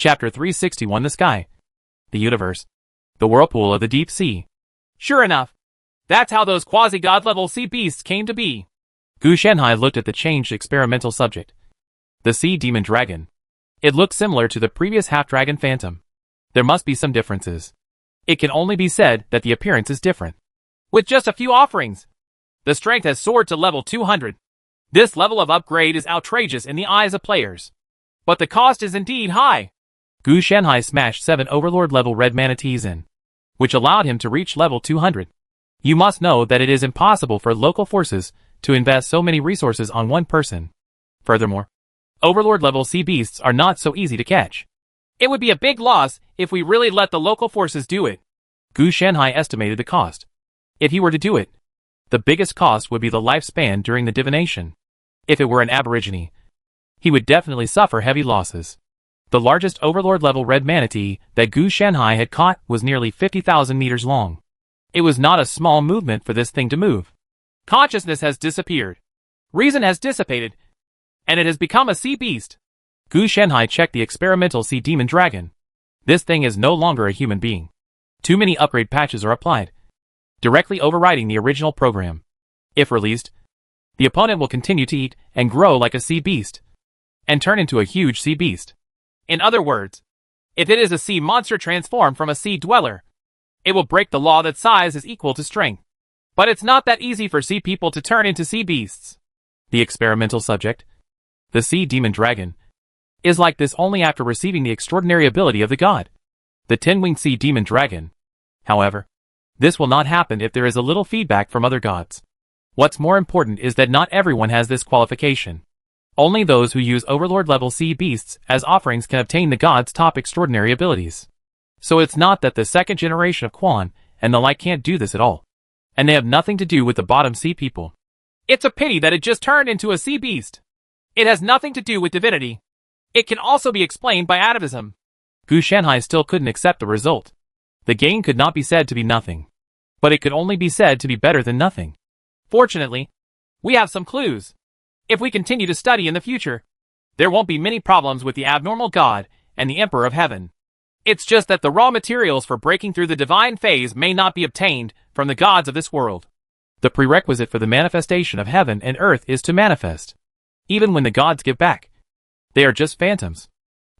Chapter 361 The Sky. The Universe. The Whirlpool of the Deep Sea. Sure enough. That's how those quasi-god level sea beasts came to be. Gu Shanhai looked at the changed experimental subject. The sea demon dragon. It looked similar to the previous half-dragon phantom. There must be some differences. It can only be said that the appearance is different. With just a few offerings, the strength has soared to level 200. This level of upgrade is outrageous in the eyes of players. But the cost is indeed high. Gu Shanhai smashed 7 Overlord-level red manatees in, which allowed him to reach level 200. You must know that it is impossible for local forces to invest so many resources on one person. Furthermore, Overlord-level sea beasts are not so easy to catch. It would be a big loss if we really let the local forces do it. Gu Shanhai estimated the cost. If he were to do it, the biggest cost would be the lifespan during the divination. If it were an aborigine, he would definitely suffer heavy losses. The largest Overlord-level red manatee that Gu Shanhai had caught was nearly 50,000 meters long. It was not a small movement for this thing to move. Consciousness has disappeared. Reason has dissipated. And it has become a sea beast. Gu Shanhai checked the experimental sea demon dragon. This thing is no longer a human being. Too many upgrade patches are applied, directly overriding the original program. If released, the opponent will continue to eat and grow like a sea beast, and turn into a huge sea beast. In other words, if it is a sea monster transformed from a sea dweller, it will break the law that size is equal to strength. But it's not that easy for sea people to turn into sea beasts. The experimental subject, the sea demon dragon, is like this only after receiving the extraordinary ability of the god, the 10-winged sea demon dragon. However, this will not happen if there is a little feedback from other gods. What's more important is that not everyone has this qualification. Only those who use Overlord-level sea beasts as offerings can obtain the god's top extraordinary abilities. So it's not that the second generation of Quan and the like can't do this at all. And they have nothing to do with the bottom sea people. It's a pity that it just turned into a sea beast. It has nothing to do with divinity. It can also be explained by atavism. Gu Shanhai still couldn't accept the result. The gain could not be said to be nothing. But it could only be said to be better than nothing. Fortunately, we have some clues. If we continue to study in the future, there won't be many problems with the abnormal god and the Emperor of Heaven. It's just that the raw materials for breaking through the divine phase may not be obtained from the gods of this world. The prerequisite for the manifestation of heaven and earth is to manifest. Even when the gods give back, they are just phantoms.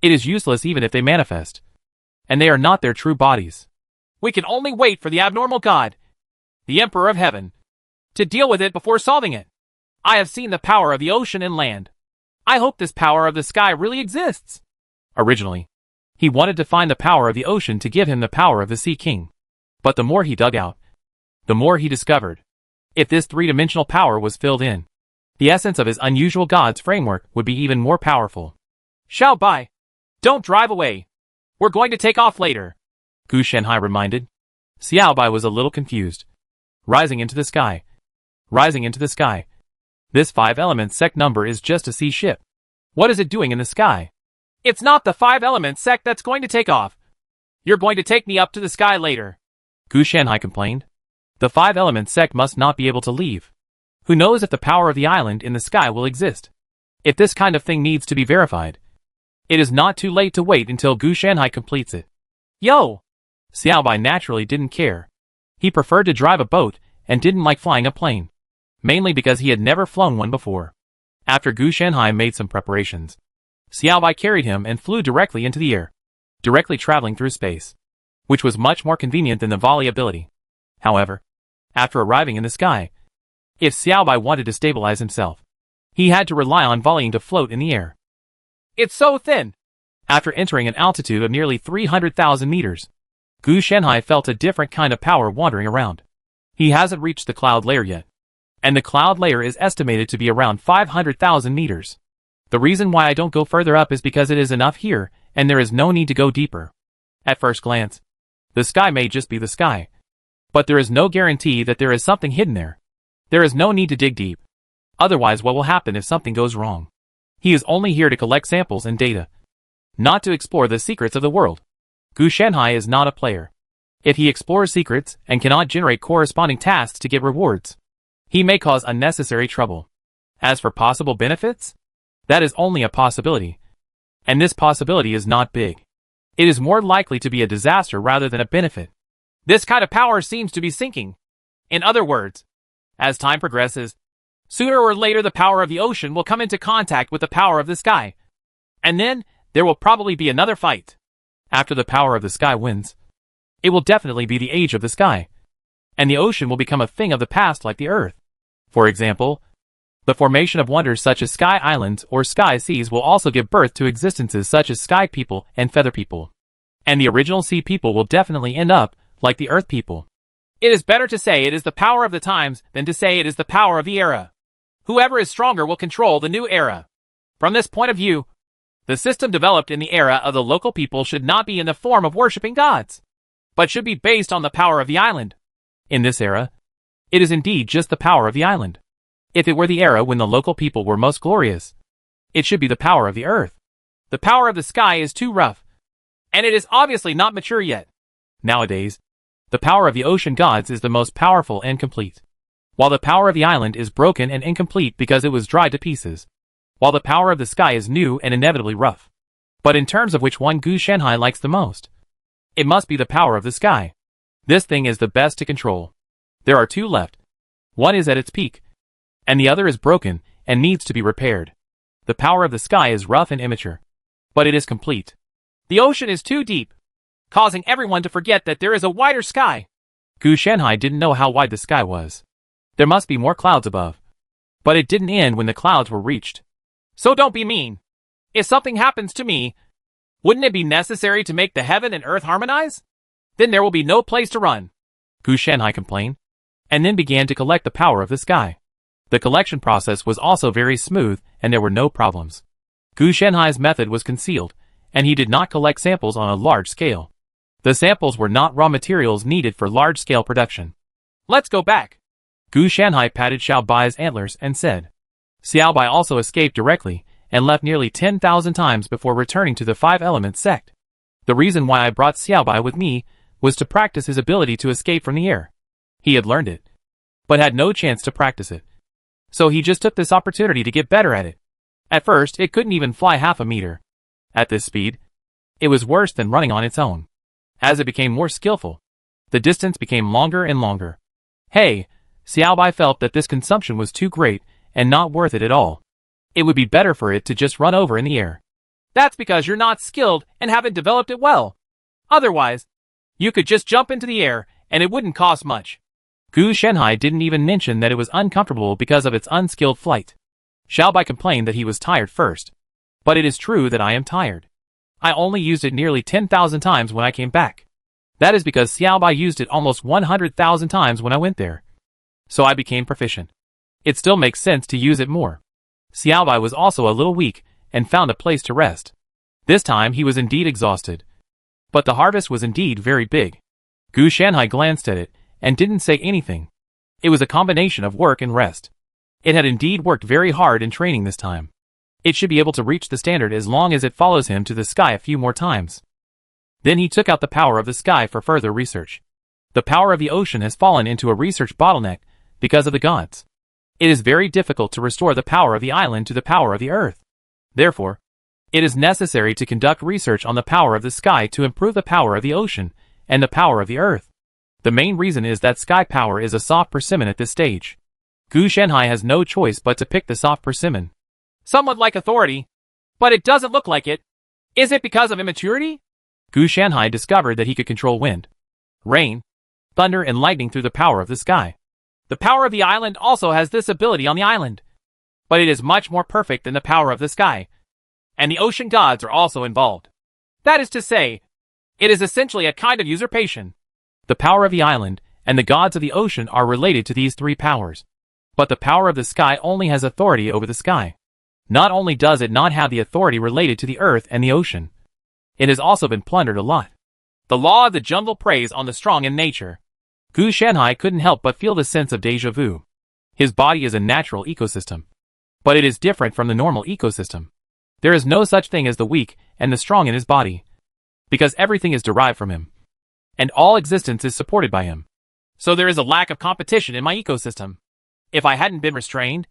It is useless even if they manifest. And they are not their true bodies. We can only wait for the abnormal god, the Emperor of Heaven, to deal with it before solving it. I have seen the power of the ocean and land. I hope this power of the sky really exists. Originally, he wanted to find the power of the ocean to give him the power of the Sea King. But the more he dug out, the more he discovered. If this three-dimensional power was filled in, the essence of his unusual god's framework would be even more powerful. Xiao Bai, don't drive away. We're going to take off later. Gu Shanhai reminded. Xiao Bai was a little confused. Rising into the sky. Rising into the sky. This 5-element sect number is just a sea ship. What is it doing in the sky? It's not the 5-element sect that's going to take off. You're going to take me up to the sky later. Gu Shanhai complained. The 5-element sect must not be able to leave. Who knows if the power of the island in the sky will exist? If this kind of thing needs to be verified, it is not too late to wait until Gu Shanhai completes it. Yo! Xiao Bai naturally didn't care. He preferred to drive a boat and didn't like flying a plane. Mainly because he had never flown one before. After Gu Shanhai made some preparations, Xiao Bai carried him and flew directly into the air, directly traveling through space, which was much more convenient than the volley ability. However, after arriving in the sky, if Xiao Bai wanted to stabilize himself, he had to rely on volleying to float in the air. It's so thin! After entering an altitude of nearly 300,000 meters, Gu Shanhai felt a different kind of power wandering around. He hasn't reached the cloud layer yet. And the cloud layer is estimated to be around 500,000 meters. The reason why I don't go further up is because it is enough here, and there is no need to go deeper. At first glance, the sky may just be the sky. But there is no guarantee that there is something hidden there. There is no need to dig deep. Otherwise, what will happen if something goes wrong? He is only here to collect samples and data, not to explore the secrets of the world. Gu Shanhai is not a player. If he explores secrets and cannot generate corresponding tasks to get rewards, he may cause unnecessary trouble. As for possible benefits, that is only a possibility. And this possibility is not big. It is more likely to be a disaster rather than a benefit. This kind of power seems to be sinking. In other words, as time progresses, sooner or later the power of the ocean will come into contact with the power of the sky. And then, there will probably be another fight. After the power of the sky wins, it will definitely be the age of the sky. And the ocean will become a thing of the past like the earth. For example, the formation of wonders such as sky islands or sky seas will also give birth to existences such as sky people and feather people. And the original sea people will definitely end up like the earth people. It is better to say it is the power of the times than to say it is the power of the era. Whoever is stronger will control the new era. From this point of view, the system developed in the era of the local people should not be in the form of worshipping gods, but should be based on the power of the island. In this era, it is indeed just the power of the island. If it were the era when the local people were most glorious, it should be the power of the earth. The power of the sky is too rough, and it is obviously not mature yet. Nowadays, the power of the ocean gods is the most powerful and complete, while the power of the island is broken and incomplete because it was dried to pieces, while the power of the sky is new and inevitably rough. But in terms of which one Gu Shanhai likes the most, it must be the power of the sky. This thing is the best to control. There are two left. One is at its peak, and the other is broken and needs to be repaired. The power of the sky is rough and immature, but it is complete. The ocean is too deep, causing everyone to forget that there is a wider sky. Gu Shanhai didn't know how wide the sky was. There must be more clouds above. But it didn't end when the clouds were reached. So don't be mean. If something happens to me, wouldn't it be necessary to make the heaven and earth harmonize? Then there will be no place to run. Gu Shanhai complained, and then began to collect the power of the sky. The collection process was also very smooth, and there were no problems. Gu Shanhai's method was concealed, and he did not collect samples on a large scale. The samples were not raw materials needed for large-scale production. Let's go back. Gu Shanhai patted Xiao Bai's antlers and said. Xiao Bai also escaped directly, and left nearly 10,000 times before returning to the Five Elements sect. The reason why I brought Xiao Bai with me was to practice his ability to escape from the air. He had learned it, but had no chance to practice it. So he just took this opportunity to get better at it. At first, it couldn't even fly half a meter. At this speed, it was worse than running on its own. As it became more skillful, the distance became longer and longer. Hey, Xiao Bai felt that this consumption was too great and not worth it at all. It would be better for it to just run over in the air. That's because you're not skilled and haven't developed it well. Otherwise, you could just jump into the air and it wouldn't cost much. Gu Shanhai didn't even mention that it was uncomfortable because of its unskilled flight. Xiao Bai complained that he was tired first. But it is true that I am tired. I only used it nearly 10,000 times when I came back. That is because Xiao Bai used it almost 100,000 times when I went there. So I became proficient. It still makes sense to use it more. Xiao Bai was also a little weak and found a place to rest. This time he was indeed exhausted. But the harvest was indeed very big. Gu Shanhai glanced at it and didn't say anything. It was a combination of work and rest. It had indeed worked very hard in training this time. It should be able to reach the standard as long as it follows him to the sky a few more times. Then he took out the power of the sky for further research. The power of the ocean has fallen into a research bottleneck because of the gods. It is very difficult to restore the power of the island to the power of the earth. Therefore, it is necessary to conduct research on the power of the sky to improve the power of the ocean and the power of the earth. The main reason is that sky power is a soft persimmon at this stage. Gu Shanhai has no choice but to pick the soft persimmon. Some would like authority, but it doesn't look like it. Is it because of immaturity? Gu Shanhai discovered that he could control wind, rain, thunder and lightning through the power of the sky. The power of the island also has this ability on the island, but it is much more perfect than the power of the sky, and the ocean gods are also involved. That is to say, it is essentially a kind of usurpation. The power of the island and the gods of the ocean are related to these three powers, but the power of the sky only has authority over the sky. Not only does it not have the authority related to the earth and the ocean, it has also been plundered a lot. The law of the jungle preys on the strong in nature. Gu Shanhai couldn't help but feel the sense of déjà vu. His body is a natural ecosystem, but it is different from the normal ecosystem. There is no such thing as the weak and the strong in his body, because everything is derived from him, and all existence is supported by him. So there is a lack of competition in my ecosystem. If I hadn't been restrained,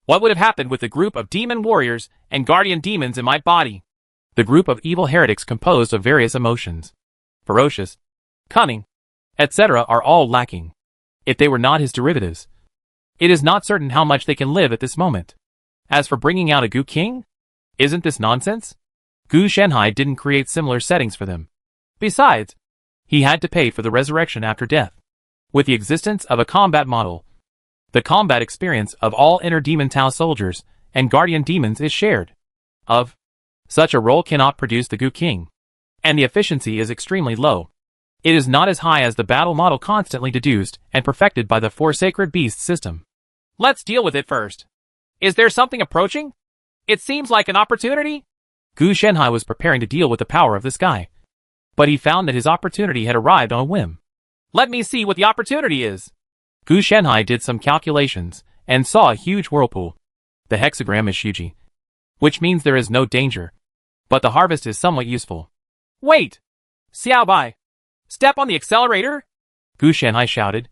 what would have happened with the group of demon warriors and guardian demons in my body? The group of evil heretics composed of various emotions, ferocious, cunning, etc. are all lacking. If they were not his derivatives, it is not certain how much they can live at this moment. As for bringing out a Gu King, isn't this nonsense? Gu Shenhai didn't create similar settings for them. Besides, he had to pay for the resurrection after death. With the existence of a combat model, the combat experience of all inner demon Tao soldiers and guardian demons is shared. Such a role cannot produce the Gu King, and the efficiency is extremely low. It is not as high as the battle model constantly deduced and perfected by the Four Sacred Beasts system. Let's deal with it first. Is there something approaching? It seems like an opportunity. Gu Shenhai was preparing to deal with the power of this guy, but he found that his opportunity had arrived on a whim. Let me see what the opportunity is. Gu Shenhai did some calculations and saw a huge whirlpool. The hexagram is Shuji, which means there is no danger, but the harvest is somewhat useful. Wait! Xiao Bai! Step on the accelerator! Gu Shenhai shouted,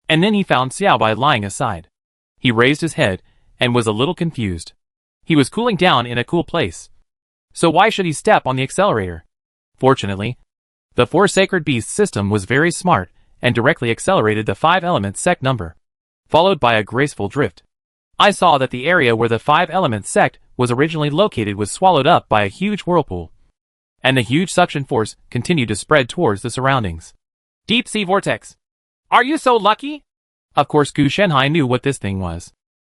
and then he found Xiao Bai lying aside. He raised his head and was a little confused. He was cooling down in a cool place, so why should he step on the accelerator? Fortunately, the Four Sacred Beasts system was very smart and directly accelerated the 5-element sect number, followed by a graceful drift. I saw that the area where the 5-element sect was originally located was swallowed up by a huge whirlpool, and the huge suction force continued to spread towards the surroundings. Deep Sea Vortex. Are you so lucky? Of course Gu Shenhai knew what this thing was.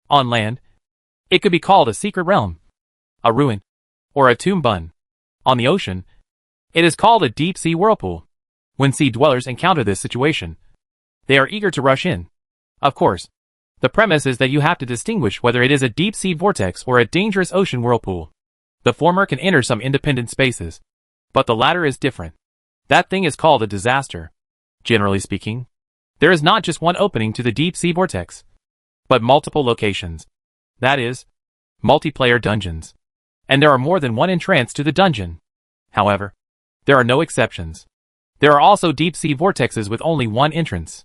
On land, it could be called a secret realm, a ruin, or a tomb bun. On the ocean, it is called a deep sea whirlpool. When sea dwellers encounter this situation, they are eager to rush in. Of course, the premise is that you have to distinguish whether it is a deep sea vortex or a dangerous ocean whirlpool. The former can enter some independent spaces, but the latter is different. That thing is called a disaster. Generally speaking, there is not just one opening to the deep sea vortex, but multiple locations. That is, multiplayer dungeons. And there are more than one entrance to the dungeon. However, there are no exceptions. There are also deep sea vortexes with only one entrance.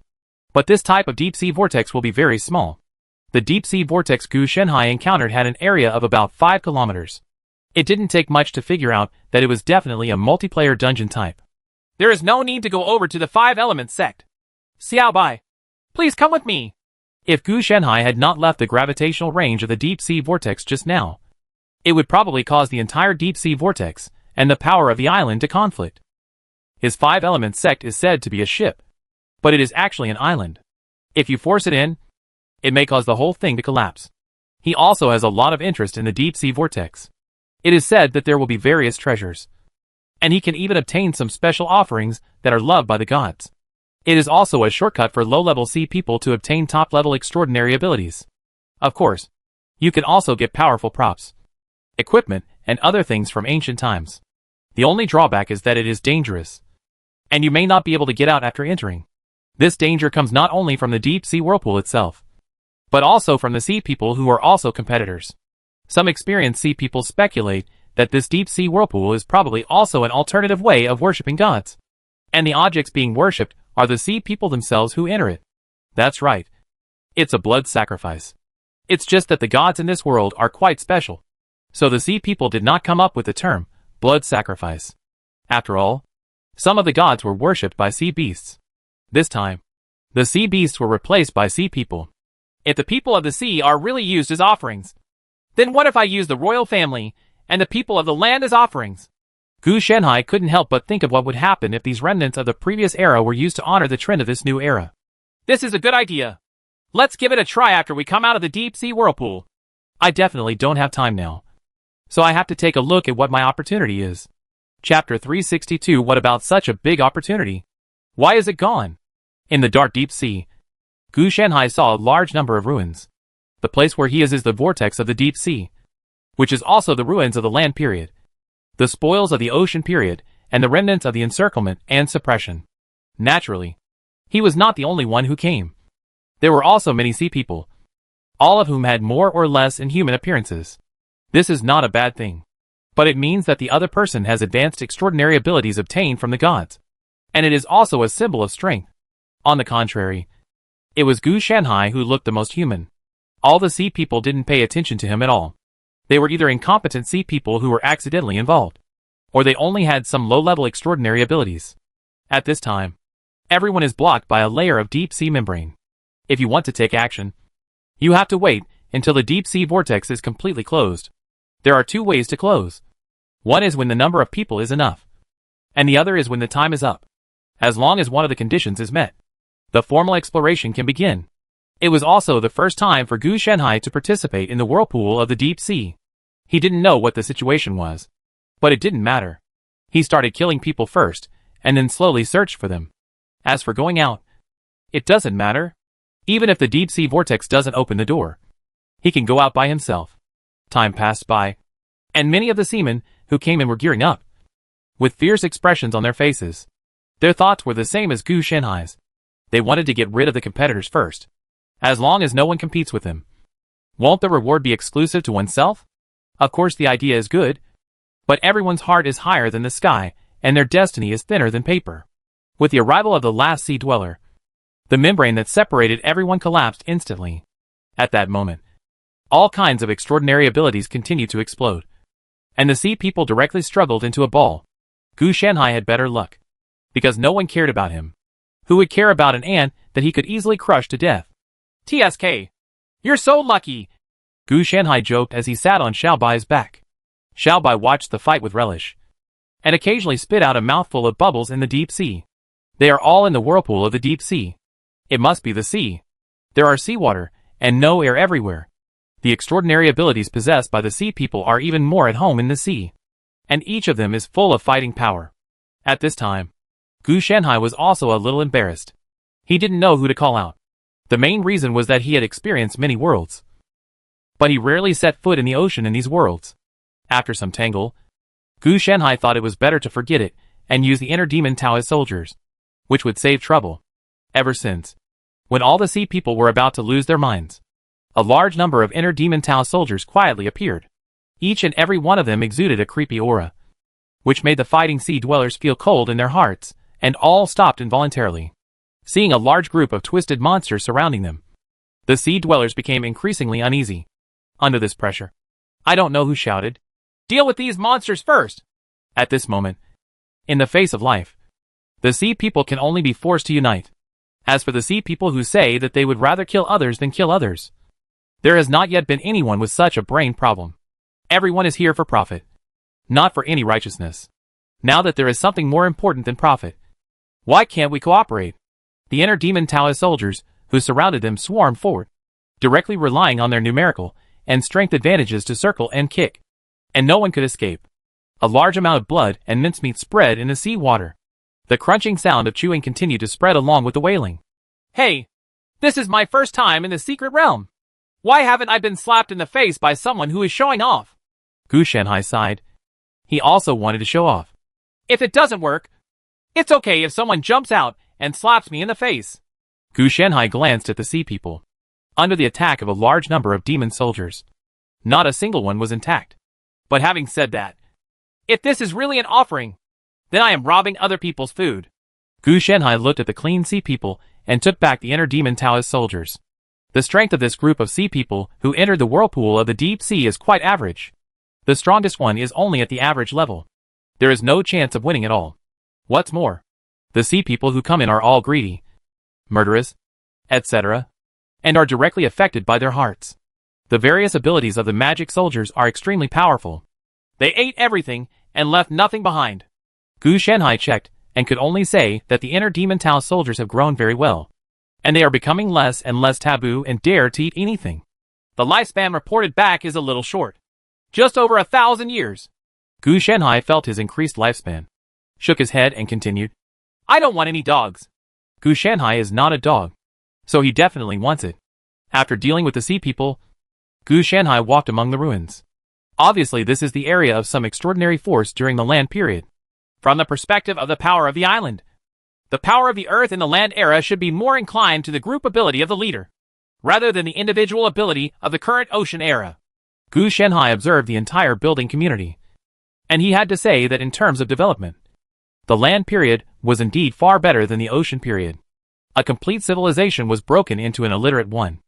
But this type of deep sea vortex will be very small. The deep sea vortex Gu Shenhai encountered had an area of about 5 kilometers. It didn't take much to figure out that it was definitely a multiplayer dungeon type. There is no need to go over to the 5-element sect. Xiao Bai, please come with me. If Gu Shenhai had not left the gravitational range of the deep sea vortex just now, it would probably cause the entire deep sea vortex and the power of the island to conflict. His 5-element sect is said to be a ship, but it is actually an island. If you force it in, it may cause the whole thing to collapse. He also has a lot of interest in the deep sea vortex. It is said that there will be various treasures, and he can even obtain some special offerings that are loved by the gods. It is also a shortcut for low-level sea people to obtain top-level extraordinary abilities. Of course, you can also get powerful props, equipment, and other things from ancient times. The only drawback is that it is dangerous, and you may not be able to get out after entering. This danger comes not only from the deep sea whirlpool itself, but also from the sea people who are also competitors. Some experienced sea people speculate that this deep sea whirlpool is probably also an alternative way of worshipping gods, and the objects being worshipped are the sea people themselves who enter it. That's right. It's a blood sacrifice. It's just that the gods in this world are quite special, so the sea people did not come up with the term blood sacrifice. After all, some of the gods were worshipped by sea beasts. This time, the sea beasts were replaced by sea people. If the people of the sea are really used as offerings, then what if I use the royal family and the people of the land as offerings? Gu Shenhai couldn't help but think of what would happen if these remnants of the previous era were used to honor the trend of this new era. This is a good idea. Let's give it a try after we come out of the deep sea whirlpool. I definitely don't have time now, so I have to take a look at what my opportunity is. Chapter 362. What about such a big opportunity? Why is it gone? In the dark deep sea, Gu Shenhai saw a large number of ruins. The place where he is the vortex of the deep sea, which is also the ruins of the land period, the spoils of the ocean period, and the remnants of the encirclement and suppression. Naturally, he was not the only one who came. There were also many sea people, all of whom had more or less inhuman appearances. This is not a bad thing, but it means that the other person has advanced extraordinary abilities obtained from the gods, and it is also a symbol of strength. On the contrary, it was Gu Shenhai who looked the most human. All the sea people didn't pay attention to him at all. They were either incompetent sea people who were accidentally involved, or they only had some low-level extraordinary abilities. At this time, everyone is blocked by a layer of deep-sea membrane. If you want to take action, you have to wait until the deep-sea vortex is completely closed. There are two ways to close. One is when the number of people is enough, and the other is when the time is up. As long as one of the conditions is met, the formal exploration can begin. It was also the first time for Gu Shenhai to participate in the whirlpool of the deep sea. He didn't know what the situation was, but it didn't matter. He started killing people first, and then slowly searched for them. As for going out, it doesn't matter. Even if the deep sea vortex doesn't open the door, he can go out by himself. Time passed by, and many of the seamen who came in were gearing up, with fierce expressions on their faces. Their thoughts were the same as Gu Shenhai's. They wanted to get rid of the competitors first, as long as no one competes with them. Won't the reward be exclusive to oneself? Of course the idea is good, but everyone's heart is higher than the sky, and their destiny is thinner than paper. With the arrival of the last sea dweller, the membrane that separated everyone collapsed instantly. At that moment, all kinds of extraordinary abilities continued to explode, and the sea people directly struggled into a ball. Gu Shenhai had better luck, because no one cared about him. Who would care about an ant that he could easily crush to death? TSK. You're so lucky. Gu Shenhai joked as he sat on Xiaobai's back. Xiaobai watched the fight with relish, and occasionally spit out a mouthful of bubbles in the deep sea. They are all in the whirlpool of the deep sea. It must be the sea. There are seawater, and no air everywhere. The extraordinary abilities possessed by the sea people are even more at home in the sea, and each of them is full of fighting power. At this time, Gu Shenhai was also a little embarrassed. He didn't know who to call out. The main reason was that he had experienced many worlds, but he rarely set foot in the ocean in these worlds. After some tangle, Gu Shenhai thought it was better to forget it and use the inner demon Taoist soldiers, which would save trouble. Ever since, when all the sea people were about to lose their minds, a large number of inner demon Tao soldiers quietly appeared. Each and every one of them exuded a creepy aura, which made the fighting sea dwellers feel cold in their hearts, and all stopped involuntarily, seeing a large group of twisted monsters surrounding them. The sea dwellers became increasingly uneasy. Under this pressure, I don't know who shouted, "Deal with these monsters first!" At this moment, in the face of life, the sea people can only be forced to unite. As for the sea people who say that they would rather kill others than kill others, there has not yet been anyone with such a brain problem. Everyone is here for profit, not for any righteousness. Now that there is something more important than profit, why can't we cooperate? The inner demon Taoist soldiers who surrounded them swarmed forward, directly relying on their numerical and strength advantages to circle and kick, and no one could escape. A large amount of blood and mincemeat spread in the sea water. The crunching sound of chewing continued to spread along with the wailing. Hey, this is my first time in the secret realm. Why haven't I been slapped in the face by someone who is showing off? Gu Shenhai sighed. He also wanted to show off. If it doesn't work, it's okay if someone jumps out and slaps me in the face. Gu Shenhai glanced at the sea people. Under the attack of a large number of demon soldiers, not a single one was intact. But having said that, if this is really an offering, then I am robbing other people's food. Gu Shenhai looked at the clean sea people and took back the inner demon Taoist soldiers. The strength of this group of sea people who entered the whirlpool of the deep sea is quite average. The strongest one is only at the average level. There is no chance of winning at all. What's more, the sea people who come in are all greedy, murderous, etc., and are directly affected by their hearts. The various abilities of the magic soldiers are extremely powerful. They ate everything and left nothing behind. Gu Shenhai checked and could only say that the inner demon Tao soldiers have grown very well, and they are becoming less and less taboo and dare to eat anything. The lifespan reported back is a little short. Just over 1,000 years. Gu Shenhai felt his increased lifespan, shook his head and continued, I don't want any dogs. Gu Shenhai is not a dog, so he definitely wants it. After dealing with the sea people, Gu Shenhai walked among the ruins. Obviously this is the area of some extraordinary force during the land period. From the perspective of the power of the island, the power of the earth in the land era should be more inclined to the group ability of the leader, rather than the individual ability of the current ocean era. Gu Shenhai observed the entire building community, and he had to say that in terms of development, the land period was indeed far better than the ocean period. A complete civilization was broken into an illiterate one.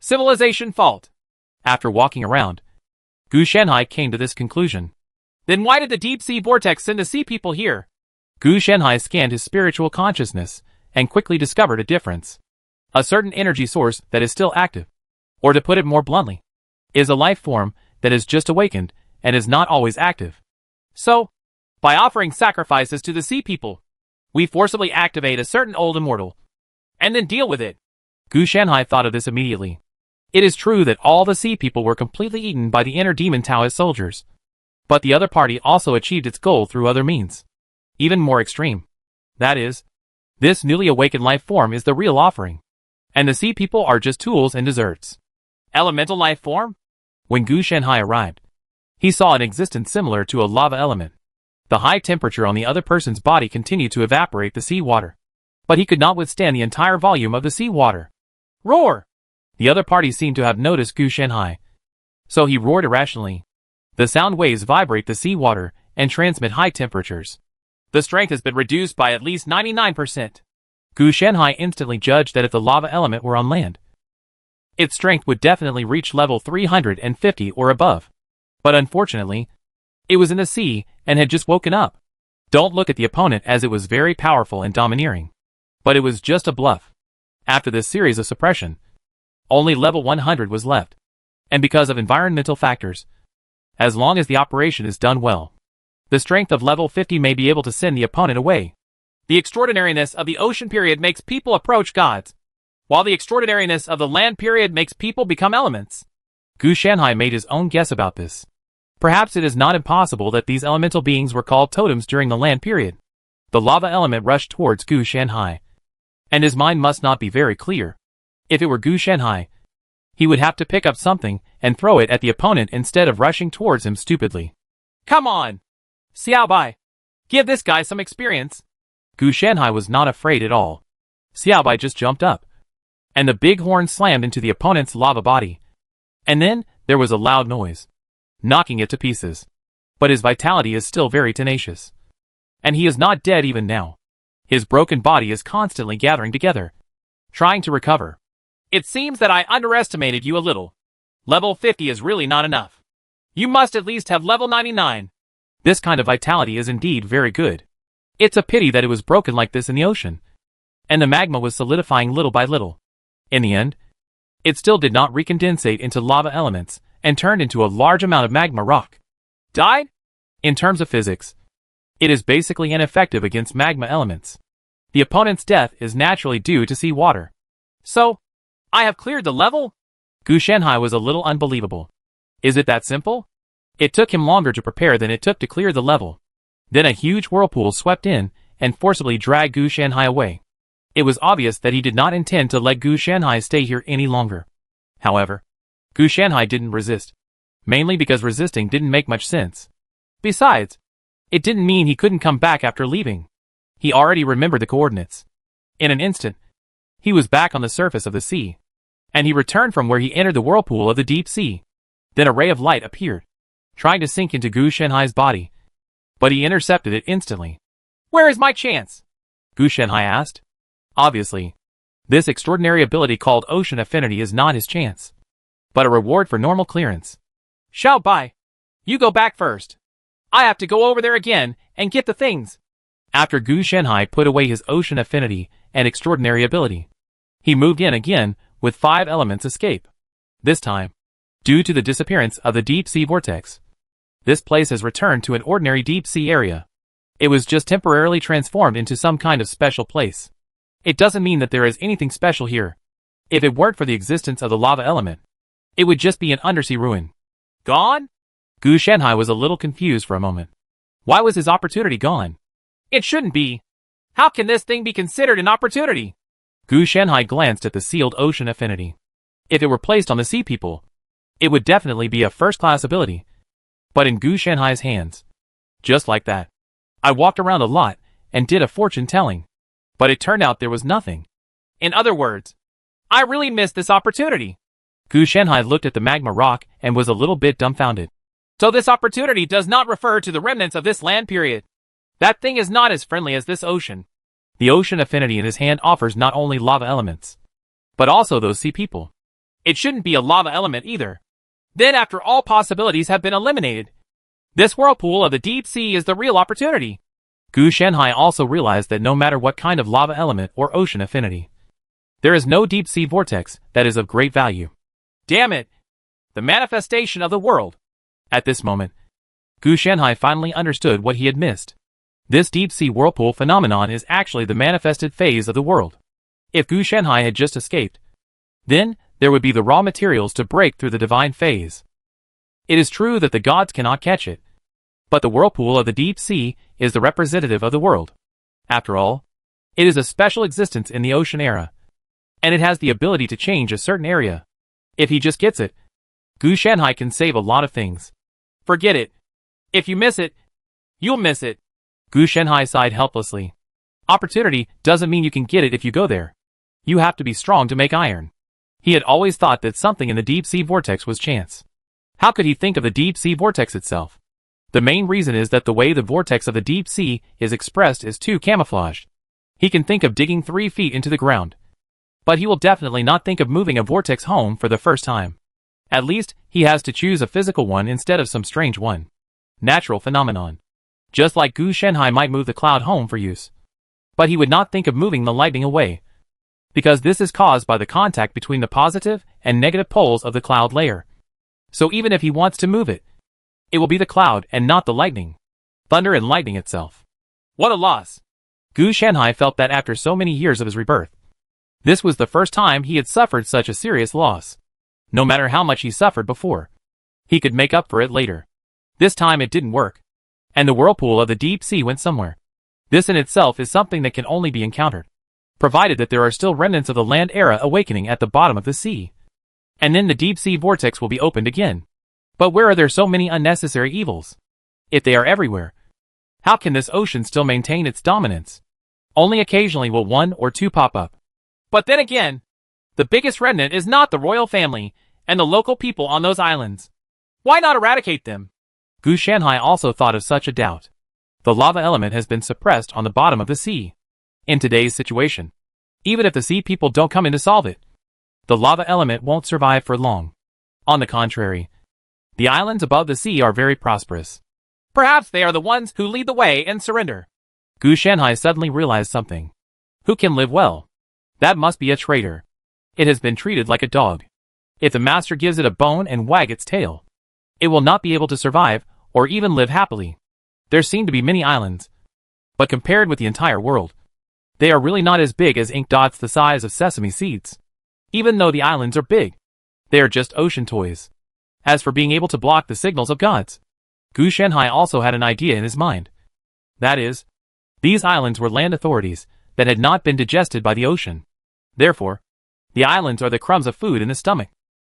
Civilization fault. After walking around, Gu Shenhai came to this conclusion. Then why did the deep sea vortex send the sea people here? Gu Shenhai scanned his spiritual consciousness and quickly discovered a difference. A certain energy source that is still active, or to put it more bluntly, is a life form that is just awakened and is not always active. So, by offering sacrifices to the sea people, we forcibly activate a certain old immortal, and then deal with it. Gu Shenhai thought of this immediately. It is true that all the sea people were completely eaten by the inner demon Taoist soldiers. But the other party also achieved its goal through other means. Even more extreme. That is, this newly awakened life form is the real offering. And the sea people are just tools and desserts. Elemental life form? When Gu Shenhai arrived, he saw an existence similar to a lava element. The high temperature on the other person's body continued to evaporate the sea water. But he could not withstand the entire volume of the sea water. Roar! The other party seemed to have noticed Gu Shenhai. So he roared irrationally. The sound waves vibrate the sea water and transmit high temperatures. The strength has been reduced by at least 99%. Gu Shenhai instantly judged that if the lava element were on land, its strength would definitely reach level 350 or above. But unfortunately, it was in the sea and had just woken up. Don't look at the opponent as it was very powerful and domineering. But it was just a bluff. After this series of suppression, only level 100 was left. And because of environmental factors, as long as the operation is done well, the strength of level 50 may be able to send the opponent away. The extraordinariness of the ocean period makes people approach gods, while the extraordinariness of the land period makes people become elements. Gu Shenhai made his own guess about this. Perhaps it is not impossible that these elemental beings were called totems during the land period. The lava element rushed towards Gu Shenhai, and his mind must not be very clear. If it were Gu Shenhai, he would have to pick up something and throw it at the opponent instead of rushing towards him stupidly. Come on! Xiao Bai! Give this guy some experience! Gu Shenhai was not afraid at all. Xiao Bai just jumped up, and the big horn slammed into the opponent's lava body. And then, there was a loud noise, knocking it to pieces. But his vitality is still very tenacious. And he is not dead even now. His broken body is constantly gathering together, trying to recover. It seems that I underestimated you a little. Level 50 is really not enough. You must at least have level 99. This kind of vitality is indeed very good. It's a pity that it was broken like this in the ocean, and the magma was solidifying little by little. In the end, it still did not recondensate into lava elements and turned into a large amount of magma rock. Died? In terms of physics, it is basically ineffective against magma elements. The opponent's death is naturally due to sea water. So, I have cleared the level? Gu Shenhai was a little unbelievable. Is it that simple? It took him longer to prepare than it took to clear the level. Then a huge whirlpool swept in and forcibly dragged Gu Shenhai away. It was obvious that he did not intend to let Gu Shenhai stay here any longer. However, Gu Shenhai didn't resist, mainly because resisting didn't make much sense. Besides, it didn't mean he couldn't come back after leaving. He already remembered the coordinates. In an instant, he was back on the surface of the sea, and he returned from where he entered the whirlpool of the deep sea. Then a ray of light appeared, trying to sink into Gu Shenhai's body, but he intercepted it instantly. Where is my chance? Gu Shenhai asked. Obviously, this extraordinary ability called Ocean Affinity is not his chance, but a reward for normal clearance. Xiao Bai, you go back first. I have to go over there again and get the things. After Gu Shenhai put away his Ocean Affinity and extraordinary ability, he moved in again with 5 elements escape. This time, due to the disappearance of the deep sea vortex, this place has returned to an ordinary deep sea area. It was just temporarily transformed into some kind of special place. It doesn't mean that there is anything special here. If it weren't for the existence of the lava element, it would just be an undersea ruin. Gone? Gu Shenhai was a little confused for a moment. Why was his opportunity gone? It shouldn't be. How can this thing be considered an opportunity? Gu Shenhai glanced at the sealed Ocean Affinity. If it were placed on the sea people, it would definitely be a first-class ability. But in Gu Shenhai's hands, just like that, I walked around a lot and did a fortune-telling. But it turned out there was nothing. In other words, I really missed this opportunity. Gu Shenhai looked at the magma rock and was a little bit dumbfounded. So this opportunity does not refer to the remnants of this land period. That thing is not as friendly as this ocean. The Ocean Affinity in his hand offers not only lava elements, but also those sea people. It shouldn't be a lava element either. Then after all possibilities have been eliminated, This whirlpool of the deep sea is the real opportunity. Gu Shanhai also realized that no matter what kind of lava element or ocean affinity, there is no deep sea vortex that is of great value. Damn it! The manifestation of the world. At this moment, Gu Shanhai finally understood what he had missed. This deep sea whirlpool phenomenon is actually the manifested phase of the world. If Gu Shanhai had just escaped, then there would be the raw materials to break through the divine phase. It is true that the gods cannot catch it, but the whirlpool of the deep sea is the representative of the world. After all, it is a special existence in the ocean era, and it has the ability to change a certain area. If he just gets it, Gu Shanhai can save a lot of things. Forget it. If you miss it, you'll miss it. Gu Shanhai sighed helplessly. Opportunity doesn't mean you can get it if you go there. You have to be strong to make iron. He had always thought that something in the deep sea vortex was chance. How could he think of the deep sea vortex itself? The main reason is that the way the vortex of the deep sea is expressed is too camouflaged. He can think of digging 3 feet into the ground, but he will definitely not think of moving a vortex home for the first time. At least, he has to choose a physical one instead of some strange one. Natural phenomenon. Just like Gu Shanhai might move the cloud home for use. But he would not think of moving the lightning away, because this is caused by the contact between the positive and negative poles of the cloud layer. So even if he wants to move it, it will be the cloud and not the lightning. Thunder and lightning itself. What a loss. Gu Shanhai felt that after so many years of his rebirth, this was the first time he had suffered such a serious loss. No matter how much he suffered before, he could make up for it later. This time it didn't work, and the whirlpool of the deep sea went somewhere. This in itself is something that can only be encountered, provided that there are still remnants of the land era awakening at the bottom of the sea. And then the deep sea vortex will be opened again. But where are there so many unnecessary evils? If they are everywhere, how can this ocean still maintain its dominance? Only occasionally will 1 or 2 pop up. But then again, the biggest remnant is not the royal family and the local people on those islands. Why not eradicate them? Gu Shanhai also thought of such a doubt. The lava element has been suppressed on the bottom of the sea. In today's situation, even if the sea people don't come in to solve it, the lava element won't survive for long. On the contrary, the islands above the sea are very prosperous. Perhaps they are the ones who lead the way and surrender. Gu Shanhai suddenly realized something. Who can live well? That must be a traitor. It has been treated like a dog. If the master gives it a bone and wag its tail, it will not be able to survive or even live happily. There seem to be many islands, but compared with the entire world, they are really not as big as ink dots the size of sesame seeds. Even though the islands are big, they are just ocean toys. As for being able to block the signals of gods, Gu Shanhai also had an idea in his mind. That is, these islands were land authorities that had not been digested by the ocean. Therefore, the islands are the crumbs of food in the stomach,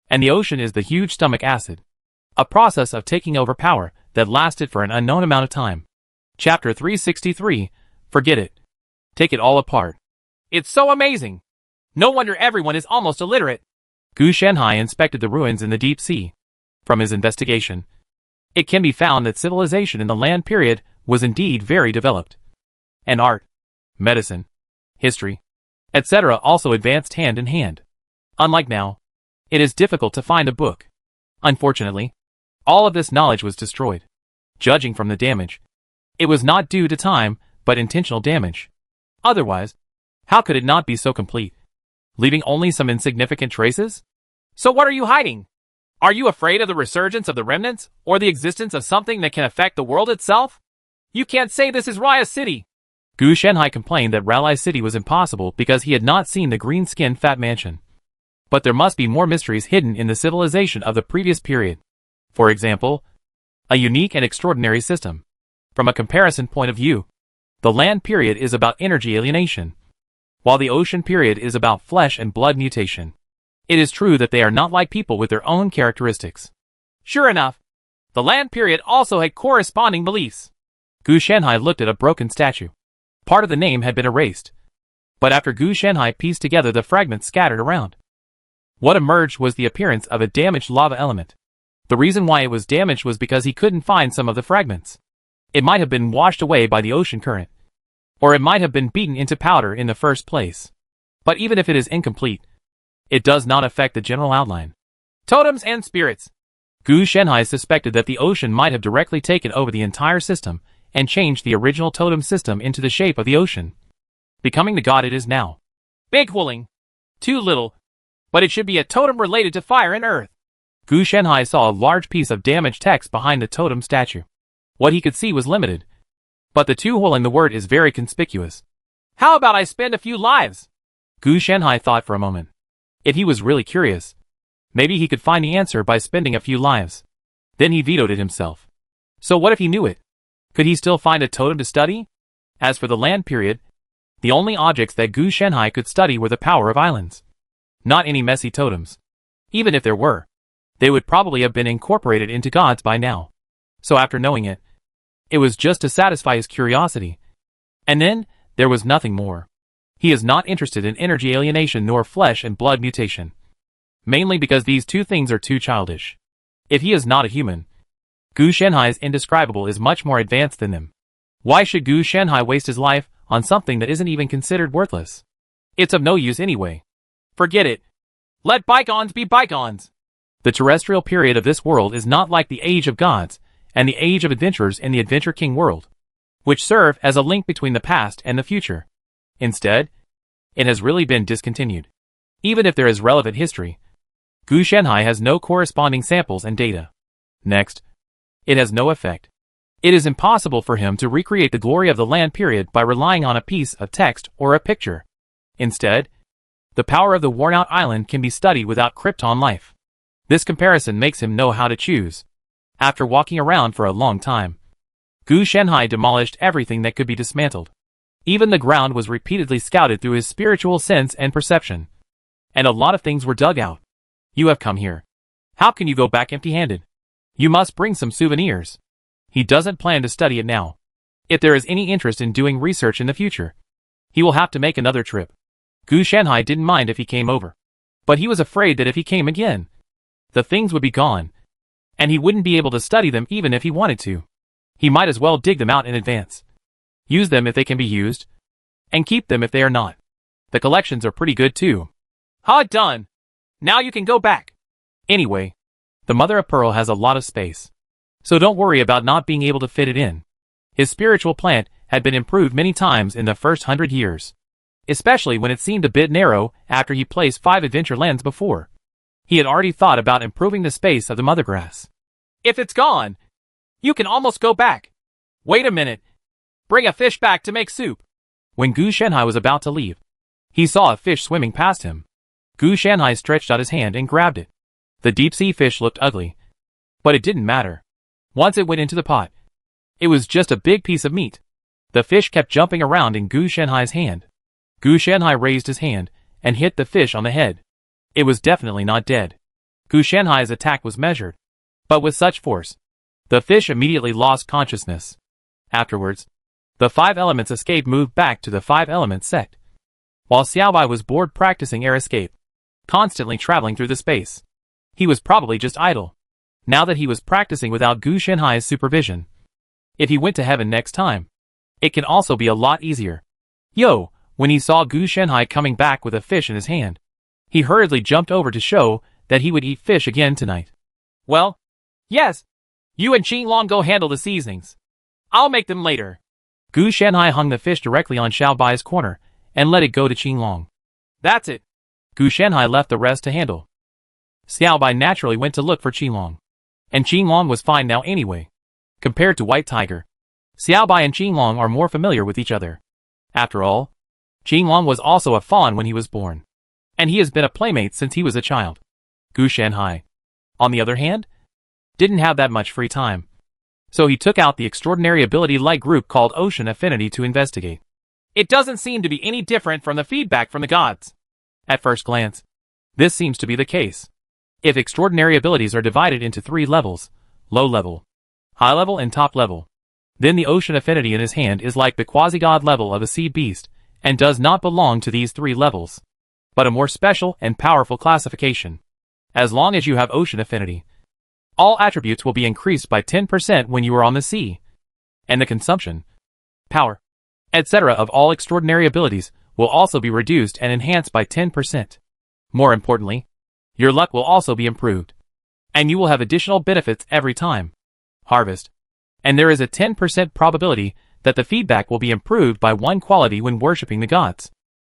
and the ocean is the huge stomach acid. A process of taking over power that lasted for an unknown amount of time. Chapter 363, Forget it. Take it all apart. It's so amazing. No wonder everyone is almost illiterate. Gu Shanhai inspected the ruins in the deep sea. From his investigation, it can be found that civilization in the land period was indeed very developed. And art, medicine, history, etc. also advanced hand in hand. Unlike now, it is difficult to find a book. Unfortunately, all of this knowledge was destroyed. Judging from the damage, it was not due to time, but intentional damage. Otherwise, how could it not be so complete? Leaving only some insignificant traces? So what are you hiding? Are you afraid of the resurgence of the remnants, or the existence of something that can affect the world itself? You can't say this is Raya City. Gu Shanhai complained that Raya City was impossible because he had not seen the green-skinned fat mansion. But there must be more mysteries hidden in the civilization of the previous period. For example, a unique and extraordinary system. From a comparison point of view, the land period is about energy alienation, while the ocean period is about flesh and blood mutation. It is true that they are not like people with their own characteristics. Sure enough, the land period also had corresponding beliefs. Gu Shanhai looked at a broken statue. Part of the name had been erased, but after Gu Shanhai pieced together the fragments scattered around, what emerged was the appearance of a damaged lava element. The reason why it was damaged was because he couldn't find some of the fragments. It might have been washed away by the ocean current, or it might have been beaten into powder in the first place. But even if it is incomplete, it does not affect the general outline. Totems and spirits. Gu Shenhai suspected that the ocean might have directly taken over the entire system and changed the original totem system into the shape of the ocean, becoming the god it is now. Big Huling. Too little. But it should be a totem related to fire and earth. Gu Shenhai saw a large piece of damaged text behind the totem statue. What he could see was limited, but the two hole in the word is very conspicuous. How about I spend a few lives? Gu Shenhai thought for a moment. If he was really curious, maybe he could find the answer by spending a few lives. Then he vetoed it himself. So what if he knew it? Could he still find a totem to study? As for the land period, the only objects that Gu Shenhai could study were the power of islands. Not any messy totems. Even if there were, they would probably have been incorporated into gods by now. So after knowing it, it was just to satisfy his curiosity. And then, there was nothing more. He is not interested in energy alienation nor flesh and blood mutation. Mainly because these two things are too childish. If he is not a human, Gu Shenhai's indescribable is much more advanced than them. Why should Gu Shenhai waste his life on something that isn't even considered worthless? It's of no use anyway. Forget it. Let bygones be bygones. The terrestrial period of this world is not like the age of gods and the age of adventurers in the Adventure King world, which serve as a link between the past and the future. Instead, it has really been discontinued. Even if there is relevant history, Gu Shenhai has no corresponding samples and data. Next, it has no effect. It is impossible for him to recreate the glory of the land period by relying on a piece of text or a picture. Instead, the power of the worn-out island can be studied without Krypton life. This comparison makes him know how to choose. After walking around for a long time, Gu Shenhai demolished everything that could be dismantled. Even the ground was repeatedly scouted through his spiritual sense and perception. And a lot of things were dug out. You have come here. How can you go back empty-handed? You must bring some souvenirs. He doesn't plan to study it now. If there is any interest in doing research in the future, he will have to make another trip. Gu Shenhai didn't mind if he came over. But he was afraid that if he came again, the things would be gone, and he wouldn't be able to study them even if he wanted to. He might as well dig them out in advance. Use them if they can be used, and keep them if they are not. The collections are pretty good too. Done. Now you can go back. Anyway, the Mother of Pearl has a lot of space, so don't worry about not being able to fit it in. His spiritual plant had been improved many times in the first 100 years, especially when it seemed a bit narrow after he placed 5 adventure lands before. He had already thought about improving the space of the mother grass. If it's gone, you can almost go back. Wait a minute. Bring a fish back to make soup. When Gu Shenhai was about to leave, he saw a fish swimming past him. Gu Shenhai stretched out his hand and grabbed it. The deep-sea fish looked ugly, but it didn't matter. Once it went into the pot, it was just a big piece of meat. The fish kept jumping around in Gu Shenhai's hand. Gu Shenhai raised his hand and hit the fish on the head. It was definitely not dead. Gu Shenhai's attack was measured, but with such force, the fish immediately lost consciousness. Afterwards, the 5 elements escape moved back to the 5 elements sect, while Xiaobai was bored practicing air escape, constantly traveling through the space. He was probably just idle, now that he was practicing without Gu Shenhai's supervision. If he went to heaven next time, it can also be a lot easier. When he saw Gu Shenhai coming back with a fish in his hand, he hurriedly jumped over to show that he would eat fish again tonight. Well, yes. You and Qinglong go handle the seasonings. I'll make them later. Gu Shenhai hung the fish directly on Xiaobai's corner and let it go to Qinglong. That's it. Gu Shenhai left the rest to handle. Xiaobai naturally went to look for Qinglong. And Qinglong was fine now anyway. Compared to White Tiger, Xiaobai and Qinglong are more familiar with each other. After all, Qinglong was also a fawn when he was born, and he has been a playmate since he was a child. Gu Shenhai, on the other hand, didn't have that much free time. So he took out the extraordinary ability light group called Ocean Affinity to investigate. It doesn't seem to be any different from the feedback from the gods. At first glance, this seems to be the case. If extraordinary abilities are divided into 3 levels, low level, high level and top level, then the Ocean Affinity in his hand is like the quasi-god level of a sea beast, and does not belong to these 3 levels, but a more special and powerful classification. As long as you have Ocean Affinity, all attributes will be increased by 10% when you are on the sea, and the consumption, power, etc. of all extraordinary abilities will also be reduced and enhanced by 10%. More importantly, your luck will also be improved. and you will have additional benefits every time. Harvest. And there is a 10% probability that the feedback will be improved by one quality when worshipping the gods.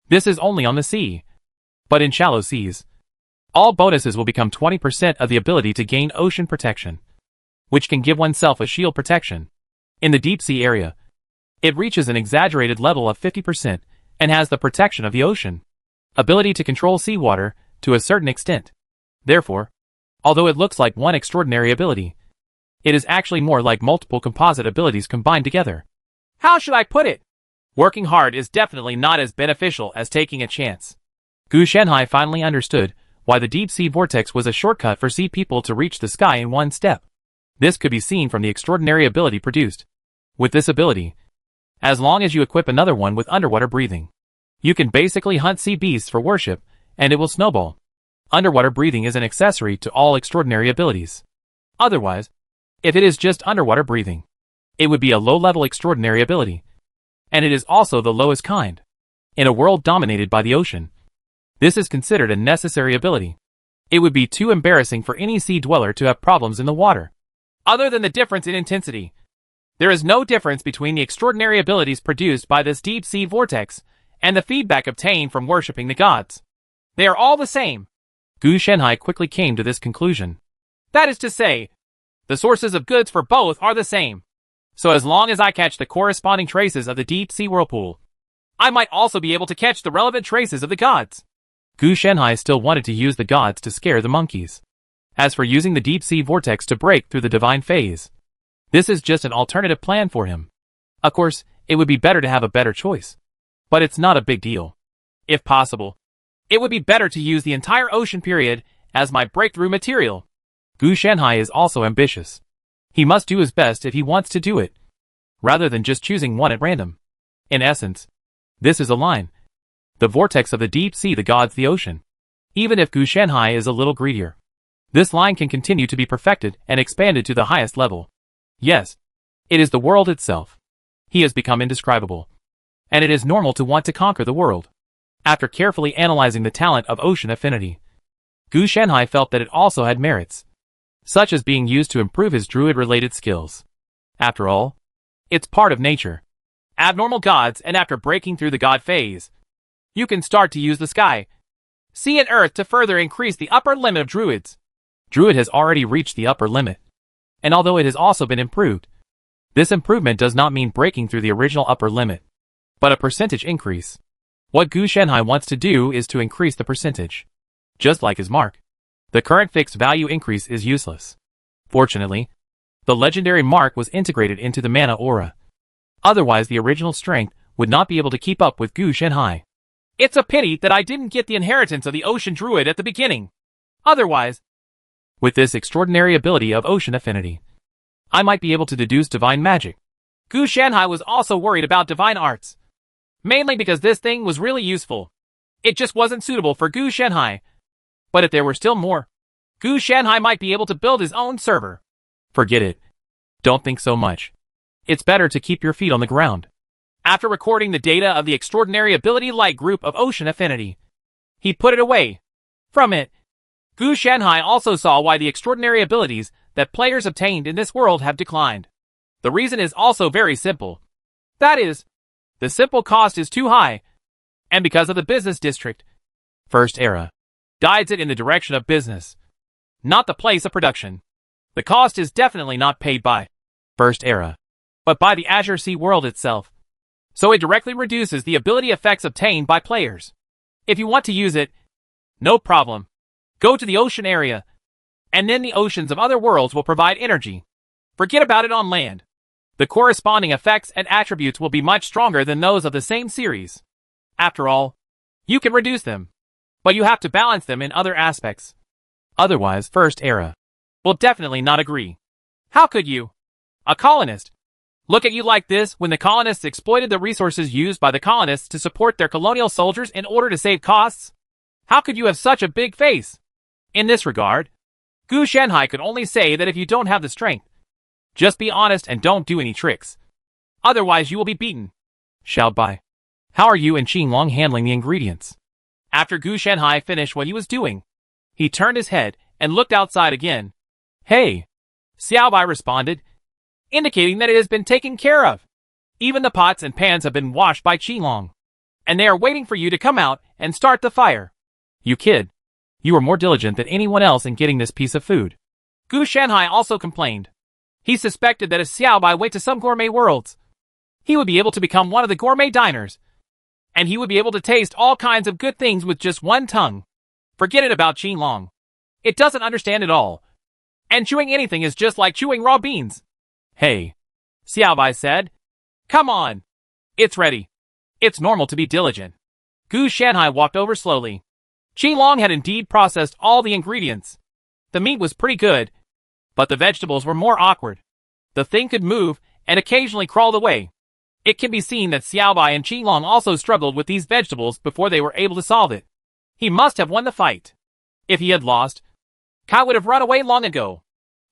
This is only on the sea. But in shallow seas, all bonuses will become 20% of the ability to gain ocean protection, which can give oneself a shield protection. In the deep sea area, it reaches an exaggerated level of 50% and has the protection of the ocean. Ability to control seawater to a certain extent. Therefore, although it looks like one extraordinary ability, it is actually more like multiple composite abilities combined together. How should I put it? Working hard is definitely not as beneficial as taking a chance. Gu Shenhai finally understood why the deep sea vortex was a shortcut for sea people to reach the sky in one step. This could be seen from the extraordinary ability produced. With this ability, as long as you equip another one with underwater breathing, you can basically hunt sea beasts for worship, and it will snowball. Underwater breathing is an accessory to all extraordinary abilities. Otherwise, if it is just underwater breathing, it would be a low-level extraordinary ability. And it is also the lowest kind. In a world dominated by the ocean, this is considered a necessary ability. It would be too embarrassing for any sea dweller to have problems in the water. Other than the difference in intensity, there is no difference between the extraordinary abilities produced by this deep sea vortex and the feedback obtained from worshipping the gods. They are all the same. Gu Shenhai quickly came to this conclusion. That is to say, the sources of goods for both are the same. So as long as I catch the corresponding traces of the deep sea whirlpool, I might also be able to catch the relevant traces of the gods. Gu Shenhai still wanted to use the gods to scare the monkeys. As for using the deep sea vortex to break through the divine phase, this is just an alternative plan for him. Of course, it would be better to have a better choice. But it's not a big deal. If possible, it would be better to use the entire ocean period as my breakthrough material. Gu Shenhai is also ambitious. He must do his best if he wants to do it, rather than just choosing one at random. In essence, this is a line. The vortex of the deep sea, the gods, the ocean. Even if Gu Shenhai is a little greedier, this line can continue to be perfected and expanded to the highest level. Yes, it is the world itself. He has become indescribable. And it is normal to want to conquer the world. After carefully analyzing the talent of Ocean Affinity, Gu Shenhai felt that it also had merits, such as being used to improve his druid-related skills. After all, it's part of nature. Abnormal gods, and after breaking through the god phase, you can start to use the sky, sea and earth to further increase the upper limit of druids. Druid has already reached the upper limit. And although it has also been improved, this improvement does not mean breaking through the original upper limit, but a percentage increase. What Gu Shenhai wants to do is to increase the percentage. Just like his mark, the current fixed value increase is useless. Fortunately, the legendary mark was integrated into the mana aura. Otherwise, the original strength would not be able to keep up with Gu Shenhai. It's a pity that I didn't get the inheritance of the Ocean Druid at the beginning. Otherwise, with this extraordinary ability of Ocean Affinity, I might be able to deduce divine magic. Gu Shenhai was also worried about divine arts, mainly because this thing was really useful. It just wasn't suitable for Gu Shenhai. But if there were still more, Gu Shenhai might be able to build his own server. Forget it. Don't think so much. It's better to keep your feet on the ground. After recording the data of the extraordinary ability light group of Ocean Affinity, he put it away. From it, Gu Shenhai also saw why the extraordinary abilities that players obtained in this world have declined. The reason is also very simple. That is, the simple cost is too high, and because of the business district, First Era, guides it in the direction of business, not the place of production. The cost is definitely not paid by First Era, but by the Azure Sea world itself. So it directly reduces the ability effects obtained by players. If you want to use it, no problem. Go to the ocean area, and then the oceans of other worlds will provide energy. Forget about it on land. The corresponding effects and attributes will be much stronger than those of the same series. After all, you can reduce them, but you have to balance them in other aspects. Otherwise, First Era will definitely not agree. How could you? A colonist. Look at you like this when the colonists exploited the resources used by the colonists to support their colonial soldiers in order to save costs? How could you have such a big face? In this regard, Gu Shenhai could only say that if you don't have the strength, just be honest and don't do any tricks. Otherwise you will be beaten. Xiao Bai, how are you and Qinglong handling the ingredients? After Gu Shenhai finished what he was doing, he turned his head and looked outside again. Hey, Xiaobai responded, indicating that it has been taken care of. Even the pots and pans have been washed by Qilong, and they are waiting for you to come out and start the fire. You kid. You were more diligent than anyone else in getting this piece of food. Gu Shanhai also complained. He suspected that if Xiaobai went to some gourmet worlds, he would be able to become one of the gourmet diners, and he would be able to taste all kinds of good things with just one tongue. Forget it about Qilong. It doesn't understand it all, and chewing anything is just like chewing raw beans. Hey, Xiaobai said. Come on. It's ready. It's normal to be diligent. Gu Shanhai walked over slowly. Qilong had indeed processed all the ingredients. The meat was pretty good, but the vegetables were more awkward. The thing could move and occasionally crawled away. It can be seen that Xiaobai and Qilong also struggled with these vegetables before they were able to solve it. He must have won the fight. If he had lost, Kai would have run away long ago.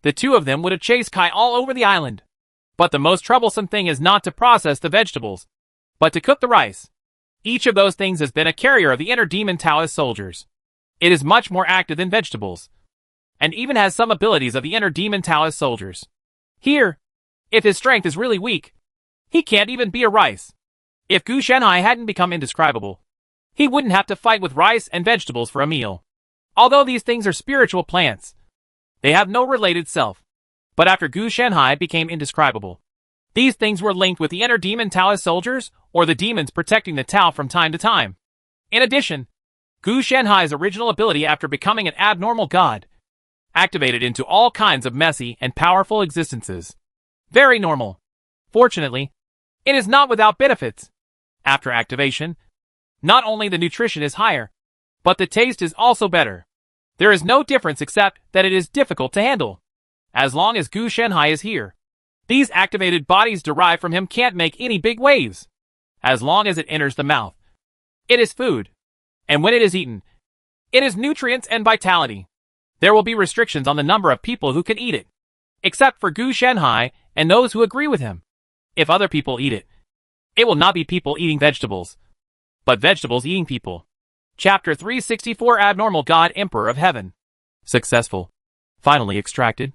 The two of them would have chased Kai all over the island. But the most troublesome thing is not to process the vegetables, but to cook the rice. Each of those things has been a carrier of the inner demon Taoist soldiers. It is much more active than vegetables, and even has some abilities of the inner demon Taoist soldiers. Here, if his strength is really weak, he can't even be a rice. If Gu Shanhai hadn't become indescribable, he wouldn't have to fight with rice and vegetables for a meal. Although these things are spiritual plants, they have no related self. But after Gu Shanhai became indescribable, these things were linked with the inner demon Taoist soldiers or the demons protecting the Tao from time to time. In addition, Gu Shanhai's original ability after becoming an abnormal god activated into all kinds of messy and powerful existences. Very normal. Fortunately, it is not without benefits. After activation, not only the nutrition is higher, but the taste is also better. There is no difference except that it is difficult to handle. As long as Gu Shanhai is here, these activated bodies derived from him can't make any big waves. As long as it enters the mouth, it is food. And when it is eaten, it is nutrients and vitality. There will be restrictions on the number of people who can eat it, except for Gu Shanhai and those who agree with him. If other people eat it, it will not be people eating vegetables, but vegetables eating people. Chapter 364 Abnormal God Emperor of Heaven. Successful. Finally extracted.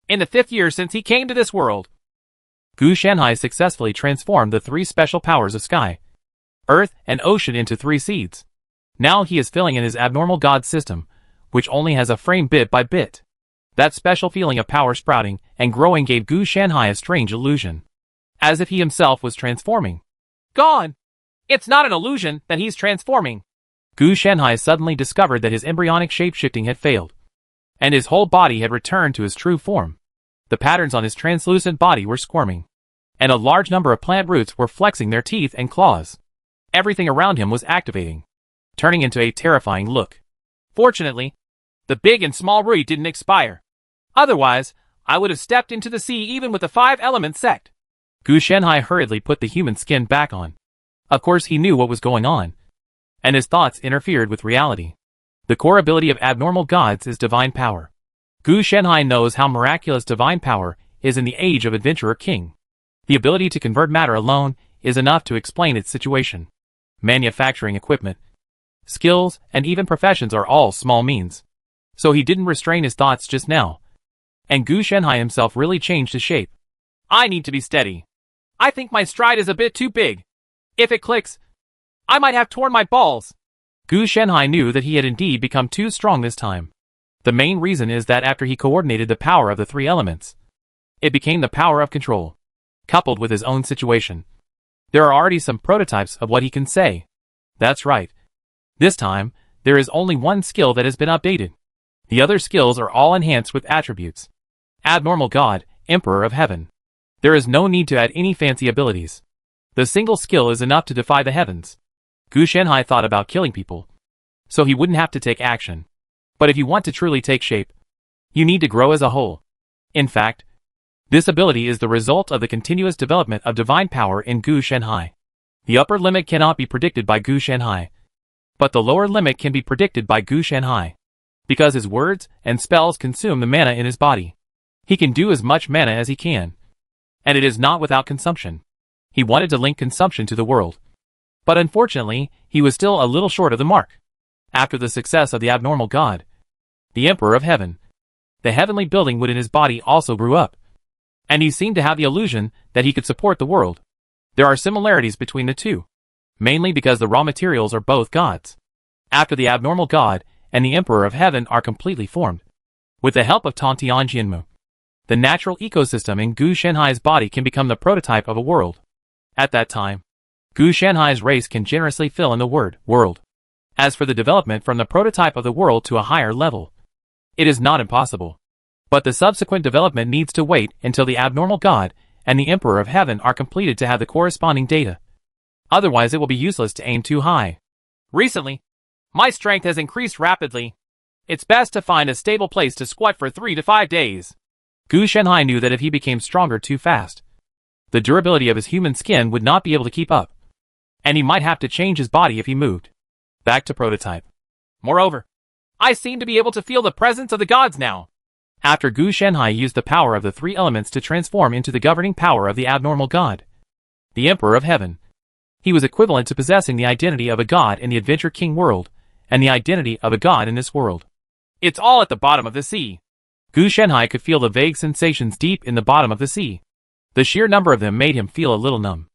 In the 5th year since he came to this world, Gu Shanhai successfully transformed the 3 special powers of sky, earth, and ocean into 3 seeds. Now he is filling in his abnormal god system, which only has a frame bit by bit. That special feeling of power sprouting and growing gave Gu Shanhai a strange illusion, as if he himself was transforming. Gone! It's not an illusion that he's transforming. Gu Shanhai suddenly discovered that his embryonic shape-shifting had failed, and his whole body had returned to his true form. The patterns on his translucent body were squirming, and a large number of plant roots were flexing their teeth and claws. Everything around him was activating, turning into a terrifying look. Fortunately, the big and small root didn't expire. Otherwise, I would have stepped into the sea even with the 5-element sect. Gu Shanhai hurriedly put the human skin back on. Of course he knew what was going on, and his thoughts interfered with reality. The core ability of abnormal gods is divine power. Gu Shanhai knows how miraculous divine power is in the age of Adventurer King. The ability to convert matter alone is enough to explain its situation. Manufacturing equipment, skills, and even professions are all small means. So he didn't restrain his thoughts just now. And Gu Shanhai himself really changed his shape. I need to be steady. I think my stride is a bit too big. If it clicks, I might have torn my balls. Gu Shanhai knew that he had indeed become too strong this time. The main reason is that after he coordinated the power of the 3 elements, it became the power of control, coupled with his own situation. There are already some prototypes of what he can say. That's right. This time, there is only one skill that has been updated. The other skills are all enhanced with attributes. Abnormal God, Emperor of Heaven. There is no need to add any fancy abilities. The single skill is enough to defy the heavens. Gu Shanhai thought about killing people, so he wouldn't have to take action. But if you want to truly take shape, you need to grow as a whole. In fact, this ability is the result of the continuous development of divine power in Gu Shanhai. The upper limit cannot be predicted by Gu Shanhai, but the lower limit can be predicted by Gu Shanhai. Because his words and spells consume the mana in his body, he can do as much mana as he can, and it is not without consumption. He wanted to link consumption to the world, but unfortunately, he was still a little short of the mark. After the success of the abnormal god, the Emperor of Heaven, The heavenly building within his body also grew up. And he seemed to have the illusion that he could support the world. There are similarities between the two, mainly because the raw materials are both gods. After the abnormal god and the Emperor of Heaven are completely formed, with the help of Tantianjianmu, the natural ecosystem in Gu Shenhai's body can become the prototype of a world. At that time, Gu Shenhai's race can generously fill in the word world. As for the development from the prototype of the world to a higher level, it is not impossible. But the subsequent development needs to wait until the abnormal god and the Emperor of Heaven are completed to have the corresponding data. Otherwise it will be useless to aim too high. Recently, my strength has increased rapidly. It's best to find a stable place to squat for 3 to 5 days. Gu Shenhai knew that if he became stronger too fast, the durability of his human skin would not be able to keep up, and he might have to change his body if he moved. Back to prototype. Moreover, I seem to be able to feel the presence of the gods now. After Gu Shenhai used the power of the three elements to transform into the governing power of the abnormal god, the Emperor of Heaven, he was equivalent to possessing the identity of a god in the Adventure King world, and the identity of a god in this world. It's all at the bottom of the sea. Gu Shenhai could feel the vague sensations deep in the bottom of the sea. The sheer number of them made him feel a little numb.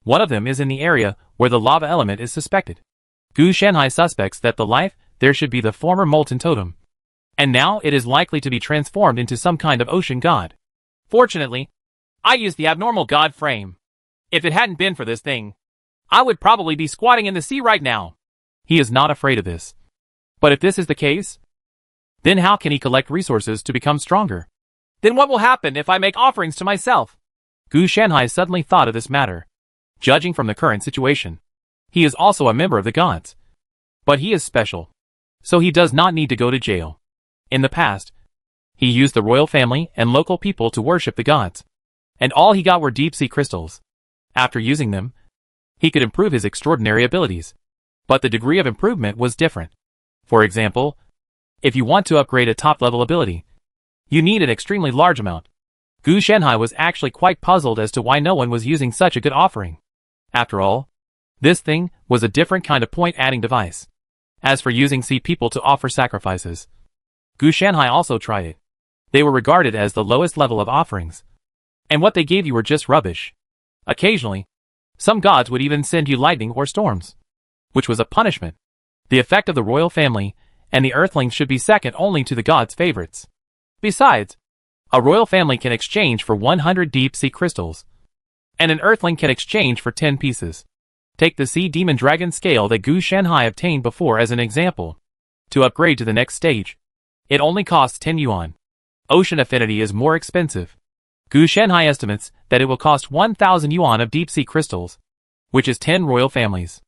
One of them is in the area where the lava element is suspected. Gu Shenhai suspects that the life there should be the former molten totem, and now it is likely to be transformed into some kind of ocean god. Fortunately, I used the abnormal god frame. If it hadn't been for this thing, I would probably be squatting in the sea right now. He is not afraid of this. But if this is the case, then how can he collect resources to become stronger? Then what will happen if I make offerings to myself? Gu Shenhai suddenly thought of this matter. Judging from the current situation, he is also a member of the gods. But he is special, so he does not need to go to jail. In the past, he used the royal family and local people to worship the gods, and all he got were deep-sea crystals. After using them, he could improve his extraordinary abilities. But the degree of improvement was different. For example, if you want to upgrade a top-level ability, you need an extremely large amount. Gu Shenhai was actually quite puzzled as to why no one was using such a good offering. After all, this thing was a different kind of point-adding device. As for using sea people to offer sacrifices, Gu Shenhai also tried it. They were regarded as the lowest level of offerings, and what they gave you were just rubbish. Occasionally, some gods would even send you lightning or storms, which was a punishment. The effect of the royal family and the earthlings should be second only to the gods' favorites. Besides, a royal family can exchange for 100 deep-sea crystals, and an earthling can exchange for 10 pieces. Take the sea demon dragon scale that Gu Shenhai obtained before as an example. To upgrade to the next stage, it only costs 10 yuan. Ocean affinity is more expensive. Gu Shenhai estimates that it will cost 1,000 yuan of deep-sea crystals, which is 10 royal families.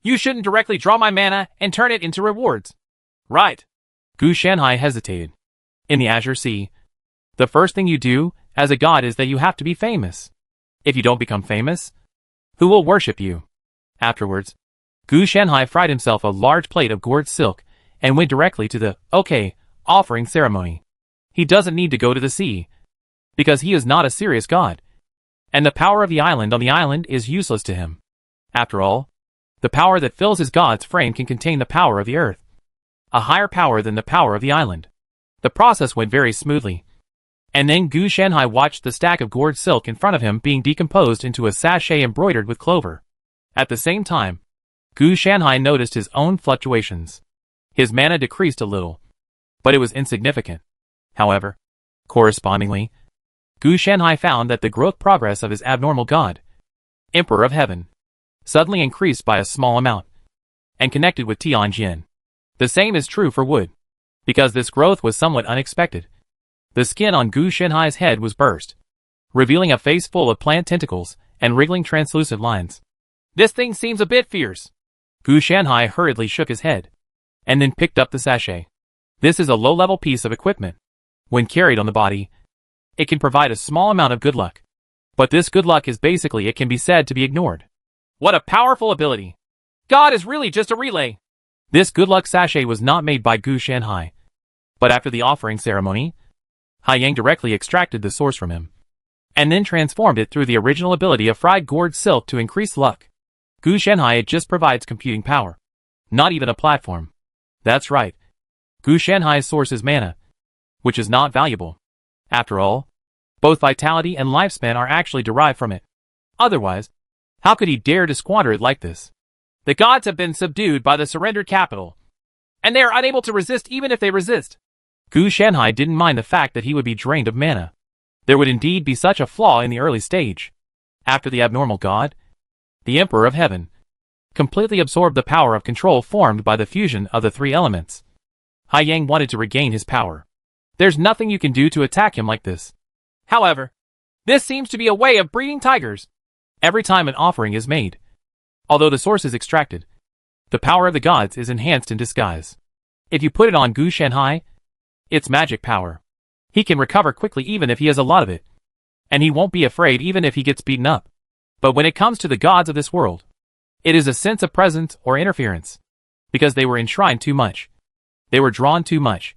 You shouldn't directly draw my mana and turn it into rewards. Right. Gu Shenhai hesitated. In the Azure Sea, the first thing you do as a god is that you have to be famous. If you don't become famous, who will worship you? Afterwards, Gu Shenhai fried himself a large plate of gourd silk and went directly to the offering ceremony. He doesn't need to go to the sea, because he is not a serious god, and the power of the island on the island is useless to him. After all, the power that fills his god's frame can contain the power of the earth, a higher power than the power of the island. The process went very smoothly. And then Gu Shenhai watched the stack of gourd silk in front of him being decomposed into a sachet embroidered with clover. At the same time, Gu Shenhai noticed his own fluctuations. His mana decreased a little, but it was insignificant. However, correspondingly, Gu Shenhai found that the growth progress of his abnormal god, Emperor of Heaven, suddenly increased by a small amount, and connected with Tianjin. The same is true for wood, because this growth was somewhat unexpected. The skin on Gu Shenhai's head was burst, revealing a face full of plant tentacles and wriggling translucent lines. This thing seems a bit fierce. Gu Shenhai hurriedly shook his head, and then picked up the sachet. This is a low-level piece of equipment. When carried on the body, it can provide a small amount of good luck. But this good luck is basically it can be said to be ignored. What a powerful ability. God is really just a relay. This good luck sachet was not made by Gu Shenhai, but after the offering ceremony, Hai Yang directly extracted the source from him, and then transformed it through the original ability of fried gourd silk to increase luck. Gu Shenhai just provides computing power, not even a platform. That's right. Gu Shenhai's source is mana, which is not valuable. After all, both vitality and lifespan are actually derived from it. Otherwise, how could he dare to squander it like this? The gods have been subdued by the surrendered capital, and they are unable to resist even if they resist. Gu Shanhai didn't mind the fact that he would be drained of mana. There would indeed be such a flaw in the early stage. After the abnormal god, the Emperor of Heaven, completely absorbed the power of control formed by the fusion of the three elements. Hai Yang wanted to regain his power. There's nothing you can do to attack him like this. However, this seems to be a way of breeding tigers. Every time an offering is made, although the source is extracted, the power of the gods is enhanced in disguise. If you put it on Gu Shanhai, it's magic power. He can recover quickly even if he has a lot of it. And he won't be afraid even if he gets beaten up. But when it comes to the gods of this world, it is a sense of presence or interference. Because they were enshrined too much. They were drawn too much.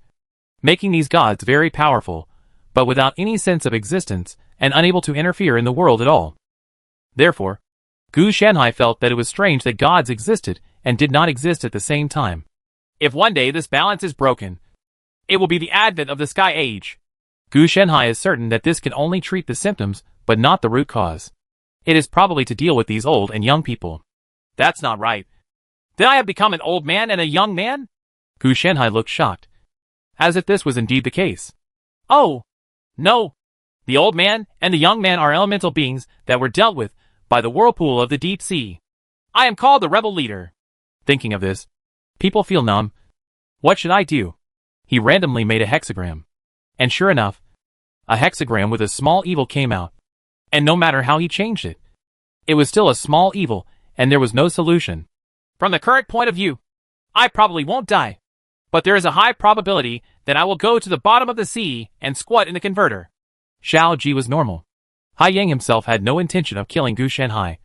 Making these gods very powerful, but without any sense of existence and unable to interfere in the world at all. Therefore, Gu Shanhai felt that it was strange that gods existed and did not exist at the same time. If one day this balance is broken, it will be the advent of the Sky Age. Gu Shanhai is certain that this can only treat the symptoms, but not the root cause. It is probably to deal with these old and young people. That's not right. Then I have become an old man and a young man? Gu Shanhai looked shocked, as if this was indeed the case. Oh, no. The old man and the young man are elemental beings that were dealt with by the whirlpool of the deep sea. I am called the rebel leader. Thinking of this, people feel numb. What should I do? He randomly made a hexagram. And sure enough, a hexagram with a small evil came out. And no matter how he changed it, it was still a small evil, and there was no solution. From the current point of view, I probably won't die. But there is a high probability that I will go to the bottom of the sea and squat in the converter. Xiao Ji was normal. Hai Yang himself had no intention of killing Gu Shanhai.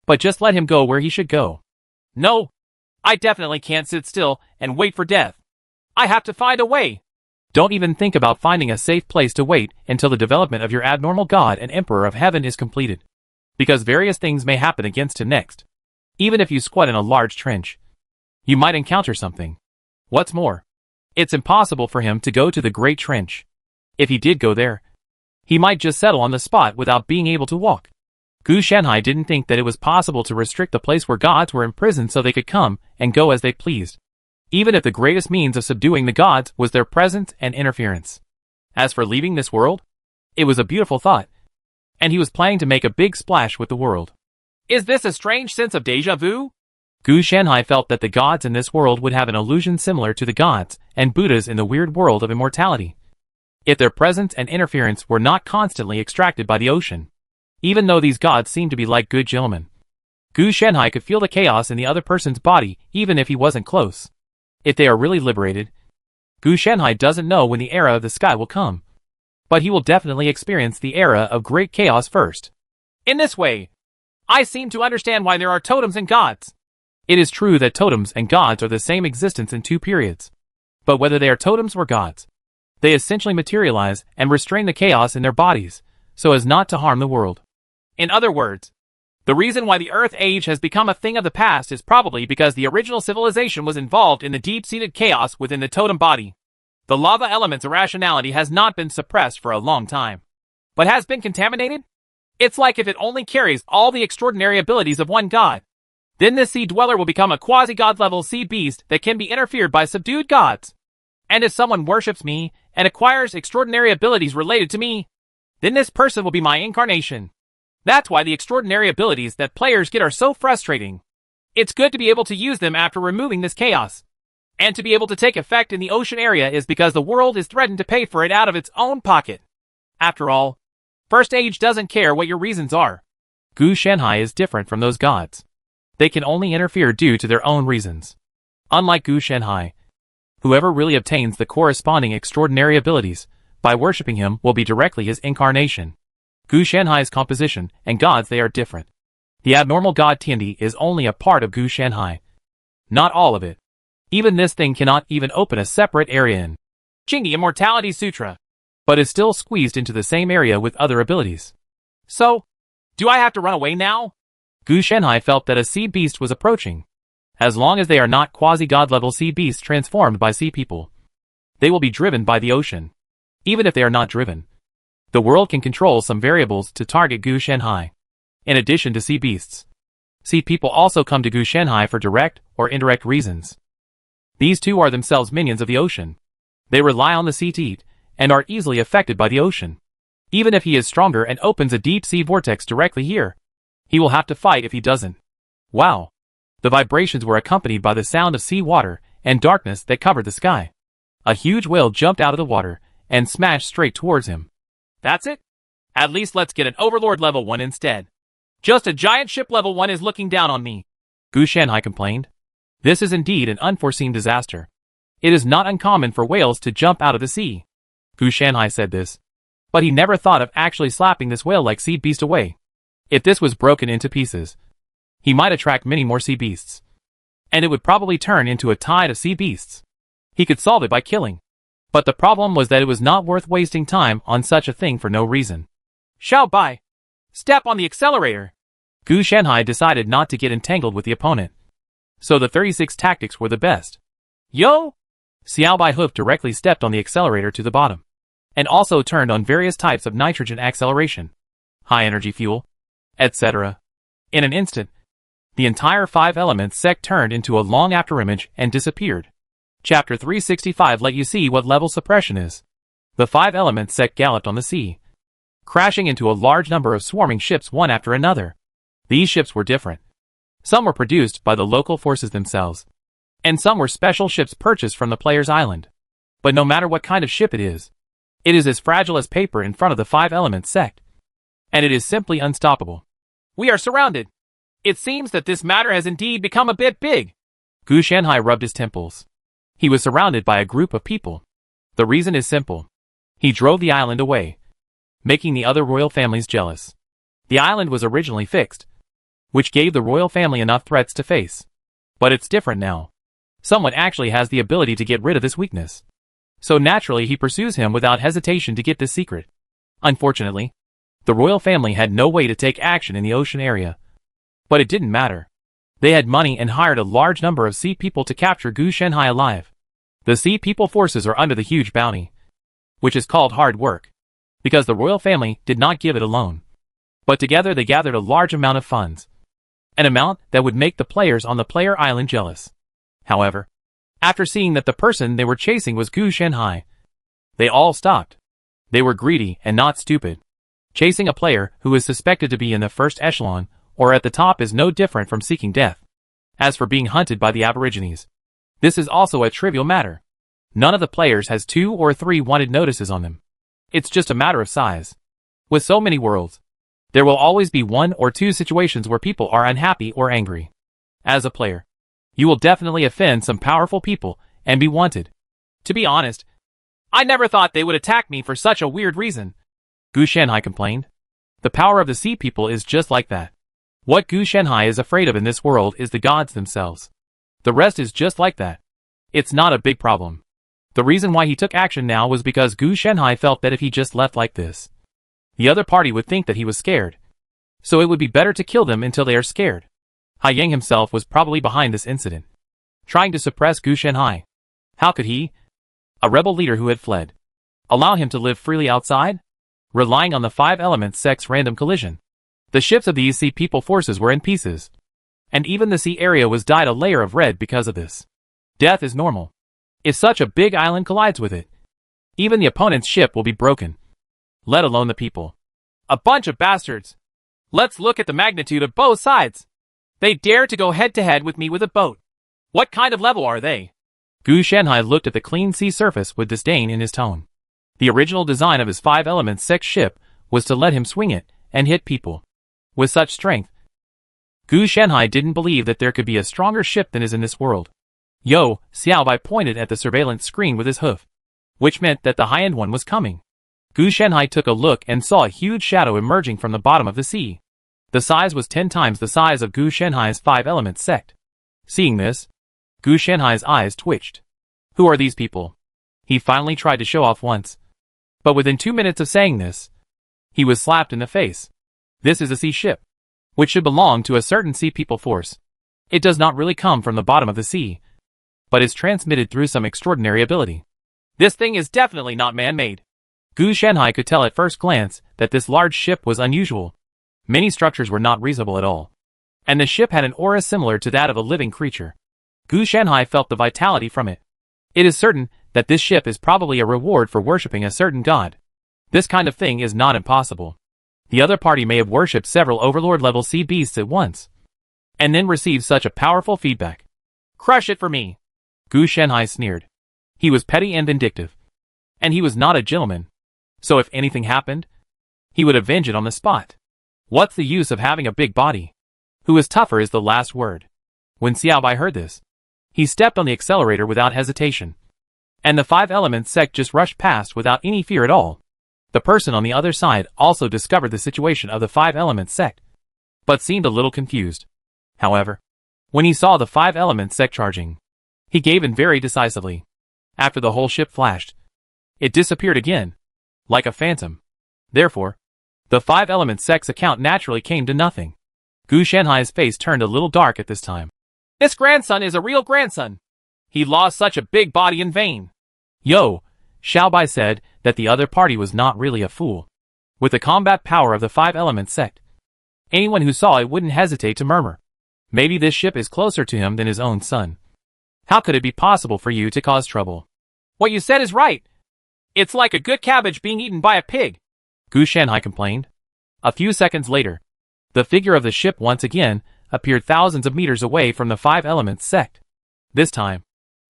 But just let him go where he should go. No, I definitely can't sit still and wait for death. I have to find a way. Don't even think about finding a safe place to wait until the development of your abnormal god and Emperor of Heaven is completed. Because various things may happen against him next. Even if you squat in a large trench, you might encounter something. What's more, it's impossible for him to go to the Great Trench. If he did go there, he might just settle on the spot without being able to walk. Gu Shanhai didn't think that it was possible to restrict the place where gods were imprisoned so they could come and go as they pleased. Even if the greatest means of subduing the gods was their presence and interference. As for leaving this world, it was a beautiful thought, and he was planning to make a big splash with the world. Is this a strange sense of déjà vu? Gu Shanhai felt that the gods in this world would have an illusion similar to the gods and Buddhas in the weird world of immortality. If their presence and interference were not constantly extracted by the ocean. Even though these gods seemed to be like good gentlemen. Gu Shanhai could feel the chaos in the other person's body even if he wasn't close. If they are really liberated, Gu Shanhai doesn't know when the era of the sky will come. But he will definitely experience the era of great chaos first. In this way, I seem to understand why there are totems and gods. It is true that totems and gods are the same existence in two periods. But whether they are totems or gods, they essentially materialize and restrain the chaos in their bodies, so as not to harm the world. In other words, the reason why the Earth Age has become a thing of the past is probably because the original civilization was involved in the deep-seated chaos within the totem body. The lava element's irrationality has not been suppressed for a long time, but has been contaminated. It's like if it only carries all the extraordinary abilities of one god. Then this sea dweller will become a quasi-god level sea beast that can be interfered by subdued gods. And if someone worships me and acquires extraordinary abilities related to me, then this person will be my incarnation. That's why the extraordinary abilities that players get are so frustrating. It's good to be able to use them after removing this chaos. And to be able to take effect in the ocean area is because the world is threatened to pay for it out of its own pocket. After all, First Age doesn't care what your reasons are. Gu Shanhai is different from those gods. They can only interfere due to their own reasons. Unlike Gu Shanhai, whoever really obtains the corresponding extraordinary abilities by worshipping him will be directly his incarnation. Gu Shanhai's composition and gods, they are different. The abnormal god Tiandi is only a part of Gu Shanhai. Not all of it. Even this thing cannot even open a separate area in Jingyi Immortality Sutra, but is still squeezed into the same area with other abilities. So, do I have to run away now? Gu Shanhai felt that a sea beast was approaching. As long as they are not quasi-god level sea beasts transformed by sea people, they will be driven by the ocean. even if they are not driven. The world can control some variables to target Gu Shenhai. In addition to sea beasts, sea people also come to Gu Shenhai for direct or indirect reasons. These two are themselves minions of the ocean. They rely on the sea to eat, and are easily affected by the ocean. Even if he is stronger and opens a deep sea vortex directly here, he will have to fight if he doesn't. Wow! The vibrations were accompanied by the sound of sea water and darkness that covered the sky. A huge whale jumped out of the water and smashed straight towards him. That's it? At least let's get an Overlord level 1 instead. Just a giant ship level 1 is looking down on me, Gu Shenhai complained. This is indeed an unforeseen disaster. It is not uncommon for whales to jump out of the sea. Gu Shenhai said this. But he never thought of actually slapping this whale-like sea beast away. If this was broken into pieces, he might attract many more sea beasts. And it would probably turn into a tide of sea beasts. He could solve it by killing. But the problem was that it was not worth wasting time on such a thing for no reason. Xiao Bai, step on the accelerator. Gu Shenhai decided not to get entangled with the opponent. So the 36 tactics were the best. Yo! Xiao Bai Hoof directly stepped on the accelerator to the bottom. And also turned on various types of nitrogen acceleration, high energy fuel, etc. In an instant, the entire 5 elements sect turned into a long afterimage and disappeared. Chapter 365 let you see what level suppression is. The 5 elements sect galloped on the sea, crashing into a large number of swarming ships one after another. These ships were different. Some were produced by the local forces themselves, and some were special ships purchased from the player's island. But no matter what kind of ship it is as fragile as paper in front of the 5 elements sect. And it is simply unstoppable. We are surrounded. It seems that this matter has indeed become a bit big. Gu Shenhai rubbed his temples. He was surrounded by a group of people. The reason is simple. He drove the island away, making the other royal families jealous. The island was originally fixed, which gave the royal family enough threats to face. But it's different now. Someone actually has the ability to get rid of this weakness. So naturally he pursues him without hesitation to get this secret. Unfortunately, the royal family had no way to take action in the ocean area. But it didn't matter. They had money and hired a large number of sea people to capture Gu Shenhai alive. The sea people forces are under the huge bounty, which is called hard work, because the royal family did not give it alone. But together they gathered a large amount of funds. An amount that would make the players on the player island jealous. However, after seeing that the person they were chasing was Gu Shenhai, they all stopped. They were greedy and not stupid. Chasing a player who is suspected to be in the first echelon or at the top is no different from seeking death. As for being hunted by the aborigines, this is also a trivial matter. None of the players has 2 or 3 wanted notices on them. It's just a matter of size. With so many worlds, there will always be 1 or 2 situations where people are unhappy or angry. As a player, you will definitely offend some powerful people and be wanted. To be honest, I never thought they would attack me for such a weird reason, Gu Shenhai complained. The power of the sea people is just like that. What Gu Shenhai is afraid of in this world is the gods themselves. The rest is just like that. It's not a big problem. The reason why he took action now was because Gu Shenhai felt that if he just left like this, the other party would think that he was scared. So it would be better to kill them until they are scared. Hai Yang himself was probably behind this incident, trying to suppress Gu Shenhai. How could he, a rebel leader who had fled, allow him to live freely outside? Relying on the 5 elements sect's random collision. The ships of these sea people forces were in pieces. And even the sea area was dyed a layer of red because of this. Death is normal. If such a big island collides with it, even the opponent's ship will be broken. Let alone the people. A bunch of bastards. Let's look at the magnitude of both sides. They dare to go head to head with me with a boat. What kind of level are they? Gu Shenhai looked at the clean sea surface with disdain in his tone. The original design of his 5 elements sect ship was to let him swing it and hit people. With such strength, Gu Shenhai didn't believe that there could be a stronger ship than is in this world. Yo, Xiao Bai pointed at the surveillance screen with his hoof, which meant that the high-end one was coming. Gu Shenhai took a look and saw a huge shadow emerging from the bottom of the sea. The size was 10 times the size of Gu Shenhai's 5 elements sect. Seeing this, Gu Shenhai's eyes twitched. Who are these people? He finally tried to show off once. But within 2 minutes of saying this, he was slapped in the face. This is a sea ship, which should belong to a certain sea people force. It does not really come from the bottom of the sea, but is transmitted through some extraordinary ability. This thing is definitely not man-made. Gu Shanhai could tell at first glance that this large ship was unusual. Many structures were not reasonable at all. And the ship had an aura similar to that of a living creature. Gu Shanhai felt the vitality from it. It is certain that this ship is probably a reward for worshipping a certain god. This kind of thing is not impossible. The other party may have worshipped several overlord-level sea beasts at once, and then received such a powerful feedback. Crush it for me. Gu Shanhai sneered. He was petty and vindictive. And he was not a gentleman. So if anything happened, he would avenge it on the spot. What's the use of having a big body? Who is tougher is the last word. When Xiao Bai heard this, he stepped on the accelerator without hesitation. And the Five Elements sect just rushed past without any fear at all. The person on the other side also discovered the situation of the Five Elements sect, but seemed a little confused. However, when he saw the Five Elements sect charging, he gave in very decisively. After the whole ship flashed, it disappeared again, like a phantom. Therefore, the Five Elements sect's account naturally came to nothing. Gu Shanhai's face turned a little dark at this time. This grandson is a real grandson. He lost such a big body in vain. Yo, Xiao Bai said that the other party was not really a fool. With the combat power of the Five Elements sect, anyone who saw it wouldn't hesitate to murmur. Maybe this ship is closer to him than his own son. How could it be possible for you to cause trouble? What you said is right. It's like a good cabbage being eaten by a pig, Gu Shanhai complained. A few seconds later, the figure of the ship once again appeared thousands of meters away from the Five Elements sect. This time,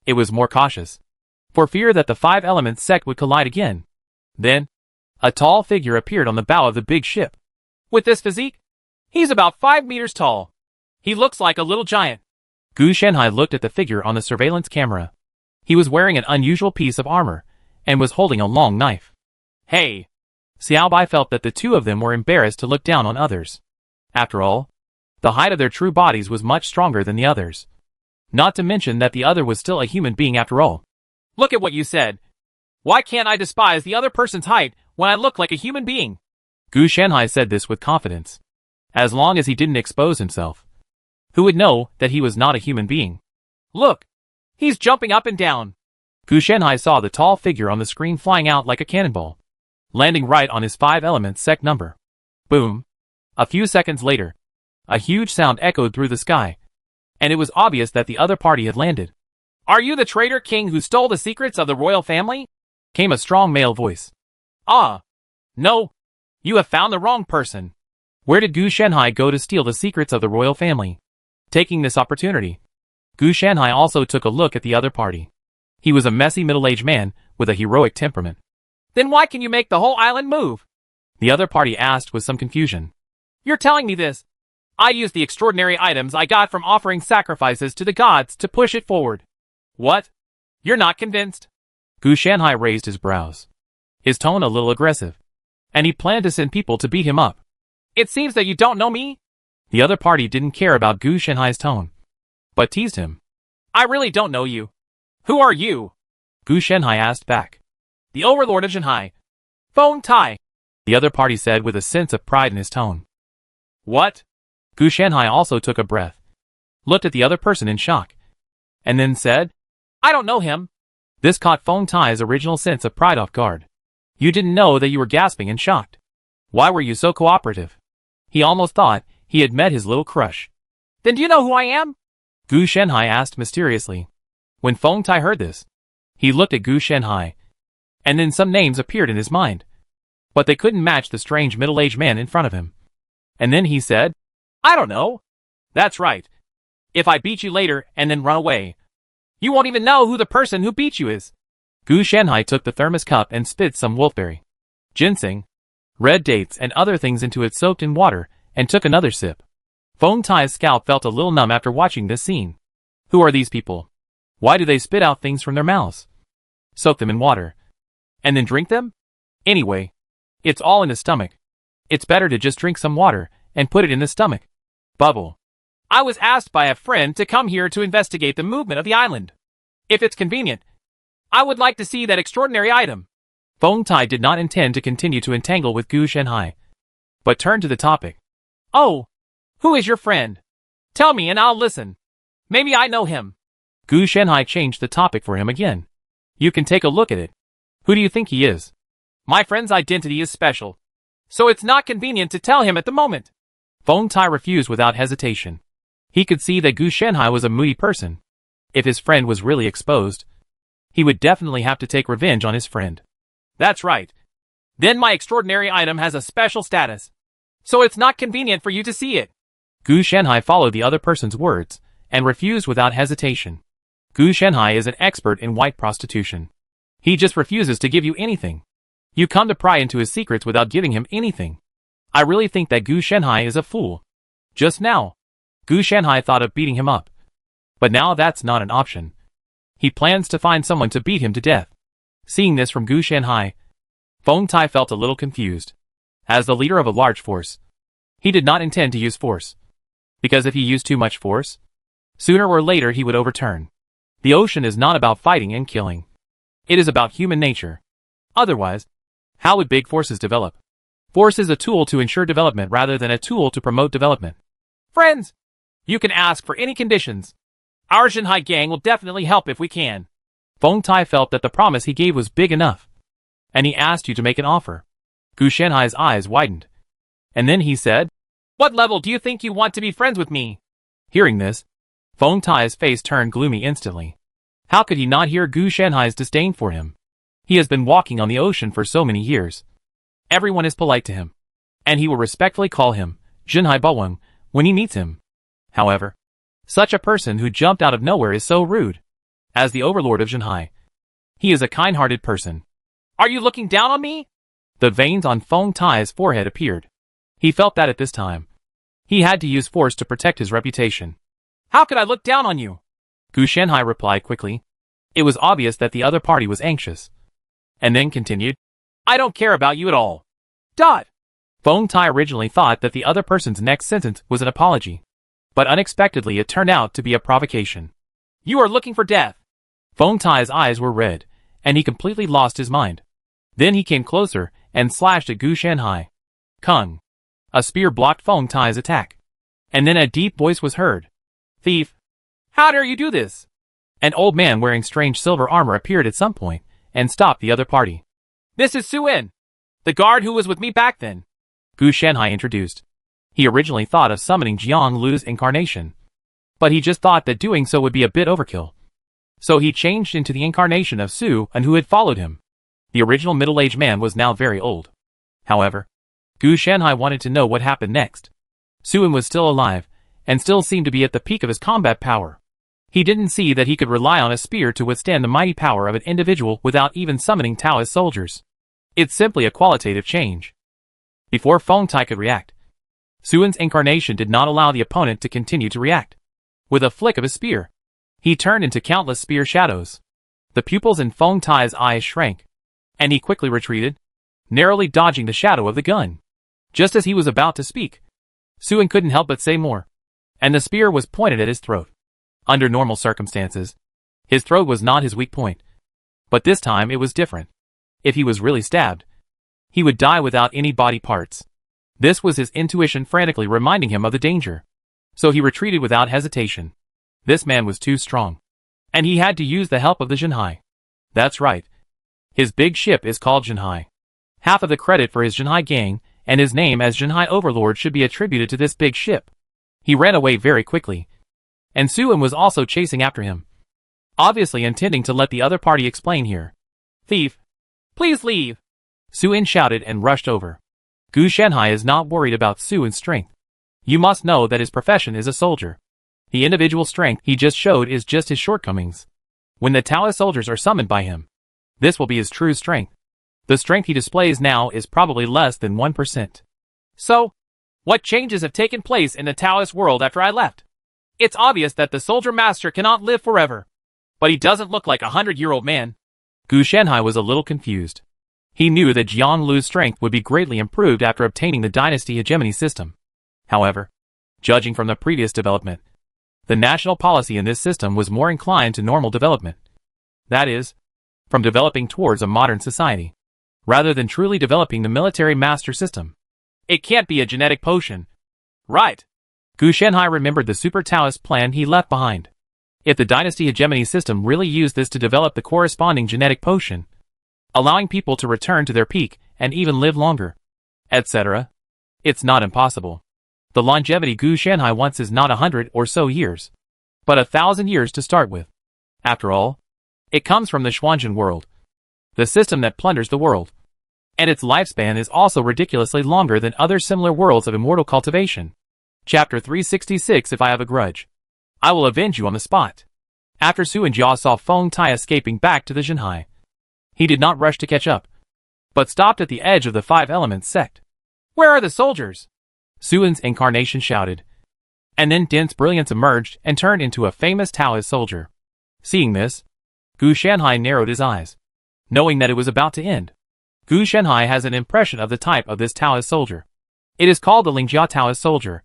it was more cautious, for fear that the Five Elements sect would collide again. Then, a tall figure appeared on the bow of the big ship. With this physique, he's about 5 meters tall. He looks like a little giant. Gu Shanhai looked at the figure on the surveillance camera. He was wearing an unusual piece of armor, and was holding a long knife. Hey! Xiao Bai felt that the two of them were embarrassed to look down on others. After all, the height of their true bodies was much stronger than the others. Not to mention that the other was still a human being after all. Look at what you said. Why can't I despise the other person's height when I look like a human being? Gu Shanhai said this with confidence. As long as he didn't expose himself, who would know that he was not a human being? Look! He's jumping up and down. Gu Shanhai saw the tall figure on the screen flying out like a cannonball, landing right on his Five Elements sect number. Boom! A few seconds later, a huge sound echoed through the sky, and it was obvious that the other party had landed. Are you the traitor king who stole the secrets of the royal family? Came a strong male voice. Ah! No! You have found the wrong person. Where did Gu Shanhai go to steal the secrets of the royal family? Taking this opportunity, Gu Shanhai also took a look at the other party. He was a messy middle-aged man with a heroic temperament. Then why can you make the whole island move? The other party asked with some confusion. You're telling me this? I used the extraordinary items I got from offering sacrifices to the gods to push it forward. What? You're not convinced? Gu Shanhai raised his brows, his tone a little aggressive, and he planned to send people to beat him up. It seems that you don't know me? The other party didn't care about Gu Shanhai's tone, but teased him. I really don't know you. Who are you? Gu Shanhai asked back. The overlord of Shanhai. Feng Tai. The other party said with a sense of pride in his tone. What? Gu Shanhai also took a breath, looked at the other person in shock, and then said, I don't know him. This caught Feng Tai's original sense of pride off guard. You didn't know that you were gasping and shocked. Why were you so cooperative? He almost thought he had met his little crush. Then do you know who I am? Gu Shanhai asked mysteriously. When Feng Tai heard this, he looked at Gu Shanhai, and then some names appeared in his mind. But they couldn't match the strange middle-aged man in front of him. And then he said, I don't know. That's right. If I beat you later and then run away, you won't even know who the person who beat you is. Gu Shanhai took the thermos cup and spit some wolfberry, ginseng, red dates and other things into it soaked in water, and took another sip. Feng Tai's scalp felt a little numb after watching this scene. Who are these people? Why do they spit out things from their mouths? Soak them in water, and then drink them? Anyway, it's all in the stomach. It's better to just drink some water and put it in the stomach. Bubble. I was asked by a friend to come here to investigate the movement of the island. If it's convenient, I would like to see that extraordinary item. Feng Tai did not intend to continue to entangle with Gu Shanhai, but turned to the topic. Oh, who is your friend? Tell me and I'll listen. Maybe I know him. Gu Shanhai changed the topic for him again. You can take a look at it. Who do you think he is? My friend's identity is special, so it's not convenient to tell him at the moment. Feng Tai refused without hesitation. He could see that Gu Shanhai was a moody person. If his friend was really exposed, he would definitely have to take revenge on his friend. That's right. Then my extraordinary item has a special status, so it's not convenient for you to see it. Gu Shanhai followed the other person's words, and refused without hesitation. Gu Shanhai is an expert in white prostitution. He just refuses to give you anything. You come to pry into his secrets without giving him anything. I really think that Gu Shanhai is a fool. Just now, Gu Shanhai thought of beating him up. But now that's not an option. He plans to find someone to beat him to death. Seeing this from Gu Shanhai, Feng Tai felt a little confused. As the leader of a large force, he did not intend to use force. Because if he used too much force, sooner or later he would overturn. The ocean is not about fighting and killing. It is about human nature. Otherwise, how would big forces develop? Force is a tool to ensure development rather than a tool to promote development. Friends, you can ask for any conditions. Our Jinhai gang will definitely help if we can. Feng Tai felt that the promise he gave was big enough, and he asked you to make an offer. Gu Shanhai's eyes widened. And then he said, What level do you think you want to be friends with me? Hearing this, Feng Tai's face turned gloomy instantly. How could he not hear Gu Shanhai's disdain for him? He has been walking on the ocean for so many years. Everyone is polite to him, and he will respectfully call him Jinhai Bawang when he meets him. However, such a person who jumped out of nowhere is so rude. As the overlord of Jinhai, he is a kind-hearted person. Are you looking down on me? The veins on Feng Tai's forehead appeared. He felt that at this time, he had to use force to protect his reputation. How could I look down on you? Gu Shanhai replied quickly. It was obvious that the other party was anxious. And then continued, I don't care about you at all. Feng Tai originally thought that the other person's next sentence was an apology. But unexpectedly it turned out to be a provocation. You are looking for death. Feng Tai's eyes were red, and he completely lost his mind. Then he came closer and slashed at Gu Shanhai. Kung! A spear blocked Feng Tai's attack. And then a deep voice was heard. Thief! How dare you do this? An old man wearing strange silver armor appeared at some point and stopped the other party. This is Su-In, the guard who was with me back then. Gu Shanhai introduced. He originally thought of summoning Jiang Lu's incarnation, but he just thought that doing so would be a bit overkill. So he changed into the incarnation of Su-In who had followed him. The original middle-aged man was now very old. However, Gu Shanhai wanted to know what happened next. Su-In was still alive, and still seemed to be at the peak of his combat power. He didn't see that he could rely on a spear to withstand the mighty power of an individual without even summoning Taoist soldiers. It's simply a qualitative change. Before Feng Tai could react, Su-In's incarnation did not allow the opponent to continue to react. With a flick of his spear, he turned into countless spear shadows. The pupils in Feng Tai's eyes shrank, and he quickly retreated, narrowly dodging the shadow of the gun. Just as he was about to speak, Su-In couldn't help but say more, and the spear was pointed at his throat. Under normal circumstances, his throat was not his weak point. But this time it was different. If he was really stabbed, he would die without any body parts. This was his intuition frantically reminding him of the danger. So he retreated without hesitation. This man was too strong, and he had to use the help of the Jinhai. That's right. His big ship is called Jinhai. Half of the credit for his Jinhai gang and his name as Jinhai Overlord should be attributed to this big ship. He ran away very quickly, and Su-In was also chasing after him, obviously intending to let the other party explain here. Thief! Please leave! Su-In shouted and rushed over. Gu Shanhai is not worried about Su-In's strength. You must know that his profession is a soldier. The individual strength he just showed is just his shortcomings. When the Taoist soldiers are summoned by him, this will be his true strength. The strength he displays now is probably less than 1%. So, what changes have taken place in the Taoist world after I left? It's obvious that the soldier master cannot live forever, but he doesn't look like a 100-year-old man. Gu Shanhai was a little confused. He knew that Jiang Lu's strength would be greatly improved after obtaining the dynasty hegemony system. However, judging from the previous development, the national policy in this system was more inclined to normal development. That is, from developing towards a modern society, rather than truly developing the military master system. It can't be a genetic potion. Right. Gu Shanhai remembered the super Taoist plan he left behind. If the dynasty hegemony system really used this to develop the corresponding genetic potion, allowing people to return to their peak and even live longer, etc. It's not impossible. The longevity Gu Shanhai wants is not 100 or so years, but 1,000 years to start with. After all, it comes from the Xuanzhen world, the system that plunders the world, and its lifespan is also ridiculously longer than other similar worlds of immortal cultivation. Chapter 366. If I have a grudge, I will avenge you on the spot. After Su and Jia saw Feng Tai escaping back to the Zhenhai, he did not rush to catch up, but stopped at the edge of the Five Elements sect. Where are the soldiers? Suan's incarnation shouted. And then dense brilliance emerged and turned into a famous Taoist soldier. Seeing this, Gu Shanhai narrowed his eyes, knowing that it was about to end. Gu Shanhai has an impression of the type of this Taoist soldier. It is called the Lingjia Taoist soldier,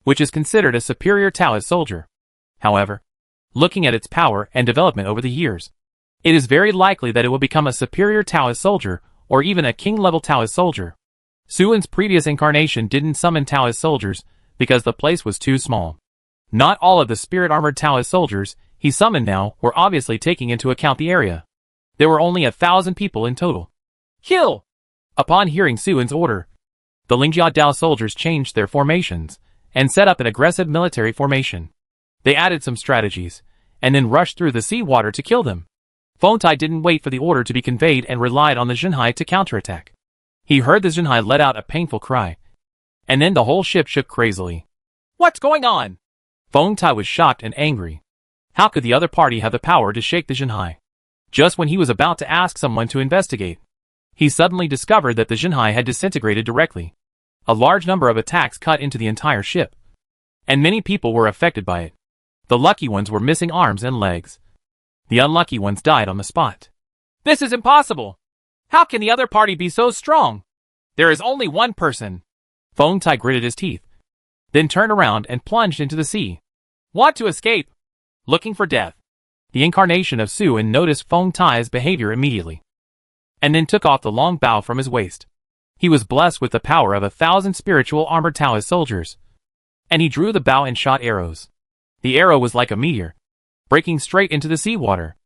which is considered a superior Taoist soldier. However, looking at its power and development over the years, it is very likely that it will become a superior Taoist soldier or even a king-level Taoist soldier. Suan's previous incarnation didn't summon Taoist soldiers because the place was too small. Not all of the spirit-armored Taoist soldiers he summoned now were obviously taking into account the area. There were only 1,000 people in total. Kill! Upon hearing Suan's order, the Lingjia Dao soldiers changed their formations and set up an aggressive military formation. They added some strategies, and then rushed through the seawater to kill them. Feng Tai didn't wait for the order to be conveyed and relied on the Zhenhai to counterattack. He heard the Zhenhai let out a painful cry, and then the whole ship shook crazily. What's going on? Feng Tai was shocked and angry. How could the other party have the power to shake the Zhenhai? Just when he was about to ask someone to investigate, he suddenly discovered that the Zhenhai had disintegrated directly. A large number of attacks cut into the entire ship, and many people were affected by it. The lucky ones were missing arms and legs. The unlucky ones died on the spot. This is impossible! How can the other party be so strong? There is only one person. Feng Tai gritted his teeth, then turned around and plunged into the sea. Want to escape? Looking for death. The incarnation of Suan noticed Feng Tai's behavior immediately, and then took off the long bow from his waist. He was blessed with the power of 1,000 spiritual armored Taoist soldiers, and he drew the bow and shot arrows. The arrow was like a meteor, breaking straight into the seawater.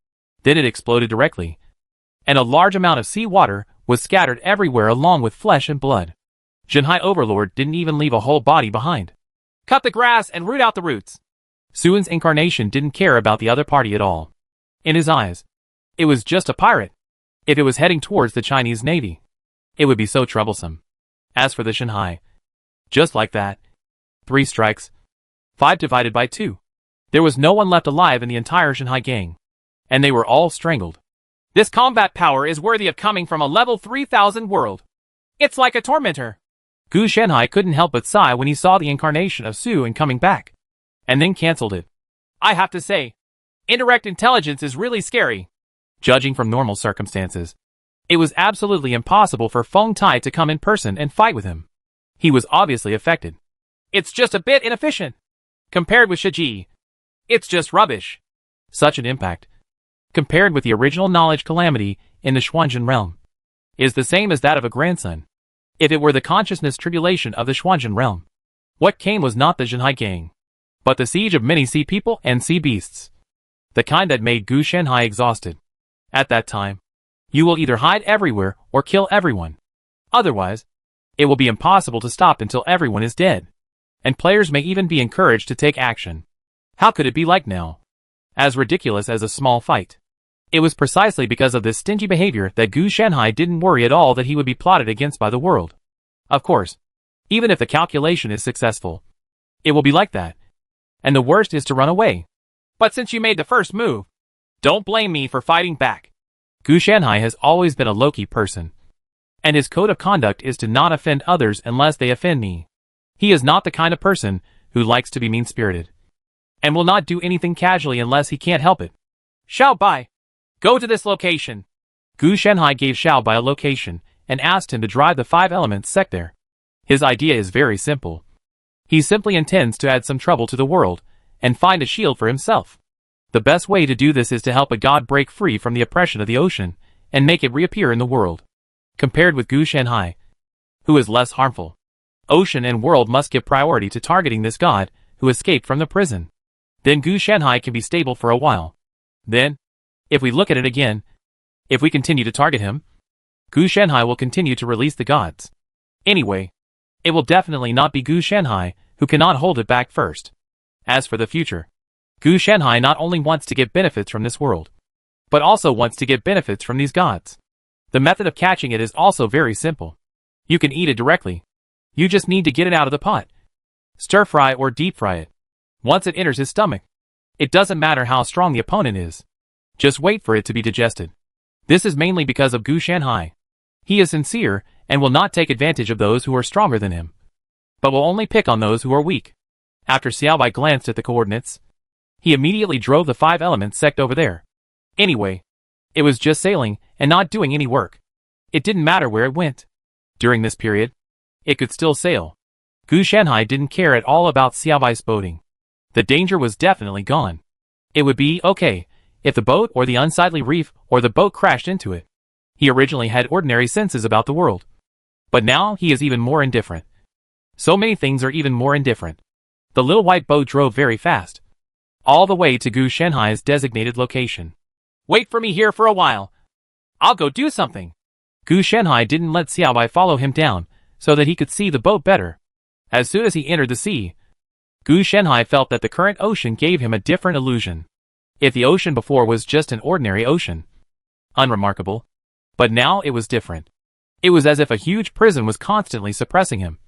Then it exploded directly, and a large amount of seawater was scattered everywhere along with flesh and blood. Zhenhai Overlord didn't even leave a whole body behind. Cut the grass and root out the roots. Suan's incarnation didn't care about the other party at all. In his eyes, it was just a pirate. If it was heading towards the Chinese Navy, it would be so troublesome. As for the Zhenhai, just like that, 3 strikes, 5 divided by 2. There was no one left alive in the entire Zhenhai gang, and they were all strangled. This combat power is worthy of coming from a level 3000 world. It's like a tormentor. Gu Shanhai couldn't help but sigh when he saw the incarnation of Suan coming back, and then cancelled it. I have to say, indirect intelligence is really scary. Judging from normal circumstances, it was absolutely impossible for Feng Tai to come in person and fight with him. He was obviously affected. It's just a bit inefficient. Compared with Shiji, it's just rubbish. Such an impact, compared with the original knowledge calamity in the Xuanzhen realm, is the same as that of a grandson. If it were the consciousness tribulation of the Xuanzhen realm, what came was not the Zhenhai gang, but the siege of many sea people and sea beasts. The kind that made Gu Shanhai exhausted. At that time, you will either hide everywhere or kill everyone. Otherwise, it will be impossible to stop until everyone is dead. And players may even be encouraged to take action. How could it be like now? As ridiculous as a small fight. It was precisely because of this stingy behavior that Gu Shanhai didn't worry at all that he would be plotted against by the world. Of course, even if the calculation is successful, it will be like that. And the worst is to run away. But since you made the first move, don't blame me for fighting back. Gu Shanhai has always been a low-key person, and his code of conduct is to not offend others unless they offend me. He is not the kind of person who likes to be mean-spirited, and will not do anything casually unless he can't help it. Xiao Bai, go to this location. Gu Shanhai gave Xiao Bai a location and asked him to drive the 5 Elements sect there. His idea is very simple. He simply intends to add some trouble to the world and find a shield for himself. The best way to do this is to help a god break free from the oppression of the ocean and make it reappear in the world. Compared with Gu Shanhai, who is less harmful, ocean and world must give priority to targeting this god who escaped from the prison. Then Gu Shanhai can be stable for a while. Then, if we look at it again, if we continue to target him, Gu Shenhai will continue to release the gods. Anyway, it will definitely not be Gu Shenhai who cannot hold it back first. As for the future, Gu Shenhai not only wants to get benefits from this world, but also wants to get benefits from these gods. The method of catching it is also very simple. You can eat it directly. You just need to get it out of the pot. Stir fry or deep fry it. Once it enters his stomach, it doesn't matter how strong the opponent is. Just wait for it to be digested. This is mainly because of Gu Shenhai. He is sincere and will not take advantage of those who are stronger than him, but will only pick on those who are weak. After Xiaobai glanced at the coordinates, he immediately drove the 5 elements sect over there. Anyway, it was just sailing and not doing any work. It didn't matter where it went. During this period, it could still sail. Gu Shenhai didn't care at all about Xiaobai's boating. The danger was definitely gone. It would be okay if the boat or the unsightly reef or the boat crashed into it. He originally had ordinary senses about the world, but now he is even more indifferent. So many things are even more indifferent. The little white boat drove very fast, all the way to Gu Shenhai's designated location. Wait for me here for a while. I'll go do something. Gu Shenhai didn't let Xiaobai follow him down so that he could see the boat better. As soon as he entered the sea, Gu Shenhai felt that the current ocean gave him a different illusion. If the ocean before was just an ordinary ocean, unremarkable, but now it was different. It was as if a huge prison was constantly suppressing him,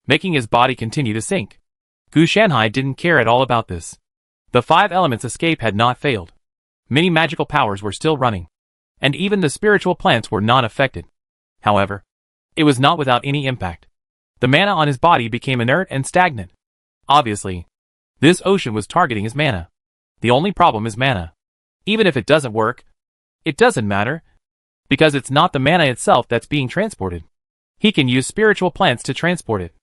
making his body continue to sink. Gu Shenhai didn't care at all about this. The 5 elements escape had not failed. Many magical powers were still running, and even the spiritual plants were not affected. However, it was not without any impact. The mana on his body became inert and stagnant. Obviously, this ocean was targeting his mana. The only problem is mana. Even if it doesn't work, it doesn't matter, because it's not the mana itself that's being transported. He can use spiritual plants to transport it.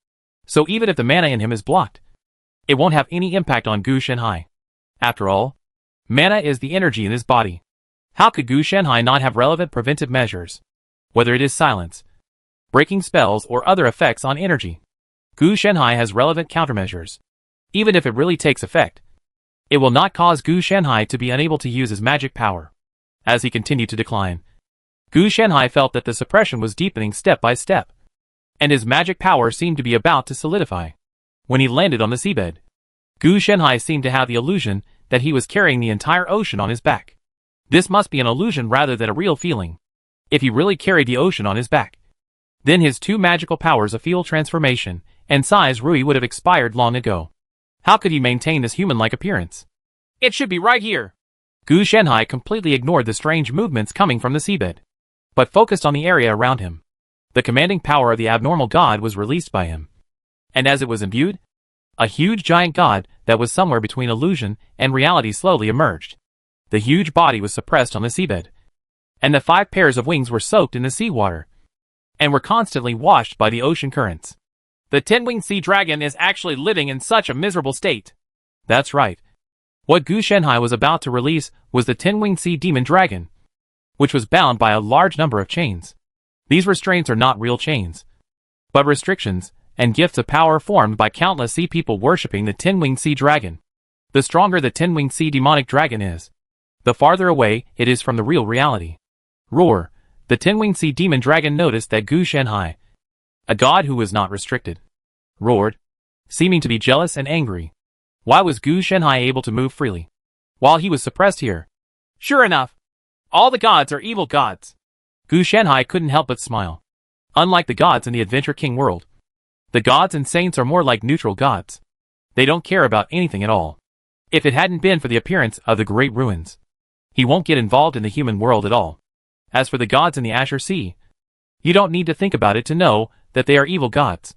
So even if the mana in him is blocked, it won't have any impact on Gu Shenhai. After all, mana is the energy in his body. How could Gu Shenhai not have relevant preventive measures? Whether it is silence, breaking spells or other effects on energy, Gu Shenhai has relevant countermeasures. Even if it really takes effect, it will not cause Gu Shenhai to be unable to use his magic power. As he continued to decline, Gu Shenhai felt that the suppression was deepening step by step, and his magic power seemed to be about to solidify. When he landed on the seabed, Gu Shenhai seemed to have the illusion that he was carrying the entire ocean on his back. This must be an illusion rather than a real feeling. If he really carried the ocean on his back, then his 2 magical powers of field transformation and size Rui would have expired long ago. How could he maintain this human-like appearance? It should be right here. Gu Shenhai completely ignored the strange movements coming from the seabed, but focused on the area around him. The commanding power of the abnormal god was released by him, and as it was imbued, a huge giant god that was somewhere between illusion and reality slowly emerged. The huge body was suppressed on the seabed, and the 5 pairs of wings were soaked in the seawater, and were constantly washed by the ocean currents. The 10-winged sea dragon is actually living in such a miserable state. That's right. What Gu Shenhai was about to release was the 10-winged sea demon dragon, which was bound by a large number of chains. These restraints are not real chains, but restrictions and gifts of power formed by countless sea people worshipping the 10-winged sea dragon. The stronger the 10-winged sea demonic dragon is, the farther away it is from the real reality. Roar! The 10-winged sea demon dragon noticed that Gu Shenhai, a god who was not restricted, roared, seeming to be jealous and angry. Why was Gu Shenhai able to move freely, while he was suppressed here? Sure enough, all the gods are evil gods. Gu Shenhai couldn't help but smile. Unlike the gods in the Adventure King world, the gods and saints are more like neutral gods. They don't care about anything at all. If it hadn't been for the appearance of the Great Ruins, he won't get involved in the human world at all. As for the gods in the Azure Sea, you don't need to think about it to know that they are evil gods.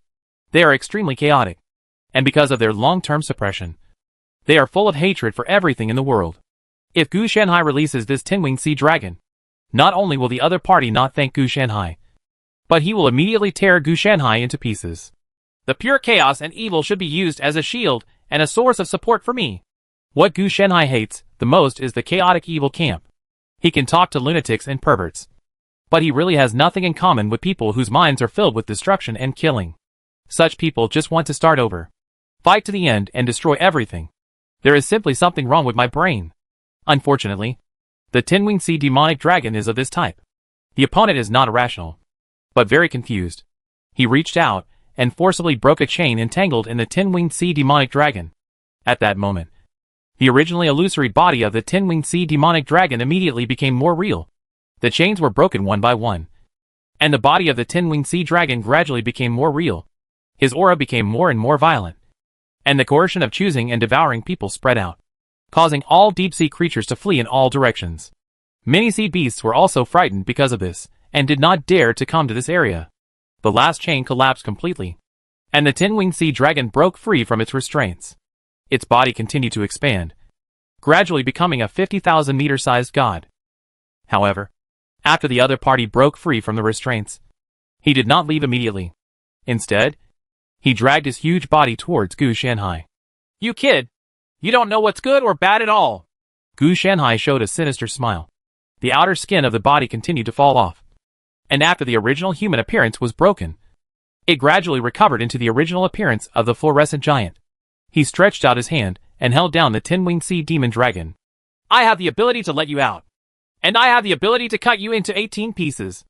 They are extremely chaotic, and because of their long-term suppression, they are full of hatred for everything in the world. If Gu Shenhai releases this 10-winged sea dragon, not only will the other party not thank Gu Shenhai, but he will immediately tear Gu Shenhai into pieces. The pure chaos and evil should be used as a shield and a source of support for me. What Gu Shenhai hates the most is the chaotic evil camp. He can talk to lunatics and perverts, but he really has nothing in common with people whose minds are filled with destruction and killing. Such people just want to start over, fight to the end and destroy everything. There is simply something wrong with my brain. Unfortunately, the 10-winged sea demonic dragon is of this type. The opponent is not irrational, but very confused. He reached out and forcibly broke a chain entangled in the Tin-Winged Sea Demonic Dragon. At that moment, the originally illusory body of the Tin-Winged Sea Demonic Dragon immediately became more real. The chains were broken one by one, and the body of the Tin-Winged Sea Dragon gradually became more real. His aura became more and more violent, and the coercion of choosing and devouring people spread out, causing all deep-sea creatures to flee in all directions. Many sea beasts were also frightened because of this, and did not dare to come to this area. The last chain collapsed completely, and the Tin-Winged Sea Dragon broke free from its restraints. Its body continued to expand, gradually becoming a 50,000-meter-sized god. However, after the other party broke free from the restraints, he did not leave immediately. Instead, he dragged his huge body towards Gu Shanhai. You kid! You don't know what's good or bad at all! Gu Shanhai showed a sinister smile. The outer skin of the body continued to fall off, and after the original human appearance was broken, it gradually recovered into the original appearance of the fluorescent giant. He stretched out his hand and held down the Tin-Winged Sea Demon Dragon. I have the ability to let you out, and I have the ability to cut you into 18 pieces.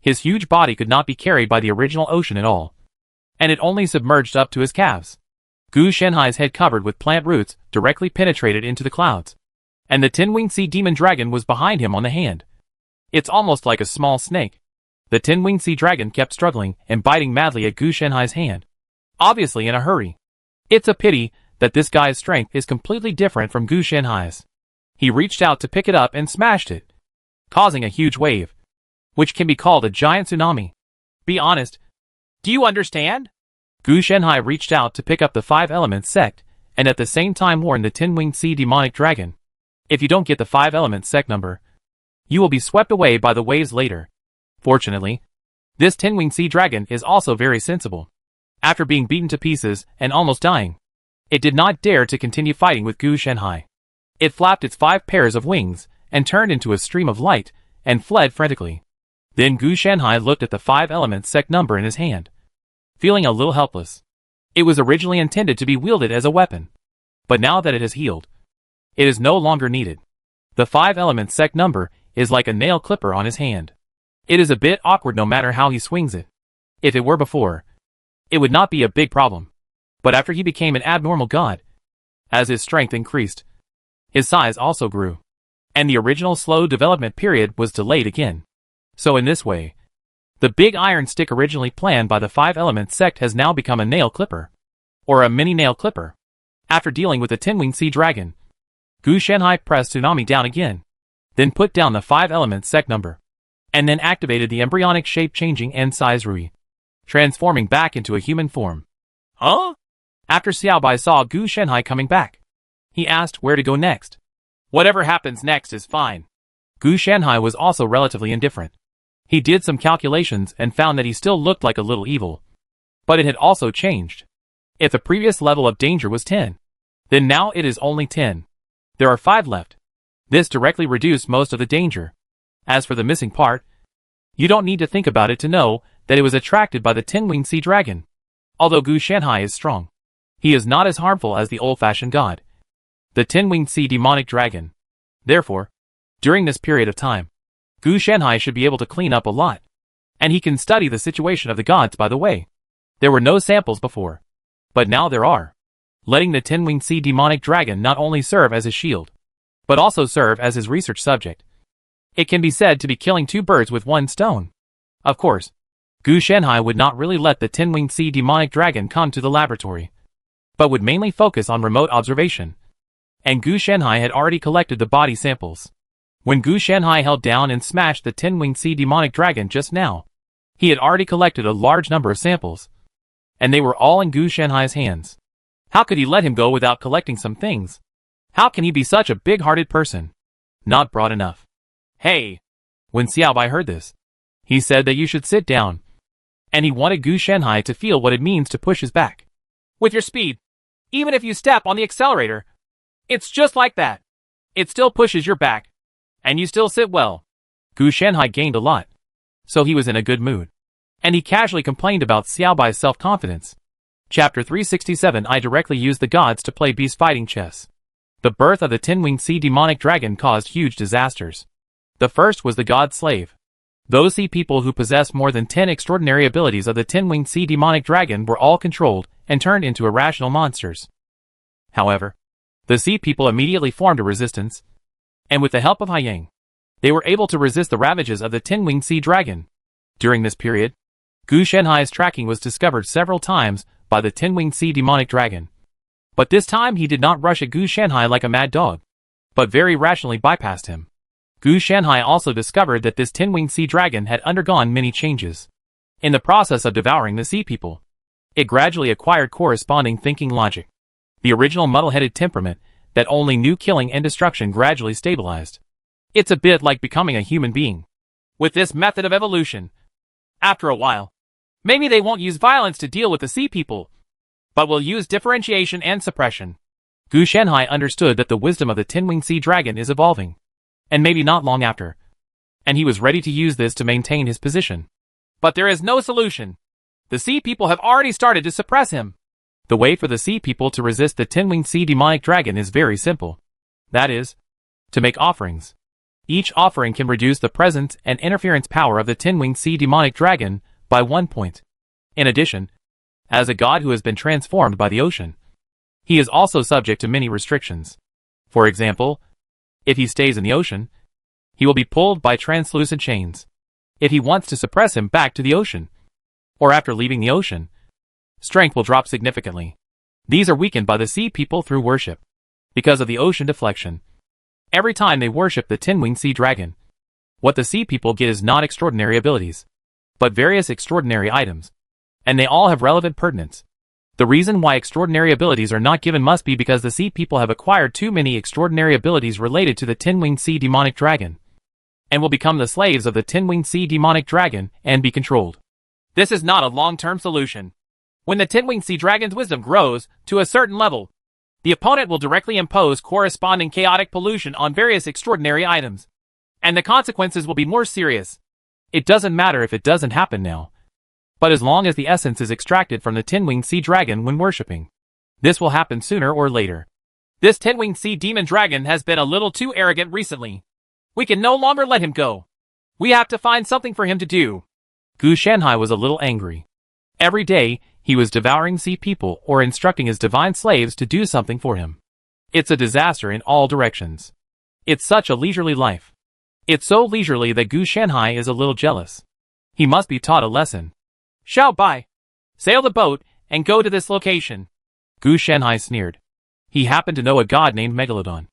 His huge body could not be carried by the original ocean at all, and it only submerged up to his calves. Gu Shanhai's head covered with plant roots directly penetrated into the clouds, and the Tin-Winged Sea Demon Dragon was behind him on the hand. It's almost like a small snake. The Tin-Winged Sea Dragon kept struggling and biting madly at Gu Shanhai's hand, obviously in a hurry. It's a pity that this guy's strength is completely different from Gu Shanhai's. He reached out to pick it up and smashed it, causing a huge wave, which can be called a giant tsunami. Be honest. Do you understand? Gu Shanhai reached out to pick up the Five Elements sect, and at the same time warned the Tin-Winged Sea Demonic Dragon. If you don't get the 5 Elements sect number, you will be swept away by the waves later. Fortunately, this Tin-Winged Sea Dragon is also very sensible. After being beaten to pieces and almost dying, it did not dare to continue fighting with Gu Shanhai. It flapped its 5 pairs of wings and turned into a stream of light and fled frantically. Then Gu Shanhai looked at the 5 Elements sect number in his hand, feeling a little helpless. It was originally intended to be wielded as a weapon, but now that it has healed, it is no longer needed. The 5 Elements sect number is like a nail clipper on his hand. It is a bit awkward no matter how he swings it. If it were before, it would not be a big problem. But after he became an abnormal god, as his strength increased, his size also grew, and the original slow development period was delayed again. So in this way, the big iron stick originally planned by the 5 Elements sect has now become a nail clipper, or a mini nail clipper. After dealing with the Tin-Winged Sea Dragon, Gu Shanhai pressed Tsunami down again, then put down the 5 Elements sect number, and then activated the embryonic shape-changing and size Rui, transforming back into a human form. Huh? After Xiaobai saw Gu Shanhai coming back, he asked where to go next. Whatever happens next is fine. Gu Shanhai was also relatively indifferent. He did some calculations and found that he still looked like a little evil. But it had also changed. If the previous level of danger was 10, then now it is only 10. There are 5 left. This directly reduced most of the danger. As for the missing part, you don't need to think about it to know that it was attracted by the Tin-Winged Sea Dragon. Although Gu Shanhai is strong, he is not as harmful as the old-fashioned god, the Tin-Winged Sea Demonic Dragon. Therefore, during this period of time, Gu Shanhai should be able to clean up a lot. And he can study the situation of the gods by the way. There were no samples before, but now there are. Letting the Tin-Winged Sea Demonic Dragon not only serve as his shield, but also serve as his research subject. It can be said to be killing 2 birds with 1 stone. Of course, Gu Shanhai would not really let the Tin-Winged Sea Demonic Dragon come to the laboratory, but would mainly focus on remote observation. And Gu Shanhai had already collected the body samples. When Gu Shanhai held down and smashed the Tin-Winged Sea Demonic Dragon just now, he had already collected a large number of samples, and they were all in Gu Shanhai's hands. How could he let him go without collecting some things? How can he be such a big-hearted person? Not broad enough. Hey! When Xiaobai heard this, he said that you should sit down, and he wanted Gu Shanhai to feel what it means to push his back. With your speed, even if you step on the accelerator, it's just like that. It still pushes your back, and you still sit well. Gu Shanhai gained a lot, so he was in a good mood, and he casually complained about Xiaobai's self-confidence. Chapter 367 I directly used the gods to play beast fighting chess. The birth of the Tin-Winged Sea Demonic Dragon caused huge disasters. The first was the god slave. Those sea people who possessed more than 10 extraordinary abilities of the 10-winged sea demonic dragon were all controlled and turned into irrational monsters. However, the sea people immediately formed a resistance, and with the help of Haiyang, they were able to resist the ravages of the 10-winged sea dragon. During this period, Gu Shenhai's tracking was discovered several times by the 10-winged sea demonic dragon. But this time he did not rush at Gu Shenhai like a mad dog, but very rationally bypassed him. Gu Shenhai also discovered that this 10-winged sea dragon had undergone many changes. In the process of devouring the sea people, it gradually acquired corresponding thinking logic. The original muddle-headed temperament that only knew killing and destruction gradually stabilized. It's a bit like becoming a human being. With this method of evolution, after a while, maybe they won't use violence to deal with the sea people, but will use differentiation and suppression. Gu Shenhai understood that the wisdom of the 10-winged sea dragon is evolving, and maybe not long after, and he was ready to use this to maintain his position. But there is no solution. The sea people have already started to suppress him. The way for the sea people to resist the 10-winged sea demonic dragon is very simple. That is, to make offerings. Each offering can reduce the presence and interference power of the 10-winged sea demonic dragon by 1 point. In addition, as a god who has been transformed by the ocean, he is also subject to many restrictions. For example, if he stays in the ocean, he will be pulled by translucent chains. If he wants to suppress him back to the ocean, or after leaving the ocean, strength will drop significantly. These are weakened by the sea people through worship, because of the ocean deflection. Every time they worship the 10-winged sea dragon, what the sea people get is not extraordinary abilities, but various extraordinary items, and they all have relevant pertinence. The reason why extraordinary abilities are not given must be because the sea people have acquired too many extraordinary abilities related to the 10-winged sea demonic dragon, and will become the slaves of the 10-winged sea demonic dragon and be controlled. This is not a long-term solution. When the 10-winged sea dragon's wisdom grows to a certain level, the opponent will directly impose corresponding chaotic pollution on various extraordinary items, and the consequences will be more serious. It doesn't matter if it doesn't happen now, but as long as the essence is extracted from the 10-winged sea dragon when worshipping, this will happen sooner or later. This 10-winged sea demon dragon has been a little too arrogant recently. We can no longer let him go. We have to find something for him to do. Gu Shenhai was a little angry. Every day, he was devouring sea people or instructing his divine slaves to do something for him. It's a disaster in all directions. It's such a leisurely life. It's so leisurely that Gu Shenhai is a little jealous. He must be taught a lesson. Xiao Bai, sail the boat and go to this location. Gu Shenhai sneered. He happened to know a god named Megalodon.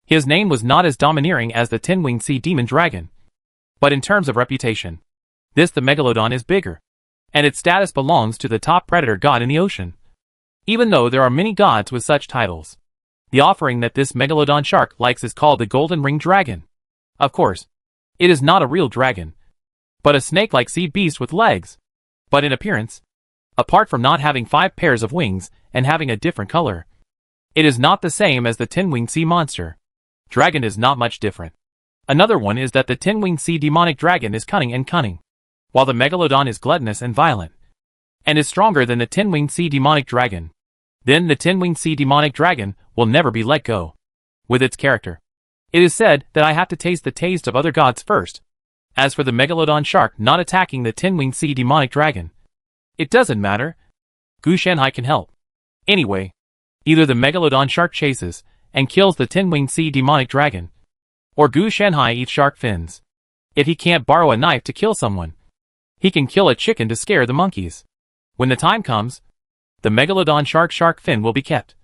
His name was not as domineering as the 10-winged sea demon dragon, but in terms of reputation, the Megalodon is bigger, and its status belongs to the top predator god in the ocean. Even though there are many gods with such titles, the offering that this Megalodon shark likes is called the Golden Ring Dragon. Of course, it is not a real dragon, but a snake-like sea beast with legs. But in appearance, apart from not having 5 pairs of wings and having a different color, it is not the same as the 10-winged sea monster. Dragon is not much different. Another one is that the 10-winged sea demonic dragon is cunning, while the Megalodon is gluttonous and violent, and is stronger than the 10-winged sea demonic dragon. Then the 10-winged sea demonic dragon will never be let go. With its character, it is said that I have to taste the taste of other gods first. As for the Megalodon shark not attacking the 10-winged sea demonic dragon, it doesn't matter. Gu Shenhai can help. Anyway, either the Megalodon shark chases and kills the 10-winged sea demonic dragon, or Gu Shenhai eats shark fins. If he can't borrow a knife to kill someone, he can kill a chicken to scare the monkeys. When the time comes, the Megalodon shark fin will be kept,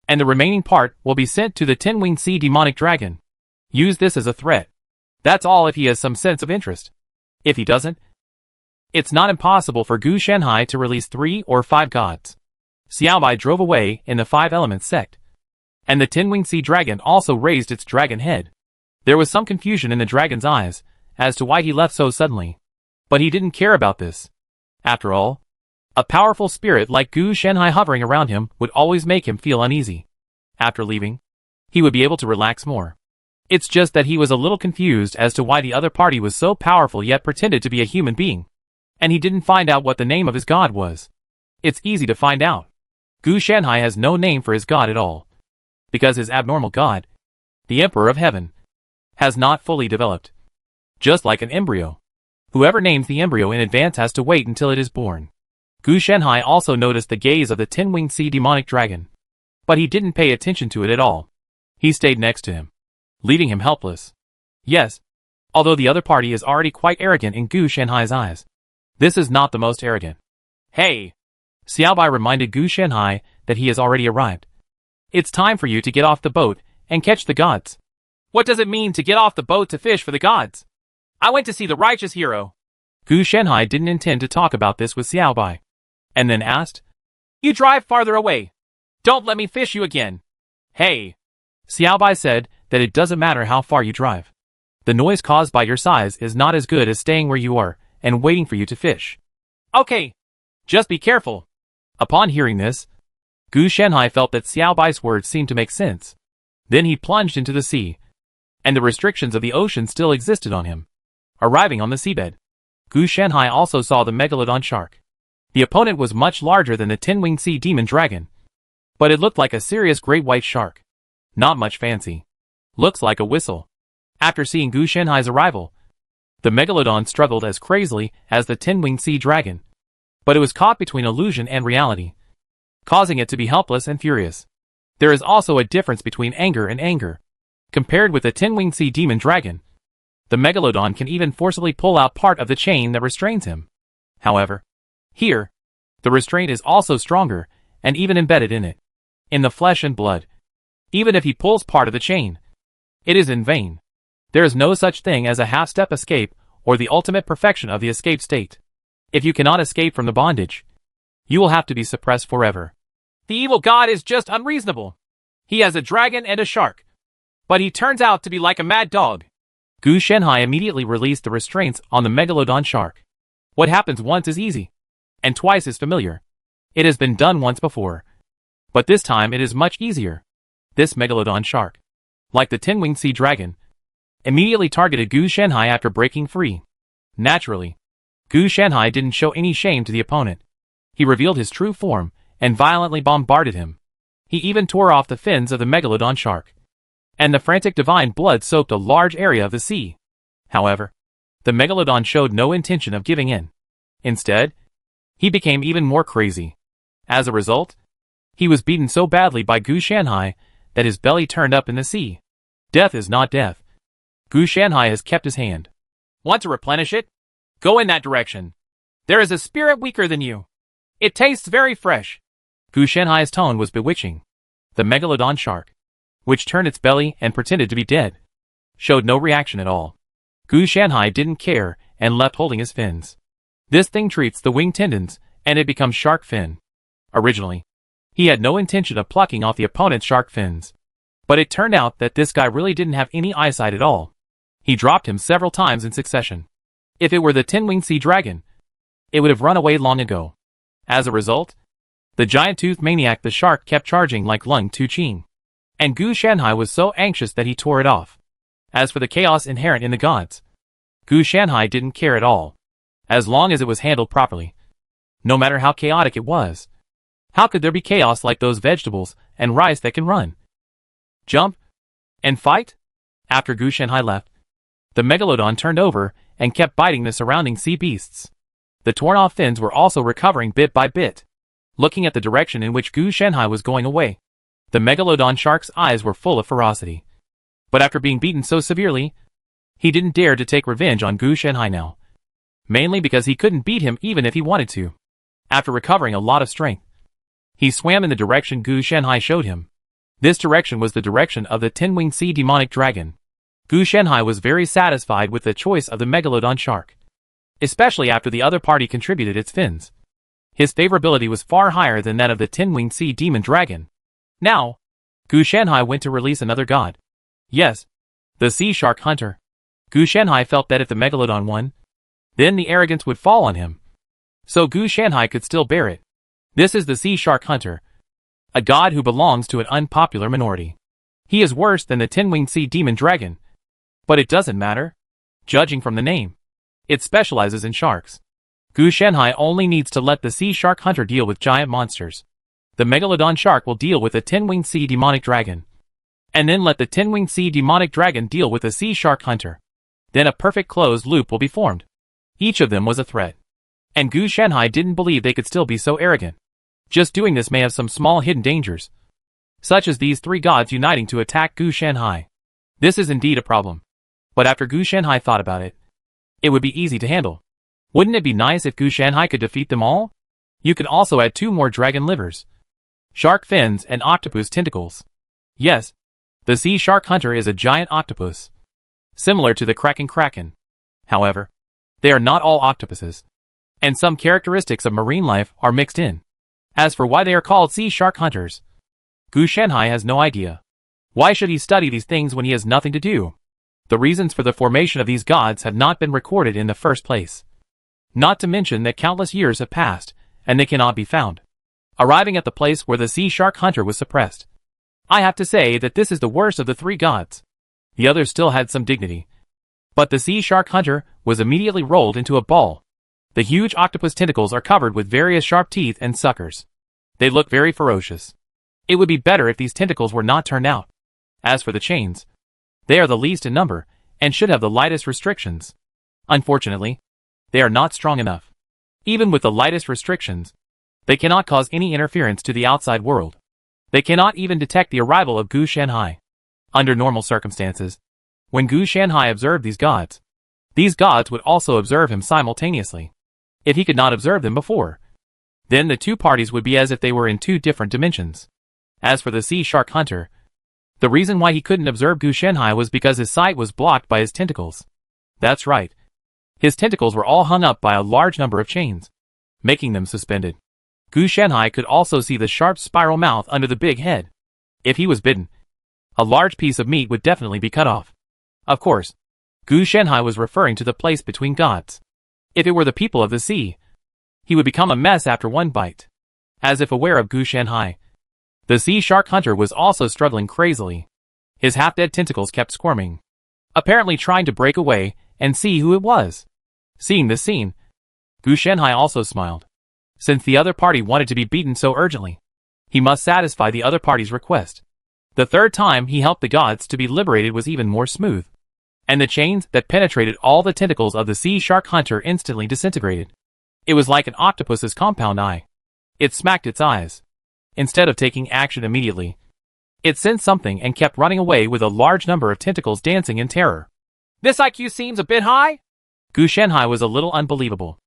and the remaining part will be sent to the 10-winged sea demonic dragon. Use this as a threat. That's all if he has some sense of interest. If he doesn't, it's not impossible for Gu Shenhai to release 3 or 5 gods. Xiao Bai drove away in the 5 Elements sect, and the 10-winged sea dragon also raised its dragon head. There was some confusion in the dragon's eyes as to why he left so suddenly, but he didn't care about this. After all, a powerful spirit like Gu Shenhai hovering around him would always make him feel uneasy. After leaving, he would be able to relax more. It's just that he was a little confused as to why the other party was so powerful yet pretended to be a human being, and he didn't find out what the name of his god was. It's easy to find out. Gu Shenhai has no name for his god at all, because his abnormal god, the Emperor of Heaven, has not fully developed. Just like an embryo, Whoever names the embryo in advance has to wait until it is born. Gu Shenhai also noticed the gaze of the Tin-Winged Sea demonic dragon. But he didn't pay attention to it at all. He stayed next to him, leaving him helpless. Yes, although the other party is already quite arrogant in Gu Shenhai's eyes, this is not the most arrogant. Hey! Xiaobai reminded Gu Shenhai that he has already arrived. It's time for you to get off the boat and catch the gods. What does it mean to get off the boat to fish for the gods? I went to see the righteous hero. Gu Shenhai didn't intend to talk about this with Xiaobai, and then asked, You drive farther away. Don't let me fish you again. Hey! Xiaobai said that it doesn't matter how far you drive. The noise caused by your size is not as good as staying where you are and waiting for you to fish. Okay. Just be careful. Upon hearing this, Gu Shenhai felt that Xiaobai's words seemed to make sense. Then he plunged into the sea, and the restrictions of the ocean still existed on him. Arriving on the seabed, Gu Shenhai also saw the Megalodon shark. The opponent was much larger than the Tin-Winged Sea demon dragon, but it looked like a serious great white shark. Not much fancy. Looks like a whistle. After seeing Gu Shenhai's arrival, the Megalodon struggled as crazily as the Tin-Winged Sea dragon, but it was caught between illusion and reality, causing it to be helpless and furious. There is also a difference between anger and anger. Compared with the Tin-Winged Sea demon dragon, the Megalodon can even forcibly pull out part of the chain that restrains him. However, here, the restraint is also stronger and even embedded in it, in the flesh and blood. Even if he pulls part of the chain, it is in vain. There is no such thing as a half-step escape or the ultimate perfection of the escape state. If you cannot escape from the bondage, you will have to be suppressed forever. The evil god is just unreasonable. He has a dragon and a shark, but he turns out to be like a mad dog. Gu Shenhai immediately released the restraints on the Megalodon shark. What happens once is easy, and twice is familiar. It has been done once before, but this time it is much easier. This Megalodon shark, like the Tin-Winged Sea dragon, immediately targeted Gu Shenhai after breaking free. Naturally, Gu Shenhai didn't show any shame to the opponent. He revealed his true form and violently bombarded him. He even tore off the fins of the Megalodon shark, and the frantic divine blood soaked a large area of the sea. However, the Megalodon showed no intention of giving in. Instead, he became even more crazy. As a result, he was beaten so badly by Gu Shenhai that his belly turned up in the sea. Death is not death. Gu Shenhai has kept his hand. Want to replenish it? Go in that direction. There is a spirit weaker than you. It tastes very fresh. Gu Shenhai's tone was bewitching. The Megalodon shark, which turned its belly and pretended to be dead, showed no reaction at all. Gu Shenhai didn't care and left holding his fins. This thing treats the wing tendons, and it becomes shark fin. Originally, he had no intention of plucking off the opponent's shark fins, but it turned out that this guy really didn't have any eyesight at all. He dropped him several times in succession. If it were the Tin-Winged Sea dragon, it would have run away long ago. As a result, the giant-toothed maniac the shark kept charging like Lung Tu-Chin, and Gu Shenhai was so anxious that he tore it off. As for the chaos inherent in the gods, Gu Shenhai didn't care at all, as long as it was handled properly. No matter how chaotic it was, how could there be chaos like those vegetables and rice that can run, jump, and fight? After Gu Shenhai left, the Megalodon turned over and kept biting the surrounding sea beasts. The torn-off fins were also recovering bit by bit. Looking at the direction in which Gu Shenhai was going away, the Megalodon shark's eyes were full of ferocity. But after being beaten so severely, he didn't dare to take revenge on Gu Shenhai now. Mainly because he couldn't beat him even if he wanted to. After recovering a lot of strength, he swam in the direction Gu Shenhai showed him. This direction was the direction of the Tin-Winged Sea demonic dragon. Gu Shenhai was very satisfied with the choice of the Megalodon shark, especially after the other party contributed its fins. His favorability was far higher than that of the Tin-Winged Sea demon dragon. Now, Gu Shenhai went to release another god. Yes, the Sea Shark Hunter. Gu Shenhai felt that if the Megalodon won, then the arrogance would fall on him. So Gu Shenhai could still bear it. This is the Sea Shark Hunter, a god who belongs to an unpopular minority. He is worse than the Tin-Winged Sea demon dragon, but it doesn't matter. Judging from the name, it specializes in sharks. Gu Shenhai only needs to let the Sea Shark Hunter deal with giant monsters. The Megalodon shark will deal with the Tin-Winged Sea demonic dragon, and then let the Tin-Winged Sea demonic dragon deal with the Sea Shark Hunter. Then a perfect closed loop will be formed. Each of them was a threat. And Gu Shanhai didn't believe they could still be so arrogant. Just doing this may have some small hidden dangers, such as these three gods uniting to attack Gu Shanhai. This is indeed a problem. But after Gu Shanhai thought about it, it would be easy to handle. Wouldn't it be nice if Gu Shanhai could defeat them all? You could also add 2 more dragon livers, shark fins, and octopus tentacles. Yes, the sea shark hunter is a giant octopus, similar to the kraken. However, they are not all octopuses, and some characteristics of marine life are mixed in. As for why they are called sea shark hunters, Gu Shanhai has no idea. Why should he study these things when he has nothing to do? The reasons for the formation of these gods have not been recorded in the first place. Not to mention that countless years have passed, and they cannot be found. Arriving at the place where the sea shark hunter was suppressed, I have to say that this is the worst of the 3 gods. The others still had some dignity, but the sea shark hunter was immediately rolled into a ball. The huge octopus tentacles are covered with various sharp teeth and suckers. They look very ferocious. It would be better if these tentacles were not turned out. As for the chains, they are the least in number, and should have the lightest restrictions. Unfortunately, they are not strong enough. Even with the lightest restrictions, they cannot cause any interference to the outside world. They cannot even detect the arrival of Gu Shanhai. Under normal circumstances, when Gu Shanhai observed these gods would also observe him simultaneously. If he could not observe them before, then the 2 parties would be as if they were in 2 different dimensions. As for the sea shark hunter, the reason why he couldn't observe Gu Shanhai was because his sight was blocked by his tentacles. That's right. His tentacles were all hung up by a large number of chains, making them suspended. Gu Shanhai could also see the sharp spiral mouth under the big head. If he was bitten, a large piece of meat would definitely be cut off. Of course, Gu Shanhai was referring to the place between gods. If it were the people of the sea, he would become a mess after one bite. As if aware of Gu Shanhai, the sea shark hunter was also struggling crazily. His half-dead tentacles kept squirming, apparently trying to break away and see who it was. Seeing this scene, Gu Shanhai also smiled. Since the other party wanted to be beaten so urgently, he must satisfy the other party's request. The 3rd time he helped the gods to be liberated was even more smooth, and the chains that penetrated all the tentacles of the sea shark hunter instantly disintegrated. It was like an octopus's compound eye. It smacked its eyes. Instead of taking action immediately, it sensed something and kept running away with a large number of tentacles dancing in terror. This IQ seems a bit high? Gu Shanhai was a little unbelievable.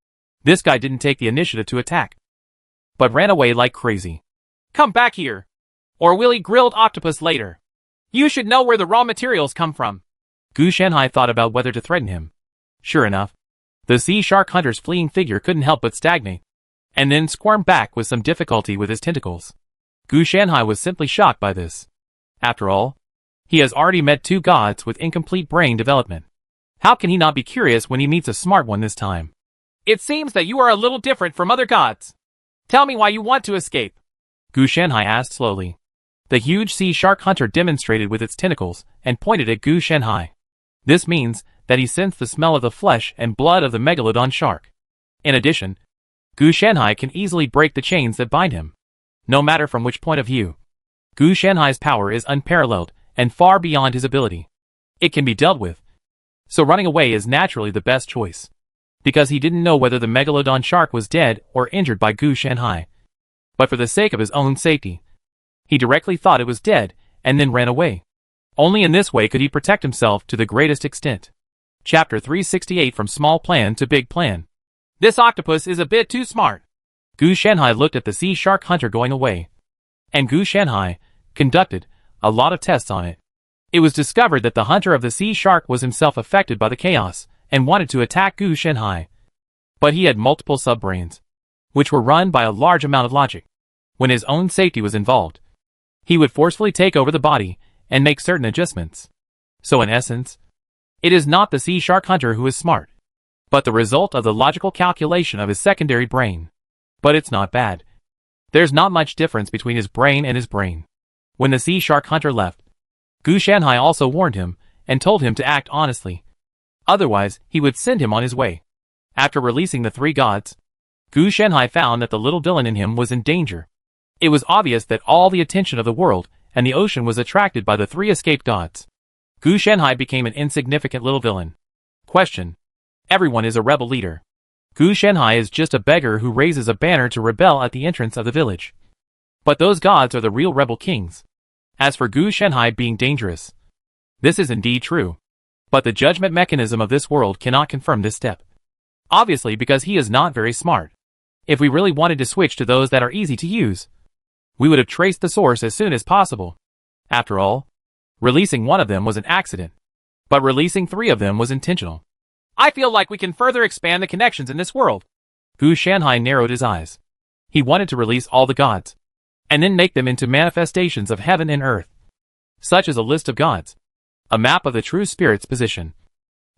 This guy didn't take the initiative to attack, but ran away like crazy. Come back here, or we'll eat grilled octopus later. You should know where the raw materials come from. Gu Shanhai thought about whether to threaten him. Sure enough, the sea shark hunter's fleeing figure couldn't help but stagnate, and then squirm back with some difficulty with his tentacles. Gu Shanhai was simply shocked by this. After all, he has already met 2 gods with incomplete brain development. How can he not be curious when he meets a smart one this time? It seems that you are a little different from other gods. Tell me why you want to escape. Gu Shanhai asked slowly. The huge sea shark hunter demonstrated with its tentacles and pointed at Gu Shanhai. This means that he sensed the smell of the flesh and blood of the megalodon shark. In addition, Gu Shanhai can easily break the chains that bind him. No matter from which point of view, Gu Shanhai's power is unparalleled and far beyond his ability. It can be dealt with, so running away is naturally the best choice. Because he didn't know whether the megalodon shark was dead or injured by Gu Shanhai. But for the sake of his own safety, he directly thought it was dead and then ran away. Only in this way could he protect himself to the greatest extent. Chapter 368 From Small Plan to Big Plan. This octopus is a bit too smart. Gu Shanhai looked at the sea shark hunter going away, and Gu Shanhai conducted a lot of tests on it. It was discovered that the hunter of the sea shark was himself affected by the chaos and wanted to attack Gu Shanhai. But he had multiple subbrains, which were run by a large amount of logic. When his own safety was involved, he would forcefully take over the body and make certain adjustments. So in essence, it is not the sea shark hunter who is smart, but the result of the logical calculation of his secondary brain. But it's not bad. There's not much difference between his brain and his brain. When the sea shark hunter left, Gu Shanhai also warned him and told him to act honestly. Otherwise, he would send him on his way. After releasing the 3 gods, Gu Shanhai found that the little villain in him was in danger. It was obvious that all the attention of the world and the ocean was attracted by the 3 escaped gods. Gu Shanhai became an insignificant little villain. Question. Everyone is a rebel leader. Gu Shenhai is just a beggar who raises a banner to rebel at the entrance of the village. But those gods are the real rebel kings. As for Gu Shenhai being dangerous, this is indeed true. But the judgment mechanism of this world cannot confirm this step. Obviously, because he is not very smart. If we really wanted to switch to those that are easy to use, we would have traced the source as soon as possible. After all, releasing one of them was an accident, but releasing 3 of them was intentional. I feel like we can further expand the connections in this world. Gu Shenhai narrowed his eyes. He wanted to release all the gods, and then make them into manifestations of heaven and earth, such as a list of gods, a map of the true spirit's position,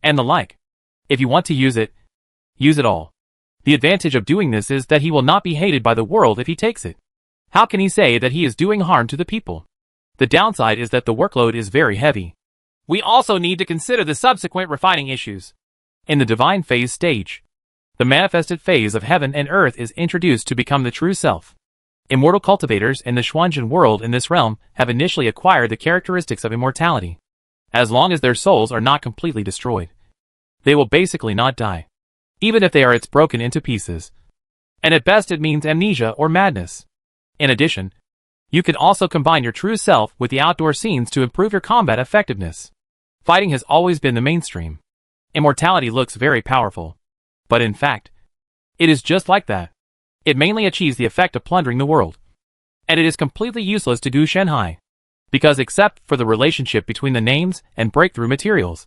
and the like. If you want to use it all. The advantage of doing this is that he will not be hated by the world if he takes it. How can he say that he is doing harm to the people? The downside is that the workload is very heavy. We also need to consider the subsequent refining issues. In the divine phase stage, the manifested phase of heaven and earth is introduced to become the true self. Immortal cultivators in the Xuanzhen world in this realm have initially acquired the characteristics of immortality. As long as their souls are not completely destroyed, they will basically not die, even if they are broken into pieces. And at best it means amnesia or madness. In addition, you can also combine your true self with the outdoor scenes to improve your combat effectiveness. Fighting has always been the mainstream. Immortality looks very powerful, but in fact, it is just like that. It mainly achieves the effect of plundering the world. And it is completely useless to Gu Shenhai, because except for the relationship between the names and breakthrough materials,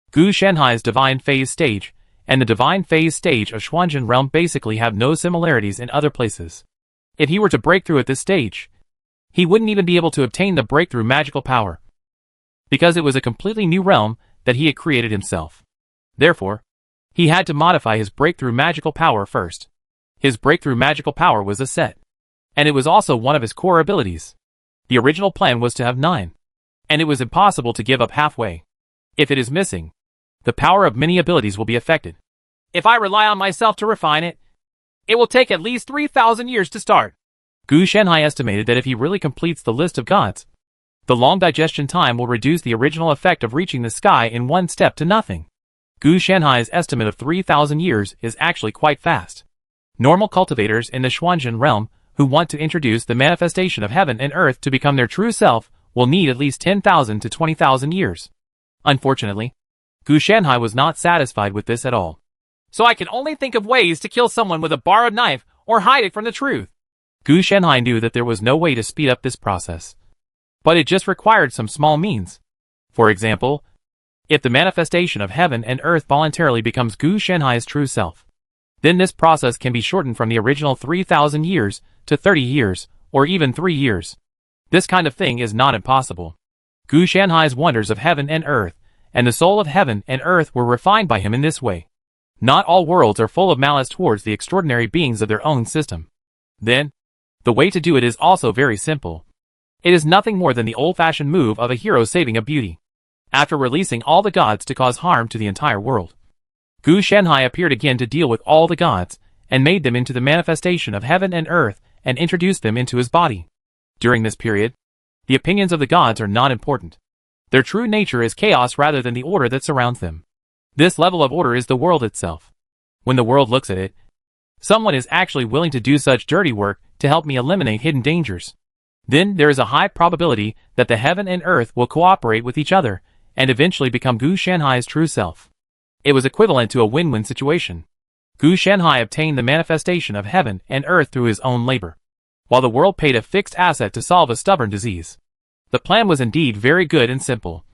Gu Shenhai's divine phase stage and the divine phase stage of Xuanzhen realm basically have no similarities in other places. If he were to break through at this stage, he wouldn't even be able to obtain the breakthrough magical power, because it was a completely new realm that he had created himself. Therefore, he had to modify his breakthrough magical power first. His breakthrough magical power was a set, and it was also one of his core abilities. The original plan was to have 9, and it was impossible to give up halfway. If it is missing, the power of many abilities will be affected. If I rely on myself to refine it, it will take at least 3,000 years to start. Gu Shenhai estimated that if he really completes the list of gods, the long digestion time will reduce the original effect of reaching the sky in one step to nothing. Gu Shenhai's estimate of 3,000 years is actually quite fast. Normal cultivators in the Xuanzhen realm who want to introduce the manifestation of heaven and earth to become their true self will need at least 10,000 to 20,000 years. Unfortunately, Gu Shenhai was not satisfied with this at all. So I can only think of ways to kill someone with a borrowed knife or hide it from the truth. Gu Shenhai knew that there was no way to speed up this process, but it just required some small means. For example, if the manifestation of heaven and earth voluntarily becomes Gu Shenhai's true self, then this process can be shortened from the original 3,000 years to 30 years, or even 3 years. This kind of thing is not impossible. Gu Shenhai's wonders of heaven and earth, and the soul of heaven and earth were refined by him in this way. Not all worlds are full of malice towards the extraordinary beings of their own system. Then, the way to do it is also very simple. It is nothing more than the old-fashioned move of a hero saving a beauty. After releasing all the gods to cause harm to the entire world, Gu Shenhai appeared again to deal with all the gods, and made them into the manifestation of heaven and earth, and introduced them into his body. During this period, the opinions of the gods are not important. Their true nature is chaos rather than the order that surrounds them. This level of order is the world itself. When the world looks at it, someone is actually willing to do such dirty work to help me eliminate hidden dangers. Then there is a high probability that the heaven and earth will cooperate with each other, and eventually become Gu Shenhai's true self. It was equivalent to a win-win situation. Gu Shenhai obtained the manifestation of heaven and earth through his own labor, while the world paid a fixed asset to solve a stubborn disease. The plan was indeed very good and simple.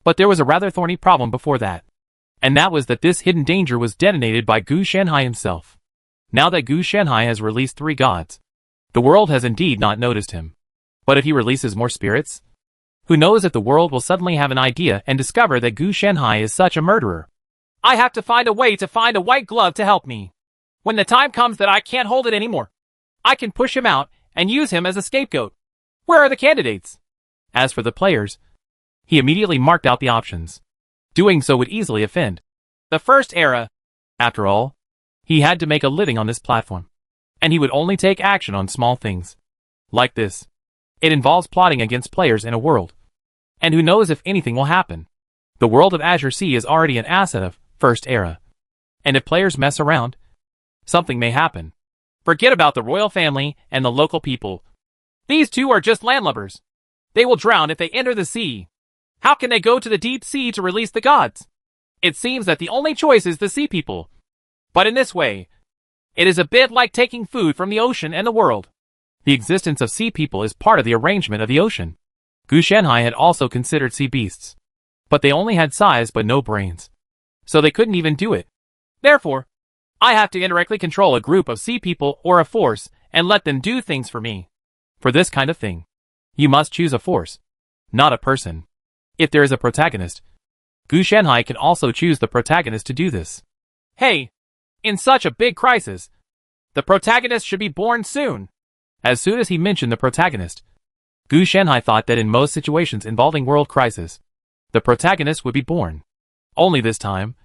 But there was a rather thorny problem before that. And that was that this hidden danger was detonated by Gu Shenhai himself. Now that Gu Shenhai has released 3 gods, the world has indeed not noticed him. But if he releases more spirits, who knows if the world will suddenly have an idea and discover that Gu Shenhai is such a murderer. I have to find a way to find a white glove to help me. When the time comes that I can't hold it anymore, I can push him out and use him as a scapegoat. Where are the candidates? As for the players, he immediately marked out the options. Doing so would easily offend the First Era. After all, he had to make a living on this platform, and he would only take action on small things. Like this. It involves plotting against players in a world. And who knows if anything will happen. The world of Azure Sea is already an asset of First Era. And if players mess around, something may happen. Forget about the royal family and the local people. These two are just landlubbers. They will drown if they enter the sea. How can they go to the deep sea to release the gods? It seems that the only choice is the sea people. But in this way, it is a bit like taking food from the ocean and the world. The existence of sea people is part of the arrangement of the ocean. Gu Shanhai had also considered sea beasts. But they only had size but no brains. So they couldn't even do it. Therefore, I have to indirectly control a group of sea people or a force and let them do things for me. For this kind of thing, you must choose a force, not a person. If there is a protagonist, Gu Shanhai can also choose the protagonist to do this. Hey, in such a big crisis, the protagonist should be born soon. As soon as he mentioned the protagonist, Gu Shanhai thought that in most situations involving world crisis, the protagonist would be born. Only this time,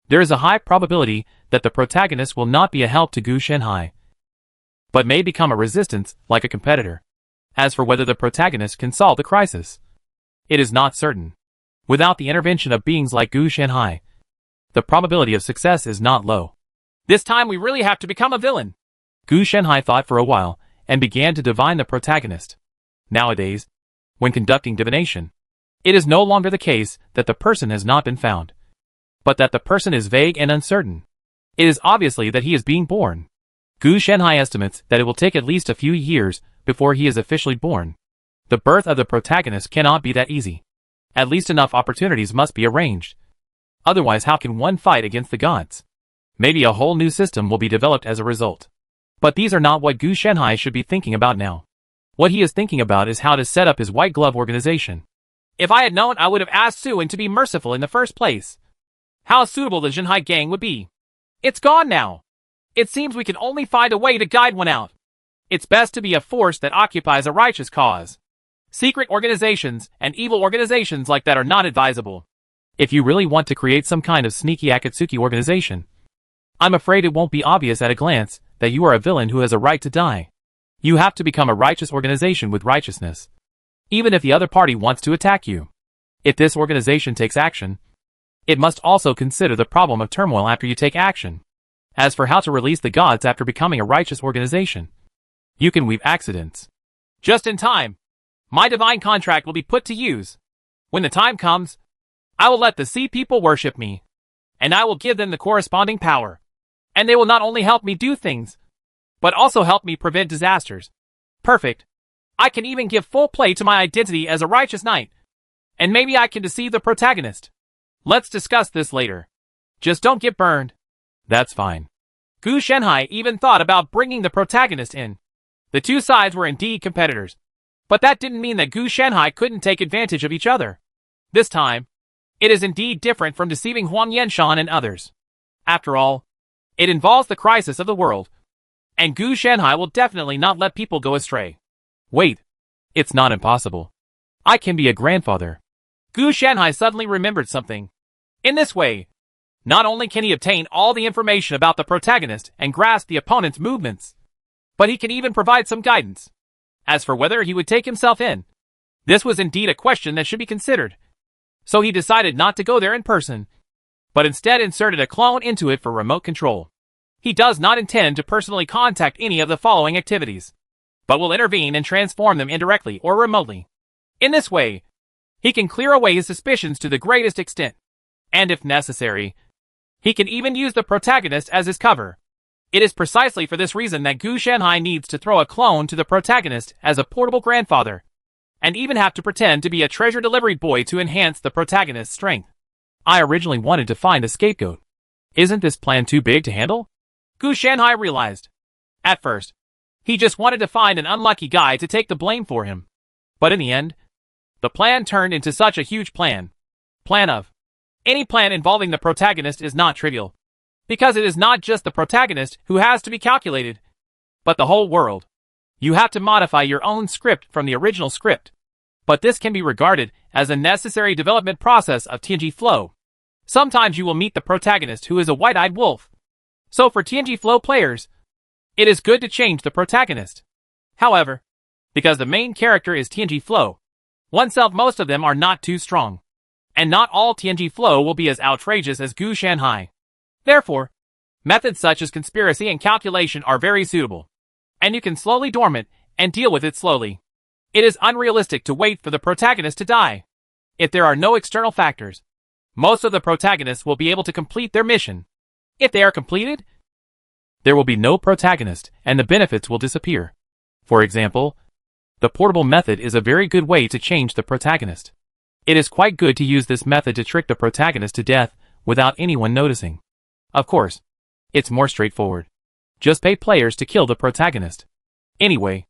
there is a high probability that the protagonist will not be a help to Gu Shanhai, but may become a resistance like a competitor. As for whether the protagonist can solve the crisis, it is not certain. Without the intervention of beings like Gu Shanhai, the probability of success is not low. This time we really have to become a villain. Gu Shanhai thought for a while and began to divine the protagonist. Nowadays, when conducting divination, it is no longer the case that the person has not been found, but that the person is vague and uncertain. It is obviously that he is being born. Gu Shanhai estimates that it will take at least a few years before he is officially born. The birth of the protagonist cannot be that easy. At least enough opportunities must be arranged. Otherwise, how can one fight against the gods? Maybe a whole new system will be developed as a result. But these are not what Gu Shanhai should be thinking about now. What he is thinking about is how to set up his white glove organization. If I had known, I would have asked Suin to be merciful in the first place. How suitable the Jinhai gang would be. It's gone now. It seems we can only find a way to guide one out. It's best to be a force that occupies a righteous cause. Secret organizations and evil organizations like that are not advisable. If you really want to create some kind of sneaky Akatsuki organization, I'm afraid it won't be obvious at a glance that you are a villain who has a right to die. You have to become a righteous organization with righteousness, even if the other party wants to attack you. If this organization takes action, it must also consider the problem of turmoil after you take action. As for how to release the gods after becoming a righteous organization, you can weave accidents. Just in time. My divine contract will be put to use. When the time comes, I will let the sea people worship me, and I will give them the corresponding power. And they will not only help me do things, but also help me prevent disasters. Perfect. I can even give full play to my identity as a righteous knight. And maybe I can deceive the protagonist. Let's discuss this later. Just don't get burned. That's fine. Gu Shanhai even thought about bringing the protagonist in. The two sides were indeed competitors. But that didn't mean that Gu Shanhai couldn't take advantage of each other. This time, it is indeed different from deceiving Huang Yanshan and others. After all, it involves the crisis of the world. And Gu Shanhai will definitely not let people go astray. Wait, it's not impossible. I can be a grandfather. Gu Shanhai suddenly remembered something. In this way, not only can he obtain all the information about the protagonist and grasp the opponent's movements, but he can even provide some guidance. As for whether he would take himself in, this was indeed a question that should be considered. So he decided not to go there in person, but instead inserted a clone into it for remote control. He does not intend to personally contact any of the following activities, but will intervene and transform them indirectly or remotely. In this way, he can clear away his suspicions to the greatest extent. And if necessary, he can even use the protagonist as his cover. It is precisely for this reason that Gu Shanhai needs to throw a clone to the protagonist as a portable grandfather, and even have to pretend to be a treasure delivery boy to enhance the protagonist's strength. I originally wanted to find a scapegoat. Isn't this plan too big to handle? Gu Shanhai realized. At first, he just wanted to find an unlucky guy to take the blame for him. But in the end, the plan turned into such a huge plan. Any plan involving the protagonist is not trivial. Because it is not just the protagonist who has to be calculated, but the whole world. You have to modify your own script from the original script. But this can be regarded as a necessary development process of TNG Flow. Sometimes you will meet the protagonist who is a white-eyed wolf. So for TNG Flow players, it is good to change the protagonist. However, because the main character is TNG Flow, oneself most of them are not too strong. And not all TNG Flow will be as outrageous as Gu Shanhai. Therefore, Methods such as conspiracy and calculation are very suitable. And you can slowly dormant and deal with it slowly. It is unrealistic to wait for the protagonist to die. If there are no external factors, most of the protagonists will be able to complete their mission. If they are completed, there will be no protagonist and the benefits will disappear. For example, the portable method is a very good way to change the protagonist. It is quite good to use this method to trick the protagonist to death without anyone noticing. Of course, it's more straightforward. Just pay players to kill the protagonist. Anyway,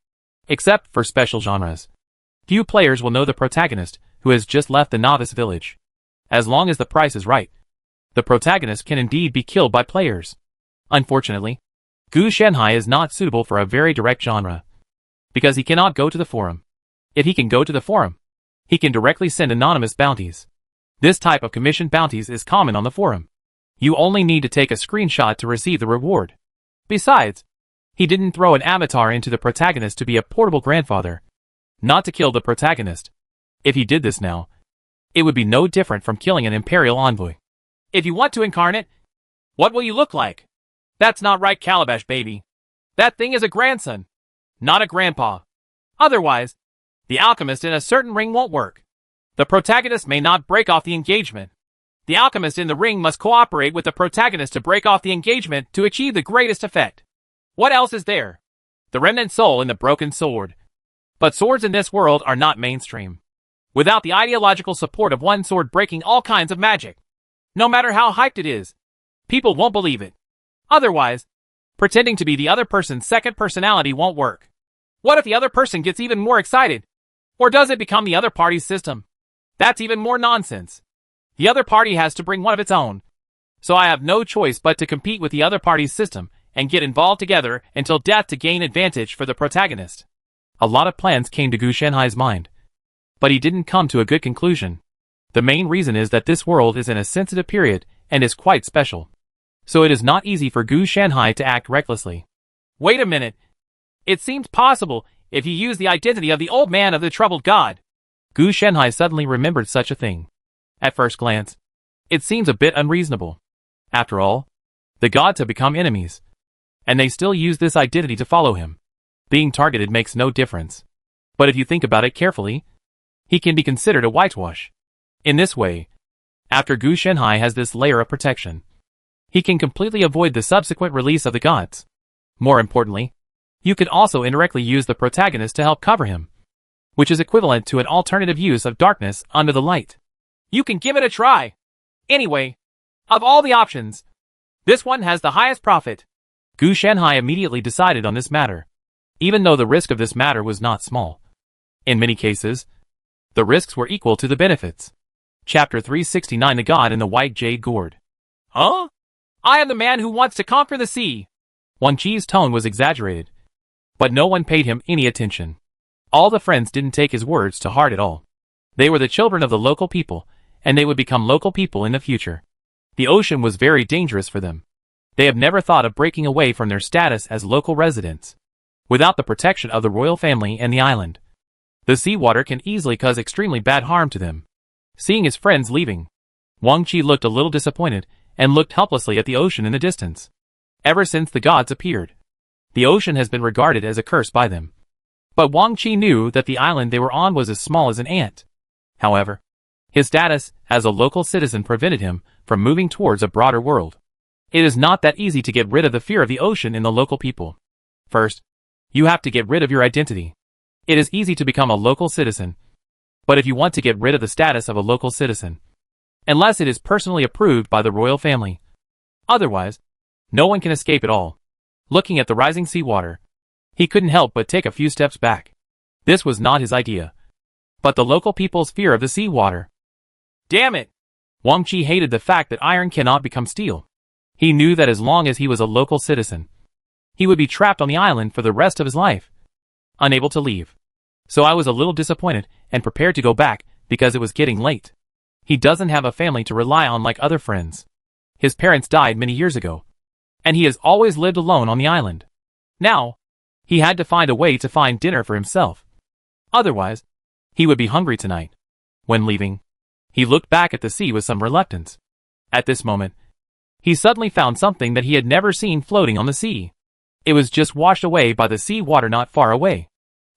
except for special genres. Few players will know the protagonist who has just left the novice village. As long as the price is right, the protagonist can indeed be killed by players. Unfortunately, Gu Shenhai is not suitable for a very direct genre, because he cannot go to the forum. If he can go to the forum, he can directly send anonymous bounties. This type of commission bounties is common on the forum. You only need to take a screenshot to receive the reward. Besides, he didn't throw an avatar into the protagonist to be a portable grandfather, not to kill the protagonist. If he did this now, it would be no different from killing an imperial envoy. If you want to incarnate, what will you look like? That's not right, Calabash baby. That thing is a grandson, not a grandpa. Otherwise, the alchemist in a certain ring won't work. The protagonist may not break off the engagement. The alchemist in the ring must cooperate with the protagonist to break off the engagement to achieve the greatest effect. What else is there? The remnant soul in the broken sword. But swords in this world are not mainstream. Without the ideological support of one sword breaking all kinds of magic, no matter how hyped it is, people won't believe it. Otherwise, pretending to be the other person's second personality won't work. What if the other person gets even more excited? Or does it become the other party's system? That's even more nonsense. The other party has to bring one of its own. So I have no choice but to compete with the other party's system and get involved together until death to gain advantage for the protagonist. A lot of plans came to Gu Shenhai's mind, but he didn't come to a good conclusion. The main reason is that this world is in a sensitive period and is quite special. So it is not easy for Gu Shenhai to act recklessly. Wait a minute. It seems possible if he used the identity of the old man of the troubled god. Gu Shenhai suddenly remembered such a thing. At first glance, it seems a bit unreasonable. After all, the gods have become enemies, and they still use this identity to follow him. Being targeted makes no difference. But if you think about it carefully, he can be considered a whitewash. In this way, after Gu Shenhai has this layer of protection, he can completely avoid the subsequent release of the gods. More importantly, you could also indirectly use the protagonist to help cover him, which is equivalent to an alternative use of darkness under the light. You can give it a try. Anyway, of all the options, this one has the highest profit. Gu Shenhai immediately decided on this matter, even though the risk of this matter was not small. In many cases, the risks were equal to the benefits. Chapter 369: The God in the White Jade Gourd. Huh? I am the man who wants to conquer the sea. Wang Qi's tone was exaggerated, but no one paid him any attention. All the friends didn't take his words to heart at all. They were the children of the local people, and they would become local people in the future. The ocean was very dangerous for them. They have never thought of breaking away from their status as local residents. Without the protection of the royal family and the island, the seawater can easily cause extremely bad harm to them. Seeing his friends leaving, Wang Qi looked a little disappointed and looked helplessly at the ocean in the distance. Ever since the gods appeared, the ocean has been regarded as a curse by them. But Wang Qi knew that the island they were on was as small as an ant. However, his status as a local citizen prevented him from moving towards a broader world. It is not that easy to get rid of the fear of the ocean in the local people. First, you have to get rid of your identity. It is easy to become a local citizen, but if you want to get rid of the status of a local citizen, unless it is personally approved by the royal family, otherwise, no one can escape it all. Looking at the rising seawater, he couldn't help but take a few steps back. This was not his idea, but the local people's fear of the seawater. Damn it! Wang Qi hated the fact that iron cannot become steel. He knew that as long as he was a local citizen, he would be trapped on the island for the rest of his life, unable to leave. So I was a little disappointed and prepared to go back because it was getting late. He doesn't have a family to rely on like other friends. His parents died many years ago, and he has always lived alone on the island. Now, he had to find a way to find dinner for himself. Otherwise, he would be hungry tonight. When leaving, he looked back at the sea with some reluctance. At this moment, he suddenly found something that he had never seen floating on the sea. It was just washed away by the sea water not far away.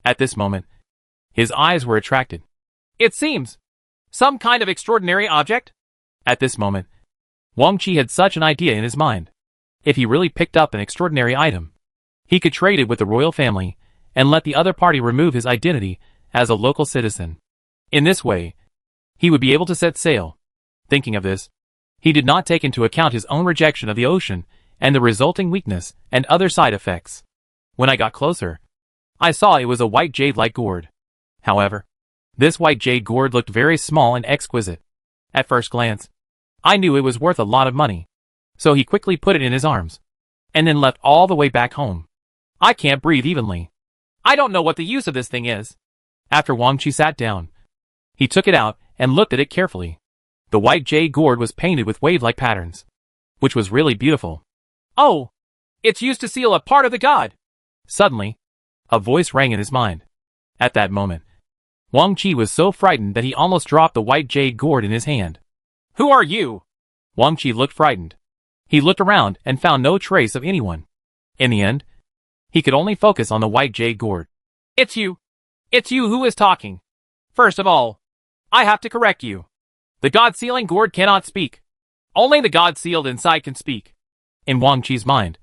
At this moment, his eyes were attracted. It seems some kind of extraordinary object? At this moment, Wang Qi had such an idea in his mind. If he really picked up an extraordinary item, he could trade it with the royal family and let the other party remove his identity as a local citizen. In this way, he would be able to set sail. Thinking of this, he did not take into account his own rejection of the ocean and the resulting weakness and other side effects. When I got closer, I saw it was a white jade-like gourd. However, this white jade gourd looked very small and exquisite. At first glance, I knew it was worth a lot of money. So he quickly put it in his arms, and then left all the way back home. I can't breathe evenly. I don't know what the use of this thing is. After Wang Qi sat down, he took it out and looked at it carefully. The white jade gourd was painted with wave-like patterns, which was really beautiful. Oh, it's used to seal a part of the god. Suddenly, a voice rang in his mind. At that moment, Wang Qi was so frightened that he almost dropped the white jade gourd in his hand. Who are you? Wang Qi looked frightened. He looked around and found no trace of anyone. In the end, he could only focus on the white jade gourd. It's you. It's you who is talking. First of all, I have to correct you. The god-sealing gourd cannot speak. Only the god sealed inside can speak. In Wang Qi's mind,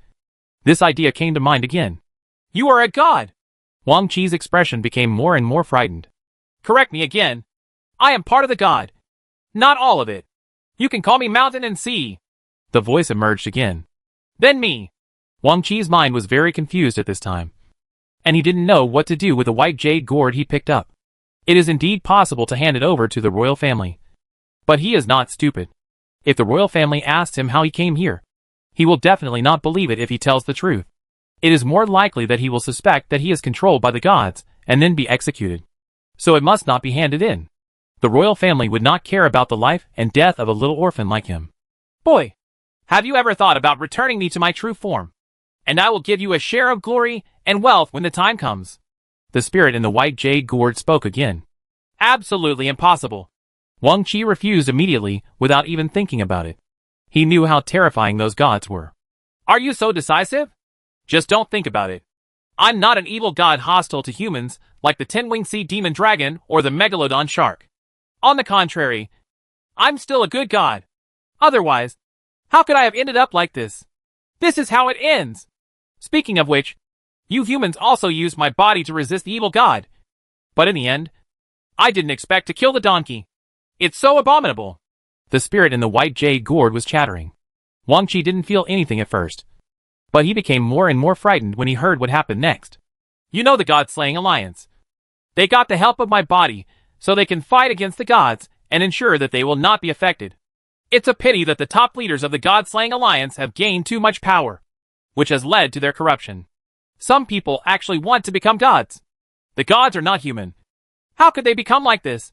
this idea came to mind again. You are a god. Wang Qi's expression became more and more frightened. Correct me again. I am part of the god. Not all of it. You can call me mountain and sea. The voice emerged again. Then me. Wang Qi's mind was very confused at this time, and he didn't know what to do with the white jade gourd he picked up. It is indeed possible to hand it over to the royal family. But he is not stupid. If the royal family asks him how he came here, he will definitely not believe it if he tells the truth. It is more likely that he will suspect that he is controlled by the gods and then be executed. So it must not be handed in. The royal family would not care about the life and death of a little orphan like him. Boy, have you ever thought about returning me to my true form? And I will give you a share of glory and wealth when the time comes. The spirit in the white jade gourd spoke again. Absolutely impossible. Wang Qi refused immediately without even thinking about it. He knew how terrifying those gods were. Are you so decisive? Just don't think about it. I'm not an evil god hostile to humans like the 10-winged sea demon dragon or the megalodon shark. On the contrary, I'm still a good god. Otherwise, how could I have ended up like this? This is how it ends. Speaking of which, you humans also used my body to resist the evil god. But in the end, I didn't expect to kill the donkey. It's so abominable. The spirit in the white jade gourd was chattering. Wang Qi didn't feel anything at first, but he became more and more frightened when he heard what happened next. You know the God-slaying alliance. They got the help of my body so they can fight against the gods and ensure that they will not be affected. It's a pity that the top leaders of the God-slaying alliance have gained too much power, which has led to their corruption. Some people actually want to become gods. The gods are not human. How could they become like this?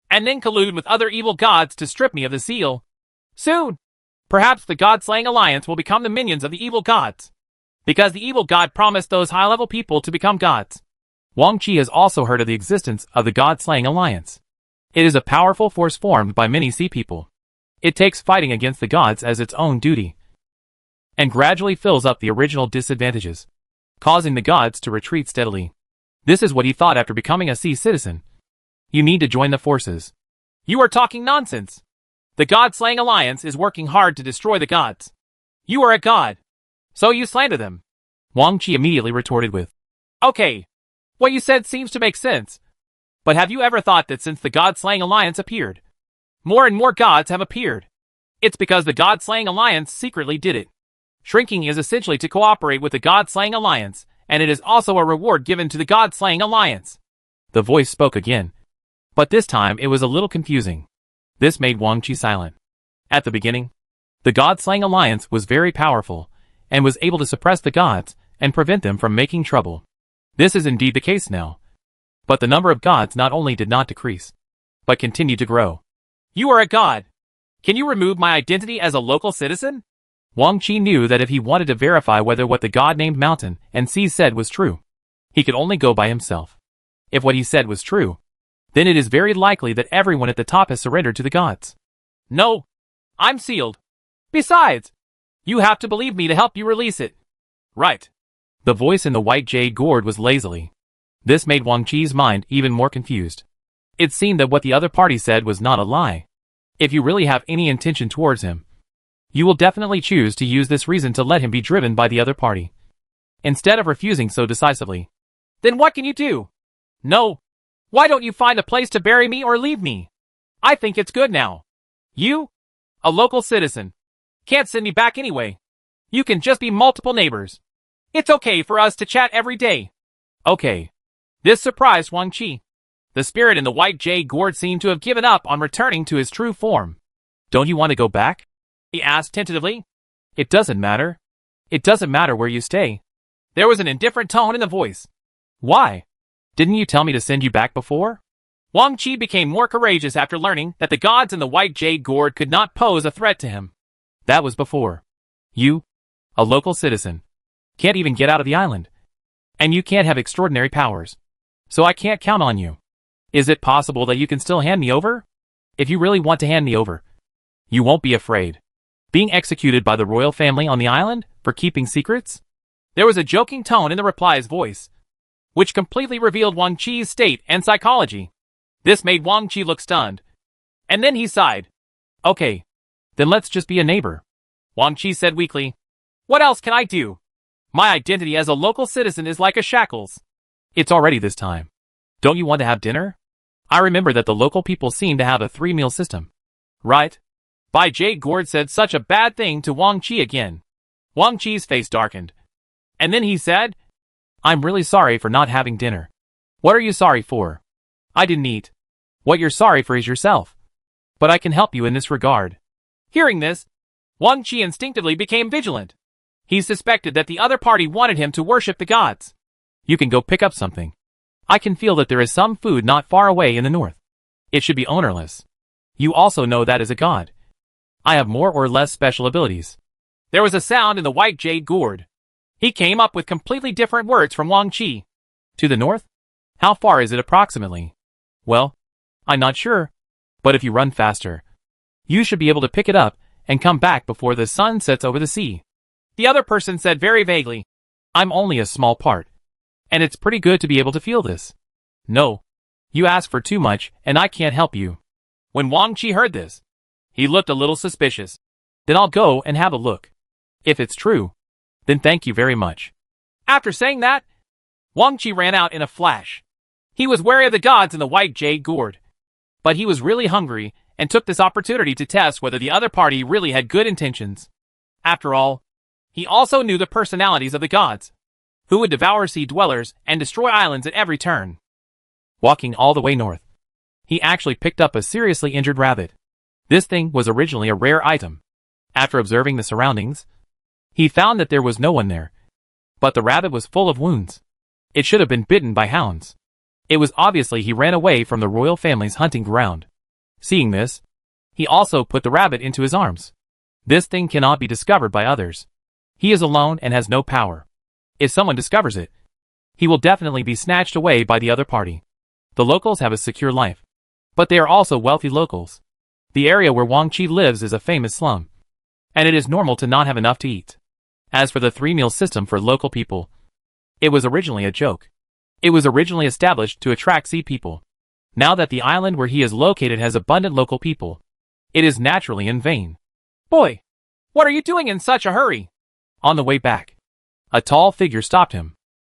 And then collude with other evil gods to strip me of the seal? Soon, perhaps the God-slaying alliance will become the minions of the evil gods. Because the evil god promised those high-level people to become gods. Wang Qi has also heard of the existence of the God-slaying alliance. It is a powerful force formed by many sea people. It takes fighting against the gods as its own duty, and gradually fills up the original disadvantages, causing the gods to retreat steadily. This is what he thought after becoming a sea citizen. You need to join the forces. You are talking nonsense. The God-slaying alliance is working hard to destroy the gods. You are a god, so you slander them. Wang Qi immediately retorted with, Okay, what you said seems to make sense. But have you ever thought that since the God-slaying alliance appeared, more and more gods have appeared? It's because the God-slaying alliance secretly did it. Shrinking is essentially to cooperate with the God-slaying alliance, and it is also a reward given to the God-slaying alliance. The voice spoke again, but this time it was a little confusing. This made Wang Qi silent. At the beginning, the God-slaying alliance was very powerful, and was able to suppress the gods and prevent them from making trouble. This is indeed the case now. But the number of gods not only did not decrease, but continued to grow. You are a god. Can you remove my identity as a local citizen? Wang Qi knew that if he wanted to verify whether what the god named Mountain and Sea said was true, he could only go by himself. If what he said was true, then it is very likely that everyone at the top has surrendered to the gods. No, I'm sealed. Besides, You have to believe me to help you release it. Right. The voice in the white jade gourd was lazily. This made Wang Chi's mind even more confused. It seemed that what the other party said was not a lie. If you really have any intention towards him, you will definitely choose to use this reason to let him be driven by the other party, instead of refusing so decisively. Then what can you do? No. Why don't you find a place to bury me or leave me? I think it's good now. You, a local citizen, can't send me back anyway. You can just be multiple neighbors. It's okay for us to chat every day. Okay. This surprised Wang Chi. The spirit in the white jade gourd seemed to have given up on returning to his true form. Don't you want to go back? He asked tentatively. It doesn't matter. It doesn't matter where you stay. There was an indifferent tone in the voice. Why? Didn't you tell me to send you back before? Wang Chi became more courageous after learning that the gods in the white jade gourd could not pose a threat to him. That was before. You, a local citizen, can't even get out of the island. And you can't have extraordinary powers. So I can't count on you. Is it possible that you can still hand me over? If you really want to hand me over, you won't be afraid. Being executed by the royal family on the island for keeping secrets? There was a joking tone in the reply's voice, which completely revealed Wang Chi's state and psychology. This made Wang Chi look stunned. And then he sighed. Okay. Then let's just be a neighbor. Wang Chi said weakly. What else can I do? My identity as a local citizen is like a shackles. It's already this time. Don't you want to have dinner? I remember that the local people seem to have a 3-meal system. Right? Bai Jade Gourd said such a bad thing to Wang Chi again. Wang Chi's face darkened. And then he said, I'm really sorry for not having dinner. What are you sorry for? I didn't eat. What you're sorry for is yourself. But I can help you in this regard. Hearing this, Wang Chi instinctively became vigilant. He suspected that the other party wanted him to worship the gods. You can go pick up something. I can feel that there is some food not far away in the north. It should be ownerless. You also know that as a god, I have more or less special abilities. There was a sound in the white jade gourd. He came up with completely different words from Wang Chi. To the north? How far is it approximately? Well, I'm not sure. But if you run faster, you should be able to pick it up and come back before the sun sets over the sea. The other person said very vaguely, I'm only a small part. And it's pretty good to be able to feel this. No. You ask for too much, and I can't help you. When Wang Chi heard this, he looked a little suspicious. Then I'll go and have a look. If it's true, then thank you very much. After saying that, Wang Chi ran out in a flash. He was wary of the gods in the white jade gourd. But he was really hungry and took this opportunity to test whether the other party really had good intentions. After all, he also knew the personalities of the gods, who would devour sea dwellers and destroy islands at every turn. Walking all the way north, he actually picked up a seriously injured rabbit. This thing was originally a rare item. After observing the surroundings, he found that there was no one there. But the rabbit was full of wounds. It should have been bitten by hounds. It was obviously he ran away from the royal family's hunting ground. Seeing this, he also put the rabbit into his arms. This thing cannot be discovered by others. He is alone and has no power. If someone discovers it, he will definitely be snatched away by the other party. The locals have a secure life. But they are also wealthy locals. The area where Wang Chi lives is a famous slum. And it is normal to not have enough to eat. As for the 3-meal system for local people, it was originally a joke. It was originally established to attract sea people. Now that the island where he is located has abundant local people, it is naturally in vain. Boy, what are you doing in such a hurry? On the way back, a tall figure stopped him.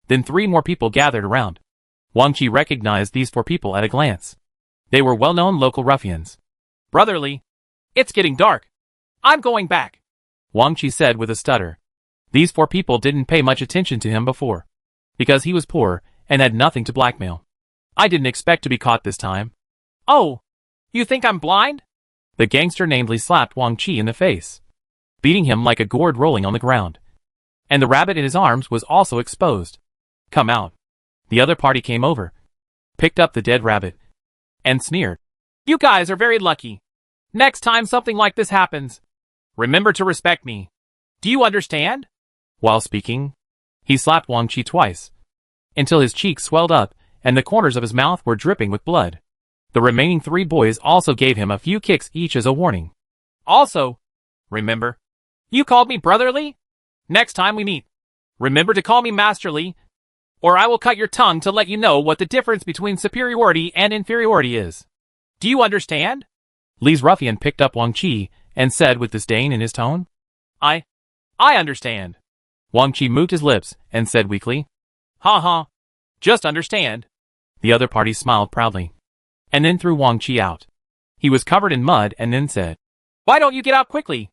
Then 3 more people gathered around. Wang Chi recognized these 4 people at a glance. They were well-known local ruffians. Brotherly, it's getting dark. I'm going back, Wang Chi said with a stutter. These 4 people didn't pay much attention to him before, because he was poor and had nothing to blackmail. I didn't expect to be caught this time. Oh, you think I'm blind? The gangster namely slapped Wang Chi in the face, beating him like a gourd rolling on the ground. And the rabbit in his arms was also exposed. Come out. The other party came over, picked up the dead rabbit, and sneered. You guys are very lucky. Next time something like this happens, remember to respect me. Do you understand? While speaking, he slapped Wang Chi twice, until his cheeks swelled up and the corners of his mouth were dripping with blood. The remaining 3 boys also gave him a few kicks each as a warning. Also, remember, You called me brotherly? Next time we meet, remember to call me masterly, or I will cut your tongue to let you know what the difference between superiority and inferiority is. Do you understand? Li's ruffian picked up Wang Qi and said with disdain in his tone. I understand. Wang Qi moved his lips and said weakly. Ha ha. Just understand. The other party smiled proudly, and then threw Wang Qi out. He was covered in mud and then said, Why don't you get out quickly?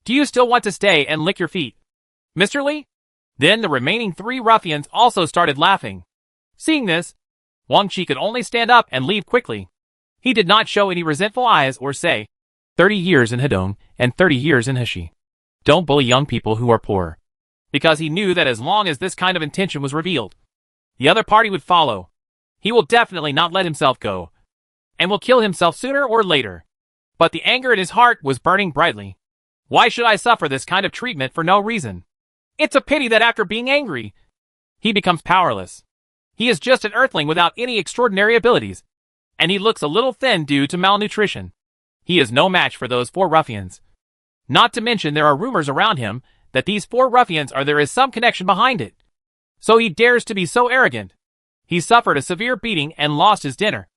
Do you still want to stay and lick your feet, Mr. Li? Then the remaining 3 ruffians also started laughing. Seeing this, Wang Qi could only stand up and leave quickly. He did not show any resentful eyes or say, 30 years in Hedong and 30 years in Heshi. Don't bully young people who are poor. Because he knew that as long as this kind of intention was revealed, the other party would follow. He will definitely not let himself go, and will kill himself sooner or later. But the anger in his heart was burning brightly. Why should I suffer this kind of treatment for no reason? It's a pity that after being angry, he becomes powerless. He is just an earthling without any extraordinary abilities, and he looks a little thin due to malnutrition. He is no match for those 4 ruffians. Not to mention there are rumors around him that these 4 ruffians there is some connection behind it. So he dares to be so arrogant. He suffered a severe beating and lost his dinner,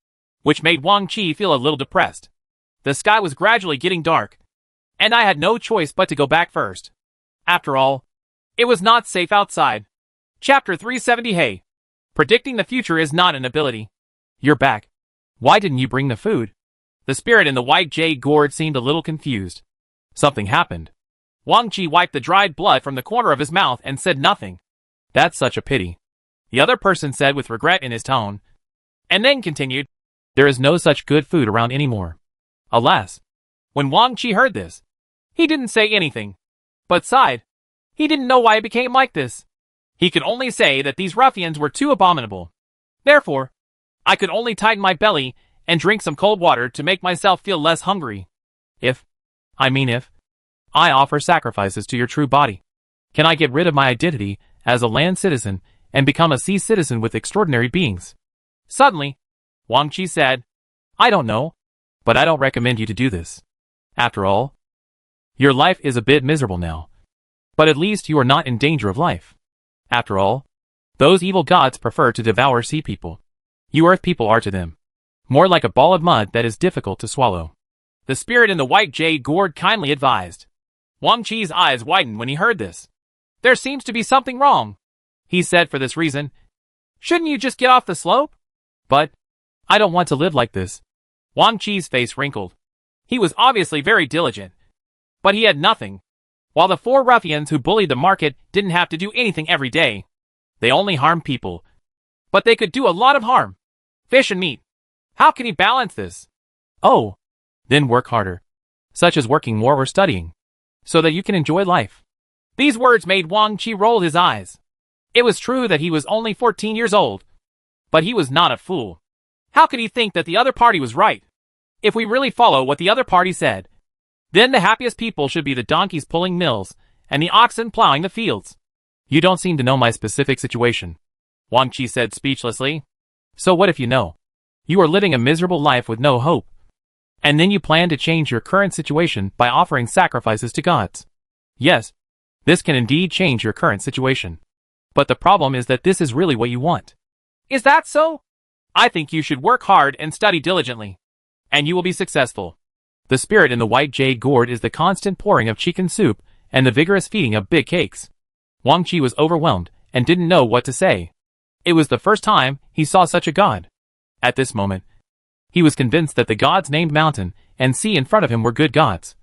which made Wang Qi feel a little depressed. The sky was gradually getting dark, and I had no choice but to go back first. After all, it was not safe outside. Chapter 370. Hey, predicting the future is not an ability. You're back. Why didn't you bring the food? The spirit in the white jade gourd seemed a little confused. Something happened. Wang Qi wiped the dried blood from the corner of his mouth and said nothing. That's such a pity. The other person said with regret in his tone, and then continued, There is no such good food around anymore. Alas. When Wang Qi heard this, he didn't say anything, but sighed. He didn't know why it became like this. He could only say that these ruffians were too abominable. Therefore, I could only tighten my belly and drink some cold water to make myself feel less hungry. If I offer sacrifices to your true body, can I get rid of my identity as a land citizen and become a sea citizen with extraordinary beings? Suddenly, Wang Qi said, I don't know, but I don't recommend you to do this. After all, your life is a bit miserable now. But at least you are not in danger of life. After all, those evil gods prefer to devour sea people. You earth people are to them more like a ball of mud that is difficult to swallow. The spirit in the white jade gourd kindly advised. Wang Qi's eyes widened when he heard this. There seems to be something wrong, he said for this reason. Shouldn't you just get off the slope? But I don't want to live like this. Wang Qi's face wrinkled. He was obviously very diligent, but he had nothing. While the 4 ruffians who bullied the market didn't have to do anything every day. They only harmed people. But they could do a lot of harm. Fish and meat. How can he balance this? Oh, then work harder. Such as working more or studying, so that you can enjoy life. These words made Wang Qi roll his eyes. It was true that he was only 14 years old, but he was not a fool. How could he think that the other party was right? If we really follow what the other party said, then the happiest people should be the donkeys pulling mills and the oxen plowing the fields. You don't seem to know my specific situation, Wang Qi said speechlessly. So what if you know? You are living a miserable life with no hope. And then you plan to change your current situation by offering sacrifices to gods. Yes, this can indeed change your current situation. But the problem is that this is really what you want. Is that so? I think you should work hard and study diligently, and you will be successful. The spirit in the white jade gourd is the constant pouring of chicken soup and the vigorous feeding of big cakes. Wang Qi was overwhelmed and didn't know what to say. It was the first time he saw such a god. At this moment, he was convinced that the gods named mountain and sea in front of him were good gods,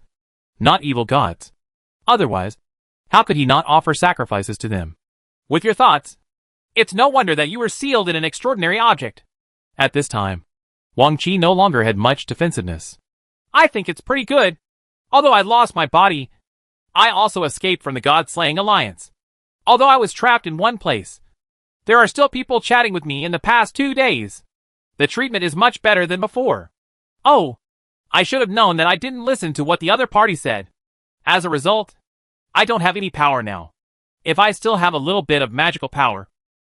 not evil gods. Otherwise, how could he not offer sacrifices to them? With your thoughts, it's no wonder that you were sealed in an extraordinary object. At this time, Wang Qi no longer had much defensiveness. I think it's pretty good. Although I lost my body, I also escaped from the god-slaying alliance. Although I was trapped in one place, there are still people chatting with me in the past 2 days. The treatment is much better than before. Oh, I should have known that I didn't listen to what the other party said. As a result, I don't have any power now. If I still have a little bit of magical power,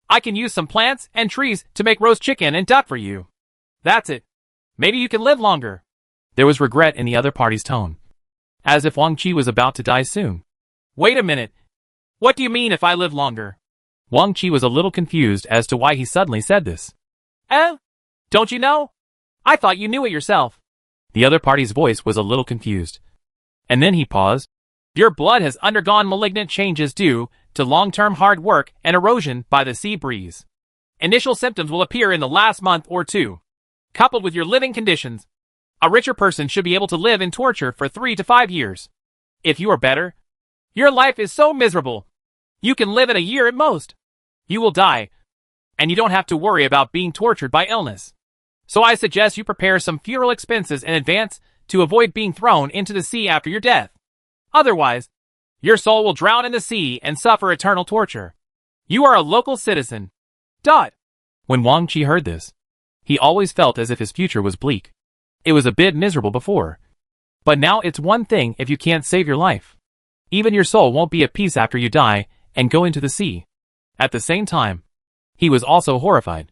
I can use some plants and trees to make roast chicken and duck for you. That's it. Maybe you can live longer. There was regret in the other party's tone, as if Wang Qi was about to die soon. Wait a minute. What do you mean if I live longer? Wang Qi was a little confused as to why he suddenly said this. Don't you know? I thought you knew it yourself. The other party's voice was a little confused. And then he paused. Your blood has undergone malignant changes due to long-term hard work and erosion by the sea breeze. Initial symptoms will appear in the last month or two. Coupled with your living conditions, a richer person should be able to live in torture for 3 to 5 years. If you are better, your life is so miserable. You can live in a year at most. You will die, and you don't have to worry about being tortured by illness. So I suggest you prepare some funeral expenses in advance to avoid being thrown into the sea after your death. Otherwise, your soul will drown in the sea and suffer eternal torture. You are a local citizen. ... When Wang Qi heard this, he always felt as if his future was bleak. It was a bit miserable before. But now it's one thing if you can't save your life. Even your soul won't be at peace after you die and go into the sea. At the same time, he was also horrified.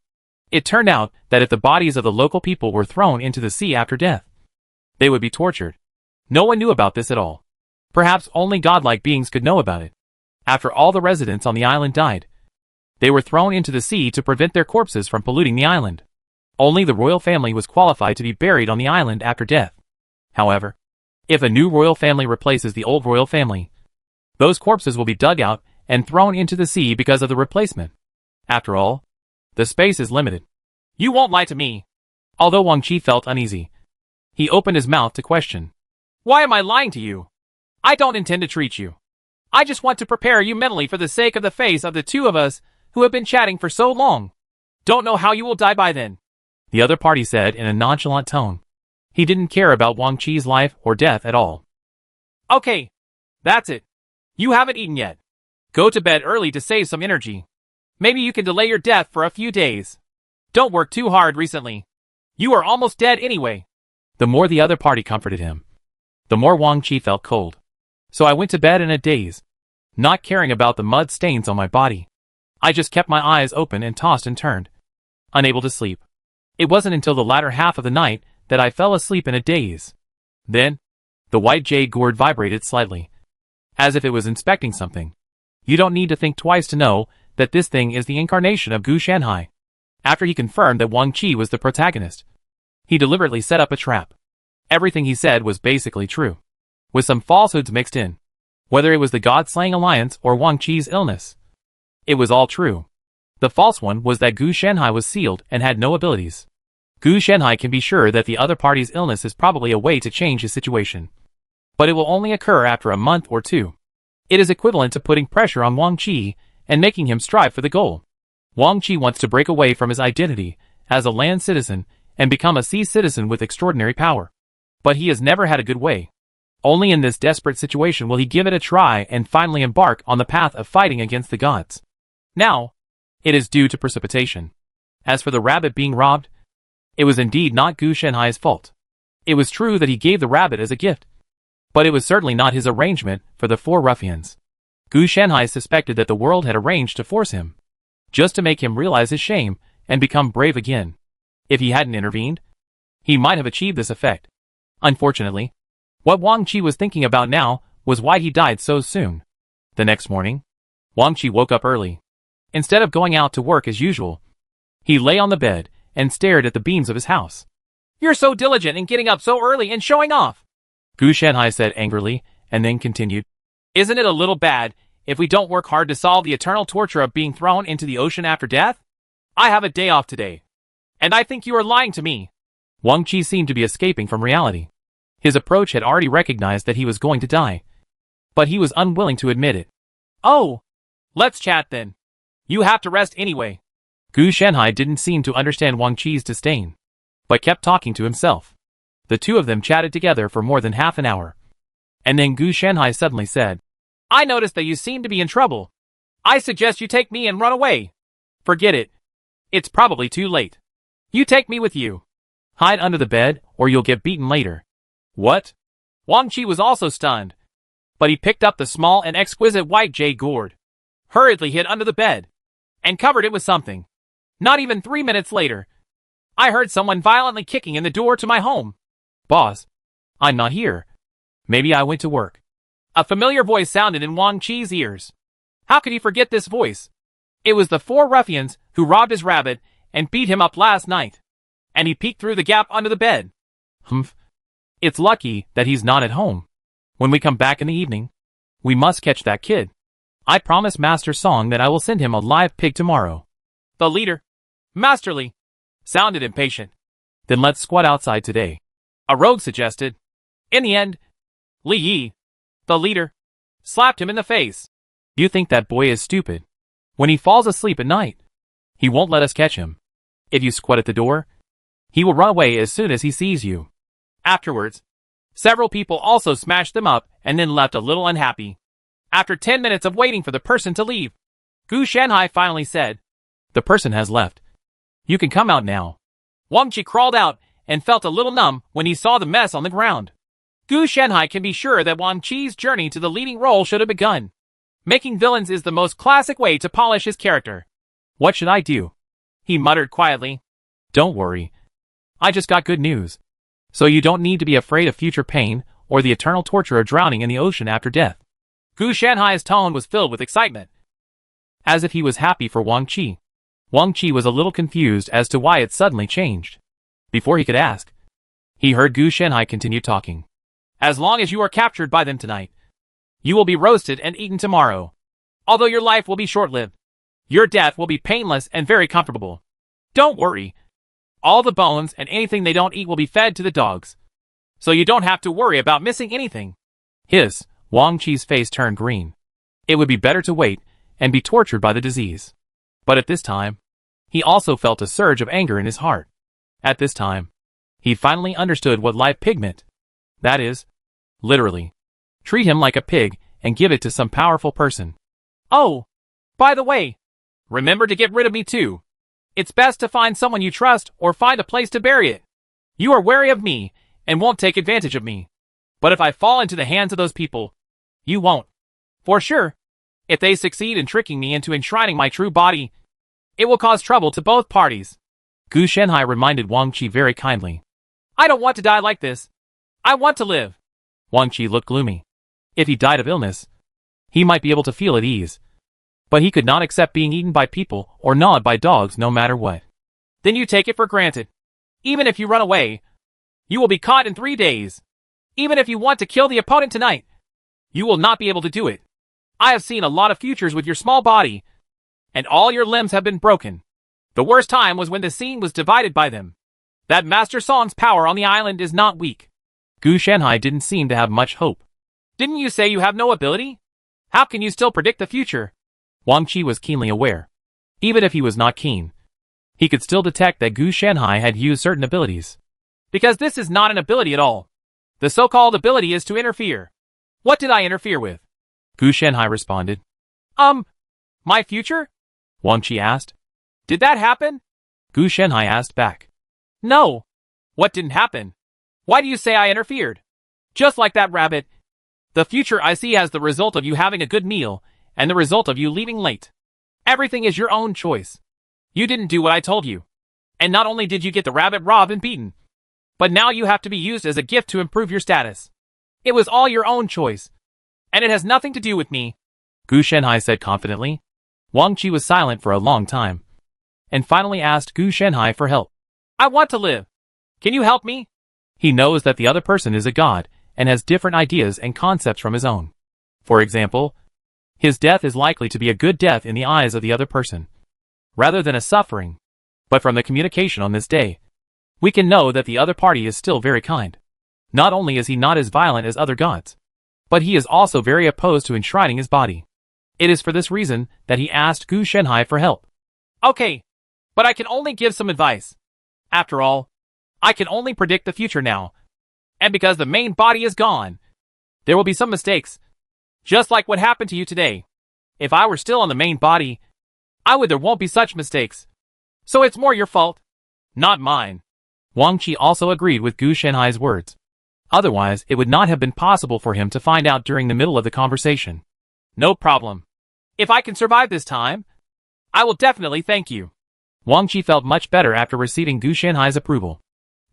It turned out that if the bodies of the local people were thrown into the sea after death, they would be tortured. No one knew about this at all. Perhaps only godlike beings could know about it. After all the residents on the island died, they were thrown into the sea to prevent their corpses from polluting the island. Only the royal family was qualified to be buried on the island after death. However, if a new royal family replaces the old royal family, those corpses will be dug out and thrown into the sea because of the replacement. After all, the space is limited. You won't lie to me. Although Wang Qi felt uneasy, he opened his mouth to question. Why am I lying to you? I don't intend to treat you. I just want to prepare you mentally for the sake of the face of the two of us who have been chatting for so long. Don't know how you will die by then, the other party said in a nonchalant tone. He didn't care about Wang Qi's life or death at all. Okay, that's it. You haven't eaten yet. Go to bed early to save some energy. Maybe you can delay your death for a few days. Don't work too hard recently. You are almost dead anyway. The more the other party comforted him, the more Wang Qi felt cold. So I went to bed in a daze, not caring about the mud stains on my body. I just kept my eyes open and tossed and turned, unable to sleep. It wasn't until the latter half of the night that I fell asleep in a daze. Then, the white jade gourd vibrated slightly, as if it was inspecting something. You don't need to think twice to know that this thing is the incarnation of Gu Shanhai. After he confirmed that Wang Qi was the protagonist, he deliberately set up a trap. Everything he said was basically true, with some falsehoods mixed in. Whether it was the God-slaying alliance or Wang Qi's illness, it was all true. The false one was that Gu Shanhai was sealed and had no abilities. Gu Shanhai can be sure that the other party's illness is probably a way to change his situation. But it will only occur after a month or two. It is equivalent to putting pressure on Wang Qi and making him strive for the goal. Wang Qi wants to break away from his identity as a land citizen and become a sea citizen with extraordinary power. But he has never had a good way. Only in this desperate situation will he give it a try and finally embark on the path of fighting against the gods. Now, it is due to precipitation. As for the rabbit being robbed, it was indeed not Gu Shanhai's fault. It was true that he gave the rabbit as a gift, but it was certainly not his arrangement for the 4 ruffians. Gu Shanhai suspected that the world had arranged to force him, just to make him realize his shame and become brave again. If he hadn't intervened, he might have achieved this effect. Unfortunately, what Wang Qi was thinking about now was why he died so soon. The next morning, Wang Qi woke up early. Instead of going out to work as usual, he lay on the bed and stared at the beams of his house. You're so diligent in getting up so early and showing off, Gu Shanhai said angrily, and then continued. Isn't it a little bad if we don't work hard to solve the eternal torture of being thrown into the ocean after death? I have a day off today, and I think you are lying to me. Wang Qi seemed to be escaping from reality. His approach had already recognized that he was going to die, but he was unwilling to admit it. Oh, let's chat then. You have to rest anyway. Gu Shanhai didn't seem to understand Wang Qi's disdain, but kept talking to himself. The two of them chatted together for more than half an hour. And then Gu Shanhai suddenly said, I noticed that you seem to be in trouble. I suggest you take me and run away. Forget it. It's probably too late. You take me with you. Hide under the bed, or you'll get beaten later. What? Wang Qi was also stunned, but he picked up the small and exquisite white jade gourd, hurriedly hid under the bed, and covered it with something. Not even 3 minutes later, I heard someone violently kicking in the door to my home. Boss, I'm not here. Maybe I went to work. A familiar voice sounded in Wang Chi's ears. How could he forget this voice? It was the 4 ruffians who robbed his rabbit and beat him up last night. And he peeked through the gap under the bed. Humph. It's lucky that he's not at home. When we come back in the evening, we must catch that kid. I promise Master Song that I will send him a live pig tomorrow. The leader, Master Li, sounded impatient. Then let's squat outside today, a rogue suggested. In the end, Li Yi, the leader, slapped him in the face. You think that boy is stupid? When he falls asleep at night, he won't let us catch him. If you squat at the door, he will run away as soon as he sees you. Afterwards, several people also smashed them up and then left a little unhappy. After 10 minutes of waiting for the person to leave, Gu Shanhai finally said, The person has left. You can come out now. Wang Chi crawled out and felt a little numb when he saw the mess on the ground. Gu Shanhai can be sure that Wang Chi's journey to the leading role should have begun. Making villains is the most classic way to polish his character. What should I do? He muttered quietly. Don't worry. I just got good news. So you don't need to be afraid of future pain or the eternal torture of drowning in the ocean after death. Gu Shanhai's tone was filled with excitement, as if he was happy for Wang Chi. Wang Chi was a little confused as to why it suddenly changed. Before he could ask, he heard Gu Shanhai continue talking. As long as you are captured by them tonight, you will be roasted and eaten tomorrow. Although your life will be short-lived, your death will be painless and very comfortable. Don't worry. All the bones and anything they don't eat will be fed to the dogs. So you don't have to worry about missing anything. Wang Chi's face turned green. It would be better to wait and be tortured by the disease. But at this time, he also felt a surge of anger in his heart. At this time, he finally understood what live pig meant. That is, literally, treat him like a pig and give it to some powerful person. Oh, by the way, remember to get rid of me too. It's best to find someone you trust or find a place to bury it. You are wary of me and won't take advantage of me. But if I fall into the hands of those people, you won't. For sure, if they succeed in tricking me into enshrining my true body, it will cause trouble to both parties. Gu Shanhai reminded Wang Chi very kindly. I don't want to die like this. I want to live. Wang Chi looked gloomy. If he died of illness, he might be able to feel at ease. But he could not accept being eaten by people or gnawed by dogs no matter what. Then you take it for granted. Even if you run away, you will be caught in 3 days. Even if you want to kill the opponent tonight, you will not be able to do it. I have seen a lot of futures with your small body, and all your limbs have been broken. The worst time was when the scene was divided by them. That Master Song's power on the island is not weak. Gu Shanhai didn't seem to have much hope. Didn't you say you have no ability? How can you still predict the future? Wang Chi was keenly aware. Even if he was not keen, he could still detect that Gu Shanhai had used certain abilities. Because this is not an ability at all. The so-called ability is to interfere. What did I interfere with? Gu Shanhai responded. My future? Wang Chi asked. Did that happen? Gu Shanhai asked back. No. What didn't happen? Why do you say I interfered? Just like that rabbit. The future I see as the result of you having a good meal, and the result of you leaving late. Everything is your own choice. You didn't do what I told you. And not only did you get the rabbit robbed and beaten, but now you have to be used as a gift to improve your status. It was all your own choice. And it has nothing to do with me. Gu Shanhai said confidently. Wang Chi was silent for a long time, and finally asked Gu Shanhai for help. I want to live. Can you help me? He knows that the other person is a god, and has different ideas and concepts from his own. For example, his death is likely to be a good death in the eyes of the other person, rather than a suffering. But from the communication on this day, we can know that the other party is still very kind. Not only is he not as violent as other gods, but he is also very opposed to enshrining his body. It is for this reason that he asked Gu Shanhai for help. Okay, but I can only give some advice. After all, I can only predict the future now. And because the main body is gone, there will be some mistakes. Just like what happened to you today. If I were still on the main body, there won't be such mistakes. So it's more your fault, not mine. Wang Chi also agreed with Gu Shanhai's words. Otherwise, it would not have been possible for him to find out during the middle of the conversation. No problem. If I can survive this time, I will definitely thank you. Wang Chi felt much better after receiving Gu Shanhai's approval.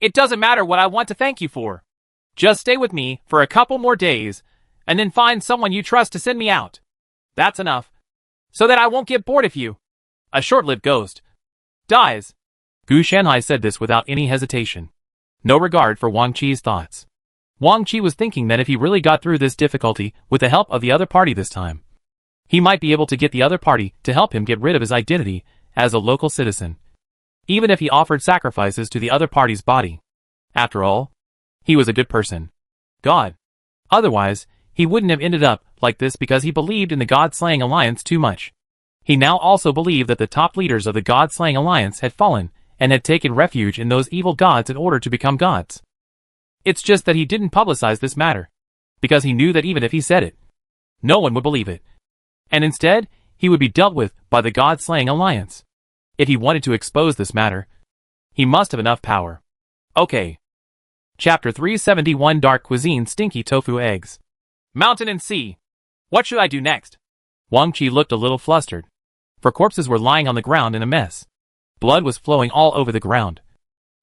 It doesn't matter what I want to thank you for. Just stay with me for a couple more days and then find someone you trust to send me out. That's enough. So that I won't get bored of you. A short-lived ghost dies. Gu Shanhai said this without any hesitation. No regard for Wang Qi's thoughts. Wang Qi was thinking that if he really got through this difficulty with the help of the other party this time, he might be able to get the other party to help him get rid of his identity as a local citizen, even if he offered sacrifices to the other party's body. After all, he was a good person. God. Otherwise, he wouldn't have ended up like this because he believed in the God-slaying alliance too much. He now also believed that the top leaders of the God-slaying alliance had fallen and had taken refuge in those evil gods in order to become gods. It's just that he didn't publicize this matter, because he knew that even if he said it, no one would believe it. And instead, he would be dealt with by the God-slaying alliance. If he wanted to expose this matter, he must have enough power. Okay. Chapter 371 Dark Cuisine Stinky Tofu Eggs. Mountain and sea. What should I do next? Wang Qi looked a little flustered, for corpses were lying on the ground in a mess. Blood was flowing all over the ground,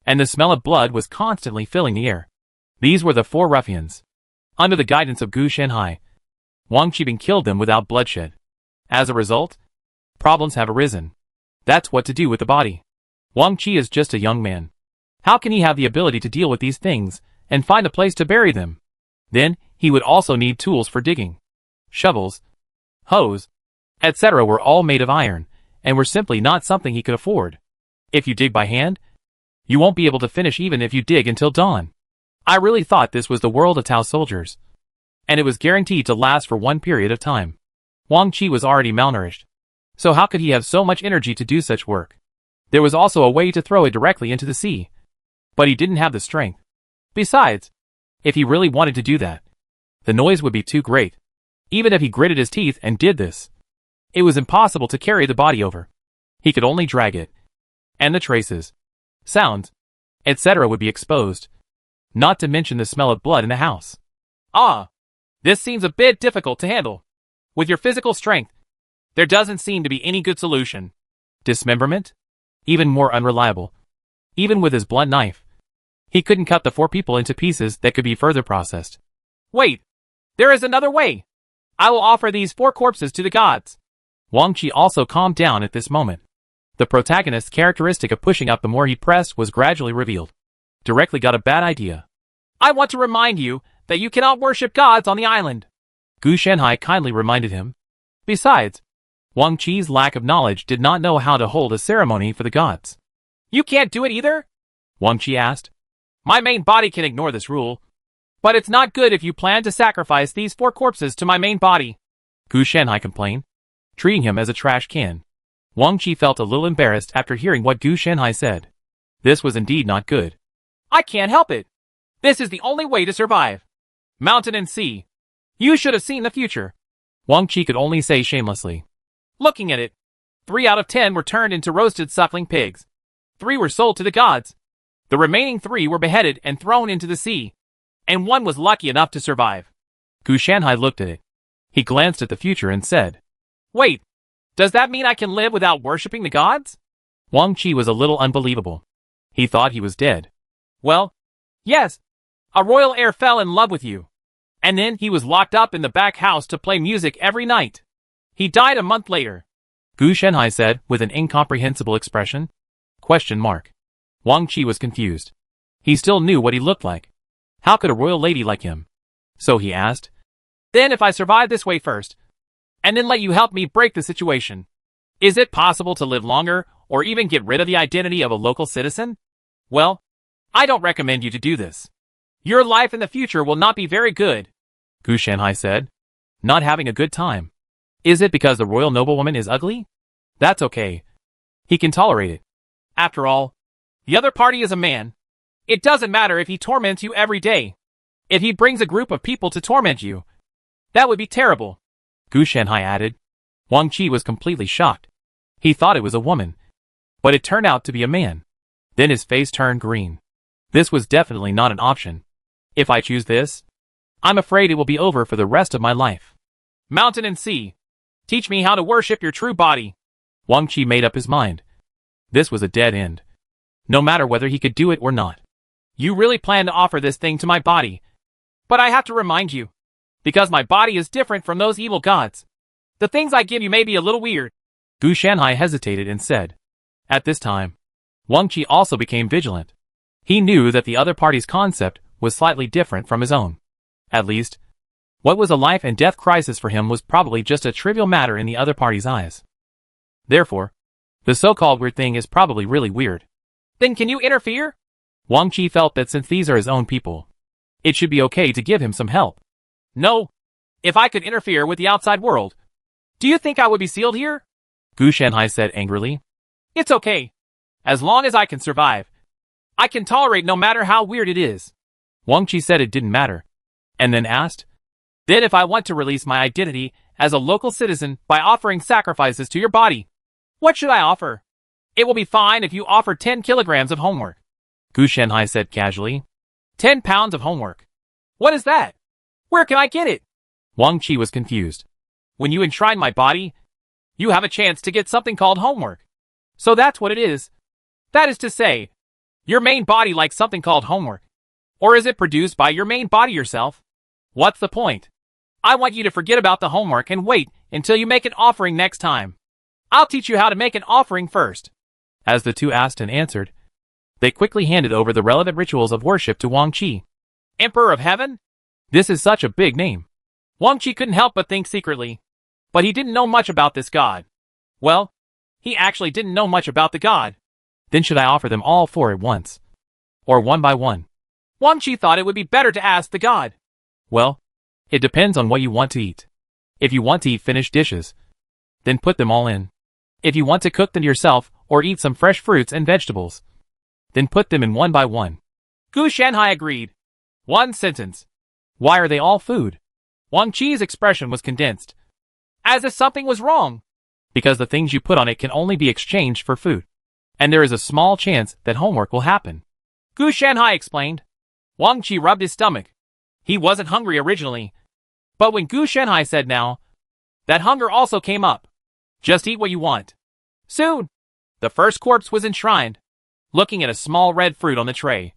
and the smell of blood was constantly filling the air. These were the 4 ruffians. Under the guidance of Gu Shanhai, Wang Qibing killed them without bloodshed. As a result, problems have arisen. That's what to do with the body. Wang Qi is just a young man. How can he have the ability to deal with these things and find a place to bury them? Then, he would also need tools for digging. Shovels, hoes, etc. were all made of iron, and were simply not something he could afford. If you dig by hand, you won't be able to finish even if you dig until dawn. I really thought this was the world of Tao soldiers, and it was guaranteed to last for one period of time. Wang Qi was already malnourished, so how could he have so much energy to do such work? There was also a way to throw it directly into the sea, but he didn't have the strength. Besides, if he really wanted to do that, the noise would be too great. Even if he gritted his teeth and did this, it was impossible to carry the body over. He could only drag it, and the traces, sounds, etc. would be exposed. Not to mention the smell of blood in the house. Ah, this seems a bit difficult to handle. With your physical strength, there doesn't seem to be any good solution. Dismemberment? Even more unreliable. Even with his blunt knife, he couldn't cut the 4 people into pieces that could be further processed. Wait, there is another way. I will offer these 4 corpses to the gods. Wang Qi also calmed down at this moment. The protagonist's characteristic of pushing up the more he pressed was gradually revealed. Directly got a bad idea. I want to remind you that you cannot worship gods on the island. Gu Shanhai kindly reminded him. Besides, Wang Qi's lack of knowledge did not know how to hold a ceremony for the gods. You can't do it either? Wang Qi asked. My main body can ignore this rule, but it's not good if you plan to sacrifice these 4 corpses to my main body. Gu Shanhai complained, treating him as a trash can. Wang Qi felt a little embarrassed after hearing what Gu Shanhai said. This was indeed not good. I can't help it. This is the only way to survive. Mountain and sea. You should have seen the future. Wang Qi could only say shamelessly. Looking at it, 3 out of 10 were turned into roasted suckling pigs. 3 were sold to the gods. The remaining 3 were beheaded and thrown into the sea. And 1 was lucky enough to survive. Gu Shanhai looked at it. He glanced at the future and said, Wait, does that mean I can live without worshipping the gods? Wang Qi was a little unbelievable. He thought he was dead. Well, yes. A royal heir fell in love with you. And then he was locked up in the back house to play music every night. He died a month later. Gu Shanhai said with an incomprehensible expression. Question mark. Wang Qi was confused. He still knew what he looked like. How could a royal lady like him? So he asked. Then if I survive this way first, and then let you help me break the situation, is it possible to live longer or even get rid of the identity of a local citizen? Well, I don't recommend you to do this. Your life in the future will not be very good. Gu Shanhai said. Not having a good time. Is it because the royal noblewoman is ugly? That's okay. He can tolerate it. After all, the other party is a man. It doesn't matter if he torments you every day. If he brings a group of people to torment you, that would be terrible. Gu Shanhai added. Wang Qi was completely shocked. He thought it was a woman, but it turned out to be a man. Then his face turned green. This was definitely not an option. If I choose this, I'm afraid it will be over for the rest of my life. Mountain and sea, teach me how to worship your true body. Wang Qi made up his mind. This was a dead end. No matter whether he could do it or not. You really plan to offer this thing to my body. But I have to remind you, Because my body is different from those evil gods. The things I give you may be a little weird. Gu Shanhai hesitated and said. At this time, Wang Qi also became vigilant. He knew that the other party's concept was slightly different from his own. At least, what was a life and death crisis for him was probably just a trivial matter in the other party's eyes. Therefore, the so-called weird thing is probably really weird. Then can you interfere? Wang Qi felt that since these are his own people, it should be okay to give him some help. No. If I could interfere with the outside world, do you think I would be sealed here? Gu Shanhai said angrily. It's okay. As long as I can survive. I can tolerate no matter how weird it is. Wang Qi said it didn't matter, and then asked, Then if I want to release my identity as a local citizen by offering sacrifices to your body, what should I offer? It will be fine if you offer 10 kilograms of homework. Gu Shanhai said casually. 10 pounds of homework. What is that? Where can I get it? Wang Qi was confused. When you enshrine my body, you have a chance to get something called homework. So that's what it is. That is to say, your main body likes something called homework. Or is it produced by your main body yourself? What's the point? I want you to forget about the homework and wait until you make an offering next time. I'll teach you how to make an offering first. As the two asked and answered, they quickly handed over the relevant rituals of worship to Wang Qi. Emperor of Heaven? This is such a big name. Wang Qi couldn't help but think secretly. But he didn't know much about this god. Well, he actually didn't know much about the god. Then should I offer them all four at once? Or one by one? Wang Qi thought it would be better to ask the god. Well, it depends on what you want to eat. If you want to eat finished dishes, then put them all in. If you want to cook them yourself or eat some fresh fruits and vegetables, then put them in one by one. Gu Shanhai agreed. One sentence. Why are they all food? Wang Qi's expression was condensed. As if something was wrong. Because the things you put on it can only be exchanged for food. And there is a small chance that homework will happen. Gu Shanhai explained. Wang Qi rubbed his stomach. He wasn't hungry originally. But when Gu Shanhai said now, that hunger also came up. Just eat what you want. Soon, the first corpse was enshrined. Looking at a small red fruit on the tray,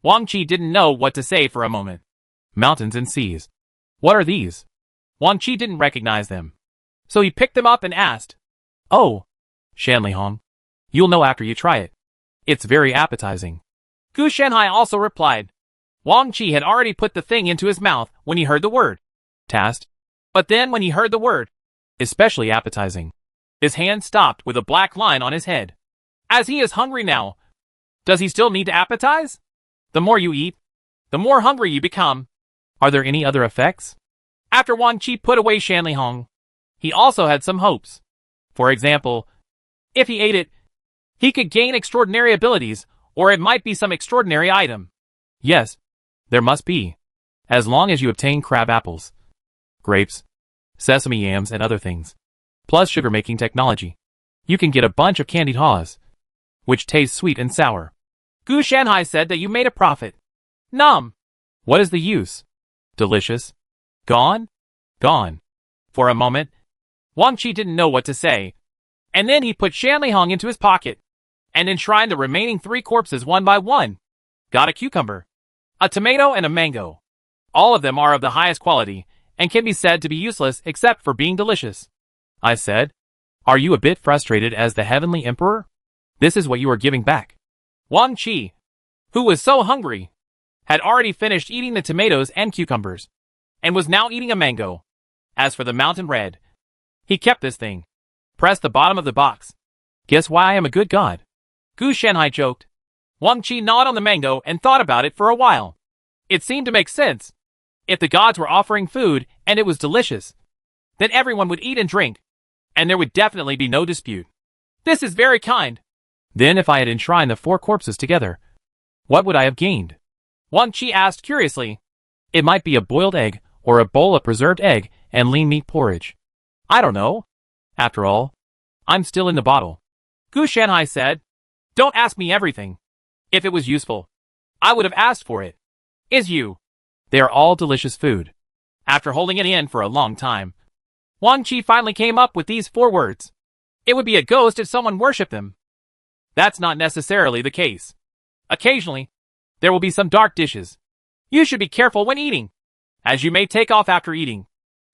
Wang Qi didn't know what to say for a moment. Mountains and seas. What are these? Wang Qi didn't recognize them. So he picked them up and asked, Oh, Shanlihong. You'll know after you try it. It's very appetizing. Gu Shanhai also replied. Wang Qi had already put the thing into his mouth when he heard the word. Taste. But then when he heard the word, especially appetizing, his hand stopped with a black line on his head. As he is hungry now, does he still need to appetize? The more you eat, the more hungry you become. Are there any other effects? After Wang Qi put away Shanlihong, he also had some hopes. For example, if he ate it, he could gain extraordinary abilities, or it might be some extraordinary item. Yes, there must be. As long as you obtain crab apples, grapes, sesame yams and other things, plus sugar-making technology, you can get a bunch of candied haws, which taste sweet and sour. Gu Shanhai said that you made a profit. Nom. What is the use? Delicious. Gone? Gone. For a moment, Wang Qi didn't know what to say. And then he put Shanlihong into his pocket, and enshrined the remaining 3 corpses one by one. Got a cucumber, a tomato and a mango. All of them are of the highest quality, and can be said to be useless except for being delicious. I said, are you a bit frustrated as the Heavenly Emperor? This is what you are giving back. Wang Qi, who was so hungry, had already finished eating the tomatoes and cucumbers, and was now eating a mango. As for the mountain red, he kept this thing. Pressed the bottom of the box. Guess why I am a good god? Gu Shanhai joked. Wang Qi gnawed on the mango and thought about it for a while. It seemed to make sense. If the gods were offering food and it was delicious, then everyone would eat and drink, and there would definitely be no dispute. This is very kind. Then if I had enshrined the 4 corpses together, what would I have gained? Wang Qi asked curiously. It might be a boiled egg, or a bowl of preserved egg and lean meat porridge. I don't know. After all, I'm still in the bottle. Gu Shanhai said, Don't ask me everything. If it was useful, I would have asked for it. Is you? They are all delicious food. After holding it in for a long time, Wang Qi finally came up with these 4 words. It would be a ghost if someone worshipped them. That's not necessarily the case. Occasionally, there will be some dark dishes. You should be careful when eating. as you may take off after eating.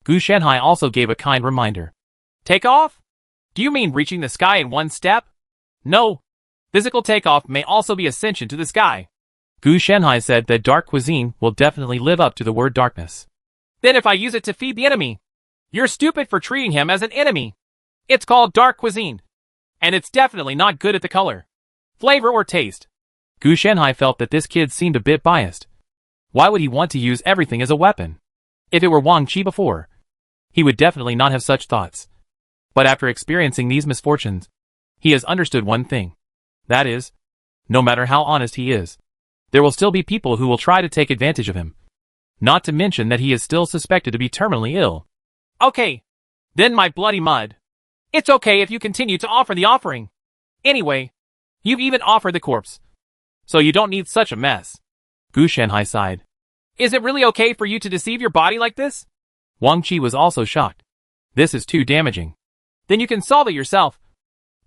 Gu Shanhai also gave a kind reminder. Take off? Do you mean reaching the sky in one step? No. Physical takeoff may also be ascension to the sky. Gu Shanhai said that dark cuisine will definitely live up to the word darkness. Then if I use it to feed the enemy, you're stupid for treating him as an enemy. It's called dark cuisine. And it's definitely not good at the color, flavor or taste. Gu Shanhai felt that this kid seemed a bit biased. Why would he want to use everything as a weapon? If it were Wang Qi before, he would definitely not have such thoughts. But after experiencing these misfortunes, he has understood one thing. That is, no matter how honest he is, there will still be people who will try to take advantage of him. Not to mention that he is still suspected to be terminally ill. Okay. Then my bloody mud. It's okay if you continue to offer the offering. Anyway, you've even offered the corpse. So you don't need such a mess. Gu Shanhai sighed. Is it really okay for you to deceive your body like this? Wang Qi was also shocked. This is too damaging. Then you can solve it yourself.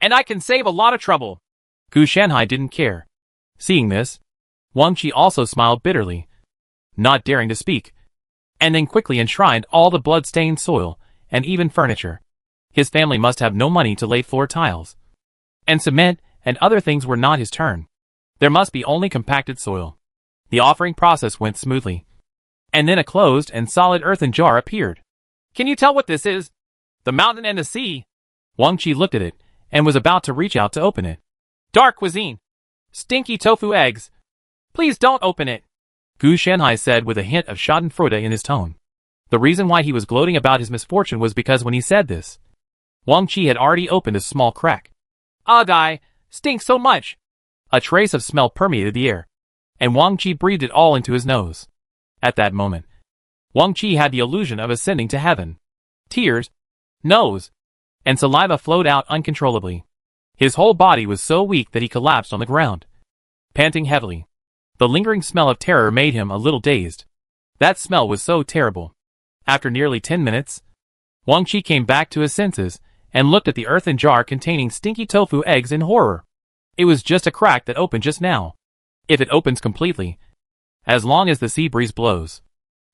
And I can save a lot of trouble. Gu Shanhai didn't care. Seeing this, Wang Qi also smiled bitterly, not daring to speak, and then quickly enshrined all the blood-stained soil and even furniture. His family must have no money to lay floor tiles. And cement and other things were not his turn. There must be only compacted soil. The offering process went smoothly. And then a closed and solid earthen jar appeared. Can you tell what this is? The mountain and the sea. Wang Qi looked at it and was about to reach out to open it. Dark cuisine. Stinky tofu eggs. Please don't open it. Gu Shanhai said with a hint of schadenfreude in his tone. The reason why he was gloating about his misfortune was because when he said this, Wang Qi had already opened a small crack. Ugh, stinks so much. A trace of smell permeated the air, and Wang Qi breathed it all into his nose. At that moment, Wang Qi had the illusion of ascending to heaven. Tears, nose, and saliva flowed out uncontrollably. His whole body was so weak that he collapsed on the ground, panting heavily. The lingering smell of terror made him a little dazed. That smell was so terrible. After nearly 10 minutes, Wang Qi came back to his senses and looked at the earthen jar containing stinky tofu eggs in horror. It was just a crack that opened just now. If it opens completely, as long as the sea breeze blows,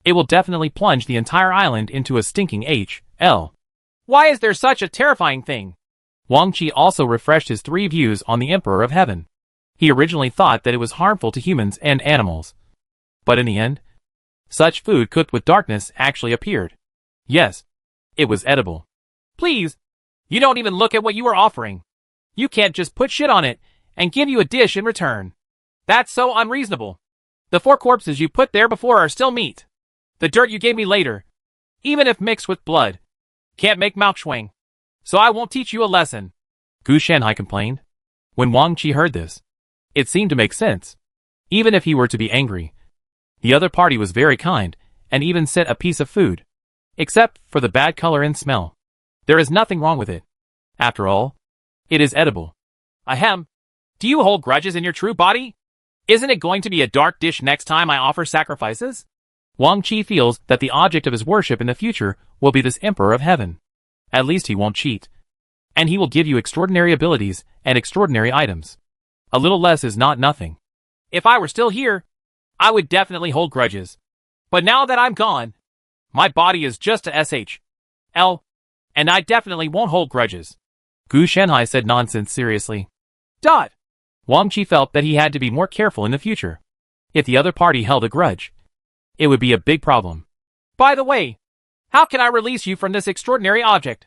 it will definitely plunge the entire island into a stinking H.L. Why is there such a terrifying thing? Wang Qi also refreshed his 3 views on the Emperor of Heaven. He originally thought that it was harmful to humans and animals. But in the end, such food cooked with darkness actually appeared. Yes, it was edible. Please, you don't even look at what you are offering. You can't just put shit on it and give you a dish in return. That's so unreasonable. The 4 corpses you put there before are still meat. The dirt you gave me later, even if mixed with blood, can't make Malkshuang. So I won't teach you a lesson. Gu Shanhai complained. When Wang Qi heard this, it seemed to make sense. Even if he were to be angry, the other party was very kind and even sent a piece of food. Except for the bad color and smell. There is nothing wrong with it. After all, it is edible. Ahem. Do you hold grudges in your true body? Isn't it going to be a dark dish next time I offer sacrifices? Wang Qi feels that the object of his worship in the future will be this Emperor of Heaven. At least he won't cheat. And he will give you extraordinary abilities and extraordinary items. A little less is not nothing. If I were still here, I would definitely hold grudges. But now that I'm gone, my body is just a SHL, and I definitely won't hold grudges. Gu Shanhai said nonsense seriously. Wang Qi felt that he had to be more careful in the future. If the other party held a grudge, it would be a big problem. By the way, how can I release you from this extraordinary object?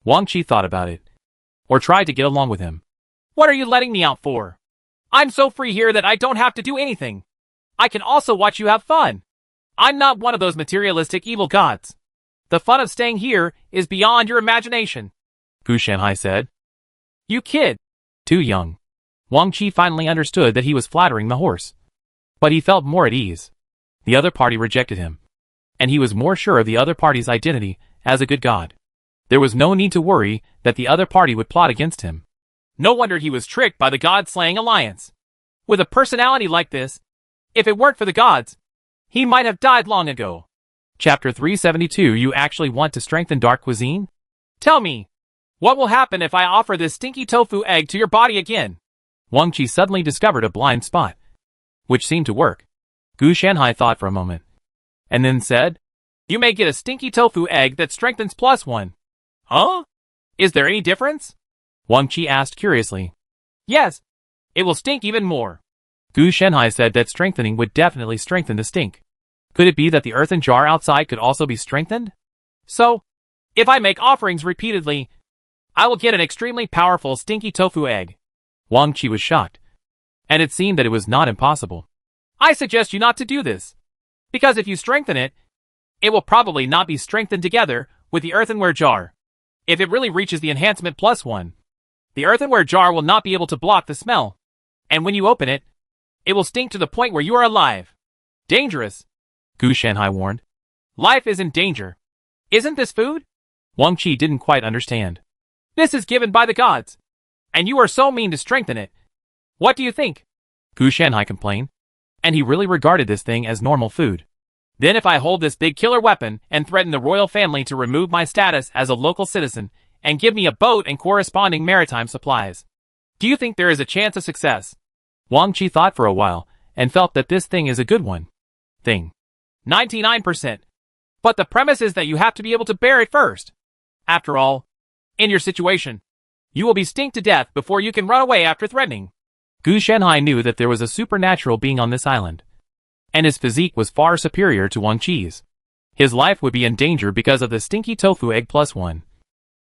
Wang Qi thought about it, or tried to get along with him. What are you letting me out for? I'm so free here that I don't have to do anything. I can also watch you have fun. I'm not one of those materialistic evil gods. The fun of staying here is beyond your imagination. Gu Shanhai said. You kid. Too young. Wang Qi finally understood that he was flattering the horse. But he felt more at ease. The other party rejected him. And he was more sure of the other party's identity as a good god. There was no need to worry that the other party would plot against him. No wonder he was tricked by the god-slaying alliance. With a personality like this, if it weren't for the gods, he might have died long ago. Chapter 372. You actually want to strengthen dark cuisine? Tell me, what will happen if I offer this stinky tofu egg to your body again? Wang Qi suddenly discovered a blind spot, which seemed to work. Gu Shanhai thought for a moment, and then said, "You may get a stinky tofu egg that strengthens +1. Huh? Is there any difference?" Wang Qi asked curiously. "Yes. It will stink even more." Gu Shenhai said that strengthening would definitely strengthen the stink. Could it be that the earthen jar outside could also be strengthened? So, if I make offerings repeatedly, I will get an extremely powerful stinky tofu egg. Wang Qi was shocked. And it seemed that it was not impossible. "I suggest you not to do this. Because if you strengthen it, it will probably not be strengthened together with the earthenware jar. If it really reaches the enhancement +1, the earthenware jar will not be able to block the smell. And when you open it, it will stink to the point where you are alive. Dangerous," Gu Shenhai warned. "Life is in danger. Isn't this food?" Wang Qi didn't quite understand. "This is given by the gods. And you are so mean to strengthen it. What do you think?" Gu Shenhai complained. And he really regarded this thing as normal food. "Then if I hold this big killer weapon and threaten the royal family to remove my status as a local citizen and give me a boat and corresponding maritime supplies, do you think there is a chance of success?" Wang Qi thought for a while and felt that this thing is a good one. 99%. But the premise is that you have to be able to bear it first. After all, in your situation, you will be stinked to death before you can run away after threatening. Gu Shenhai knew that there was a supernatural being on this island, and his physique was far superior to Wang Qi's. His life would be in danger because of the stinky tofu egg +1.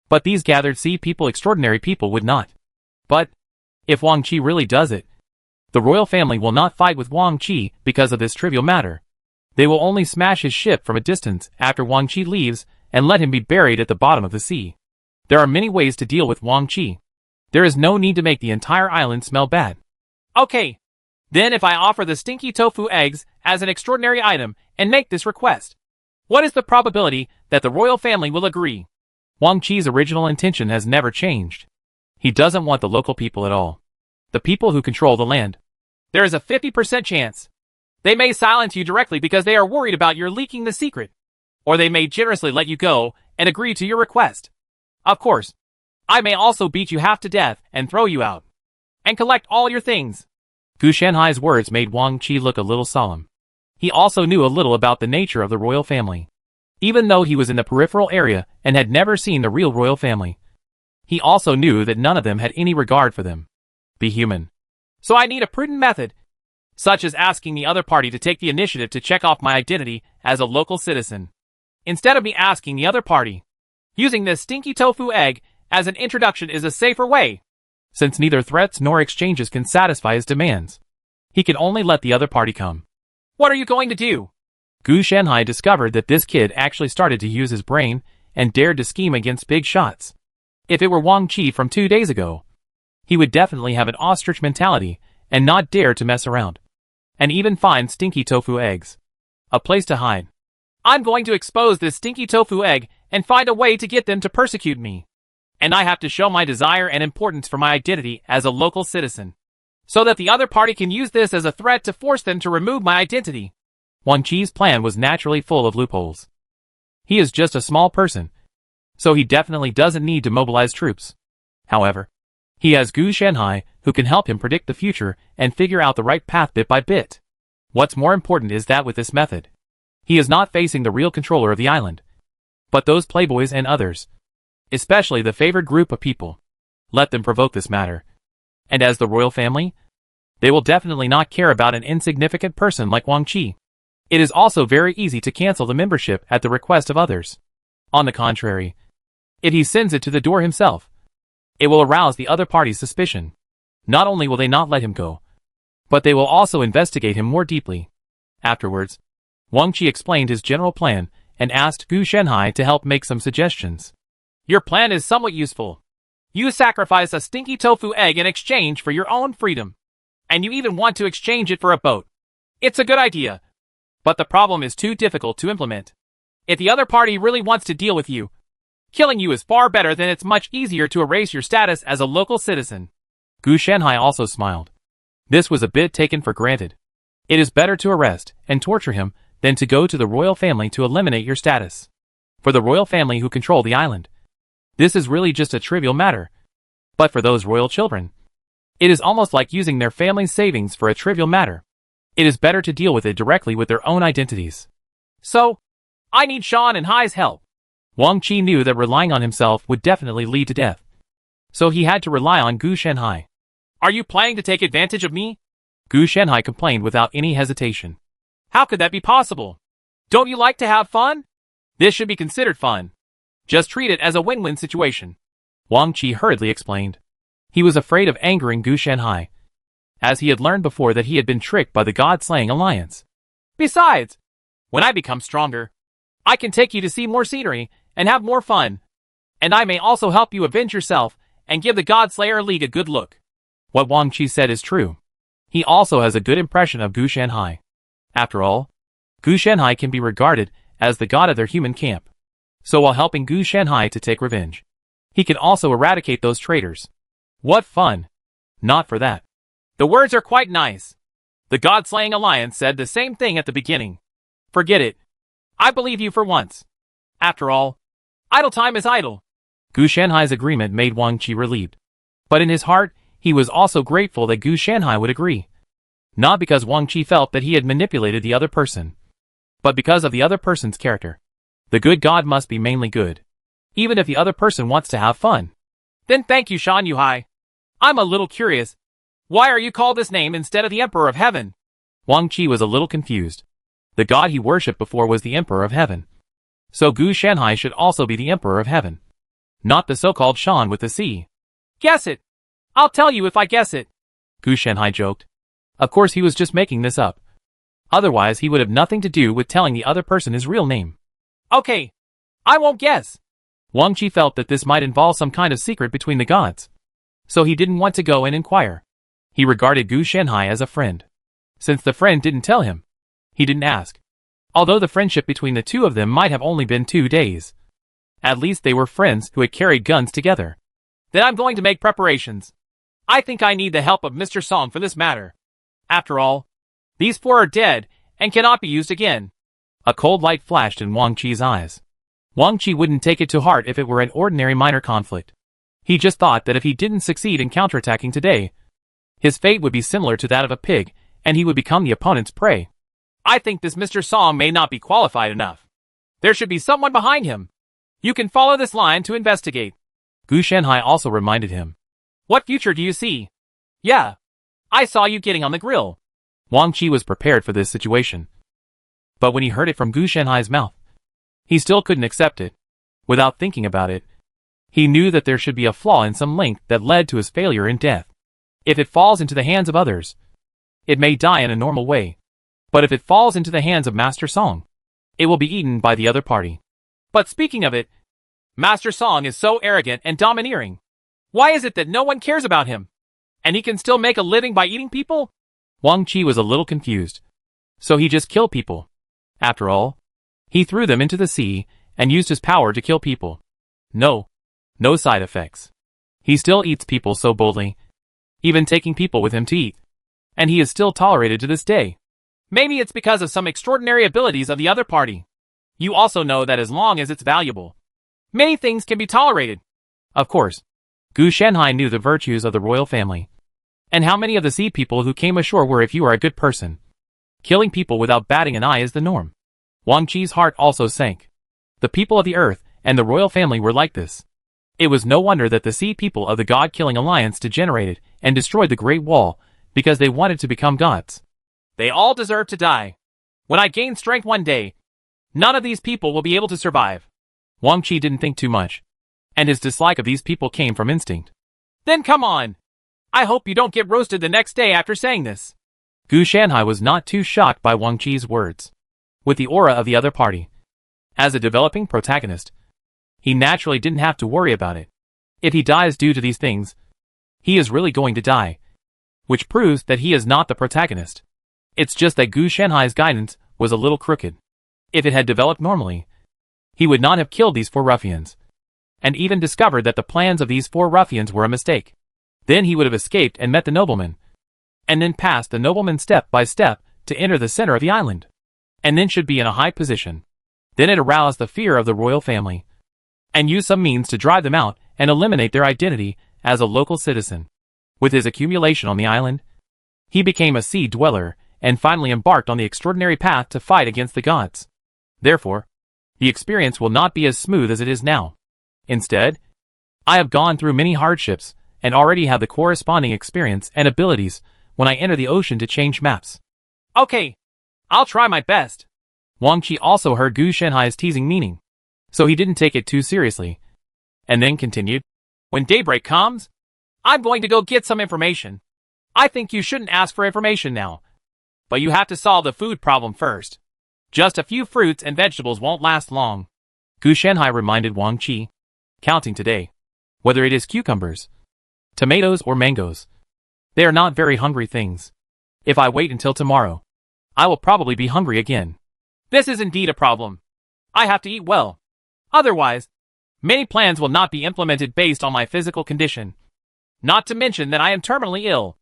But these gathered sea people, extraordinary people, would not. But if Wang Qi really does it, the royal family will not fight with Wang Qi because of this trivial matter. They will only smash his ship from a distance after Wang Qi leaves and let him be buried at the bottom of the sea. There are many ways to deal with Wang Qi. There is no need to make the entire island smell bad. Okay. Then if I offer the stinky tofu eggs as an extraordinary item and make this request, what is the probability that the royal family will agree? Wang Qi's original intention has never changed. He doesn't want the local people at all. The people who control the land. There is a 50% chance. They may silence you directly because they are worried about your leaking the secret. Or they may generously let you go and agree to your request. Of course, I may also beat you half to death and throw you out. And collect all your things. Gu Shenhai's words made Wang Qi look a little solemn. He also knew a little about the nature of the royal family. Even though he was in the peripheral area and had never seen the real royal family, he also knew that none of them had any regard for them. Be human. So I need a prudent method, such as asking the other party to take the initiative to check off my identity as a local citizen. Instead of me asking the other party, using this stinky tofu egg as an introduction is a safer way. Since neither threats nor exchanges can satisfy his demands, he can only let the other party come. What are you going to do? Gu Shenhai discovered that this kid actually started to use his brain and dared to scheme against big shots. If it were Wang Qi from 2 days ago, he would definitely have an ostrich mentality and not dare to mess around. And even find stinky tofu eggs. A place to hide. I'm going to expose this stinky tofu egg and find a way to get them to persecute me. And I have to show my desire and importance for my identity as a local citizen, so that the other party can use this as a threat to force them to remove my identity. Wang Qi's plan was naturally full of loopholes. He is just a small person, so he definitely doesn't need to mobilize troops. However, he has Gu Shenhai, who can help him predict the future and figure out the right path bit by bit. What's more important is that with this method, he is not facing the real controller of the island, but those playboys and others, especially the favored group of people. Let them provoke this matter. And as the royal family, they will definitely not care about an insignificant person like Wang Qi. It is also very easy to cancel the membership at the request of others. On the contrary, if he sends it to the door himself, it will arouse the other party's suspicion. Not only will they not let him go, but they will also investigate him more deeply. Afterwards, Wang Qi explained his general plan and asked Gu Shenhai to help make some suggestions. Your plan is somewhat useful. You sacrifice a stinky tofu egg in exchange for your own freedom. And you even want to exchange it for a boat. It's a good idea. But the problem is too difficult to implement. If the other party really wants to deal with you, killing you is far better than it's much easier to erase your status as a local citizen. Gu Shenhai also smiled. This was a bit taken for granted. It is better to arrest and torture him than to go to the royal family to eliminate your status. For the royal family who control the island, this is really just a trivial matter. But for those royal children, it is almost like using their family's savings for a trivial matter. It is better to deal with it directly with their own identities. So, I need Shan and Hai's help. Wang Qi knew that relying on himself would definitely lead to death. So he had to rely on Gu Shenhai. Are you planning to take advantage of me? Gu Shenhai complained without any hesitation. How could that be possible? Don't you like to have fun? This should be considered fun. Just treat it as a win-win situation. Wang Qi hurriedly explained. He was afraid of angering Gu Shenhai, as he had learned before that he had been tricked by the God-slaying alliance. Besides, when I become stronger, I can take you to see more scenery and have more fun. And I may also help you avenge yourself and give the God-Slayer League a good look. What Wang Qi said is true. He also has a good impression of Gu Shenhai. After all, Gu Shenhai can be regarded as the god of their human camp. So while helping Gu Shenhai to take revenge, he can also eradicate those traitors. What fun! Not for that. The words are quite nice. The God-Slaying Alliance said the same thing at the beginning. Forget it. I believe you for once. After all, idle time is idle. Gu Shenhai's agreement made Wang Qi relieved. But in his heart, he was also grateful that Gu Shenhai would agree. Not because Wang Qi felt that he had manipulated the other person, but because of the other person's character. The good god must be mainly good, even if the other person wants to have fun. Then thank you, Shan Yuhai. I'm a little curious. Why are you called this name instead of the Emperor of Heaven? Wang Qi was a little confused. The god he worshipped before was the Emperor of Heaven. So Gu Shenhai should also be the Emperor of Heaven, not the so-called Shan with the C. Guess it. I'll tell you if I guess it. Gu Shenhai joked. Of course he was just making this up. Otherwise he would have nothing to do with telling the other person his real name. Okay. I won't guess. Wang Qi felt that this might involve some kind of secret between the gods. So he didn't want to go and inquire. He regarded Gu Shenhai as a friend. Since the friend didn't tell him, he didn't ask. Although the friendship between the two of them might have only been 2 days. At least they were friends who had carried guns together. Then I'm going to make preparations. I think I need the help of Mr. Song for this matter. After all, these 4 are dead and cannot be used again. A cold light flashed in Wang Qi's eyes. Wang Qi wouldn't take it to heart if it were an ordinary minor conflict. He just thought that if he didn't succeed in counterattacking today, his fate would be similar to that of a pig, and he would become the opponent's prey. I think this Mr. Song may not be qualified enough. There should be someone behind him. You can follow this line to investigate. Gu Shenhai also reminded him. What future do you see? Yeah. I saw you getting on the grill. Wang Qi was prepared for this situation. But when he heard it from Gu Shenhai's mouth, he still couldn't accept it. Without thinking about it, he knew that there should be a flaw in some link that led to his failure and death. If it falls into the hands of others, it may die in a normal way. But if it falls into the hands of Master Song, it will be eaten by the other party. But speaking of it, Master Song is so arrogant and domineering. Why is it that no one cares about him? And he can still make a living by eating people? Wang Qi was a little confused. So he just killed people. After all, he threw them into the sea and used his power to kill people. No side effects. He still eats people so boldly, even taking people with him to eat. And he is still tolerated to this day. Maybe it's because of some extraordinary abilities of the other party. You also know that as long as it's valuable, many things can be tolerated. Of course, Gu Shenhai knew the virtues of the royal family. And how many of the sea people who came ashore were if you are a good person. Killing people without batting an eye is the norm. Wang Qi's heart also sank. The people of the earth and the royal family were like this. It was no wonder that the sea people of the God-killing alliance degenerated and destroyed the Great Wall because they wanted to become gods. They all deserve to die. When I gain strength one day, none of these people will be able to survive. Wang Qi didn't think too much, and his dislike of these people came from instinct. Then come on. I hope you don't get roasted the next day after saying this. Gu Shenhai was not too shocked by Wang Qi's words. With the aura of the other party, as a developing protagonist, he naturally didn't have to worry about it. If he dies due to these things, he is really going to die. Which proves that he is not the protagonist. It's just that Gu Shenhai's guidance was a little crooked. If it had developed normally, he would not have killed these 4 ruffians, and even discovered that the plans of these 4 ruffians were a mistake. Then he would have escaped and met the nobleman, and then passed the nobleman step by step to enter the center of the island, and then should be in a high position. Then it aroused the fear of the royal family, and used some means to drive them out and eliminate their identity as a local citizen. With his accumulation on the island, he became a sea dweller and finally embarked on the extraordinary path to fight against the gods. Therefore, the experience will not be as smooth as it is now. Instead, I have gone through many hardships and already have the corresponding experience and abilities when I enter the ocean to change maps. Okay, I'll try my best. Wang Qi also heard Gu Shenhai's teasing meaning, so he didn't take it too seriously, and then continued, When daybreak comes, I'm going to go get some information. I think you shouldn't ask for information now, but you have to solve the food problem first. Just a few fruits and vegetables won't last long. Gu Shenhai reminded Wang Qi, counting today, whether it is cucumbers, tomatoes or mangoes. They are not very hungry things. If I wait until tomorrow, I will probably be hungry again. This is indeed a problem. I have to eat well. Otherwise, many plans will not be implemented based on my physical condition. Not to mention that I am terminally ill.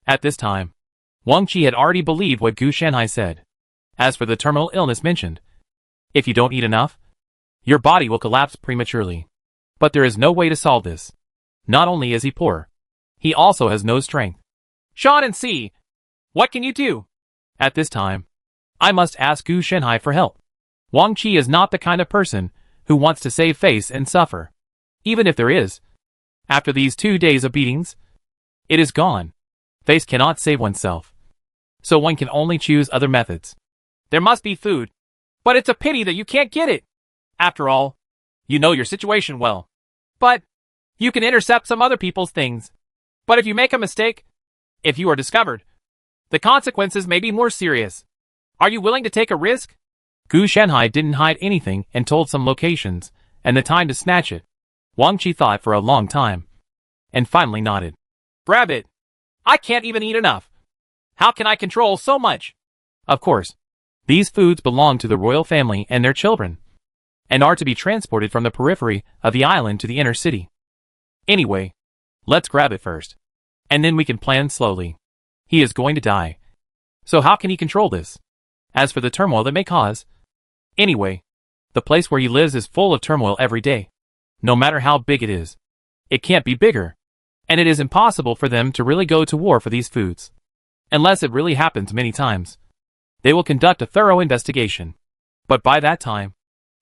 At this time, Wang Qi had already believed what Gu Shenhai said. As for the terminal illness mentioned, if you don't eat enough, your body will collapse prematurely. But there is no way to solve this. Not only is he poor, he also has no strength. Sean and C, what can you do? At this time, I must ask Gu Shenhai for help. Wang Qi is not the kind of person who wants to save face and suffer. Even if there is, after these 2 days of beatings, it is gone. Face cannot save oneself. So one can only choose other methods. There must be food, but it's a pity that you can't get it. After all, you know your situation well. But you can intercept some other people's things. But if you make a mistake, if you are discovered, the consequences may be more serious. Are you willing to take a risk? Gu Shenhai didn't hide anything and told some locations and the time to snatch it. Wang Qi thought for a long time and finally nodded. Grab it. I can't even eat enough. How can I control so much? Of course, these foods belong to the royal family and their children, and are to be transported from the periphery of the island to the inner city. Anyway, let's grab it first, and then we can plan slowly. He is going to die. So how can he control this? As for the turmoil that may cause, anyway, the place where he lives is full of turmoil every day. No matter how big it is, it can't be bigger, and it is impossible for them to really go to war for these foods. Unless it really happens many times. They will conduct a thorough investigation. But by that time,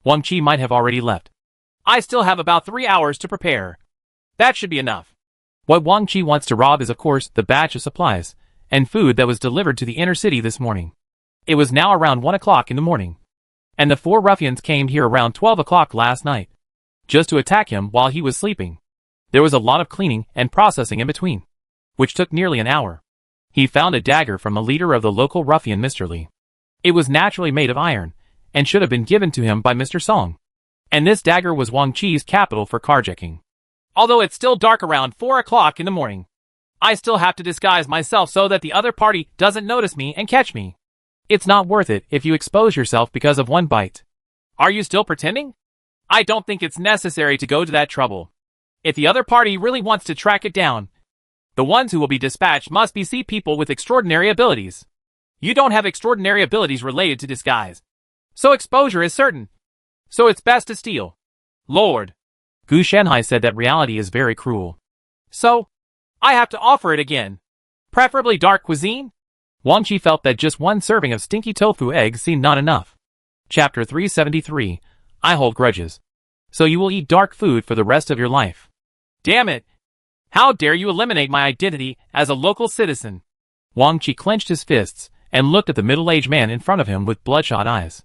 Wang Qi might have already left. I still have about 3 hours to prepare. That should be enough. What Wang Qi wants to rob is of course the batch of supplies and food that was delivered to the inner city this morning. It was now around 1 o'clock in the morning, and the 4 ruffians came here around 12 o'clock last night, just to attack him while he was sleeping. There was a lot of cleaning and processing in between, which took nearly an hour. He found a dagger from the leader of the local ruffian, Mr. Li. It was naturally made of iron, and should have been given to him by Mr. Song. And this dagger was Wang Qi's capital for carjacking. Although it's still dark around 4 o'clock in the morning, I still have to disguise myself so that the other party doesn't notice me and catch me. It's not worth it if you expose yourself because of one bite. Are you still pretending? I don't think it's necessary to go to that trouble. If the other party really wants to track it down, the ones who will be dispatched must be people with extraordinary abilities. You don't have extraordinary abilities related to disguise, so exposure is certain. So it's best to steal. Lord. Gu Shenhai said that reality is very cruel. So, I have to offer it again. Preferably dark cuisine? Wang Qi felt that just one serving of stinky tofu eggs seemed not enough. Chapter 373, I hold grudges. So you will eat dark food for the rest of your life. Damn it! How dare you eliminate my identity as a local citizen? Wang Qi clenched his fists and looked at the middle-aged man in front of him with bloodshot eyes.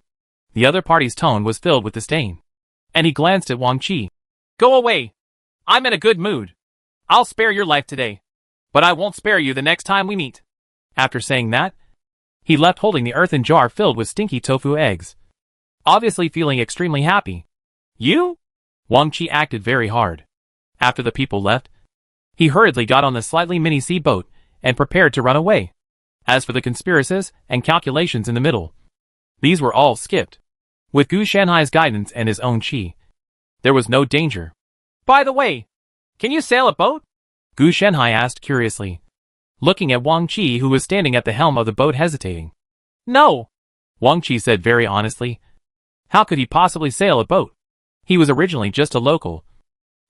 The other party's tone was filled with disdain, and he glanced at Wang Qi. Go away! I'm in a good mood. I'll spare your life today, but I won't spare you the next time we meet. After saying that, he left holding the earthen jar filled with stinky tofu eggs, obviously feeling extremely happy. You? Wang Qi acted very hard. After the people left, he hurriedly got on the slightly mini sea boat and prepared to run away. As for the conspiracies and calculations in the middle, these were all skipped. With Gu Shenhai's guidance and his own qi, there was no danger. By the way, can you sail a boat? Gu Shenhai asked curiously, looking at Wang Qi, who was standing at the helm of the boat hesitating. No, Wang Qi said very honestly. How could he possibly sail a boat? He was originally just a local,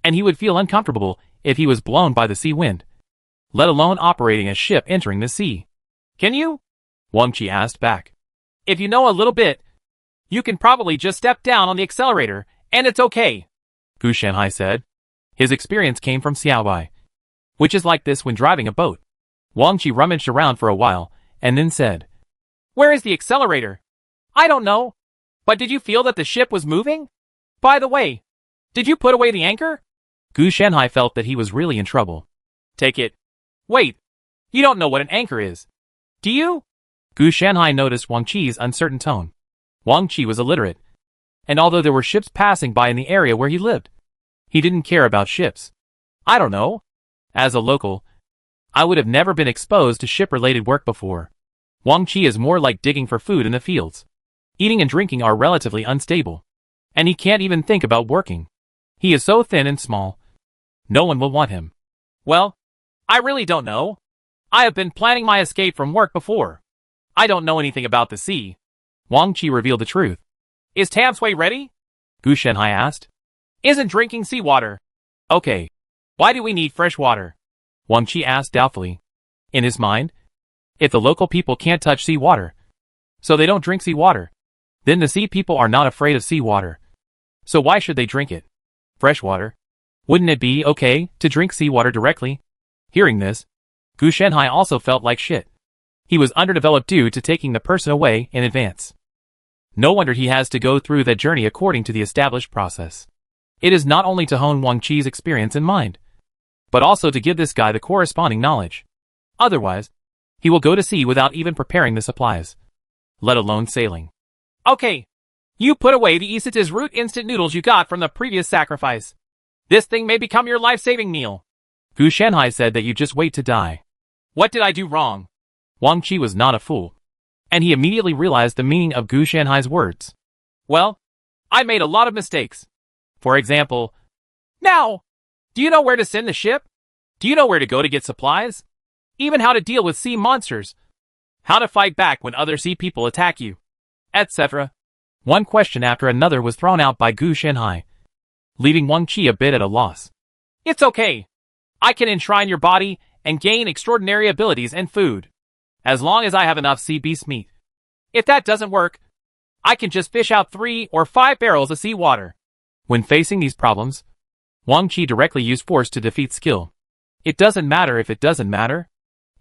and he would feel uncomfortable if he was blown by the sea wind, let alone operating a ship entering the sea. Can you? Wang Qi asked back. If you know a little bit, You can probably just step down on the accelerator, and it's okay, Gu Shanhai said. His experience came from Xiaobai, which is like this when driving a boat. Wang Qi rummaged around for a while, and then said, Where is the accelerator? I don't know. But did you feel that the ship was moving? By the way, did you put away the anchor? Gu Shanhai felt that he was really in trouble. Take it. Wait, you don't know what an anchor is, do you? Gu Shanhai noticed Wang Qi's uncertain tone. Wang Qi was illiterate, and although there were ships passing by in the area where he lived, he didn't care about ships. I don't know. As a local, I would have never been exposed to ship-related work before. Wang Qi is more like digging for food in the fields. Eating and drinking are relatively unstable, and he can't even think about working. He is so thin and small. No one will want him. Well, I really don't know. I have been planning my escape from work before. I don't know anything about the sea. Wang Qi revealed the truth. Is Tam Sui ready? Gu Shanhai asked. Isn't drinking seawater. Okay. Why do we need fresh water? Wang Qi asked doubtfully. In his mind, if the local people can't touch seawater, so they don't drink seawater, then the sea people are not afraid of seawater. So why should they drink it? Fresh water? Wouldn't it be okay to drink seawater directly? Hearing this, Gu Shanhai also felt like shit. He was underdeveloped due to taking the person away in advance. No wonder he has to go through that journey according to the established process. It is not only to hone Wang Qi's experience in mind, but also to give this guy the corresponding knowledge. Otherwise, he will go to sea without even preparing the supplies, let alone sailing. Okay. You put away the Isata's root instant noodles you got from the previous sacrifice. This thing may become your life-saving meal. Gu Shanhai said that you just wait to die. What did I do wrong? Wang Qi was not a fool, and he immediately realized the meaning of Gu Shanhai's words. Well, I made a lot of mistakes. For example, now, do you know where to send the ship? Do you know where to go to get supplies? Even how to deal with sea monsters? How to fight back when other sea people attack you? Etc. One question after another was thrown out by Gu Shanhai, leaving Wang Qi a bit at a loss. It's okay. I can enshrine your body and gain extraordinary abilities and food, as long as I have enough sea beast meat. If that doesn't work, I can just fish out 3 or 5 barrels of seawater. When facing these problems, Wang Qi directly used force to defeat skill. It doesn't matter if it doesn't matter.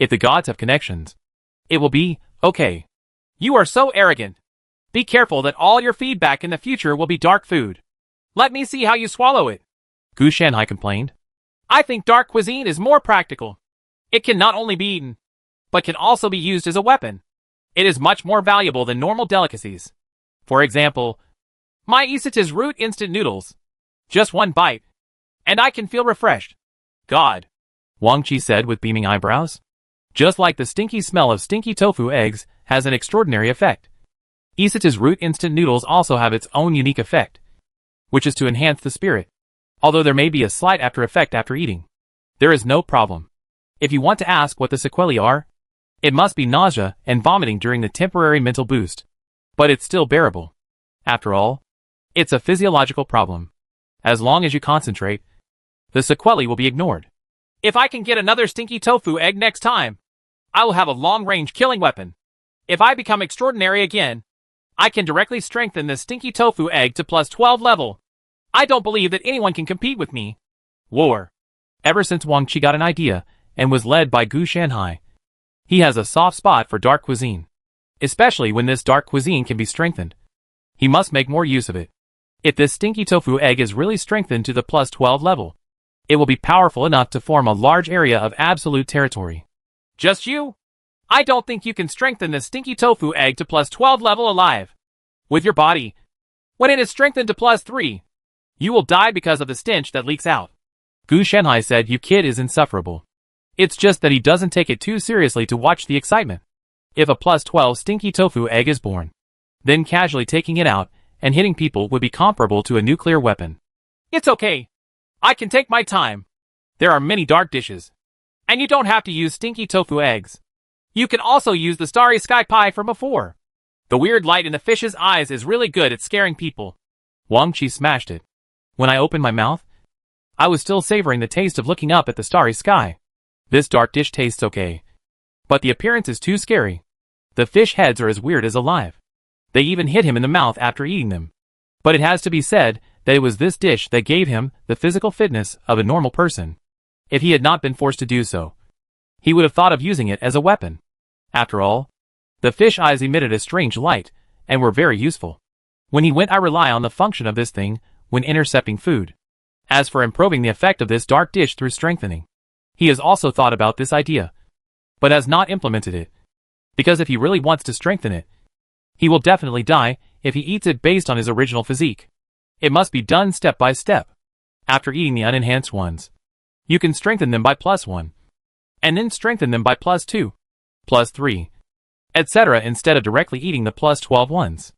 If the gods have connections, it will be okay. You are so arrogant. Be careful that all your feedback in the future will be dark food. Let me see how you swallow it. Gu Shanhai complained. I think dark cuisine is more practical. It can not only be eaten, but can also be used as a weapon. It is much more valuable than normal delicacies. For example, my Isata's root instant noodles. Just one bite, and I can feel refreshed. God, Wang Qi said with beaming eyebrows. Just like the stinky smell of stinky tofu eggs has an extraordinary effect, Isata's root instant noodles also have its own unique effect, which is to enhance the spirit. Although there may be a slight after effect after eating, there is no problem. If you want to ask what the sequelae are, it must be nausea and vomiting during the temporary mental boost. But it's still bearable. After all, it's a physiological problem. As long as you concentrate, the sequelae will be ignored. If I can get another stinky tofu egg next time, I will have a long-range killing weapon. If I become extraordinary again, I can directly strengthen the stinky tofu egg to +12 level. I don't believe that anyone can compete with me. War. Ever since Wang Qi got an idea and was led by Gu Shanhai, he has a soft spot for dark cuisine. Especially when this dark cuisine can be strengthened. He must make more use of it. If this stinky tofu egg is really strengthened to the +12 level, it will be powerful enough to form a large area of absolute territory. Just you? I don't think you can strengthen the stinky tofu egg to +12 level alive. With your body, when it is strengthened to +3, you will die because of the stench that leaks out. Gu Shanhai said you kid is insufferable. It's just that he doesn't take it too seriously to watch the excitement. If a +12 stinky tofu egg is born, then casually taking it out and hitting people would be comparable to a nuclear weapon. It's okay. I can take my time. There are many dark dishes. And you don't have to use stinky tofu eggs. You can also use the starry sky pie from before. The weird light in the fish's eyes is really good at scaring people. Wang Qi smashed it. When I opened my mouth, I was still savoring the taste of looking up at the starry sky. This dark dish tastes okay, but the appearance is too scary. The fish heads are as weird as alive. They even hit him in the mouth after eating them. But it has to be said that it was this dish that gave him the physical fitness of a normal person. If he had not been forced to do so, he would have thought of using it as a weapon. After all, the fish eyes emitted a strange light and were very useful. When he went, I rely on the function of this thing when intercepting food. As for improving the effect of this dark dish through strengthening, he has also thought about this idea, but has not implemented it. Because if he really wants to strengthen it, he will definitely die if he eats it based on his original physique. It must be done step by step. After eating the unenhanced ones, you can strengthen them by +1, and then strengthen them by +2, +3, etc. instead of directly eating the +12 ones.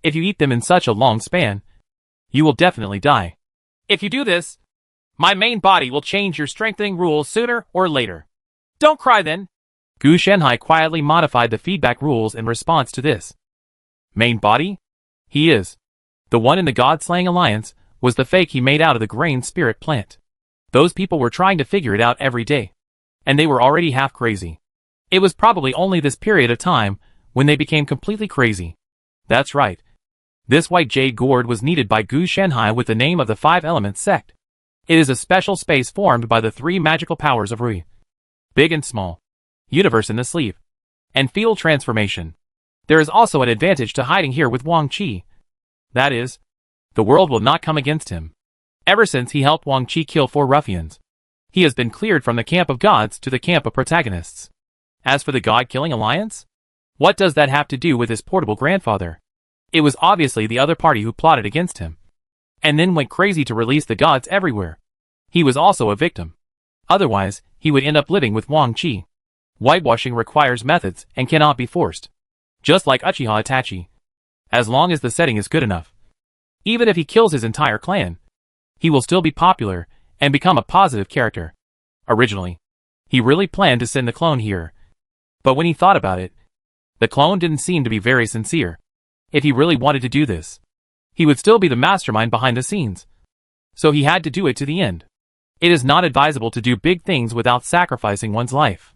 If you eat them in such a long span, you will definitely die. If you do this, my main body will change your strengthening rules sooner or later. Don't cry then. Gu Shenhai quietly modified the feedback rules in response to this. Main body? He is. The one in the God-slaying alliance was the fake he made out of the grain spirit plant. Those people were trying to figure it out every day, and they were already half crazy. It was probably only this period of time when they became completely crazy. That's right. This white jade gourd was needed by Gu Shenhai with the name of the Five Elements sect. It is a special space formed by the three magical powers of Rui. Big and small. Universe in the sleeve. And fetal transformation. There is also an advantage to hiding here with Wang Qi. That is, the world will not come against him. Ever since he helped Wang Qi kill 4 ruffians, he has been cleared from the camp of gods to the camp of protagonists. As for the god-killing alliance, what does that have to do with his portable grandfather? It was obviously the other party who plotted against him, and then went crazy to release the gods everywhere. He was also a victim. Otherwise, he would end up living with Wang Qi. Whitewashing requires methods and cannot be forced. Just like Uchiha Itachi. As long as the setting is good enough. Even if he kills his entire clan, he will still be popular and become a positive character. Originally, he really planned to send the clone here. But when he thought about it, the clone didn't seem to be very sincere. If he really wanted to do this, he would still be the mastermind behind the scenes. So he had to do it to the end. It is not advisable to do big things without sacrificing one's life.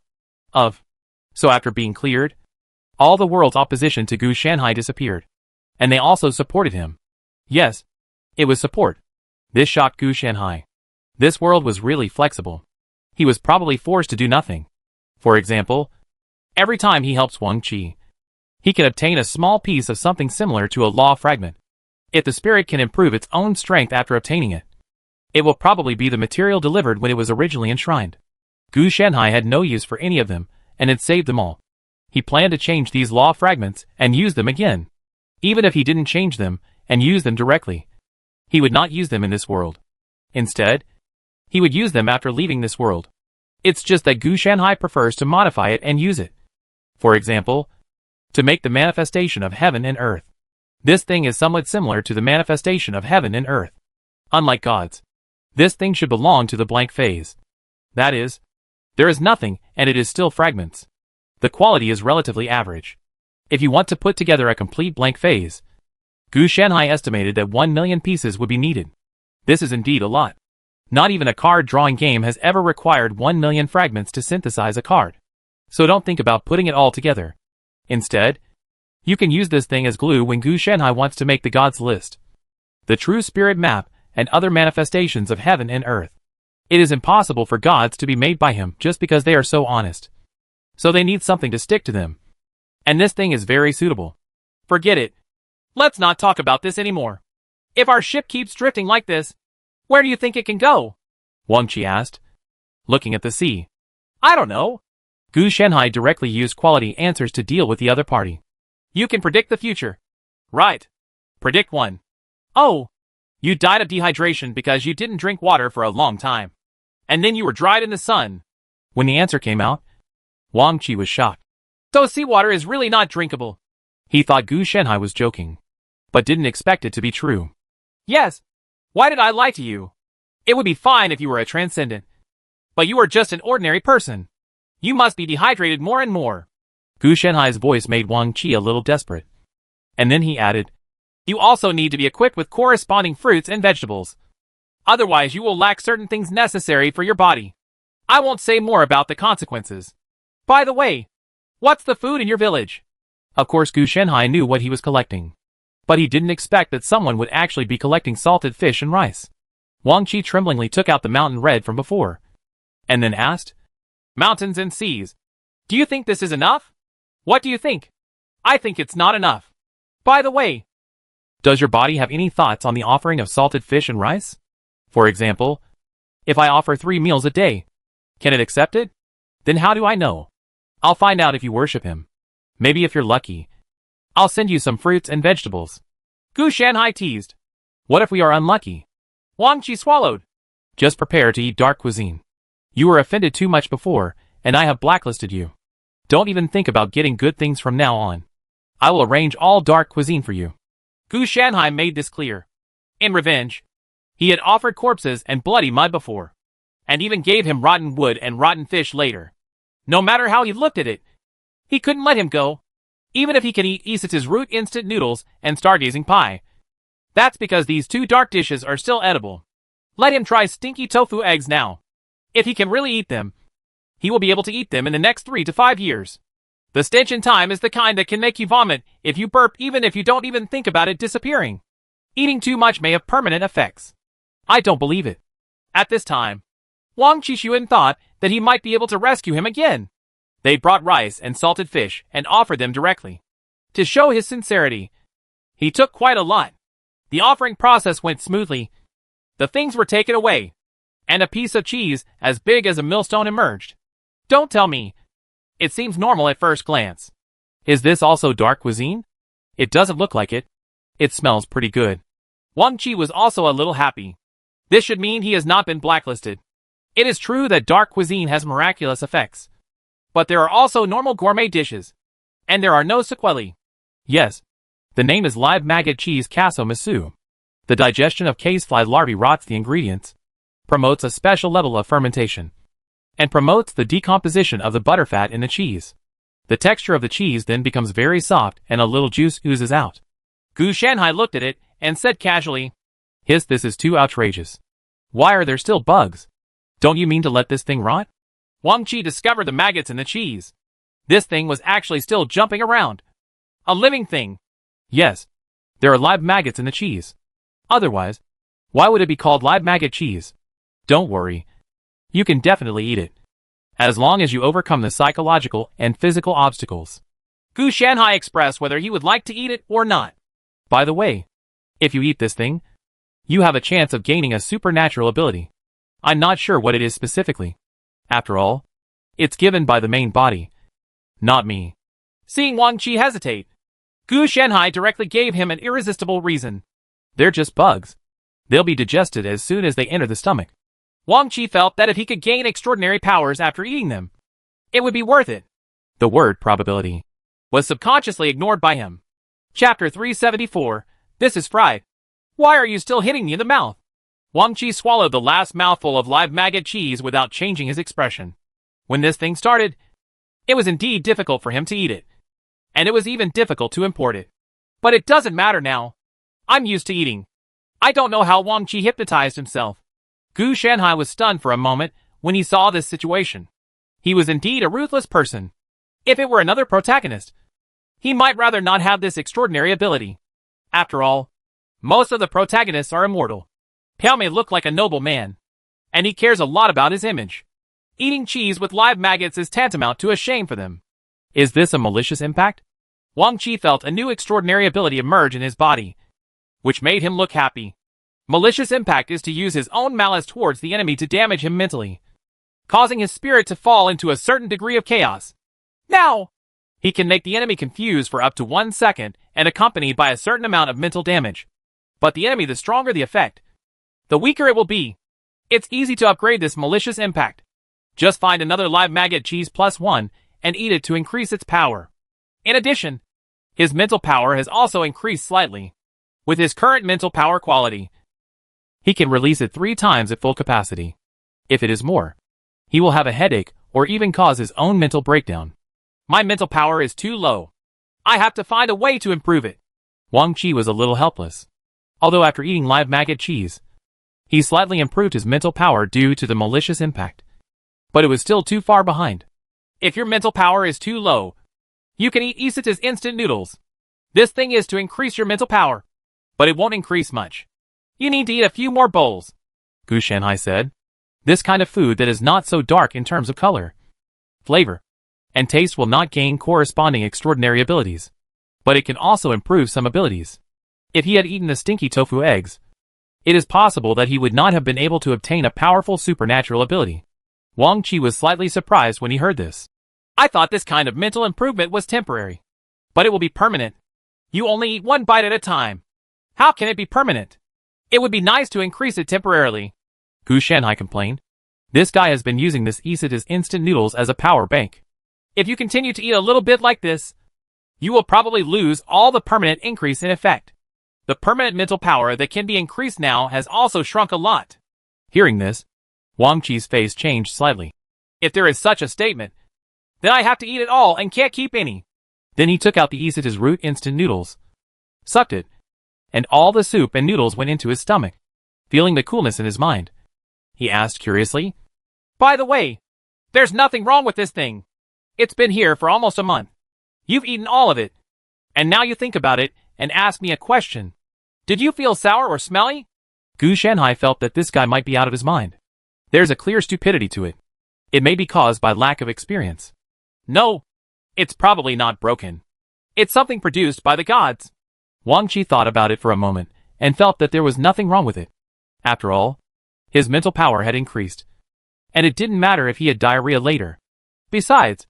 So after being cleared, all the world's opposition to Gu Shenhai disappeared. And they also supported him. Yes, it was support. This shocked Gu Shenhai. This world was really flexible. He was probably forced to do nothing. For example, every time he helps Wang Qi, he can obtain a small piece of something similar to a law fragment. If the spirit can improve its own strength after obtaining it, it will probably be the material delivered when it was originally enshrined. Gu Shenhai had no use for any of them, and had saved them all. He planned to change these law fragments and use them again. Even if he didn't change them and use them directly, he would not use them in this world. Instead, he would use them after leaving this world. It's just that Gu Shenhai prefers to modify it and use it. For example, to make the manifestation of heaven and earth. This thing is somewhat similar to the manifestation of heaven and earth. Unlike gods, this thing should belong to the blank phase. That is, there is nothing and it is still fragments. The quality is relatively average. If you want to put together a complete blank phase, Gu Shenhai estimated that 1 million pieces would be needed. This is indeed a lot. Not even a card drawing game has ever required 1 million fragments to synthesize a card. So don't think about putting it all together. Instead, you can use this thing as glue when Gu Shenhai wants to make the gods list, the true spirit map, and other manifestations of heaven and earth. It is impossible for gods to be made by him just because they are so honest. So they need something to stick to them. And this thing is very suitable. Forget it. Let's not talk about this anymore. If our ship keeps drifting like this, where do you think it can go? Wang Qi asked, looking at the sea. I don't know. Gu Shenhai directly used quality answers to deal with the other party. You can predict the future. Right. Predict one. Oh. You died of dehydration because you didn't drink water for a long time. And then you were dried in the sun. When the answer came out, Wang Qi was shocked. So seawater is really not drinkable. He thought Gu Shenhai was joking, but didn't expect it to be true. Yes. Why did I lie to you? It would be fine if you were a transcendent. But you are just an ordinary person. You must be dehydrated more and more. Gu Shenhai's voice made Wang Qi a little desperate. And then he added, You also need to be equipped with corresponding fruits and vegetables. Otherwise you will lack certain things necessary for your body. I won't say more about the consequences. By the way, what's the food in your village? Of course Gu Shenhai knew what he was collecting. But he didn't expect that someone would actually be collecting salted fish and rice. Wang Qi tremblingly took out the mountain red from before. And then asked, Mountains and seas. Do you think this is enough? What do you think? I think it's not enough. By the way, does your body have any thoughts on the offering of salted fish and rice? For example, if I offer 3 meals a day, can it accept it? Then how do I know? I'll find out if you worship him. Maybe if you're lucky, I'll send you some fruits and vegetables. Gu Shanhai teased. What if we are unlucky? Wang Qi swallowed. Just prepare to eat dark cuisine. You were offended too much before, and I have blacklisted you. Don't even think about getting good things from now on. I will arrange all dark cuisine for you. Gu Shanhai made this clear. In revenge, he had offered corpses and bloody mud before, and even gave him rotten wood and rotten fish later. No matter how he looked at it, he couldn't let him go, even if he can eat Isitz's root instant noodles and stargazing pie. That's because these 2 dark dishes are still edible. Let him try stinky tofu eggs now. If he can really eat them, he will be able to eat them in the next 3 to 5 years. The stench in time is the kind that can make you vomit if you burp even if you don't even think about it disappearing. Eating too much may have permanent effects. I don't believe it. At this time, Wang Qixuan thought that he might be able to rescue him again. They brought rice and salted fish and offered them directly. To show his sincerity, he took quite a lot. The offering process went smoothly. The things were taken away, and a piece of cheese as big as a millstone emerged. Don't tell me. It seems normal at first glance. Is this also dark cuisine? It doesn't look like it. It smells pretty good. Wang Qi was also a little happy. This should mean he has not been blacklisted. It is true that dark cuisine has miraculous effects. But there are also normal gourmet dishes. And there are no sequelae. Yes. The name is live maggot cheese casso misu. The digestion of casefly larvae rots the ingredients, promotes a special level of fermentation, and promotes the decomposition of the butterfat in the cheese. The texture of the cheese then becomes very soft and a little juice oozes out. Gu Shanhai looked at it and said casually, This is too outrageous. Why are there still bugs? Don't you mean to let this thing rot? Wang Qi discovered the maggots in the cheese. This thing was actually still jumping around. A living thing. Yes. There are live maggots in the cheese. Otherwise, why would it be called live maggot cheese? Don't worry. You can definitely eat it. As long as you overcome the psychological and physical obstacles. Gu Shanhai expressed whether he would like to eat it or not. By the way, if you eat this thing, you have a chance of gaining a supernatural ability. I'm not sure what it is specifically. After all, it's given by the main body. Not me. Seeing Wang Qi hesitate, Gu Shanhai directly gave him an irresistible reason. They're just bugs. They'll be digested as soon as they enter the stomach. Wang Qi felt that if he could gain extraordinary powers after eating them, it would be worth it. The word probability was subconsciously ignored by him. Chapter 374, This is fried. Why are you still hitting me in the mouth? Wang Qi swallowed the last mouthful of live maggot cheese without changing his expression. When this thing started, it was indeed difficult for him to eat it. And it was even difficult to import it. But it doesn't matter now. I'm used to eating. I don't know how Wang Qi hypnotized himself. Gu Shanhai was stunned for a moment when he saw this situation. He was indeed a ruthless person. If it were another protagonist, he might rather not have this extraordinary ability. After all, most of the protagonists are immortal. Pao may look like a noble man, and he cares a lot about his image. Eating cheese with live maggots is tantamount to a shame for them. Is this a malicious impact? Wang Qi felt a new extraordinary ability emerge in his body, which made him look happy. Malicious impact is to use his own malice towards the enemy to damage him mentally, causing his spirit to fall into a certain degree of chaos. Now, he can make the enemy confused for up to 1 second and accompanied by a certain amount of mental damage. But the enemy, the stronger the effect, the weaker it will be. It's easy to upgrade this malicious impact. Just find another live maggot cheese +1 and eat it to increase its power. In addition, his mental power has also increased slightly. With his current mental power quality, he can release it 3 times at full capacity. If it is more, he will have a headache or even cause his own mental breakdown. My mental power is too low. I have to find a way to improve it. Wang Qi was a little helpless. Although after eating live maggot cheese, he slightly improved his mental power due to the malicious impact. But it was still too far behind. If your mental power is too low, You can eat Isata's instant noodles. This thing is to increase your mental power, but it won't increase much. You need to eat a few more bowls, Gu Shanhai said. This kind of food that is not so dark in terms of color, flavor, and taste will not gain corresponding extraordinary abilities, but it can also improve some abilities. If he had eaten the stinky tofu eggs, it is possible that he would not have been able to obtain a powerful supernatural ability. Wang Qi was slightly surprised when he heard this. I thought this kind of mental improvement was temporary, but it will be permanent. You only eat one bite at a time. How can it be permanent? It would be nice to increase it temporarily, Gu Shanhai complained. This guy has been using this Isata's instant noodles as a power bank. If you continue to eat a little bit like this, you will probably lose all the permanent increase in effect. The permanent mental power that can be increased now has also shrunk a lot. Hearing this, Wang Qi's face changed slightly. If there is such a statement, then I have to eat it all and can't keep any. Then he took out the Isata's root instant noodles, sucked it, and all the soup and noodles went into his stomach. Feeling the coolness in his mind, he asked curiously, By the way, there's nothing wrong with this thing. It's been here for almost a month. You've eaten all of it. And now you think about it and ask me a question. Did you feel sour or smelly? Gu Shanhai felt that this guy might be out of his mind. There's a clear stupidity to it. It may be caused by lack of experience. No, it's probably not broken. It's something produced by the gods. Wang Qi thought about it for a moment and felt that there was nothing wrong with it. After all, his mental power had increased, and it didn't matter if he had diarrhea later. Besides,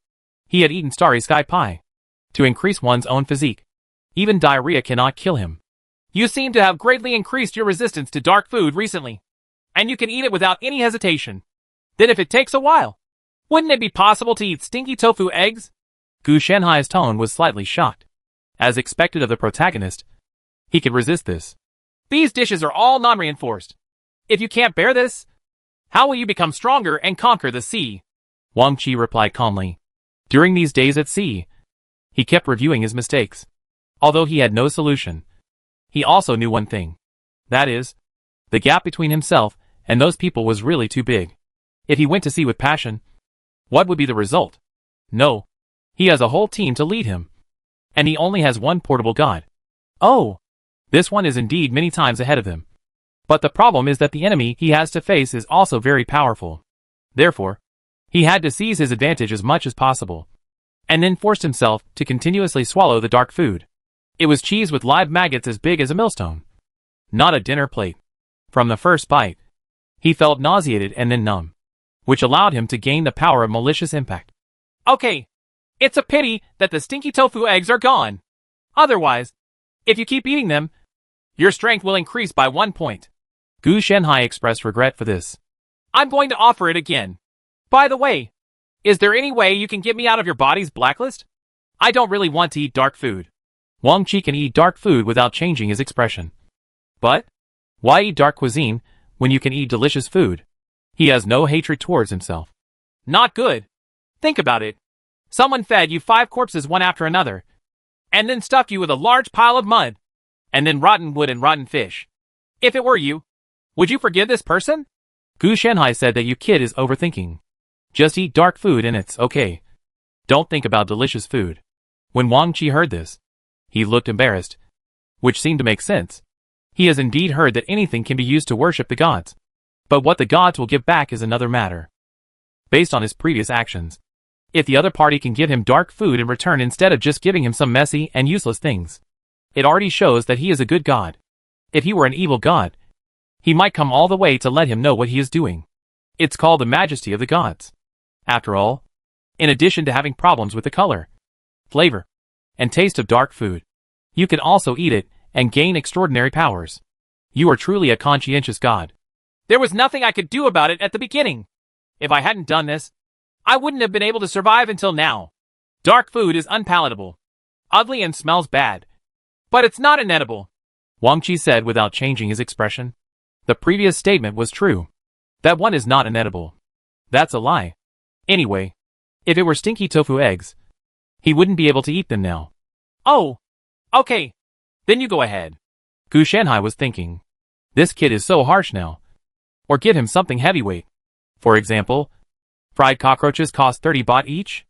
he had eaten Starry Sky Pie to increase one's own physique. Even diarrhea cannot kill him. You seem to have greatly increased your resistance to dark food recently, and you can eat it without any hesitation. Then if it takes a while, wouldn't it be possible to eat stinky tofu eggs? Gu Shanhai's tone was slightly shocked. As expected of the protagonist, he could resist this. These dishes are all non-reinforced. If you can't bear this, how will you become stronger and conquer the sea? Wang Qi replied calmly. During these days at sea, he kept reviewing his mistakes. Although he had no solution, he also knew one thing. That is, the gap between himself and those people was really too big. If he went to sea with passion, what would be the result? No. He has a whole team to lead him. And he only has one portable god. Oh! This one is indeed many times ahead of him. But the problem is that the enemy he has to face is also very powerful. Therefore, he had to seize his advantage as much as possible, and then forced himself to continuously swallow the dark food. It was cheese with live maggots as big as a millstone, not a dinner plate. From the first bite, he felt nauseated and then numb, which allowed him to gain the power of malicious impact. Okay, it's a pity that the stinky tofu eggs are gone. Otherwise, if you keep eating them, your strength will increase by 1 point. Gu Shanhai expressed regret for this. I'm going to offer it again. By the way, is there any way you can get me out of your body's blacklist? I don't really want to eat dark food. Wang Qi can eat dark food without changing his expression. But, why eat dark cuisine when you can eat delicious food? He has no hatred towards himself. Not good. Think about it. Someone fed you 5 corpses one after another, and then stuffed you with a large pile of mud, and then rotten wood and rotten fish. If it were you, would you forgive this person? Gu Shanhai said that you kid is overthinking. Just eat dark food and it's okay. Don't think about delicious food. When Wang Qi heard this, he looked embarrassed, which seemed to make sense. He has indeed heard that anything can be used to worship the gods. But what the gods will give back is another matter. Based on his previous actions, if the other party can give him dark food in return instead of just giving him some messy and useless things, it already shows that he is a good god. If he were an evil god, he might come all the way to let him know what he is doing. It's called the majesty of the gods. After all, in addition to having problems with the color, flavor, and taste of dark food, you can also eat it and gain extraordinary powers. You are truly a conscientious god. There was nothing I could do about it at the beginning. If I hadn't done this, I wouldn't have been able to survive until now. Dark food is unpalatable, ugly and smells bad. But it's not inedible, Wang Qi said without changing his expression. The previous statement was true. That one is not inedible. That's a lie. Anyway, if it were stinky tofu eggs, he wouldn't be able to eat them now. Oh, okay. Then you go ahead. Gu Shanhai was thinking. This kid is so harsh now. Or give him something heavyweight. For example, fried cockroaches cost 30 baht each.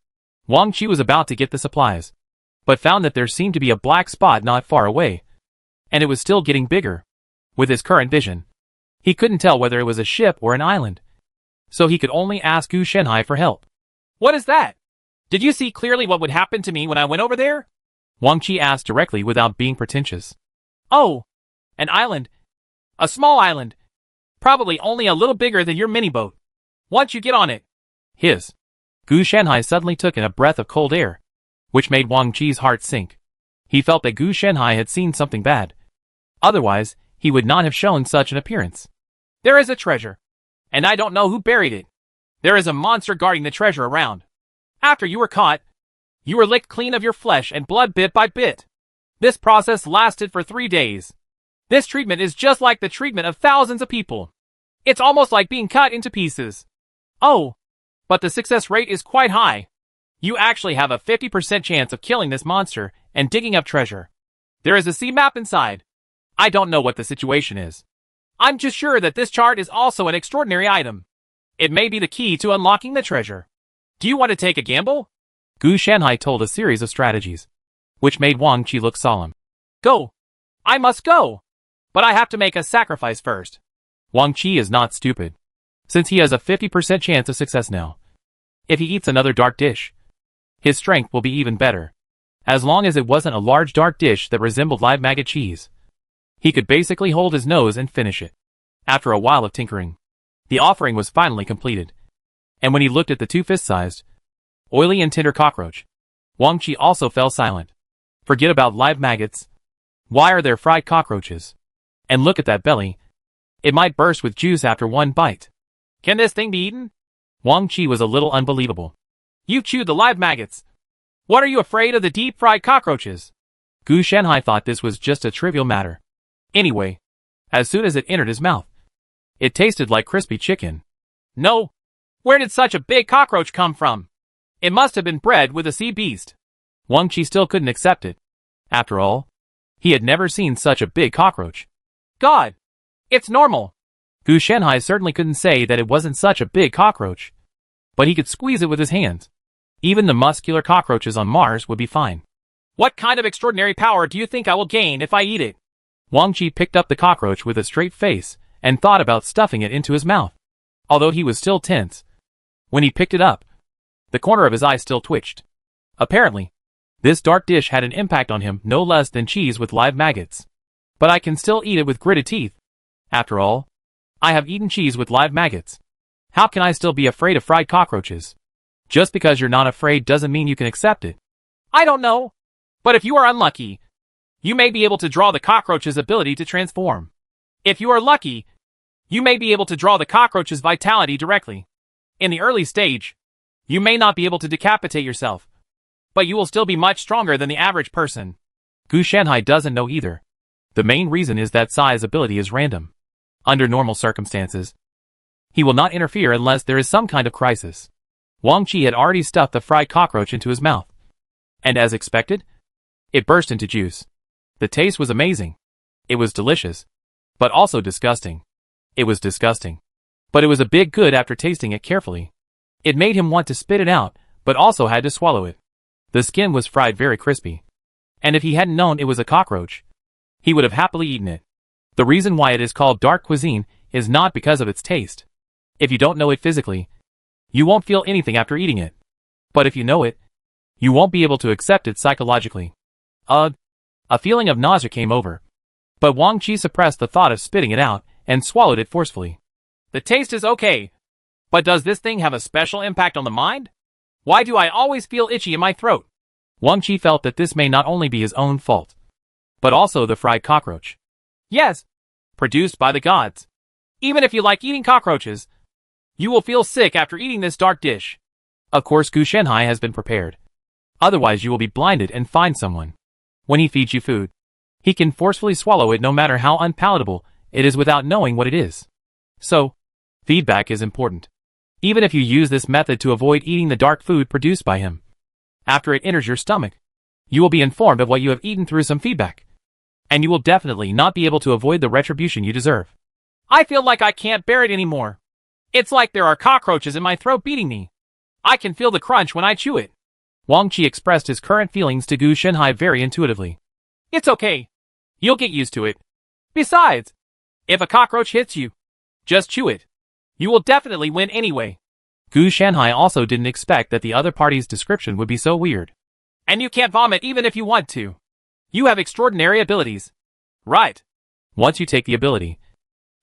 Wang Qi was about to get the supplies, but found that there seemed to be a black spot not far away, and it was still getting bigger. With his current vision, he couldn't tell whether it was a ship or an island, so he could only ask Gu Shenhai for help. What is that? Did you see clearly what would happen to me when I went over there? Wang Qi asked directly without being pretentious. Oh, an island. A small island. Probably only a little bigger than your mini boat. Once you get on it. Gu Shenhai suddenly took in a breath of cold air, which made Wang Qi's heart sink. He felt that Gu Shenhai had seen something bad. Otherwise, he would not have shown such an appearance. There is a treasure, and I don't know who buried it. There is a monster guarding the treasure around. After you were caught, you were licked clean of your flesh and blood bit by bit. This process lasted for 3 days. This treatment is just like the treatment of thousands of people. It's almost like being cut into pieces. Oh, but the success rate is quite high. You actually have a 50% chance of killing this monster and digging up treasure. There is a sea map inside. I don't know what the situation is. I'm just sure that this chart is also an extraordinary item. It may be the key to unlocking the treasure. Do you want to take a gamble? Gu Shenhai told a series of strategies, which made Wang Qi look solemn. Go. I must go. But I have to make a sacrifice first. Wang Qi is not stupid, since he has a 50% chance of success now. If he eats another dark dish, his strength will be even better. As long as it wasn't a large dark dish that resembled live maggot cheese, he could basically hold his nose and finish it. After a while of tinkering, the offering was finally completed. And when he looked at the 2 fist-sized, oily and tender cockroach, Wang Qi also fell silent. Forget about live maggots. Why are there fried cockroaches? And look at that belly. It might burst with juice after one bite. Can this thing be eaten? Wang Qi was a little unbelievable. You've chewed the live maggots. What are you afraid of the deep-fried cockroaches? Gu Shenhai thought this was just a trivial matter. Anyway, as soon as it entered his mouth, it tasted like crispy chicken. No. Where did such a big cockroach come from? It must have been bred with a sea beast. Wang Qi still couldn't accept it. After all, he had never seen such a big cockroach. God! It's normal. Gu Shenhai certainly couldn't say that it wasn't such a big cockroach, but he could squeeze it with his hands. Even the muscular cockroaches on Mars would be fine. What kind of extraordinary power do you think I will gain if I eat it? Wang Qi picked up the cockroach with a straight face and thought about stuffing it into his mouth. Although he was still tense, when he picked it up, the corner of his eye still twitched. Apparently, this dark dish had an impact on him no less than cheese with live maggots. But I can still eat it with gritted teeth. After all, I have eaten cheese with live maggots. How can I still be afraid of fried cockroaches? Just because you're not afraid doesn't mean you can accept it. I don't know. But if you are unlucky, you may be able to draw the cockroach's ability to transform. If you are lucky, you may be able to draw the cockroach's vitality directly. In the early stage, you may not be able to decapitate yourself, but you will still be much stronger than the average person. Gu Shenhai doesn't know either. The main reason is that Sai's ability is random. Under normal circumstances, he will not interfere unless there is some kind of crisis. Wang Qi had already stuffed the fried cockroach into his mouth. And as expected, it burst into juice. The taste was amazing. It was delicious, but also disgusting. It was disgusting, but it was a big good after tasting it carefully. It made him want to spit it out, but also had to swallow it. The skin was fried very crispy. And if he hadn't known it was a cockroach, he would have happily eaten it. The reason why it is called dark cuisine is not because of its taste. If you don't know it physically, you won't feel anything after eating it. But if you know it, you won't be able to accept it psychologically. A feeling of nausea came over. But Wang Qi suppressed the thought of spitting it out and swallowed it forcefully. The taste is okay. But does this thing have a special impact on the mind? Why do I always feel itchy in my throat? Wang Qi felt that this may not only be his own fault, but also the fried cockroach. Yes, produced by the gods. Even if you like eating cockroaches, you will feel sick after eating this dark dish. Of course Gu Shenhai has been prepared. Otherwise you will be blinded and find someone. When he feeds you food, he can forcefully swallow it no matter how unpalatable it is without knowing what it is. So, feedback is important. Even if you use this method to avoid eating the dark food produced by him, after it enters your stomach, you will be informed of what you have eaten through some feedback. And you will definitely not be able to avoid the retribution you deserve. I feel like I can't bear it anymore. It's like there are cockroaches in my throat beating me. I can feel the crunch when I chew it. Wang Qi expressed his current feelings to Gu Shenhai very intuitively. It's okay. You'll get used to it. Besides, if a cockroach hits you, just chew it. You will definitely win anyway. Gu Shenhai also didn't expect that the other party's description would be so weird. And you can't vomit even if you want to. You have extraordinary abilities. Right. Once you take the ability,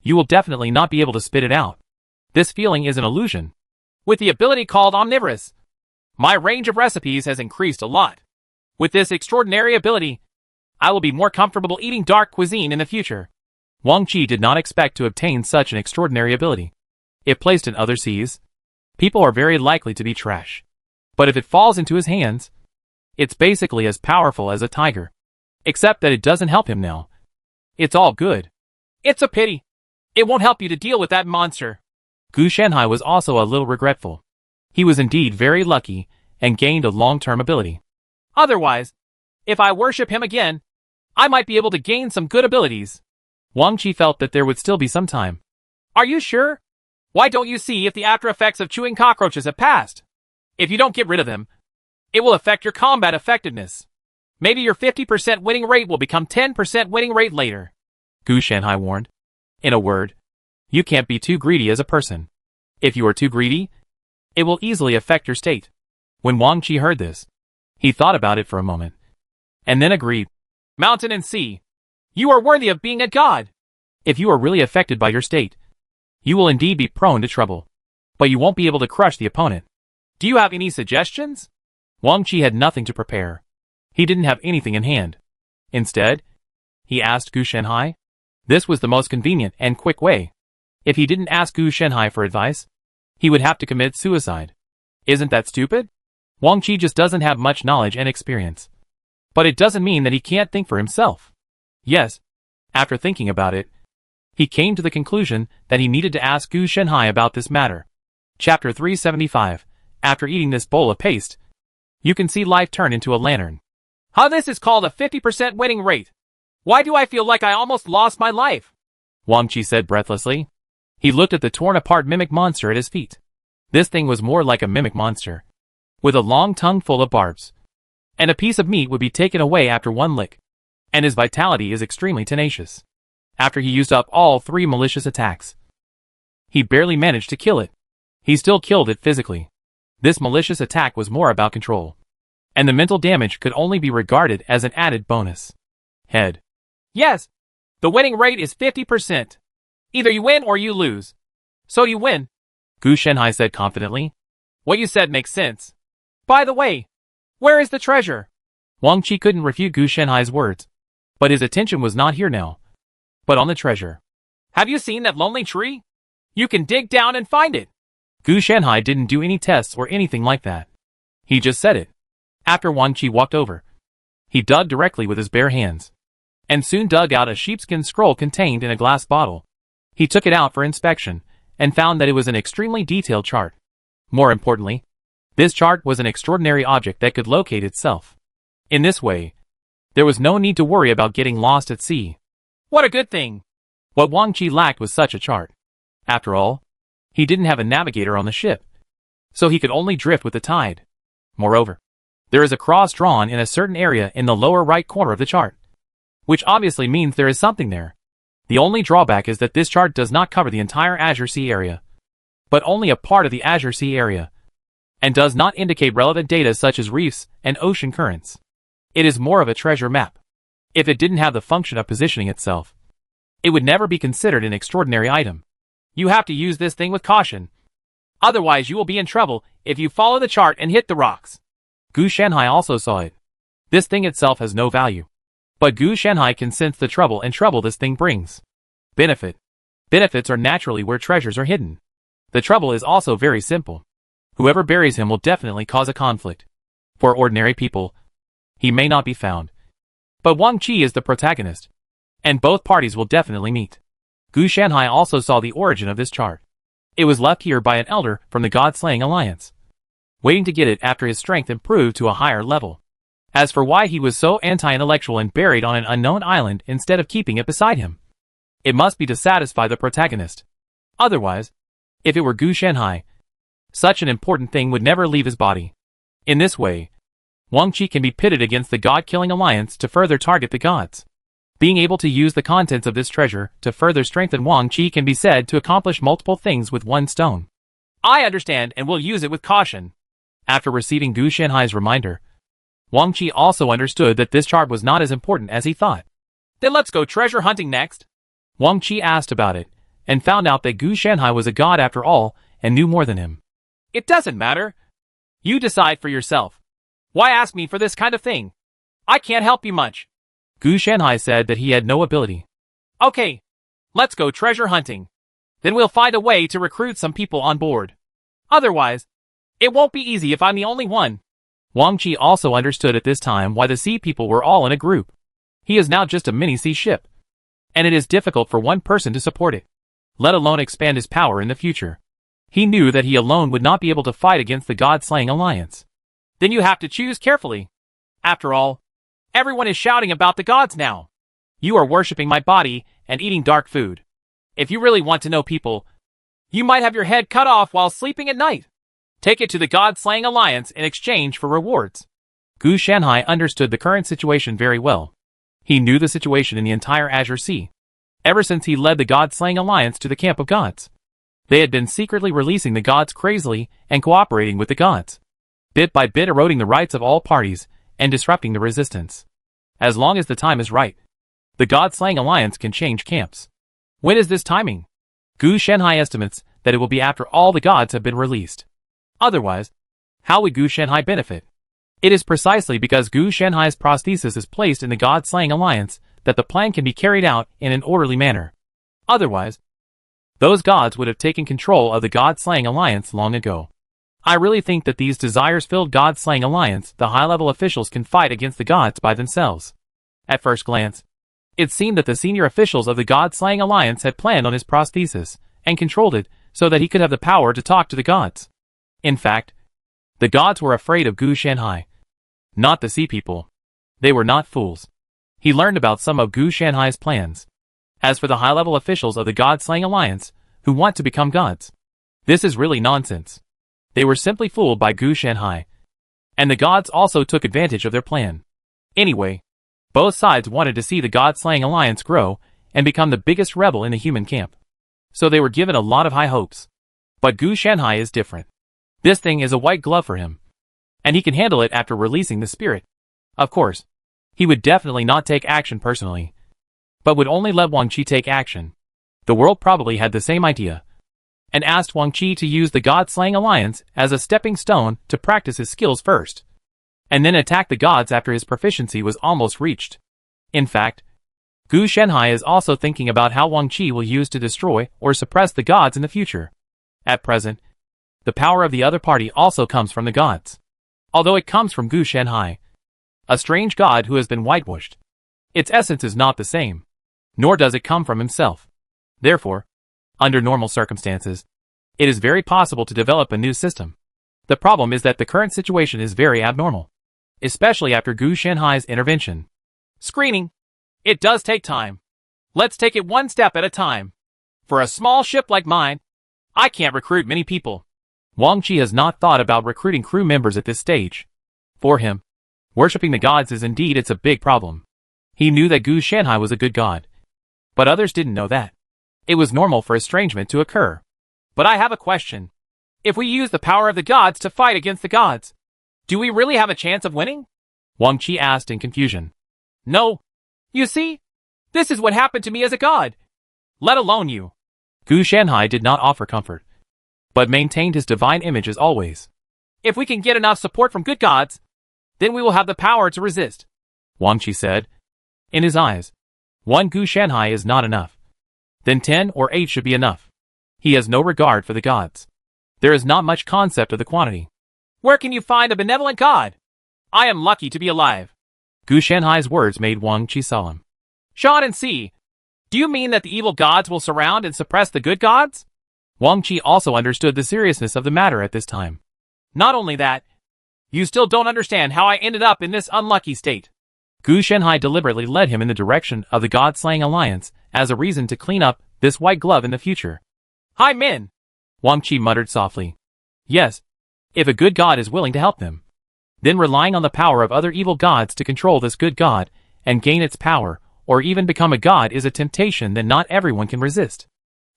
you will definitely not be able to spit it out. This feeling is an illusion. With the ability called Omnivorous, my range of recipes has increased a lot. With this extraordinary ability, I will be more comfortable eating dark cuisine in the future. Wang Qi did not expect to obtain such an extraordinary ability. If placed in other seas, people are very likely to be trash. But if it falls into his hands, it's basically as powerful as a tiger. Except that it doesn't help him now. It's all good. It's a pity. It won't help you to deal with that monster. Gu Shenhai was also a little regretful. He was indeed very lucky and gained a long-term ability. Otherwise, if I worship him again, I might be able to gain some good abilities. Wang Qi felt that there would still be some time. Are you sure? Why don't you see if the after effects of chewing cockroaches have passed? If you don't get rid of them, it will affect your combat effectiveness. Maybe your 50% winning rate will become 10% winning rate later. Gu Shenhai warned. In a word, you can't be too greedy as a person. If you are too greedy, it will easily affect your state. When Wang Qi heard this, he thought about it for a moment, and then agreed. Mountain and sea, you are worthy of being a god. If you are really affected by your state, you will indeed be prone to trouble, but you won't be able to crush the opponent. Do you have any suggestions? Wang Qi had nothing to prepare. He didn't have anything in hand. Instead, he asked Gu Shenhai. This was the most convenient and quick way. If he didn't ask Gu Shenhai for advice, he would have to commit suicide. Isn't that stupid? Wang Qi just doesn't have much knowledge and experience. But it doesn't mean that he can't think for himself. Yes, after thinking about it, he came to the conclusion that he needed to ask Gu Shenhai about this matter. Chapter 375. After eating this bowl of paste, you can see life turn into a lantern. How this is called a 50% winning rate. Why do I feel like I almost lost my life? Wang Qi said breathlessly. He looked at the torn-apart mimic monster at his feet. This thing was more like a mimic monster, with a long tongue full of barbs. And a piece of meat would be taken away after one lick. And his vitality is extremely tenacious. After he used up all 3 malicious attacks, he barely managed to kill it. He still killed it physically. This malicious attack was more about control. And the mental damage could only be regarded as an added bonus. Head. Yes, the winning rate is 50%. Either you win or you lose. So you win, Gu Shenhai said confidently. What you said makes sense. By the way, where is the treasure? Wang Qi couldn't refute Gu Shenhai's words. But his attention was not here now, but on the treasure. Have you seen that lonely tree? You can dig down and find it. Gu Shenhai didn't do any tests or anything like that. He just said it. After Wang Qi walked over, he dug directly with his bare hands, and soon dug out a sheepskin scroll contained in a glass bottle. He took it out for inspection, and found that it was an extremely detailed chart. More importantly, this chart was an extraordinary object that could locate itself. In this way, there was no need to worry about getting lost at sea. What a good thing! What Wang Qi lacked was such a chart. After all, he didn't have a navigator on the ship, so he could only drift with the tide. Moreover, there is a cross drawn in a certain area in the lower right corner of the chart, which obviously means there is something there. The only drawback is that this chart does not cover the entire Azure Sea area, but only a part of the Azure Sea area, and does not indicate relevant data such as reefs and ocean currents. It is more of a treasure map. If it didn't have the function of positioning itself, it would never be considered an extraordinary item. You have to use this thing with caution. Otherwise you will be in trouble if you follow the chart and hit the rocks. Gu Shenhai also saw it. This thing itself has no value. But Gu Shenhai can sense the trouble this thing brings. Benefit. Benefits are naturally where treasures are hidden. The trouble is also very simple. Whoever buries him will definitely cause a conflict. For ordinary people, he may not be found. But Wang Qi is the protagonist, and both parties will definitely meet. Gu Shenhai also saw the origin of this chart. It was left here by an elder from the God-Slaying Alliance, waiting to get it after his strength improved to a higher level. As for why he was so anti-intellectual and buried on an unknown island instead of keeping it beside him, it must be to satisfy the protagonist. Otherwise, if it were Gu Shenhai, such an important thing would never leave his body. In this way, Wang Qi can be pitted against the God-killing alliance to further target the gods. Being able to use the contents of this treasure to further strengthen Wang Qi can be said to accomplish multiple things with one stone. I understand and will use it with caution. After receiving Gu Shanhai's reminder, Wang Qi also understood that this chart was not as important as he thought. Then let's go treasure hunting next. Wang Qi asked about it, and found out that Gu Shanhai was a god after all, and knew more than him. It doesn't matter. You decide for yourself. Why ask me for this kind of thing? I can't help you much. Gu Shanhai said that he had no ability. Okay, let's go treasure hunting. Then we'll find a way to recruit some people on board. Otherwise, it won't be easy if I'm the only one. Wang Qi also understood at this time why the sea people were all in a group. He is now just a mini-sea ship, and it is difficult for one person to support it, let alone expand his power in the future. He knew that he alone would not be able to fight against the God-slaying alliance. Then you have to choose carefully. After all, everyone is shouting about the gods now. You are worshipping my body and eating dark food. If you really want to know people, you might have your head cut off while sleeping at night. Take it to the God-slaying alliance in exchange for rewards. Gu Shanhai understood the current situation very well. He knew the situation in the entire Azure Sea. Ever since he led the God-slaying alliance to the camp of gods, they had been secretly releasing the gods crazily and cooperating with the gods, bit by bit eroding the rights of all parties and disrupting the resistance. As long as the time is right, the God-slaying alliance can change camps. When is this timing? Gu Shanhai estimates that it will be after all the gods have been released. Otherwise, how would Gu Shanhai benefit? It is precisely because Gu Shanhai's prosthesis is placed in the God-slaying alliance that the plan can be carried out in an orderly manner. Otherwise, those gods would have taken control of the God-slaying alliance long ago. I really think that these desires-filled God-slaying alliance, the high-level officials can fight against the gods by themselves. At first glance, it seemed that the senior officials of the God-slaying alliance had planned on his prosthesis and controlled it so that he could have the power to talk to the gods. In fact, the gods were afraid of Gu Shanhai, not the sea people. They were not fools. He learned about some of Gu Shanhai's plans. As for the high-level officials of the God-slaying alliance, who want to become gods, this is really nonsense. They were simply fooled by Gu Shanhai, and the gods also took advantage of their plan. Anyway, both sides wanted to see the God-slaying alliance grow and become the biggest rebel in the human camp. So they were given a lot of high hopes. But Gu Shanhai is different. This thing is a white glove for him, and he can handle it after releasing the spirit. Of course, he would definitely not take action personally, but would only let Wang Qi take action. The world probably had the same idea, and asked Wang Qi to use the God-slaying alliance as a stepping stone to practice his skills first, and then attack the gods after his proficiency was almost reached. In fact, Gu Shanhai is also thinking about how Wang Qi will use to destroy or suppress the gods in the future. At present, the power of the other party also comes from the gods, although it comes from Gu Shanhai, a strange god who has been whitewashed. Its essence is not the same, nor does it come from himself. Therefore, under normal circumstances, it is very possible to develop a new system. The problem is that the current situation is very abnormal, especially after Gu Shanhai's intervention. Screening. It does take time. Let's take it one step at a time. For a small ship like mine, I can't recruit many people. Wang Qi has not thought about recruiting crew members at this stage. For him, worshipping the gods is indeed a big problem. He knew that Gu Shanhai was a good god, but others didn't know that. It was normal for estrangement to occur. But I have a question. If we use the power of the gods to fight against the gods, do we really have a chance of winning? Wang Qi asked in confusion. No. You see, this is what happened to me as a god. Let alone you. Gu Shanhai did not offer comfort, but maintained his divine image as always. If we can get enough support from good gods, then we will have the power to resist, Wang Qi said. In his eyes, one Gu Shanhai is not enough. Then 10 or 8 should be enough. He has no regard for the gods. There is not much concept of the quantity. Where can you find a benevolent god? I am lucky to be alive. Gu Shanhai's words made Wang Qi solemn. Sean and see. Do you mean that the evil gods will surround and suppress the good gods? Wang Qi also understood the seriousness of the matter at this time. Not only that, you still don't understand how I ended up in this unlucky state. Gu Shanhai deliberately led him in the direction of the God-slaying alliance as a reason to clean up this white glove in the future. Hi, Min. Wang Qi muttered softly. Yes, if a good god is willing to help them, Then relying on the power of other evil gods to control this good god and gain its power, or even become a god, is a temptation that not everyone can resist.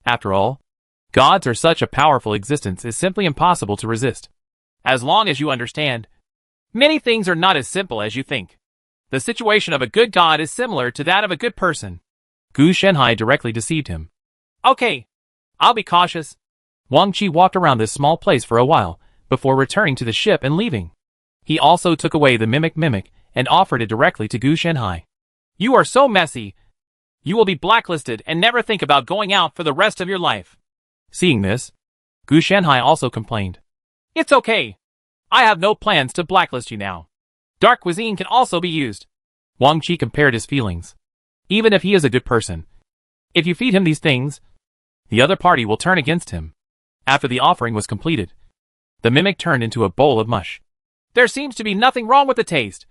After all, gods are such a powerful existence is simply impossible to resist. As long as you understand, many things are not as simple as you think. The situation of a good god is similar to that of a good person. Gu Shenhai directly deceived him. Okay, I'll be cautious. Wang Qi walked around this small place for a while, before returning to the ship and leaving. He also took away the mimic and offered it directly to Gu Shenhai. You are so messy. You will be blacklisted and never think about going out for the rest of your life. Seeing this, Gu Shenhai also complained. It's okay. I have no plans to blacklist you now. Dark cuisine can also be used. Wang Qi compared his feelings. Even if he is a good person, if you feed him these things, the other party will turn against him. After the offering was completed, the mimic turned into a bowl of mush. There seems to be nothing wrong with the taste.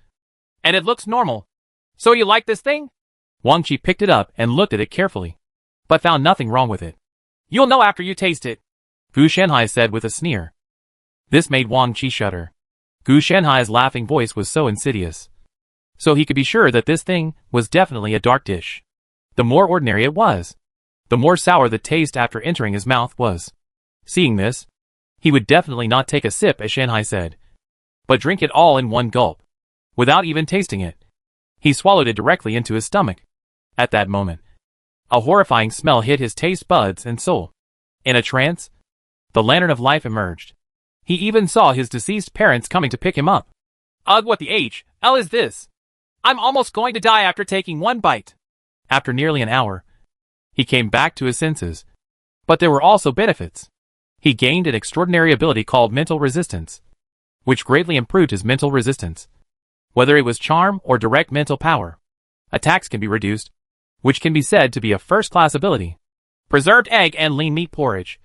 And it looks normal. So you like this thing? Wang Qi picked it up and looked at it carefully, but found nothing wrong with it. You'll know after you taste it, Gu Shenhai said with a sneer. This made Wang Qi shudder. Gu Shenhai's laughing voice was so insidious. So he could be sure that this thing was definitely a dark dish. The more ordinary it was, the more sour the taste after entering his mouth was. Seeing this, he would definitely not take a sip, as Shenhai said, but drink it all in one gulp, without even tasting it. He swallowed it directly into his stomach. At that moment, a horrifying smell hit his taste buds and soul. In a trance, the lantern of life emerged. He even saw his deceased parents coming to pick him up. Ugh, what the hell is this? I'm almost going to die after taking one bite. After nearly an hour, he came back to his senses. But there were also benefits. He gained an extraordinary ability called mental resistance, which greatly improved his mental resistance. Whether it was charm or direct mental power, attacks can be reduced, which can be said to be a first-class ability. Preserved egg and lean meat porridge.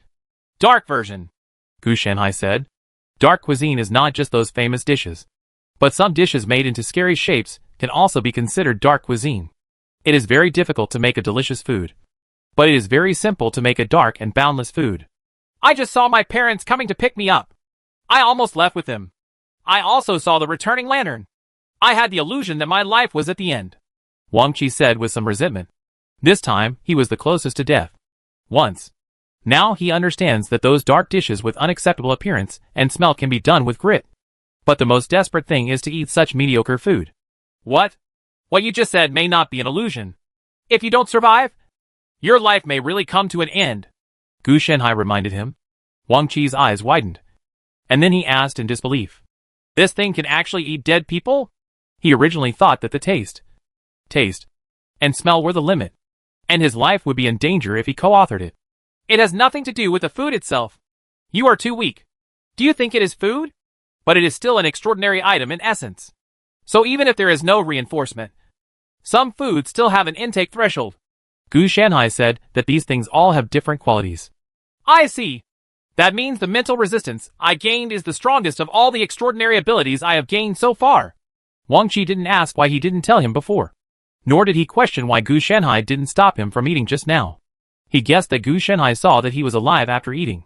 Dark version, Gu Shenhai said. Dark cuisine is not just those famous dishes, but some dishes made into scary shapes can also be considered dark cuisine. It is very difficult to make a delicious food, but it is very simple to make a dark and boundless food. I just saw my parents coming to pick me up. I almost left with them. I also saw the returning lantern. I had the illusion that my life was at the end, Wang Qi said with some resentment. This time, he was the closest to death. Once. Now he understands that those dark dishes with unacceptable appearance and smell can be done with grit. But the most desperate thing is to eat such mediocre food. What? What you just said may not be an illusion. If you don't survive, your life may really come to an end, Gu Shenhai reminded him. Wang Qi's eyes widened. And then he asked in disbelief. This thing can actually eat dead people? He originally thought that the taste, and smell were the limit, and his life would be in danger if he co-authored it. It has nothing to do with the food itself. You are too weak. Do you think it is food? But it is still an extraordinary item in essence. So even if there is no reinforcement, some foods still have an intake threshold. Gu Shenhai said that these things all have different qualities. I see. That means the mental resistance I gained is the strongest of all the extraordinary abilities I have gained so far. Wang Qi didn't ask why he didn't tell him before. Nor did he question why Gu Shenhai didn't stop him from eating just now. He guessed that Gu Shenhai saw that he was alive after eating.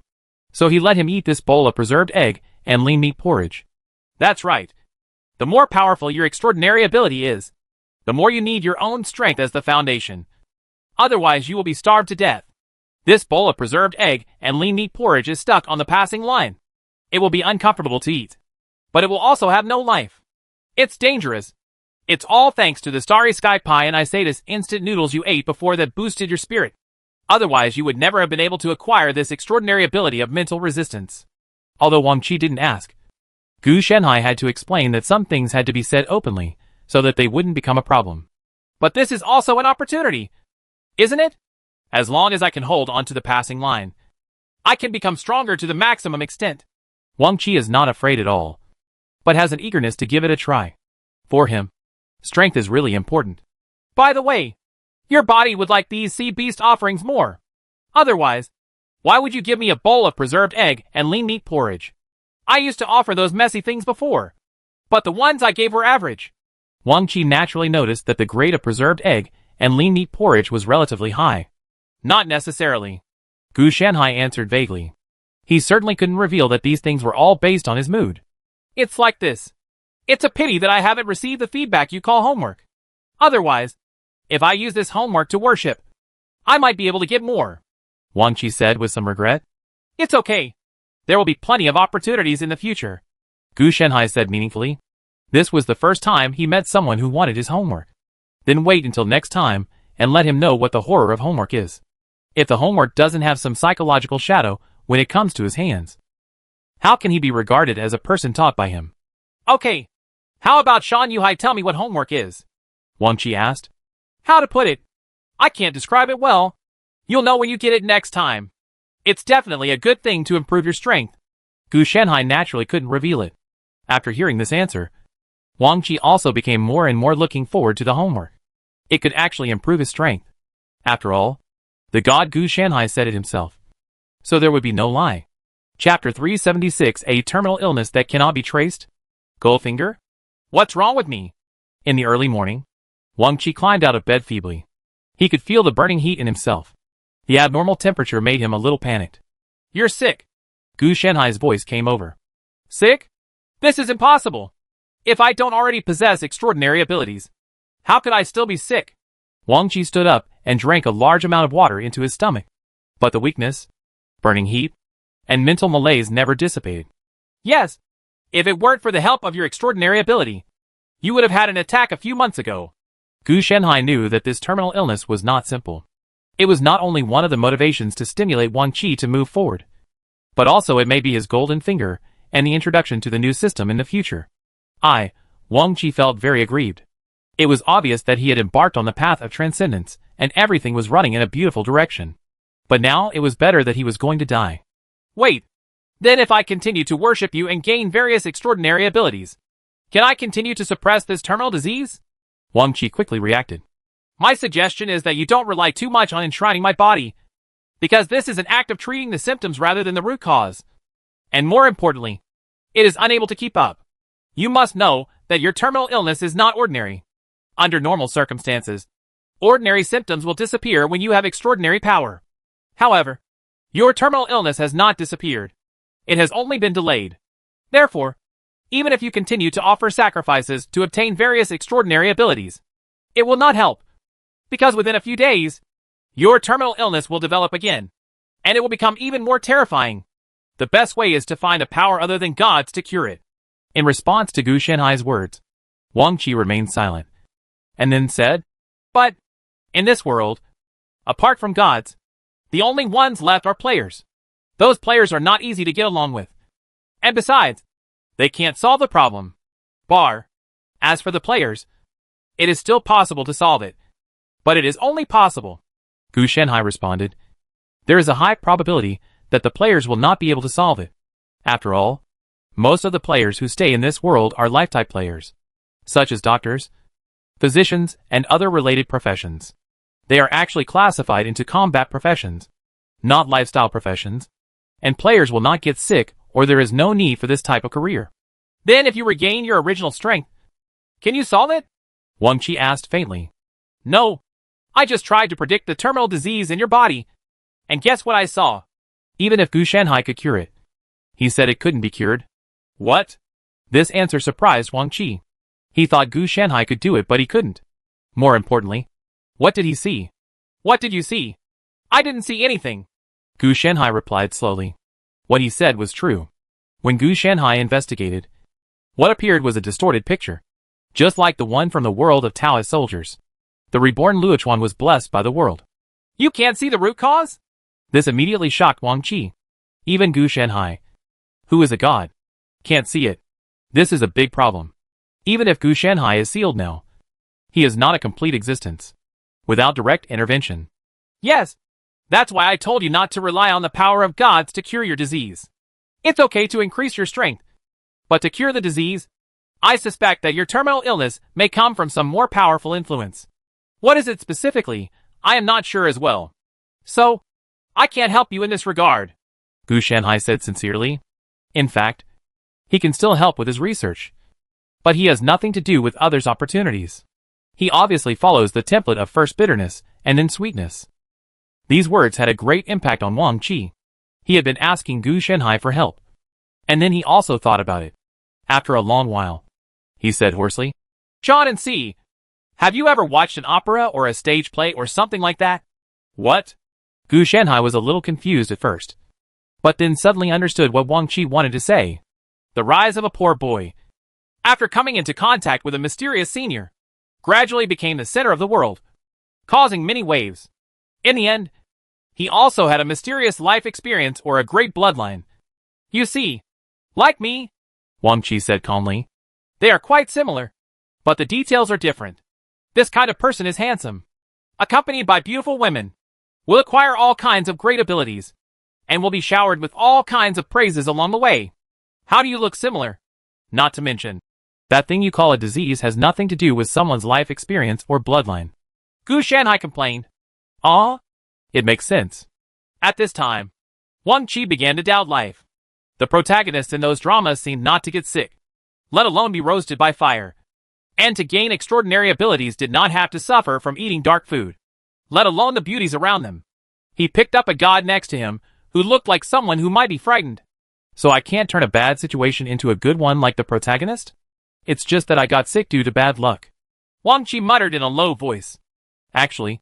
So he let him eat this bowl of preserved egg and lean meat porridge. That's right. The more powerful your extraordinary ability is, the more you need your own strength as the foundation. Otherwise you will be starved to death. This bowl of preserved egg and lean meat porridge is stuck on the passing line. It will be uncomfortable to eat, but it will also have no life. It's dangerous. It's all thanks to the Starry Sky Pie and Isadis instant noodles you ate before that boosted your spirit. Otherwise you would never have been able to acquire this extraordinary ability of mental resistance. Although Wang Qi didn't ask, Gu Shenhai had to explain that some things had to be said openly, so that they wouldn't become a problem. But this is also an opportunity, isn't it? As long as I can hold onto the passing line, I can become stronger to the maximum extent. Wang Qi is not afraid at all, but has an eagerness to give it a try. For him, strength is really important. By the way, your body would like these sea beast offerings more. Otherwise, why would you give me a bowl of preserved egg and lean meat porridge? I used to offer those messy things before, but the ones I gave were average. Wang Qi naturally noticed that the grade of preserved egg and lean meat porridge was relatively high. Not necessarily, Gu Shenhai answered vaguely. He certainly couldn't reveal that these things were all based on his mood. It's like this. It's a pity that I haven't received the feedback you call homework. Otherwise, if I use this homework to worship, I might be able to get more. Wang Qi said with some regret. It's okay. There will be plenty of opportunities in the future, Gu Shenhai said meaningfully. This was the first time he met someone who wanted his homework. Then wait until next time and let him know what the horror of homework is. If the homework doesn't have some psychological shadow when it comes to his hands, how can he be regarded as a person taught by him? Okay. How about Shan Yuhai tell me what homework is? Wang Qi asked. How to put it? I can't describe it well. You'll know when you get it next time. It's definitely a good thing to improve your strength. Gu Shenhai naturally couldn't reveal it. After hearing this answer, Wang Qi also became more and more looking forward to the homework. It could actually improve his strength. After all, the god Gu Shenhai said it himself. So there would be no lie. Chapter 376, A Terminal Illness That Cannot Be Traced? Goldfinger? What's wrong with me? In the early morning, Wang Qi climbed out of bed feebly. He could feel the burning heat in himself. The abnormal temperature made him a little panicked. You're sick. Gu Shenhai's voice came over. Sick? This is impossible. If I don't already possess extraordinary abilities, how could I still be sick? Wang Qi stood up and drank a large amount of water into his stomach. But the weakness, burning heat, and mental malaise never dissipated. Yes. If it weren't for the help of your extraordinary ability, you would have had an attack a few months ago. Gu Shenhai knew that this terminal illness was not simple. It was not only one of the motivations to stimulate Wang Qi to move forward, but also it may be his golden finger and the introduction to the new system in the future. Wang Qi felt very aggrieved. It was obvious that he had embarked on the path of transcendence, and everything was running in a beautiful direction. But now it was better that he was going to die. Wait. Then if I continue to worship you and gain various extraordinary abilities, can I continue to suppress this terminal disease? Wang Qi quickly reacted. My suggestion is that you don't rely too much on enshrining my body, because this is an act of treating the symptoms rather than the root cause. And more importantly, it is unable to keep up. You must know that your terminal illness is not ordinary. Under normal circumstances, ordinary symptoms will disappear when you have extraordinary power. However, your terminal illness has not disappeared. It has only been delayed. Therefore, even if you continue to offer sacrifices to obtain various extraordinary abilities, it will not help. Because within a few days, your terminal illness will develop again, and it will become even more terrifying. The best way is to find a power other than God's to cure it. In response to Gu Shenhai's words, Wang Qi remained silent, and then said, But, in this world, apart from gods, the only ones left are players. Those players are not easy to get along with. And besides, they can't solve the problem. As for the players, it is still possible to solve it. But it is only possible. Gu Shenhai responded. There is a high probability that the players will not be able to solve it. After all, most of the players who stay in this world are life-type players, such as doctors, physicians, and other related professions. They are actually classified into combat professions, not lifestyle professions, and players will not get sick or there is no need for this type of career. Then if you regain your original strength, can you solve it? Wang Qi asked faintly. No. I just tried to predict the terminal disease in your body, and guess what I saw? Even if Gu Shenhai could cure it, he said it couldn't be cured. What? This answer surprised Wang Qi. He thought Gu Shenhai could do it, but he couldn't. More importantly, what did he see? What did you see? I didn't see anything. Gu Shenhai replied slowly. What he said was true. When Gu Shenhai investigated, what appeared was a distorted picture, just like the one from the world of Taoist soldiers. The reborn Luochuan was blessed by the world. You can't see the root cause? This immediately shocked Wang Qi. Even Gu Shenhai, who is a god, can't see it. This is a big problem. Even if Gu Shenhai is sealed now, he is not a complete existence, without direct intervention. Yes. That's why I told you not to rely on the power of gods to cure your disease. It's okay to increase your strength, but to cure the disease, I suspect that your terminal illness may come from some more powerful influence. What is it specifically? I am not sure as well. So, I can't help you in this regard. Gu Shenhai said sincerely. In fact, he can still help with his research, but he has nothing to do with others' opportunities. He obviously follows the template of first bitterness and then sweetness. These words had a great impact on Wang Qi. He had been asking Gu Shenhai for help, and then he also thought about it. After a long while, he said hoarsely. John and C. Have you ever watched an opera or a stage play or something like that? What? Gu Shanhai was a little confused at first, but then suddenly understood what Wang Qi wanted to say. The rise of a poor boy, after coming into contact with a mysterious senior, gradually became the center of the world, causing many waves. In the end, he also had a mysterious life experience or a great bloodline. You see, like me, Wang Qi said calmly, they are quite similar, but the details are different. This kind of person is handsome, accompanied by beautiful women, will acquire all kinds of great abilities, and will be showered with all kinds of praises along the way. How do you look similar? Not to mention, that thing you call a disease has nothing to do with someone's life experience or bloodline. Gu Shanhai complained. Ah? It makes sense. At this time, Wang Qi began to doubt life. The protagonists in those dramas seemed not to get sick, let alone be roasted by fire, and to gain extraordinary abilities did not have to suffer from eating dark food, let alone the beauties around them. He picked up a god next to him, who looked like someone who might be frightened. So I can't turn a bad situation into a good one like the protagonist? It's just that I got sick due to bad luck. Wang Qi muttered in a low voice. Actually,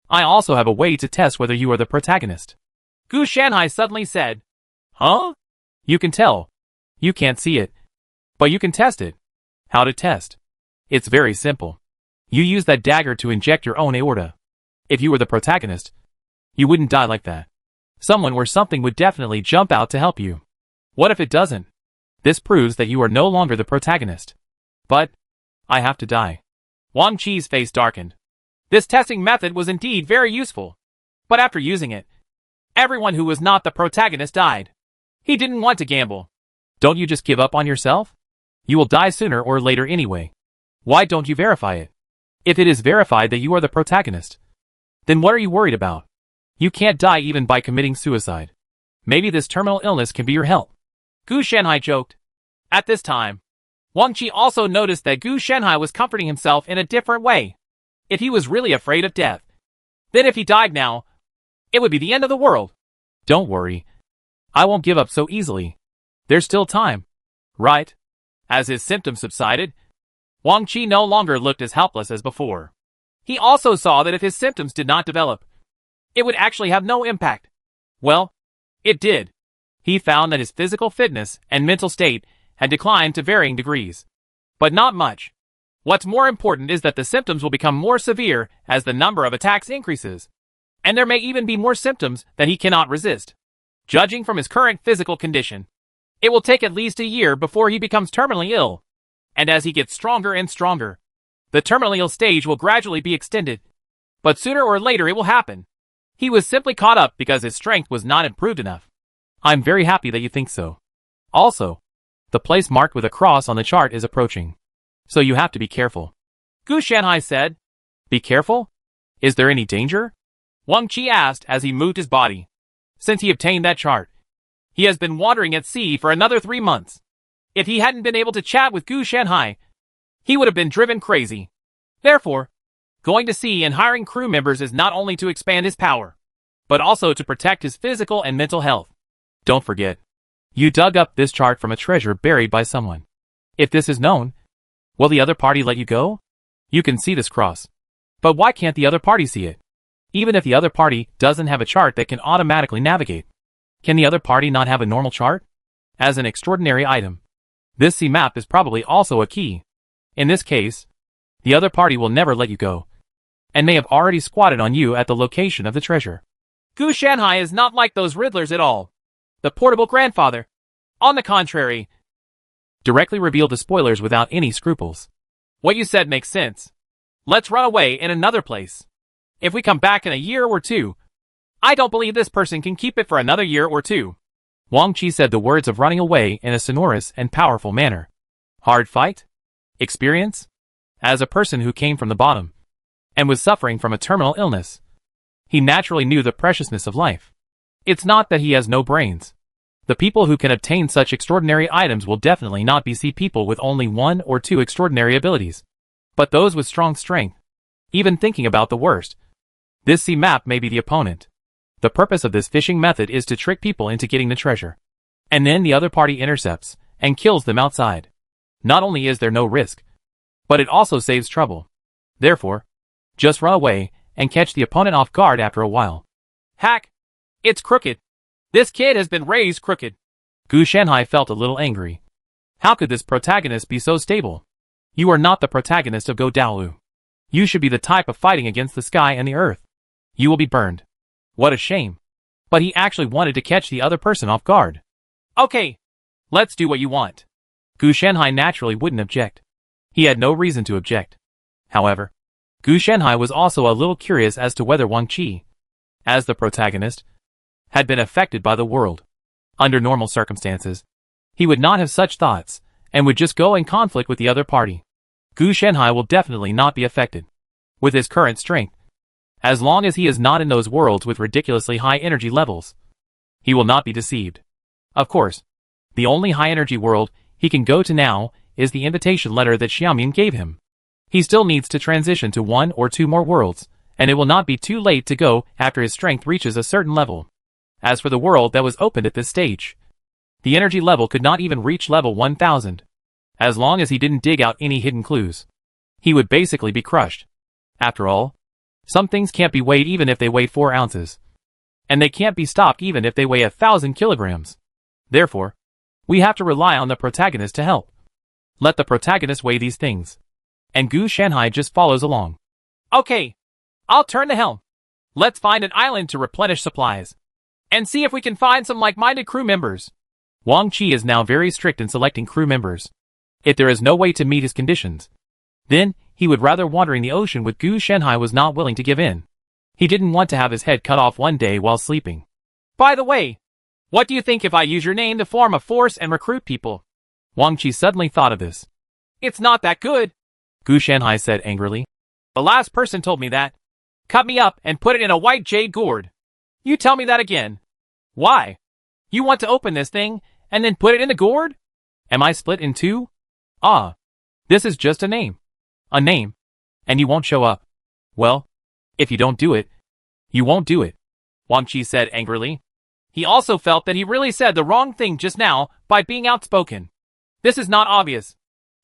I also have a way to test whether you are the protagonist. Gu Shanhai suddenly said. Huh? You can tell. You can't see it. But you can test it. How to test? It's very simple. You use that dagger to inject your own aorta. If you were the protagonist, you wouldn't die like that. Someone or something would definitely jump out to help you. What if it doesn't? This proves that you are no longer the protagonist. But I have to die. Wang Qi's face darkened. This testing method was indeed very useful. But after using it, everyone who was not the protagonist died. He didn't want to gamble. Don't you just give up on yourself? You will die sooner or later anyway. Why don't you verify it? If it is verified that you are the protagonist, then what are you worried about? You can't die even by committing suicide. Maybe this terminal illness can be your help. Gu Shanhai joked. At this time, Wang Qi also noticed that Gu Shanhai was comforting himself in a different way. If he was really afraid of death, then if he died now, it would be the end of the world. Don't worry. I won't give up so easily. There's still time. Right? As his symptoms subsided, Wang Qi no longer looked as helpless as before. He also saw that if his symptoms did not develop, it would actually have no impact. Well, it did. He found that his physical fitness and mental state had declined to varying degrees. But not much. What's more important is that the symptoms will become more severe as the number of attacks increases. And there may even be more symptoms that he cannot resist. Judging from his current physical condition, it will take at least a year before he becomes terminally ill. And as he gets stronger and stronger, the terminally ill stage will gradually be extended. But sooner or later it will happen. He was simply caught up because his strength was not improved enough. I'm very happy that you think so. Also, the place marked with a cross on the chart is approaching. So you have to be careful. Gu Shanhai said. Be careful? Is there any danger? Wang Qi asked as he moved his body. Since he obtained that chart, he has been wandering at sea for another 3 months. If he hadn't been able to chat with Gu Shanhai, he would have been driven crazy. Therefore, going to sea and hiring crew members is not only to expand his power, but also to protect his physical and mental health. Don't forget, you dug up this chart from a treasure buried by someone. If this is known, will the other party let you go? You can see this cross. But why can't the other party see it? Even if the other party doesn't have a chart that can automatically navigate, can the other party not have a normal chart? As an extraordinary item, this sea map is probably also a key. In this case, the other party will never let you go, and may have already squatted on you at the location of the treasure. Gu Shanhai is not like those riddlers at all. The portable grandfather, on the contrary, directly revealed the spoilers without any scruples. What you said makes sense. Let's run away in another place. If we come back in a year or two, I don't believe this person can keep it for another year or two. Wang Qi said the words of running away in a sonorous and powerful manner. Hard fight? Experience? As a person who came from the bottom and was suffering from a terminal illness, he naturally knew the preciousness of life. It's not that he has no brains. The people who can obtain such extraordinary items will definitely not be people with only 1 or 2 extraordinary abilities, but those with strong strength. Even thinking about the worst, this sea map may be the opponent. The purpose of this fishing method is to trick people into getting the treasure, and then the other party intercepts and kills them outside. Not only is there no risk, but it also saves trouble. Therefore, just run away and catch the opponent off guard after a while. Hack! It's crooked. This kid has been raised crooked. Gu Shanhai felt a little angry. How could this protagonist be so stable? You are not the protagonist of Go Daolu. You should be the type of fighting against the sky and the earth. You will be burned. What a shame. But he actually wanted to catch the other person off guard. Okay, let's do what you want. Gu Shanhai naturally wouldn't object. He had no reason to object. However, Gu Shanhai was also a little curious as to whether Wang Qi, as the protagonist, had been affected by the world. Under normal circumstances, he would not have such thoughts, and would just go in conflict with the other party. Gu Shanhai will definitely not be affected. With his current strength, as long as he is not in those worlds with ridiculously high energy levels, he will not be deceived. Of course, the only high energy world he can go to now is the invitation letter that Xiaomin gave him. He still needs to transition to 1 or 2 more worlds, and it will not be too late to go after his strength reaches a certain level. As for the world that was opened at this stage, the energy level could not even reach level 1000. As long as he didn't dig out any hidden clues, he would basically be crushed. After all, some things can't be weighed even if they weigh 4 ounces. And they can't be stopped even if they weigh 1,000 kilograms. Therefore, we have to rely on the protagonist to help. Let the protagonist weigh these things. And Gu Shanhai just follows along. Okay, I'll turn the helm. Let's find an island to replenish supplies. And see if we can find some like-minded crew members. Wang Qi is now very strict in selecting crew members. If there is no way to meet his conditions, then he would rather wander in the ocean with Gu Shanhai was not willing to give in. He didn't want to have his head cut off one day while sleeping. By the way, what do you think if I use your name to form a force and recruit people? Wang Qi suddenly thought of this. It's not that good, Gu Shanhai said angrily. The last person told me that. Cut me up and put it in a white jade gourd. You tell me that again. Why? You want to open this thing and then put it in the gourd? Am I split in 2? Ah, this is just a name. A name. And you won't show up. Well, if you don't do it, you won't do it, Wang Qi said angrily. He also felt that he really said the wrong thing just now by being outspoken. This is not obvious.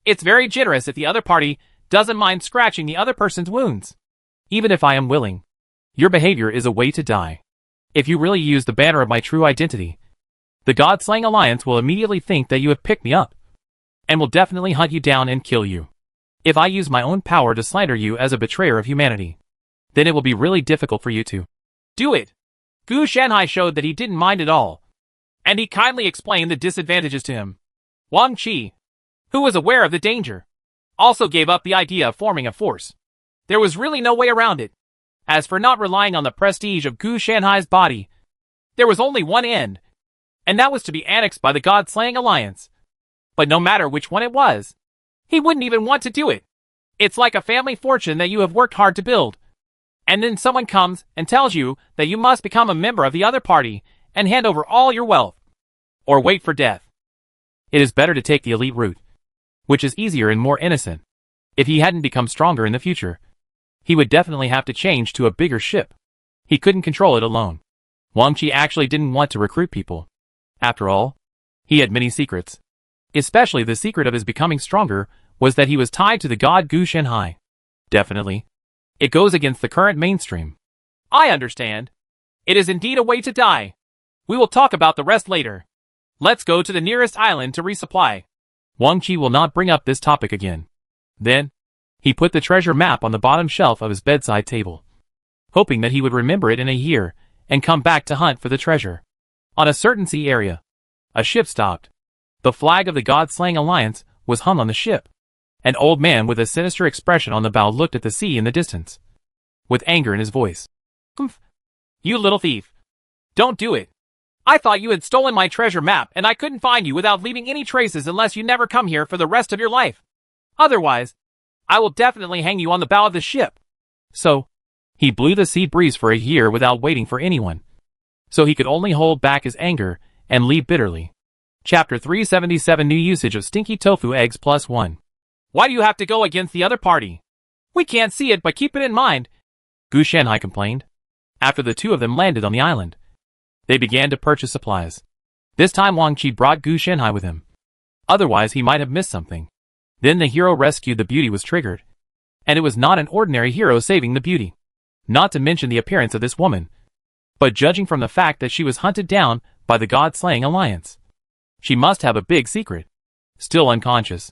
It's very generous if the other party doesn't mind scratching the other person's wounds. Even if I am willing, your behavior is a way to die. If you really use the banner of my true identity, the God-Slaying Alliance will immediately think that you have picked me up, and will definitely hunt you down and kill you. If I use my own power to slander you as a betrayer of humanity, then it will be really difficult for you to do it. Gu Shanhai showed that he didn't mind at all, and he kindly explained the disadvantages to him. Wang Qi, who was aware of the danger, also gave up the idea of forming a force. There was really no way around it. As for not relying on the prestige of Gu Shanhai's body, there was only one end, and that was to be annexed by the God-Slaying Alliance. But no matter which one it was, he wouldn't even want to do it. It's like a family fortune that you have worked hard to build, and then someone comes and tells you that you must become a member of the other party and hand over all your wealth, or wait for death. It is better to take the elite route, which is easier and more innocent. If he hadn't become stronger in the future, he would definitely have to change to a bigger ship. He couldn't control it alone. Wang Qi actually didn't want to recruit people. After all, he had many secrets. Especially the secret of his becoming stronger was that he was tied to the god Gu Shanhai. Definitely. It goes against the current mainstream. I understand. It is indeed a way to die. We will talk about the rest later. Let's go to the nearest island to resupply. Wang Qi will not bring up this topic again. Then, he put the treasure map on the bottom shelf of his bedside table, hoping that he would remember it in a year and come back to hunt for the treasure. On a certain sea area, a ship stopped. The flag of the God-Slaying Alliance was hung on the ship. An old man with a sinister expression on the bow looked at the sea in the distance, with anger in his voice. Humph! You little thief! Don't do it! I thought you had stolen my treasure map and I couldn't find you without leaving any traces unless you never come here for the rest of your life. Otherwise, I will definitely hang you on the bow of the ship. So, he blew the sea breeze for a year without waiting for anyone. So he could only hold back his anger and leave bitterly. Chapter 377 New Usage of Stinky Tofu Eggs +1. Why do you have to go against the other party? We can't see it, but keep it in mind, Gu Shanhai complained. After the two of them landed on the island, they began to purchase supplies. This time Wang Qi brought Gu Shanhai with him. Otherwise he might have missed something. Then the hero rescued the beauty was triggered. And it was not an ordinary hero saving the beauty. Not to mention the appearance of this woman. But judging from the fact that she was hunted down by the God-slaying alliance, she must have a big secret. Still unconscious,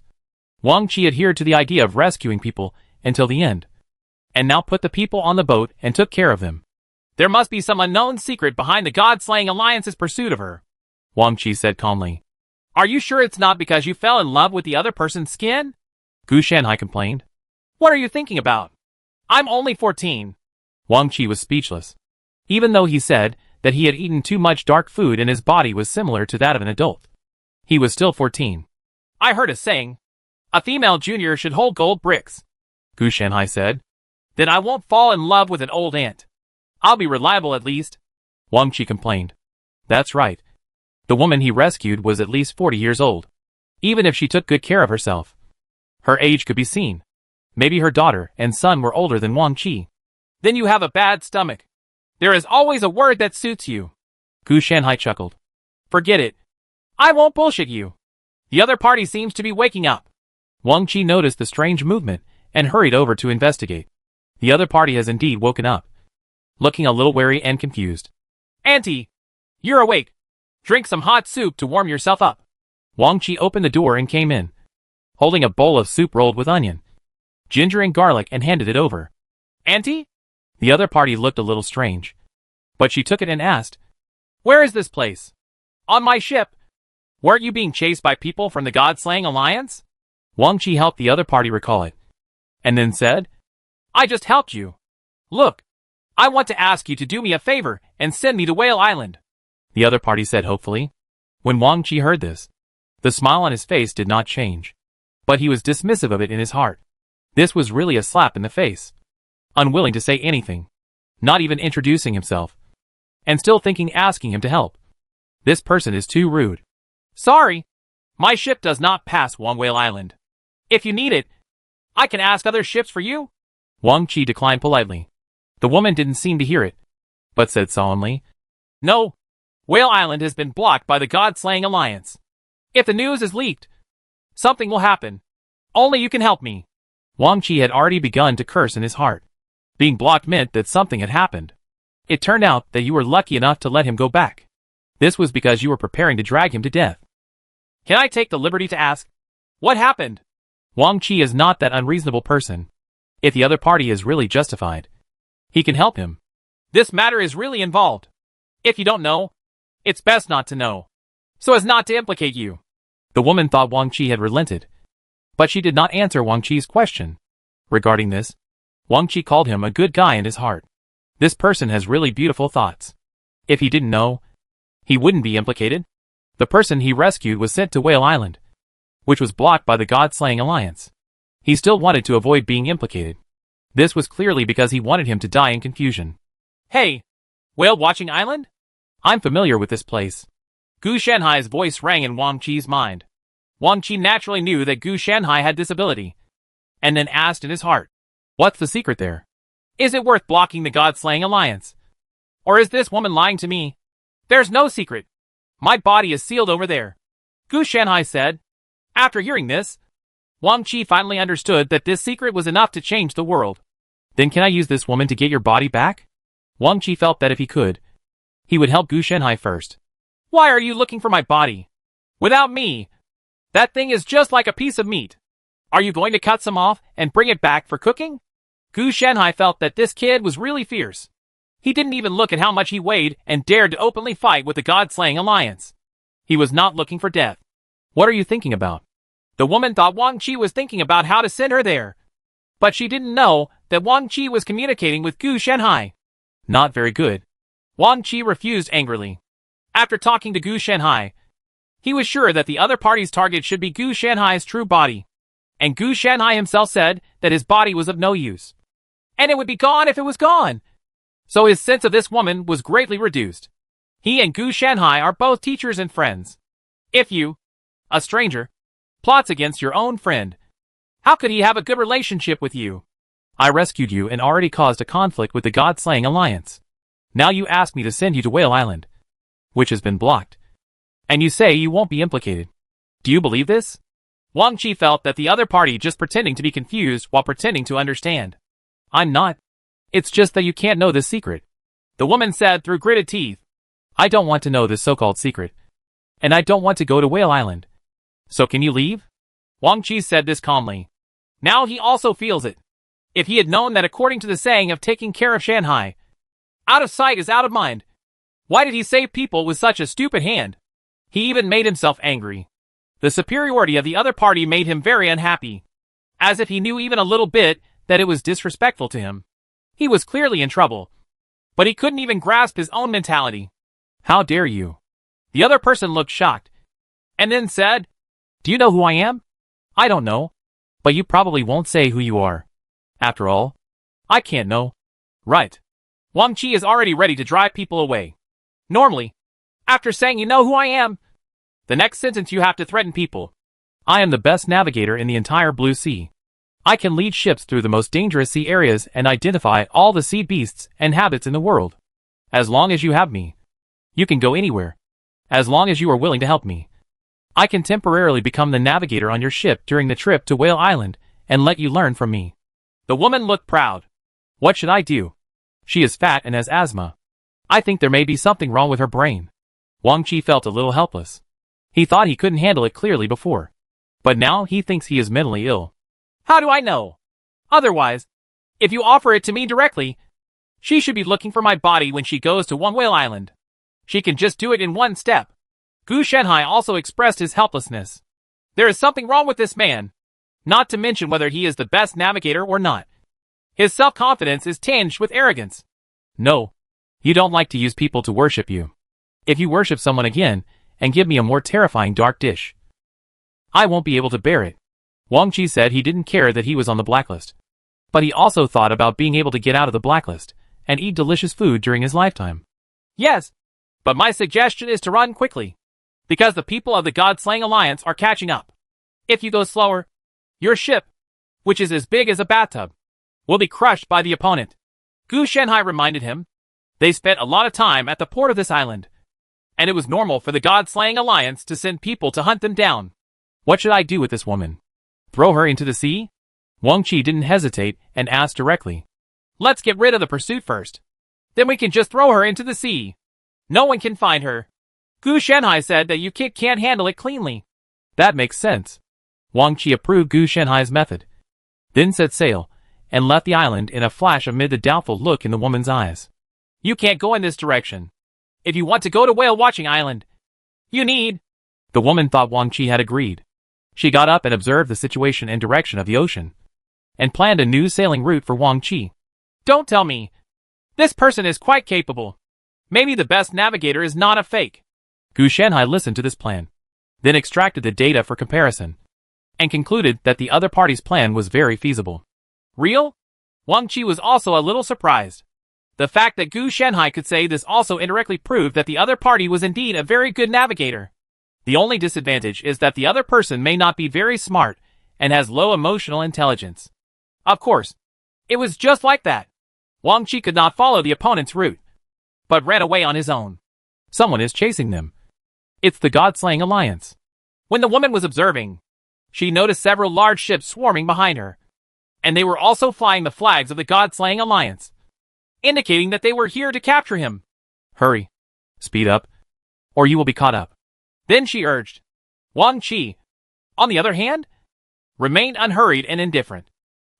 Wang Qi adhered to the idea of rescuing people until the end, and now put the people on the boat and took care of them. There must be some unknown secret behind the God-slaying alliance's pursuit of her, Wang Qi said calmly. Are you sure it's not because you fell in love with the other person's skin? Gu Shanhai complained. What are you thinking about? I'm only 14. Wang Qi was speechless. Even though he said that he had eaten too much dark food and his body was similar to that of an adult, he was still 14. I heard a saying. A female junior should hold gold bricks, Gu Shanhai said. Then I won't fall in love with an old aunt. I'll be reliable at least, Wang Qi complained. That's right. The woman he rescued was at least 40 years old. Even if she took good care of herself, her age could be seen. Maybe her daughter and son were older than Wang Qi. Then you have a bad stomach. There is always a word that suits you. Gu Shanhai chuckled. Forget it. I won't bullshit you. The other party seems to be waking up. Wang Qi noticed the strange movement and hurried over to investigate. The other party has indeed woken up, looking a little wary and confused. Auntie, you're awake. Drink some hot soup to warm yourself up. Wang Qi opened the door and came in, holding a bowl of soup rolled with onion, ginger and garlic, and handed it over. Auntie? The other party looked a little strange, but she took it and asked, Where is this place? On my ship. Weren't you being chased by people from the God-slaying alliance? Wang Qi helped the other party recall it, and then said, I just helped you. Look, I want to ask you to do me a favor and send me to Whale Island. The other party said hopefully. When Wang Qi heard this, the smile on his face did not change, but he was dismissive of it in his heart. This was really a slap in the face. Unwilling to say anything, not even introducing himself, and still thinking asking him to help. This person is too rude. Sorry, my ship does not pass Whale Island. If you need it, I can ask other ships for you. Wang Qi declined politely. The woman didn't seem to hear it, but said solemnly, No, Whale Island has been blocked by the God-slaying alliance. If the news is leaked, something will happen. Only you can help me. Wang Qi had already begun to curse in his heart. Being blocked meant that something had happened. It turned out that you were lucky enough to let him go back. This was because you were preparing to drag him to death. Can I take the liberty to ask, what happened? Wang Qi is not that unreasonable person. If the other party is really justified, he can help him. This matter is really involved. If you don't know, it's best not to know, so as not to implicate you. The woman thought Wang Qi had relented, but she did not answer Wang Qi's question. Regarding this, Wang Qi called him a good guy in his heart. This person has really beautiful thoughts. If he didn't know, he wouldn't be implicated. The person he rescued was sent to Whale Island, which was blocked by the God-slaying alliance. He still wanted to avoid being implicated. This was clearly because he wanted him to die in confusion. Hey, Whale Watching Island? I'm familiar with this place. Gu Shanhai's voice rang in Wang Qi's mind. Wang Qi naturally knew that Gu Shanhai had this ability, and then asked in his heart, What's the secret there? Is it worth blocking the God-slaying alliance? Or is this woman lying to me? There's no secret. My body is sealed over there, Gu Shanhai said. After hearing this, Wang Qi finally understood that this secret was enough to change the world. Then can I use this woman to get your body back? Wang Qi felt that if he could, he would help Gu Shanhai first. Why are you looking for my body? Without me, that thing is just like a piece of meat. Are you going to cut some off and bring it back for cooking? Gu Shanhai felt that this kid was really fierce. He didn't even look at how much he weighed and dared to openly fight with the God-slaying alliance. He was not looking for death. What are you thinking about? The woman thought Wang Qi was thinking about how to send her there. But she didn't know that Wang Qi was communicating with Gu Shanhai. Not very good. Wang Qi refused angrily. After talking to Gu Shanhai, he was sure that the other party's target should be Gu Shanhai's true body. And Gu Shanhai himself said that his body was of no use. And it would be gone if it was gone. So his sense of this woman was greatly reduced. He and Gu Shanhai are both teachers and friends. If you, a stranger, plots against your own friend, how could he have a good relationship with you? I rescued you and already caused a conflict with the God-slaying alliance. Now you ask me to send you to Whale Island, which has been blocked. And you say you won't be implicated. Do you believe this? Wang Qi felt that the other party just pretending to be confused while pretending to understand. I'm not. It's just that you can't know this secret, the woman said through gritted teeth. I don't want to know this so-called secret. And I don't want to go to Whale Island. So can you leave? Wang Qi said this calmly. Now he also feels it. If he had known that according to the saying of taking care of Shanhai, out of sight is out of mind, why did he save people with such a stupid hand? He even made himself angry. The superiority of the other party made him very unhappy. As if he knew even a little bit that it was disrespectful to him. He was clearly in trouble. But he couldn't even grasp his own mentality. How dare you? The other person looked shocked. And then said, Do you know who I am? I don't know. But you probably won't say who you are. After all, I can't know. Right. Wang Qi is already ready to drive people away. Normally, after saying you know who I am, the next sentence you have to threaten people. I am the best navigator in the entire Blue Sea. I can lead ships through the most dangerous sea areas and identify all the sea beasts and habits in the world. As long as you have me, you can go anywhere. As long as you are willing to help me, I can temporarily become the navigator on your ship during the trip to Whale Island and let you learn from me. The woman looked proud. What should I do? She is fat and has asthma. I think there may be something wrong with her brain. Wang Qi felt a little helpless. He thought he couldn't handle it clearly before. But now he thinks he is mentally ill. How do I know? Otherwise, if you offer it to me directly, she should be looking for my body when she goes to Whale Island. She can just do it in one step. Gu Shenhai also expressed his helplessness. There is something wrong with this man. Not to mention whether he is the best navigator or not. His self-confidence is tinged with arrogance. No. You don't like to use people to worship you. If you worship someone again, and give me a more terrifying dark dish, I won't be able to bear it. Wang Qi said he didn't care that he was on the blacklist. But he also thought about being able to get out of the blacklist, and eat delicious food during his lifetime. Yes. But my suggestion is to run quickly. Because the people of the God-Slaying Alliance are catching up. If you go slower, your ship, which is as big as a bathtub, will be crushed by the opponent. Gu Shenhai reminded him. They spent a lot of time at the port of this island. And it was normal for the God-Slaying Alliance to send people to hunt them down. What should I do with this woman? Throw her into the sea? Wang Qi didn't hesitate and asked directly. Let's get rid of the pursuit first. Then we can just throw her into the sea. No one can find her. Gu Shenhai said that you can't handle it cleanly. That makes sense. Wang Qi approved Gu Shenhai's method. Then set sail, and left the island in a flash amid the doubtful look in the woman's eyes. You can't go in this direction. If you want to go to Whale Watching Island, you need... The woman thought Wang Qi had agreed. She got up and observed the situation and direction of the ocean, and planned a new sailing route for Wang Qi. Don't tell me. This person is quite capable. Maybe the best navigator is not a fake. Gu Shenhai listened to this plan, then extracted the data for comparison, and concluded that the other party's plan was very feasible. Real? Wang Qi was also a little surprised. The fact that Gu Shenhai could say this also indirectly proved that the other party was indeed a very good navigator. The only disadvantage is that the other person may not be very smart and has low emotional intelligence. Of course, it was just like that. Wang Qi could not follow the opponent's route, but ran away on his own. Someone is chasing them. It's the God-Slaying Alliance. When the woman was observing, she noticed several large ships swarming behind her, and they were also flying the flags of the God-Slaying Alliance, indicating that they were here to capture him. Hurry. Speed up, or you will be caught up. Then she urged. Wang Qi, on the other hand, remained unhurried and indifferent.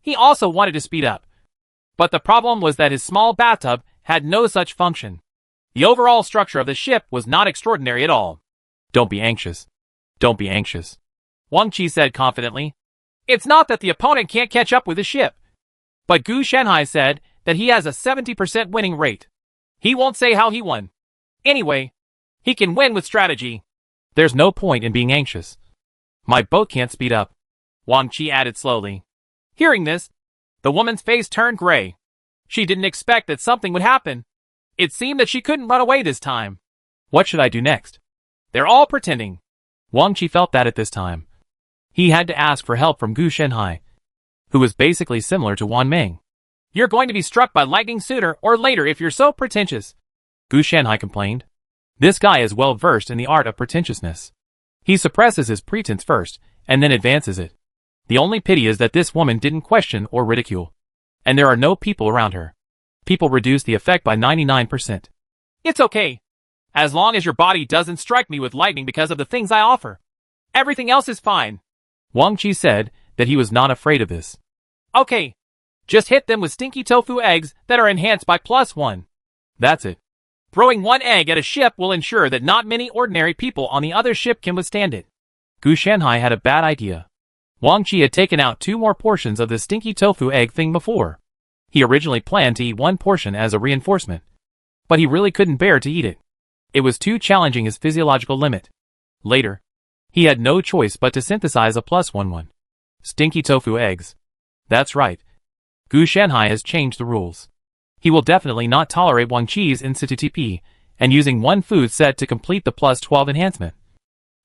He also wanted to speed up. But the problem was that his small bathtub had no such function. The overall structure of the ship was not extraordinary at all. Don't be anxious. Don't be anxious. Wang Qi said confidently. It's not that the opponent can't catch up with the ship. But Gu Shenhai said that he has a 70% winning rate. He won't say how he won. Anyway, he can win with strategy. There's no point in being anxious. My boat can't speed up. Wang Qi added slowly. Hearing this, the woman's face turned gray. She didn't expect that something would happen. It seemed that she couldn't run away this time. What should I do next? They're all pretending. Wang Qi felt that at this time. He had to ask for help from Gu Shenhai, who was basically similar to Wan Meng. You're going to be struck by lightning sooner or later if you're so pretentious, Gu Shenhai complained. This guy is well versed in the art of pretentiousness. He suppresses his pretense first, and then advances it. The only pity is that this woman didn't question or ridicule. And there are no people around her. People reduce the effect by 99%. It's okay. As long as your body doesn't strike me with lightning because of the things I offer. Everything else is fine. Wang Qi said that he was not afraid of this. Okay. Just hit them with stinky tofu eggs that are enhanced by +1. That's it. Throwing one egg at a ship will ensure that not many ordinary people on the other ship can withstand it. Gu Shanhai had a bad idea. Wang Qi had taken out 2 more portions of the stinky tofu egg thing before. He originally planned to eat 1 portion as a reinforcement. But he really couldn't bear to eat it. It was too challenging his physiological limit. Later, he had no choice but to synthesize a +1. Stinky tofu eggs. That's right. Gu Shanhai has changed the rules. He will definitely not tolerate Wang Qi's INSTTP, and using 1 food set to complete the +12 enhancement.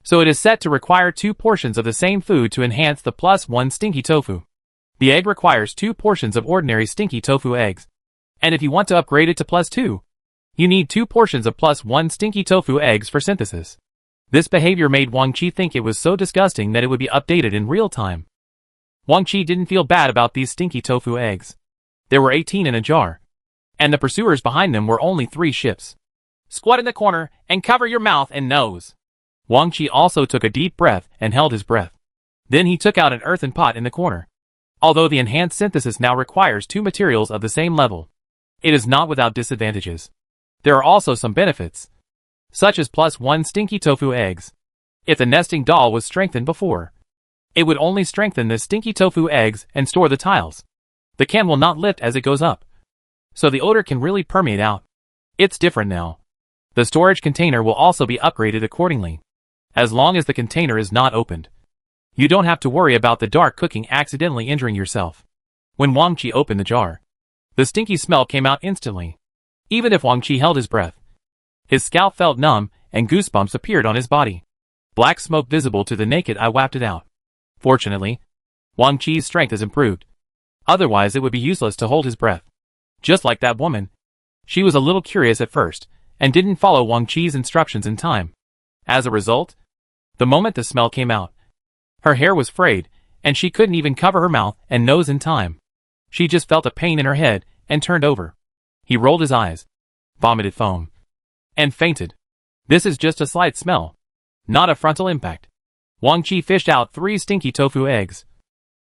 So it is set to require 2 portions of the same food to enhance the +1 stinky tofu. The egg requires 2 portions of ordinary stinky tofu eggs. And if you want to upgrade it to +2, you need 2 portions of +1 stinky tofu eggs for synthesis. This behavior made Wang Qi think it was so disgusting that it would be updated in real time. Wang Qi didn't feel bad about these stinky tofu eggs. There were 18 in a jar. And the pursuers behind them were only 3 ships. Squat in the corner and cover your mouth and nose. Wang Qi also took a deep breath and held his breath. Then he took out an earthen pot in the corner. Although the enhanced synthesis now requires 2 materials of the same level, it is not without disadvantages. There are also some benefits, such as +1 stinky tofu eggs. If the nesting doll was strengthened before, it would only strengthen the stinky tofu eggs and store the tiles. The can will not lift as it goes up, so the odor can really permeate out. It's different now. The storage container will also be upgraded accordingly. As long as the container is not opened, you don't have to worry about the dark cooking accidentally injuring yourself. When Wang Qi opened the jar, the stinky smell came out instantly. Even if Wang Qi held his breath, his scalp felt numb and goosebumps appeared on his body. Black smoke visible to the naked eye wafted it out. Fortunately, Wang Qi's strength has improved. Otherwise it would be useless to hold his breath. Just like that woman, she was a little curious at first, and didn't follow Wang Qi's instructions in time. As a result, the moment the smell came out, her hair was frayed, and she couldn't even cover her mouth and nose in time. She just felt a pain in her head, and turned over. He rolled his eyes, vomited foam, and fainted. This is just a slight smell, not a frontal impact. Wang Qi fished out 3 stinky tofu eggs,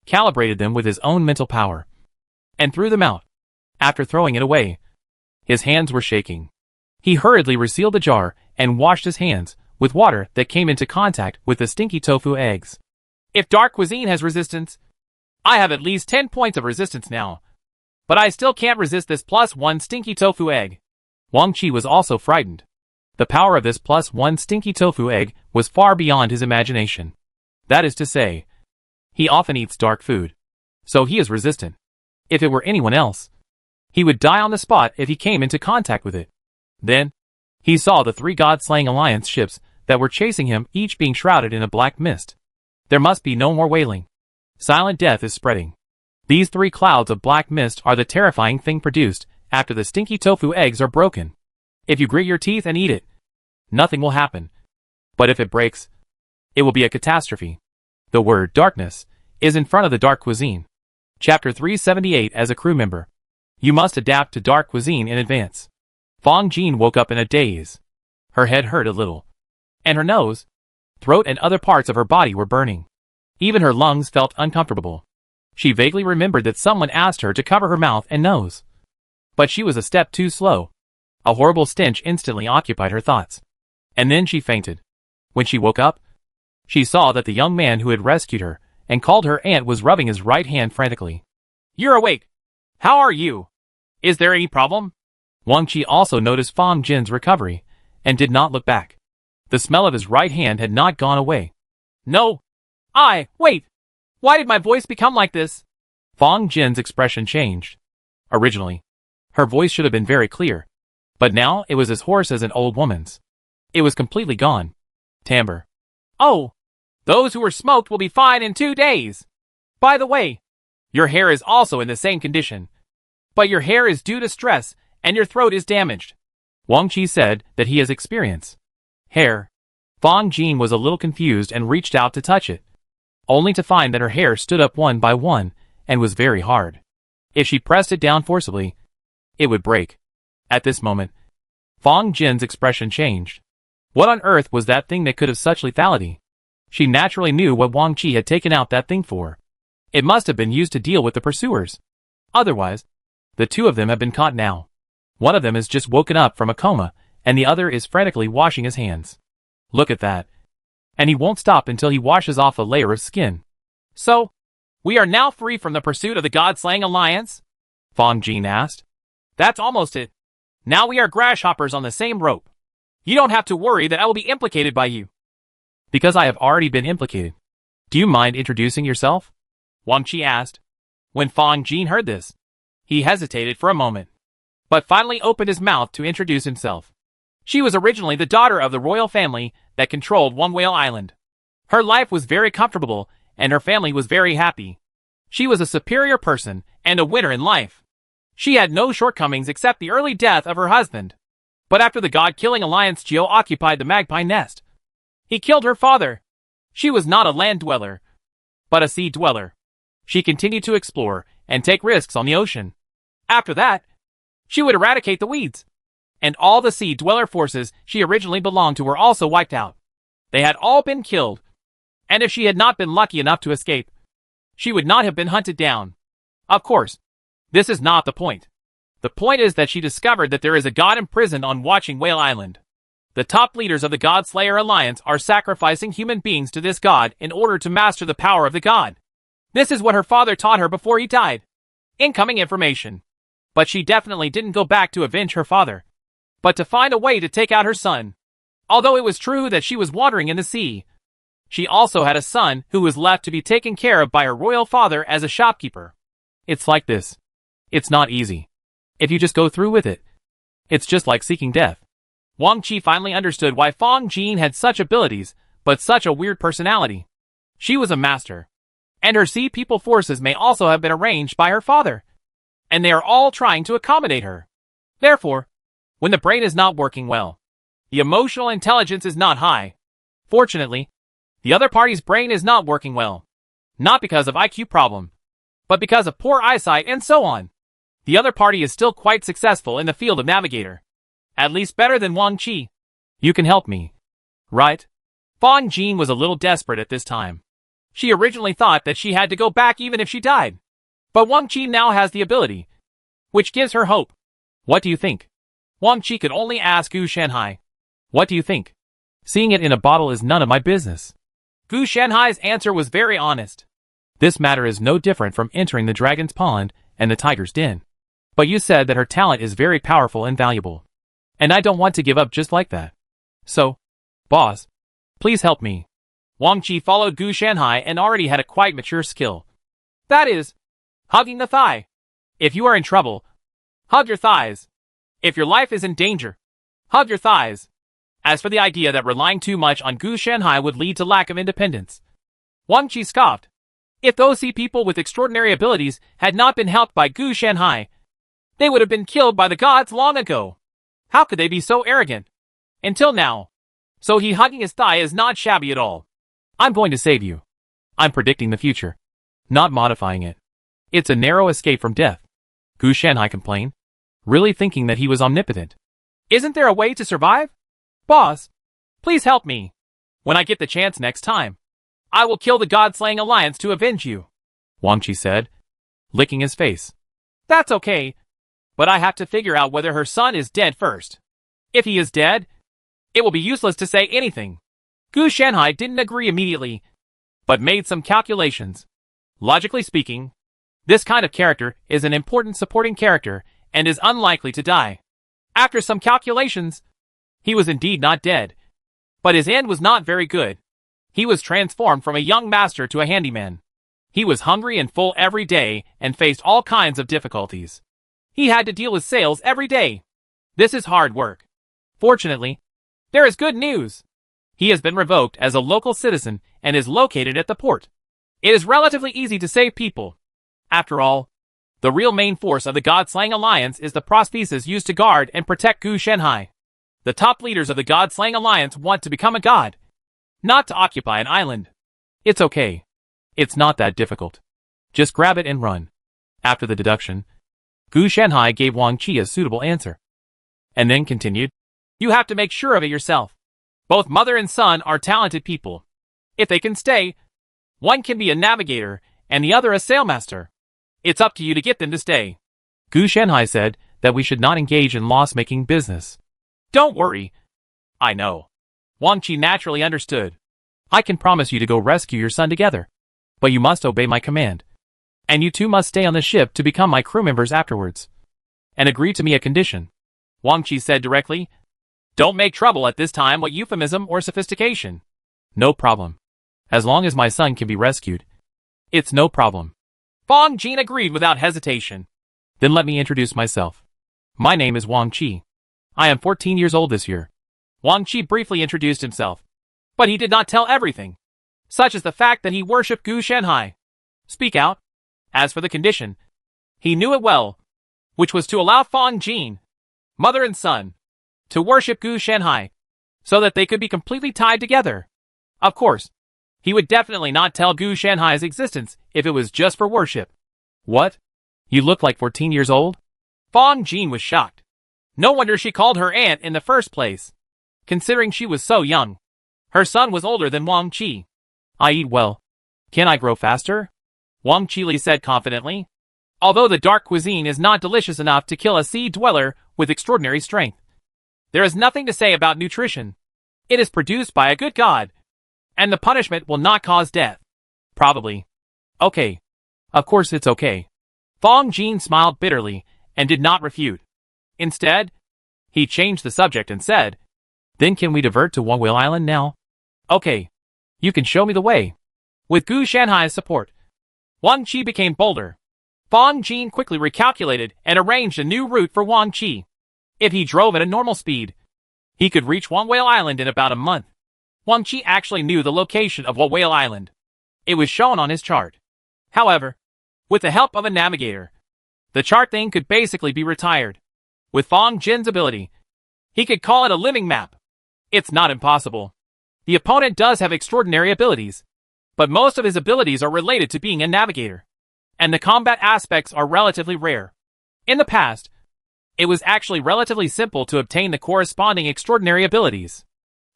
calibrated them with his own mental power, and threw them out. After throwing it away, his hands were shaking. He hurriedly resealed the jar and washed his hands with water that came into contact with the stinky tofu eggs. If dark cuisine has resistance, I have at least 10 points of resistance now. But I still can't resist this +1 stinky tofu egg. Wang Qi was also frightened. The power of this +1 stinky tofu egg was far beyond his imagination. That is to say, he often eats dark food, so he is resistant. If it were anyone else, he would die on the spot if he came into contact with it. Then, he saw the 3 God-slaying alliance ships that were chasing him, each being shrouded in a black mist. There must be no more wailing. Silent death is spreading. These 3 clouds of black mist are the terrifying thing produced after the stinky tofu eggs are broken. If you grit your teeth and eat it, nothing will happen. But if it breaks, it will be a catastrophe. The word darkness is in front of the dark cuisine. Chapter 378. As a crew member, you must adapt to dark cuisine in advance. Fang Jin woke up in a daze. Her head hurt a little, and her nose, throat and other parts of her body were burning. Even her lungs felt uncomfortable. She vaguely remembered that someone asked her to cover her mouth and nose. But she was a step too slow. A horrible stench instantly occupied her thoughts. And then she fainted. When she woke up, she saw that the young man who had rescued her and called her aunt was rubbing his right hand frantically. You're awake. How are you? Is there any problem? Wang Qi also noticed Fang Jin's recovery and did not look back. The smell of his right hand had not gone away. No. Wait. Why did my voice become like this? Fang Jin's expression changed. Originally, her voice should have been very clear, but now it was as hoarse as an old woman's. It was completely gone. Timbre. Oh, those who were smoked will be fine in 2 days. By the way, your hair is also in the same condition. But your hair is due to stress, and your throat is damaged. Wang Qi said that he has experience. Hair. Fang Jin was a little confused and reached out to touch it. only to find that her hair stood up one by one and was very hard. If she pressed it down forcibly, it would break. At this moment, Fang Jin's expression changed. What on earth was that thing that could have such lethality? She naturally knew what Wang Qi had taken out that thing for. It must have been used to deal with the pursuers. Otherwise, the two of them have been caught now. One of them has just woken up from a coma, and the other is frantically washing his hands. Look at that. And he won't stop until he washes off a layer of skin. So, we are now free from the pursuit of the God-slaying alliance? Fang Jin asked. That's almost it. Now we are grasshoppers on the same rope. You don't have to worry that I will be implicated by you. Because I have already been implicated. Do you mind introducing yourself? Wang Qi asked. When Fang Jin heard this, he hesitated for a moment, but finally opened his mouth to introduce himself. She was originally the daughter of the royal family that controlled One Whale Island. Her life was very comfortable, and her family was very happy. She was a superior person and a winner in life. She had no shortcomings except the early death of her husband. But after the god-killing alliance, Jiao occupied the magpie nest. He killed her father. She was not a land dweller, but a sea dweller. She continued to explore and take risks on the ocean. After that, she would eradicate the weeds. And all the sea dweller forces she originally belonged to were also wiped out. They had all been killed. And if she had not been lucky enough to escape, she would not have been hunted down. Of course, this is not the point. The point is that she discovered that there is a god imprisoned on Watching Whale Island. The top leaders of the God Slayer Alliance are sacrificing human beings to this god in order to master the power of the god. This is what her father taught her before he died. Incoming information. But she definitely didn't go back to avenge her father, but to find a way to take out her son. Although it was true that she was wandering in the sea, she also had a son who was left to be taken care of by her royal father as a shopkeeper. It's like this. It's not easy. If you just go through with it, it's just like seeking death. Wang Qi finally understood why Fang Jin had such abilities, but such a weird personality. She was a master, and her Sea People forces may also have been arranged by her father, and they are all trying to accommodate her. Therefore, when the brain is not working well, the emotional intelligence is not high. Fortunately, the other party's brain is not working well. Not because of IQ problem, but because of poor eyesight and so on. The other party is still quite successful in the field of navigator. At least better than Wang Qi. You can help me, right? Fang Jin was a little desperate at this time. She originally thought that she had to go back even if she died. But Wang Qi now has the ability, which gives her hope. What do you think? Wang Qi could only ask Gu Shanhai. What do you think? Seeing it in a bottle is none of my business. Gu Shanhai's answer was very honest. This matter is no different from entering the dragon's pond and the tiger's den. But you said that her talent is very powerful and valuable. And I don't want to give up just like that. So, boss, please help me. Wang Qi followed Gu Shanhai and already had a quite mature skill. That is, hugging the thigh. If you are in trouble, hug your thighs. If your life is in danger, hug your thighs. As for the idea that relying too much on Gu Shanhai would lead to lack of independence, Wang Qi scoffed. If those Sea People with extraordinary abilities had not been helped by Gu Shanhai, they would have been killed by the gods long ago. How could they be so arrogant? Until now. So he hugging his thigh is not shabby at all. I'm going to save you. I'm predicting the future, not modifying it. It's a narrow escape from death. Gu Shanhai complained, really thinking that he was omnipotent. Isn't there a way to survive? Boss, please help me. When I get the chance next time, I will kill the God-slaying alliance to avenge you, Wang Qi said, licking his face. That's okay, but I have to figure out whether her son is dead first. If he is dead, it will be useless to say anything. Gu Shanhai didn't agree immediately, but made some calculations. Logically speaking, this kind of character is an important supporting character and is unlikely to die. After some calculations, he was indeed not dead, but his end was not very good. He was transformed from a young master to a handyman. He was hungry and full every day and faced all kinds of difficulties. He had to deal with sales every day. This is hard work. Fortunately, there is good news. He has been revoked as a local citizen and is located at the port. It is relatively easy to save people. After all, the real main force of the God-slaying alliance is the prosthesis used to guard and protect Gu Shanhai. The top leaders of the God-slaying alliance want to become a god, not to occupy an island. It's okay. It's not that difficult. Just grab it and run. After the deduction, Gu Shanhai gave Wang Qi a suitable answer. And then continued, You have to make sure of it yourself. Both mother and son are talented people. If they can stay, one can be a navigator and the other a sailmaster. It's up to you to get them to stay. Gu Shanhai said that we should not engage in loss-making business. Don't worry. I know. Wang Qi naturally understood. I can promise you to go rescue your son together. But you must obey my command. And you two must stay on the ship to become my crew members afterwards. And agree to me a condition. Wang Qi said directly. Don't make trouble at this time with euphemism or sophistication. No problem. As long as my son can be rescued. It's no problem. Fang Jin agreed without hesitation. Then let me introduce myself. My name is Wang Qi. I am 14 years old this year. Wang Qi briefly introduced himself. But he did not tell everything. Such as the fact that he worshipped Gu Shanhai. Speak out. As for the condition, he knew it well, which was to allow Fang Jin, mother and son, to worship Gu Shanhai, so that they could be completely tied together. Of course, he would definitely not tell Gu Shanhai's existence if it was just for worship. What? You look like 14 years old? Fang Jin was shocked. No wonder she called her aunt in the first place, considering she was so young. Her son was older than Wang Qi. I eat well. Can I grow faster? Wang Qili said confidently. Although the dark cuisine is not delicious enough to kill a sea dweller with extraordinary strength, there is nothing to say about nutrition. It is produced by a good god, and the punishment will not cause death. Probably. Okay. Of course it's okay. Fang Jin smiled bitterly and did not refute. Instead, he changed the subject and said, Then can we divert to Wang Whale Island now? Okay. You can show me the way. With Gu Shanhai's support, Wang Qi became bolder. Fang Jin quickly recalculated and arranged a new route for Wang Qi. If he drove at a normal speed, he could reach Wang Whale Island in about a month. Wang Qi actually knew the location of Wang Whale Island. It was shown on his chart. However, with the help of a navigator, the chart thing could basically be retired. With Fang Jin's ability, he could call it a living map. It's not impossible. The opponent does have extraordinary abilities, but most of his abilities are related to being a navigator, and the combat aspects are relatively rare. In the past, it was actually relatively simple to obtain the corresponding extraordinary abilities.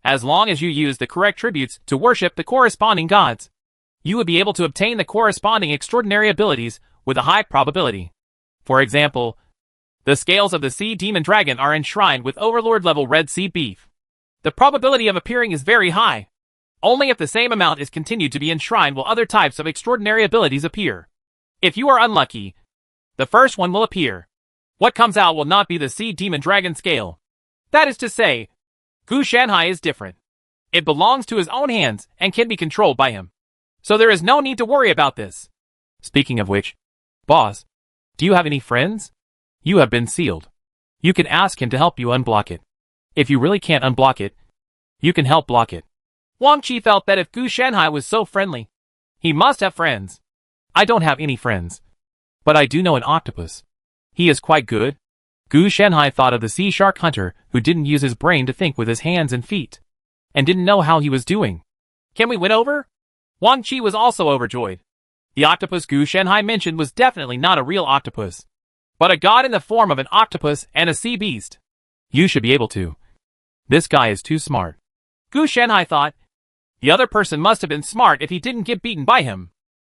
As long as you use the correct tributes to worship the corresponding gods, you would be able to obtain the corresponding extraordinary abilities with a high probability. For example, the scales of the Sea Demon Dragon are enshrined with Overlord-level Red Sea Beef. The probability of appearing is very high. Only if the same amount is continued to be enshrined will other types of extraordinary abilities appear. If you are unlucky, the first one will appear. What comes out will not be the Sea Demon Dragon scale. That is to say, Gu Shanhai is different. It belongs to his own hands and can be controlled by him. So there is no need to worry about this. Speaking of which, boss, do you have any friends? You have been sealed. You can ask him to help you unblock it. If you really can't unblock it, you can help block it. Wang Qi felt that if Gu Shanhai was so friendly, he must have friends. I don't have any friends. But I do know an octopus. He is quite good. Gu Shanhai thought of the sea shark hunter who didn't use his brain to think with his hands and feet, and didn't know how he was doing. Can we win over? Wang Qi was also overjoyed. The octopus Gu Shanhai mentioned was definitely not a real octopus, but a god in the form of an octopus and a sea beast. You should be able to. This guy is too smart. Gu Shanhai thought. The other person must have been smart if he didn't get beaten by him.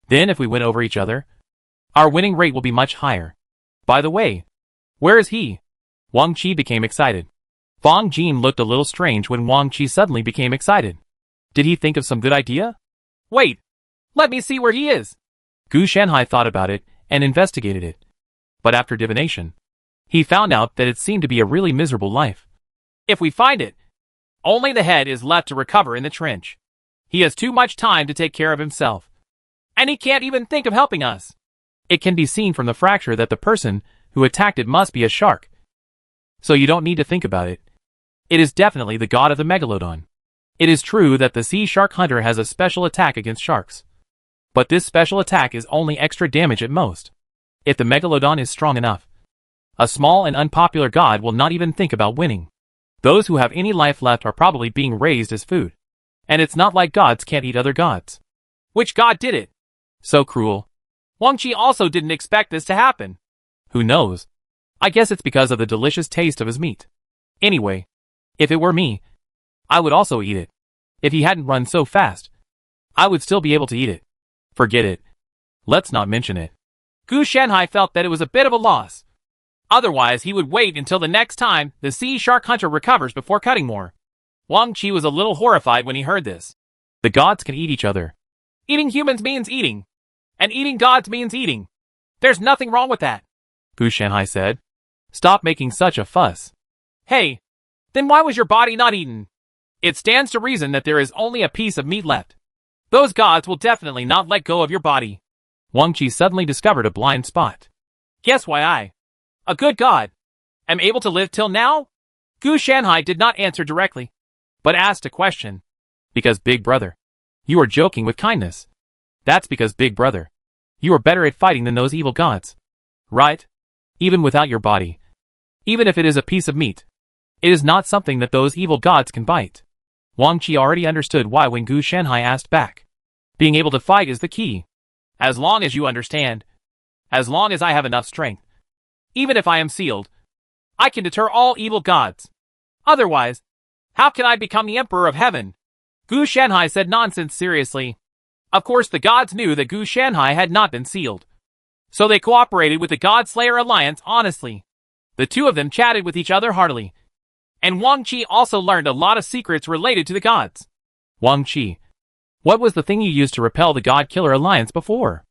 Then if we win over each other, our winning rate will be much higher. By the way, where is he? Wang Qi became excited. Fang Jin looked a little strange when Wang Qi suddenly became excited. Did he think of some good idea? Wait, let me see where he is. Gu Shanhai thought about it and investigated it. But after divination, he found out that it seemed to be a really miserable life. If we find it, only the head is left to recover in the trench. He has too much time to take care of himself. And he can't even think of helping us. It can be seen from the fracture that the person who attacked it must be a shark. So you don't need to think about it. It is definitely the god of the Megalodon. It is true that the sea shark hunter has a special attack against sharks. But this special attack is only extra damage at most. If the Megalodon is strong enough, a small and unpopular god will not even think about winning. Those who have any life left are probably being raised as food. And it's not like gods can't eat other gods. Which god did it? So cruel. Wang Qi also didn't expect this to happen. Who knows? I guess it's because of the delicious taste of his meat. Anyway, if it were me, I would also eat it. If he hadn't run so fast, I would still be able to eat it. Forget it. Let's not mention it. Gu Shanhai felt that it was a bit of a loss. Otherwise, he would wait until the next time the sea shark hunter recovers before cutting more. Wang Qi was a little horrified when he heard this. The gods can eat each other. Eating humans means eating. And eating gods means eating. There's nothing wrong with that, Gu Shanhai said. Stop making such a fuss. Hey, then why was your body not eaten? It stands to reason that there is only a piece of meat left. Those gods will definitely not let go of your body. Wang Qi suddenly discovered a blind spot. Guess why I, a good god, am able to live till now? Gu Shanhai did not answer directly, but asked a question. Because Big Brother, you are joking with kindness. That's because Big Brother, you are better at fighting than those evil gods. Right? Even without your body. Even if it is a piece of meat. It is not something that those evil gods can bite. Wang Qi already understood why when Gu Shanhai asked back. Being able to fight is the key. As long as you understand. As long as I have enough strength. Even if I am sealed. I can deter all evil gods. Otherwise, how can I become the Emperor of Heaven? Gu Shanhai said nonsense seriously. Of course the gods knew that Gu Shanhai had not been sealed. So they cooperated with the God Slayer Alliance honestly. The two of them chatted with each other heartily. And Wang Qi also learned a lot of secrets related to the gods. Wang Qi, what was the thing you used to repel the God Killer Alliance before?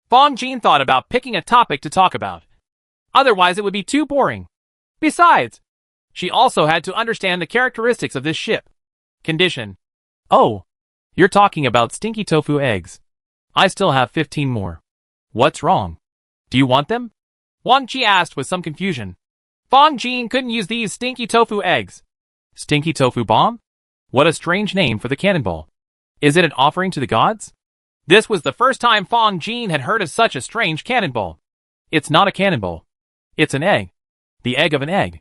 Fang Jin thought about picking a topic to talk about. Otherwise it would be too boring. Besides, she also had to understand the characteristics of this ship. Condition. Oh, you're talking about stinky tofu eggs. I still have 15 more. What's wrong? Do you want them? Wang Qi asked with some confusion. Fang Jin couldn't use these stinky tofu eggs. Stinky tofu bomb? What a strange name for the cannonball. Is it an offering to the gods? This was the first time Fang Jin had heard of such a strange cannonball. It's not a cannonball. It's an egg. The egg of an egg.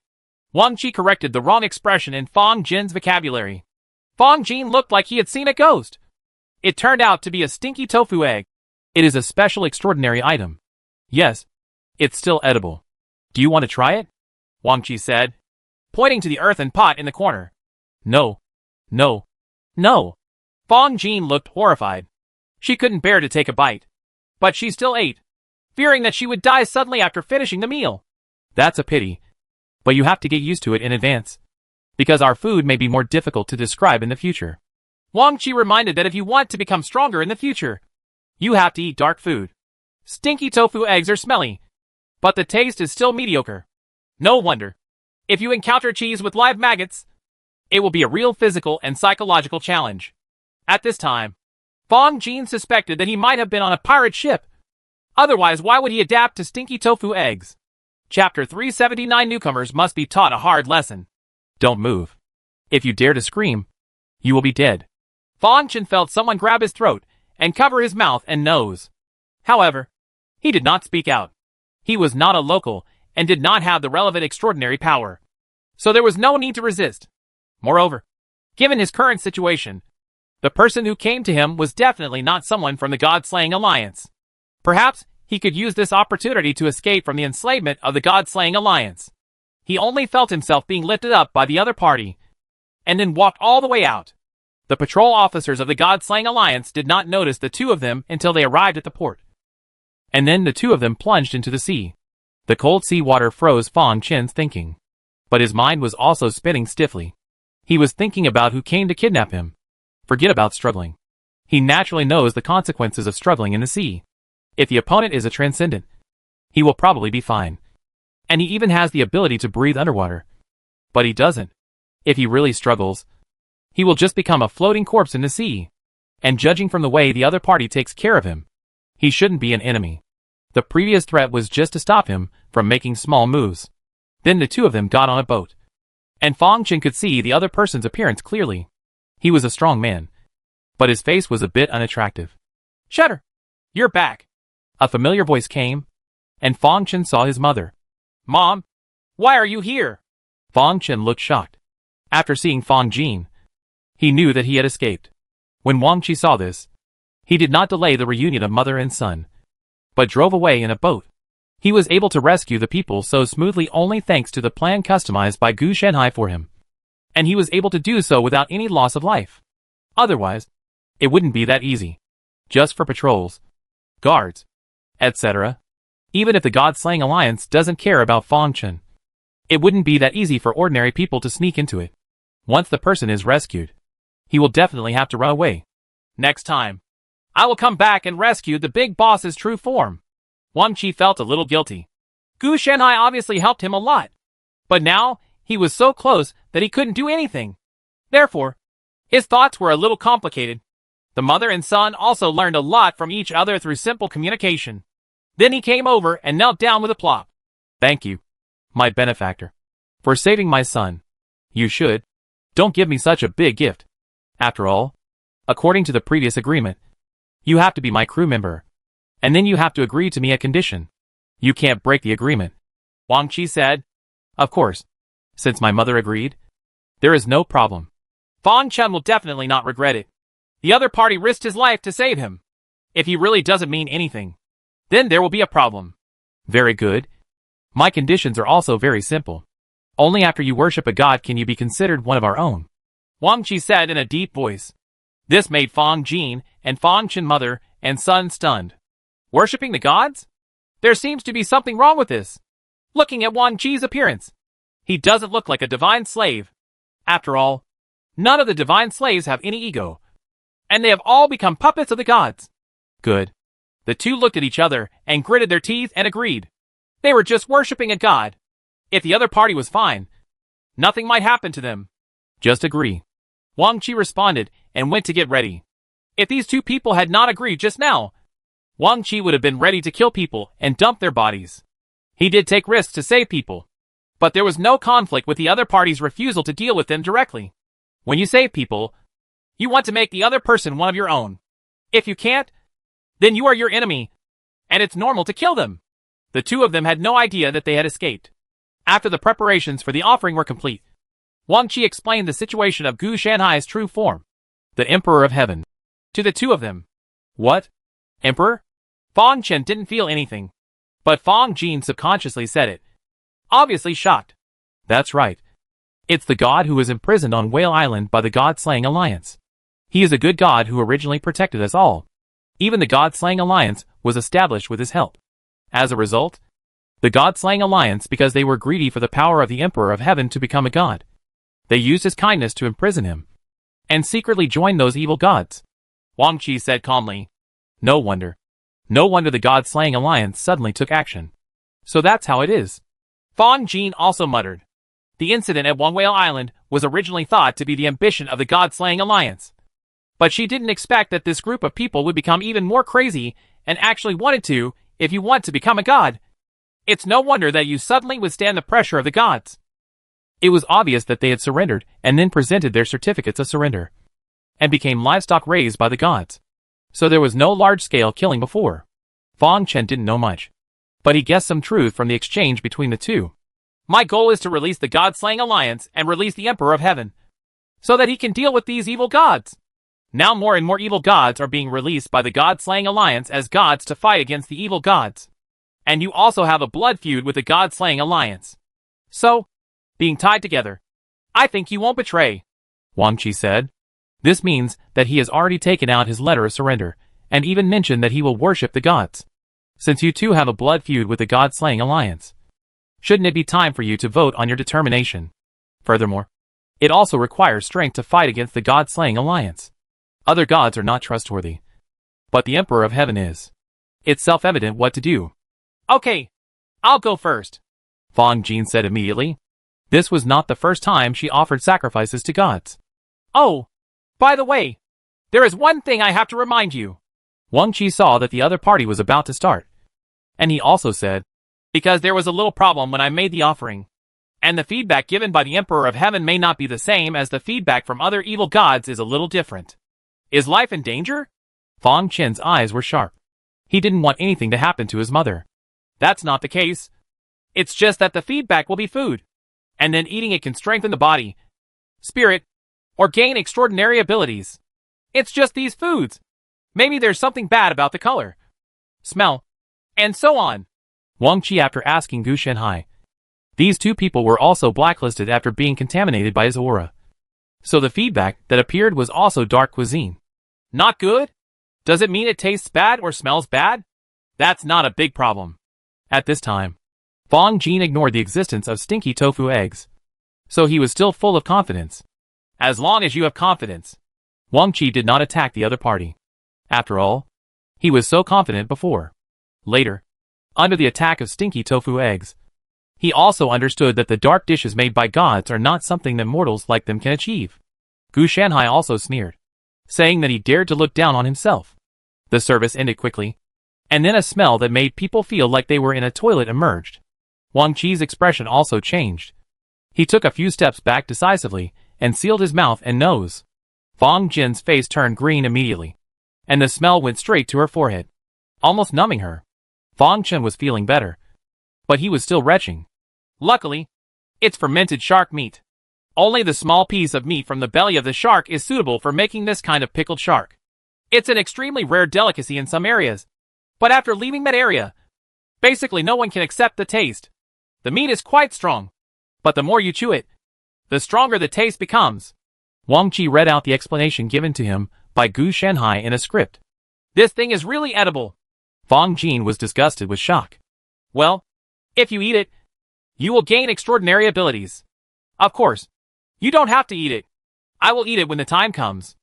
Wang Qi corrected the wrong expression in Fang Jin's vocabulary. Fang Jin looked like he had seen a ghost. It turned out to be a stinky tofu egg. It is a special extraordinary item. Yes, it's still edible. Do you want to try it? Wang Qi said, pointing to the earthen pot in the corner. No. No. No. Fang Jin looked horrified. She couldn't bear to take a bite. But she still ate, fearing that she would die suddenly after finishing the meal. That's a pity. But you have to get used to it in advance. Because our food may be more difficult to describe in the future. Wang Qi reminded that if you want to become stronger in the future, you have to eat dark food. Stinky tofu eggs are smelly, but the taste is still mediocre. No wonder. If you encounter cheese with live maggots, it will be a real physical and psychological challenge. At this time, Fang Jin suspected that he might have been on a pirate ship. Otherwise, why would he adapt to stinky tofu eggs? Chapter 379 Newcomers must be taught a hard lesson. Don't move. If you dare to scream, you will be dead. Fang Jin felt someone grab his throat and cover his mouth and nose. However, he did not speak out. He was not a local and did not have the relevant extraordinary power. So there was no need to resist. Moreover, given his current situation, the person who came to him was definitely not someone from the God-Slaying Alliance. Perhaps he could use this opportunity to escape from the enslavement of the God-Slaying Alliance. He only felt himself being lifted up by the other party, and then walked all the way out. The patrol officers of the God-Slaying Alliance did not notice the two of them until they arrived at the port. And then the two of them plunged into the sea. The cold sea water froze Fang Jin's thinking. But his mind was also spinning stiffly. He was thinking about who came to kidnap him. Forget about struggling. He naturally knows the consequences of struggling in the sea. If the opponent is a transcendent, he will probably be fine. And he even has the ability to breathe underwater. But he doesn't. If he really struggles, he will just become a floating corpse in the sea. And judging from the way the other party takes care of him, he shouldn't be an enemy. The previous threat was just to stop him from making small moves. Then the two of them got on a boat. And Fang Jin could see the other person's appearance clearly. He was a strong man. But his face was a bit unattractive. "Shutter! You're back!" A familiar voice came, and Fang Jin saw his mother. "Mom, why are you here?" Fang Jin looked shocked. After seeing Fang Jin, he knew that he had escaped. When Wang Qi saw this, He did not delay the reunion of mother and son, but drove away in a boat. He was able to rescue the people so smoothly only thanks to the plan customized by Gu Shenhai for him. And he was able to do so without any loss of life. Otherwise, it wouldn't be that easy. Just for patrols, guards, etc. Even if the God-slaying alliance doesn't care about Fang Chen, it wouldn't be that easy for ordinary people to sneak into it. Once the person is rescued, he will definitely have to run away. Next time, I will come back and rescue the big boss's true form. Wang Qi felt a little guilty. Gu Shenhai obviously helped him a lot. But now, he was so close that he couldn't do anything. Therefore, his thoughts were a little complicated. The mother and son also learned a lot from each other through simple communication. Then he came over and knelt down with a plop. Thank you, my benefactor, for saving my son. You should. Don't give me such a big gift. After all, according to the previous agreement, you have to be my crew member. And then you have to agree to me a condition. You can't break the agreement. Wang Qi said. Of course. Since my mother agreed, there is no problem. Fang Chen will definitely not regret it. The other party risked his life to save him. If he really doesn't mean anything, then there will be a problem. Very good. My conditions are also very simple. Only after you worship a god can you be considered one of our own. Wang Qi said in a deep voice. This made Fang Jin and Fang Chen mother and son stunned. Worshipping the gods? There seems to be something wrong with this. Looking at Wang Qi's appearance, he doesn't look like a divine slave. After all, none of the divine slaves have any ego, and they have all become puppets of the gods. Good. The two looked at each other and gritted their teeth and agreed. They were just worshipping a god. If the other party was fine, nothing might happen to them. Just agree. Wang Qi responded and went to get ready. If these two people had not agreed just now, Wang Qi would have been ready to kill people and dump their bodies. He did take risks to save people, but there was no conflict with the other party's refusal to deal with them directly. When you save people, you want to make the other person one of your own. If you can't, then you are your enemy, and it's normal to kill them. The two of them had no idea that they had escaped. After the preparations for the offering were complete, Wang Qi explained the situation of Gu Shanhai's true form, the Emperor of Heaven, to the two of them. What? Emperor? Fang Chen didn't feel anything, but Fang Jin subconsciously said it, obviously shocked. That's right. It's the god who was imprisoned on Whale Island by the God-slaying alliance. He is a good god who originally protected us all. Even the God-slaying alliance was established with his help. As a result, the God-slaying alliance, because they were greedy for the power of the Emperor of Heaven to become a god, they used his kindness to imprison him, and secretly joined those evil gods. Wang Qi said calmly. No wonder. No wonder the God-slaying alliance suddenly took action. So that's how it is. Fang Jin also muttered. The incident at One Whale Island was originally thought to be the ambition of the God-slaying alliance. But she didn't expect that this group of people would become even more crazy and actually wanted to, if you want to become a god. It's no wonder that you suddenly withstand the pressure of the gods. It was obvious that they had surrendered and then presented their certificates of surrender, and became livestock raised by the gods. So there was no large-scale killing before. Fang Chen didn't know much, but he guessed some truth from the exchange between the two. My goal is to release the God-slaying alliance and release the Emperor of Heaven, so that he can deal with these evil gods. Now more and more evil gods are being released by the God-slaying alliance as gods to fight against the evil gods. And you also have a blood feud with the God-slaying alliance. So, being tied together, I think you won't betray, Wang Qi said. This means that he has already taken out his letter of surrender, and even mentioned that he will worship the gods. Since you two have a blood feud with the God-slaying alliance, shouldn't it be time for you to vote on your determination? Furthermore, it also requires strength to fight against the God-slaying alliance. Other gods are not trustworthy, but the Emperor of Heaven is. It's self-evident what to do. Okay, I'll go first, Fang Jin said immediately. This was not the first time she offered sacrifices to gods. Oh, by the way, there is one thing I have to remind you. Wang Qi saw that the other party was about to start, and he also said, because there was a little problem when I made the offering, and the feedback given by the Emperor of Heaven may not be the same as the feedback from other evil gods is a little different. Is life in danger? Fang Chen's eyes were sharp. He didn't want anything to happen to his mother. That's not the case. It's just that the feedback will be food, and then eating it can strengthen the body, spirit, or gain extraordinary abilities. It's just these foods. Maybe there's something bad about the color, smell, and so on. Wang Qi after asking Gu Shenhai. These two people were also blacklisted after being contaminated by his aura. So the feedback that appeared was also dark cuisine. Not good? Does it mean it tastes bad or smells bad? That's not a big problem. At this time, Fang Jin ignored the existence of stinky tofu eggs. So he was still full of confidence. As long as you have confidence. Wang Qi did not attack the other party. After all, he was so confident before. Later, under the attack of stinky tofu eggs, he also understood that the dark dishes made by gods are not something that mortals like them can achieve. Gu Shanhai also sneered, saying that he dared to look down on himself. The service ended quickly, and then a smell that made people feel like they were in a toilet emerged. Wang Qi's expression also changed. He took a few steps back decisively and sealed his mouth and nose. Fang Jin's face turned green immediately, and the smell went straight to her forehead, almost numbing her. Fang Chen was feeling better, but he was still retching. Luckily, it's fermented shark meat. Only the small piece of meat from the belly of the shark is suitable for making this kind of pickled shark. It's an extremely rare delicacy in some areas, but after leaving that area, basically no one can accept the taste. The meat is quite strong, but the more you chew it, the stronger the taste becomes. Wang Qi read out the explanation given to him by Gu Shanhai in a script. This thing is really edible. Fang Jin was disgusted with shock. Well, if you eat it, you will gain extraordinary abilities. Of course, you don't have to eat it. I will eat it when the time comes.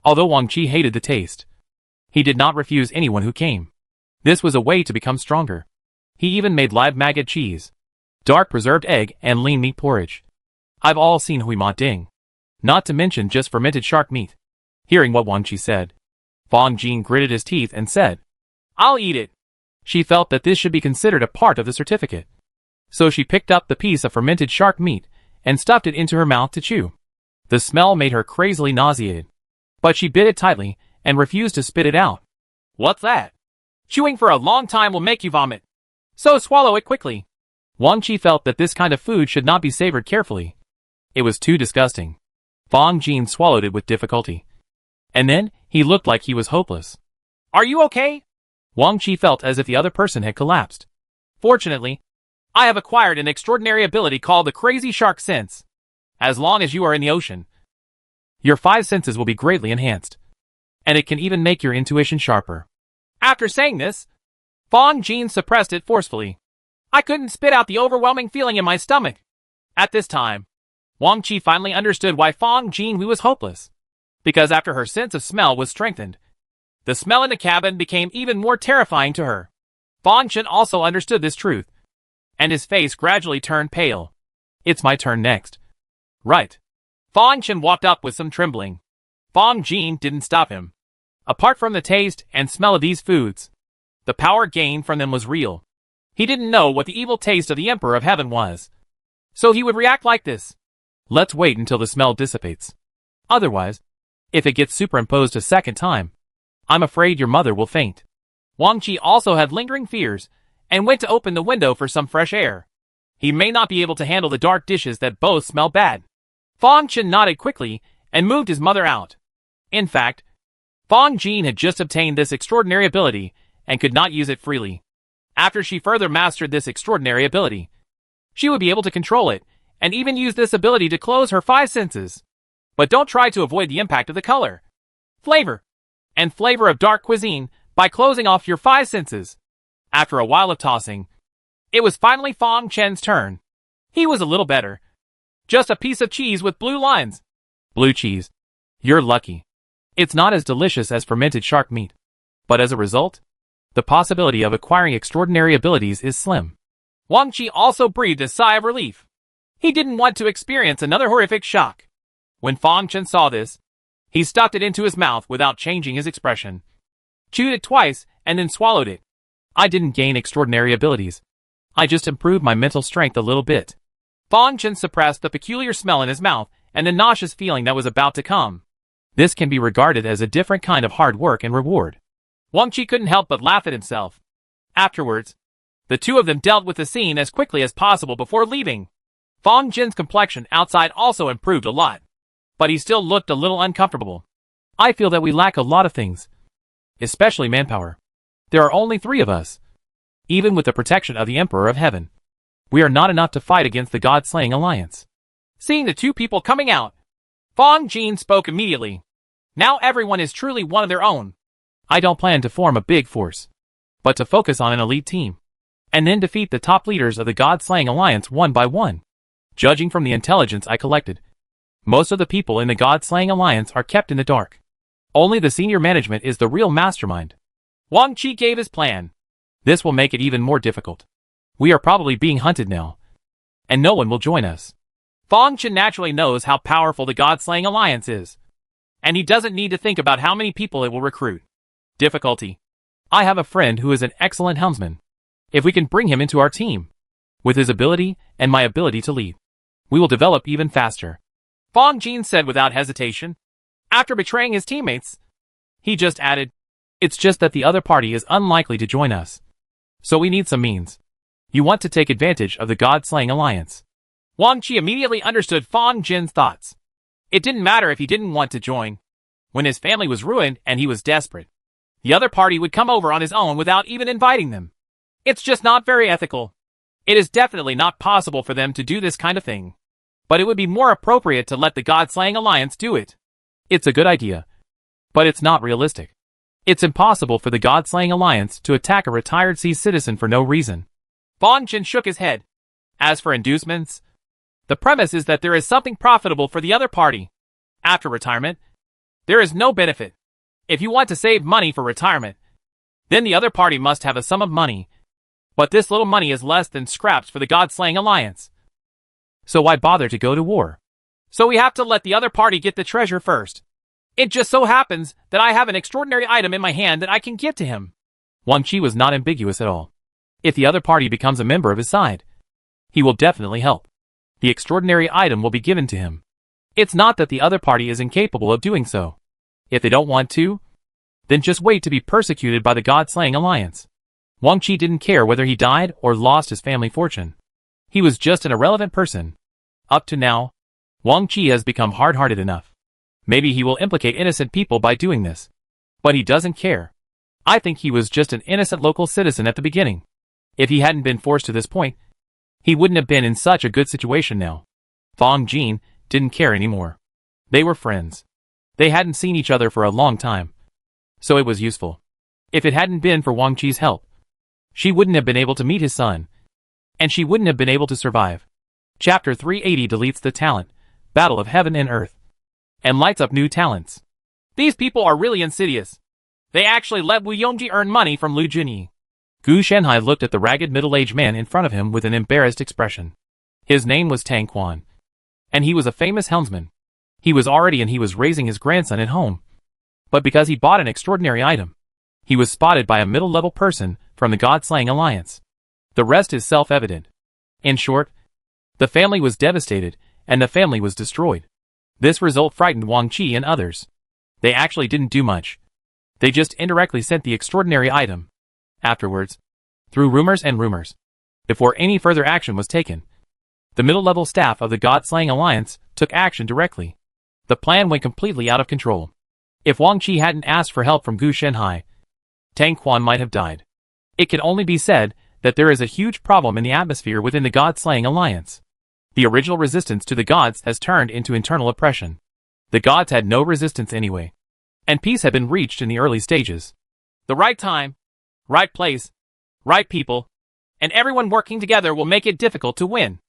Although Wang Qi hated the taste, he did not refuse anyone who came. This was a way to become stronger. He even made live maggot cheese, dark preserved egg, and lean meat porridge. I've all seen Hui Ma Ding. Not to mention just fermented shark meat. Hearing what Wang Qi said, Fang Jin gritted his teeth and said, I'll eat it. She felt that this should be considered a part of the certificate. So she picked up the piece of fermented shark meat and stuffed it into her mouth to chew. The smell made her crazily nauseated, but she bit it tightly and refused to spit it out. What's that? Chewing for a long time will make you vomit. So swallow it quickly. Wang Qi felt that this kind of food should not be savored carefully. It was too disgusting. Fang Jin swallowed it with difficulty. And then, he looked like he was hopeless. Are you okay? Wang Qi felt as if the other person had collapsed. Fortunately, I have acquired an extraordinary ability called the Crazy Shark Sense. As long as you are in the ocean, your 5 senses will be greatly enhanced. And it can even make your intuition sharper. After saying this, Fang Jin suppressed it forcefully. I couldn't spit out the overwhelming feeling in my stomach. At this time, Wang Qi finally understood why Fang Jin was hopeless. Because after her sense of smell was strengthened, the smell in the cabin became even more terrifying to her. Fang Chen also understood this truth, and his face gradually turned pale. It's my turn next. Right. Fang Chen walked up with some trembling. Fang Jin didn't stop him. Apart from the taste and smell of these foods, the power gained from them was real. He didn't know what the evil taste of the Emperor of Heaven was, so he would react like this. Let's wait until the smell dissipates. Otherwise, if it gets superimposed a second time, I'm afraid your mother will faint. Wang Qi also had lingering fears, and went to open the window for some fresh air. He may not be able to handle the dark dishes that both smell bad. Fang Chen nodded quickly, and moved his mother out. In fact, Fang Jin had just obtained this extraordinary ability, and could not use it freely. After she further mastered this extraordinary ability, she would be able to control it, and even use this ability to close her 5 senses. But don't try to avoid the impact of the color, flavor, and flavor of dark cuisine by closing off your 5 senses. After a while of tossing, it was finally Fang Chen's turn. He was a little better. Just a piece of cheese with blue lines. Blue cheese. You're lucky. It's not as delicious as fermented shark meat. But as a result, the possibility of acquiring extraordinary abilities is slim. Wang Qi also breathed a sigh of relief. He didn't want to experience another horrific shock. When Fang Chen saw this, he stuffed it into his mouth without changing his expression. Chewed it twice, and then swallowed it. I didn't gain extraordinary abilities. I just improved my mental strength a little bit. Fang Chen suppressed the peculiar smell in his mouth and the nauseous feeling that was about to come. This can be regarded as a different kind of hard work and reward. Wang Qi couldn't help but laugh at himself. Afterwards, the two of them dealt with the scene as quickly as possible before leaving. Fang Jin's complexion outside also improved a lot, but he still looked a little uncomfortable. I feel that we lack a lot of things. especially manpower. There are only 3 of us. Even with the protection of the Emperor of Heaven, we are not enough to fight against the God-slaying alliance. Seeing the 2 people coming out, Fang Jin spoke immediately. Now everyone is truly one of their own. I don't plan to form a big force, but to focus on an elite team, and then defeat the top leaders of the God-slaying alliance one by one. Judging from the intelligence I collected, most of the people in the God-slaying alliance are kept in the dark. Only the senior management is the real mastermind. Wang Qi gave his plan. This will make it even more difficult. We are probably being hunted now, and no one will join us. Fang Chen naturally knows how powerful the God-slaying alliance is, and he doesn't need to think about how many people it will recruit. Difficulty. I have a friend who is an excellent helmsman. If we can bring him into our team, with his ability and my ability to lead, we will develop even faster. Fang Jin said without hesitation. After betraying his teammates, he just added, "It's just that the other party is unlikely to join us. So we need some means. You want to take advantage of the God-slaying alliance." Wang Qi immediately understood Fang Jin's thoughts. It didn't matter if he didn't want to join. When his family was ruined and he was desperate, the other party would come over on his own without even inviting them. It's just not very ethical. It is definitely not possible for them to do this kind of thing. But it would be more appropriate to let the God-slaying alliance do it. It's a good idea, but it's not realistic. It's impossible for the God-slaying alliance to attack a retired sea citizen for no reason. Fang Jin shook his head. As for inducements, the premise is that there is something profitable for the other party. After retirement, there is no benefit. If you want to save money for retirement, then the other party must have a sum of money. But this little money is less than scraps for the God-slaying alliance. So why bother to go to war? So we have to let the other party get the treasure first. It just so happens that I have an extraordinary item in my hand that I can give to him. Wang Qi was not ambiguous at all. If the other party becomes a member of his side, he will definitely help. The extraordinary item will be given to him. It's not that the other party is incapable of doing so. If they don't want to, then just wait to be persecuted by the God-slaying alliance. Wang Qi didn't care whether he died or lost his family fortune. He was just an irrelevant person. Up to now, Wang Qi has become hard-hearted enough. Maybe he will implicate innocent people by doing this. But he doesn't care. I think he was just an innocent local citizen at the beginning. If he hadn't been forced to this point, he wouldn't have been in such a good situation now. Fang Jin didn't care anymore. They were friends. They hadn't seen each other for a long time. So it was useful. If it hadn't been for Wang Qi's help, she wouldn't have been able to meet his son. And she wouldn't have been able to survive. Chapter 380 deletes the talent, Battle of Heaven and Earth, and lights up new talents. These people are really insidious. They actually let Wu Yongji earn money from Lu Junyi. Gu Shenhai looked at the ragged middle-aged man in front of him with an embarrassed expression. His name was Tang Quan, and he was a famous helmsman. He was raising his grandson at home. But because he bought an extraordinary item, he was spotted by a middle-level person from the God-slaying alliance. The rest is self-evident. In short, the family was devastated, and the family was destroyed. This result frightened Wang Qi and others. They actually didn't do much. They just indirectly sent the extraordinary item. Afterwards, through rumors and rumors, before any further action was taken, the middle-level staff of the God-slaying alliance took action directly. The plan went completely out of control. If Wang Qi hadn't asked for help from Gu Shenhai, Tang Quan might have died. It can only be said that there is a huge problem in the atmosphere within the God-slaying alliance. The original resistance to the gods has turned into internal oppression. The gods had no resistance anyway, and peace had been reached in the early stages. The right time, right place, right people, and everyone working together will make it difficult to win.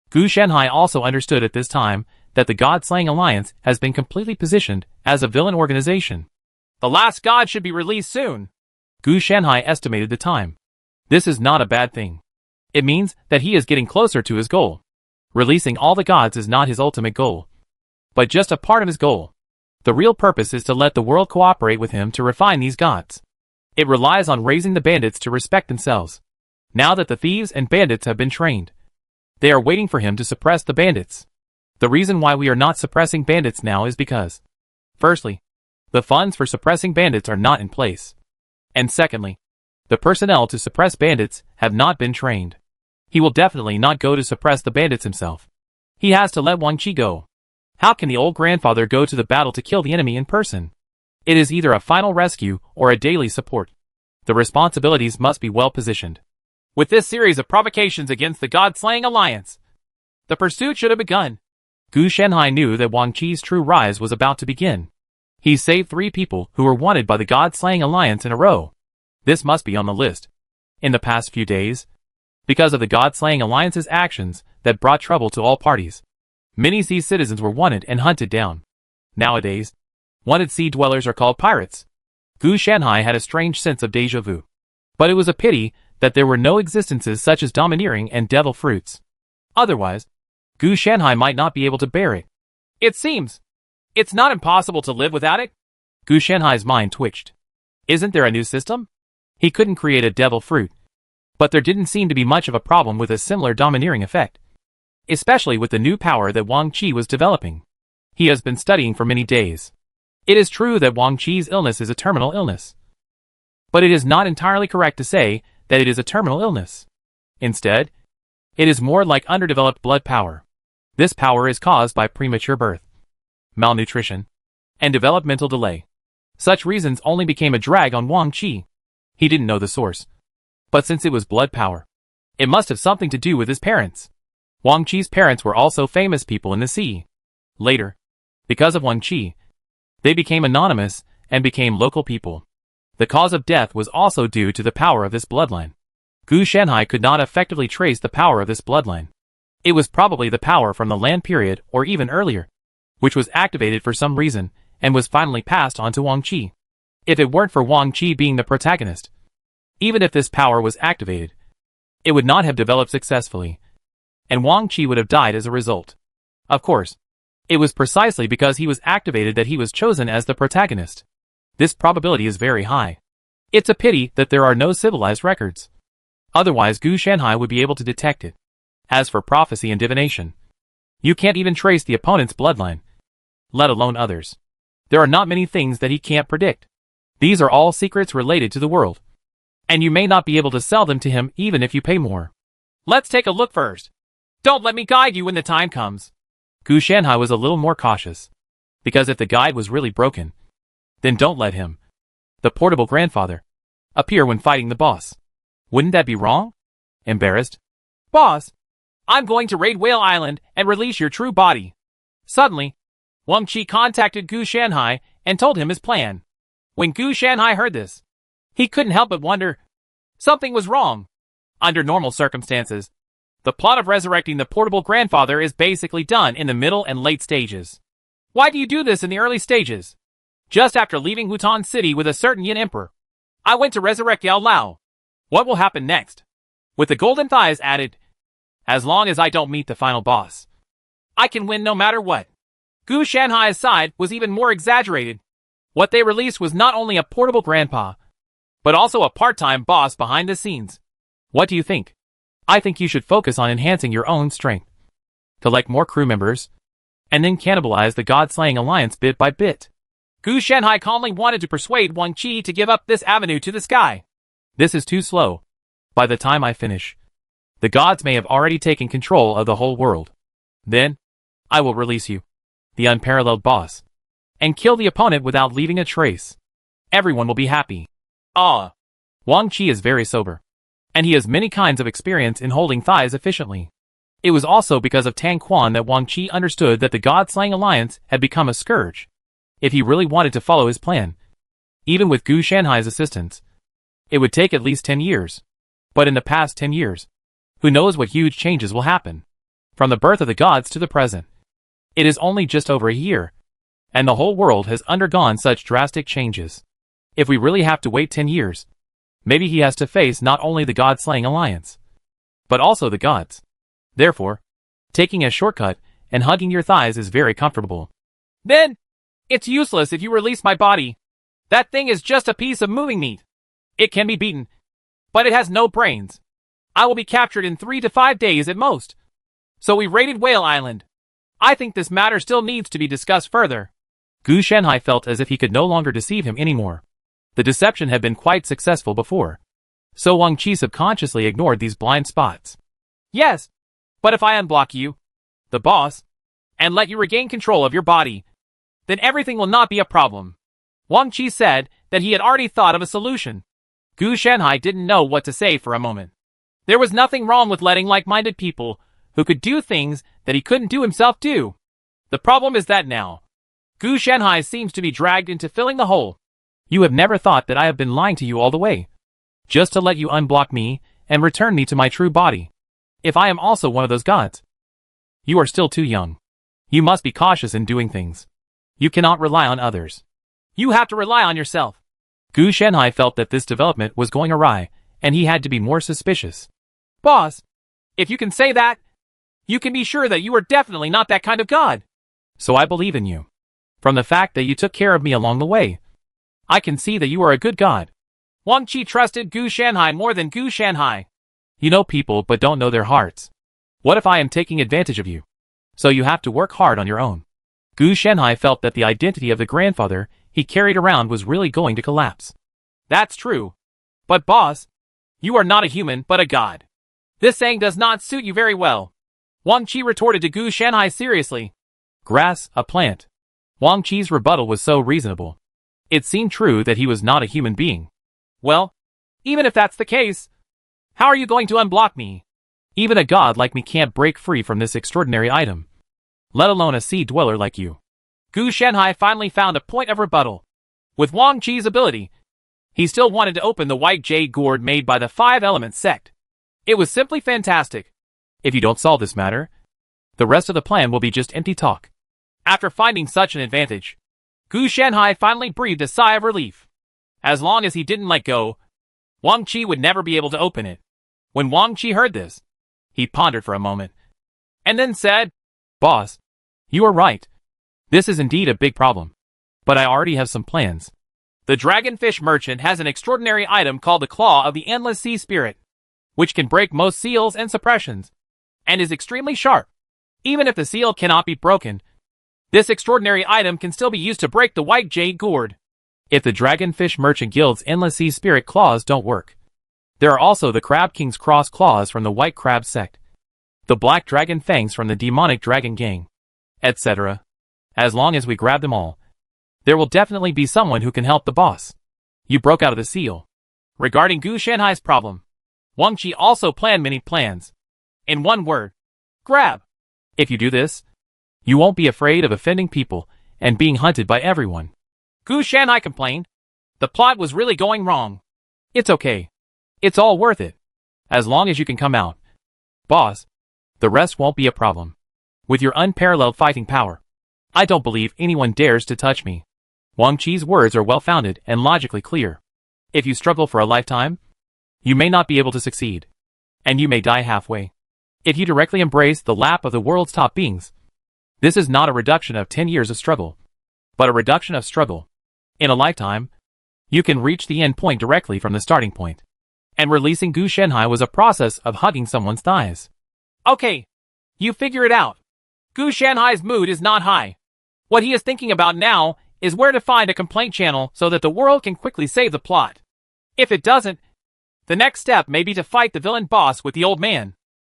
Gu Shenhai also understood at this time that the God-slaying alliance has been completely positioned as a villain organization. The last god should be released soon. Gu Shenhai estimated the time. This is not a bad thing. It means that he is getting closer to his goal. Releasing all the gods is not his ultimate goal, but just a part of his goal. The real purpose is to let the world cooperate with him to refine these gods. It relies on raising the bandits to respect themselves. Now that the thieves and bandits have been trained, they are waiting for him to suppress the bandits. The reason why we are not suppressing bandits now is because, firstly, the funds for suppressing bandits are not in place. And secondly, the personnel to suppress bandits have not been trained. He will definitely not go to suppress the bandits himself. He has to let Wang Qi go. How can the old grandfather go to the battle to kill the enemy in person? It is either a final rescue or a daily support. The responsibilities must be well positioned. With this series of provocations against the God-slaying alliance, the pursuit should have begun. Gu Shenhai knew that Wang Qi's true rise was about to begin. He saved 3 people who were wanted by the God-slaying alliance in a row. This must be on the list. In the past few days, because of the God-slaying alliance's actions that brought trouble to all parties, many sea citizens were wanted and hunted down. Nowadays, wanted sea dwellers are called pirates. Gu Shenhai had a strange sense of déjà vu. But it was a pity that there were no existences such as domineering and devil fruits. Otherwise, Gu Shenhai might not be able to bear it. It seems it's not impossible to live without it. Gu Shenhai's mind twitched. Isn't there a new system? He couldn't create a devil fruit. But there didn't seem to be much of a problem with a similar domineering effect. Especially with the new power that Wang Qi was developing. He has been studying for many days. It is true that Wang Qi's illness is a terminal illness. But it is not entirely correct to say that it is a terminal illness. Instead, it is more like underdeveloped blood power. This power is caused by premature birth, malnutrition, and developmental delay. Such reasons only became a drag on Wang Qi. He didn't know the source. But since it was blood power, it must have something to do with his parents. Wang Qi's parents were also famous people in the sea. Later, because of Wang Qi, they became anonymous and became local people. The cause of death was also due to the power of this bloodline. Gu Shenhai could not effectively trace the power of this bloodline. It was probably the power from the Lan period or even earlier, which was activated for some reason and was finally passed on to Wang Qi. If it weren't for Wang Qi being the protagonist, even if this power was activated, it would not have developed successfully, and Wang Qi would have died as a result. Of course, it was precisely because he was activated that he was chosen as the protagonist. This probability is very high. It's a pity that there are no civilized records. Otherwise Gu Shenhai would be able to detect it. As for prophecy and divination, you can't even trace the opponent's bloodline, let alone others. There are not many things that he can't predict. These are all secrets related to the world, and you may not be able to sell them to him even if you pay more. Let's take a look first. Don't let me guide you when the time comes. Gu Shenhai was a little more cautious, because if the guide was really broken, then don't let him, the portable grandfather, appear when fighting the boss. Wouldn't that be wrong? Embarrassed? Boss, I'm going to raid Whale Island and release your true body. Suddenly, Wang Qi contacted Gu Shenhai and told him his plan. When Gu Shenhai heard this, he couldn't help but wonder. Something was wrong. Under normal circumstances, the plot of resurrecting the portable grandfather is basically done in the middle and late stages. Why do you do this in the early stages? Just after leaving Wutan City with a certain Yin Emperor, I went to resurrect Yao Lao. What will happen next? With the golden thighs added, as long as I don't meet the final boss, I can win no matter what. Gu Shenhai's side was even more exaggerated. What they released was not only a portable grandpa, but also a part-time boss behind the scenes. What do you think? I think you should focus on enhancing your own strength, collect more crew members, and then cannibalize the God-slaying alliance bit by bit. Gu Shenhai calmly wanted to persuade Wang Qi to give up this avenue to the sky. This is too slow. By the time I finish, the gods may have already taken control of the whole world. Then, I will release you, the unparalleled boss, and kill the opponent without leaving a trace. Everyone will be happy. Wang Qi is very sober, and he has many kinds of experience in holding thighs efficiently. It was also because of Tang Quan that Wang Qi understood that the God-slaying alliance had become a scourge. If he really wanted to follow his plan, even with Gu Shenhai's assistance, it would take at least 10 years. But in the past 10 years, who knows what huge changes will happen? From the birth of the gods to the present, it is only just over a year, and the whole world has undergone such drastic changes. If we really have to wait 10 years, maybe he has to face not only the God-slaying alliance, but also the gods. Therefore, taking a shortcut and hugging your thighs is very comfortable. Then, it's useless if you release my body. That thing is just a piece of moving meat. It can be beaten, but it has no brains. I will be captured in 3 to 5 days at most. So we raided Whale Island. I think this matter still needs to be discussed further. Gu Shenhai felt as if he could no longer deceive him anymore. The deception had been quite successful before, so Wang Qi subconsciously ignored these blind spots. Yes, but if I unblock you, the boss, and let you regain control of your body, then everything will not be a problem. Wang Qi said that he had already thought of a solution. Gu Shanhai didn't know what to say for a moment. There was nothing wrong with letting like-minded people who could do things that he couldn't do himself do. The problem is that now, Gu Shanhai seems to be dragged into filling the hole. You have never thought that I have been lying to you all the way, just to let you unblock me and return me to my true body. If I am also one of those gods. You are still too young. You must be cautious in doing things. You cannot rely on others. You have to rely on yourself. Gu Shanhai felt that this development was going awry, and he had to be more suspicious. Boss, if you can say that, you can be sure that you are definitely not that kind of god. So I believe in you. From the fact that you took care of me along the way, I can see that you are a good god. Wang Qi trusted Gu Shanhai more than Gu Shanhai. You know people but don't know their hearts. What if I am taking advantage of you? So you have to work hard on your own. Gu Shanhai felt that the identity of the grandfather he carried around was really going to collapse. That's true. But boss, you are not a human but a god. This saying does not suit you very well. Wang Qi retorted to Gu Shanhai seriously. Grass, a plant. Wang Qi's rebuttal was so reasonable. It seemed true that he was not a human being. Well, even if that's the case, how are you going to unblock me? Even a god like me can't break free from this extraordinary item, let alone a sea dweller like you. Gu Shanhai finally found a point of rebuttal. With Wang Qi's ability, he still wanted to open the white jade gourd made by the Five Elements sect. It was simply fantastic. If you don't solve this matter, the rest of the plan will be just empty talk. After finding such an advantage, Gu Shanhai finally breathed a sigh of relief. As long as he didn't let go, Wang Qi would never be able to open it. When Wang Qi heard this, he pondered for a moment, and then said, Boss, you are right. This is indeed a big problem. But I already have some plans. The dragonfish merchant has an extraordinary item called the Claw of the Endless Sea Spirit, which can break most seals and suppressions, and is extremely sharp. Even if the seal cannot be broken, this extraordinary item can still be used to break the white jade gourd. If the Dragonfish Merchant Guild's Endless Sea Spirit claws don't work, there are also the Crab King's Cross Claws from the White Crab sect, the Black Dragon Fangs from the Demonic Dragon Gang, etc. As long as we grab them all, there will definitely be someone who can help the boss. You broke out of the seal. Regarding Gu Shanhai's problem, Wang Qi also planned many plans. In one word, grab. If you do this, you won't be afraid of offending people and being hunted by everyone. Gu Shanhai complained. The plot was really going wrong. It's okay. It's all worth it. As long as you can come out. Boss, the rest won't be a problem. With your unparalleled fighting power, I don't believe anyone dares to touch me. Wang Qi's words are well-founded and logically clear. If you struggle for a lifetime, you may not be able to succeed. And you may die halfway. If you directly embrace the lap of the world's top beings, this is not a reduction of 10 years of struggle, but a reduction of struggle. In a lifetime, you can reach the end point directly from the starting point. And releasing Gu Shanhai was a process of hugging someone's thighs. Okay, you figure it out. Gu Shanhai's mood is not high. What he is thinking about now is where to find a complaint channel so that the world can quickly save the plot. If it doesn't, the next step may be to fight the villain boss with the old man.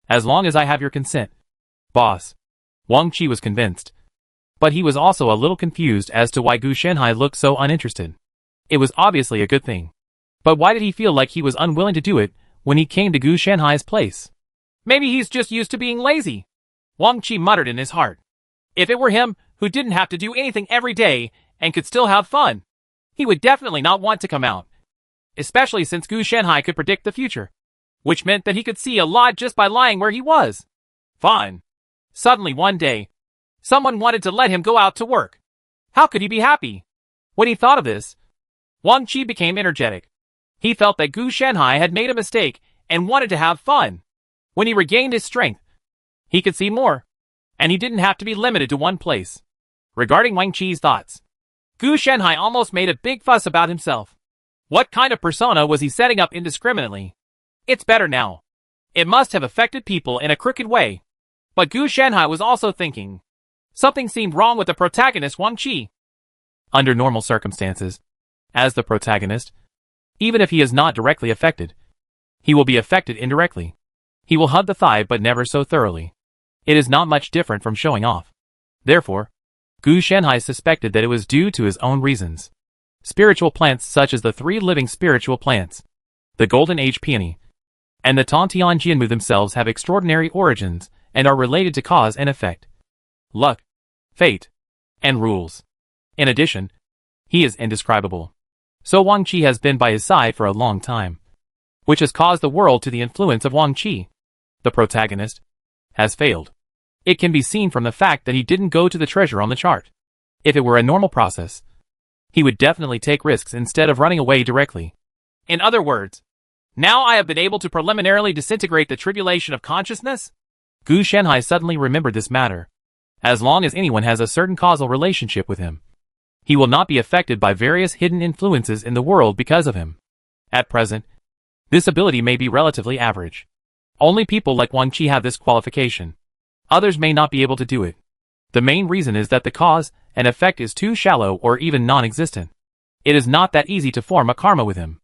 As long as I have your consent, boss. Wang Qi was convinced. But he was also a little confused as to why Gu Shanhai looked so uninterested. It was obviously a good thing. But why did he feel like he was unwilling to do it when he came to Gu Shanhai's place? Maybe he's just used to being lazy. Wang Qi muttered in his heart. If it were him who didn't have to do anything every day and could still have fun, he would definitely not want to come out. Especially since Gu Shanhai could predict the future, which meant that he could see a lot just by lying where he was. Fine. Suddenly one day, someone wanted to let him go out to work. How could he be happy? When he thought of this, Wang Qi became energetic. He felt that Gu Shanhai had made a mistake and wanted to have fun. When he regained his strength, he could see more, and he didn't have to be limited to one place. Regarding Wang Qi's thoughts, Gu Shanhai almost made a big fuss about himself. What kind of persona was he setting up indiscriminately? It's better now. It must have affected people in a crooked way. But Gu Shanhai was also thinking. Something seemed wrong with the protagonist Wang Qi. Under normal circumstances, as the protagonist, even if he is not directly affected, he will be affected indirectly. He will hug the thigh but never so thoroughly. It is not much different from showing off. Therefore, Gu Shanhai suspected that it was due to his own reasons. Spiritual plants such as the 3 living spiritual plants, the Golden Age peony, and the Tantian Jianmu themselves have extraordinary origins and are related to cause and effect, luck, fate, and rules. In addition, he is indescribable. So Wang Qi has been by his side for a long time, which has caused the world to the influence of Wang Qi. The protagonist has failed. It can be seen from the fact that he didn't go to the treasure on the chart. If it were a normal process, he would definitely take risks instead of running away directly. In other words, now I have been able to preliminarily disintegrate the tribulation of consciousness? Gu Shenhai suddenly remembered this matter. As long as anyone has a certain causal relationship with him, he will not be affected by various hidden influences in the world because of him. At present, this ability may be relatively average. Only people like Wang Qi have this qualification. Others may not be able to do it. The main reason is that the cause and effect is too shallow or even non-existent. It is not that easy to form a karma with him.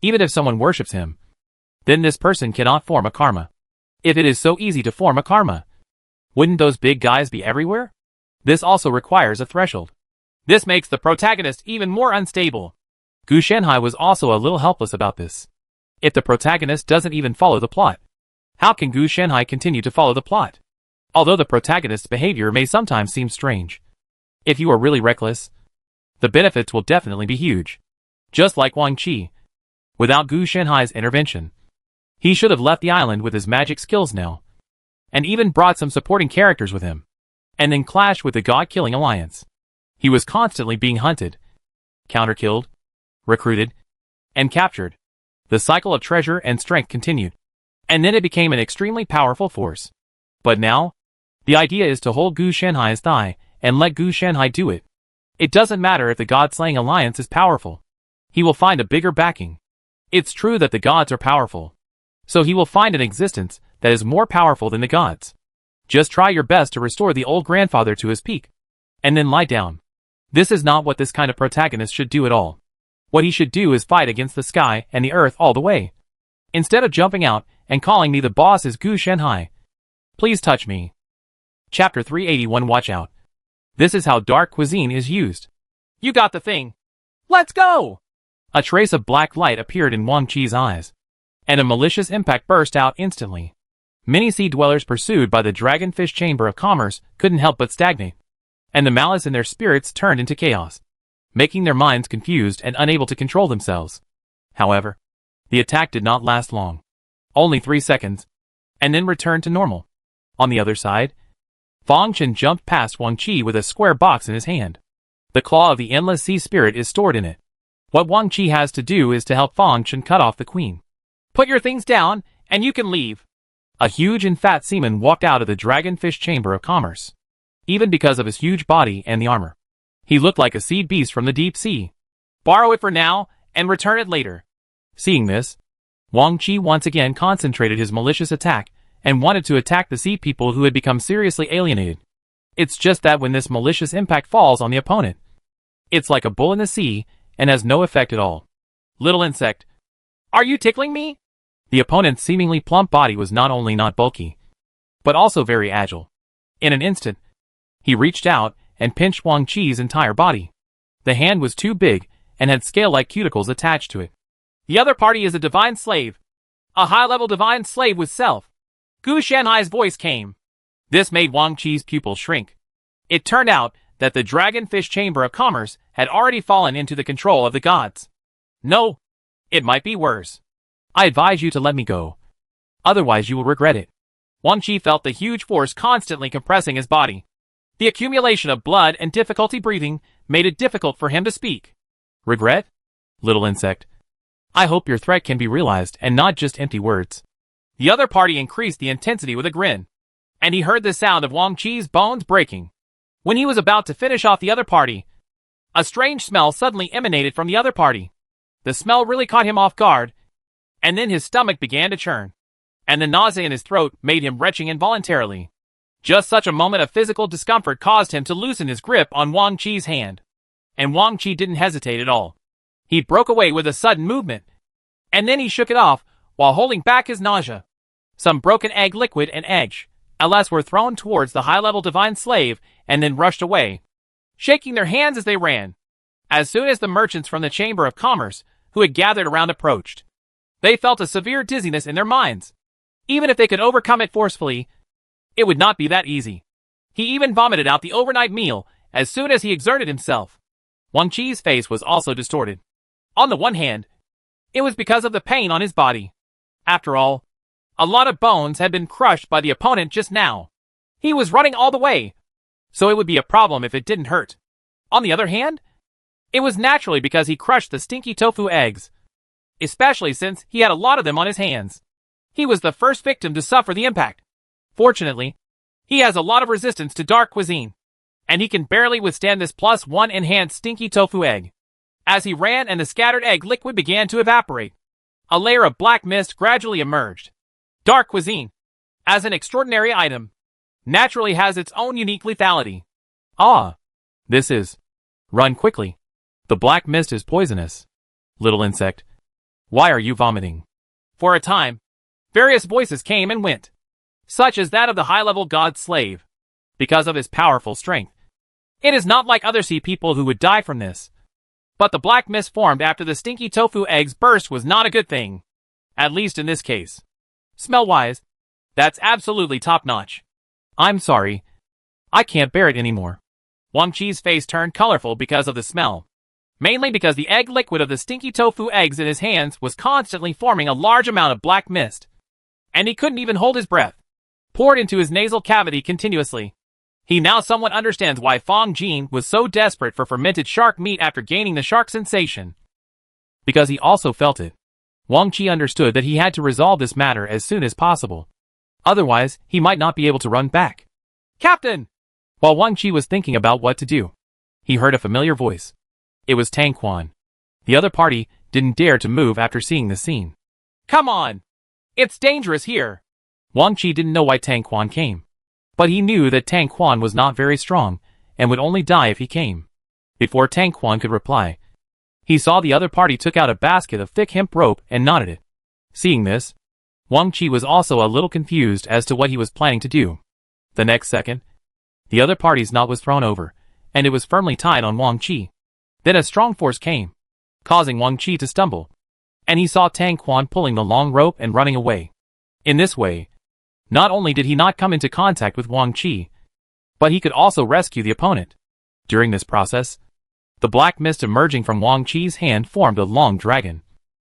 Even if someone worships him, then this person cannot form a karma. If it is so easy to form a karma, wouldn't those big guys be everywhere? This also requires a threshold. This makes the protagonist even more unstable. Gu Shenhai was also a little helpless about this. If the protagonist doesn't even follow the plot, how can Gu Shenhai continue to follow the plot? Although the protagonist's behavior may sometimes seem strange, if you are really reckless, the benefits will definitely be huge. Just like Wang Qi. Without Gu Shenhai's intervention, he should have left the island with his magic skills now, and even brought some supporting characters with him, and then clashed with the God-killing alliance. He was constantly being hunted, counter-killed, recruited, and captured. The cycle of treasure and strength continued, and then it became an extremely powerful force. But now, the idea is to hold Gu Shenhai's thigh and let Gu Shenhai do it. It doesn't matter if the God-slaying alliance is powerful. He will find a bigger backing. It's true that the gods are powerful, so he will find an existence that is more powerful than the gods. Just try your best to restore the old grandfather to his peak, and then lie down. This is not what this kind of protagonist should do at all. What he should do is fight against the sky and the earth all the way. Instead of jumping out and calling me the boss is Gu Shenhai. Please touch me. Chapter 381 Watch out. This is how dark cuisine is used. You got the thing. Let's go! A trace of black light appeared in Wang Qi's eyes, and a malicious impact burst out instantly. Many sea dwellers pursued by the Dragonfish Chamber of Commerce couldn't help but stagnate, and the malice in their spirits turned into chaos, making their minds confused and unable to control themselves. However, the attack did not last long. Only 3 seconds, and then returned to normal. On the other side, Fang Chen jumped past Wang Qi with a square box in his hand. The claw of the endless sea spirit is stored in it. What Wang Qi has to do is to help Fang Chen cut off the queen. Put your things down, and you can leave. A huge and fat seaman walked out of the Dragonfish Chamber of Commerce. Even because of his huge body and the armor, he looked like a sea beast from the deep sea. Borrow it for now, and return it later. Seeing this, Wang Qi once again concentrated his malicious attack and wanted to attack the sea people who had become seriously alienated. It's just that when this malicious impact falls on the opponent, it's like a bull in the sea and has no effect at all. Little insect. Are you tickling me? The opponent's seemingly plump body was not only not bulky, but also very agile. In an instant, he reached out and pinched Wang Qi's entire body. The hand was too big and had scale-like cuticles attached to it. The other party is a divine slave. A high-level divine slave with self. Gu Shenhai's voice came. This made Wang Qi's pupils shrink. It turned out that the Dragonfish Chamber of Commerce had already fallen into the control of the gods. No, it might be worse. I advise you to let me go. Otherwise you will regret it. Wang Qi felt the huge force constantly compressing his body. The accumulation of blood and difficulty breathing made it difficult for him to speak. Regret? Little insect. I hope your threat can be realized and not just empty words. The other party increased the intensity with a grin, and he heard the sound of Wang Qi's bones breaking. When he was about to finish off the other party, a strange smell suddenly emanated from the other party. The smell really caught him off guard, and then his stomach began to churn, and the nausea in his throat made him retching involuntarily. Just such a moment of physical discomfort caused him to loosen his grip on Wang Qi's hand, and Wang Qi didn't hesitate at all. He broke away with a sudden movement, and then he shook it off while holding back his nausea. Some broken egg liquid and eggs, alas, were thrown towards the high-level divine slave and then rushed away, shaking their hands as they ran. As soon as the merchants from the Chamber of Commerce who had gathered around approached, they felt a severe dizziness in their minds. Even if they could overcome it forcefully, it would not be that easy. He even vomited out the overnight meal as soon as he exerted himself. Wang Qi's face was also distorted. On the one hand, it was because of the pain on his body. After all, a lot of bones had been crushed by the opponent just now. He was running all the way, so it would be a problem if it didn't hurt. On the other hand, it was naturally because he crushed the stinky tofu eggs, especially since he had a lot of them on his hands. He was the first victim to suffer the impact. Fortunately, he has a lot of resistance to dark cuisine, and he can barely withstand this +1 enhanced stinky tofu egg. As he ran and the scattered egg liquid began to evaporate, a layer of black mist gradually emerged. Dark cuisine, as an extraordinary item, naturally has its own unique lethality. Ah, this is. Run quickly. The black mist is poisonous. Little insect, why are you vomiting? For a time, various voices came and went, such as that of the high-level god slave, because of his powerful strength. It is not like other sea people who would die from this. But the black mist formed after the stinky tofu eggs burst was not a good thing. At least in this case. Smell-wise, that's absolutely top-notch. I'm sorry. I can't bear it anymore. Wang Qi's face turned colorful because of the smell. Mainly because the egg liquid of the stinky tofu eggs in his hands was constantly forming a large amount of black mist. And he couldn't even hold his breath, poured into his nasal cavity continuously. He now somewhat understands why Fang Jin was so desperate for fermented shark meat after gaining the shark sensation. Because he also felt it. Wang Qi understood that he had to resolve this matter as soon as possible. Otherwise, he might not be able to run back. Captain! While Wang Qi was thinking about what to do, he heard a familiar voice. It was Tang Quan. The other party didn't dare to move after seeing the scene. Come on! It's dangerous here! Wang Qi didn't know why Tang Quan came. But he knew that Tang Quan was not very strong, and would only die if he came. Before Tang Quan could reply, he saw the other party took out a basket of thick hemp rope and knotted it. Seeing this, Wang Qi was also a little confused as to what he was planning to do. The next second, the other party's knot was thrown over, and it was firmly tied on Wang Qi. Then a strong force came, causing Wang Qi to stumble, and he saw Tang Quan pulling the long rope and running away. In this way, not only did he not come into contact with Wang Qi, but he could also rescue the opponent. During this process, the black mist emerging from Wang Qi's hand formed a long dragon.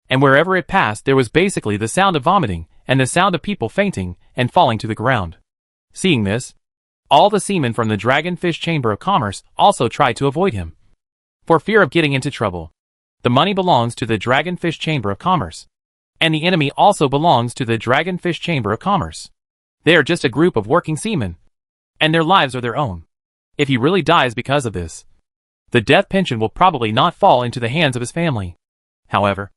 And wherever it passed there was basically the sound of vomiting, and the sound of people fainting and falling to the ground. Seeing this, all the seamen from the Dragonfish Chamber of Commerce also tried to avoid him, for fear of getting into trouble. The money belongs to the Dragonfish Chamber of Commerce, and the enemy also belongs to the Dragonfish Chamber of Commerce. They are just a group of working seamen, and their lives are their own. If he really dies because of this, the death pension will probably not fall into the hands of his family. However,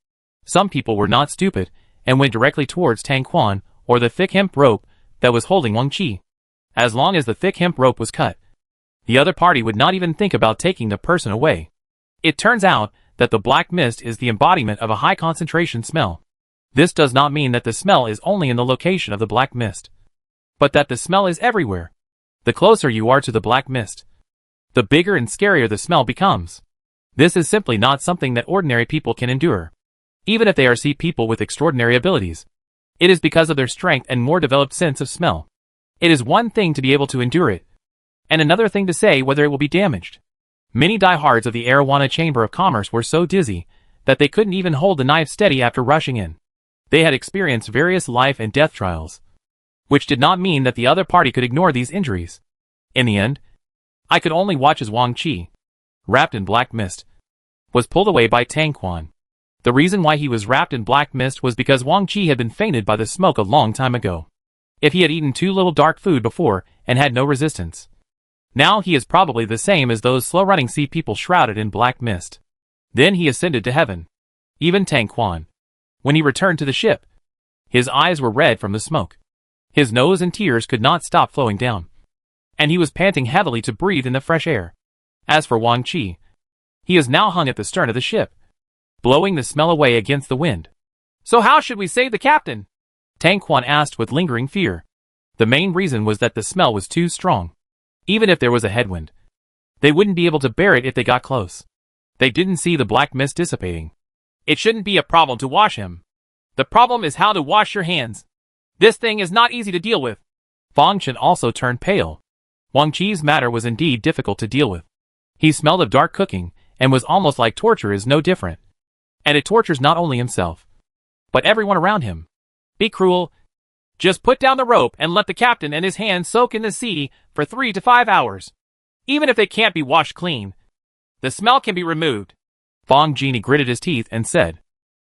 some people were not stupid and went directly towards Tang Quan or the thick hemp rope that was holding Wang Qi. As long as the thick hemp rope was cut, the other party would not even think about taking the person away. It turns out that the black mist is the embodiment of a high concentration smell. This does not mean that the smell is only in the location of the black mist, but that the smell is everywhere. The closer you are to the black mist, the bigger and scarier the smell becomes. This is simply not something that ordinary people can endure, even if they are sea people with extraordinary abilities. It is because of their strength and more developed sense of smell. It is one thing to be able to endure it, and another thing to say whether it will be damaged. Many diehards of the Arowana Chamber of Commerce were so dizzy that they couldn't even hold the knife steady after rushing in. They had experienced various life and death trials, which did not mean that the other party could ignore these injuries. In the end, I could only watch as Wang Qi, wrapped in black mist, was pulled away by Tang Quan. The reason why he was wrapped in black mist was because Wang Qi had been fainted by the smoke a long time ago. If he had eaten too little dark food before and had no resistance, now he is probably the same as those slow-running sea people shrouded in black mist. Then he ascended to heaven. Even Tang Quan, when he returned to the ship, his eyes were red from the smoke. His nose and tears could not stop flowing down, and he was panting heavily to breathe in the fresh air. As for Wang Qi, he is now hung at the stern of the ship, blowing the smell away against the wind. So how should we save the captain? Tang Quan asked with lingering fear. The main reason was that the smell was too strong. Even if there was a headwind, they wouldn't be able to bear it if they got close. They didn't see the black mist dissipating. It shouldn't be a problem to wash him. The problem is how to wash your hands. This thing is not easy to deal with. Fang Chen also turned pale. Wang Qi's matter was indeed difficult to deal with. He smelled of dark cooking, and was almost like torture is no different. And it tortures not only himself, but everyone around him. Be cruel. Just put down the rope and let the captain and his hands soak in the sea for 3 to 5 hours. Even if they can't be washed clean, the smell can be removed. Fang Genie gritted his teeth and said,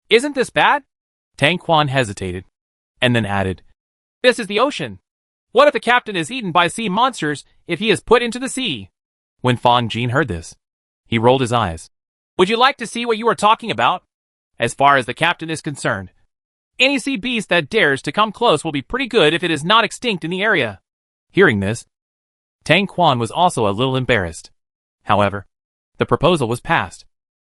Isn't this bad? Tang Quan hesitated, and then added, This is the ocean. What if the captain is eaten by sea monsters if he is put into the sea? When Fang Jin heard this, he rolled his eyes. Would you like to see what you are talking about? As far as the captain is concerned, any sea beast that dares to come close will be pretty good if it is not extinct in the area. Hearing this, Tang Quan was also a little embarrassed. However, the proposal was passed.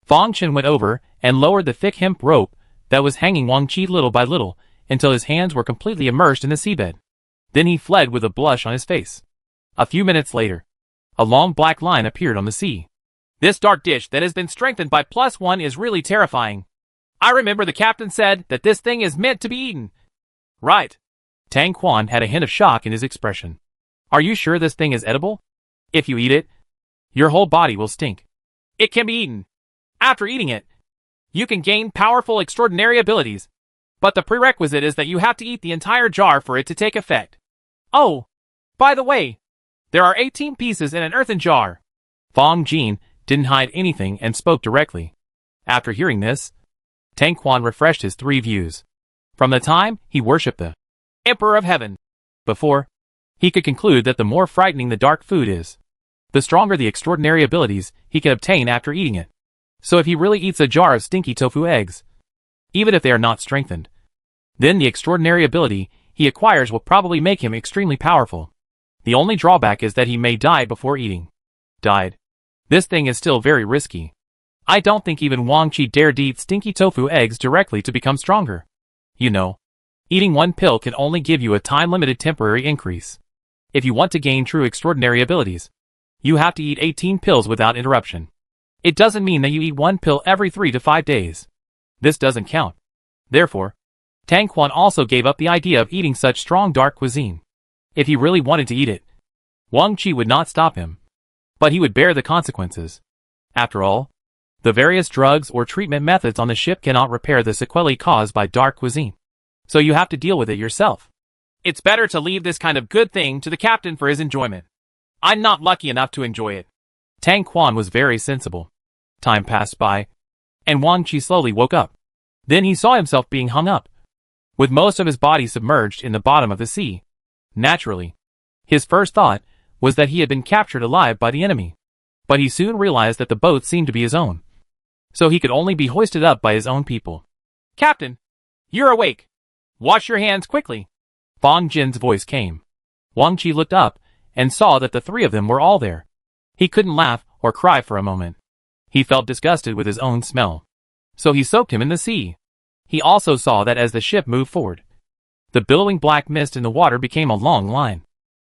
Fang Chen went over and lowered the thick hemp rope that was hanging Wang Qi little by little until his hands were completely immersed in the seabed. Then he fled with a blush on his face. A few minutes later, a long black line appeared on the sea. This dark dish that has been strengthened by +1 is really terrifying. I remember the captain said that this thing is meant to be eaten. Right. Tang Quan had a hint of shock in his expression. Are you sure this thing is edible? If you eat it, your whole body will stink. It can be eaten. After eating it, you can gain powerful extraordinary abilities. But the prerequisite is that you have to eat the entire jar for it to take effect. Oh, by the way, there are 18 pieces in an earthen jar. Fang Jin didn't hide anything and spoke directly. After hearing this, Tang Quan refreshed his 3 views. From the time he worshipped the Emperor of Heaven before, he could conclude that the more frightening the dark food is, the stronger the extraordinary abilities he can obtain after eating it. So if he really eats a jar of stinky tofu eggs, even if they are not strengthened, then the extraordinary ability he acquires will probably make him extremely powerful. The only drawback is that he may die before eating. Died. This thing is still very risky. I don't think even Wang Qi dared eat stinky tofu eggs directly to become stronger. You know, eating 1 pill can only give you a time-limited temporary increase. If you want to gain true extraordinary abilities, you have to eat 18 pills without interruption. It doesn't mean that you eat 1 pill every 3 to 5 days. This doesn't count. Therefore, Tang Quan also gave up the idea of eating such strong dark cuisine. If he really wanted to eat it, Wang Qi would not stop him. But he would bear the consequences. After all, the various drugs or treatment methods on the ship cannot repair the sequelae caused by dark cuisine. So you have to deal with it yourself. It's better to leave this kind of good thing to the captain for his enjoyment. I'm not lucky enough to enjoy it. Tang Quan was very sensible. Time passed by, and Wang Qi slowly woke up. Then he saw himself being hung up, with most of his body submerged in the bottom of the sea. Naturally, his first thought was that he had been captured alive by the enemy. But he soon realized that the boat seemed to be his own. So he could only be hoisted up by his own people. Captain, you're awake. Wash your hands quickly. Fang Jin's voice came. Wang Qi looked up and saw that the 3 of them were all there. He couldn't laugh or cry for a moment. He felt disgusted with his own smell. So he soaked him in the sea. He also saw that as the ship moved forward, the billowing black mist in the water became a long line.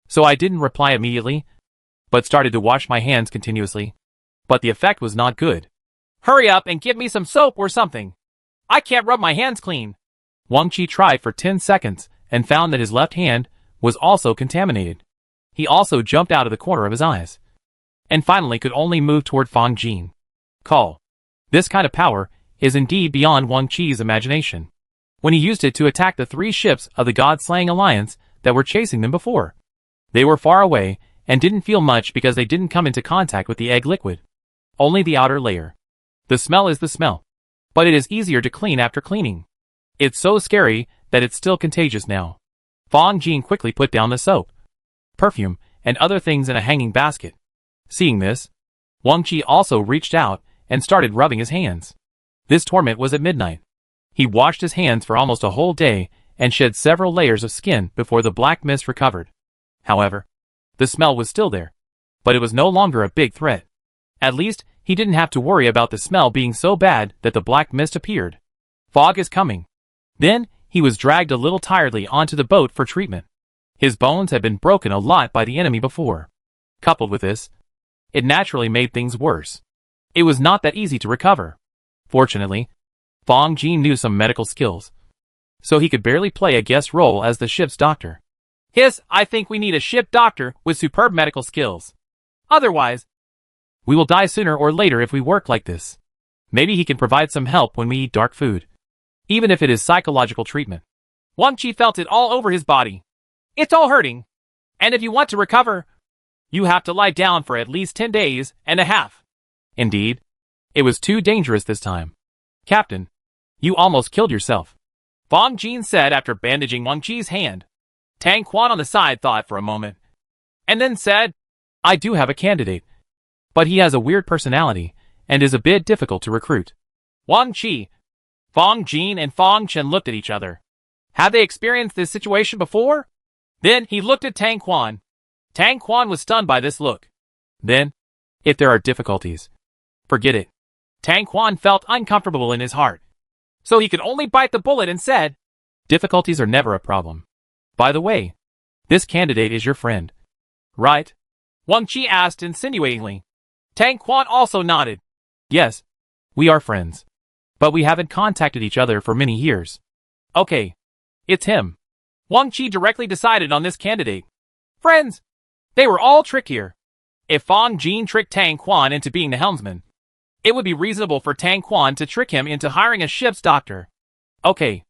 So I didn't reply immediately, but started to wash my hands continuously. But the effect was not good. Hurry up and give me some soap or something. I can't rub my hands clean. Wang Qi tried for 10 seconds and found that his left hand was also contaminated. He also jumped out of the corner of his eyes, and finally could only move toward Fang Jin. Call. This kind of power is indeed beyond Wang Qi's imagination. When he used it to attack the 3 ships of the God-slaying alliance that were chasing them before, they were far away and didn't feel much because they didn't come into contact with the egg liquid. Only the outer layer. The smell is the smell, but it is easier to clean after cleaning. It's so scary that it's still contagious now. Fang Jin quickly put down the soap, perfume, and other things in a hanging basket. Seeing this, Wang Qi also reached out and started rubbing his hands. This torment was at midnight. He washed his hands for almost a whole day and shed several layers of skin before the black mist recovered. However, the smell was still there, but it was no longer a big threat. At least, he didn't have to worry about the smell being so bad that the black mist appeared. Fog is coming. Then, he was dragged a little tiredly onto the boat for treatment. His bones had been broken a lot by the enemy before. Coupled with this, it naturally made things worse. It was not that easy to recover. Fortunately, Fong Jin knew some medical skills, so he could barely play a guest role as the ship's doctor. I think we need a ship doctor with superb medical skills. Otherwise, we will die sooner or later if we work like this. Maybe he can provide some help when we eat dark food, even if it is psychological treatment. Wang Chi felt it all over his body. It's all hurting. And if you want to recover, you have to lie down for at least 10 days and a half. Indeed, it was too dangerous this time. Captain, you almost killed yourself, Fong Jin said after bandaging Wang Chi's hand. Tang Quan on the side thought for a moment, and then said, I do have a candidate, but he has a weird personality and is a bit difficult to recruit. Wang Chi, Fong Jin and Fong Chen looked at each other. Had they experienced this situation before? Then he looked at Tang Quan. Tang Quan was stunned by this look. Then, if there are difficulties, forget it. Tang Quan felt uncomfortable in his heart, so he could only bite the bullet and said, difficulties are never a problem. By the way, this candidate is your friend, right? Wang Chi asked insinuatingly. Tang Quan also nodded. Yes, we are friends, but we haven't contacted each other for many years. Okay, it's him. Wang Chi directly decided on this candidate. Friends, they were all tricked here. If Fong Jin tricked Tang Quan into being the helmsman, it would be reasonable for Tang Quan to trick him into hiring a ship's doctor. Okay,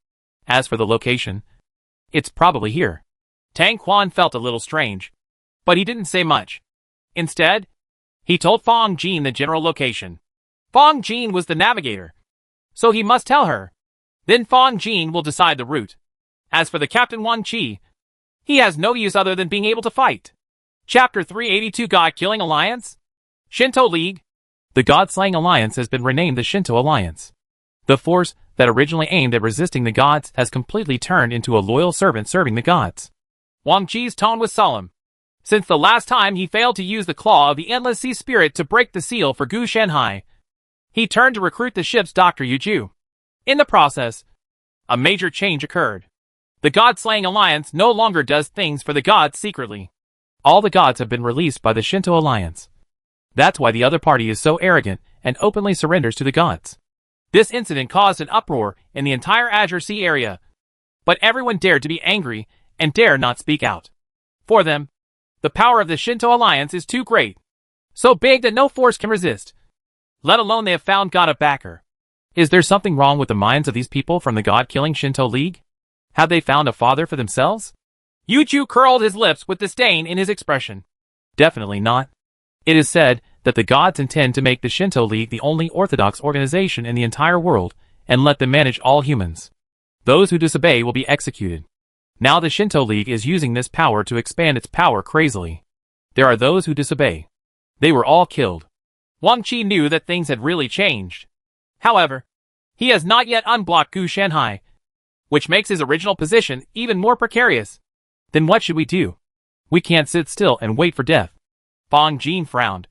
as for the location, it's probably here. Tang Quan felt a little strange, but he didn't say much. Instead, he told Fong Jin the general location. Fong Jin was the navigator, so he must tell her. Then Fong Jin will decide the route. As for the Captain Wang Chi, he has no use other than being able to fight. Chapter 382 God-Killing Alliance? Shinto League? The God-Slaying Alliance has been renamed the Shinto Alliance. The force that originally aimed at resisting the gods has completely turned into a loyal servant serving the gods. Wang Chi's tone was solemn. Since the last time he failed to use the claw of the Endless Sea Spirit to break the seal for Gu Shanhai, he turned to recruit the ship's Dr. Yu Ju. In the process, a major change occurred. The God-Slaying Alliance no longer does things for the gods secretly. All the gods have been released by the Shinto Alliance. That's why the other party is so arrogant and openly surrenders to the gods. This incident caused an uproar in the entire Azure Sea area, but everyone dared to be angry and dare not speak out. For them, the power of the Shinto Alliance is too great, so big that no force can resist, let alone they have found God a backer. Is there something wrong with the minds of these people from the God-Killing Shinto League? Have they found a father for themselves? Yu Ju curled his lips with disdain in his expression. Definitely not. It is said that the gods intend to make the Shinto League the only orthodox organization in the entire world and let them manage all humans. Those who disobey will be executed. Now the Shinto League is using this power to expand its power crazily. There are those who disobey. They were all killed. Wang Chi knew that things had really changed. However, he has not yet unblocked Gu Shanhai, which makes his original position even more precarious. Then what should we do? We can't sit still and wait for death. Fong Jin frowned,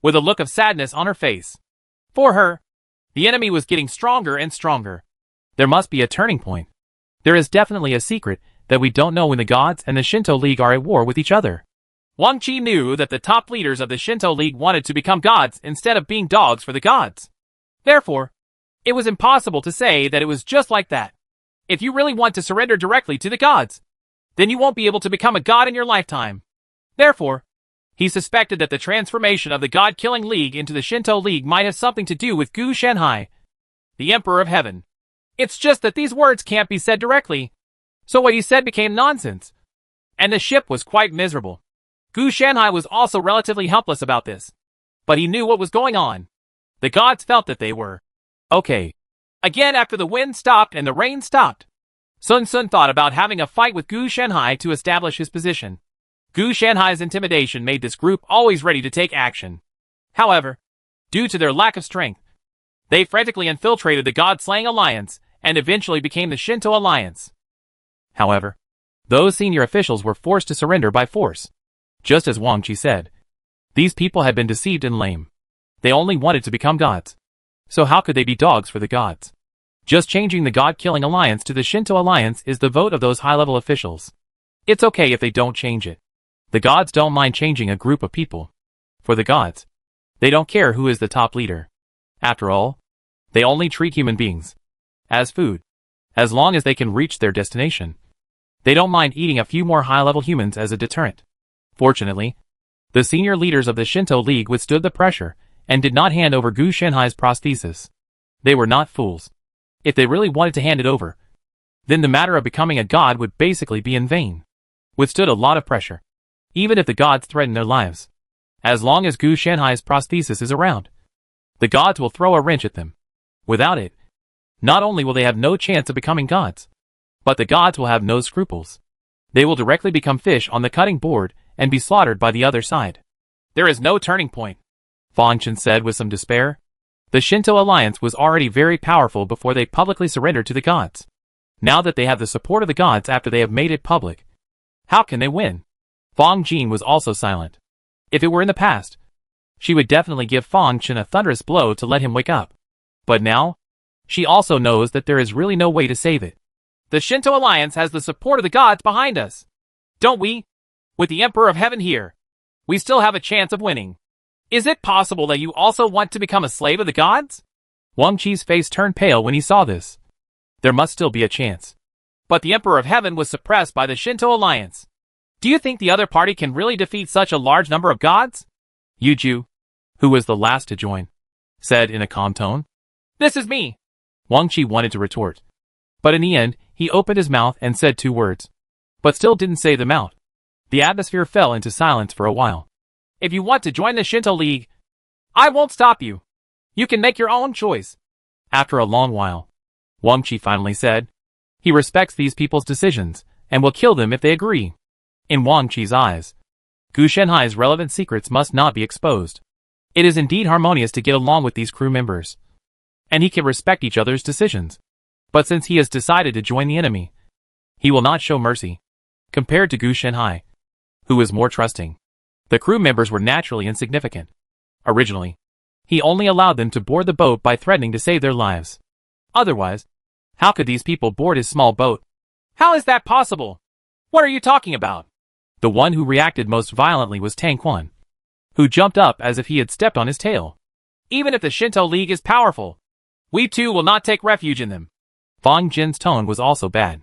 with a look of sadness on her face. For her, the enemy was getting stronger and stronger. There must be a turning point. There is definitely a secret that we don't know when the gods and the Shinto League are at war with each other. Wang Chi knew that the top leaders of the Shinto League wanted to become gods instead of being dogs for the gods. Therefore, it was impossible to say that it was just like that. If you really want to surrender directly to the gods, then you won't be able to become a god in your lifetime. Therefore, he suspected that the transformation of the God-Killing League into the Shinto League might have something to do with Gu Shanhai, the Emperor of Heaven. It's just that these words can't be said directly, so what he said became nonsense. And the ship was quite miserable. Gu Shanhai was also relatively helpless about this, but he knew what was going on. The gods felt that they were okay. Again, after the wind stopped and the rain stopped, Sun Sun thought about having a fight with Gu Shanhai to establish his position. Gu Shanhai's intimidation made this group always ready to take action. However, due to their lack of strength, they frantically infiltrated the God-Slaying Alliance and eventually became the Shinto Alliance. However, those senior officials were forced to surrender by force. Just as Wang Chi said, these people had been deceived and lame. They only wanted to become gods. So how could they be dogs for the gods? Just changing the God-Killing Alliance to the Shinto Alliance is the vote of those high-level officials. It's okay if they don't change it. The gods don't mind changing a group of people. For the gods, They don't care who is the top leader. After all, they only treat human beings as food, as long as they can reach their destination. They don't mind eating a few more high-level humans as a deterrent. Fortunately, the senior leaders of the Shinto League withstood the pressure and did not hand over Gu Shenhai's prosthesis. They were not fools. If they really wanted to hand it over, then the matter of becoming a god would basically be in vain. Withstood a lot of pressure, even if the gods threaten their lives. As long as Gu Shenhai's prosthesis is around, the gods will throw a wrench at them. Without it, not only will they have no chance of becoming gods, but the gods will have no scruples. They will directly become fish on the cutting board and be slaughtered by the other side. There is no turning point, Fang Chen said with some despair. The Shinto alliance was already very powerful before they publicly surrendered to the gods. Now that they have the support of the gods after they have made it public, how can they win? Fang Jin was also silent. If it were in the past, she would definitely give Fang Chen a thunderous blow to let him wake up. But now, she also knows that there is really no way to save it. The Shinto Alliance has the support of the gods behind us. Don't we? With the Emperor of Heaven here, we still have a chance of winning. Is it possible that you also want to become a slave of the gods? Wang Qi's face turned pale when he saw this. There must still be a chance. But the Emperor of Heaven was suppressed by the Shinto Alliance. Do you think the other party can really defeat such a large number of gods? Yu Ju, who was the last to join, said in a calm tone. This is me. Wang Qi wanted to retort, but in the end, he opened his mouth and said 2 words, but still didn't say them out. The atmosphere fell into silence for a while. If you want to join the Shinto League, I won't stop you. You can make your own choice. After a long while, Wang Qi finally said, he respects these people's decisions and will kill them if they agree. In Wang Qi's eyes, Gu Shenhai's relevant secrets must not be exposed. It is indeed harmonious to get along with these crew members, and he can respect each other's decisions. But since he has decided to join the enemy, he will not show mercy. Compared to Gu Shenhai, who is more trusting, the crew members were naturally insignificant. Originally, he only allowed them to board the boat by threatening to save their lives. Otherwise, how could these people board his small boat? How is that possible? What are you talking about? The one who reacted most violently was Tang Quan, who jumped up as if he had stepped on his tail. Even if the Shinto League is powerful, we too will not take refuge in them. Fang Jin's tone was also bad.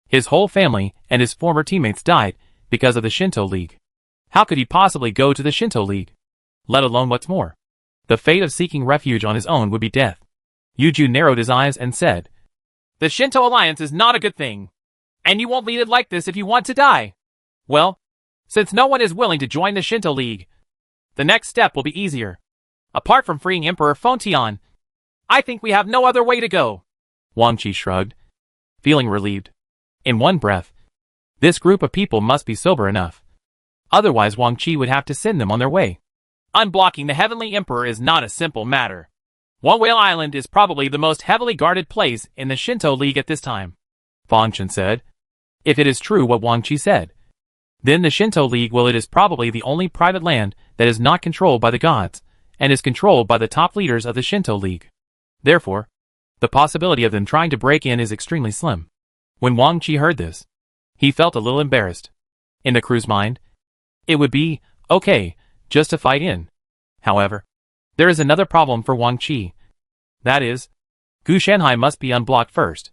His whole family and his former teammates died because of the Shinto League. How could he possibly go to the Shinto League? Let alone what's more, the fate of seeking refuge on his own would be death. Yu Ju narrowed his eyes and said, the Shinto Alliance is not a good thing, and you won't lead it like this if you want to die. Well, since no one is willing to join the Shinto League, the next step will be easier. Apart from freeing Emperor Fengtian, I think we have no other way to go. Wang Qi shrugged, feeling relieved. In one breath, this group of people must be sober enough. Otherwise Wang Qi would have to send them on their way. Unblocking the Heavenly Emperor is not a simple matter. One Whale Island is probably the most heavily guarded place in the Shinto League at this time, Fang Chen said. If it is true what Wang Qi said, then the Shinto League it is probably the only private land that is not controlled by the gods, and is controlled by the top leaders of the Shinto League. Therefore, the possibility of them trying to break in is extremely slim. When Wang Qi heard this, he felt a little embarrassed. In the crew's mind, it would be okay just to fight in. However, there is another problem for Wang Qi. That is, Gu Shenhai must be unblocked first.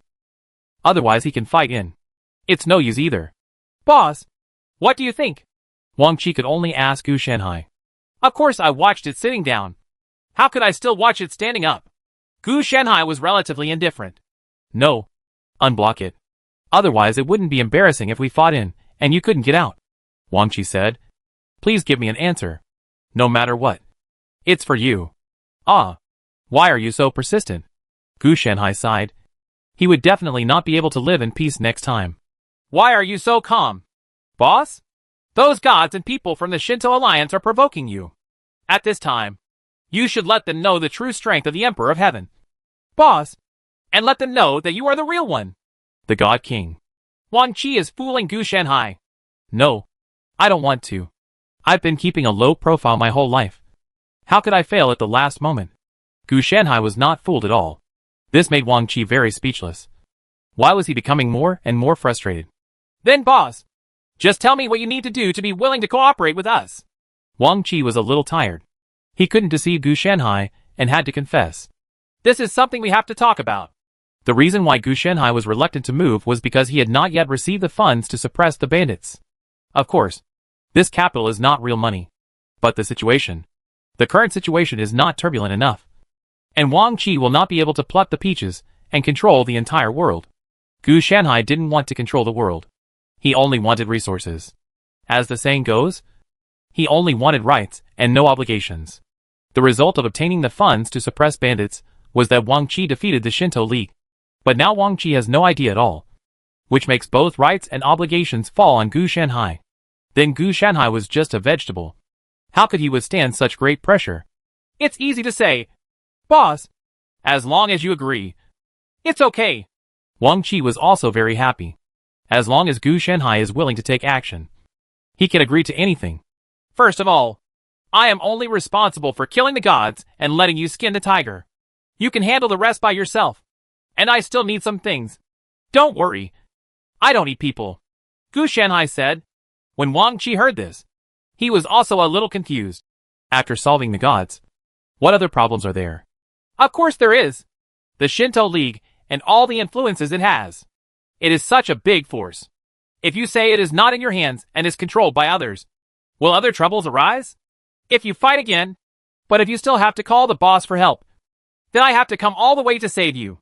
Otherwise he can fight in. It's no use either. Boss, what do you think? Wang Qi could only ask Gu Shenhai. Of course I watched it sitting down. How could I still watch it standing up? Gu Shenhai was relatively indifferent. No. Unblock it. Otherwise it wouldn't be embarrassing if we fought in, and you couldn't get out. Wang Qi said. Please give me an answer. No matter what. It's for you. Ah. Why are you so persistent? Gu Shenhai sighed. He would definitely not be able to live in peace next time. Why are you so calm? Boss? Those gods and people from the Shinto Alliance are provoking you. At this time, you should let them know the true strength of the Emperor of Heaven. Boss, and let them know that you are the real one. The God King. Wang Qi is fooling Gu Shenhai. No, I don't want to. I've been keeping a low profile my whole life. How could I fail at the last moment? Gu Shenhai was not fooled at all. This made Wang Qi very speechless. Why was he becoming more and more frustrated? Then boss, just tell me what you need to do to be willing to cooperate with us. Wang Qi was a little tired. He couldn't deceive Gu Shanhai and had to confess. This is something we have to talk about. The reason why Gu Shanhai was reluctant to move was because he had not yet received the funds to suppress the bandits. Of course, this capital is not real money. But the current situation is not turbulent enough. And Wang Qi will not be able to pluck the peaches and control the entire world. Gu Shanhai didn't want to control the world. He only wanted resources. As the saying goes, he only wanted rights and no obligations. The result of obtaining the funds to suppress bandits was that Wang Qi defeated the Shinto League. But now Wang Qi has no idea at all, which makes both rights and obligations fall on Gu Shanhai. Then Gu Shanhai was just a vegetable. How could he withstand such great pressure? It's easy to say, boss. As long as you agree. It's okay. Wang Qi was also very happy. As long as Gu Shanhai is willing to take action, he can agree to anything. First of all, I am only responsible for killing the gods and letting you skin the tiger. You can handle the rest by yourself. And I still need some things. Don't worry. I don't eat people. Gu Shanhai said. When Wang Qi heard this, he was also a little confused. After solving the gods, what other problems are there? Of course there is. The Shinto League and all the influences it has. It is such a big force. If you say it is not in your hands and is controlled by others, will other troubles arise? If you fight again, but if you still have to call the boss for help, then I have to come all the way to save you.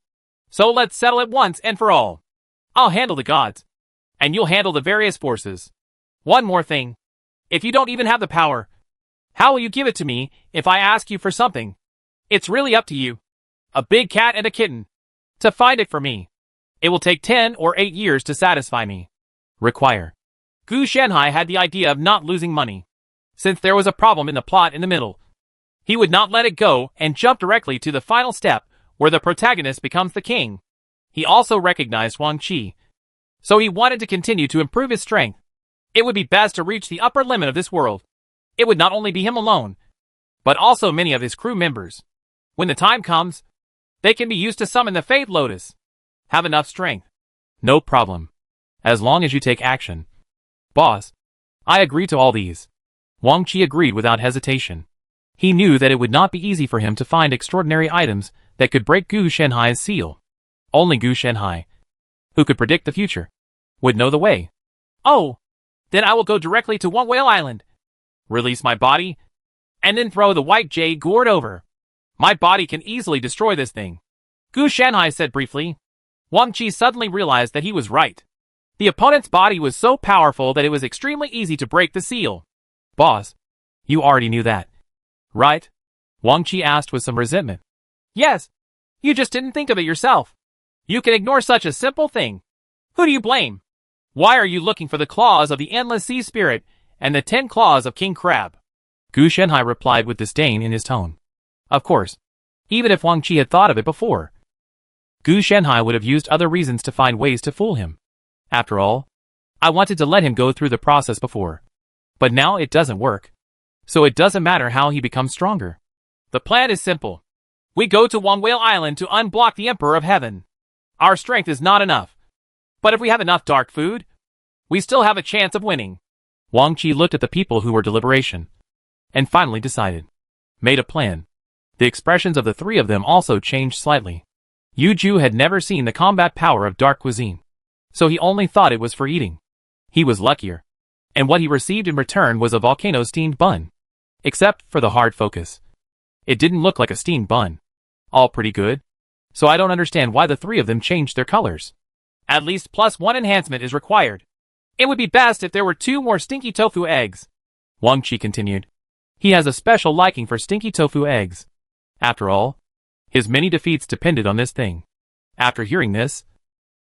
So let's settle it once and for all. I'll handle the gods, and you'll handle the various forces. One more thing. If you don't even have the power, how will you give it to me if I ask you for something? It's really up to you. A big cat and a kitten. To find it for me. It will take 10 or 8 years to satisfy me. Require. Gu Shanhai had the idea of not losing money. Since there was a problem in the plot in the middle, he would not let it go and jump directly to the final step where the protagonist becomes the king. He also recognized Wang Qi, so he wanted to continue to improve his strength. It would be best to reach the upper limit of this world. It would not only be him alone, but also many of his crew members. When the time comes, they can be used to summon the Fate Lotus. Have enough strength. No problem. As long as you take action. Boss, I agree to all these. Wang Qi agreed without hesitation. He knew that it would not be easy for him to find extraordinary items that could break Gu Shanhai's seal. Only Gu Shanhai, who could predict the future, would know the way. Oh, then I will go directly to One Whale Island, release my body, and then throw the white jade gourd over. My body can easily destroy this thing. Gu Shanhai said briefly. Wang Qi suddenly realized that he was right. The opponent's body was so powerful that it was extremely easy to break the seal. Boss, you already knew that, right? Wang Qi asked with some resentment. Yes, you just didn't think of it yourself. You can ignore such a simple thing. Who do you blame? Why are you looking for the claws of the endless sea spirit and the 10 claws of King Crab? Gu Shanhai replied with disdain in his tone. Of course, even if Wang Qi had thought of it before, Gu Shanhai would have used other reasons to find ways to fool him. After all, I wanted to let him go through the process before. But now it doesn't work. So it doesn't matter how he becomes stronger. The plan is simple. We go to One Whale Island to unblock the Emperor of Heaven. Our strength is not enough. But if we have enough dark food, we still have a chance of winning. Wang Qi looked at the people who were deliberation, and finally decided. Made a plan. The expressions of the three of them also changed slightly. Yu Ju had never seen the combat power of dark cuisine, so he only thought it was for eating. He was luckier, and what he received in return was a volcano-steamed bun. Except for the hard focus. It didn't look like a steamed bun. All pretty good. So I don't understand why the three of them changed their colors. At least +1 enhancement is required. It would be best if there were 2 more stinky tofu eggs. Wang Qi continued. He has a special liking for stinky tofu eggs. After all, his many defeats depended on this thing. After hearing this,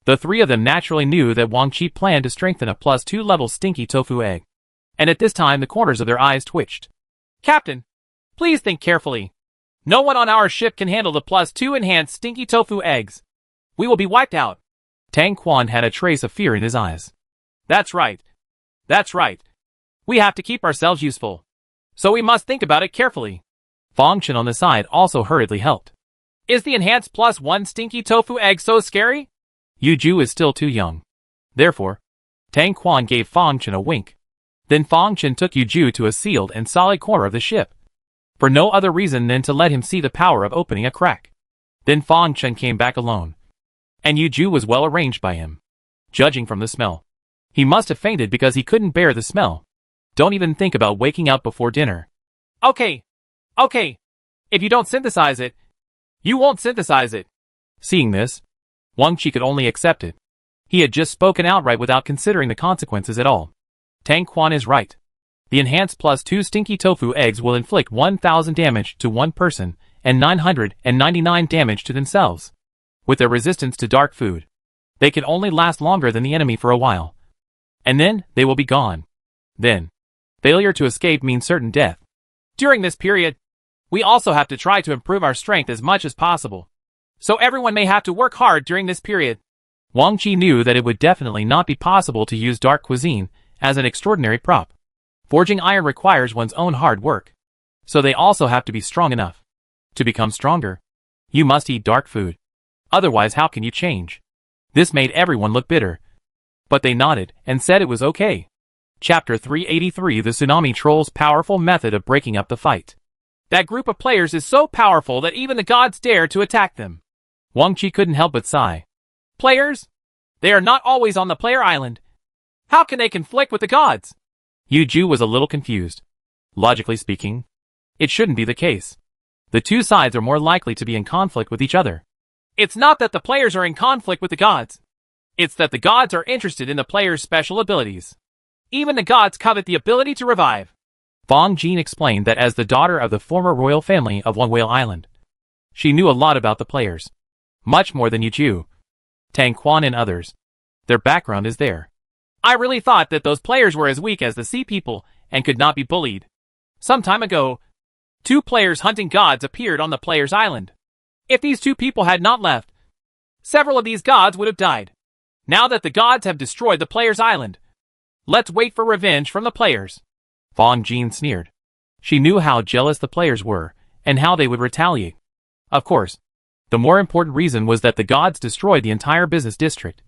the three of them naturally knew that Wang Qi planned to strengthen a +2 level stinky tofu egg. And at this time the corners of their eyes twitched. Captain, please think carefully. No one on our ship can handle the +2 enhanced stinky tofu eggs. We will be wiped out. Tang Quan had a trace of fear in his eyes. That's right. That's right. We have to keep ourselves useful. So we must think about it carefully. Fong Chen on the side also hurriedly helped. Is the enhanced +1 stinky tofu egg so scary? Yu Ju is still too young. Therefore, Tang Quan gave Fong Chen a wink. Then Fong Chen took Yu Ju to a sealed and solid corner of the ship. for no other reason than to let him see the power of opening a crack. Then Fang Chen came back alone. And Yu Ju was well arranged by him. Judging from the smell, he must have fainted because he couldn't bear the smell. Don't even think about waking up before dinner. Okay. If you don't synthesize it, you won't synthesize it. Seeing this, Wang Qi could only accept it. He had just spoken outright without considering the consequences at all. Tang Quan is right. The enhanced +2 stinky tofu eggs will inflict 1,000 damage to one person and 999 damage to themselves. With their resistance to dark food, they can only last longer than the enemy for a while. And then, they will be gone. Then, failure to escape means certain death. During this period, we also have to try to improve our strength as much as possible. So everyone may have to work hard during this period. Wang Qi knew that it would definitely not be possible to use dark cuisine as an extraordinary prop. Forging iron requires one's own hard work. So they also have to be strong enough. To become stronger, you must eat dark food. Otherwise, how can you change? This made everyone look bitter. But they nodded and said it was okay. Chapter 383: The Tsunami Troll's Powerful Method of Breaking Up the Fight. That group of players is so powerful that even the gods dare to attack them. Wang Qi couldn't help but sigh. Players? They are not always on the player island. How can they conflict with the gods? Yu Ju was a little confused. Logically speaking, it shouldn't be the case. The two sides are more likely to be in conflict with each other. It's not that the players are in conflict with the gods. It's that the gods are interested in the players' special abilities. Even the gods covet the ability to revive. Fang Jin explained that as the daughter of the former royal family of One Whale Island, she knew a lot about the players. Much more than Yu Ju, Tang Quan and others. Their background is there. I really thought that those players were as weak as the sea people and could not be bullied. Some time ago, 2 players hunting gods appeared on the players' island. If these 2 people had not left, several of these gods would have died. Now that the gods have destroyed the players' island, let's wait for revenge from the players. Fang Jin sneered. She knew how jealous the players were and how they would retaliate. Of course, the more important reason was that the gods destroyed the entire business district,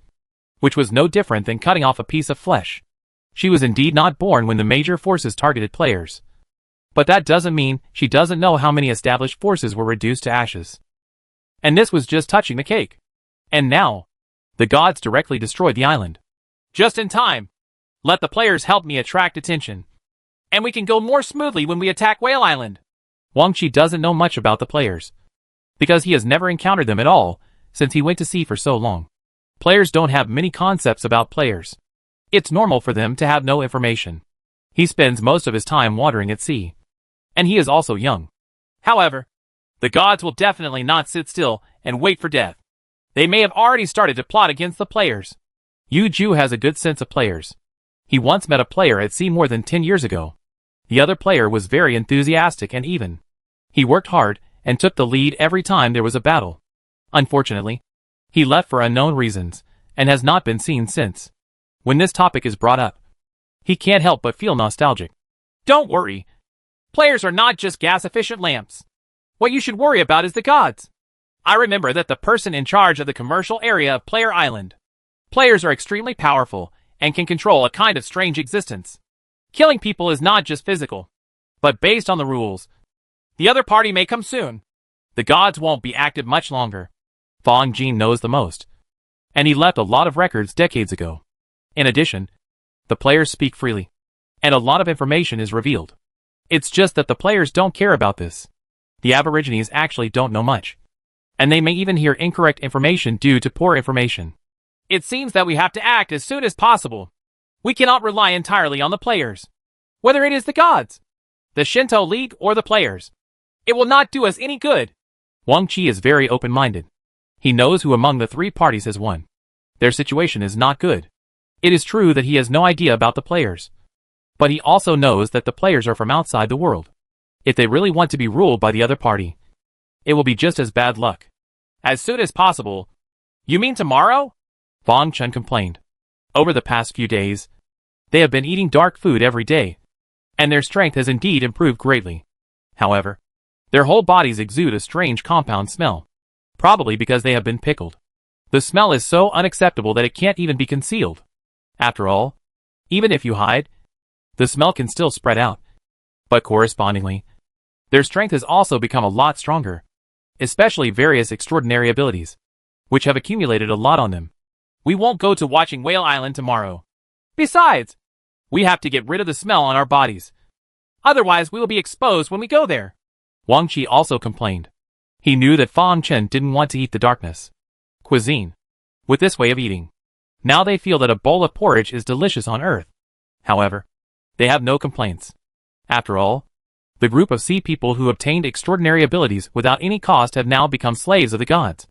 which was no different than cutting off a piece of flesh. She was indeed not born when the major forces targeted players. But that doesn't mean she doesn't know how many established forces were reduced to ashes. And this was just touching the cake. And now, the gods directly destroyed the island. Just in time. Let the players help me attract attention. And we can go more smoothly when we attack Whale Island. Wang Qi doesn't know much about the players, because he has never encountered them at all since he went to sea for so long. Players don't have many concepts about players. It's normal for them to have no information. He spends most of his time wandering at sea. And he is also young. However, the gods will definitely not sit still and wait for death. They may have already started to plot against the players. Yu Ju has a good sense of players. He once met a player at sea more than 10 years ago. The other player was very enthusiastic and even. He worked hard and took the lead every time there was a battle. Unfortunately, he left for unknown reasons and has not been seen since. When this topic is brought up, he can't help but feel nostalgic. Don't worry. Players are not just gas-efficient lamps. What you should worry about is the gods. I remember that the person in charge of the commercial area of Player Island. Players are extremely powerful and can control a kind of strange existence. Killing people is not just physical, but based on the rules. The other party may come soon. The gods won't be active much longer. Fang Jin knows the most, and he left a lot of records decades ago. In addition, the players speak freely, and a lot of information is revealed. It's just that the players don't care about this. The Aborigines actually don't know much, and they may even hear incorrect information due to poor information. It seems that we have to act as soon as possible. We cannot rely entirely on the players. Whether it is the gods, the Shinto League, or the players, it will not do us any good. Wang Qi is very open-minded. He knows who among the 3 parties has won. Their situation is not good. It is true that he has no idea about the players. But he also knows that the players are from outside the world. If they really want to be ruled by the other party, it will be just as bad luck. As soon as possible? You mean tomorrow? Fang Chen complained. Over the past few days, they have been eating dark food every day, and their strength has indeed improved greatly. However, their whole bodies exude a strange compound smell, probably because they have been pickled. The smell is so unacceptable that it can't even be concealed. After all, even if you hide, the smell can still spread out. But correspondingly, Their strength has also become a lot stronger, especially various extraordinary abilities, which have accumulated a lot on them. We won't go to watching Whale Island tomorrow. Besides, we have to get rid of the smell on our bodies. Otherwise we will be exposed when we go there. Wang Qi also complained. He knew that Fang Chen didn't want to eat the darkness cuisine with this way of eating. Now they feel that a bowl of porridge is delicious on earth. However, they have no complaints. After all, the group of sea people who obtained extraordinary abilities without any cost have now become slaves of the gods.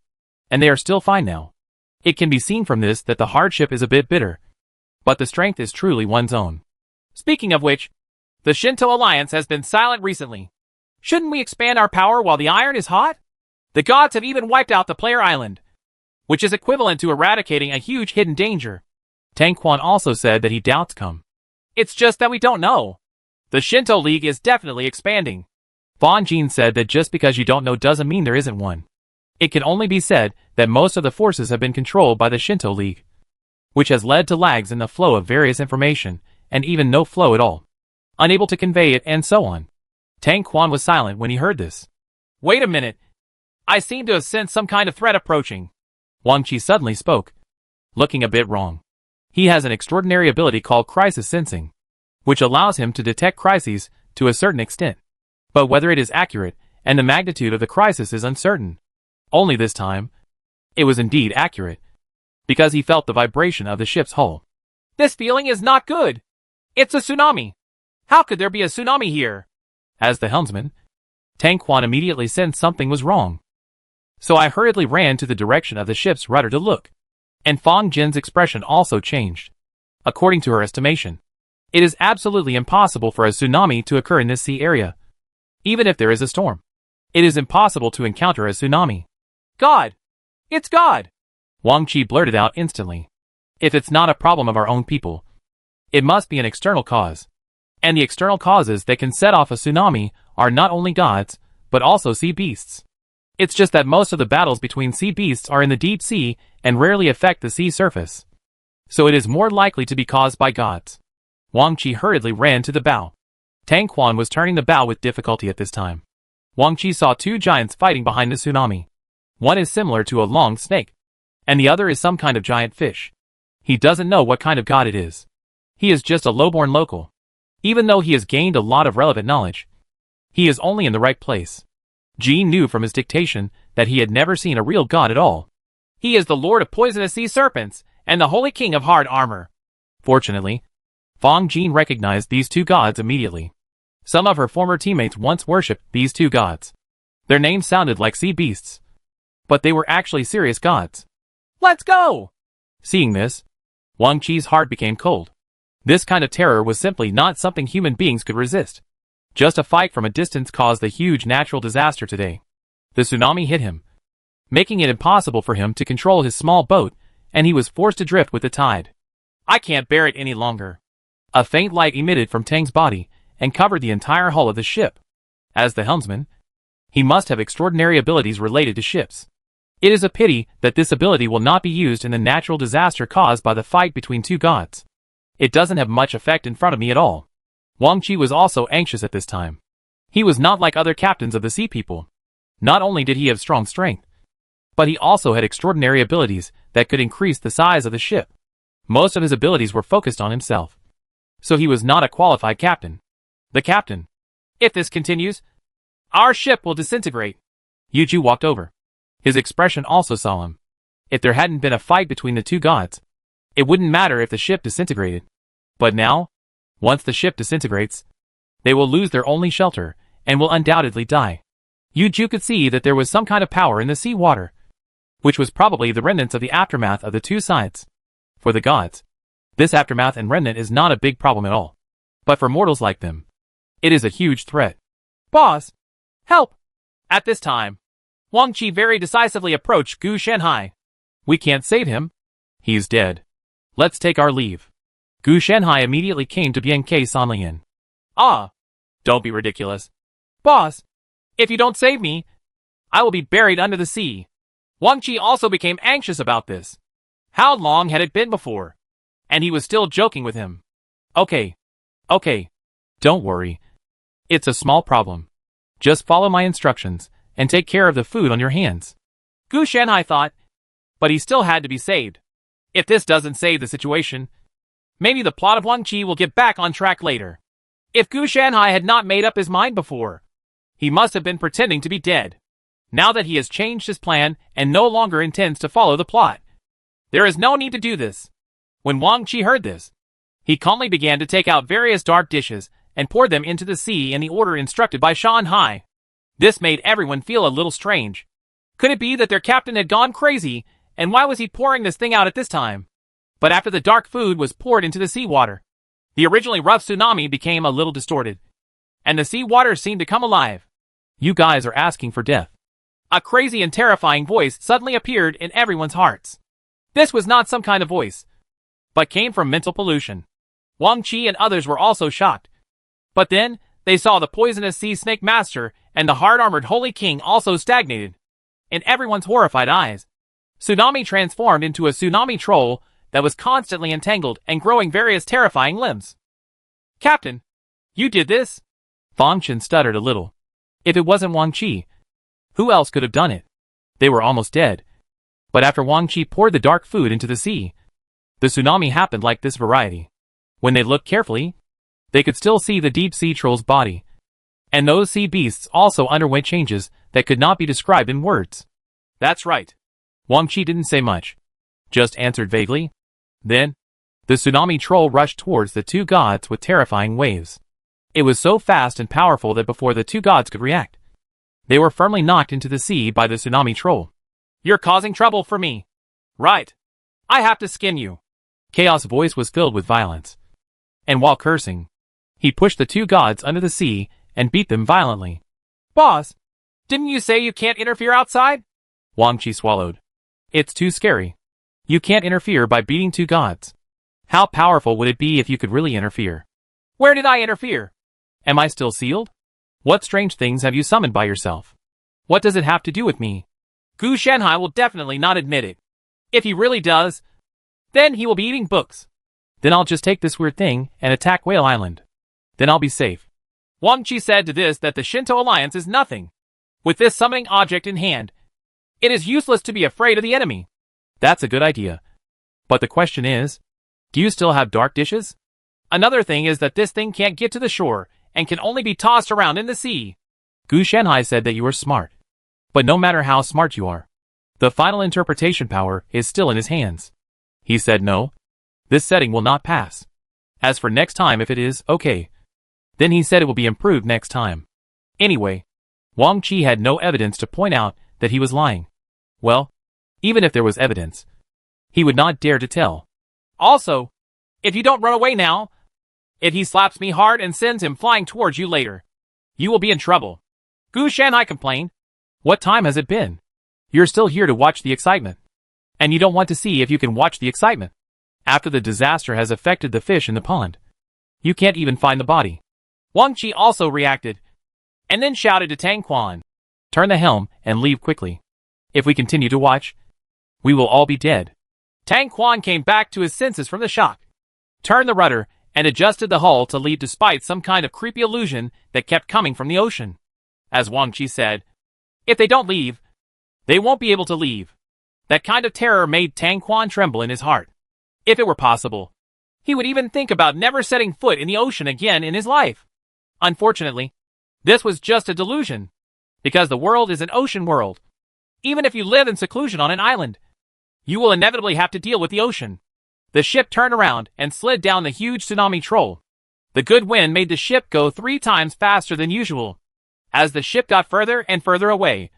And they are still fine now. It can be seen from this that the hardship is a bit bitter, but the strength is truly one's own. Speaking of which, the Shinto Alliance has been silent recently. Shouldn't we expand our power while the iron is hot? The gods have even wiped out the Player Island, which is equivalent to eradicating a huge hidden danger. Tang Quan also said that he doubts come. It's just that we don't know. The Shinto League is definitely expanding. Fan Jin said that just because you don't know doesn't mean there isn't one. It can only be said that most of the forces have been controlled by the Shinto League, which has led to lags in the flow of various information, and even no flow at all. Unable to convey it and so on. Tang Quan was silent when he heard this. Wait a minute. I seem to have sensed some kind of threat approaching. Wang Qi suddenly spoke, looking a bit wrong. He has an extraordinary ability called crisis sensing, which allows him to detect crises to a certain extent. But whether it is accurate and the magnitude of the crisis is uncertain. Only this time, it was indeed accurate, because he felt the vibration of the ship's hull. This feeling is not good. It's a tsunami. How could there be a tsunami here? As the helmsman, Tang Quan immediately sensed something was wrong. So I hurriedly ran to the direction of the ship's rudder to look. And Fang Jin's expression also changed. According to her estimation, it is absolutely impossible for a tsunami to occur in this sea area. Even if there is a storm, it is impossible to encounter a tsunami. God! It's God! Wang Qi blurted out instantly. If it's not a problem of our own people, it must be an external cause. And the external causes that can set off a tsunami are not only gods, but also sea beasts. It's just that most of the battles between sea beasts are in the deep sea and rarely affect the sea surface. So it is more likely to be caused by gods. Wang Qi hurriedly ran to the bow. Tang Quan was turning the bow with difficulty at this time. Wang Qi saw two giants fighting behind the tsunami. One is similar to a long snake, and the other is some kind of giant fish. He doesn't know what kind of god it is. He is just a lowborn local. Even though he has gained a lot of relevant knowledge, he is only in the right place. Ji knew from his dictation that he had never seen a real god at all. He is the lord of poisonous sea serpents, and the holy king of hard armor. Fortunately, Fang Jin recognized these two gods immediately. Some of her former teammates once worshipped these two gods. Their names sounded like sea beasts, but they were actually serious gods. Let's go! Seeing this, Wang Qi's heart became cold. This kind of terror was simply not something human beings could resist. Just a fight from a distance caused a huge natural disaster today. The tsunami hit him, making it impossible for him to control his small boat, and he was forced to drift with the tide. I can't bear it any longer. A faint light emitted from Tang's body and covered the entire hull of the ship. As the helmsman, he must have extraordinary abilities related to ships. It is a pity that this ability will not be used in the natural disaster caused by the fight between two gods. It doesn't have much effect in front of me at all. Wang Qi was also anxious at this time. He was not like other captains of the sea people. Not only did he have strong strength, but he also had extraordinary abilities that could increase the size of the ship. Most of his abilities were focused on himself. So he was not a qualified captain. The captain. If this continues, our ship will disintegrate. Yu Ju walked over. His expression also solemn. If there hadn't been a fight between the two gods, it wouldn't matter if the ship disintegrated. But now, once the ship disintegrates, they will lose their only shelter, and will undoubtedly die. Yu Ju could see that there was some kind of power in the sea water, which was probably the remnants of the aftermath of the two sides. For the gods, this aftermath and remnant is not a big problem at all. But for mortals like them, it is a huge threat. Boss! Help! At this time, Wang Qi very decisively approached Gu Shenhai. We can't save him. He is dead. Let's take our leave. Gu Shenhai immediately came to Bianke Sanlian. Ah! Don't be ridiculous. Boss! If you don't save me, I will be buried under the sea. Wang Qi also became anxious about this. How long had it been before? And he was still joking with him. Okay. Don't worry. It's a small problem. Just follow my instructions, and take care of the food on your hands. Gu Shanhai thought, but he still had to be saved. If this doesn't save the situation, maybe the plot of Wang Qi will get back on track later. If Gu Shanhai had not made up his mind before, he must have been pretending to be dead. Now that he has changed his plan and no longer intends to follow the plot, there is no need to do this. When Wang Qi heard this, he calmly began to take out various dark dishes and poured them into the sea in the order instructed by Shanhai. This made everyone feel a little strange. Could it be that their captain had gone crazy, and why was he pouring this thing out at this time? But after the dark food was poured into the seawater, the originally rough tsunami became a little distorted, and the seawater seemed to come alive. You guys are asking for death. A crazy and terrifying voice suddenly appeared in everyone's hearts. This was not some kind of voice, but came from mental pollution. Wang Qi and others were also shocked. But then, they saw the poisonous sea snake master and the hard-armored holy king also stagnated. In everyone's horrified eyes, Tsunami transformed into a tsunami troll that was constantly entangled and growing various terrifying limbs. Captain, you did this? Fang Chen stuttered a little. If it wasn't Wang Qi, who else could have done it? They were almost dead. But after Wang Qi poured the dark food into the sea, the tsunami happened like this variety. When they looked carefully, they could still see the deep sea troll's body. And those sea beasts also underwent changes that could not be described in words. That's right. Wang Qi didn't say much, just answered vaguely. Then, the tsunami troll rushed towards the two gods with terrifying waves. It was so fast and powerful that before the two gods could react, they were firmly knocked into the sea by the tsunami troll. You're causing trouble for me. Right. I have to skin you. Chaos' voice was filled with violence. And while cursing, he pushed the two gods under the sea and beat them violently. Boss, didn't you say you can't interfere outside? Wang Qi swallowed. It's too scary. You can't interfere by beating two gods. How powerful would it be if you could really interfere? Where did I interfere? Am I still sealed? What strange things have you summoned by yourself? What does it have to do with me? Gu Shanhai will definitely not admit it. If he really does, then he will be eating books. Then I'll just take this weird thing and attack Whale Island. Then I'll be safe. Wang Qi said to this that the Shinto alliance is nothing. With this summoning object in hand, it is useless to be afraid of the enemy. That's a good idea. But the question is, do you still have dark dishes? Another thing is that this thing can't get to the shore and can only be tossed around in the sea. Gu Shanhai said that you were smart. But no matter how smart you are, the final interpretation power is still in his hands. He said no. This setting will not pass. As for next time, if it is, okay. Then he said it will be improved next time. Anyway, Wang Qi had no evidence to point out that he was lying. Well, even if there was evidence, he would not dare to tell. Also, if you don't run away now, if he slaps me hard and sends him flying towards you later, you will be in trouble. Gu Shanhai complained. What time has it been? You're still here to watch the excitement. And you don't want to see if you can watch the excitement. After the disaster has affected the fish in the pond, you can't even find the body. Wang Qi also reacted, and then shouted to Tang Quan. Turn the helm and leave quickly. If we continue to watch, we will all be dead. Tang Quan came back to his senses from the shock, turned the rudder, and adjusted the hull to leave despite some kind of creepy illusion that kept coming from the ocean. As Wang Qi said, if they don't leave, they won't be able to leave. That kind of terror made Tang Quan tremble in his heart. If it were possible, he would even think about never setting foot in the ocean again in his life. Unfortunately, this was just a delusion, because the world is an ocean world. Even if you live in seclusion on an island, you will inevitably have to deal with the ocean. The ship turned around and slid down the huge tsunami troll. The good wind made the ship go 3 times faster than usual. As the ship got further and further away,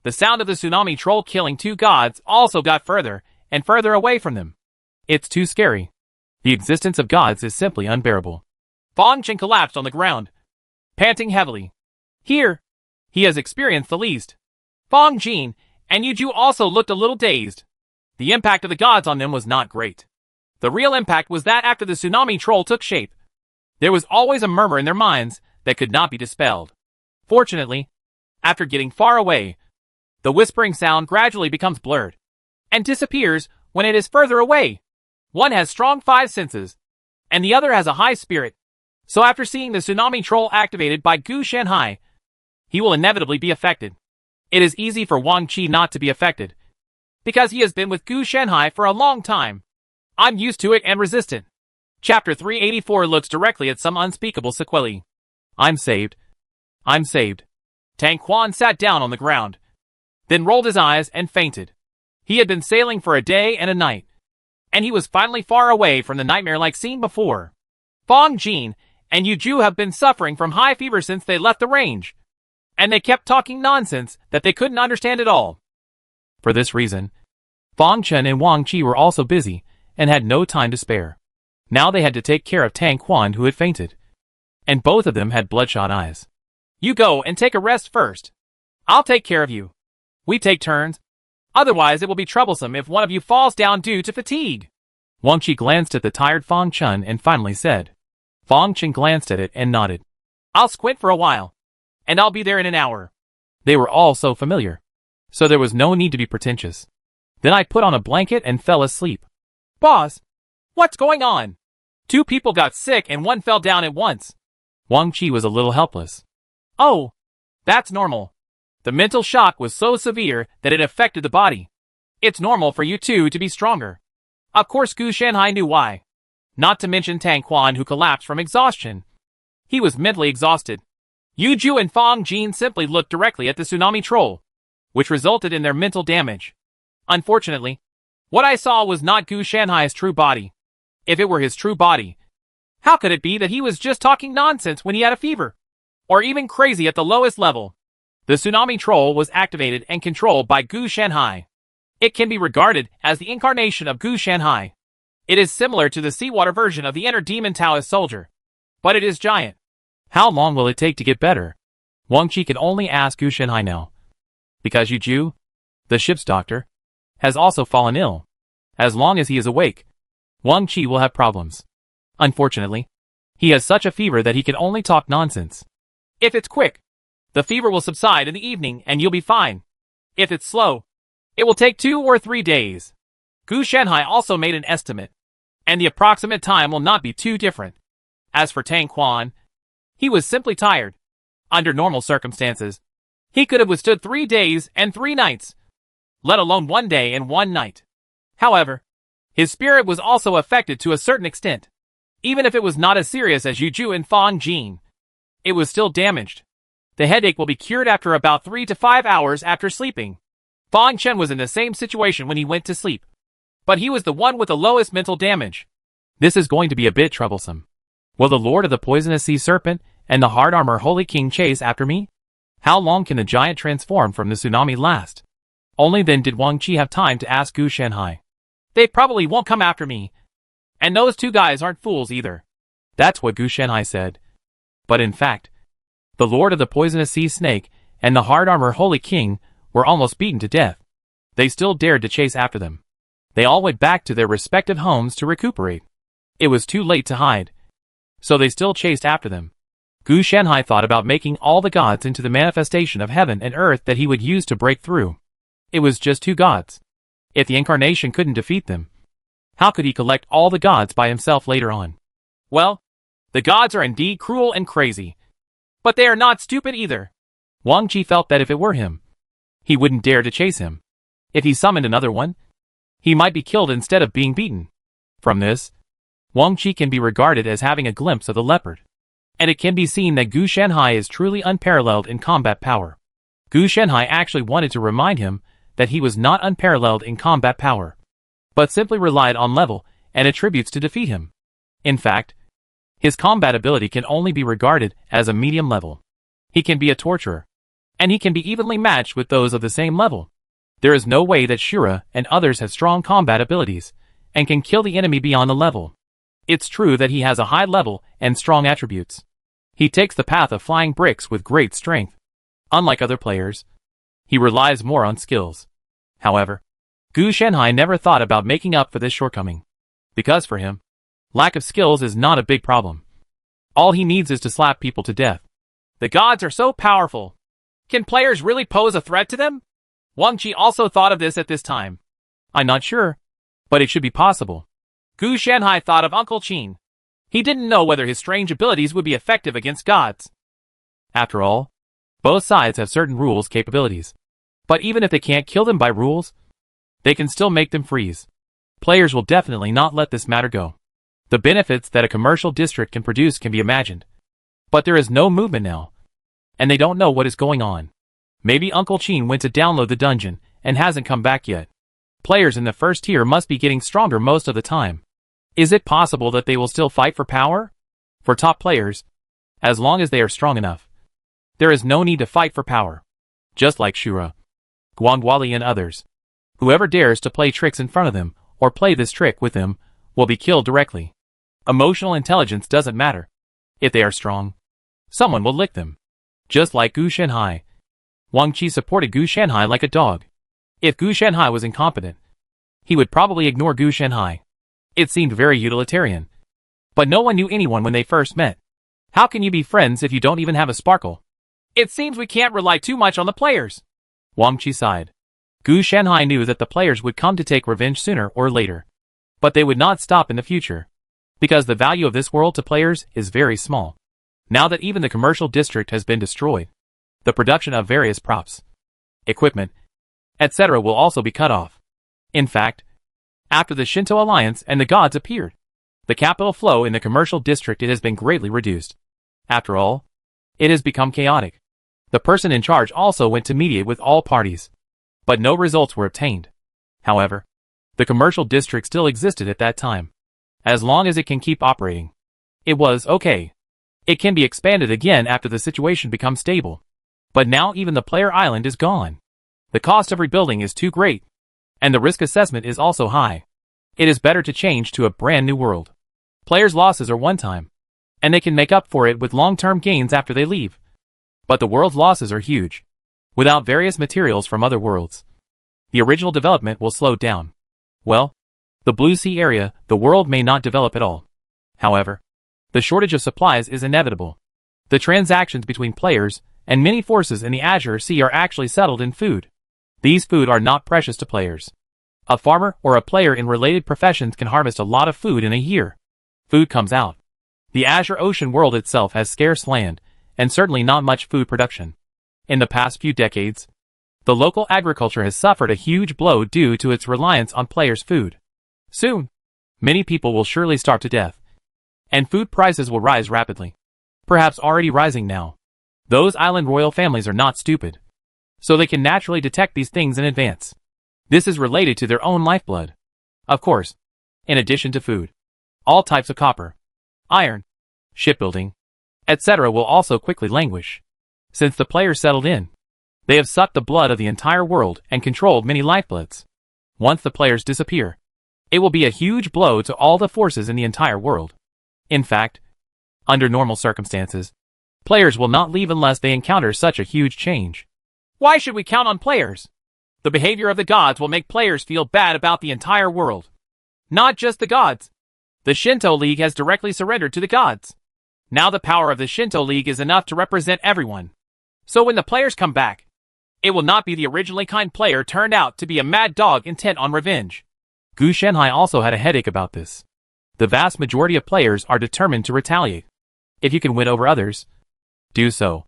the sound of the tsunami troll killing 2 gods also got further and further away from them. It's too scary. The existence of gods is simply unbearable. Fang Chen collapsed on the ground, panting heavily. Here, he has experienced the least. Fang Jin and Yu Ju also looked a little dazed. The impact of the gods on them was not great. The real impact was that after the tsunami troll took shape, there was always a murmur in their minds that could not be dispelled. Fortunately, after getting far away, the whispering sound gradually becomes blurred and disappears when it is further away. One has strong 5 senses, and the other has a high spirit. So after seeing the tsunami troll activated by Gu Shanhai, he will inevitably be affected. It is easy for Wang Qi not to be affected, because he has been with Gu Shanhai for a long time. I'm used to it and resistant. Chapter 384 looks directly at some unspeakable sequelae. I'm saved. I'm saved. Tang Quan sat down on the ground, then rolled his eyes and fainted. He had been sailing for a day and a night, and he was finally far away from the nightmare-like scene before. Fang Jin and Yu Ju have been suffering from high fever since they left the range, and they kept talking nonsense that they couldn't understand at all. For this reason, Fang Chen and Wang Qi were also busy and had no time to spare. Now they had to take care of Tang Quan, who had fainted, and both of them had bloodshot eyes. You go and take a rest first. I'll take care of you. We take turns. Otherwise it will be troublesome if one of you falls down due to fatigue. Wang Qi glanced at the tired Fang Chen and finally said. Fang Chen glanced at it and nodded. I'll squint for a while, and I'll be there in an hour. They were all so familiar, so there was no need to be pretentious. Then I put on a blanket and fell asleep. Boss, what's going on? 2 people got sick and 1 fell down at once. Wang Qi was a little helpless. Oh, that's normal. The mental shock was so severe that it affected the body. It's normal for you two to be stronger. Of course Gu Shanhai knew why. Not to mention Tang Quan, who collapsed from exhaustion. He was mentally exhausted. Yu Ju and Fang Jin simply looked directly at the tsunami troll, which resulted in their mental damage. Unfortunately, what I saw was not Gu Shanhai's true body. If it were his true body, how could it be that he was just talking nonsense when he had a fever? Or even crazy at the lowest level? The tsunami troll was activated and controlled by Gu Shanhai. It can be regarded as the incarnation of Gu Shanhai. It is similar to the seawater version of the inner demon Taoist soldier, but it is giant. How long will it take to get better? Wang Qi can only ask Gu Shanhai now. Because Yu Ju, the ship's doctor, has also fallen ill. As long as he is awake, Wang Qi will have problems. Unfortunately, he has such a fever that he can only talk nonsense. If it's quick, the fever will subside in the evening and you'll be fine. If it's slow, it will take 2 or 3 days. Gu Shanhai also made an estimate, and the approximate time will not be too different. As for Tang Quan, he was simply tired. Under normal circumstances, he could have withstood 3 days and 3 nights, let alone 1 day and 1 night. However, his spirit was also affected to a certain extent. Even if it was not as serious as Yu Ju and Fang Jin, it was still damaged. The headache will be cured after about 3 to 5 hours after sleeping. Fang Chen was in the same situation when he went to sleep, but he was the one with the lowest mental damage. This is going to be a bit troublesome. Will the Lord of the Poisonous Sea Serpent and the Hard Armor Holy King chase after me? How long can the giant transform from the tsunami last? Only then did Wang Qi have time to ask Gu Shanhai. They probably won't come after me. And those 2 guys aren't fools either. That's what Gu Shanhai said. But in fact, the Lord of the Poisonous Sea Snake and the Hard Armor Holy King were almost beaten to death. They still dared to chase after them. They all went back to their respective homes to recuperate. It was too late to hide, so they still chased after them. Gu Shanhai thought about making all the gods into the manifestation of heaven and earth that he would use to break through. It was just 2 gods. If the incarnation couldn't defeat them, how could he collect all the gods by himself later on? Well, the gods are indeed cruel and crazy, but they are not stupid either. Wang Qi felt that if it were him, he wouldn't dare to chase him. If he summoned another one, he might be killed instead of being beaten. From this, Wang Qi can be regarded as having a glimpse of the leopard. And it can be seen that Gu Shanhai is truly unparalleled in combat power. Gu Shanhai actually wanted to remind him that he was not unparalleled in combat power, but simply relied on level and attributes to defeat him. In fact, his combat ability can only be regarded as a medium level. He can be a torturer, and he can be evenly matched with those of the same level. There is no way that Shura and others have strong combat abilities, and can kill the enemy beyond the level. It's true that he has a high level and strong attributes. He takes the path of flying bricks with great strength. Unlike other players, he relies more on skills. However, Gu Shanhai never thought about making up for this shortcoming, because for him, lack of skills is not a big problem. All he needs is to slap people to death. The gods are so powerful. Can players really pose a threat to them? Wang Qi also thought of this at this time. I'm not sure, but it should be possible. Gu Shanhai thought of Uncle Qin. He didn't know whether his strange abilities would be effective against gods. After all, Both sides have certain rules capabilities. But even if they can't kill them by rules, they can still make them freeze. Players will definitely not let this matter go. The benefits that a commercial district can produce can be imagined. But there is no movement now. And they don't know what is going on. Maybe Uncle Chin went to download the dungeon and hasn't come back yet. Players in the first tier must be getting stronger most of the time. Is it possible that they will still fight for power? For top players, as long as they are strong enough, there is no need to fight for power. Just like Shura, Guangwali and others. Whoever dares to play tricks in front of them, or play this trick with them, will be killed directly. Emotional intelligence doesn't matter. If they are strong, someone will lick them. Just like Gu Shenhai. Wang Qi supported Gu Shenhai like a dog. If Gu Shenhai was incompetent, he would probably ignore Gu Shenhai. It seemed very utilitarian. But no one knew anyone when they first met. How can you be friends if you don't even have a sparkle? It seems we can't rely too much on the players. Wang Qi sighed. Gu Shenhai knew that the players would come to take revenge sooner or later. But they would not stop in the future. Because the value of this world to players is very small. Now that even the commercial district has been destroyed, the production of various props, equipment, etc. will also be cut off. In fact, after the Shinto alliance and the gods appeared, the capital flow in the commercial district has been greatly reduced. After all, it has become chaotic. The person in charge also went to mediate with all parties. But no results were obtained. However, the commercial district still existed at that time. As long as it can keep operating, it was okay. It can be expanded again after the situation becomes stable. But now even the player island is gone. The cost of rebuilding is too great. And the risk assessment is also high. It is better to change to a brand new world. Players' losses are one time. And they can make up for it with long-term gains after they leave. But the world's losses are huge. Without various materials from other worlds, the original development will slow down. Well, the Blue Sea area, the world may not develop at all. However, the shortage of supplies is inevitable. The transactions between players and many forces in the Azure Sea are actually settled in food. These food are not precious to players. A farmer or a player in related professions can harvest a lot of food in a year. Food comes out. The Azure Ocean world itself has scarce land, and certainly not much food production. In the past few decades, the local agriculture has suffered a huge blow due to its reliance on players' food. Soon, many people will surely starve to death. And food prices will rise rapidly. Perhaps already rising now. Those island royal families are not stupid. So they can naturally detect these things in advance. This is related to their own lifeblood. Of course, in addition to food, all types of copper, iron, shipbuilding, etc. will also quickly languish. Since the players settled in, they have sucked the blood of the entire world and controlled many lifebloods. Once the players disappear, it will be a huge blow to all the forces in the entire world. In fact, under normal circumstances, players will not leave unless they encounter such a huge change. Why should we count on players? The behavior of the gods will make players feel bad about the entire world. Not just the gods. The Shinto League has directly surrendered to the gods. Now the power of the Shinto League is enough to represent everyone. So when the players come back, it will not be the originally kind player turned out to be a mad dog intent on revenge. Gu Shenhai also had a headache about this. The vast majority of players are determined to retaliate. If you can win over others, do so.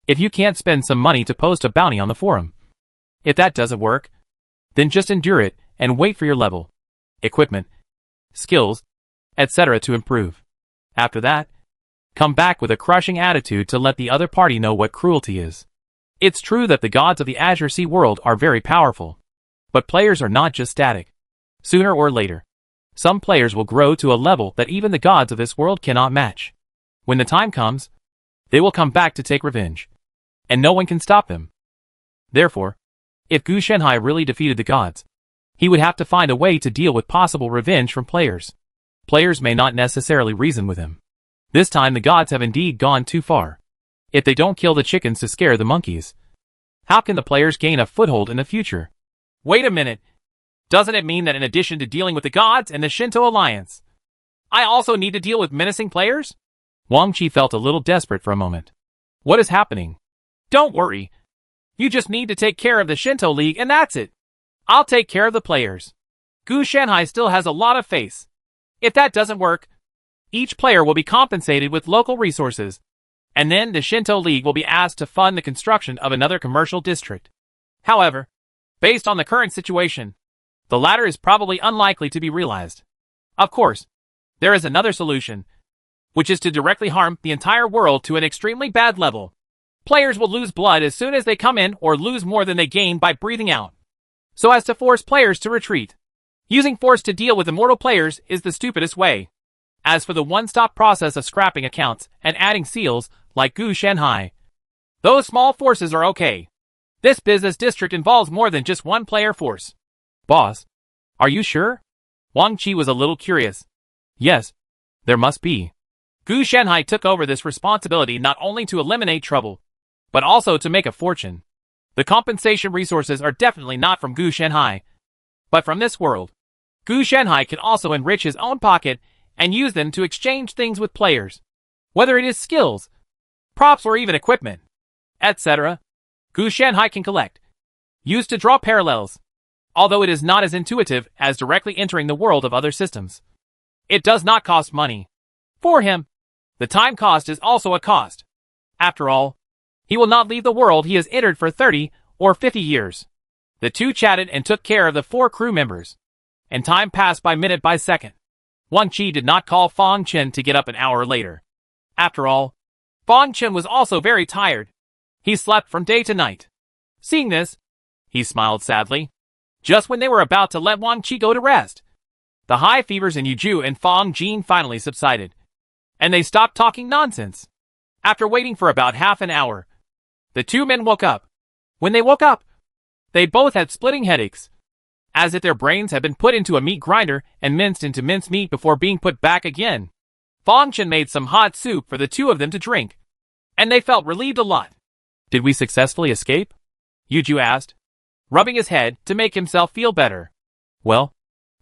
If you can't spend some money to post a bounty on the forum. If that doesn't work, then just endure it and wait for your level, equipment, skills, etc. to improve. After that, come back with a crushing attitude to let the other party know what cruelty is. It's true that the gods of the Azure Sea world are very powerful. But players are not just static. Sooner or later, some players will grow to a level that even the gods of this world cannot match. When the time comes, they will come back to take revenge. And no one can stop them. Therefore, if Gu Shenhai really defeated the gods, he would have to find a way to deal with possible revenge from players. Players may not necessarily reason with him. This time the gods have indeed gone too far. If they don't kill the chickens to scare the monkeys, how can the players gain a foothold in the future? Wait a minute. Doesn't it mean that in addition to dealing with the gods and the Shinto alliance, I also need to deal with menacing players? Wang Qi felt a little desperate for a moment. What is happening? Don't worry. You just need to take care of the Shinto League and that's it. I'll take care of the players. Gu Shenhai still has a lot of face. If that doesn't work, each player will be compensated with local resources. And then the Shinto League will be asked to fund the construction of another commercial district. However, based on the current situation, the latter is probably unlikely to be realized. Of course, there is another solution, which is to directly harm the entire world to an extremely bad level. Players will lose blood as soon as they come in or lose more than they gain by breathing out, so as to force players to retreat. Using force to deal with immortal players is the stupidest way. As for the one-stop process of scrapping accounts and adding seals, like Gu Shenhai, those small forces are okay. This business district involves more than just one player force. Boss, are you sure? Wang Qi was a little curious. Yes, there must be. Gu Shenhai took over this responsibility not only to eliminate trouble, but also to make a fortune. The compensation resources are definitely not from Gu Shenhai, but from this world. Gu Shenhai can also enrich his own pocket and use them to exchange things with players, whether it is skills, props or even equipment, etc. Gu Shenhai can collect, used to draw parallels, although it is not as intuitive as directly entering the world of other systems. It does not cost money. For him, the time cost is also a cost. After all, he will not leave the world he has entered for 30 or 50 years. The two chatted and took care of the 4 crew members, and time passed by minute by second. Wang Qi did not call Fang Chen to get up an hour later. After all, Fang Chen was also very tired. He slept from day to night. Seeing this, he smiled sadly. Just when they were about to let Wang Qi go to rest, the high fevers in Yuju and Fang Jin finally subsided, and they stopped talking nonsense. After waiting for about half an hour, the two men woke up. When they woke up, they both had splitting headaches, as if their brains had been put into a meat grinder and minced into minced meat before being put back again. Fang Chen made some hot soup for the two of them to drink, and they felt relieved a lot. Did we successfully escape? Yuju asked, rubbing his head to make himself feel better. Well,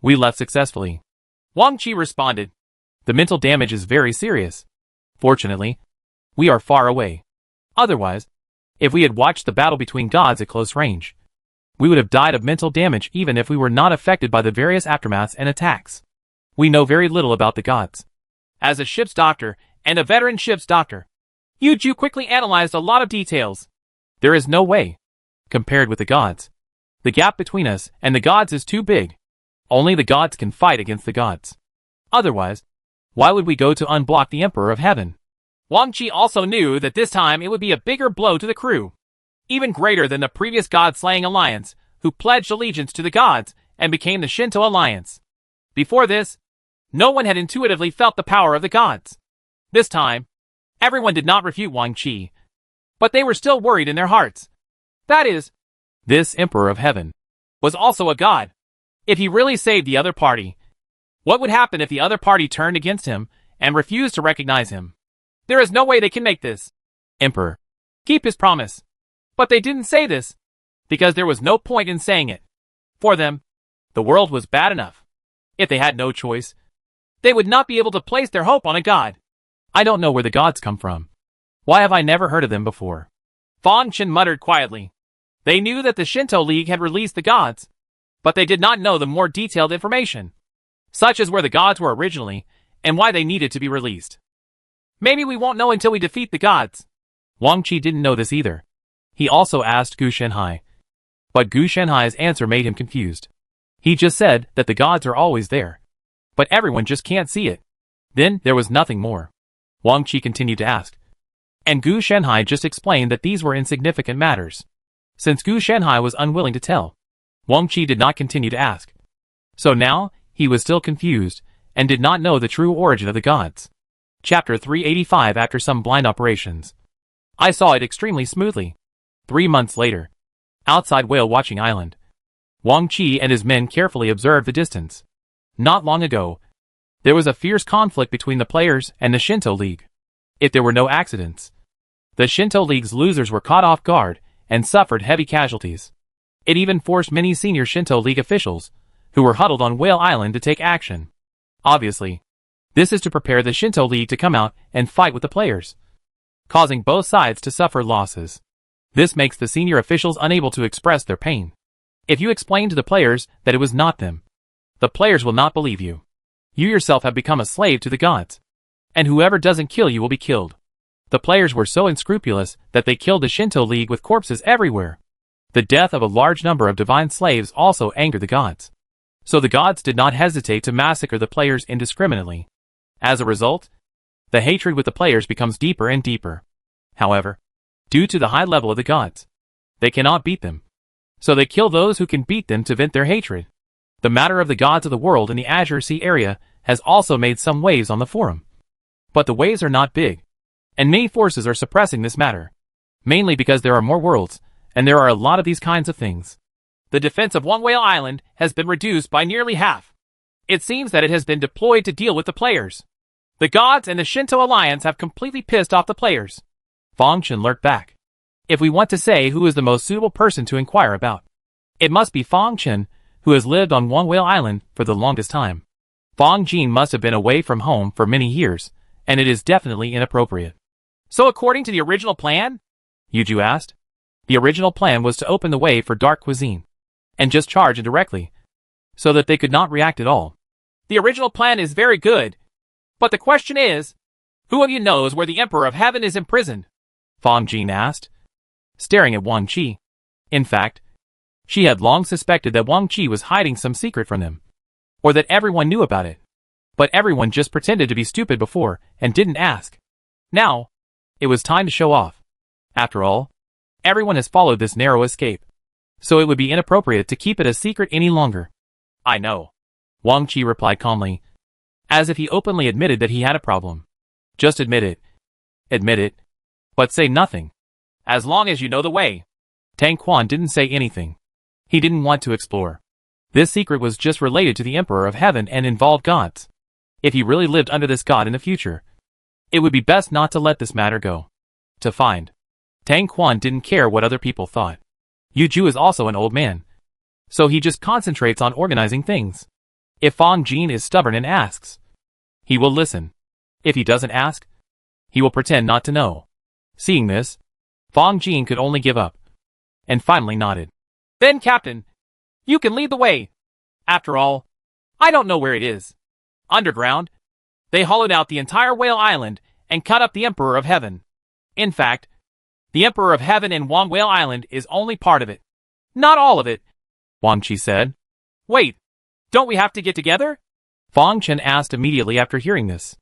we left successfully. Wang Qi responded. The mental damage is very serious. Fortunately, we are far away. Otherwise, if we had watched the battle between gods at close range, we would have died of mental damage even if we were not affected by the various aftermaths and attacks. We know very little about the gods. As a ship's doctor and a veteran ship's doctor, Yuju quickly analyzed a lot of details. There is no way. Compared with the gods, the gap between us and the gods is too big. Only the gods can fight against the gods. Otherwise, why would we go to unblock the Emperor of Heaven? Wang Qi also knew that this time it would be a bigger blow to the crew, even greater than the previous god-slaying alliance, who pledged allegiance to the gods and became the Shinto alliance. Before this, no one had intuitively felt the power of the gods. This time, everyone did not refute Wang Qi, but they were still worried in their hearts. That is, this Emperor of Heaven was also a god. If he really saved the other party, what would happen if the other party turned against him and refused to recognize him? There is no way they can make this Emperor keep his promise. But they didn't say this, because there was no point in saying it. For them, the world was bad enough. If they had no choice, they would not be able to place their hope on a god. I don't know where the gods come from. Why have I never heard of them before? Fang Chen muttered quietly. They knew that the Shinto League had released the gods, but they did not know the more detailed information, such as where the gods were originally and why they needed to be released. Maybe we won't know until we defeat the gods. Wang Qi didn't know this either. He also asked Gu Shenhai, but Gu Shenhai's answer made him confused. He just said that the gods are always there, but everyone just can't see it. Then there was nothing more. Wang Qi continued to ask, and Gu Shenhai just explained that these were insignificant matters. Since Gu Shenhai was unwilling to tell, Wang Qi did not continue to ask. So now, he was still confused, and did not know the true origin of the gods. Chapter 385. After some blind operations, I saw it extremely smoothly. 3 months later, outside Whale Watching Island, Wang Qi and his men carefully observed the distance. Not long ago, there was a fierce conflict between the players and the Shinto League. If there were no accidents, the Shinto League's losers were caught off guard and suffered heavy casualties. It even forced many senior Shinto League officials, who were huddled on Whale Island, to take action. Obviously, this is to prepare the Shinto League to come out and fight with the players, causing both sides to suffer losses. This makes the senior officials unable to express their pain. If you explain to the players that it was not them, the players will not believe you. You yourself have become a slave to the gods, and whoever doesn't kill you will be killed. The players were so unscrupulous that they killed the Shinto League with corpses everywhere. The death of a large number of divine slaves also angered the gods. So the gods did not hesitate to massacre the players indiscriminately. As a result, the hatred with the players becomes deeper and deeper. However, due to the high level of the gods, they cannot beat them. So they kill those who can beat them to vent their hatred. The matter of the gods of the world in the Azure Sea area has also made some waves on the forum. But the waves are not big, and many forces are suppressing this matter. Mainly because there are more worlds, and there are a lot of these kinds of things. The defense of One Whale Island has been reduced by nearly half. It seems that it has been deployed to deal with the players. The gods and the Shinto Alliance have completely pissed off the players. Fong Chen lurked back. If we want to say who is the most suitable person to inquire about, it must be Fong Chen, who has lived on One Whale Island for the longest time. Fong Jin must have been away from home for many years, and it is definitely inappropriate. So according to the original plan? Yuju asked. The original plan was to open the way for dark cuisine, and just charge indirectly, so that they could not react at all. The original plan is very good. But the question is, who of you knows where the Emperor of Heaven is imprisoned? Fong Jin asked, staring at Wang Qi. In fact, she had long suspected that Wang Qi was hiding some secret from them, or that everyone knew about it. But everyone just pretended to be stupid before and didn't ask. Now, it was time to show off. After all, everyone has followed this narrow escape, so it would be inappropriate to keep it a secret any longer. I know, Wang Qi replied calmly, as if he openly admitted that he had a problem. Just admit it. Admit it. But say nothing. As long as you know the way. Tang Quan didn't say anything. He didn't want to explore. This secret was just related to the Emperor of Heaven and involved gods. If he really lived under this god in the future, it would be best not to let this matter go. To find. Tang Quan didn't care what other people thought. Yuju is also an old man, so he just concentrates on organizing things. If Fong Jin is stubborn and asks, he will listen. If he doesn't ask, he will pretend not to know. Seeing this, Fong Jin could only give up, and finally nodded. Then, Captain, you can lead the way. After all, I don't know where it is. Underground, they hollowed out the entire Whale Island and cut up the Emperor of Heaven. In fact, the Emperor of Heaven in One Whale Island is only part of it. Not all of it, Wang Qi said. Wait, don't we have to get together? Fong Chen asked immediately after hearing this.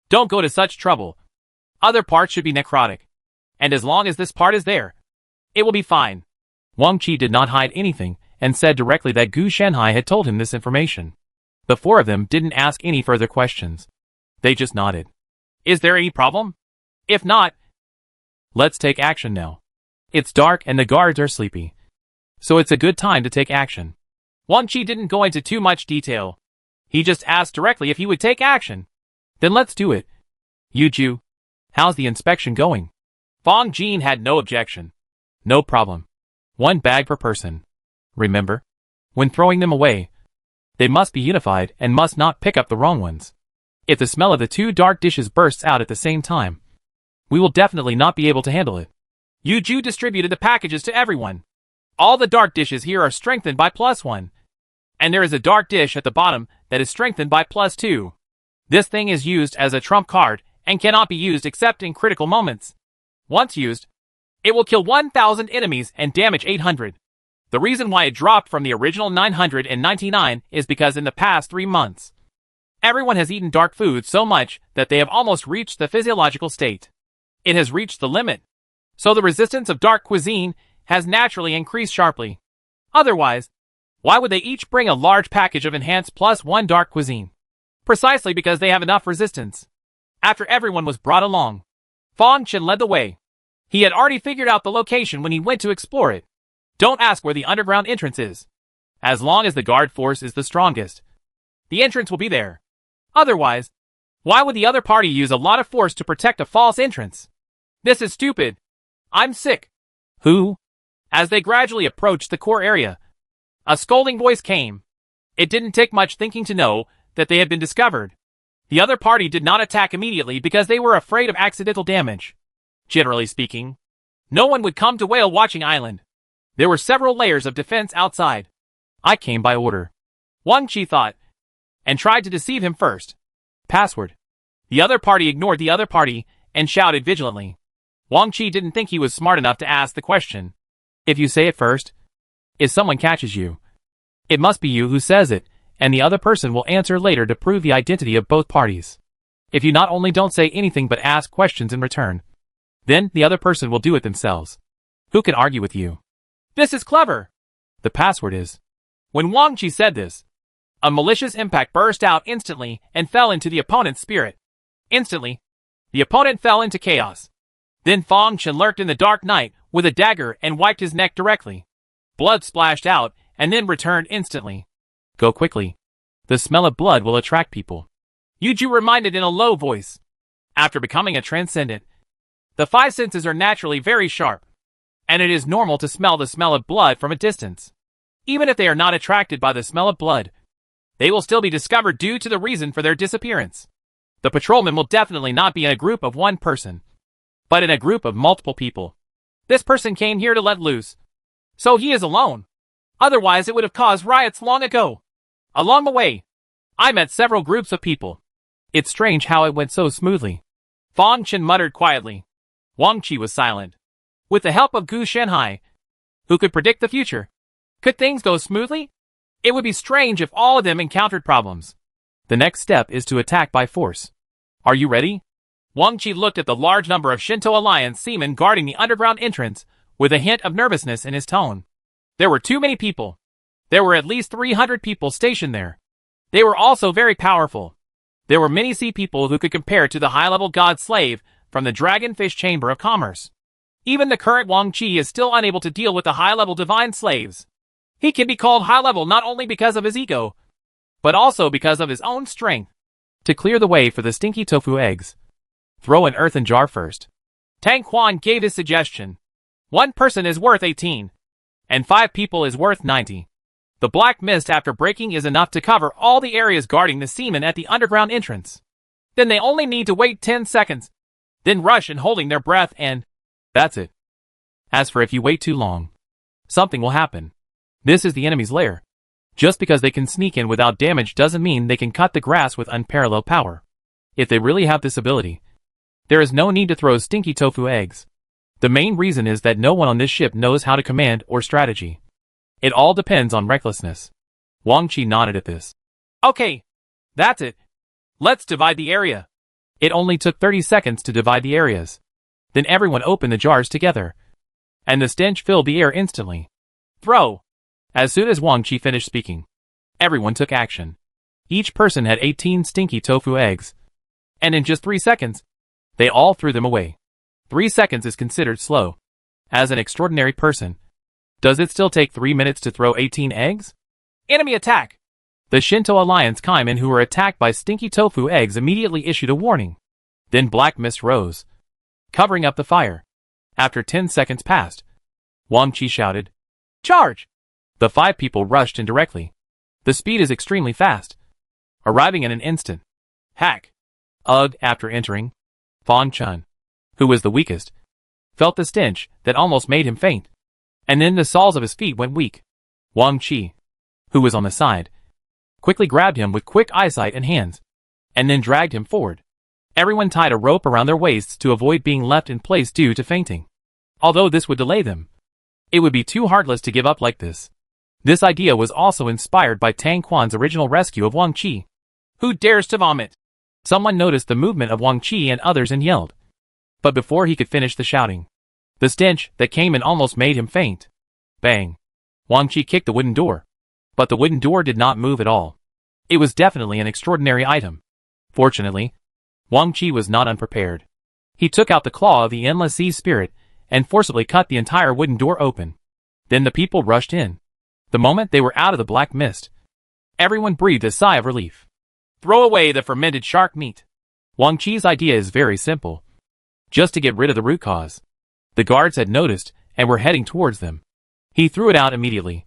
Don't go to such trouble. Other parts should be necrotic. And as long as this part is there, it will be fine. Wang Qi did not hide anything and said directly that Gu Shanhai had told him this information. The four of them didn't ask any further questions. They just nodded. Is there any problem? If not, let's take action now. It's dark and the guards are sleepy, so it's a good time to take action. Wang Qi didn't go into too much detail. He just asked directly if he would take action. Then let's do it. Yuju, how's the inspection going? Fong Jin had no objection. No problem. 1 bag per person. Remember, when throwing them away, they must be unified and must not pick up the wrong ones. If the smell of the 2 dark dishes bursts out at the same time, we will definitely not be able to handle it. Yuju distributed the packages to everyone. All the dark dishes here are strengthened by +1. And there is a dark dish at the bottom that is strengthened by +2. This thing is used as a trump card and cannot be used except in critical moments. Once used, it will kill 1,000 enemies and damage 800. The reason why it dropped from the original 999 is because in the past 3 months, everyone has eaten dark food so much that they have almost reached the physiological state. It has reached the limit. So the resistance of dark cuisine has naturally increased sharply. Otherwise, why would they each bring a large package of enhanced +1 dark cuisine? Precisely because they have enough resistance. After everyone was brought along, Fong Chen led the way. He had already figured out the location when he went to explore it. Don't ask where the underground entrance is. As long as the guard force is the strongest, the entrance will be there. Otherwise, why would the other party use a lot of force to protect a false entrance? This is stupid. I'm sick. Who? As they gradually approached the core area, a scolding voice came. It didn't take much thinking to know that they had been discovered. The other party did not attack immediately because they were afraid of accidental damage. Generally speaking, no one would come to Whale Watching Island. There were several layers of defense outside. I came by order, Wang Qi thought, and tried to deceive him first. Password. The other party ignored the other party and shouted vigilantly. Wang Qi didn't think he was smart enough to ask the question. If you say it first, if someone catches you, it must be you who says it, and the other person will answer later to prove the identity of both parties. If you not only don't say anything but ask questions in return, then the other person will do it themselves. Who can argue with you? This is clever. The password is. When Wang Qi said this, a malicious impact burst out instantly and fell into the opponent's spirit. Instantly, the opponent fell into chaos. Then Fang Chen lurked in the dark night with a dagger and wiped his neck directly. Blood splashed out and then returned instantly. Go quickly. The smell of blood will attract people. Yu Ju reminded in a low voice. After becoming a transcendent, the five senses are naturally very sharp, and it is normal to smell the smell of blood from a distance. Even if they are not attracted by the smell of blood, they will still be discovered due to the reason for their disappearance. The patrolman will definitely not be in a group of one person, but in a group of multiple people. This person came here to let loose, so he is alone. Otherwise it would have caused riots long ago. Along the way, I met several groups of people. It's strange how it went so smoothly. Fang Chen muttered quietly. Wang Qi was silent. With the help of Gu Shenhai, who could predict the future, could things go smoothly? It would be strange if all of them encountered problems. The next step is to attack by force. Are you ready? Wang Qi looked at the large number of Shinto Alliance seamen guarding the underground entrance with a hint of nervousness in his tone. There were too many people. There were at least 300 people stationed there. They were also very powerful. There were many sea people who could compare to the high-level god slave from the Dragonfish Chamber of Commerce. Even the current Wang Qi is still unable to deal with the high-level divine slaves. He can be called high-level not only because of his ego, but also because of his own strength. To clear the way for the stinky tofu eggs, throw an earthen jar first. Tang Quan gave his suggestion. 1 person is worth 18, and 5 people is worth 90. The black mist after breaking is enough to cover all the areas guarding the seamen at the underground entrance. Then they only need to wait 10 seconds, then rush and holding their breath and that's it. As for if you wait too long, something will happen. This is the enemy's lair. Just because they can sneak in without damage doesn't mean they can cut the grass with unparalleled power. If they really have this ability, there is no need to throw stinky tofu eggs. The main reason is that no one on this ship knows how to command or strategy. It all depends on recklessness. Wang Qi nodded at this. Okay, that's it. Let's divide the area. It only took 30 seconds to divide the areas. Then everyone opened the jars together, and the stench filled the air instantly. Throw. As soon as Wang Qi finished speaking, everyone took action. Each person had 18 stinky tofu eggs, and in just 3 seconds, they all threw them away. 3 seconds is considered slow. As an extraordinary person, does it still take 3 minutes to throw 18 eggs? Enemy attack! The Shinto Alliance Kaimen who were attacked by stinky tofu eggs immediately issued a warning. Then black mist rose, covering up the fire. After 10 seconds passed, Wang Qi shouted, "Charge!" The 5 people rushed in directly. The speed is extremely fast, arriving in an instant. Hack! Ugh! After entering, Fang Chen, who was the weakest, felt the stench that almost made him faint. And then the soles of his feet went weak. Wang Qi, who was on the side, quickly grabbed him with quick eyesight and hands, and then dragged him forward. Everyone tied a rope around their waists to avoid being left in place due to fainting. Although this would delay them, it would be too heartless to give up like this. This idea was also inspired by Tang Quan's original rescue of Wang Qi. Who dares to vomit? Someone noticed the movement of Wang Qi and others and yelled. But before he could finish the shouting, the stench that came in almost made him faint. Bang! Wang Qi kicked the wooden door. But the wooden door did not move at all. It was definitely an extraordinary item. Fortunately, Wang Qi was not unprepared. He took out the claw of the endless sea spirit and forcibly cut the entire wooden door open. Then the people rushed in. The moment they were out of the black mist, everyone breathed a sigh of relief. Throw away the fermented shark meat. Wang Qi's idea is very simple. Just to get rid of the root cause. The guards had noticed and were heading towards them. He threw it out immediately.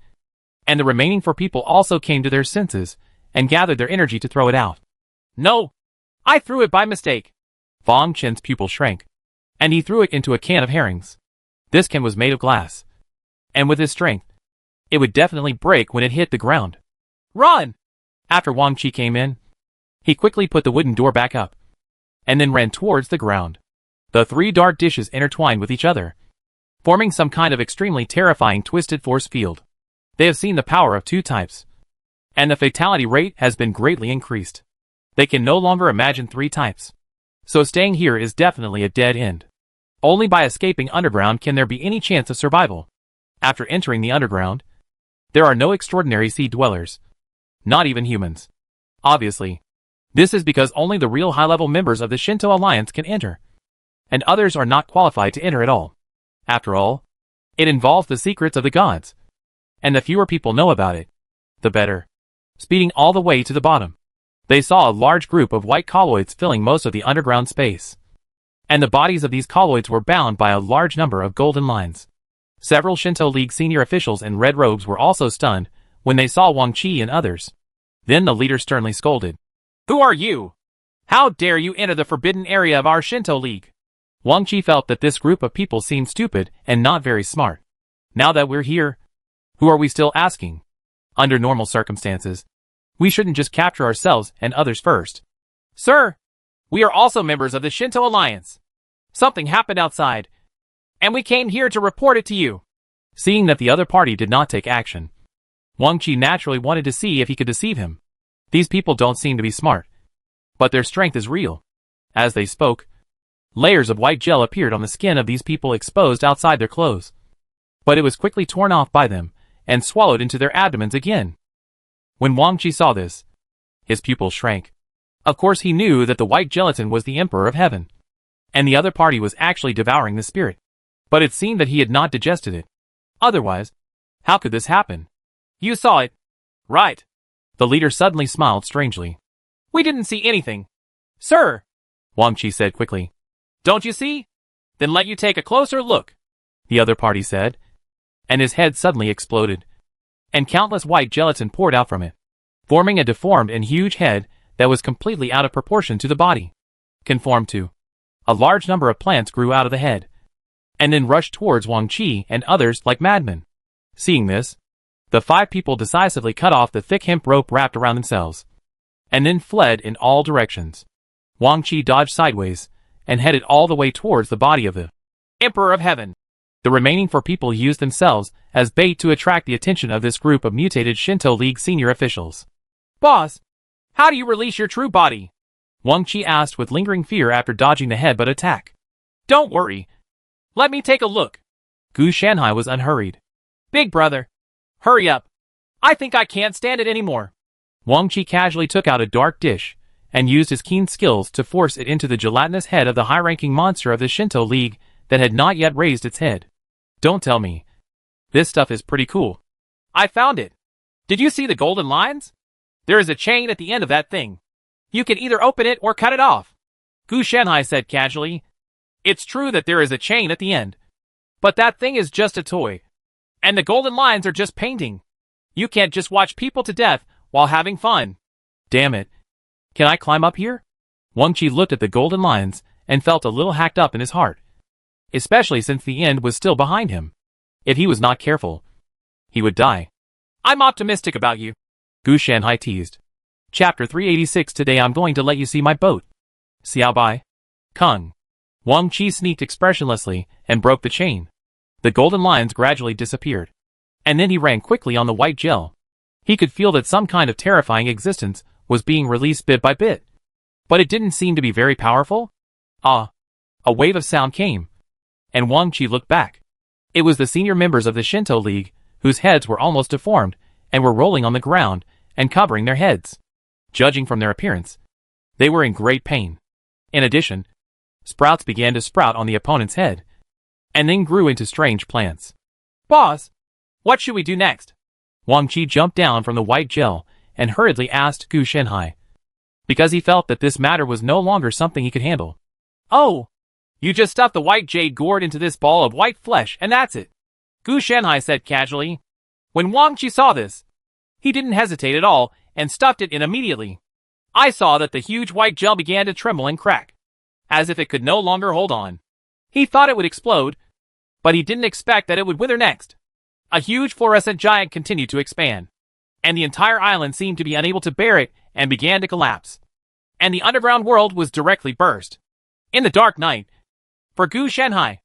And the remaining 4 people also came to their senses and gathered their energy to throw it out. No! I threw it by mistake. Fang Chen's pupil shrank, and he threw it into a can of herrings. This can was made of glass, and with his strength, it would definitely break when it hit the ground. Run! After Wang Qi came in, he quickly put the wooden door back up, and then ran towards the ground. The three dark dishes intertwined with each other, forming some kind of extremely terrifying twisted force field. They have seen the power of two types, and the fatality rate has been greatly increased. They can no longer imagine three types. So staying here is definitely a dead end. Only by escaping underground can there be any chance of survival. After entering the underground, there are no extraordinary sea dwellers. Not even humans. Obviously, this is because only the real high-level members of the Shinto Alliance can enter, and others are not qualified to enter at all. After all, it involves the secrets of the gods, and the fewer people know about it, the better. Speeding all the way to the bottom, they saw a large group of white colloids filling most of the underground space, and the bodies of these colloids were bound by a large number of golden lines. Several Shinto League senior officials in red robes were also stunned when they saw Wang Qi and others. Then the leader sternly scolded. "Who are you? How dare you enter the forbidden area of our Shinto League?" Wang Qi felt that this group of people seemed stupid and not very smart. Now that we're here, who are we still asking? Under normal circumstances, we shouldn't just capture ourselves and others first. "Sir, we are also members of the Shinto Alliance. Something happened outside, and we came here to report it to you." Seeing that the other party did not take action, Wang Qi naturally wanted to see if he could deceive him. These people don't seem to be smart, but their strength is real. As they spoke, layers of white gel appeared on the skin of these people exposed outside their clothes. But it was quickly torn off by them and swallowed into their abdomens again. When Wang Qi saw this, his pupils shrank. Of course he knew that the white gelatin was the Emperor of Heaven, and the other party was actually devouring the spirit. But it seemed that he had not digested it. Otherwise, how could this happen? "You saw it, right?" The leader suddenly smiled strangely. "We didn't see anything, sir," Wang Qi said quickly. "Don't you see? Then let you take a closer look," the other party said, and his head suddenly exploded, and countless white gelatin poured out from it, forming a deformed and huge head that was completely out of proportion to the body. Conformed to. A large number of plants grew out of the head, and then rushed towards Wang Qi and others like madmen. Seeing this, the five people decisively cut off the thick hemp rope wrapped around themselves, and then fled in all directions. Wang Qi dodged sideways, and headed all the way towards the body of the Emperor of Heaven. The remaining four people used themselves as bait to attract the attention of this group of mutated Shinto League senior officials. "Boss, how do you release your true body?" Wang Qi asked with lingering fear after dodging the headbutt attack. "Don't worry. Let me take a look." Gu Shanhai was unhurried. "Big brother, hurry up. I think I can't stand it anymore." Wang Qi casually took out a dark dish and used his keen skills to force it into the gelatinous head of the high-ranking monster of the Shinto League that had not yet raised its head. Don't tell me. This stuff is pretty cool. "I found it. Did you see the golden lines? There is a chain at the end of that thing. You can either open it or cut it off." Gu Shanhai said casually. "It's true that there is a chain at the end, but that thing is just a toy, and the golden lines are just painting. You can't just watch people to death while having fun." "Damn it. Can I climb up here?" Wang Qi looked at the golden lines and felt a little hacked up in his heart, especially since the end was still behind him. If he was not careful, he would die. "I'm optimistic about you," Gu Shanhai teased. Chapter 386. Today I'm going to let you see my boat. Xiao Bai. Kung. Wang Qi sneaked expressionlessly and broke the chain. The golden lines gradually disappeared, and then he ran quickly on the white gel. He could feel that some kind of terrifying existence was being released bit by bit, but it didn't seem to be very powerful. Ah! A wave of sound came, and Wang Qi looked back. It was the senior members of the Shinto League, whose heads were almost deformed and were rolling on the ground and covering their heads. Judging from their appearance, they were in great pain. In addition, sprouts began to sprout on the opponent's head, and then grew into strange plants. "Boss, what should we do next?" Wang Qi jumped down from the white gel and hurriedly asked Gu Shanhai, because he felt that this matter was no longer something he could handle. "Oh, you just stuff the white jade gourd into this ball of white flesh and that's it," Gu Shanhai said casually. When Wang Qi saw this, he didn't hesitate at all and stuffed it in immediately. I saw that the huge white gel began to tremble and crack, as if it could no longer hold on. He thought it would explode, but he didn't expect that it would wither next. A huge fluorescent giant continued to expand, and the entire island seemed to be unable to bear it and began to collapse. And the underground world was directly burst. In the dark night, For Gu Shanhai,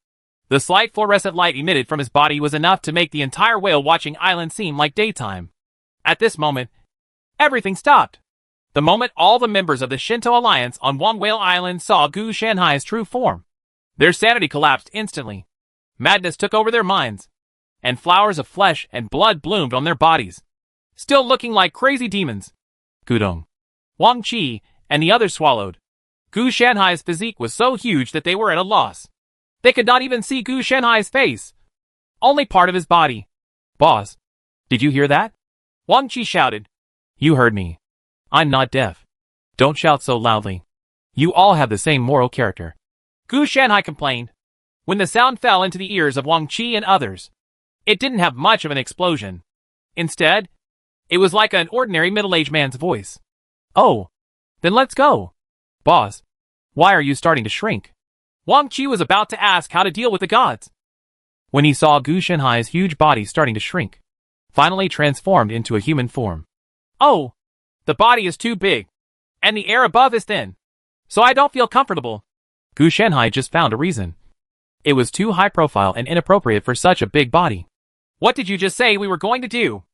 the slight fluorescent light emitted from his body was enough to make the entire whale-watching island seem like daytime. At this moment, everything stopped. The moment all the members of the Shinto Alliance on One Whale Island saw Gu Shanhai's true form, their sanity collapsed instantly. Madness took over their minds, and flowers of flesh and blood bloomed on their bodies, still looking like crazy demons. Gudong, Wang Qi, and the others swallowed. Gu Shanhai's physique was so huge that they were at a loss. They could not even see Gu Shanhai's face, only part of his body. Boss, did you hear that? Wang Qi shouted. You heard me. I'm not deaf. Don't shout so loudly. You all have the same moral character. Gu Shanhai complained. When the sound fell into the ears of Wang Qi and others, it didn't have much of an explosion. Instead, it was like an ordinary middle-aged man's voice. Oh, then let's go. Boss, why are you starting to shrink? Wang Qi was about to ask how to deal with the gods, when he saw Gu Shanhai's huge body starting to shrink, finally transformed into a human form. Oh, the body is too big, and the air above is thin, so I don't feel comfortable. Gu Shanhai just found a reason. It was too high profile and inappropriate for such a big body. What did you just say we were going to do?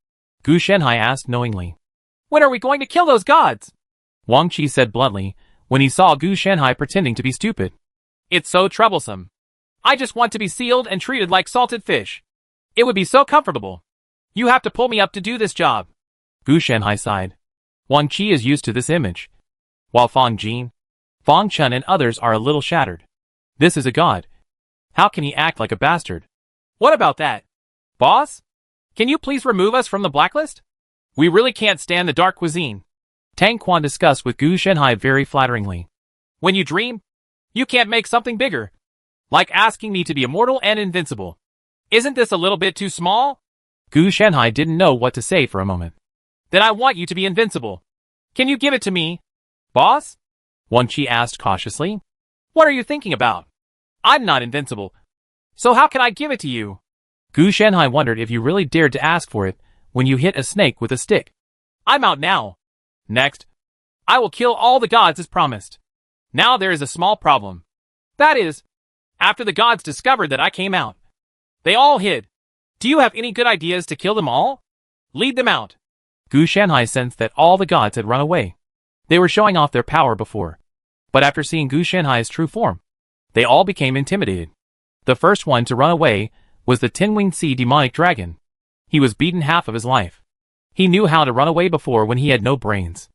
Gu Shanhai asked knowingly. When are we going to kill those gods? Wang Qi said bluntly, when he saw Gu Shanhai pretending to be stupid. It's so troublesome. I just want to be sealed and treated like salted fish. It would be so comfortable. You have to pull me up to do this job. Gu Shanhai sighed. Wang Qi is used to this image, while Fang Jin, Fang Chun and others are a little shattered. This is a god. How can he act like a bastard? What about that? Boss? Can you please remove us from the blacklist? We really can't stand the dark cuisine. Tang Quan discussed with Gu Shanhai very flatteringly. When you dream, you can't make something bigger. Like asking me to be immortal and invincible. Isn't this a little bit too small? Gu Shanhai didn't know what to say for a moment. Then I want you to be invincible. Can you give it to me? Boss? Wang Qi asked cautiously. What are you thinking about? I'm not invincible. So how can I give it to you? Gu Shanhai wondered if you really dared to ask for it when you hit a snake with a stick. I'm out now. Next, I will kill all the gods as promised. Now there is a small problem. That is, after the gods discovered that I came out, they all hid. Do you have any good ideas to kill them all? Lead them out. Gu Shanhai sensed that all the gods had run away. They were showing off their power before. But after seeing Gu Shanhai's true form, they all became intimidated. The first one to run away was the Tin-winged sea demonic dragon. He was beaten half of his life. He knew how to run away before when he had no brains.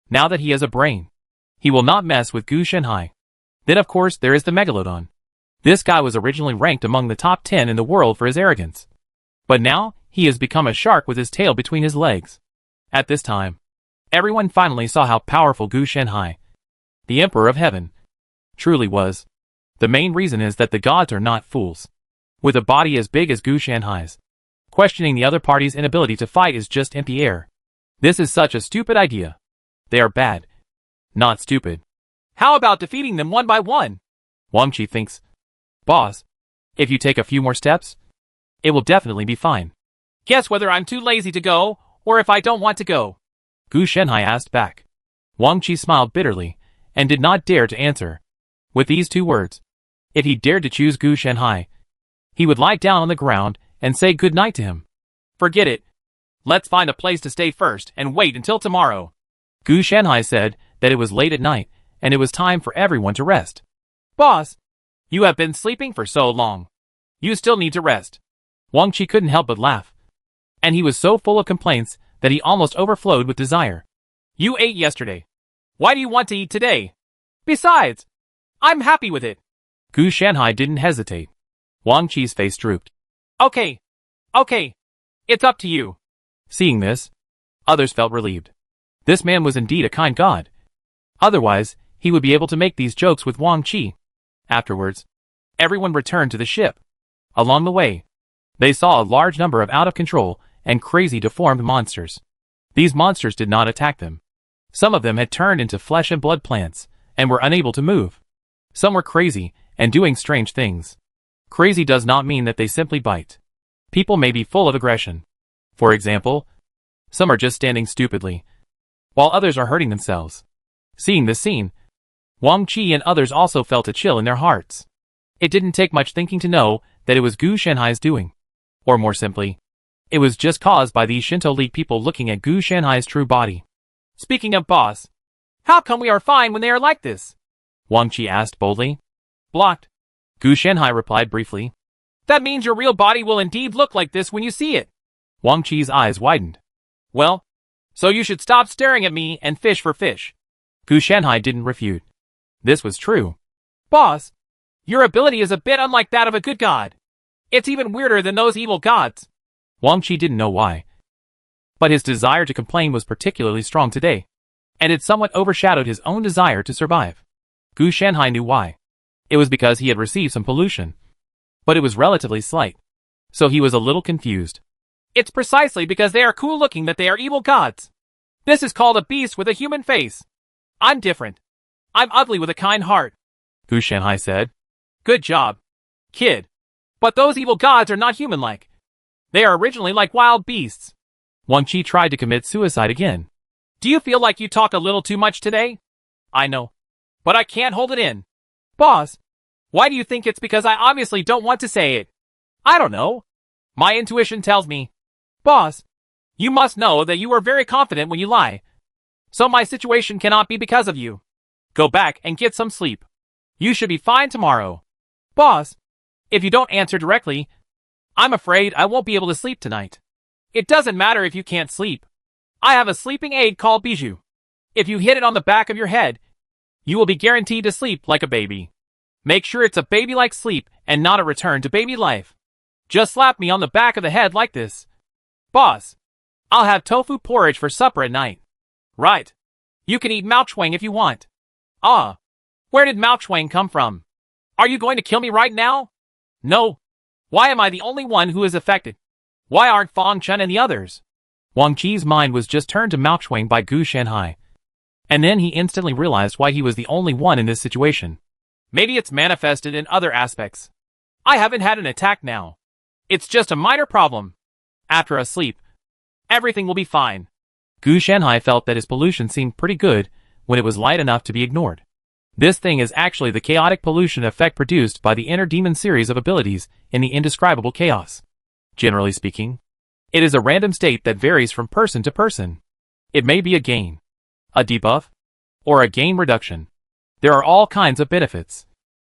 Now that he has a brain, he will not mess with Gu Shanhai. Then of course there is the Megalodon. This guy was originally ranked among the top 10 in the world for his arrogance. But now, he has become a shark with his tail between his legs. At this time, everyone finally saw how powerful Gu Shanhai, the Emperor of Heaven, truly was. The main reason is that the gods are not fools. With a body as big as Gu Shanhai's, questioning the other party's inability to fight is just empty air. This is such a stupid idea. They are bad, not stupid. How about defeating them one by one? Wang Qi thinks. Boss, if you take a few more steps, it will definitely be fine. Guess whether I'm too lazy to go, or if I don't want to go. Gu Shanhai asked back. Wang Qi smiled bitterly, and did not dare to answer. With these two words, if he dared to choose Gu Shanhai, he would lie down on the ground and say good night to him. Forget it. Let's find a place to stay first and wait until tomorrow. Gu Shanhai said that it was late at night, and it was time for everyone to rest. Boss, you have been sleeping for so long. You still need to rest. Wang Qi couldn't help but laugh. And he was so full of complaints that he almost overflowed with desire. You ate yesterday. Why do you want to eat today? Besides, I'm happy with it. Gu Shanhai didn't hesitate. Wang Qi's face drooped. Okay. It's up to you. Seeing this, others felt relieved. This man was indeed a kind god. Otherwise, he would be able to make these jokes with Wang Qi. Afterwards, everyone returned to the ship. Along the way, they saw a large number of out-of-control and crazy deformed monsters. These monsters did not attack them. Some of them had turned into flesh and blood plants, and were unable to move. Some were crazy, and doing strange things. Crazy does not mean that they simply bite. People may be full of aggression. For example, some are just standing stupidly, while others are hurting themselves. Seeing this scene, Wang Qi and others also felt a chill in their hearts. It didn't take much thinking to know that it was Gu Shanhai's doing. Or more simply, it was just caused by these Shinto League people looking at Gu Shanhai's true body. Speaking of boss, how come we are fine when they are like this? Wang Qi asked boldly. Blocked. Gu Shanhai replied briefly. That means your real body will indeed look like this when you see it. Wang Qi's eyes widened. Well, so you should stop staring at me and fish for fish. Gu Shanhai didn't refute. This was true. Boss, your ability is a bit unlike that of a good god. It's even weirder than those evil gods. Wang Qi didn't know why. But his desire to complain was particularly strong today, and it somewhat overshadowed his own desire to survive. Gu Shanhai knew why. It was because he had received some pollution. But it was relatively slight. So he was a little confused. It's precisely because they are cool looking that they are evil gods. This is called a beast with a human face. I'm different. I'm ugly with a kind heart. Gu Shanhai said. Good job, kid. But those evil gods are not human-like. They are originally like wild beasts. Wang Qi tried to commit suicide again. Do you feel like you talk a little too much today? I know. But I can't hold it in. Boss, why do you think it's because I obviously don't want to say it? I don't know. My intuition tells me. Boss, you must know that you are very confident when you lie. So my situation cannot be because of you. Go back and get some sleep. You should be fine tomorrow. Boss, if you don't answer directly, I'm afraid I won't be able to sleep tonight. It doesn't matter if you can't sleep. I have a sleeping aid called Bijou. If you hit it on the back of your head, you will be guaranteed to sleep like a baby. Make sure it's a baby-like sleep and not a return to baby life. Just slap me on the back of the head like this. Boss, I'll have tofu porridge for supper at night. Right. You can eat Mao Chuang if you want. Ah, where did Mao Chuang come from? Are you going to kill me right now? No. Why am I the only one who is affected? Why aren't Fang Chen and the others? Wang Qi's mind was just turned to Mao Chuang by Gu Shanhai. And then he instantly realized why he was the only one in this situation. Maybe it's manifested in other aspects. I haven't had an attack now. It's just a minor problem. After a sleep, everything will be fine. Gu Shanhai felt that his pollution seemed pretty good when it was light enough to be ignored. This thing is actually the chaotic pollution effect produced by the inner demon series of abilities in the indescribable chaos. Generally speaking, it is a random state that varies from person to person. It may be a gain, a debuff, or a gain reduction. There are all kinds of benefits.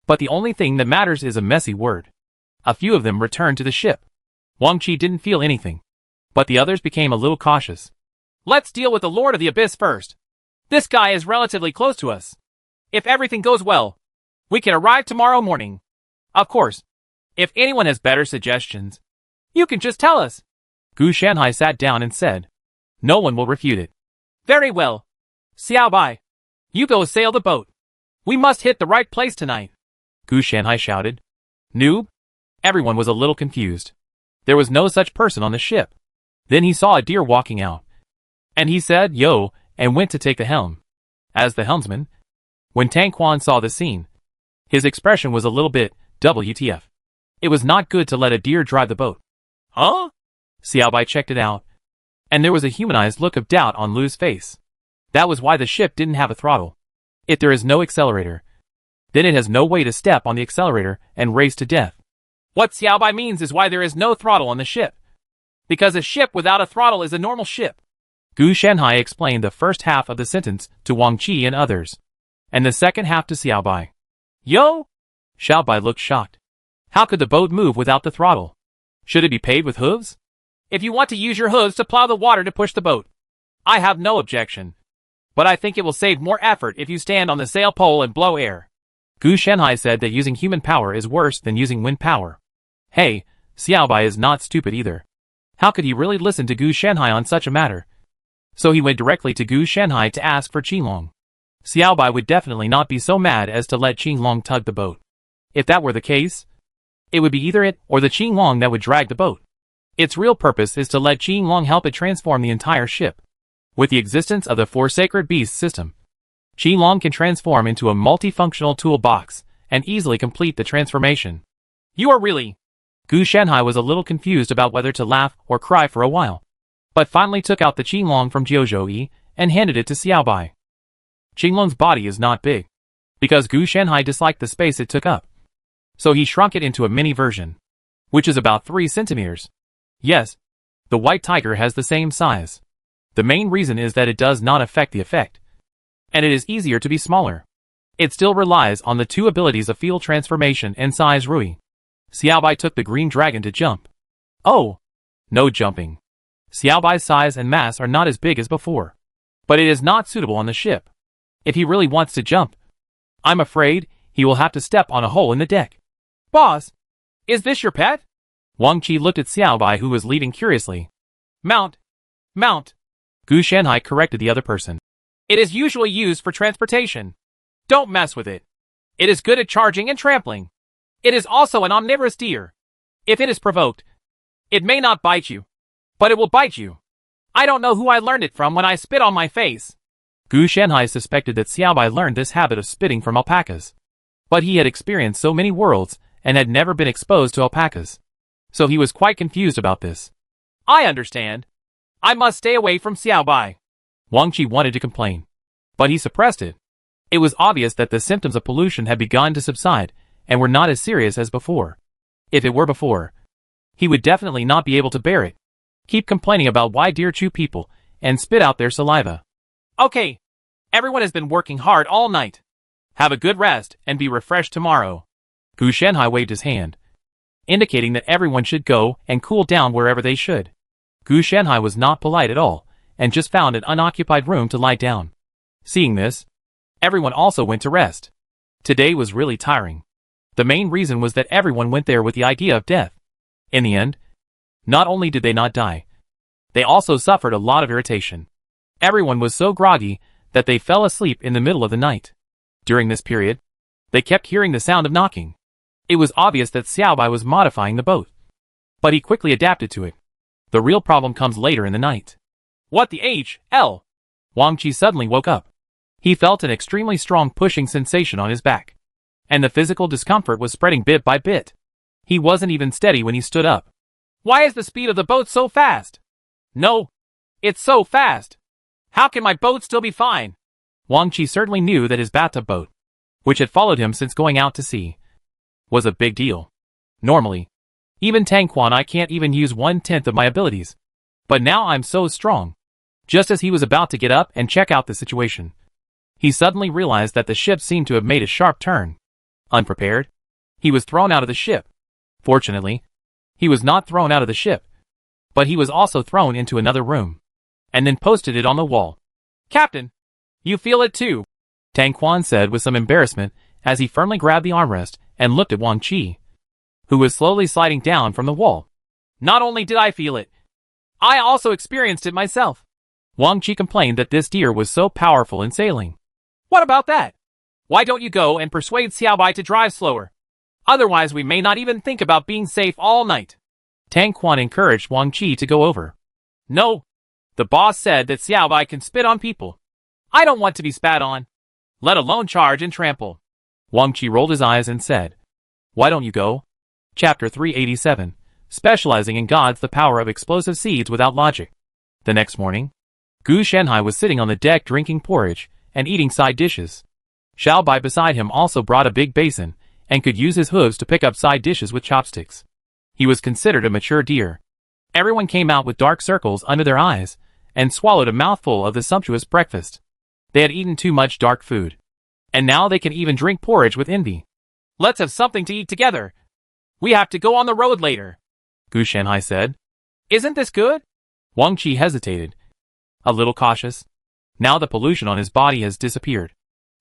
But the only thing that matters is a messy word. A few of them returned to the ship. Wang Qi didn't feel anything, but the others became a little cautious. Let's deal with the Lord of the Abyss first. This guy is relatively close to us. If everything goes well, we can arrive tomorrow morning. Of course, if anyone has better suggestions, you can just tell us. Gu Shanhai sat down and said. No one will refute it. Very well. Xiao Bai, you go sail the boat. We must hit the right place tonight. Gu Shanhai shouted. Noob? Everyone was a little confused. There was no such person on the ship. Then he saw a deer walking out. And he said, yo, and went to take the helm. As the helmsman, when Tang Quan saw the scene, his expression was a little bit, WTF. It was not good to let a deer drive the boat. Huh? Xiao Bai checked it out. And there was a humanized look of doubt on Lu's face. That was why the ship didn't have a throttle. If there is no accelerator, then it has no way to step on the accelerator and race to death. What Xiao Bai means is why there is no throttle on the ship. Because a ship without a throttle is a normal ship. Gu Shanhai explained the first half of the sentence to Wang Qi and others, and the second half to Xiao Bai. Yo? Xiao Bai looked shocked. How could the boat move without the throttle? Should it be paved with hooves? If you want to use your hooves to plow the water to push the boat, I have no objection. But I think it will save more effort if you stand on the sail pole and blow air. Gu Shanhai said that using human power is worse than using wind power. Hey, Xiao Bai is not stupid either. How could he really listen to Gu Shanhai on such a matter? So he went directly to Gu Shanhai to ask for Qinglong. Xiao Bai would definitely not be so mad as to let Qinglong tug the boat. If that were the case, it would be either it or the Qinglong that would drag the boat. Its real purpose is to let Qinglong help it transform the entire ship. With the existence of the Four Sacred Beasts system, Qinglong can transform into a multifunctional toolbox and easily complete the transformation. You are really... Gu Shanhai was a little confused about whether to laugh or cry for a while, but finally took out the Qinglong from Jiuzhou and handed it to Xiao Bai. Qinglong's body is not big, because Gu Shanhai disliked the space it took up. So he shrunk it into a mini version, which is about 3 centimeters. Yes, the white tiger has the same size. The main reason is that it does not affect the effect, and it is easier to be smaller. It still relies on the 2 abilities of field transformation and size Rui. Xiaobai took the green dragon to jump. Oh, no jumping. Xiaobai's size and mass are not as big as before, but it is not suitable on the ship. If he really wants to jump, I'm afraid he will have to step on a hole in the deck. Boss, is this your pet? Wang Qi looked at Xiaobai, who was leading curiously. Mount. Gu Shanhai corrected the other person. It is usually used for transportation. Don't mess with it. It is good at charging and trampling. It is also an omnivorous deer. If it is provoked, it may not bite you, but it will bite you. I don't know who I learned it from when I spit on my face. Gu Shanhai suspected that Xiaobai learned this habit of spitting from alpacas. But he had experienced so many worlds and had never been exposed to alpacas. So he was quite confused about this. I understand. I must stay away from Xiaobai. Wang Qi wanted to complain, but he suppressed it. It was obvious that the symptoms of pollution had begun to subside and were not as serious as before. If it were before, he would definitely not be able to bear it. Keep complaining about why deer chew people and spit out their saliva. Okay, everyone has been working hard all night. Have a good rest and be refreshed tomorrow. Gu Shanhai waved his hand, indicating that everyone should go and cool down wherever they should. Gu Shanhai was not polite at all and just found an unoccupied room to lie down. Seeing this, everyone also went to rest. Today was really tiring. The main reason was that everyone went there with the idea of death. In the end, not only did they not die, they also suffered a lot of irritation. Everyone was so groggy that they fell asleep in the middle of the night. During this period, they kept hearing the sound of knocking. It was obvious that Xiaobai was modifying the boat, but he quickly adapted to it. The real problem comes later in the night. What the hell? Wang Qi suddenly woke up. He felt an extremely strong pushing sensation on his back, and the physical discomfort was spreading bit by bit. He wasn't even steady when he stood up. Why is the speed of the boat so fast? No, it's so fast. How can my boat still be fine? Wang Qi certainly knew that his bathtub boat, which had followed him since going out to sea, was a big deal. Normally, even Tang Quan I can't even use 1/10 of my abilities. But now I'm so strong. Just as he was about to get up and check out the situation, he suddenly realized that the ship seemed to have made a sharp turn. Unprepared, he was thrown out of the ship. Fortunately, he was not thrown out of the ship, but he was also thrown into another room, and then posted it on the wall. Captain, you feel it too, Tang Quan said with some embarrassment as he firmly grabbed the armrest and looked at Wang Qi, who was slowly sliding down from the wall. Not only did I feel it, I also experienced it myself. Wang Qi complained that this deer was so powerful in sailing. What about that? Why don't you go and persuade Xiaobai to drive slower? Otherwise we may not even think about being safe all night. Tang Quan encouraged Wang Qi to go over. No. The boss said that Xiaobai can spit on people. I don't want to be spat on, let alone charge and trample. Wang Qi rolled his eyes and said, "Why don't you go?" Chapter 387, Specializing in Gods, the Power of Explosive Seeds Without Logic. The next morning, Gu Shanhai was sitting on the deck drinking porridge and eating side dishes. Xiaobai beside him also brought a big basin and could use his hooves to pick up side dishes with chopsticks. He was considered a mature deer. Everyone came out with dark circles under their eyes and swallowed a mouthful of the sumptuous breakfast. They had eaten too much dark food, and now they can even drink porridge with envy. Let's have something to eat together. We have to go on the road later, Gu Shanhai said. Isn't this good? Wang Qi hesitated, a little cautious. Now the pollution on his body has disappeared,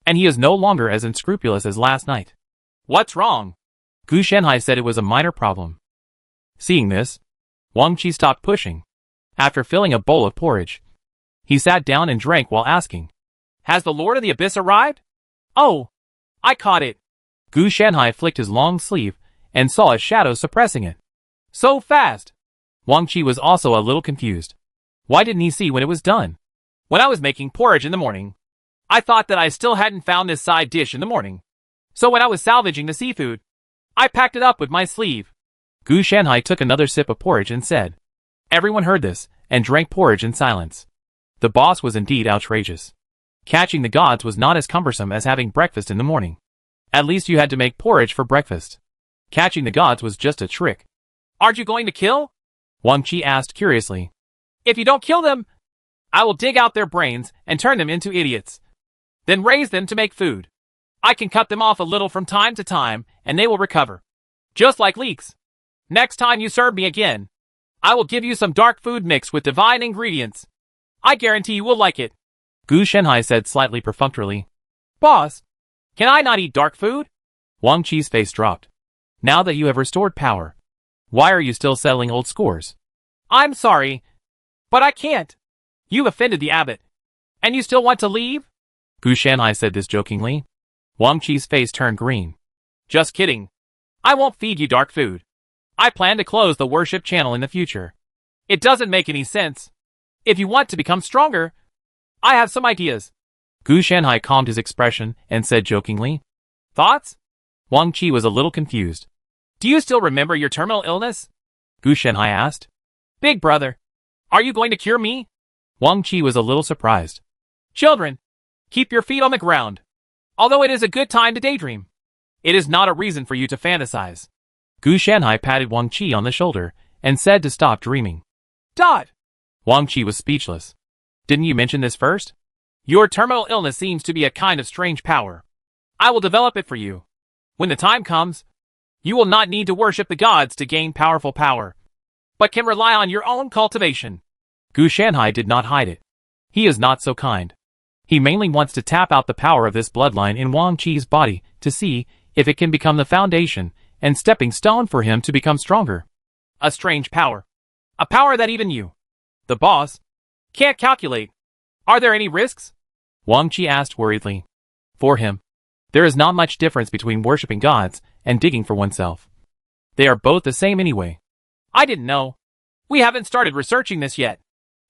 and he is no longer as unscrupulous as last night. What's wrong? Gu Shanhai said it was a minor problem. Seeing this, Wang Qi stopped pushing. After filling a bowl of porridge, he sat down and drank while asking, Has the Lord of the Abyss arrived? Oh, I caught it. Gu Shanhai flicked his long sleeve and saw a shadow suppressing it. So fast! Wang Qi was also a little confused. Why didn't he see when it was done? When I was making porridge in the morning, I thought that I still hadn't found this side dish in the morning. So when I was salvaging the seafood, I packed it up with my sleeve. Gu Shanhai took another sip of porridge and said. Everyone heard this and drank porridge in silence. The boss was indeed outrageous. Catching the gods was not as cumbersome as having breakfast in the morning. At least you had to make porridge for breakfast. Catching the gods was just a trick. Aren't you going to kill? Wang Qi asked curiously. If you don't kill them, I will dig out their brains and turn them into idiots. Then raise them to make food. I can cut them off a little from time to time, and they will recover. Just like leeks. Next time you serve me again, I will give you some dark food mixed with divine ingredients. I guarantee you will like it. Gu Shenhai said slightly perfunctorily. Boss, can I not eat dark food? Wang Qi's face dropped. Now that you have restored power, why are you still settling old scores? I'm sorry, but I can't. You've offended the abbot. And you still want to leave? Gu Shenhai said this jokingly. Wang Qi's face turned green. Just kidding. I won't feed you dark food. I plan to close the worship channel in the future. It doesn't make any sense. If you want to become stronger, I have some ideas. Gu Shenhai calmed his expression and said jokingly. Thoughts? Wang Qi was a little confused. Do you still remember your terminal illness? Gu Shenhai asked. Big brother, are you going to cure me? Wang Qi was a little surprised. Children, keep your feet on the ground. Although it is a good time to daydream, it is not a reason for you to fantasize. Gu Shenhai patted Wang Qi on the shoulder and said to stop dreaming. Dot! Wang Qi was speechless. Didn't you mention this first? Your terminal illness seems to be a kind of strange power. I will develop it for you. When the time comes, you will not need to worship the gods to gain powerful power, but can rely on your own cultivation. Gu Shenhai did not hide it. He is not so kind. He mainly wants to tap out the power of this bloodline in Wang Qi's body to see if it can become the foundation and stepping stone for him to become stronger. A strange power. A power that even you, the boss, can't calculate. Are there any risks? Wang Qi asked worriedly. For him, there is not much difference between worshipping gods and digging for oneself. They are both the same anyway. I didn't know. We haven't started researching this yet.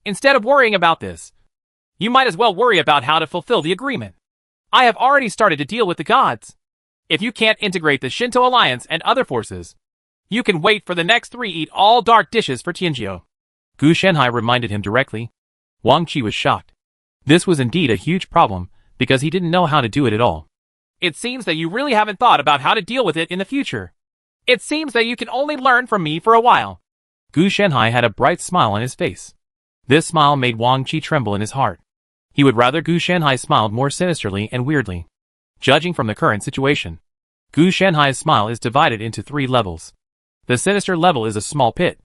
Instead of worrying about this, you might as well worry about how to fulfill the agreement. I have already started to deal with the gods. If you can't integrate the Shinto Alliance and other forces, you can wait for the next 3 eat all dark dishes for Tianjiu. Gu Shenhai reminded him directly. Wang Qi was shocked. This was indeed a huge problem because he didn't know how to do it at all. It seems that you really haven't thought about how to deal with it in the future. It seems that you can only learn from me for a while. Gu Shenhai had a bright smile on his face. This smile made Wang Qi tremble in his heart. He would rather Gu Shenhai smiled more sinisterly and weirdly. Judging from the current situation, Gu Shenhai's smile is divided into 3 levels. The sinister level is a small pit.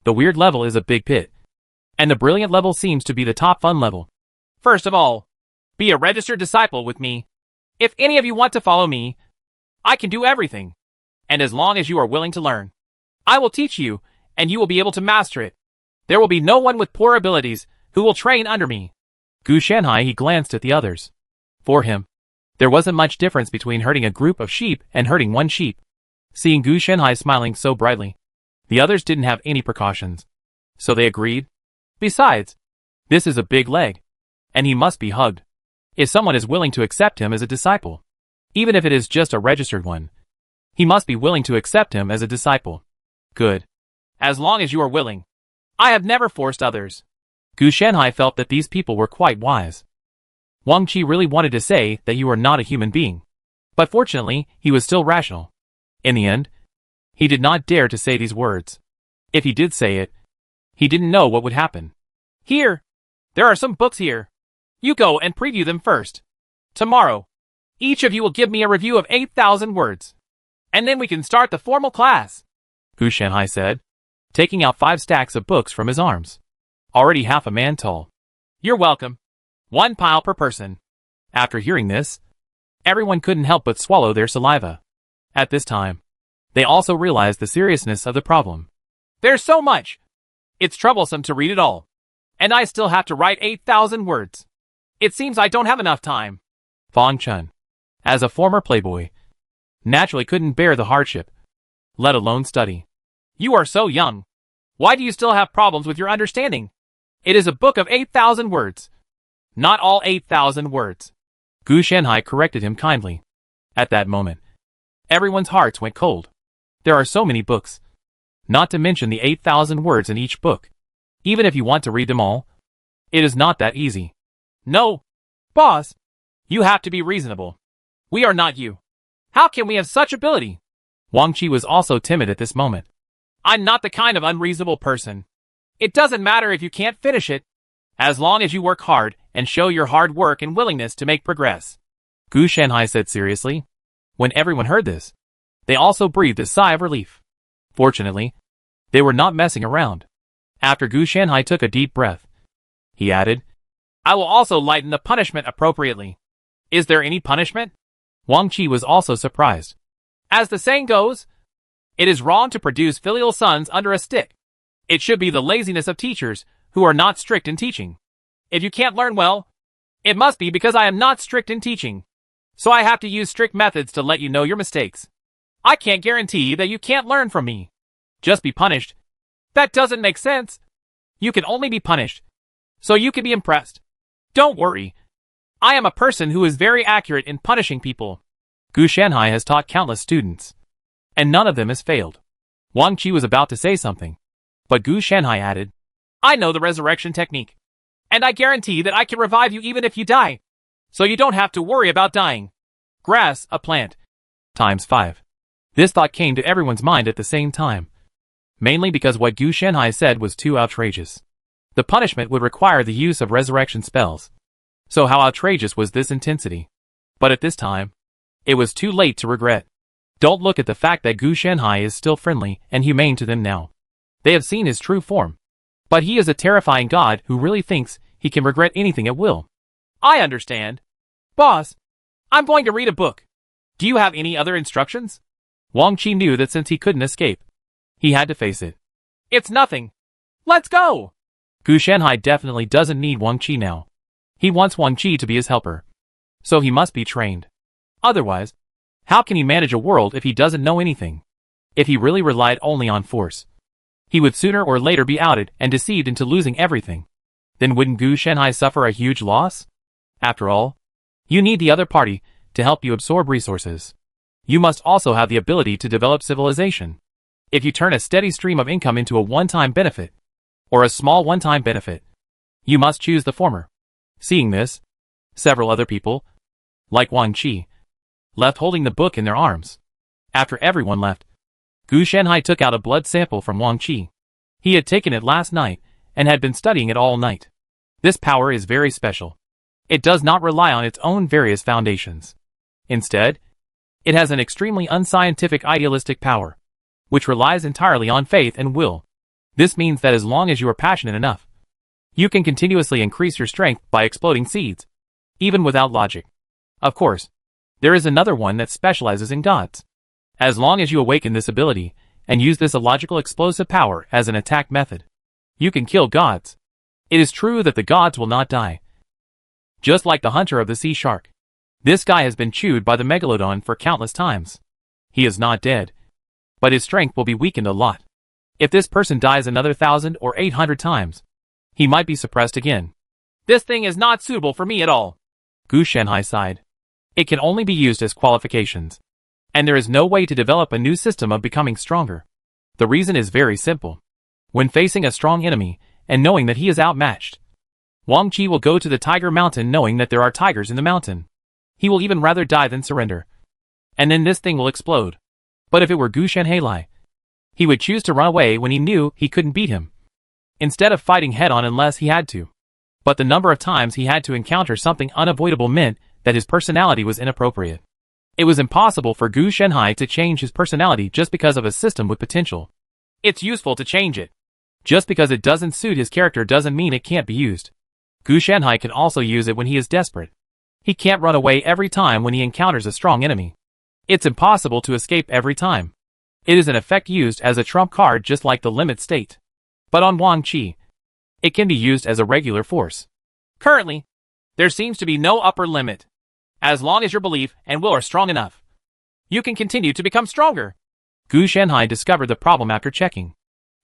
The weird level is a big pit. And the brilliant level seems to be the top fun level. First of all, be a registered disciple with me. If any of you want to follow me, I can do everything. And as long as you are willing to learn, I will teach you, and you will be able to master it. There will be no one with poor abilities who will train under me. Gu Shenhai, he glanced at the others. For him, there wasn't much difference between herding a group of sheep and herding one sheep. Seeing Gu Shenhai smiling so brightly, the others didn't have any precautions. So they agreed. Besides, this is a big leg, and he must be hugged. If someone is willing to accept him as a disciple, even if it is just a registered one, he must be willing to accept him as a disciple. Good. As long as you are willing. I have never forced others. Gu Shenhai felt that these people were quite wise. Wang Qi really wanted to say that you are not a human being. But fortunately, he was still rational. In the end, he did not dare to say these words. If he did say it, he didn't know what would happen. Here, there are some books here. You go and preview them first. Tomorrow, each of you will give me a review of 8,000 words. And then we can start the formal class. Gu Shenhai said, taking out 5 stacks of books from his arms. Already half a man tall. You're welcome. 1 pile per person. After hearing this, everyone couldn't help but swallow their saliva. At this time, they also realized the seriousness of the problem. There's so much. It's troublesome to read it all. And I still have to write 8,000 words. It seems I don't have enough time. Fang Chun, as a former playboy, naturally couldn't bear the hardship, let alone study. You are so young. Why do you still have problems with your understanding? It is a book of 8,000 words. Not all 8,000 words. Gu Shenhai corrected him kindly. At that moment, everyone's hearts went cold. There are so many books. Not to mention the 8,000 words in each book. Even if you want to read them all, it is not that easy. No, boss. You have to be reasonable. We are not you. How can we have such ability? Wang Qi was also timid at this moment. I'm not the kind of unreasonable person. It doesn't matter if you can't finish it, as long as you work hard and show your hard work and willingness to make progress. Gu Shanhai said seriously. When everyone heard this, they also breathed a sigh of relief. Fortunately, they were not messing around. After Gu Shanhai took a deep breath, he added, I will also lighten the punishment appropriately. Is there any punishment? Wang Qi was also surprised. As the saying goes, it is wrong to produce filial sons under a stick. It should be the laziness of teachers who are not strict in teaching. If you can't learn well, it must be because I am not strict in teaching. So I have to use strict methods to let you know your mistakes. I can't guarantee that you can't learn from me. Just be punished. That doesn't make sense. You can only be punished, so you can be impressed. Don't worry. I am a person who is very accurate in punishing people. Gu Shanhai has taught countless students, and none of them has failed. Wang Qi was about to say something, but Gu Shanhai added, I know the resurrection technique, and I guarantee that I can revive you even if you die. So you don't have to worry about dying. Grass, a plant. Times 5. This thought came to everyone's mind at the same time, mainly because what Gu Shanhai said was too outrageous. The punishment would require the use of resurrection spells. So how outrageous was this intensity? But at this time, it was too late to regret. Don't look at the fact that Gu Shanhai is still friendly and humane to them now. They have seen his true form. But he is a terrifying god who really thinks he can regret anything at will. I understand. Boss, I'm going to read a book. Do you have any other instructions? Wang Qi knew that since he couldn't escape, he had to face it. It's nothing. Let's go! Gu Shanhai definitely doesn't need Wang Qi now. He wants Wang Qi to be his helper. So he must be trained. Otherwise, how can he manage a world if he doesn't know anything? If he really relied only on force, he would sooner or later be outed and deceived into losing everything. Then wouldn't Gu Shanhai suffer a huge loss? After all, you need the other party to help you absorb resources. You must also have the ability to develop civilization. If you turn a steady stream of income into a one-time benefit, or a small one-time benefit, you must choose the former. Seeing this, several other people, like Wang Qi, left holding the book in their arms. After everyone left, Gu Shanhai took out a blood sample from Wang Qi. He had taken it last night and had been studying it all night. This power is very special. It does not rely on its own various foundations. Instead, it has an extremely unscientific idealistic power, which relies entirely on faith and will. This means that as long as you are passionate enough, you can continuously increase your strength by exploding seeds, even without logic. Of course, there is another one that specializes in gods. As long as you awaken this ability and use this illogical explosive power as an attack method, you can kill gods. It is true that the gods will not die. Just like the hunter of the sea shark. This guy has been chewed by the megalodon for countless times. He is not dead, but his strength will be weakened a lot. If this person dies another 1,000 or 800 times, he might be suppressed again. This thing is not suitable for me at all. Gu Shanhai sighed. It can only be used as qualifications, and there is no way to develop a new system of becoming stronger. The reason is very simple. When facing a strong enemy, and knowing that he is outmatched, Wang Qi will go to the Tiger Mountain knowing that there are tigers in the mountain. He will even rather die than surrender. And then this thing will explode. But if it were Gu Shanhai, he would choose to run away when he knew he couldn't beat him, instead of fighting head-on unless he had to. But the number of times he had to encounter something unavoidable meant that his personality was inappropriate. It was impossible for Gu Shanhai to change his personality just because of a system with potential. It's useful to change it. Just because it doesn't suit his character doesn't mean it can't be used. Gu Shanhai can also use it when he is desperate. He can't run away every time when he encounters a strong enemy. It's impossible to escape every time. It is an effect used as a trump card just like the limit state. But on Wang Qi, it can be used as a regular force. Currently, there seems to be no upper limit. As long as your belief and will are strong enough, you can continue to become stronger. Gu Shanhai discovered the problem after checking.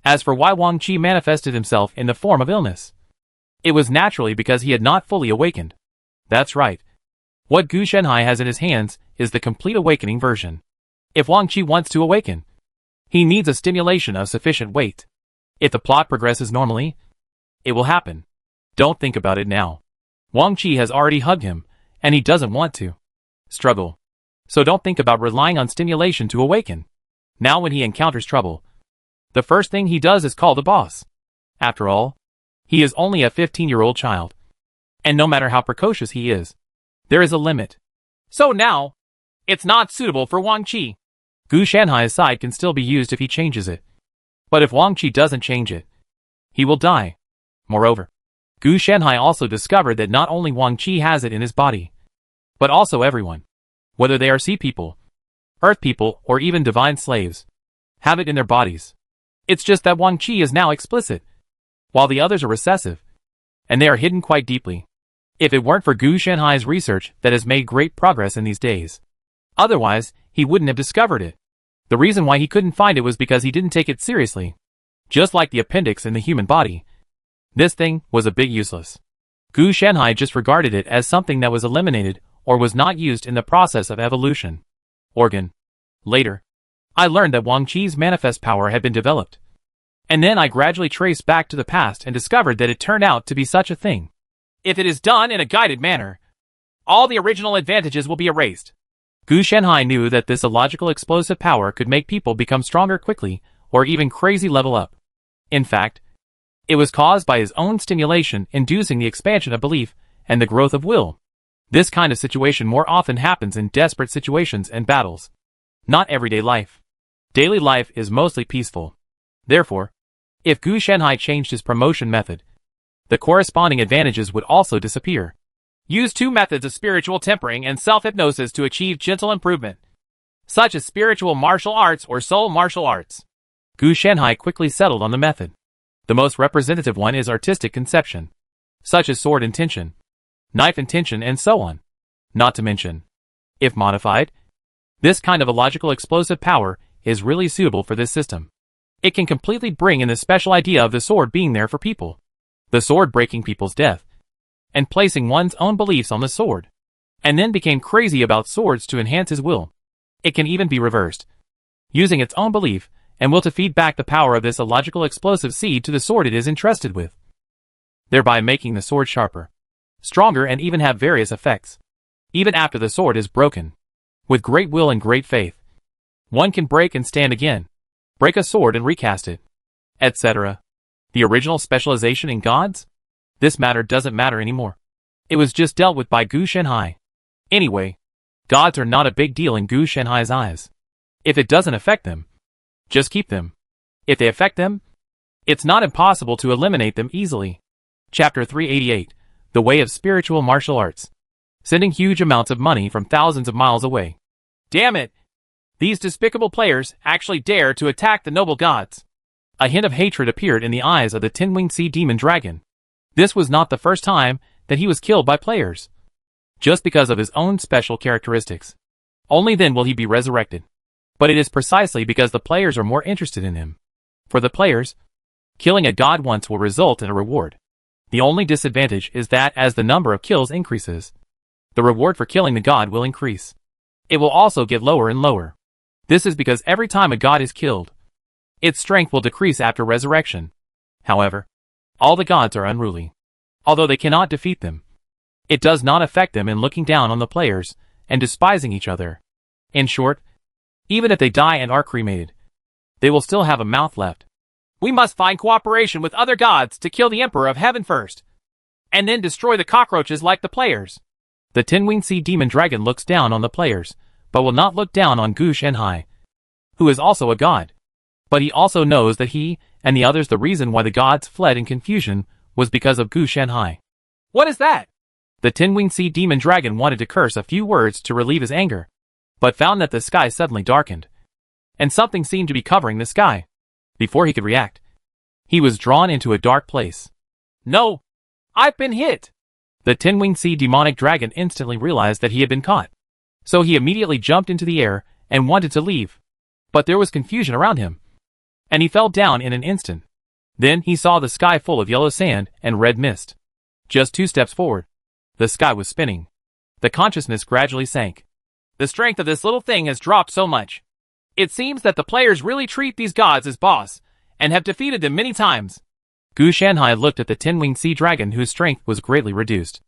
As for why Wang Qi manifested himself in the form of illness, it was naturally because he had not fully awakened. That's right. What Gu Shanhai has in his hands is the complete awakening version. If Wang Qi wants to awaken, he needs a stimulation of sufficient weight. If the plot progresses normally, it will happen. Don't think about it now. Wang Qi has already hugged him, and he doesn't want to struggle. So don't think about relying on stimulation to awaken. Now when he encounters trouble, the first thing he does is call the boss. After all, he is only a 15-year-old child. And no matter how precocious he is, there is a limit. So now, it's not suitable for Wang Qi. Gu Shanhai's side can still be used if he changes it. But if Wang Qi doesn't change it, he will die. Moreover, Gu Shanhai also discovered that not only Wang Qi has it in his body, but also everyone, whether they are sea people, earth people, or even divine slaves, have it in their bodies. It's just that Wang Qi is now explicit, while the others are recessive, and they are hidden quite deeply. If it weren't for Gu Shanhai's research that has made great progress in these days, otherwise, he wouldn't have discovered it. The reason why he couldn't find it was because he didn't take it seriously. Just like the appendix in the human body, this thing was a bit useless. Gu Shanhai just regarded it as something that was eliminated or was not used in the process of evolution. Organ. Later, I learned that Wang Qi's manifest power had been developed. And then I gradually traced back to the past and discovered that it turned out to be such a thing. If it is done in a guided manner, all the original advantages will be erased. Gu Shanhai knew that this illogical explosive power could make people become stronger quickly, or even crazy level up. In fact, it was caused by his own stimulation inducing the expansion of belief and the growth of will. This kind of situation more often happens in desperate situations and battles. Not everyday life. Daily life is mostly peaceful. Therefore, if Gu Shanhai changed his promotion method, the corresponding advantages would also disappear. Use 2 methods of spiritual tempering and self-hypnosis to achieve gentle improvement, such as spiritual martial arts or soul martial arts. Gu Shanhai quickly settled on the method. The most representative one is artistic conception, such as sword intention, knife intention, and so on. Not to mention, if modified, this kind of illogical explosive power is really suitable for this system. It can completely bring in the special idea of the sword being there for people, the sword breaking people's death, and placing one's own beliefs on the sword, and then became crazy about swords to enhance his will. It can even be reversed, using its own belief and will to feed back the power of this illogical explosive seed to the sword it is entrusted with, thereby making the sword sharper, stronger, and even have various effects. Even after the sword is broken, with great will and great faith, one can break and stand again, break a sword and recast it, etc. The original specialization in gods? This matter doesn't matter anymore. It was just dealt with by Gu Shanhai. Anyway, gods are not a big deal in Gu Shanhai's eyes. If it doesn't affect them, just keep them. If they affect them, it's not impossible to eliminate them easily. Chapter 388, The Way of Spiritual Martial Arts. Sending huge amounts of money from thousands of miles away. Damn it! These despicable players actually dare to attack the noble gods. A hint of hatred appeared in the eyes of the Tin-Winged Sea Demon Dragon. This was not the first time that he was killed by players, just because of his own special characteristics. Only then will he be resurrected. But it is precisely because the players are more interested in him. For the players, killing a god once will result in a reward. The only disadvantage is that as the number of kills increases, the reward for killing the god will increase. It will also get lower and lower. This is because every time a god is killed, its strength will decrease after resurrection. However, all the gods are unruly. Although they cannot defeat them, it does not affect them in looking down on the players and despising each other. In short, even if they die and are cremated, they will still have a mouth left. We must find cooperation with other gods to kill the Emperor of Heaven first, and then destroy the cockroaches like the players. The Tin-Winged Sea Demon Dragon looks down on the players, but will not look down on Gu Shanhai, who is also a god. But he also knows that he and the others, the reason why the gods fled in confusion was because of Gu Shanhai. What is that? The Tin-Winged Sea Demon Dragon wanted to curse a few words to relieve his anger, but found that the sky suddenly darkened, and something seemed to be covering the sky. Before he could react, he was drawn into a dark place. No! I've been hit! The Tin-Winged Sea Demonic Dragon instantly realized that he had been caught. So he immediately jumped into the air and wanted to leave. But there was confusion around him, and he fell down in an instant. Then he saw the sky full of yellow sand and red mist. Just 2 steps forward, the sky was spinning. The consciousness gradually sank. The strength of this little thing has dropped so much. It seems that the players really treat these gods as boss, and have defeated them many times. Gu Shanhai looked at the Tin-Winged Sea Dragon, whose strength was greatly reduced.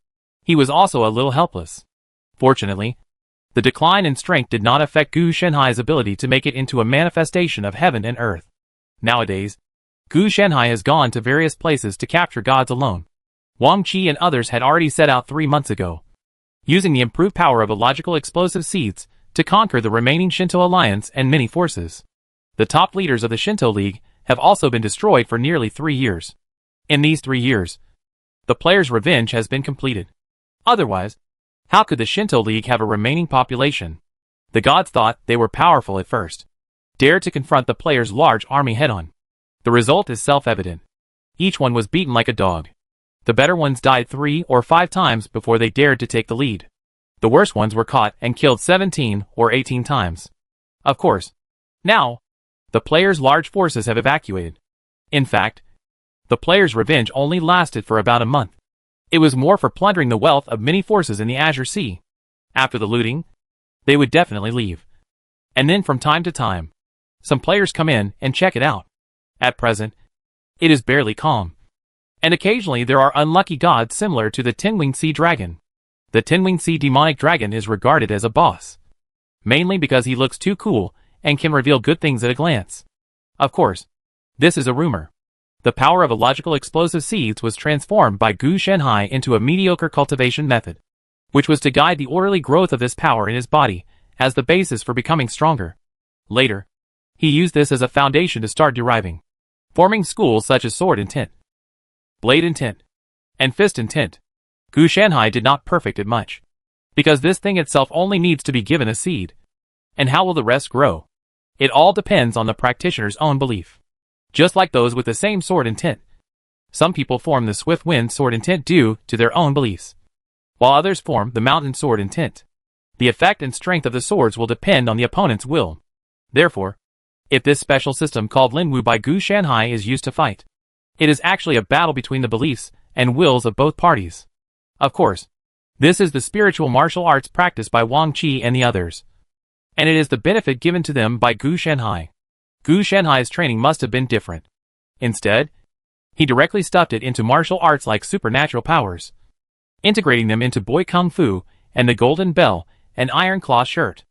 He was also a little helpless. Fortunately, The decline in strength did not affect Gu Shenhai's ability to make it into a manifestation of heaven and earth. Nowadays, Gu Shenhai has gone to various places to capture gods alone. Wang Qi and others had already set out 3 months ago, using the improved power of illogical explosive seeds to conquer the remaining Shinto alliance and many forces. The top leaders of the Shinto League have also been destroyed for nearly 3 years. In these 3 years, the players' revenge has been completed. Otherwise, how could the Shinto League have a remaining population? The gods thought they were powerful at first, dared to confront the players' large army head-on. The result is self-evident. Each one was beaten like a dog. The better ones died 3 or 5 times before they dared to take the lead. The worst ones were caught and killed 17 or 18 times. Of course, now, the players' large forces have evacuated. In fact, the players' revenge only lasted for about a month. It was more for plundering the wealth of many forces in the Azure Sea. After the looting, they would definitely leave. And then from time to time, some players come in and check it out. At present, it is barely calm. And occasionally there are unlucky gods similar to the Tin-Winged Sea Dragon. The Tin-Winged Sea Demonic Dragon is regarded as a boss, mainly because he looks too cool and can reveal good things at a glance. Of course, this is a rumor. The power of illogical explosive seeds was transformed by Gu Shenhai into a mediocre cultivation method, which was to guide the orderly growth of this power in his body as the basis for becoming stronger. Later, he used this as a foundation to start deriving, forming schools such as Sword Intent, Blade Intent, and Fist Intent. Gu Shenhai did not perfect it much, because this thing itself only needs to be given a seed. And how will the rest grow? It all depends on the practitioner's own belief. Just like those with the same sword intent. Some people form the Swift Wind sword intent due to their own beliefs, while others form the Mountain sword intent. The effect and strength of the swords will depend on the opponent's will. Therefore, if this special system called Linwu by Gu Shenhai is used to fight, it is actually a battle between the beliefs and wills of both parties. Of course, this is the spiritual martial arts practiced by Wang Qi and the others, and it is the benefit given to them by Gu Shenhai. Gu Shenhai's training must have been different. Instead, he directly stuffed it into martial arts like supernatural powers, integrating them into Boy Kung Fu and the Golden Bell and Iron Claw shirt.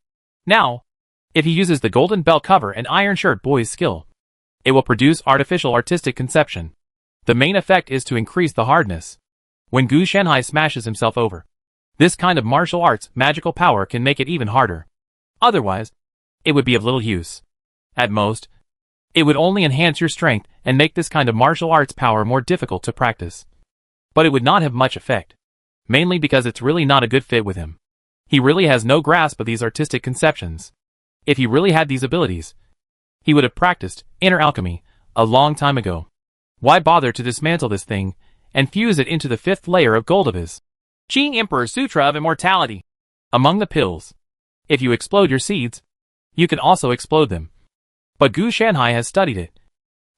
Now, if he uses the Golden Bell cover and Iron Shirt Boy's skill, it will produce artificial artistic conception. The main effect is to increase the hardness. When Gu Shenhai smashes himself over, this kind of martial arts magical power can make it even harder. Otherwise, it would be of little use. At most, it would only enhance your strength and make this kind of martial arts power more difficult to practice. But it would not have much effect, mainly because it's really not a good fit with him. He really has no grasp of these artistic conceptions. If he really had these abilities, he would have practiced inner alchemy a long time ago. Why bother to dismantle this thing and fuse it into the 5th layer of gold of his Qing Emperor Sutra of Immortality? Among the pills, if you explode your seeds, you can also explode them. But Gu Shenhai has studied it,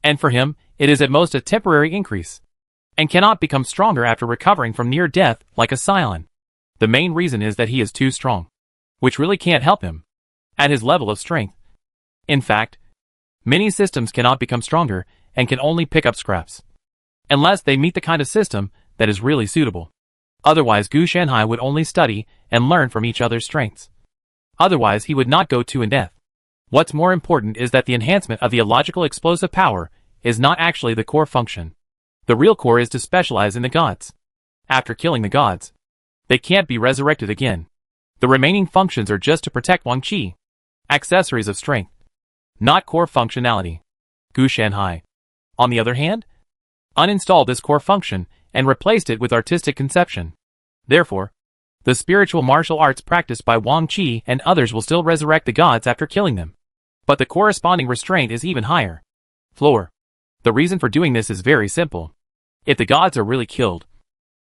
and for him, it is at most a temporary increase, and cannot become stronger after recovering from near death like a scion. The main reason is that he is too strong, which really can't help him at his level of strength. In fact, many systems cannot become stronger and can only pick up scraps, unless they meet the kind of system that is really suitable. Otherwise, Gu Shenhai would only study and learn from each other's strengths. Otherwise, he would not go too in-depth. What's more important is that the enhancement of the illogical explosive power is not actually the core function. The real core is to specialize in the gods. After killing the gods, they can't be resurrected again. The remaining functions are just to protect Wang Qi. Accessories of strength, not core functionality. Gu Shenhai, on the other hand, uninstalled this core function and replaced it with artistic conception. Therefore, the spiritual martial arts practiced by Wang Qi and others will still resurrect the gods after killing them. But the corresponding restraint is even higher. Floor. The reason for doing this is very simple. If the gods are really killed,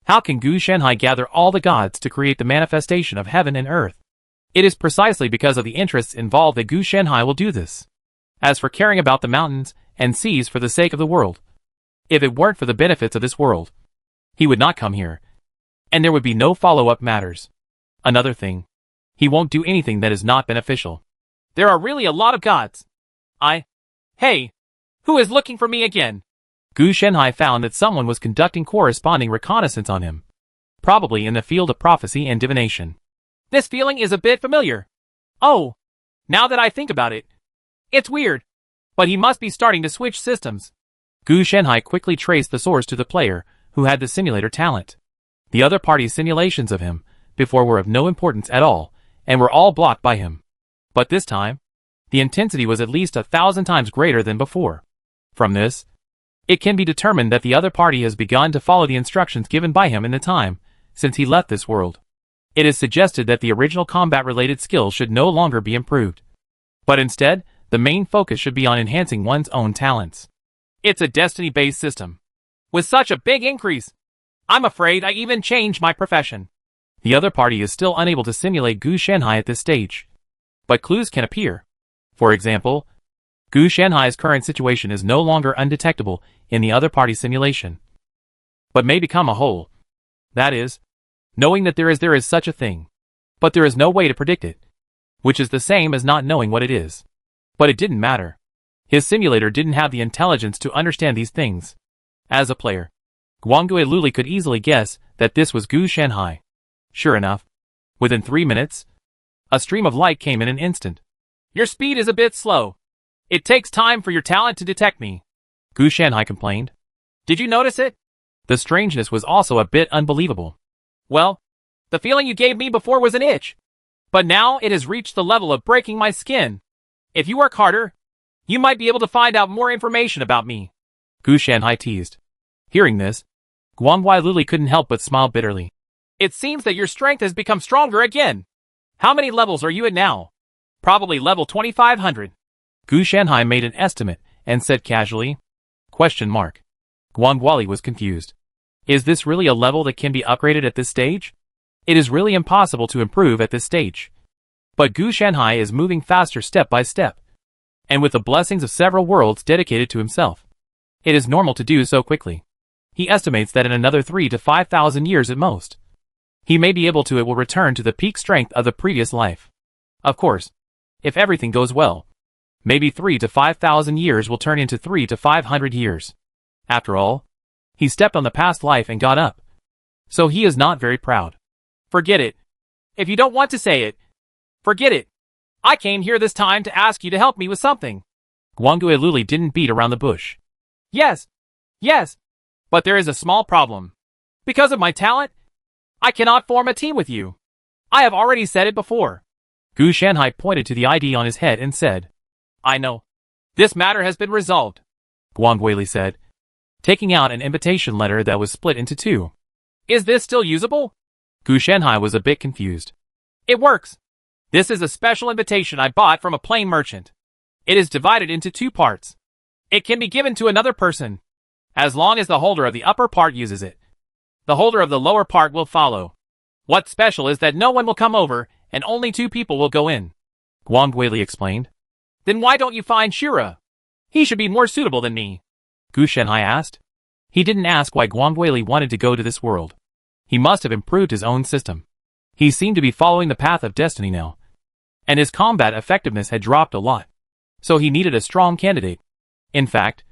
how can Gu Shenhai gather all the gods to create the manifestation of heaven and earth? It is precisely because of the interests involved that Gu Shenhai will do this. As for caring about the mountains and seas for the sake of the world, if it weren't for the benefits of this world, he would not come here, and there would be no follow-up matters. Another thing, he won't do anything that is not beneficial. There are really a lot of gods. Hey, who is looking for me again? Gu Shenhai found that someone was conducting corresponding reconnaissance on him, probably in the field of prophecy and divination. This feeling is a bit familiar. Oh, now that I think about it, it's weird. But he must be starting to switch systems. Gu Shenhai quickly traced the source to the player who had the simulator talent. The other party's simulations of him before were of no importance at all and were all blocked by him. But this time, the intensity was at least 1,000 times greater than before. From this, it can be determined that the other party has begun to follow the instructions given by him in the time since he left this world. It is suggested that the original combat-related skills should no longer be improved, but instead, the main focus should be on enhancing one's own talents. It's a destiny-based system. With such a big increase, I'm afraid I even changed my profession. The other party is still unable to simulate Gu Shenhai at this stage, but clues can appear. For example, Gu Shenhai's current situation is no longer undetectable in the other party's simulation, but may become a whole. That is, knowing that there is such a thing, but there is no way to predict it, which is the same as not knowing what it is. But it didn't matter. His simulator didn't have the intelligence to understand these things. As a player, Guangui Luli could easily guess that this was Gu Shenhai. Sure enough, within 3 minutes, a stream of light came in an instant. Your speed is a bit slow. It takes time for your talent to detect me, Gu Shenhai complained. Did you notice it? The strangeness was also a bit unbelievable. Well, the feeling you gave me before was an itch, but now it has reached the level of breaking my skin. If you work harder, you might be able to find out more information about me, Gu Shenhai teased. Hearing this, Guangui Luli couldn't help but smile bitterly. It seems that your strength has become stronger again. How many levels are you at now? Probably level 2500. Gu Shenhai made an estimate and said casually. ? Guangui was confused. Is this really a level that can be upgraded at this stage? It is really impossible to improve at this stage. But Gu Shenhai is moving faster step by step, and with the blessings of several worlds dedicated to himself. It is normal to do so quickly. He estimates that in another 3,000 to 5,000 years at most, he may be able to it will return to the peak strength of the previous life. Of course, if everything goes well, maybe 3,000 to 5,000 years will turn into 300 to 500 years. After all, he stepped on the past life and got up. So he is not very proud. Forget it. If you don't want to say it, forget it. I came here this time to ask you to help me with something. Guangui Luli didn't beat around the bush. Yes. But there is a small problem. Because of my talent, I cannot form a team with you. I have already said it before. Gu Shenhai pointed to the ID on his head and said, I know. This matter has been resolved, Guangui Li said, taking out an invitation letter that was split into two. Is this still usable? Gu Shenhai was a bit confused. It works. This is a special invitation I bought from a plain merchant. It is divided into 2 parts. It can be given to another person, as long as the holder of the upper part uses it. The holder of the lower part will follow. What's special is that no one will come over, and only 2 people will go in, Guangui Li explained. Then why don't you find Shura? He should be more suitable than me, Gu Shenhai asked. He didn't ask why Guangui Li wanted to go to this world. He must have improved his own system. He seemed to be following the path of destiny now, and his combat effectiveness had dropped a lot. So he needed a strong candidate. In fact,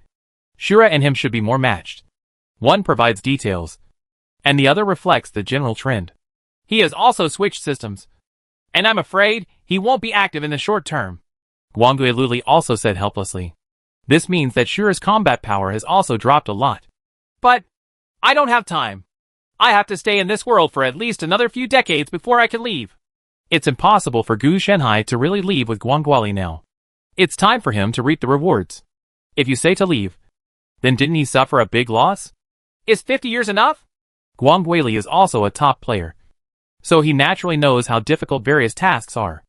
Shura and him should be more matched. One provides details, and the other reflects the general trend. He has also switched systems, and I'm afraid he won't be active in the short term, Guangui Luli also said helplessly. This means that Shura's combat power has also dropped a lot. But I don't have time. I have to stay in this world for at least another few decades before I can leave. It's impossible for Gu Shenhai to really leave with Guangui Li now. It's time for him to reap the rewards. If you say to leave, then didn't he suffer a big loss? Is 50 years enough? Guangui Li is also a top player, so he naturally knows how difficult various tasks are.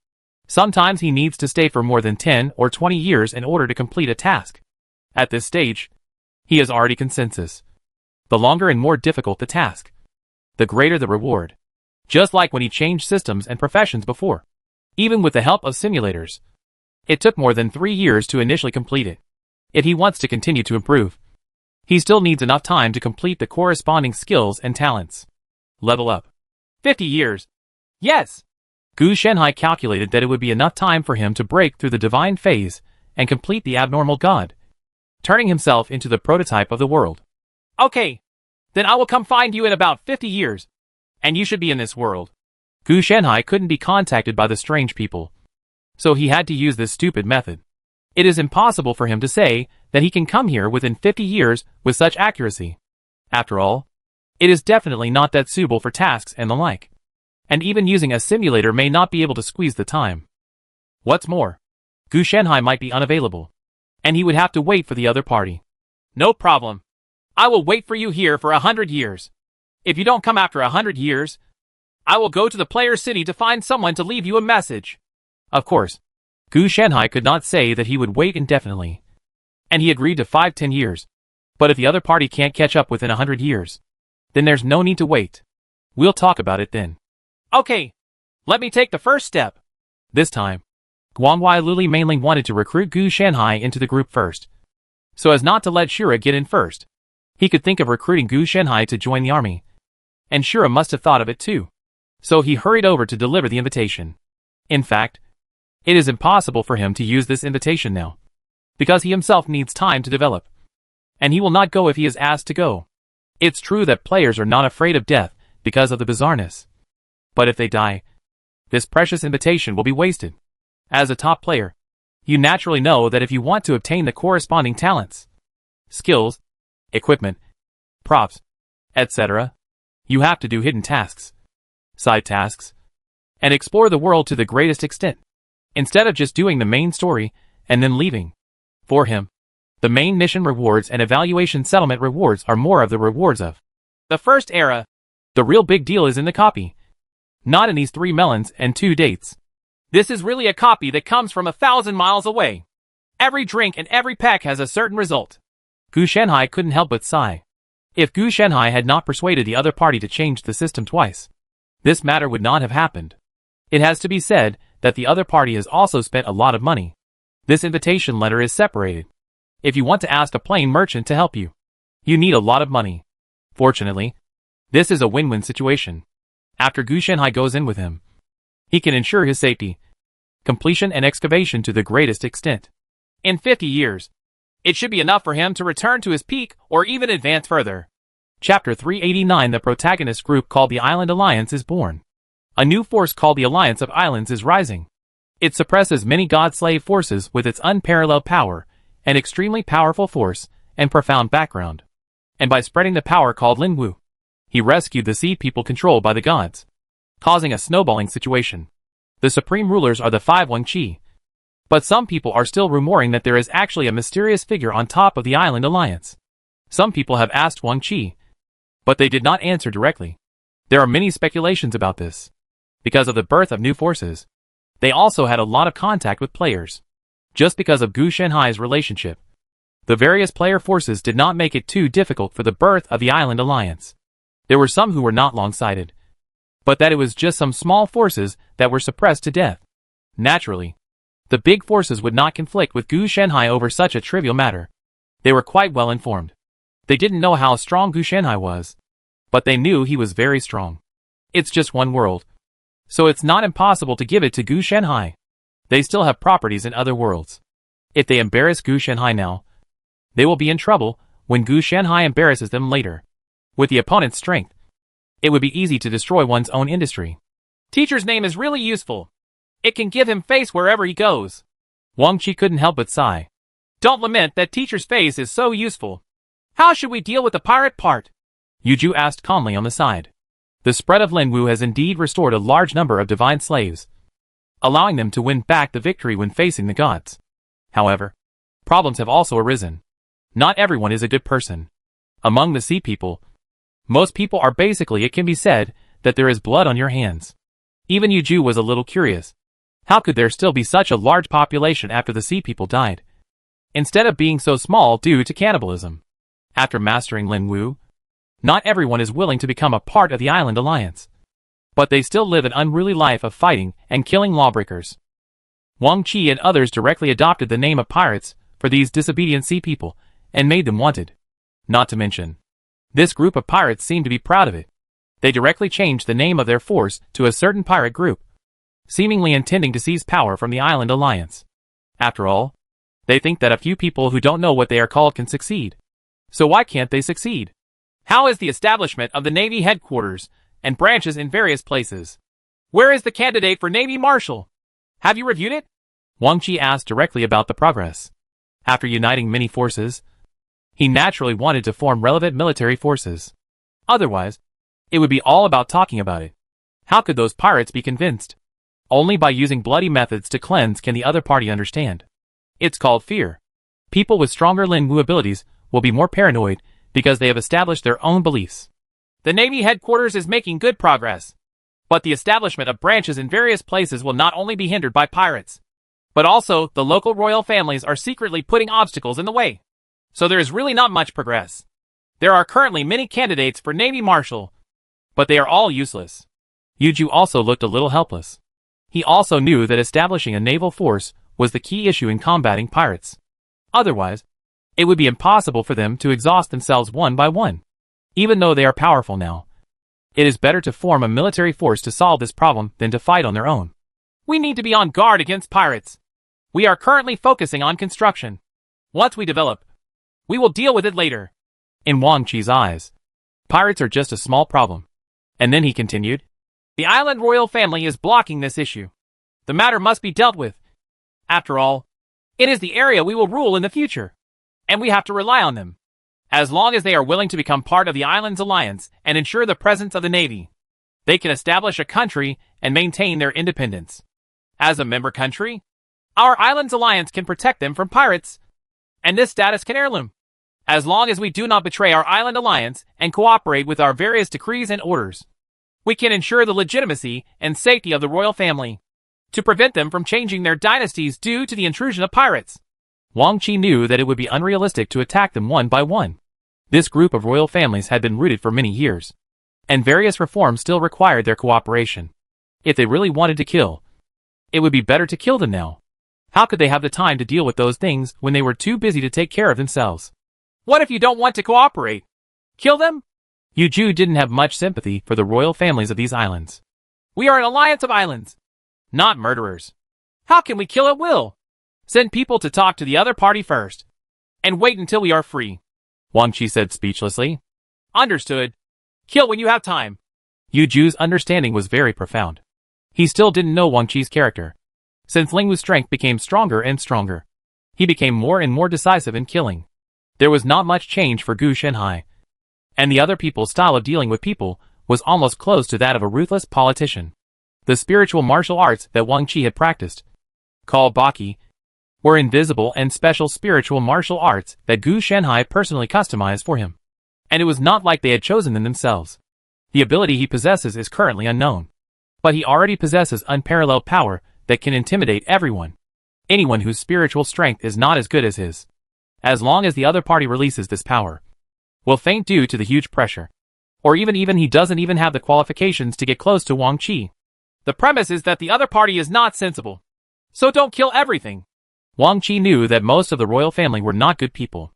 Sometimes he needs to stay for more than 10 or 20 years in order to complete a task. At this stage, he is already consensus. The longer and more difficult the task, the greater the reward. Just like when he changed systems and professions before. Even with the help of simulators, it took more than 3 years to initially complete it. If he wants to continue to improve, he still needs enough time to complete the corresponding skills and talents. Level up. 50 years. Yes. Gu Shenhai calculated that it would be enough time for him to break through the divine phase and complete the abnormal god, turning himself into the prototype of the world. Okay. Then I will come find you in about 50 years. And you should be in this world. Gu Shanhai couldn't be contacted by the strange people, so he had to use this stupid method. It is impossible for him to say that he can come here within 50 years with such accuracy. After all, it is definitely not that suitable for tasks and the like. And even using a simulator may not be able to squeeze the time. What's more, Gu Shanhai might be unavailable, and he would have to wait for the other party. No problem. I will wait for you here for 100 years. If you don't come after 100 years, I will go to the player city to find someone to leave you a message. Of course, Gu Shanhai could not say that he would wait indefinitely, and he agreed to 5-10 years. But if the other party can't catch up within 100 years, then there's no need to wait. We'll talk about it then. Okay, let me take the first step. This time, Guangwai Luli mainly wanted to recruit Gu Shanhai into the group first, so as not to let Shura get in first. He could think of recruiting Gu Shanhai to join the army, and Shura must have thought of it too. So he hurried over to deliver the invitation. In fact, it is impossible for him to use this invitation now, because he himself needs time to develop, and he will not go if he is asked to go. It's true that players are not afraid of death because of the bizarreness, but if they die, this precious invitation will be wasted. As a top player, you naturally know that if you want to obtain the corresponding talents, skills, equipment, props, etc., you have to do hidden tasks, side tasks, and explore the world to the greatest extent, instead of just doing the main story and then leaving. For him, the main mission rewards and evaluation settlement rewards are more of the rewards of the first era. The real big deal is in the copy, not in these 3 melons and 2 dates. This is really a copy that comes from 1,000 miles away. Every drink and every peck has a certain result. Gu Shanhai couldn't help but sigh. If Gu Shanhai had not persuaded the other party to change the system twice, this matter would not have happened. It has to be said that the other party has also spent a lot of money. This invitation letter is separated. If you want to ask a plain merchant to help you, you need a lot of money. Fortunately, this is a win-win situation. After Gu Shanhai goes in with him, he can ensure his safety, completion and excavation to the greatest extent. In 50 years, it should be enough for him to return to his peak or even advance further. Chapter 389. The protagonist group called the Island Alliance is born. A new force called the Alliance of Islands is rising. It suppresses many god-slave forces with its unparalleled power, an extremely powerful force, and profound background. And by spreading the power called Lin Wu, he rescued the sea people controlled by the gods, causing a snowballing situation. The supreme rulers are the 5 Wang Qi. But some people are still rumoring that there is actually a mysterious figure on top of the Island Alliance. Some people have asked Wang Qi, but they did not answer directly. There are many speculations about this. Because of the birth of new forces, they also had a lot of contact with players. Just because of Gu Shanhai's relationship, the various player forces did not make it too difficult for the birth of the Island Alliance. There were some who were not long-sighted, but that it was just some small forces that were suppressed to death. Naturally, the big forces would not conflict with Gu Shanhai over such a trivial matter. They were quite well informed. They didn't know how strong Gu Shanhai was, but they knew he was very strong. It's just one world, so it's not impossible to give it to Gu Shanhai. They still have properties in other worlds. If they embarrass Gu Shanhai now, they will be in trouble when Gu Shanhai embarrasses them later. With the opponent's strength, it would be easy to destroy one's own industry. Teacher's name is really useful. It can give him face wherever he goes. Wang Qi couldn't help but sigh. Don't lament that teacher's face is so useful. How should we deal with the pirate part? Yu Ju asked calmly on the side. The spread of Lin Wu has indeed restored a large number of divine slaves, allowing them to win back the victory when facing the gods. However, problems have also arisen. Not everyone is a good person. Among the sea people, most people are basically, it can be said, that there is blood on your hands. Even Yu Ju was a little curious. How could there still be such a large population after the sea people died, instead of being so small due to cannibalism? After mastering Lin Wu, not everyone is willing to become a part of the Island Alliance, but they still live an unruly life of fighting and killing lawbreakers. Wang Qi and others directly adopted the name of pirates for these disobedient sea people and made them wanted. Not to mention, this group of pirates seemed to be proud of it. They directly changed the name of their force to a certain pirate group, seemingly intending to seize power from the Island Alliance. After all, they think that a few people who don't know what they are called can succeed. So why can't they succeed? How is the establishment of the Navy headquarters and branches in various places? Where is the candidate for Navy Marshal? Have you reviewed it? Wang Qi asked directly about the progress. After uniting many forces, he naturally wanted to form relevant military forces. Otherwise, it would be all about talking about it. How could those pirates be convinced? Only by using bloody methods to cleanse can the other party understand. It's called fear. People with stronger Lin Wu abilities will be more paranoid because they have established their own beliefs. The Navy headquarters is making good progress. But the establishment of branches in various places will not only be hindered by pirates, but also the local royal families are secretly putting obstacles in the way. So there is really not much progress. There are currently many candidates for Navy Marshal, but they are all useless. Yu Ju also looked a little helpless. He also knew that establishing a naval force was the key issue in combating pirates. Otherwise, it would be impossible for them to exhaust themselves one by one. Even though they are powerful now, it is better to form a military force to solve this problem than to fight on their own. We need to be on guard against pirates. We are currently focusing on construction. Once we develop, we will deal with it later. In Wang Qi's eyes, pirates are just a small problem. And then he continued, the island royal family is blocking this issue. The matter must be dealt with. After all, it is the area we will rule in the future, and we have to rely on them. As long as they are willing to become part of the island's alliance and ensure the presence of the Navy, they can establish a country and maintain their independence. As a member country, our island's alliance can protect them from pirates, and this status can heirloom. As long as we do not betray our island alliance and cooperate with our various decrees and orders, we can ensure the legitimacy and safety of the royal family, to prevent them from changing their dynasties due to the intrusion of pirates. Wang Qi knew that it would be unrealistic to attack them one by one. This group of royal families had been rooted for many years, and various reforms still required their cooperation. If they really wanted to kill, it would be better to kill them now. How could they have the time to deal with those things when they were too busy to take care of themselves? What if you don't want to cooperate? Kill them? Yu Ju didn't have much sympathy for the royal families of these islands. We are an alliance of islands, not murderers. How can we kill at will? Send people to talk to the other party first, and wait until we are free. Wang Qi said speechlessly. Understood. Kill when you have time. Yu Ju's understanding was very profound. He still didn't know Wang Qi's character. Since Ling Wu's strength became stronger and stronger, he became more and more decisive in killing. There was not much change for Gu Shenhai, and the other people's style of dealing with people was almost close to that of a ruthless politician. The spiritual martial arts that Wang Qi had practiced, called Baki, were invisible and special spiritual martial arts that Gu Shenhai personally customized for him. And it was not like they had chosen them themselves. The ability he possesses is currently unknown, but he already possesses unparalleled power that can intimidate everyone. Anyone whose spiritual strength is not as good as his, as long as the other party releases this power, will faint due to the huge pressure. Or even he doesn't even have the qualifications to get close to Wang Qi. The premise is that the other party is not sensible. So don't kill everything. Wang Qi knew that most of the royal family were not good people.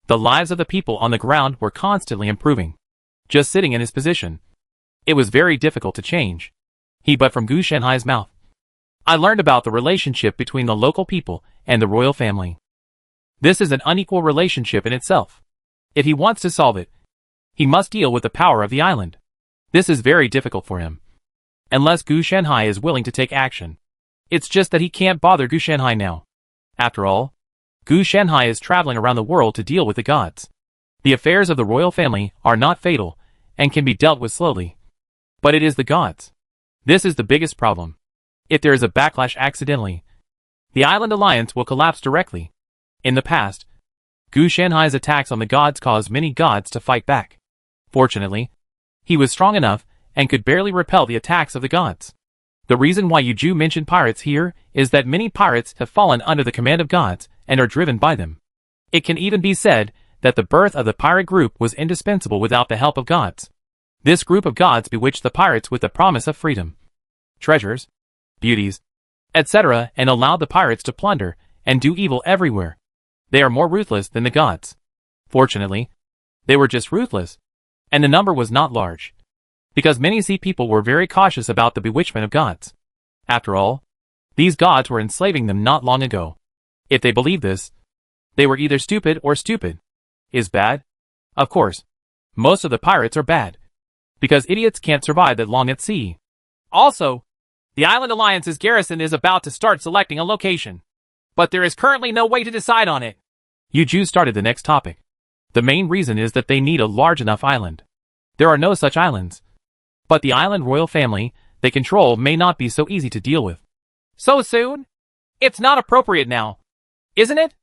The lives of the people on the ground were constantly improving. Just sitting in his position, it was very difficult to change. But from Gu Shenhai's mouth, I learned about the relationship between the local people and the royal family. This is an unequal relationship in itself. If he wants to solve it, he must deal with the power of the island. This is very difficult for him, unless Gu Shenhai is willing to take action. It's just that he can't bother Gu Shenhai now. After all, Gu Shenhai is traveling around the world to deal with the gods. The affairs of the royal family are not fatal and can be dealt with slowly. But it is the gods. This is the biggest problem. If there is a backlash accidentally, the island alliance will collapse directly. In the past, Gu Shenhai's attacks on the gods caused many gods to fight back. Fortunately, he was strong enough and could barely repel the attacks of the gods. The reason why Yu Ju mentioned pirates here is that many pirates have fallen under the command of gods and are driven by them. It can even be said that the birth of the pirate group was indispensable without the help of gods. This group of gods bewitched the pirates with the promise of freedom, treasures, beauties, etc., and allowed the pirates to plunder and do evil everywhere. They are more ruthless than the gods. Fortunately, they were just ruthless, and the number was not large, because many sea people were very cautious about the bewitchment of gods. After all, these gods were enslaving them not long ago. If they believed this, they were either stupid or stupid. Is bad? Of course, most of the pirates are bad, because idiots can't survive that long at sea. Also, The Island Alliance's garrison is about to start selecting a location. But there is currently no way to decide on it. Yuju started the next topic. The main reason is that they need a large enough island. There are no such islands. But the island royal family they control may not be so easy to deal with. So soon? It's not appropriate now, isn't it?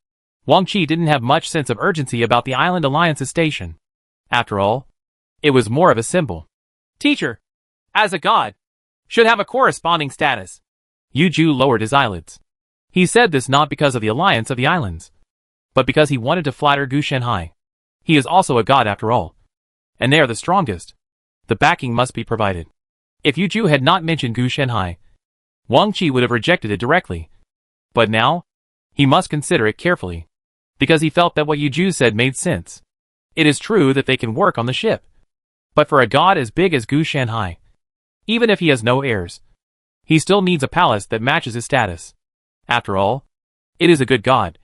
Wang Qi didn't have much sense of urgency about the Island Alliance's station. After all, it was more of a symbol. Teacher, as a god, should have a corresponding status. Yuju lowered his eyelids. He said this not because of the alliance of the islands, but because he wanted to flatter Gu Shenhai. He is also a god after all. And they are the strongest. The backing must be provided. If Yuju had not mentioned Gu Shenhai, Wang Qi would have rejected it directly. But now, he must consider it carefully, because he felt that what Yuju said made sense. It is true that they can work on the ship. But for a god as big as Gu Shenhai, even if he has no heirs, he still needs a palace that matches his status. After all, it is a good god,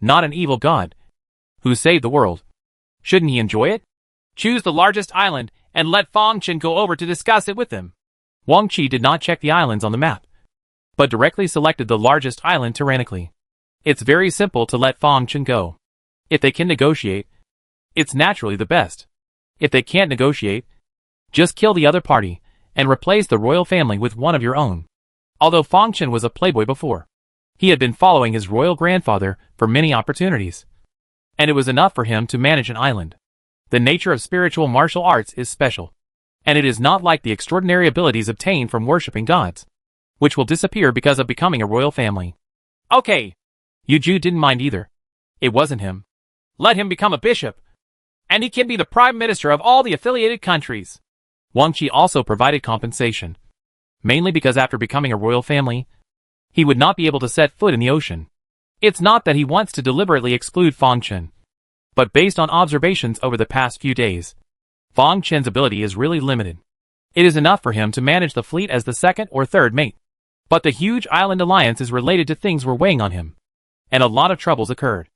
not an evil god, who saved the world. Shouldn't he enjoy it? Choose the largest island and let Fang Chen go over to discuss it with him. Wang Qi did not check the islands on the map, but directly selected the largest island tyrannically. It's very simple to let Fang Chen go. If they can negotiate, it's naturally the best. If they can't negotiate, just kill the other party and replace the royal family with one of your own. Although Fang Chen was a playboy before, he had been following his royal grandfather for many opportunities, and it was enough for him to manage an island. The nature of spiritual martial arts is special, and it is not like the extraordinary abilities obtained from worshipping gods, which will disappear because of becoming a royal family. Okay. Yuju didn't mind either. It wasn't him. Let him become a bishop, and he can be the prime minister of all the affiliated countries. Wang Qi also provided compensation, mainly because after becoming a royal family, he would not be able to set foot in the ocean. It's not that he wants to deliberately exclude Fang Chen, but based on observations over the past few days, Fang Chen's ability is really limited. It is enough for him to manage the fleet as the second or third mate. But the huge island alliance is related to things were weighing on him, and a lot of troubles occurred,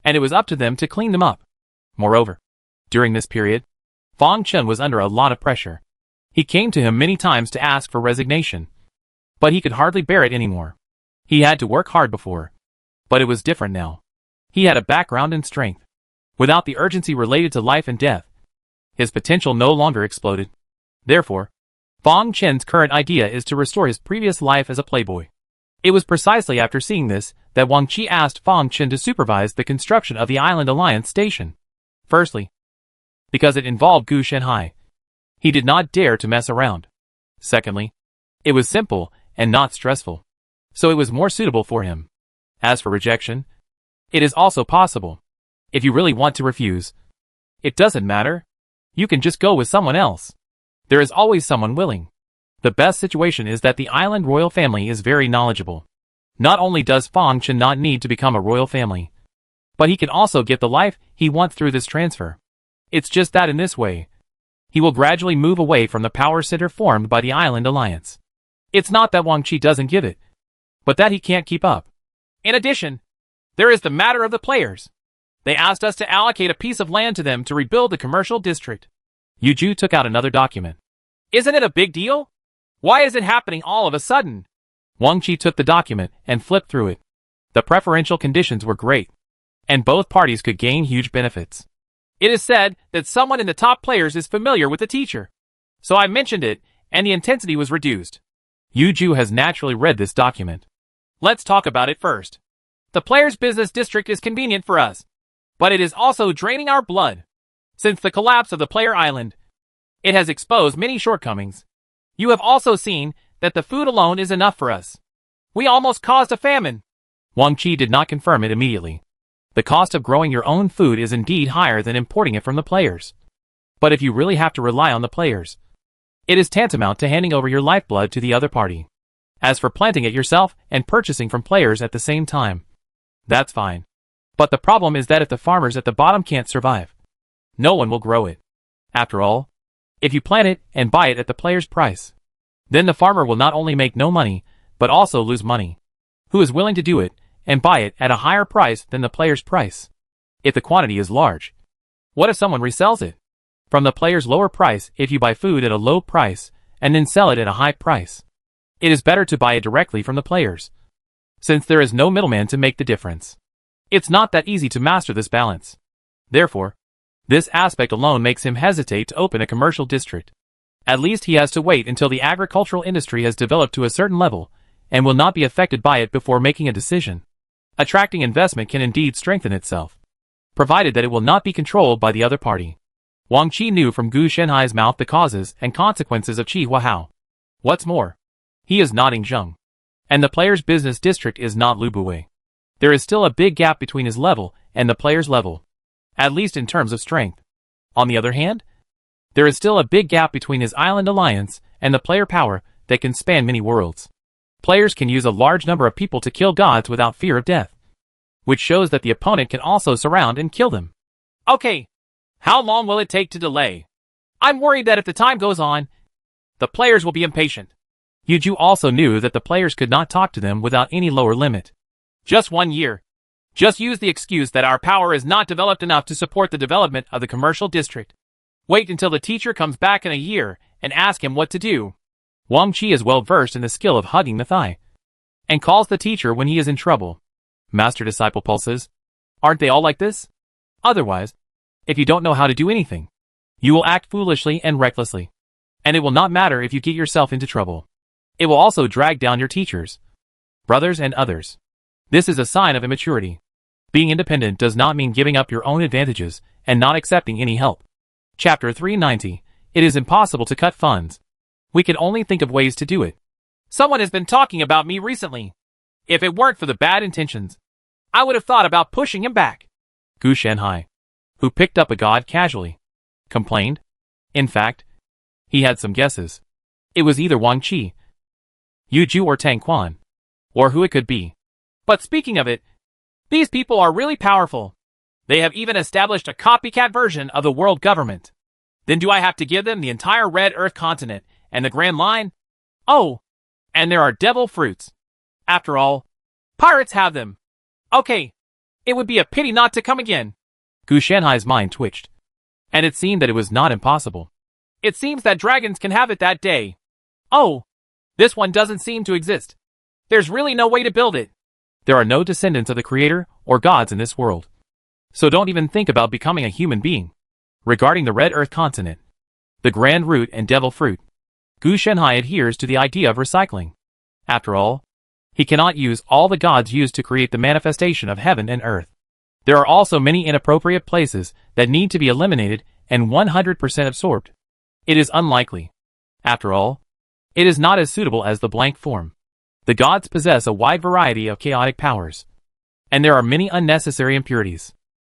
and it was up to them to clean them up. Moreover, during this period, Fang Chen was under a lot of pressure. He came to him many times to ask for resignation, but he could hardly bear it anymore. He had to work hard before, but it was different now. He had a background in strength. Without the urgency related to life and death, his potential no longer exploded. Therefore, Fang Chen's current idea is to restore his previous life as a playboy. It was precisely after seeing this that Wang Qi asked Fang Chen to supervise the construction of the Island Alliance station. Firstly, because it involved Gu Shenhai, he did not dare to mess around. Secondly, it was simple and not stressful, so it was more suitable for him. As for rejection, it is also possible. If you really want to refuse, it doesn't matter. You can just go with someone else. There is always someone willing. The best situation is that the island royal family is very knowledgeable. Not only does Fang Chen not need to become a royal family, but he can also get the life he wants through this transfer. It's just that in this way, he will gradually move away from the power center formed by the Island Alliance. It's not that Wang Qi doesn't give it, but that he can't keep up. In addition, there is the matter of the players. They asked us to allocate a piece of land to them to rebuild the commercial district. Yuju took out another document. Isn't it a big deal? Why is it happening all of a sudden? Wang Qi took the document and flipped through it. The preferential conditions were great, and both parties could gain huge benefits. It is said that someone in the top players is familiar with the teacher. So I mentioned it, and the intensity was reduced. Yuju has naturally read this document. Let's talk about it first. The players' business district is convenient for us, but it is also draining our blood. Since the collapse of the player island, it has exposed many shortcomings. You have also seen that the food alone is enough for us. We almost caused a famine. Wang Qi did not confirm it immediately. The cost of growing your own food is indeed higher than importing it from the players. But if you really have to rely on the players, it is tantamount to handing over your lifeblood to the other party. As for planting it yourself and purchasing from players at the same time, that's fine. But the problem is that if the farmers at the bottom can't survive, no one will grow it. After all, if you plant it and buy it at the player's price, then the farmer will not only make no money, but also lose money. Who is willing to do it and buy it at a higher price than the player's price? If the quantity is large, what if someone resells it from the player's lower price if you buy food at a low price and then sell it at a high price? It is better to buy it directly from the players, since there is no middleman to make the difference. It's not that easy to master this balance. Therefore, this aspect alone makes him hesitate to open a commercial district. At least he has to wait until the agricultural industry has developed to a certain level, and will not be affected by it before making a decision. Attracting investment can indeed strengthen itself, provided that it will not be controlled by the other party. Wang Qi knew from Gu Shenhai's mouth the causes and consequences of Qi Huahao. What's more, he is not Yingzheng, and the player's business district is not Lubue. There is still a big gap between his level and the player's level, at least in terms of strength. On the other hand, there is still a big gap between his island alliance and the player power that can span many worlds. Players can use a large number of people to kill gods without fear of death, which shows that the opponent can also surround and kill them. Okay, how long will it take to delay? I'm worried that if the time goes on, the players will be impatient. Yu Ju also knew that the players could not talk to them without any lower limit. Just 1 year. Just use the excuse that our power is not developed enough to support the development of the commercial district. Wait until the teacher comes back in a year and ask him what to do. Wang Qi is well versed in the skill of hugging the thigh, and calls the teacher when he is in trouble. Master-disciple pulses. Aren't they all like this? Otherwise, if you don't know how to do anything, you will act foolishly and recklessly, and it will not matter if you get yourself into trouble. It will also drag down your teachers, brothers and others. This is a sign of immaturity. Being independent does not mean giving up your own advantages and not accepting any help. Chapter 390. It is impossible to cut funds. We can only think of ways to do it. Someone has been talking about me recently. If it weren't for the bad intentions, I would have thought about pushing him back. Gu Shenhai, who picked up a god casually, complained. In fact, he had some guesses. It was either Wang Qi, Yu Ju or Tang Quan, or who it could be. But speaking of it, these people are really powerful. They have even established a copycat version of the world government. Then do I have to give them the entire Red Earth continent and the Grand Line? Oh, and there are devil fruits. After all, pirates have them. Okay, it would be a pity not to come again. Gu Shenhai's mind twitched, and it seemed that it was not impossible. It seems that dragons can have it that day. Oh, this one doesn't seem to exist. There's really no way to build it. There are no descendants of the creator or gods in this world. So don't even think about becoming a human being. Regarding the Red Earth continent, the Grand Root and Devil Fruit, Gu Shenhai adheres to the idea of recycling. After all, he cannot use all the gods used to create the manifestation of heaven and earth. There are also many inappropriate places that need to be eliminated and 100% absorbed. It is unlikely. After all, it is not as suitable as the blank form. The gods possess a wide variety of chaotic powers, and there are many unnecessary impurities.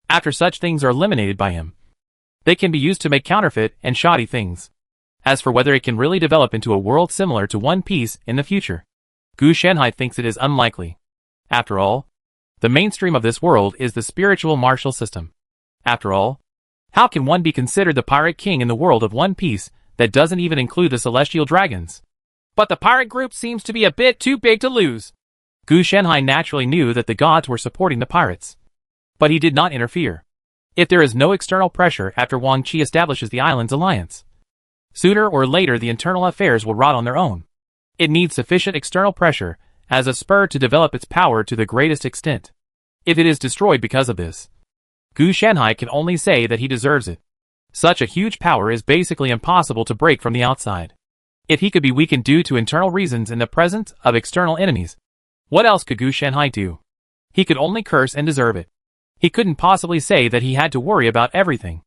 After such things are eliminated by him, they can be used to make counterfeit and shoddy things. As for whether it can really develop into a world similar to One Piece in the future, Gu Shenhai thinks it is unlikely. After all, the mainstream of this world is the spiritual martial system. After all, how can one be considered the pirate king in the world of One Piece that doesn't even include the celestial dragons? But the pirate group seems to be a bit too big to lose. Gu Shenhai naturally knew that the gods were supporting the pirates, but he did not interfere. If there is no external pressure after Wang Qi establishes the island's alliance, sooner or later the internal affairs will rot on their own. It needs sufficient external pressure as a spur to develop its power to the greatest extent. If it is destroyed because of this, Gu Shenhai can only say that he deserves it. Such a huge power is basically impossible to break from the outside. If he could be weakened due to internal reasons in the presence of external enemies, what else could Gu Shenhai do? He could only curse and deserve it. He couldn't possibly say that he had to worry about everything.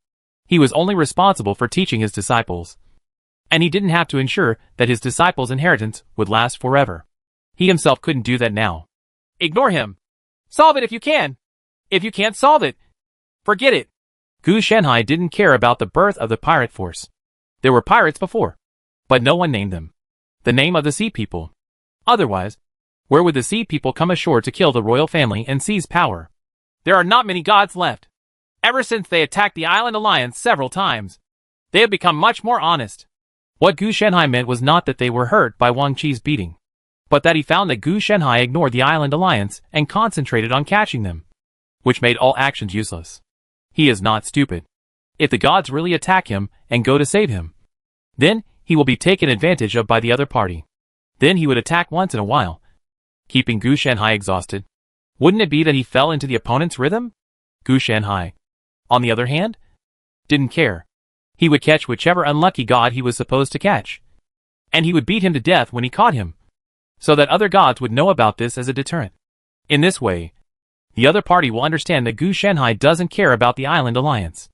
He was only responsible for teaching his disciples, and he didn't have to ensure that his disciples' inheritance would last forever. He himself couldn't do that now. Ignore him. Solve it if you can. If you can't solve it, forget it. Gu Shenhai didn't care about the birth of the pirate force. There were pirates before, but no one named them. The name of the Sea People. Otherwise, where would the Sea People come ashore to kill the royal family and seize power? There are not many gods left. Ever since they attacked the Island Alliance several times, they have become much more honest. What Gu Shenhai meant was not that they were hurt by Wang Qi's beating, but that he found that Gu Shenhai ignored the Island Alliance and concentrated on catching them, which made all actions useless. He is not stupid. If the gods really attack him and go to save him, then he will be taken advantage of by the other party. Then he would attack once in a while, keeping Gu Shanhai exhausted. Wouldn't it be that he fell into the opponent's rhythm? Gu Shanhai, on the other hand, didn't care. He would catch whichever unlucky god he was supposed to catch, and he would beat him to death when he caught him, so that other gods would know about this as a deterrent. In this way, the other party will understand that Gu Shanhai doesn't care about the island alliance.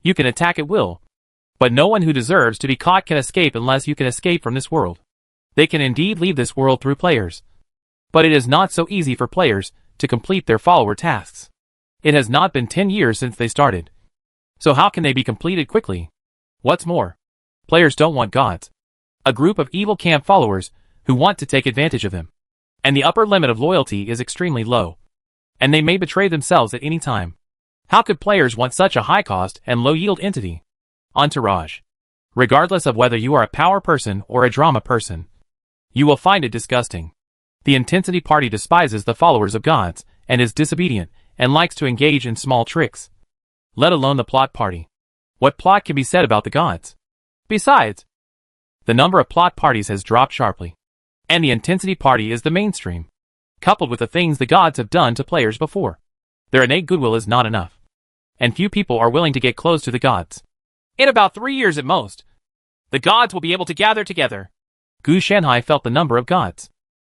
You can attack at will, but no one who deserves to be caught can escape unless you can escape from this world. They can indeed leave this world through players, but it is not so easy for players to complete their follower tasks. It has not been 10 years since they started, so how can they be completed quickly? What's more, players don't want gods, a group of evil camp followers who want to take advantage of them, and the upper limit of loyalty is extremely low, and they may betray themselves at any time. How could players want such a high-cost and low-yield entity? Entourage. Regardless of whether you are a power person or a drama person, you will find it disgusting. The intensity party despises the followers of gods, and is disobedient, and likes to engage in small tricks. Let alone the plot party. What plot can be said about the gods? Besides, the number of plot parties has dropped sharply, and the intensity party is the mainstream. Coupled with the things the gods have done to players before, their innate goodwill is not enough, and few people are willing to get close to the gods. In about 3 years at most, the gods will be able to gather together. Gu Shanhai felt the number of gods.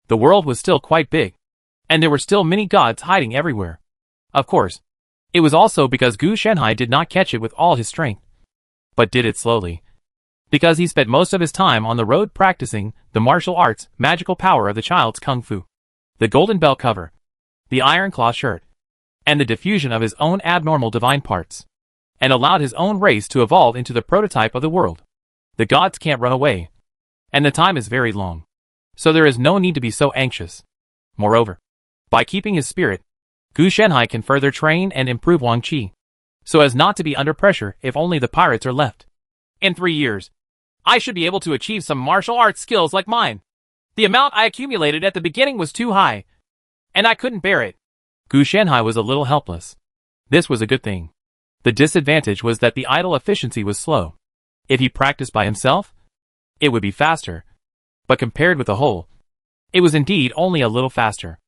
The world was still quite big, and there were still many gods hiding everywhere. Of course, it was also because Gu Shanhai did not catch it with all his strength, but did it slowly, because he spent most of his time on the road practicing the martial arts magical power of the child's kung fu, the golden bell cover, the iron claw shirt, and the diffusion of his own abnormal divine parts, and allowed his own race to evolve into the prototype of the world. The gods can't run away, and the time is very long, so there is no need to be so anxious. Moreover, by keeping his spirit, Gu Shanhai can further train and improve Wang Qi, so as not to be under pressure if only the pirates are left. In 3 years, I should be able to achieve some martial arts skills like mine. The amount I accumulated at the beginning was too high, and I couldn't bear it. Gu Shanhai was a little helpless. This was a good thing. The disadvantage was that the idle efficiency was slow. If he practiced by himself, it would be faster. But compared with the whole, it was indeed only a little faster.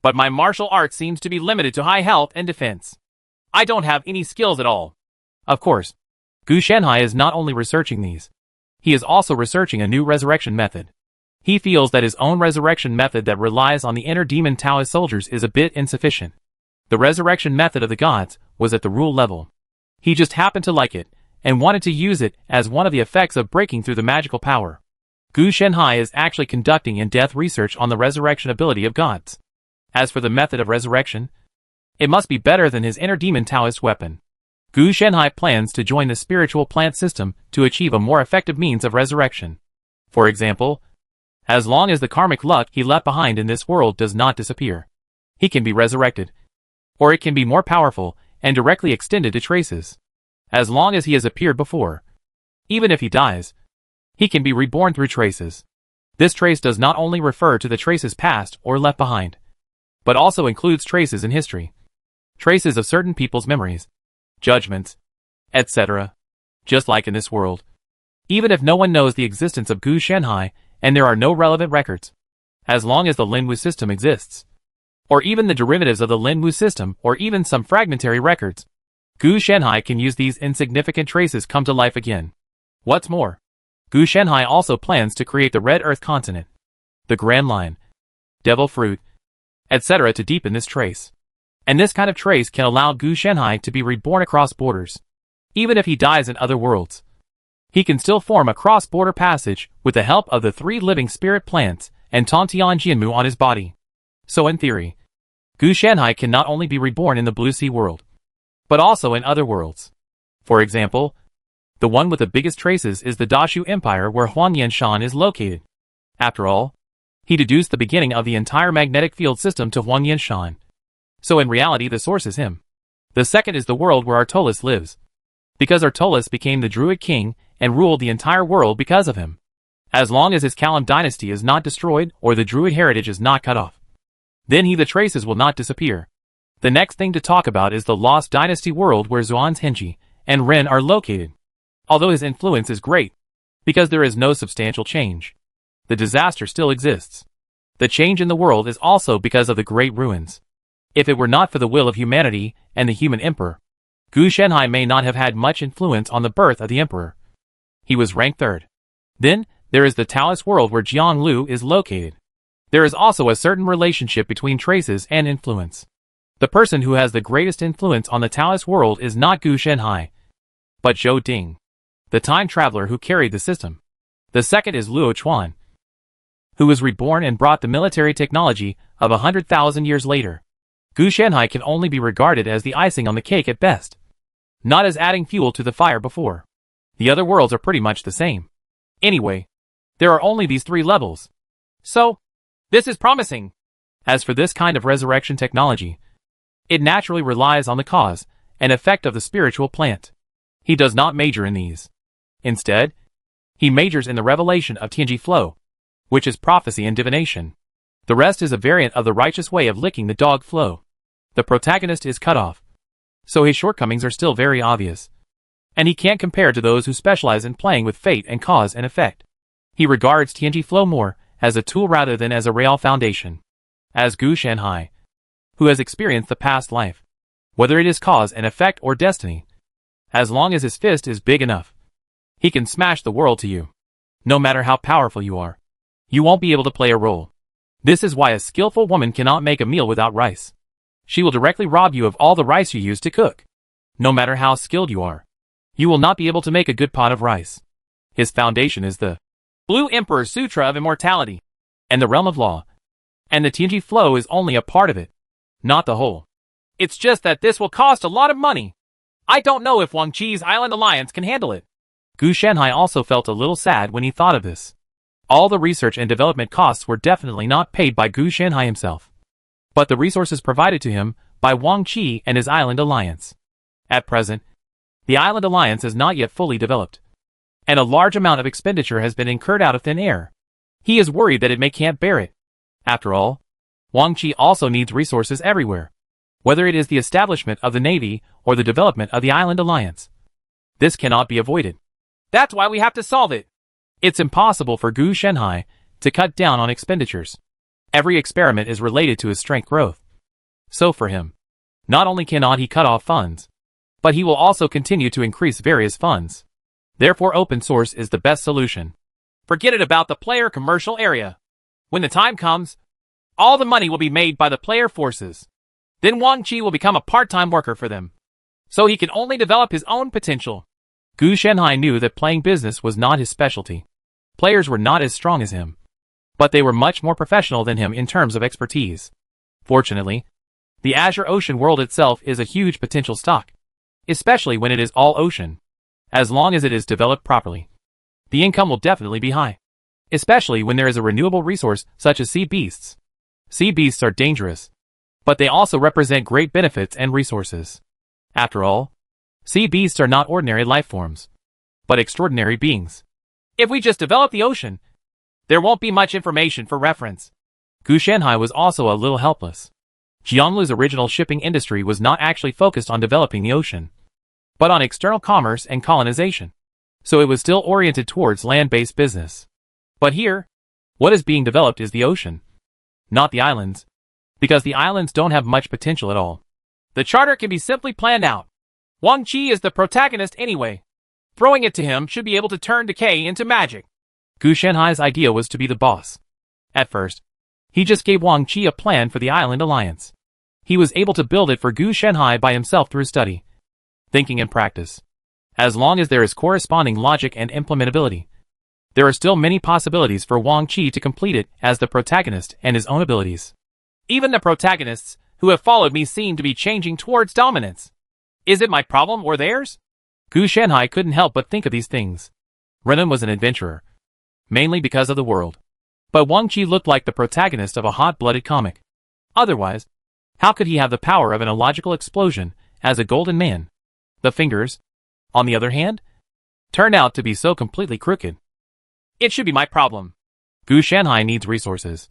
But my martial arts seems to be limited to high health and defense. I don't have any skills at all. Of course, Gu Shanhai is not only researching these, he is also researching a new resurrection method. He feels that his own resurrection method that relies on the inner demon Taoist soldiers is a bit insufficient. The resurrection method of the gods was at the rule level. He just happened to like it, and wanted to use it as one of the effects of breaking through the magical power. Gu Shanhai is actually conducting in-depth research on the resurrection ability of gods. As for the method of resurrection, it must be better than his inner demon Taoist weapon. Gu Shanhai plans to join the spiritual plant system to achieve a more effective means of resurrection. For example, as long as the karmic luck he left behind in this world does not disappear, he can be resurrected. Or it can be more powerful and directly extended to traces. As long as he has appeared before, even if he dies, he can be reborn through traces. This trace does not only refer to the traces past or left behind, but also includes traces in history. Traces of certain people's memories, judgments, etc. Just like in this world. Even if no one knows the existence of Gu Shanhai and there are no relevant records, as long as the Linwu system exists, or even the derivatives of the Linwu system or even some fragmentary records, Gu Shanhai can use these insignificant traces come to life again. What's more, Gu Shanhai also plans to create the Red Earth continent, the Grand Line, Devil Fruit, etc. to deepen this trace. And this kind of trace can allow Gu Shanhai to be reborn across borders. Even if he dies in other worlds, he can still form a cross-border passage with the help of the 3 living spirit plants and Tontian Jianmu on his body. So in theory, Gu Shanhai can not only be reborn in the Blue Sea world, but also in other worlds. For example, the one with the biggest traces is the Dashu Empire where Huang Yanshan is located. After all, he deduced the beginning of the entire magnetic field system to Huang Yanshan. So in reality the source is him. The second is the world where Artolis lives, because Artolis became the Druid king and ruled the entire world because of him. As long as his Kalam dynasty is not destroyed or the Druid heritage is not cut off, then the traces will not disappear. The next thing to talk about is the Lost Dynasty world where Xuan's Henji and Ren are located. Although his influence is great, because there is no substantial change, the disaster still exists. The change in the world is also because of the great ruins. If it were not for the will of humanity and the human emperor, Gu Shenhai may not have had much influence on the birth of the emperor. He was ranked third. Then, there is the Taoist world where Jianglu is located. There is also a certain relationship between traces and influence. The person who has the greatest influence on the Taoist world is not Gu Shenhai, but Zhou Ding, the time traveler who carried the system. The second is Luo Chuan, who was reborn and brought the military technology of 100,000 years later. Gu Shenhai can only be regarded as the icing on the cake at best, not as adding fuel to the fire before. The other worlds are pretty much the same. Anyway, there are only these 3 levels. So, this is promising. As for this kind of resurrection technology, it naturally relies on the cause and effect of the spiritual plant. He does not major in these. Instead, he majors in the revelation of Tianji flow, which is prophecy and divination. The rest is a variant of the righteous way of licking the dog flow. The protagonist is cut off, so his shortcomings are still very obvious, and he can't compare to those who specialize in playing with fate and cause and effect. He regards Tianji flow more as a tool rather than as a real foundation. As Gu Shenhai, who has experienced the past life, whether it is cause and effect or destiny, as long as his fist is big enough, he can smash the world to you. No matter how powerful you are, you won't be able to play a role. This is why a skillful woman cannot make a meal without rice. She will directly rob you of all the rice you use to cook. No matter how skilled you are, you will not be able to make a good pot of rice. His foundation is the Blue Emperor's Sutra of Immortality, and the realm of law, and the Tianji flow is only a part of it, not the whole. It's just that this will cost a lot of money. I don't know if Wang Qi's Island Alliance can handle it. Gu Shenhai also felt a little sad when he thought of this. All the research and development costs were definitely not paid by Gu Shenhai himself, but the resources provided to him by Wang Qi and his Island Alliance. At present, the Island Alliance is not yet fully developed, and a large amount of expenditure has been incurred out of thin air. He is worried that it can't bear it. After all, Wang Qi also needs resources everywhere, whether it is the establishment of the Navy or the development of the Island Alliance. This cannot be avoided. That's why we have to solve it. It's impossible for Gu Shenhai to cut down on expenditures. Every experiment is related to his strength growth. So for him, not only cannot he cut off funds, but he will also continue to increase various funds. Therefore open source is the best solution. Forget it about the player commercial area. When the time comes, all the money will be made by the player forces. Then Wang Qi will become a part-time worker for them, so he can only develop his own potential. Gu Shenhai knew that playing business was not his specialty. Players were not as strong as him, but they were much more professional than him in terms of expertise. Fortunately, the Azure Ocean world itself is a huge potential stock, especially when it is all ocean. As long as it is developed properly, the income will definitely be high, especially when there is a renewable resource such as sea beasts. Sea beasts are dangerous, but they also represent great benefits and resources. After all, sea beasts are not ordinary life forms, but extraordinary beings. If we just develop the ocean, there won't be much information for reference. Gu Shenhai was also a little helpless. Jianglu's original shipping industry was not actually focused on developing the ocean, but on external commerce and colonization, so it was still oriented towards land-based business. But here, what is being developed is the ocean, not the islands, because the islands don't have much potential at all. The charter can be simply planned out. Wang Qi is the protagonist anyway. Throwing it to him should be able to turn decay into magic. Gu Shenhai's idea was to be the boss. At first, he just gave Wang Qi a plan for the Island Alliance. He was able to build it for Gu Shenhai by himself through study, thinking and practice. As long as there is corresponding logic and implementability, there are still many possibilities for Wang Qi to complete it as the protagonist and his own abilities. Even the protagonists who have followed me seem to be changing towards dominance. Is it my problem or theirs? Gu Shenhai couldn't help but think of these things. Renan was an adventurer, mainly because of the world. But Wang Qi looked like the protagonist of a hot-blooded comic. Otherwise, how could he have the power of an illogical explosion as a golden man? The fingers, on the other hand, turned out to be so completely crooked. It should be my problem. Gu Shenhai needs resources.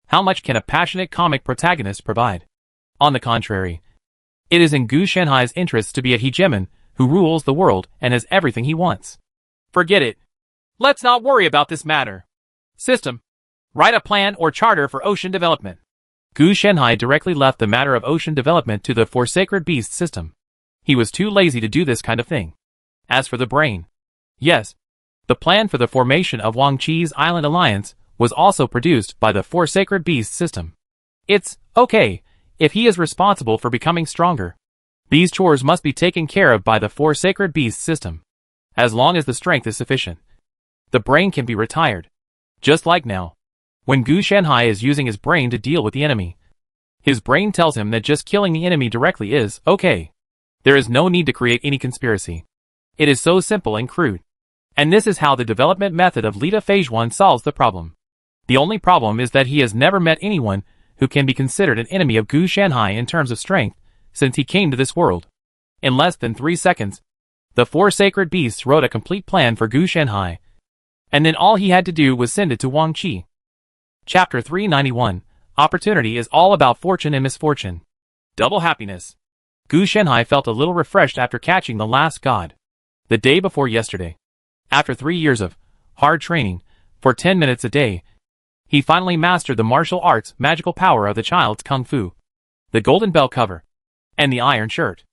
How much can a passionate comic protagonist provide? On the contrary, it is in Gu Shenhai's interests to be a hegemon who rules the world and has everything he wants. Forget it. Let's not worry about this matter. System. Write a plan or charter for ocean development. Gu Shenhai directly left the matter of ocean development to the Four Sacred Beasts system. He was too lazy to do this kind of thing. As for the brain, yes, the plan for the formation of Wang Qi's Island Alliance was also produced by the Four Sacred Beasts system. It's okay if he is responsible for becoming stronger. These chores must be taken care of by the Four Sacred Beasts system. As long as the strength is sufficient, the brain can be retired. Just like now, when Gu Shenhai is using his brain to deal with the enemy. His brain tells him that just killing the enemy directly is okay. There is no need to create any conspiracy. It is so simple and crude. And this is how the development method of Lita Feijuan solves the problem. The only problem is that he has never met anyone who can be considered an enemy of Gu Shenhai in terms of strength since he came to this world. In less than 3 seconds, the Four Sacred Beasts wrote a complete plan for Gu Shenhai. And then all he had to do was send it to Wang Qi. Chapter 391. Opportunity is all about fortune and misfortune. Double happiness. Gu Shenhai felt a little refreshed after catching the last god. The day before yesterday. After 3 years of hard training, for 10 minutes a day, he finally mastered the martial arts magical power of the child's kung fu. The golden bell cover. And the iron shirt.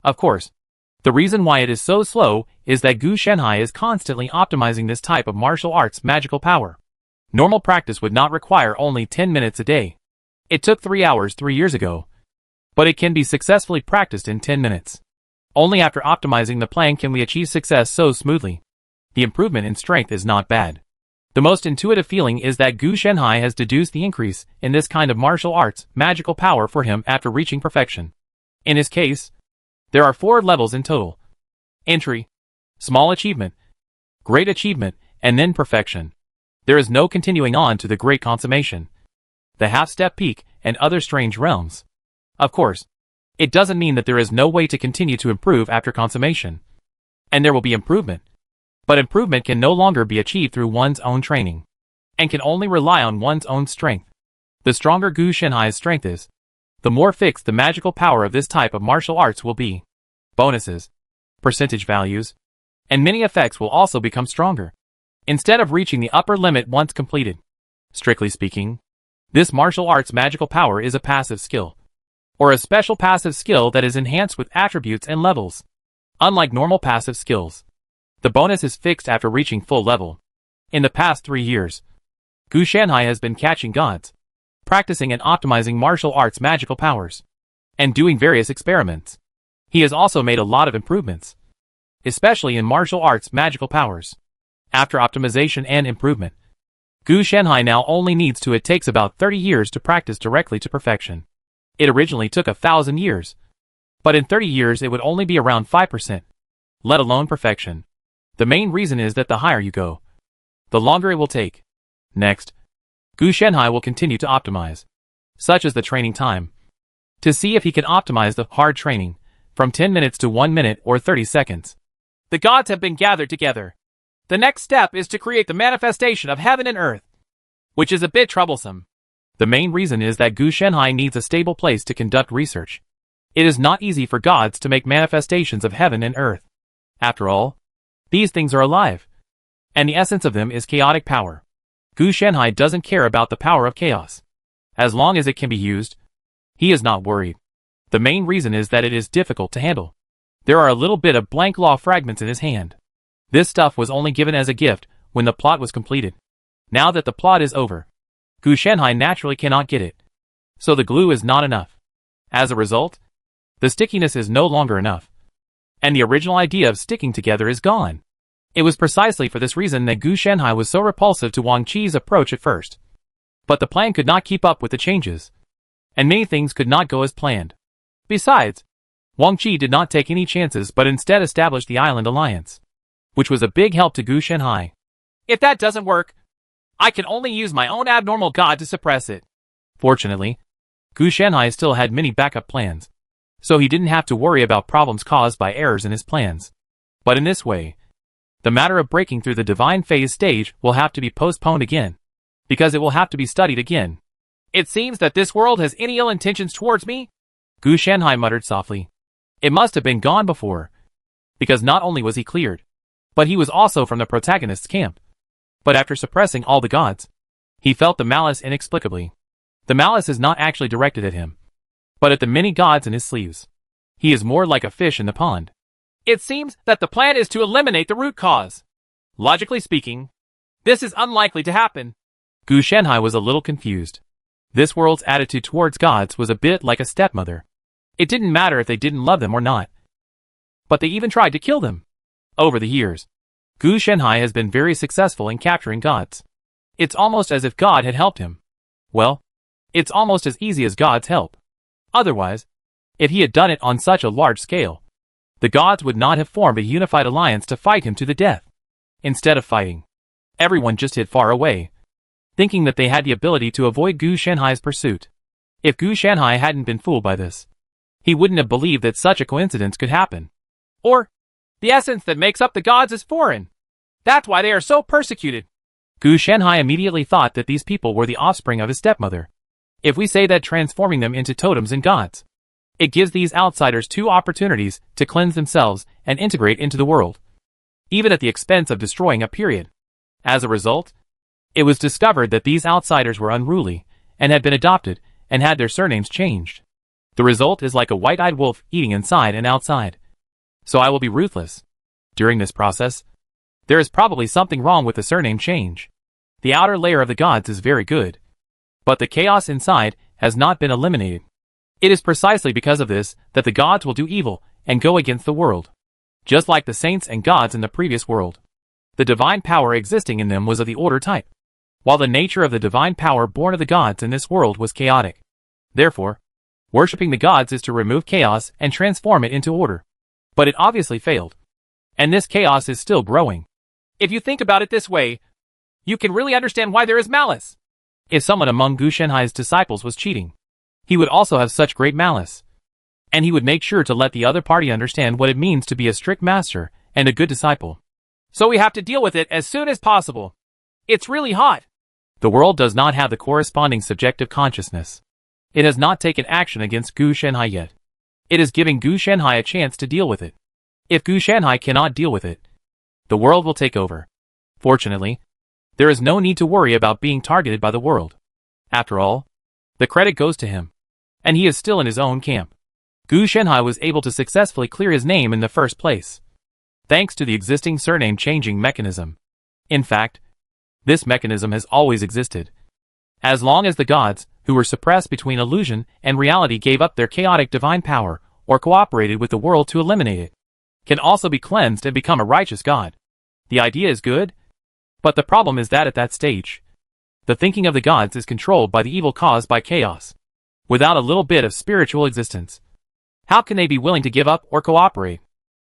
Of course, the reason why it is so slow is that Gu Shenhai is constantly optimizing this type of martial arts magical power. Normal practice would not require only 10 minutes a day. It took 3 hours 3 years ago. But it can be successfully practiced in 10 minutes. Only after optimizing the plan can we achieve success so smoothly. The improvement in strength is not bad. The most intuitive feeling is that Gu Shenhai has deduced the increase in this kind of martial arts magical power for him after reaching perfection. In his case, there are 4 levels in total. Entry, small achievement, great achievement, and then perfection. There is no continuing on to the great consummation, the half-step peak, and other strange realms. Of course, it doesn't mean that there is no way to continue to improve after consummation. And there will be improvement. But improvement can no longer be achieved through one's own training, and can only rely on one's own strength. The stronger Gu Shenhai's strength is, the more fixed the magical power of this type of martial arts will be. Bonuses, percentage values, and many effects will also become stronger, instead of reaching the upper limit once completed. Strictly speaking, this martial arts magical power is a passive skill, or a special passive skill that is enhanced with attributes and levels. Unlike normal passive skills, the bonus is fixed after reaching full level. In the past 3 years, Gu Shenhai has been catching gods, practicing and optimizing martial arts magical powers, and doing various experiments. He has also made a lot of improvements, especially in martial arts magical powers. After optimization and improvement, Gu Shenhai now only needs to. It takes about 30 years to practice directly to perfection. It originally took 1,000 years, but in 30 years it would only be around 5%, let alone perfection. The main reason is that the higher you go, the longer it will take. Next, Gu Shenhai will continue to optimize, such as the training time, to see if he can optimize the hard training from 10 minutes to 1 minute or 30 seconds. The gods have been gathered together. The next step is to create the manifestation of heaven and earth, which is a bit troublesome. The main reason is that Gu Shenhai needs a stable place to conduct research. It is not easy for gods to make manifestations of heaven and earth. After all, these things are alive, and the essence of them is chaotic power. Gu Shenhai doesn't care about the power of chaos. As long as it can be used, he is not worried. The main reason is that it is difficult to handle. There are a little bit of blank law fragments in his hand. This stuff was only given as a gift when the plot was completed. Now that the plot is over, Gu Shenhai naturally cannot get it. So the glue is not enough. As a result, the stickiness is no longer enough. And the original idea of sticking together is gone. It was precisely for this reason that Gu Shenhai was so repulsive to Wang Qi's approach at first. But the plan could not keep up with the changes, and many things could not go as planned. Besides, Wang Qi did not take any chances but instead established the Island Alliance, which was a big help to Gu Shenhai. If that doesn't work, I can only use my own abnormal god to suppress it. Fortunately, Gu Shenhai still had many backup plans, so he didn't have to worry about problems caused by errors in his plans. But in this way, the matter of breaking through the divine phase stage will have to be postponed again, because it will have to be studied again. It seems that this world has any ill intentions towards me, Gu Shenhai muttered softly. It must have been gone before, because not only was he cleared, but he was also from the protagonist's camp. But after suppressing all the gods, He felt the malice inexplicably. The malice is not actually directed at him, but at the many gods in his sleeves. He is more like a fish in the pond. It seems that the plan is to eliminate the root cause. Logically speaking, this is unlikely to happen. Gu Shenhai was a little confused. This world's attitude towards gods was a bit like a stepmother. It didn't matter if they didn't love them or not. But they even tried to kill them. Over the years, Gu Shenhai has been very successful in capturing gods. It's almost as if God had helped him. Well, it's almost as easy as God's help. Otherwise, if he had done it on such a large scale, the gods would not have formed a unified alliance to fight him to the death. Instead of fighting, everyone just hid far away, thinking that they had the ability to avoid Gu Shenhai's pursuit. If Gu Shenhai hadn't been fooled by this, he wouldn't have believed that such a coincidence could happen. Or, the essence that makes up the gods is foreign. That's why they are so persecuted. Gu Shenhai immediately thought that these people were the offspring of his stepmother. If we say that transforming them into totems and gods, it gives these outsiders two opportunities to cleanse themselves and integrate into the world, even at the expense of destroying a period. As a result, it was discovered that these outsiders were unruly and had been adopted and had their surnames changed. The result is like a white-eyed wolf eating inside and outside. So I will be ruthless. During this process, there is probably something wrong with the surname change. The outer layer of the gods is very good, but the chaos inside has not been eliminated. It is precisely because of this that the gods will do evil and go against the world, just like the saints and gods in the previous world. The divine power existing in them was of the order type, while the nature of the divine power born of the gods in this world was chaotic. Therefore, worshipping the gods is to remove chaos and transform it into order. But it obviously failed. And this chaos is still growing. If you think about it this way, you can really understand why there is malice. If someone among Gu Shenhai's disciples was cheating, he would also have such great malice. And he would make sure to let the other party understand what it means to be a strict master and a good disciple. So we have to deal with it as soon as possible. It's really hot. The world does not have the corresponding subjective consciousness. It has not taken action against Gu Shenhai yet. It is giving Gu Shenhai a chance to deal with it. If Gu Shenhai cannot deal with it, the world will take over. Fortunately, there is no need to worry about being targeted by the world. After all, the credit goes to him, and he is still in his own camp. Gu Shenhai was able to successfully clear his name in the first place, thanks to the existing surname changing mechanism. In fact, this mechanism has always existed. As long as the gods, who were suppressed between illusion and reality, gave up their chaotic divine power or cooperated with the world to eliminate it, can also be cleansed and become a righteous god. The idea is good, but the problem is that at that stage, the thinking of the gods is controlled by the evil caused by chaos. Without a little bit of spiritual existence, how can they be willing to give up or cooperate?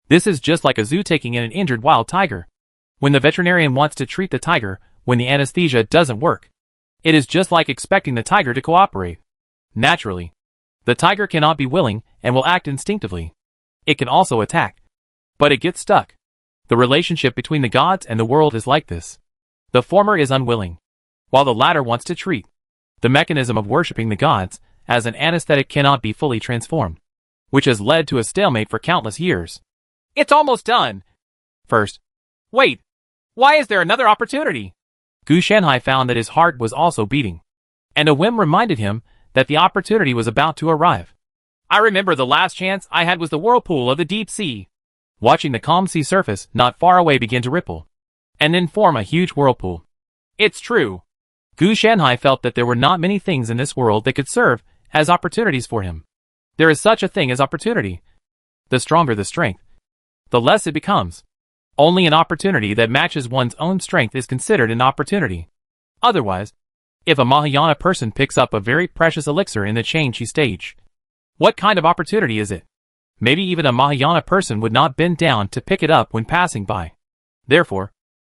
This is just like a zoo taking in an injured wild tiger. When the veterinarian wants to treat the tiger when the anesthesia doesn't work, it is just like expecting the tiger to cooperate. Naturally, the tiger cannot be willing and will act instinctively. It can also attack, but it gets stuck. The relationship between the gods and the world is like this. The former is unwilling, while the latter wants to treat. The mechanism of worshipping the gods as an anesthetic cannot be fully transformed, which has led to a stalemate for countless years. It's almost done. First, wait, why is there another opportunity? Gu Shenhai found that his heart was also beating, and a whim reminded him that the opportunity was about to arrive. I remember the last chance I had was the whirlpool of the deep sea. Watching the calm sea surface not far away begin to ripple, and then form a huge whirlpool. It's true. Gu Shenhai felt that there were not many things in this world that could serve as opportunities for him. There is such a thing as opportunity. The stronger the strength, the less it becomes. Only an opportunity that matches one's own strength is considered an opportunity. Otherwise, if a Mahayana person picks up a very precious elixir in the Changchi stage, what kind of opportunity is it? Maybe even a Mahayana person would not bend down to pick it up when passing by. Therefore,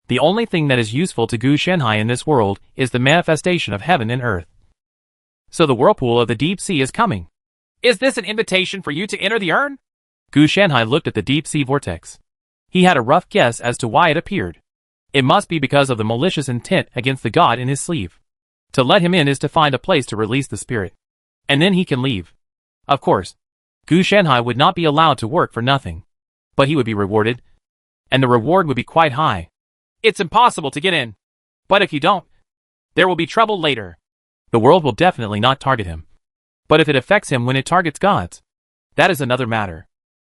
the only thing that is useful to Gu Shenhai in this world is the manifestation of heaven and earth. So the whirlpool of the deep sea is coming. Is this an invitation for you to enter the urn? Gu Shenhai looked at the deep sea vortex. He had a rough guess as to why it appeared. It must be because of the malicious intent against the god in his sleeve. To let him in is to find a place to release the spirit, and then he can leave. Of course, Gu Shenhai would not be allowed to work for nothing, but he would be rewarded, and the reward would be quite high. It's impossible to get in. But if you don't, There will be trouble later. The world will definitely not target him. But if it affects him when it targets gods, that is another matter.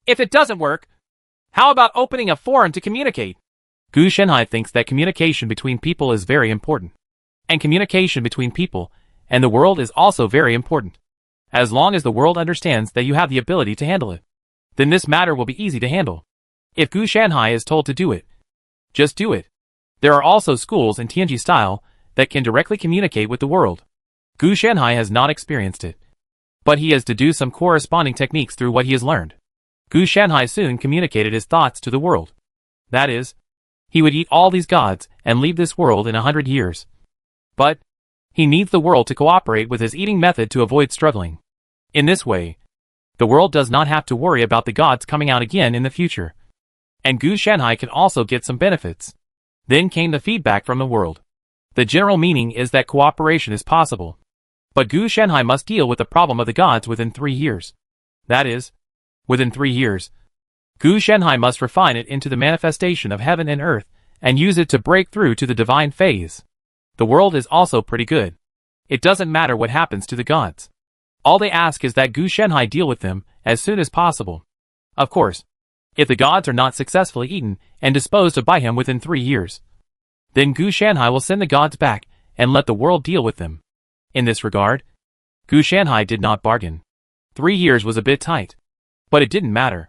If it doesn't work, how about opening a forum to communicate? Gu Shenhai thinks that communication between people is very important. And communication between people and the world is also very important. As long as the world understands that you have the ability to handle it, then this matter will be easy to handle. If Gu Shanhai is told to do it, just do it. There are also schools in Tianji style that can directly communicate with the world. Gu Shanhai has not experienced it, but he has to do some corresponding techniques through what he has learned. Gu Shanhai soon communicated his thoughts to the world. That is, he would eat all these gods and leave this world in 100 years. But he needs the world to cooperate with his eating method to avoid struggling. In this way, the world does not have to worry about the gods coming out again in the future. And Gu Shanhai can also get some benefits. Then came the feedback from the world. The general meaning is that cooperation is possible. But Gu Shanhai must deal with the problem of the gods within 3 years. That is, within 3 years, Gu Shanhai must refine it into the manifestation of heaven and earth, and use it to break through to the divine phase. The world is also pretty good. It doesn't matter what happens to the gods. All they ask is that Gu Shanhai deal with them as soon as possible. Of course, if the gods are not successfully eaten and disposed of by him within 3 years, then Gu Shanhai will send the gods back and let the world deal with them. In this regard, Gu Shanhai did not bargain. 3 years was a bit tight. But it didn't matter.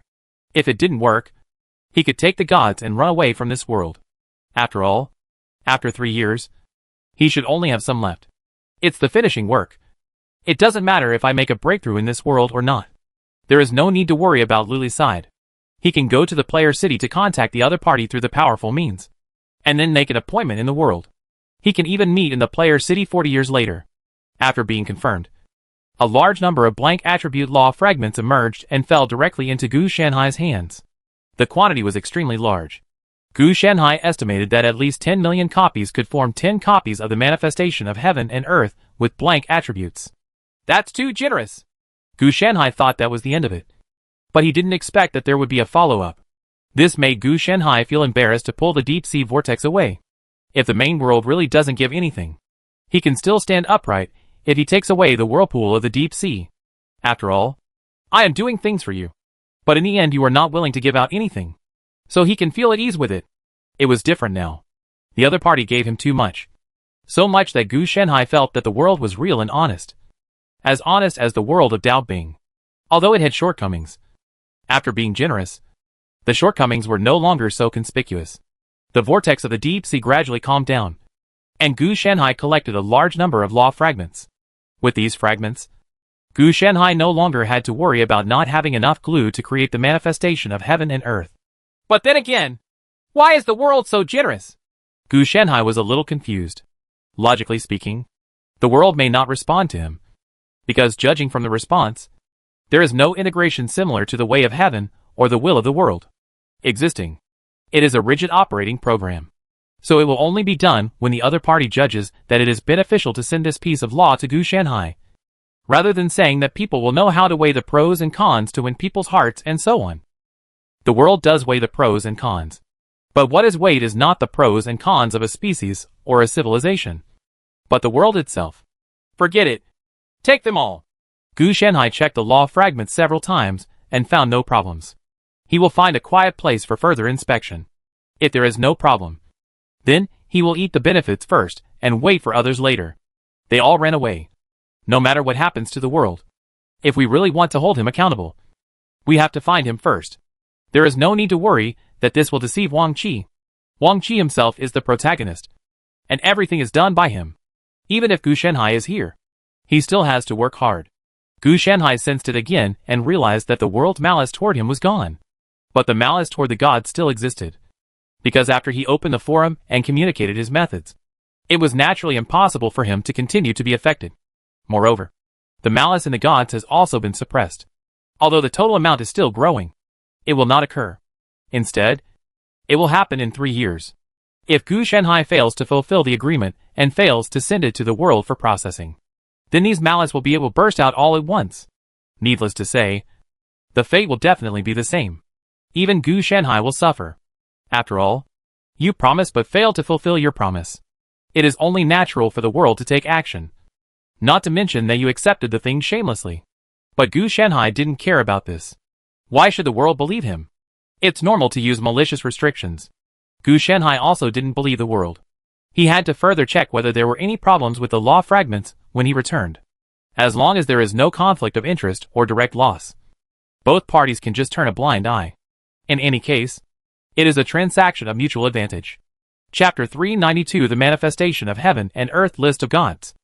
If it didn't work, he could take the gods and run away from this world. After all, after 3 years, he should only have some left. It's the finishing work. It doesn't matter if I make a breakthrough in this world or not. There is no need to worry about Luli's side. He can go to the player city to contact the other party through the powerful means, and then make an appointment in the world. He can even meet in the player city 40 years later. After being confirmed, a large number of blank attribute law fragments emerged and fell directly into Gu Shanhai's hands. The quantity was extremely large. Gu Shanhai estimated that at least 10 million copies could form 10 copies of the manifestation of heaven and earth with blank attributes. That's too generous. Gu Shanhai thought that was the end of it. But he didn't expect that there would be a follow-up. This made Gu Shanhai feel embarrassed to pull the deep sea vortex away. If the main world really doesn't give anything, he can still stand upright if he takes away the whirlpool of the deep sea. After all, I am doing things for you. But in the end you are not willing to give out anything. So he can feel at ease with it. It was different now. The other party gave him too much. So much that Gu Shanhai felt that the world was real and honest. As honest as the world of Dao Bing. Although it had shortcomings. After being generous, the shortcomings were no longer so conspicuous. The vortex of the deep sea gradually calmed down, and Gu Shanhai collected a large number of law fragments. With these fragments, Gu Shanhai no longer had to worry about not having enough glue to create the manifestation of heaven and earth. But then again, why is the world so generous? Gu Shanhai was a little confused. Logically speaking, the world may not respond to him, because judging from the response, there is no integration similar to the way of heaven or the will of the world existing. It is a rigid operating program. So it will only be done when the other party judges that it is beneficial to send this piece of law to Gu Shanhai, rather than saying that people will know how to weigh the pros and cons to win people's hearts and so on. The world does weigh the pros and cons. But what is weighed is not the pros and cons of a species or a civilization, but the world itself. Forget it. Take them all. Gu Shanhai checked the law fragments several times and found no problems. He will find a quiet place for further inspection. If there is no problem, then he will eat the benefits first and wait for others later. They all ran away. No matter what happens to the world, if we really want to hold him accountable, we have to find him first. There is no need to worry that this will deceive Wang Qi. Wang Qi himself is the protagonist, and everything is done by him. Even if Gu Shanhai is here, he still has to work hard. Gu Shanhai sensed it again and realized that the world's malice toward him was gone. But the malice toward the gods still existed. Because after he opened the forum and communicated his methods, it was naturally impossible for him to continue to be affected. Moreover, the malice in the gods has also been suppressed. Although the total amount is still growing, it will not occur. Instead, it will happen in 3 years. If Gu Shanhai fails to fulfill the agreement and fails to send it to the world for processing, then these malice will be able to burst out all at once. Needless to say, the fate will definitely be the same. Even Gu Shanhai will suffer. After all, you promised but failed to fulfill your promise. It is only natural for the world to take action. Not to mention that you accepted the thing shamelessly. But Gu Shenhai didn't care about this. Why should the world believe him? It's normal to use malicious restrictions. Gu Shenhai also didn't believe the world. He had to further check whether there were any problems with the law fragments when he returned. As long as there is no conflict of interest or direct loss, both parties can just turn a blind eye. In any case, it is a transaction of mutual advantage. Chapter 392 The Manifestation of Heaven and Earth List of Gods.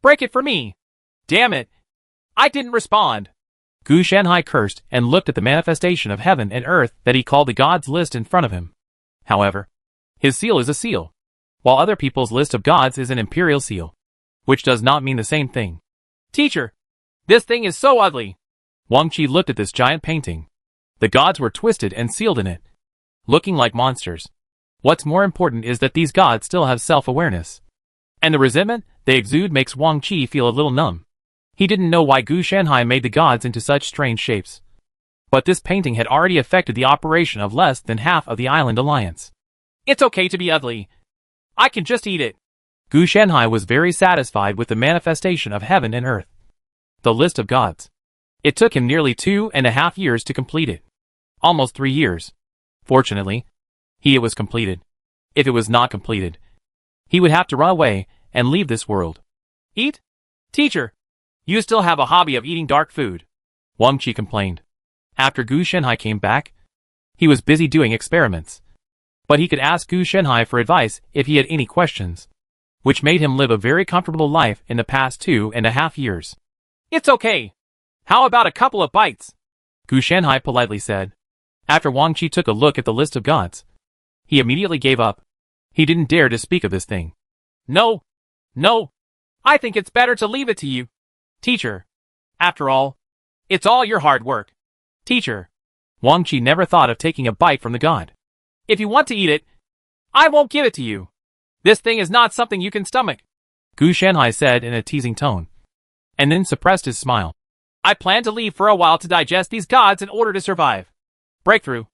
Break it for me! Damn it! I didn't respond. Gu Shenhai cursed and looked at the manifestation of heaven and earth that he called the gods list in front of him. However, his seal is a seal, while other people's list of gods is an imperial seal, which does not mean the same thing. Teacher, this thing is so ugly. Wang Qi looked at this giant painting. The gods were twisted and sealed in it, looking like monsters. What's more important is that these gods still have self-awareness. And the resentment they exude makes Wang Qi feel a little numb. He didn't know why Gu Shenhai made the gods into such strange shapes. But this painting had already affected the operation of less than half of the Island Alliance. It's okay to be ugly. I can just eat it. Gu Shenhai was very satisfied with the manifestation of heaven and earth. The list of gods. It took him nearly 2.5 years to complete it. Almost 3 years. Fortunately, it was completed. If it was not completed, he would have to run away and leave this world. Eat? Teacher, you still have a hobby of eating dark food. Wang Qi complained. After Gu Shenhai came back, he was busy doing experiments. But he could ask Gu Shenhai for advice if he had any questions, which made him live a very comfortable life in the past 2.5 years. It's okay. How about a couple of bites? Gu Shenhai politely said. After Wang Qi took a look at the list of gods, he immediately gave up. He didn't dare to speak of this thing. No. I think it's better to leave it to you. Teacher. After all, it's all your hard work. Teacher. Wang Qi never thought of taking a bite from the god. If you want to eat it, I won't give it to you. This thing is not something you can stomach. Gu Shenhai said in a teasing tone, and then suppressed his smile. I plan to leave for a while to digest these gods in order to survive. Breakthrough.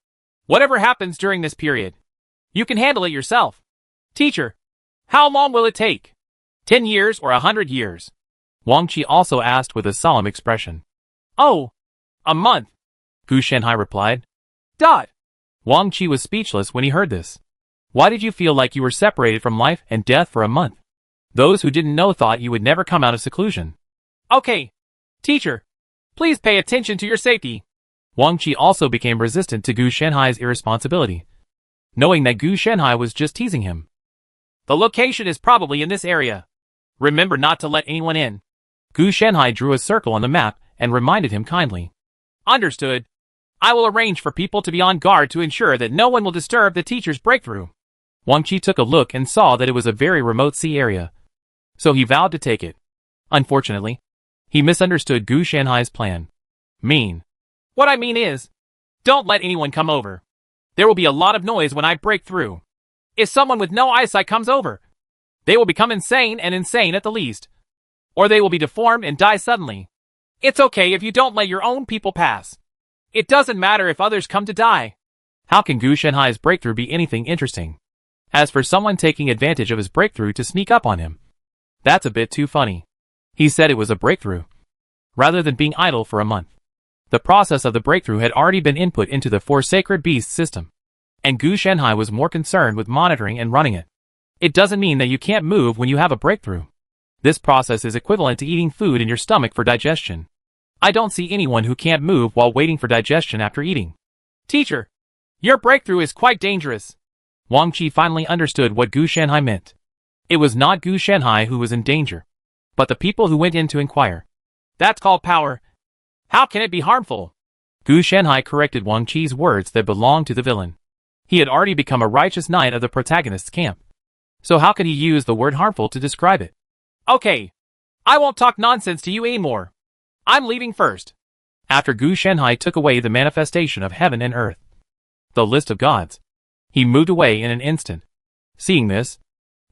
Whatever happens during this period, you can handle it yourself. Teacher, how long will it take? 10 years or 100 years? Wang Qi also asked with a solemn expression. Oh, a month. Gu Shenhai replied. Dot. Wang Qi was speechless when he heard this. Why did you feel like you were separated from life and death for a month? Those who didn't know thought you would never come out of seclusion. Okay. Teacher, please pay attention to your safety. Wang Qi also became resistant to Gu Shenhai's irresponsibility, knowing that Gu Shenhai was just teasing him. The location is probably in this area. Remember not to let anyone in. Gu Shenhai drew a circle on the map and reminded him kindly. Understood. I will arrange for people to be on guard to ensure that no one will disturb the teacher's breakthrough. Wang Qi took a look and saw that it was a very remote sea area, so he vowed to take it. Unfortunately, he misunderstood Gu Shenhai's plan. Mean. What I mean is, don't let anyone come over. There will be a lot of noise when I break through. If someone with no eyesight comes over, they will become insane and insane at the least. Or they will be deformed and die suddenly. It's okay if you don't let your own people pass. It doesn't matter if others come to die. How can Gu Shenhai's breakthrough be anything interesting? As for someone taking advantage of his breakthrough to sneak up on him, that's a bit too funny. He said it was a breakthrough, rather than being idle for a month. The process of the breakthrough had already been input into the 4 sacred beasts system, and Gu Shenhai was more concerned with monitoring and running it. It doesn't mean that you can't move when you have a breakthrough. This process is equivalent to eating food in your stomach for digestion. I don't see anyone who can't move while waiting for digestion after eating. Teacher, your breakthrough is quite dangerous. Wang Qi finally understood what Gu Shenhai meant. It was not Gu Shenhai who was in danger, but the people who went in to inquire. That's called power. How can it be harmful? Gu Shenhai corrected Wang Qi's words that belonged to the villain. He had already become a righteous knight of the protagonist's camp. So how could he use the word harmful to describe it? Okay. I won't talk nonsense to you anymore. I'm leaving first. After Gu Shenhai took away the manifestation of heaven and earth, the list of gods, he moved away in an instant. Seeing this,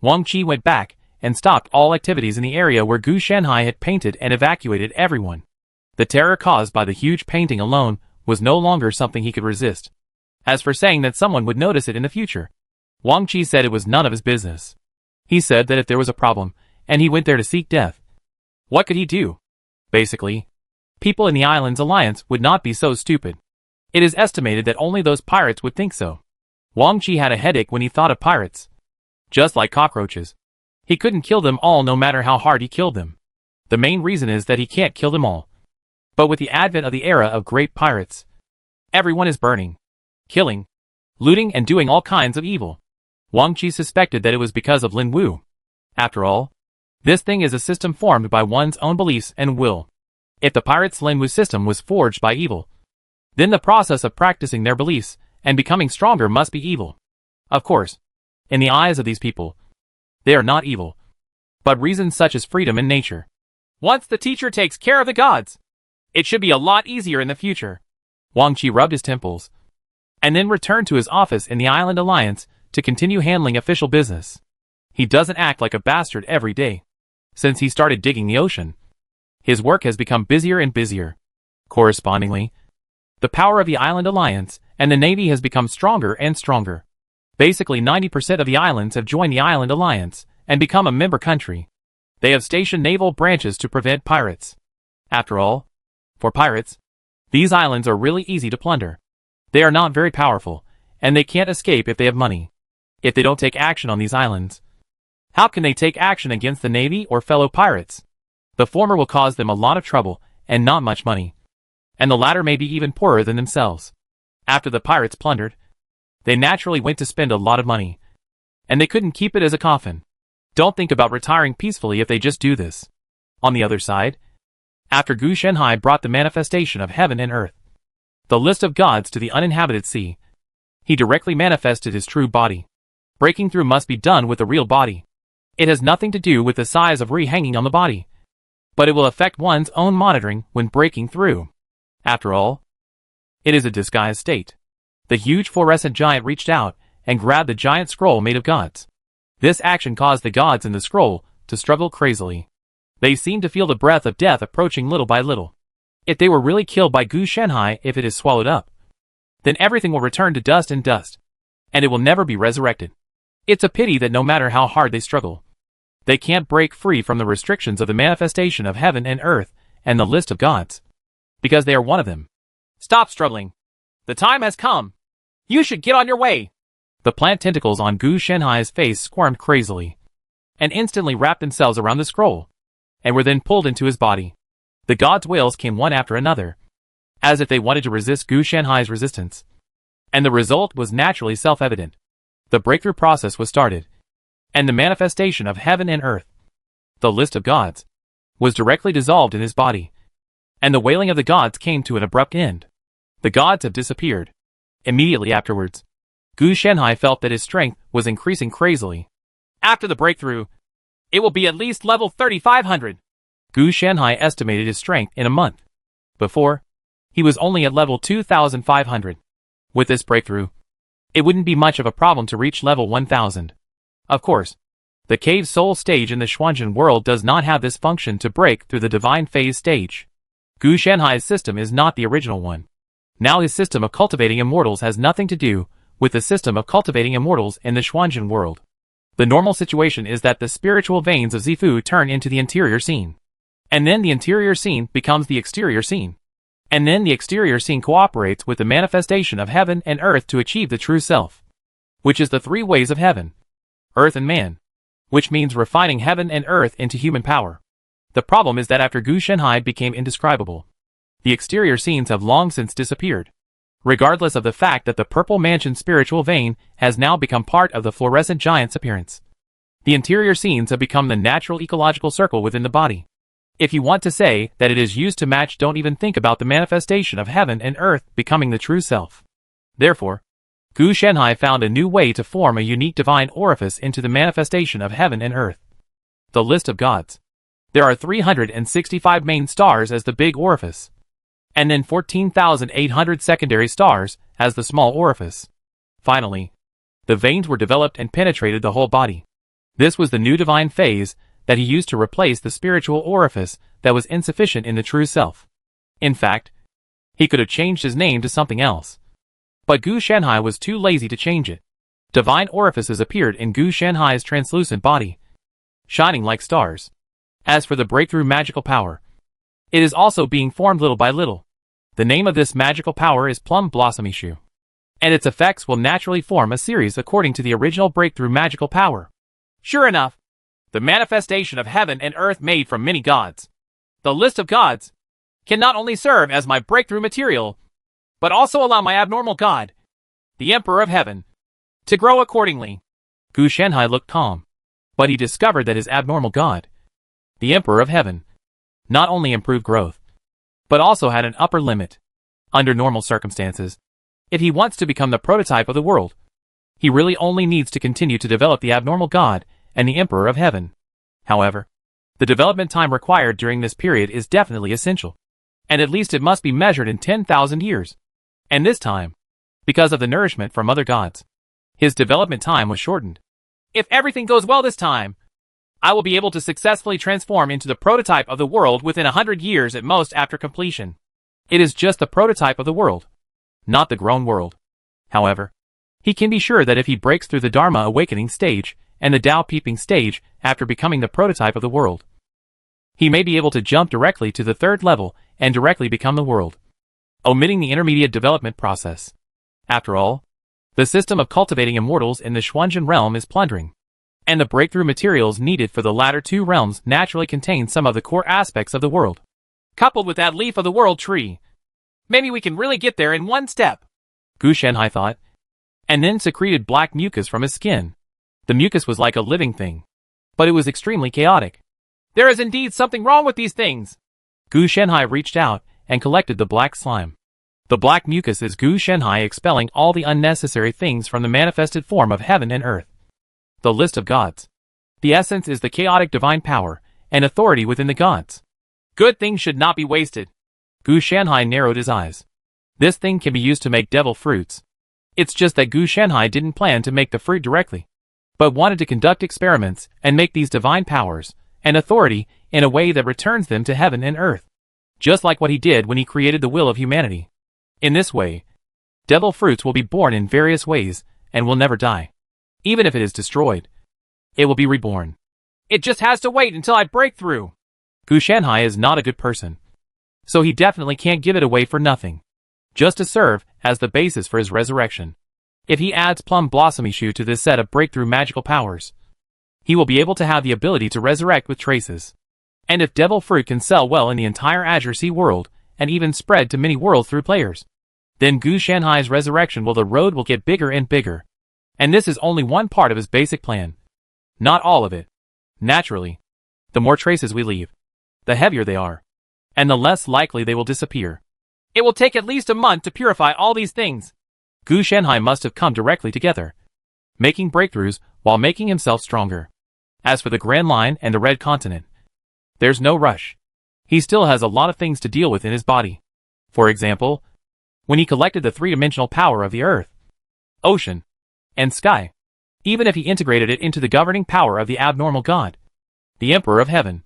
Wang Qi went back and stopped all activities in the area where Gu Shenhai had painted and evacuated everyone. The terror caused by the huge painting alone was no longer something he could resist. As for saying that someone would notice it in the future, Wang Qi said it was none of his business. He said that if there was a problem, and he went there to seek death, what could he do? Basically, people in the island's alliance would not be so stupid. It is estimated that only those pirates would think so. Wang Chi had a headache when he thought of pirates. Just like cockroaches. He couldn't kill them all no matter how hard he killed them. The main reason is that he can't kill them all. But with the advent of the era of great pirates, everyone is burning, killing, looting and doing all kinds of evil. Wang Chi suspected that it was because of Lin Wu. After all, this thing is a system formed by one's own beliefs and will. If the pirates' Lin Wu system was forged by evil, then the process of practicing their beliefs and becoming stronger must be evil. Of course, in the eyes of these people, they are not evil, but reasons such as freedom in nature. Once the teacher takes care of the gods, it should be a lot easier in the future. Wang Chi rubbed his temples, and then returned to his office in the Island Alliance to continue handling official business. He doesn't act like a bastard every day. Since he started digging the ocean, his work has become busier and busier. Correspondingly, the power of the Island Alliance and the Navy has become stronger and stronger. Basically 90% of the islands have joined the Island Alliance and become a member country. They have stationed naval branches to prevent pirates. After all, for pirates, these islands are really easy to plunder. They are not very powerful, and they can't escape if they have money. If they don't take action on these islands, how can they take action against the Navy or fellow pirates? The former will cause them a lot of trouble and not much money, and the latter may be even poorer than themselves. After the pirates plundered, they naturally went to spend a lot of money, and they couldn't keep it as a coffin. Don't think about retiring peacefully if they just do this. On the other side, after Gu Shenhai brought the manifestation of heaven and earth, the list of gods to the uninhabited sea, he directly manifested his true body. Breaking through must be done with the real body. It has nothing to do with the size of Ri hanging on the body, but it will affect one's own monitoring when breaking through. After all, it is a disguised state. The huge fluorescent giant reached out and grabbed the giant scroll made of gods. This action caused the gods in the scroll to struggle crazily. They seemed to feel the breath of death approaching little by little. If they were really killed by Gu Shenhai, if it is swallowed up, then everything will return to dust and dust, and it will never be resurrected. It's a pity that no matter how hard they struggle, they can't break free from the restrictions of the manifestation of heaven and earth and the list of gods, because they are one of them. Stop struggling. The time has come. You should get on your way. The plant tentacles on Gu Shenhai's face squirmed crazily, and instantly wrapped themselves around the scroll, and were then pulled into his body. The gods' wails came one after another, as if they wanted to resist Gu Shenhai's resistance. And the result was naturally self-evident. The breakthrough process was started, and the manifestation of heaven and earth, the list of gods, was directly dissolved in his body, and the wailing of the gods came to an abrupt end. The gods have disappeared. Immediately afterwards, Gu Shenhai felt that his strength was increasing crazily. After the breakthrough, it will be at least level 3500. Gu Shenhai estimated his strength in a month. Before, he was only at level 2500. With this breakthrough, it wouldn't be much of a problem to reach level 1000. Of course, the Cave Soul stage in the Xuanzhen world does not have this function to break through the Divine Phase stage. Gu Shenhai's system is not the original one. Now his system of cultivating immortals has nothing to do with the system of cultivating immortals in the Xuanzhen world. The normal situation is that the spiritual veins of Zifu turn into the interior scene. And then the interior scene becomes the exterior scene. And then the exterior scene cooperates with the manifestation of heaven and earth to achieve the true self, which is the three ways of heaven, earth and man, which means refining heaven and earth into human power. The problem is that after Gu Shenhai became indescribable, the exterior scenes have long since disappeared, regardless of the fact that the Purple Mansion spiritual vein has now become part of the fluorescent giant's appearance. The interior scenes have become the natural ecological circle within the body. If you want to say that it is used to match, don't even think about the manifestation of heaven and earth becoming the true self. Therefore, Gu Shenhai found a new way to form a unique divine orifice into the manifestation of heaven and earth. The list of gods. There are 365 main stars as the big orifice, and then 14,800 secondary stars as the small orifice. Finally, the veins were developed and penetrated the whole body. This was the new divine phase that he used to replace the spiritual orifice that was insufficient in the true self. In fact, he could have changed his name to something else. But Gu Shenhai was too lazy to change it. Divine orifices appeared in Gu Shenhai's translucent body, shining like stars. As for the breakthrough magical power, it is also being formed little by little. The name of this magical power is Plum Blossom Issue, and its effects will naturally form a series according to the original breakthrough magical power. Sure enough, the manifestation of heaven and earth made from many gods. The list of gods can not only serve as my breakthrough material, but also allow my abnormal god, the Emperor of Heaven, to grow accordingly. Gu Shenhai looked calm, but he discovered that his abnormal god, the Emperor of Heaven, not only improved growth, but also had an upper limit. Under normal circumstances, if he wants to become the prototype of the world, he really only needs to continue to develop the abnormal god and the Emperor of Heaven. However, the development time required during this period is definitely essential, and at least it must be measured in 10,000 years. And this time, because of the nourishment from other gods, his development time was shortened. If everything goes well this time, I will be able to successfully transform into the prototype of the world within 100 years at most after completion. It is just the prototype of the world, not the grown world. However, he can be sure that if he breaks through the Dharma awakening stage and the Tao peeping stage after becoming the prototype of the world, he may be able to jump directly to the third level and directly become the world, omitting the intermediate development process. After all, the system of cultivating immortals in the Xuanzhen realm is plundering, and the breakthrough materials needed for the latter two realms naturally contain some of the core aspects of the world. Coupled with that leaf of the world tree, maybe we can really get there in one step, Gu Shenhai thought, and then secreted black mucus from his skin. The mucus was like a living thing, but it was extremely chaotic. There is indeed something wrong with these things. Gu Shenhai reached out and collected the black slime. The black mucus is Gu Shenhai expelling all the unnecessary things from the manifested form of heaven and earth. The list of gods. The essence is the chaotic divine power and authority within the gods. Good things should not be wasted. Gu Shenhai narrowed his eyes. This thing can be used to make devil fruits. It's just that Gu Shenhai didn't plan to make the fruit directly, but wanted to conduct experiments and make these divine powers and authority in a way that returns them to heaven and earth, just like what he did when he created the will of humanity. In this way, devil fruits will be born in various ways and will never die. Even if it is destroyed, it will be reborn. It just has to wait until I break through. Gu Shenhai is not a good person, so he definitely can't give it away for nothing, just to serve as the basis for his resurrection. If he adds Plum Blossom Issue to this set of breakthrough magical powers, he will be able to have the ability to resurrect with traces. And if Devil Fruit can sell well in the entire Azure Sea world, and even spread to many worlds through players, then Gu Shenhai's resurrection the road will get bigger and bigger. And this is only one part of his basic plan. Not all of it. Naturally, the more traces we leave, the heavier they are, and the less likely they will disappear. It will take at least a month to purify all these things. Gu Shenhai must have come directly together, making breakthroughs while making himself stronger. As for the Grand Line and the Red Continent, there's no rush. He still has a lot of things to deal with in his body. For example, when he collected the three-dimensional power of the earth, ocean, and sky, even if he integrated it into the governing power of the abnormal god, the Emperor of Heaven,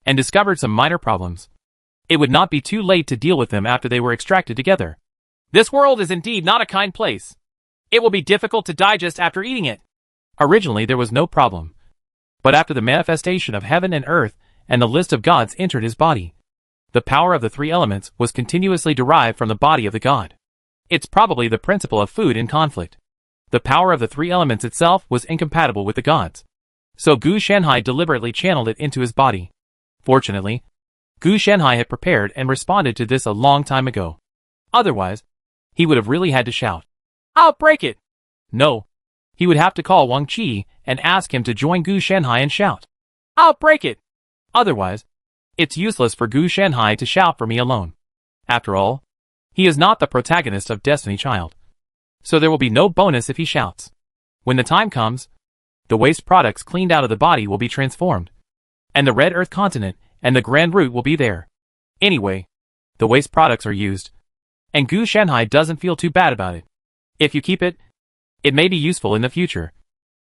and discovered some minor problems, it would not be too late to deal with them after they were extracted together. This world is indeed not a kind place. It will be difficult to digest after eating it. Originally there was no problem, but after the manifestation of heaven and earth and the list of gods entered his body, the power of the three elements was continuously derived from the body of the god. It's probably the principle of food in conflict. The power of the three elements itself was incompatible with the gods, so Gu Shenhai deliberately channeled it into his body. Fortunately, Gu Shenhai had prepared and responded to this a long time ago. Otherwise, he would have really had to shout, "I'll break it!" No, he would have to call Wang Qi and ask him to join Gu Shenhai and shout, "I'll break it!" Otherwise, it's useless for Gu Shenhai to shout for me alone. After all, he is not the protagonist of Destiny Child, so there will be no bonus if he shouts. When the time comes, the waste products cleaned out of the body will be transformed, and the Red Earth Continent and the Grand Route will be there. Anyway, the waste products are used, and Gu Shenhai doesn't feel too bad about it. If you keep it, it may be useful in the future,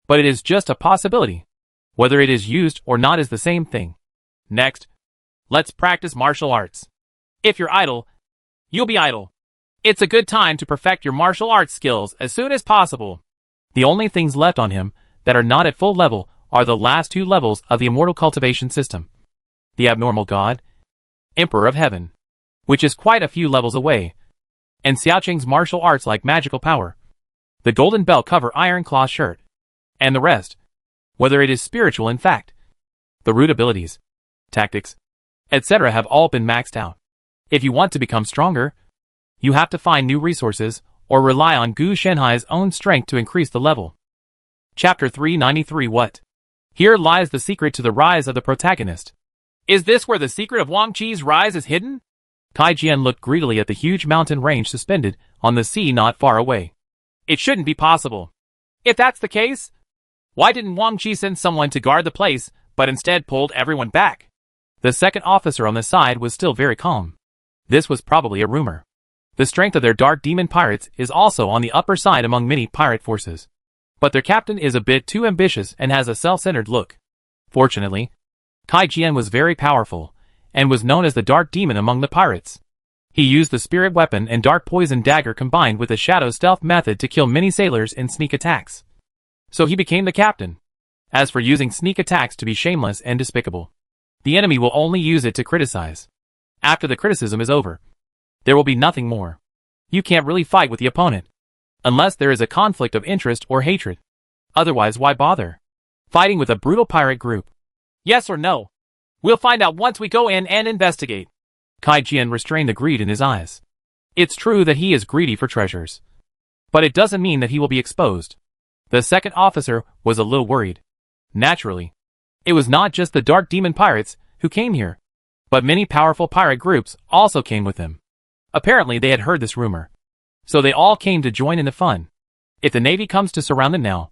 but it is just a possibility. Whether it is used or not is the same thing. Next, let's practice martial arts. If you're idle, you'll be idle. It's a good time to perfect your martial arts skills as soon as possible. The only things left on him that are not at full level are the last two levels of the immortal cultivation system. The abnormal god, Emperor of Heaven, which is quite a few levels away, and Xiaoqing's martial arts like magical power, the golden belt cover iron claw shirt, and the rest, whether it is spiritual in fact. The root abilities, tactics, etc. have all been maxed out. If you want to become stronger, you have to find new resources or rely on Gu Shenhai's own strength to increase the level. Chapter 393 What? Here lies the secret to the rise of the protagonist. Is this where the secret of Wang Qi's rise is hidden? Kai Jian looked greedily at the huge mountain range suspended on the sea not far away. It shouldn't be possible. If that's the case, why didn't Wang Qi send someone to guard the place, but instead pulled everyone back? The second officer on the side was still very calm. This was probably a rumor. The strength of their dark demon pirates is also on the upper side among many pirate forces. But their captain is a bit too ambitious and has a self-centered look. Fortunately, Kai Jian was very powerful, and was known as the Dark Demon among the pirates. He used the spirit weapon and dark poison dagger combined with the shadow stealth method to kill many sailors in sneak attacks. So he became the captain. As for using sneak attacks to be shameless and despicable, the enemy will only use it to criticize. After the criticism is over, there will be nothing more. You can't really fight with the opponent, unless there is a conflict of interest or hatred. Otherwise, why bother fighting with a brutal pirate group? Yes or no? We'll find out once we go in and investigate. Kai Jian restrained the greed in his eyes. It's true that he is greedy for treasures, but it doesn't mean that he will be exposed. The second officer was a little worried. Naturally, it was not just the Dark Demon pirates who came here, but many powerful pirate groups also came with them. Apparently they had heard this rumor, so they all came to join in the fun. If the Navy comes to surround them now,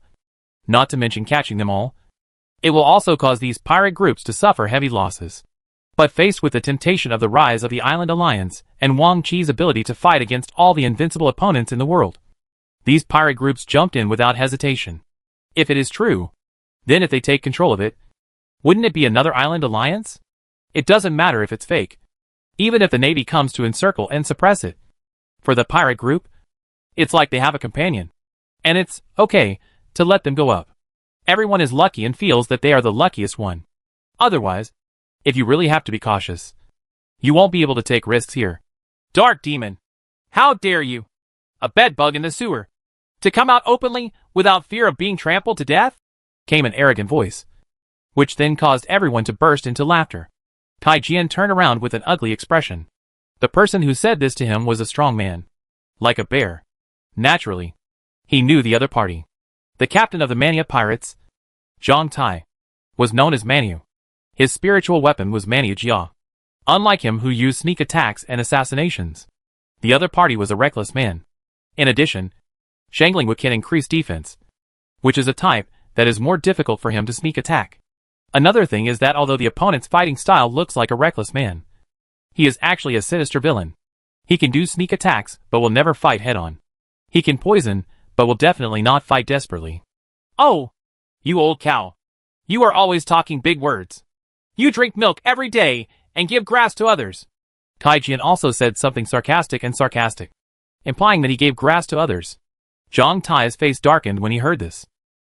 not to mention catching them all, it will also cause these pirate groups to suffer heavy losses. But faced with the temptation of the rise of the Island Alliance and Wang Qi's ability to fight against all the invincible opponents in the world, these pirate groups jumped in without hesitation. If it is true, then if they take control of it, wouldn't it be another Island Alliance? It doesn't matter if it's fake, even if the Navy comes to encircle and suppress it. For the pirate group, it's like they have a companion, and it's okay to let them go up. Everyone is lucky and feels that they are the luckiest one. Otherwise, if you really have to be cautious, you won't be able to take risks here. Dark Demon! How dare you? A bedbug in the sewer. To come out openly, without fear of being trampled to death? Came an arrogant voice, which then caused everyone to burst into laughter. Kai Jian turned around with an ugly expression. The person who said this to him was a strong man, like a bear. Naturally, he knew the other party. The captain of the Mania pirates, Zhang Tai, was known as Manu. His spiritual weapon was Manu Jia. Unlike him who used sneak attacks and assassinations, the other party was a reckless man. In addition, Shangling can increase defense, which is a type that is more difficult for him to sneak attack. Another thing is that although the opponent's fighting style looks like a reckless man, he is actually a sinister villain. He can do sneak attacks but will never fight head-on. He can poison but will definitely not fight desperately. Oh, you old cow. You are always talking big words. You drink milk every day and give grass to others. Kai Jian also said something sarcastic, implying that he gave grass to others. Zhang Tai's face darkened when he heard this.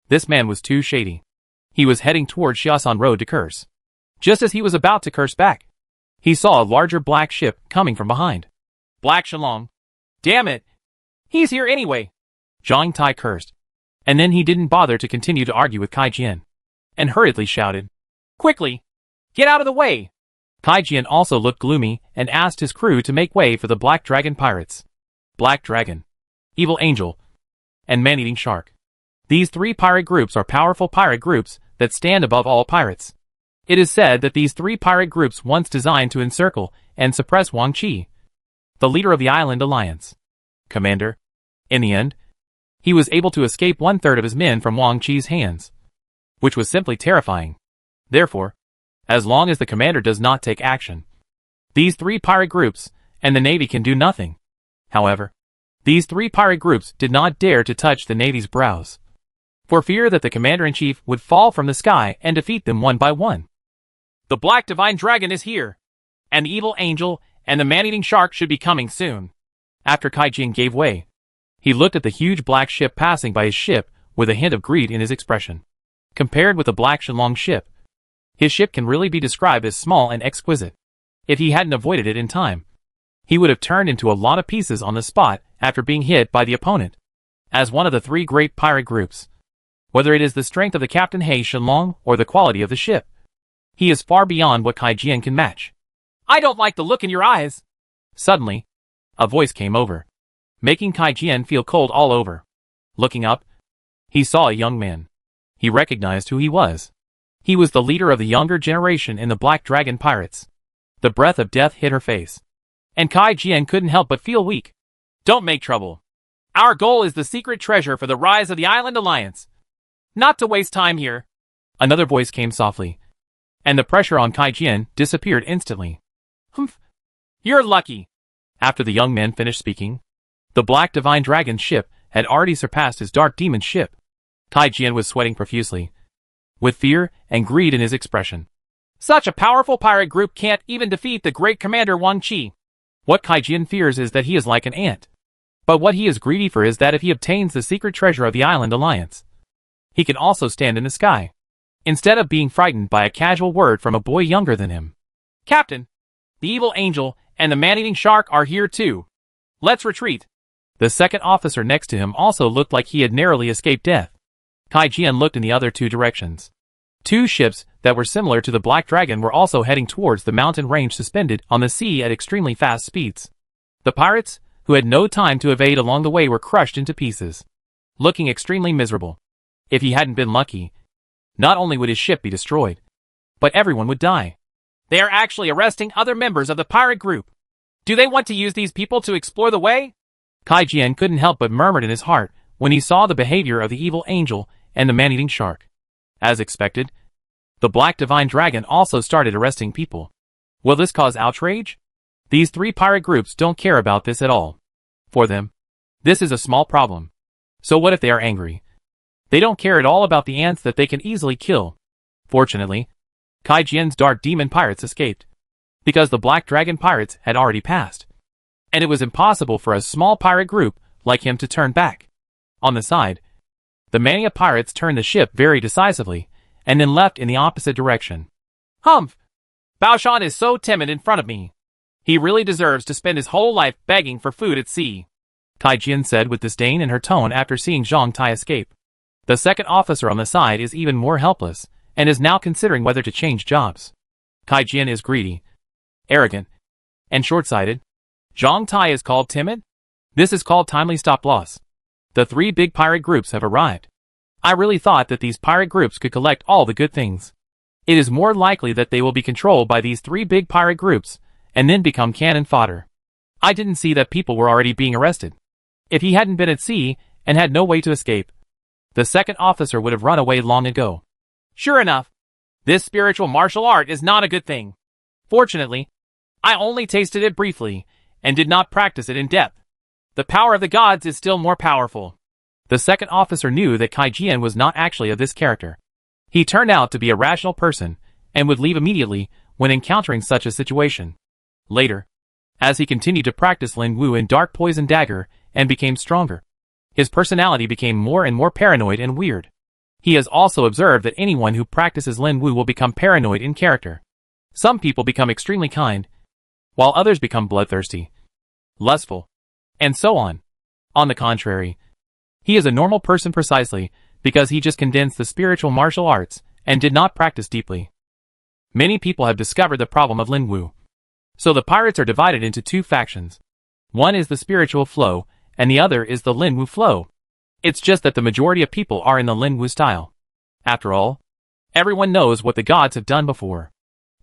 This man was too shady. He was heading toward Xiaosan Road to curse. Just as he was about to curse back, he saw a larger black ship coming from behind. Black Shalong. Damn it. He's here anyway. Zhang Tai cursed, and then he didn't bother to continue to argue with Kai Jian, and hurriedly shouted, Quickly! Get out of the way! Kai Jian also looked gloomy and asked his crew to make way for the Black Dragon pirates. Black Dragon, Evil Angel, and Man-Eating Shark. These three pirate groups are powerful pirate groups that stand above all pirates. It is said that these three pirate groups once designed to encircle and suppress Wang Qi, the leader of the Island Alliance. Commander. In the end, he was able to escape 1/3 of his men from Wang Qi's hands, which was simply terrifying. Therefore, as long as the commander does not take action, these three pirate groups and the Navy can do nothing. However, these three pirate groups did not dare to touch the Navy's brows, for fear that the commander-in-chief would fall from the sky and defeat them one by one. The Black Divine Dragon is here, and the Evil Angel and the Man-Eating Shark should be coming soon. After Kai Jian gave way, he looked at the huge black ship passing by his ship with a hint of greed in his expression. Compared with the Black Shenlong ship, his ship can really be described as small and exquisite. If he hadn't avoided it in time, he would have turned into a lot of pieces on the spot after being hit by the opponent. As one of the three great pirate groups, whether it is the strength of the Captain He Shenlong or the quality of the ship, he is far beyond what Kai Jian can match. I don't like the look in your eyes. Suddenly, a voice came over, making Kai Jian feel cold all over. Looking up, he saw a young man. He recognized who he was. He was the leader of the younger generation in the Black Dragon Pirates. The breath of death hit her face, and Kai Jian couldn't help but feel weak. Don't make trouble. Our goal is the secret treasure for the rise of the Island Alliance. Not to waste time here. Another voice came softly, and the pressure on Kai Jian disappeared instantly. Humph. You're lucky. After the young man finished speaking, the Black Divine Dragon's ship had already surpassed his Dark Demon ship. Kai Jian was sweating profusely, with fear and greed in his expression. Such a powerful pirate group can't even defeat the great commander Wang Qi. What Kai Jian fears is that he is like an ant. But what he is greedy for is that if he obtains the secret treasure of the Island Alliance, he can also stand in the sky, instead of being frightened by a casual word from a boy younger than him. Captain, the evil angel and the man-eating shark are here too. Let's retreat. The second officer next to him also looked like he had narrowly escaped death. Kai Jian looked in the other two directions. Two ships that were similar to the Black Dragon were also heading towards the mountain range suspended on the sea at extremely fast speeds. The pirates, who had no time to evade along the way, were crushed into pieces, looking extremely miserable. If he hadn't been lucky, not only would his ship be destroyed, but everyone would die. They are actually arresting other members of the pirate group. Do they want to use these people to explore the way? Kai Jian couldn't help but murmur in his heart when he saw the behavior of the evil angel and the man-eating shark. As expected, the Black Divine Dragon also started arresting people. Will this cause outrage? These three pirate groups don't care about this at all. For them, this is a small problem. So what if they are angry? They don't care at all about the ants that they can easily kill. Fortunately, Kai Jian's Dark Demon pirates escaped, because the Black Dragon pirates had already passed, and it was impossible for a small pirate group like him to turn back. On the side, the Mania pirates turned the ship very decisively, and then left in the opposite direction. Humph! Bao Shan is so timid in front of me. He really deserves to spend his whole life begging for food at sea, Kai Jian said with disdain in her tone after seeing Zhang Tai escape. The second officer on the side is even more helpless, and is now considering whether to change jobs. Kai Jian is greedy, arrogant, and short-sighted. Zhang Tai is called timid? This is called timely stop-loss. The three big pirate groups have arrived. I really thought that these pirate groups could collect all the good things. It is more likely that they will be controlled by these three big pirate groups, and then become cannon fodder. I didn't see that people were already being arrested. If he hadn't been at sea, and had no way to escape, the second officer would have run away long ago. Sure enough, this spiritual martial art is not a good thing. Fortunately, I only tasted it briefly, and did not practice it in depth. The power of the gods is still more powerful. The second officer knew that Kai Jian was not actually of this character. He turned out to be a rational person, and would leave immediately when encountering such a situation. Later, as he continued to practice Lin Wu and Dark Poison Dagger, and became stronger, his personality became more and more paranoid and weird. He has also observed that anyone who practices Lin Wu will become paranoid in character. Some people become extremely kind, while others become bloodthirsty, lustful, and so on. On the contrary, he is a normal person precisely because he just condensed the spiritual martial arts and did not practice deeply. Many people have discovered the problem of Lin Wu. So the pirates are divided into two factions. One is the spiritual flow, and the other is the Lin Wu flow. It's just that the majority of people are in the Lin Wu style. After all, everyone knows what the gods have done before.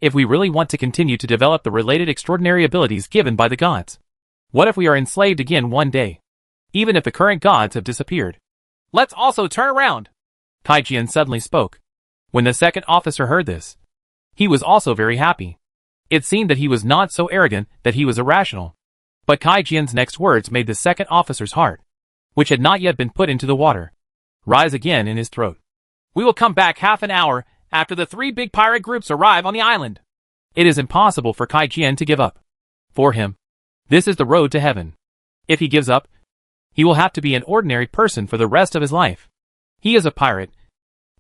If we really want to continue to develop the related extraordinary abilities given by the gods, what if we are enslaved again one day? Even if the current gods have disappeared. Let's also turn around. Kai Jian suddenly spoke. When the second officer heard this, he was also very happy. It seemed that he was not so arrogant that he was irrational. But Kai Jian's next words made the second officer's heart, which had not yet been put into the water, rise again in his throat. We will come back half an hour after the three big pirate groups arrive on the island. It is impossible for Kai Jian to give up. For him, this is the road to heaven. If he gives up, he will have to be an ordinary person for the rest of his life. He is a pirate.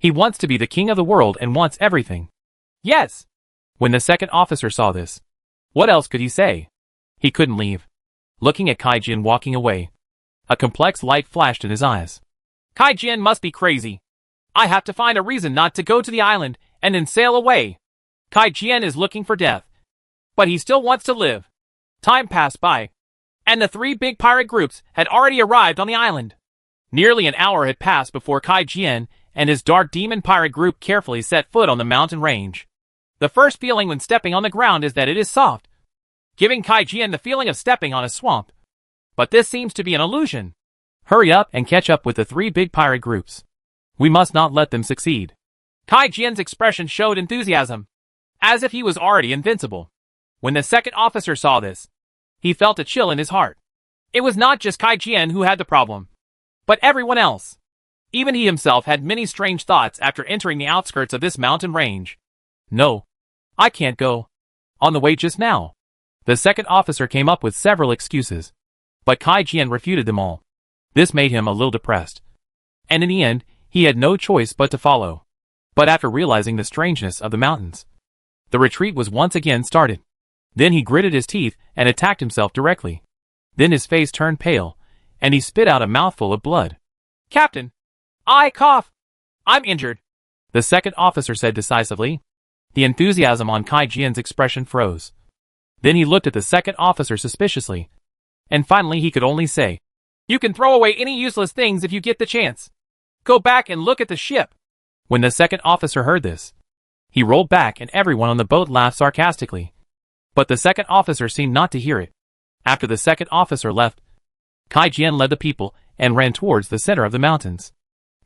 He wants to be the king of the world and wants everything. Yes. When the second officer saw this, what else could he say? He couldn't leave. Looking at Kai Jian walking away, a complex light flashed in his eyes. Kai Jian must be crazy. I have to find a reason not to go to the island and then sail away. Kai Jian is looking for death, but he still wants to live. Time passed by, and the three big pirate groups had already arrived on the island. Nearly an hour had passed before Kai Jian and his dark demon pirate group carefully set foot on the mountain range. The first feeling when stepping on the ground is that it is soft, giving Kai Jian the feeling of stepping on a swamp. But this seems to be an illusion. Hurry up and catch up with the three big pirate groups. We must not let them succeed. Kai Jian's expression showed enthusiasm, as if he was already invincible. When the second officer saw this, he felt a chill in his heart. It was not just Kai Jian who had the problem, but everyone else. Even he himself had many strange thoughts after entering the outskirts of this mountain range. No, I can't go. On the way just now. The second officer came up with several excuses, but Kai Jian refuted them all. This made him a little depressed, and in the end, he had no choice but to follow. But after realizing the strangeness of the mountains, the retreat was once again started. Then he gritted his teeth and attacked himself directly. Then his face turned pale, and he spit out a mouthful of blood. Captain, I cough. I'm injured, the second officer said decisively. The enthusiasm on Kai Jian's expression froze. Then he looked at the second officer suspiciously, and finally he could only say, You can throw away any useless things if you get the chance. Go back and look at the ship. When the second officer heard this, he rolled back and everyone on the boat laughed sarcastically. But the second officer seemed not to hear it. After the second officer left, Kai Jian led the people and ran towards the center of the mountains.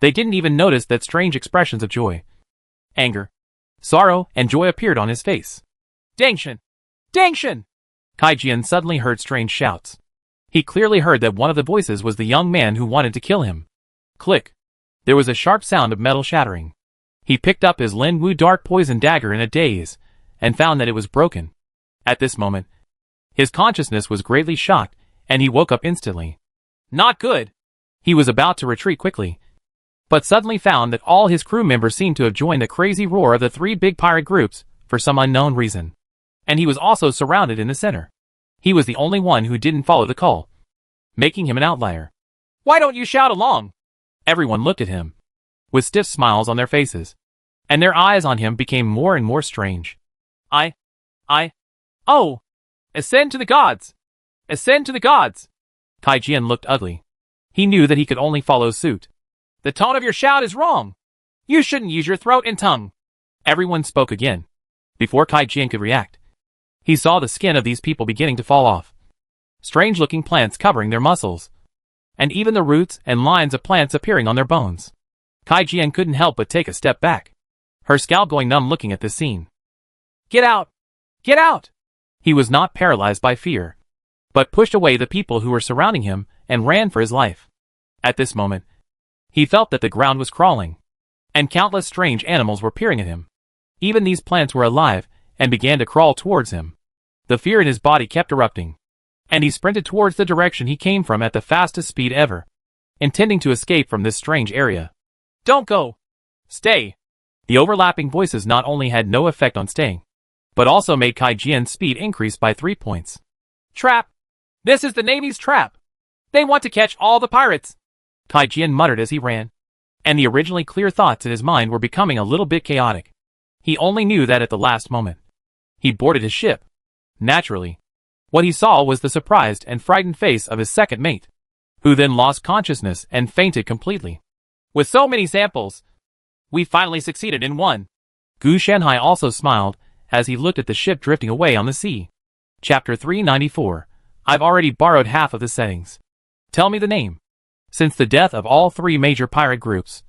They didn't even notice that strange expressions of joy, anger, sorrow, and joy appeared on his face. Dangshan! Dangshan! Kai Jian suddenly heard strange shouts. He clearly heard that one of the voices was the young man who wanted to kill him. Click! There was a sharp sound of metal shattering. He picked up his Lin Wu dark poison dagger in a daze, and found that it was broken. At this moment, his consciousness was greatly shocked, and he woke up instantly. Not good. He was about to retreat quickly, but suddenly found that all his crew members seemed to have joined the crazy roar of the three big pirate groups for some unknown reason. And he was also surrounded in the center. He was the only one who didn't follow the call, making him an outlier. Why don't you shout along? Everyone looked at him, with stiff smiles on their faces, and their eyes on him became more and more strange. Oh! Ascend to the gods! Ascend to the gods! Kai Jian looked ugly. He knew that he could only follow suit. The tone of your shout is wrong. You shouldn't use your throat and tongue. Everyone spoke again. Before Kai Jian could react, he saw the skin of these people beginning to fall off. Strange-looking plants covering their muscles, and even the roots and lines of plants appearing on their bones. Kai Jian couldn't help but take a step back, her scalp going numb looking at this scene. Get out! Get out! He was not paralyzed by fear, but pushed away the people who were surrounding him and ran for his life. At this moment, he felt that the ground was crawling, and countless strange animals were peering at him. Even these plants were alive and began to crawl towards him. The fear in his body kept erupting, and he sprinted towards the direction he came from at the fastest speed ever, intending to escape from this strange area. Don't go! Stay! The overlapping voices not only had no effect on staying, but also made Kai Jian's speed increase by 3 points. Trap! This is the Navy's trap! They want to catch all the pirates! Kai Jian muttered as he ran, and the originally clear thoughts in his mind were becoming a little bit chaotic. He only knew that at the last moment, he boarded his ship. Naturally, what he saw was the surprised and frightened face of his second mate, who then lost consciousness and fainted completely. With so many samples, we finally succeeded in one. Gu Shanhai also smiled as he looked at the ship drifting away on the sea. Chapter 394. I've already borrowed half of the settings. Tell me the name. Since the death of all three major pirate groups,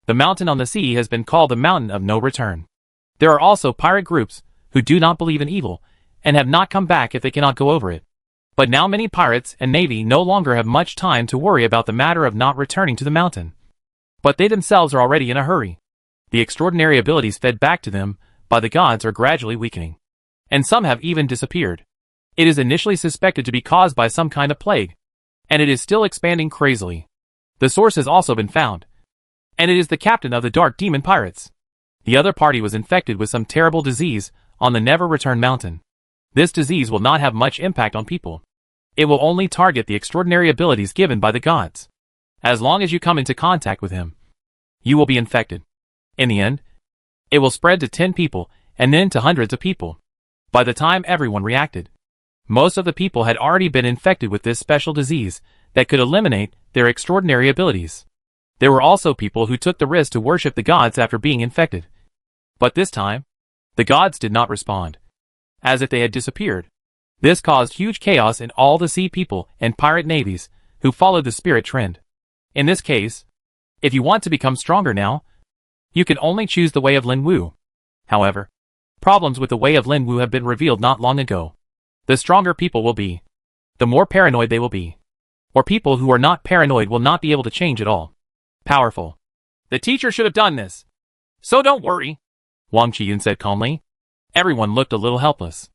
the mountain on the sea has been called the Mountain of No Return. There are also pirate groups who do not believe in evil and have not come back if they cannot go over it. But now many pirates and navy no longer have much time to worry about the matter of not returning to the mountain. But they themselves are already in a hurry. The extraordinary abilities fed back to them by the gods are gradually weakening, and some have even disappeared. It is initially suspected to be caused by some kind of plague, and it is still expanding crazily. The source has also been found, and it is the captain of the Dark Demon Pirates. The other party was infected with some terrible disease on the Never Return Mountain. This disease will not have much impact on people. It will only target the extraordinary abilities given by the gods. As long as you come into contact with him, you will be infected. In the end, it will spread to 10 people and then to hundreds of people. By the time everyone reacted, most of the people had already been infected with this special disease that could eliminate their extraordinary abilities. There were also people who took the risk to worship the gods after being infected. But this time, the gods did not respond, as if they had disappeared. This caused huge chaos in all the sea people and pirate navies who followed the spirit trend. In this case, if you want to become stronger now, you can only choose the way of Lin Wu. However, problems with the way of Lin Wu have been revealed not long ago. The stronger people will be, the more paranoid they will be. Or people who are not paranoid will not be able to change at all. Powerful. The teacher should have done this. So don't worry, Wang Qiyun said calmly. Everyone looked a little helpless.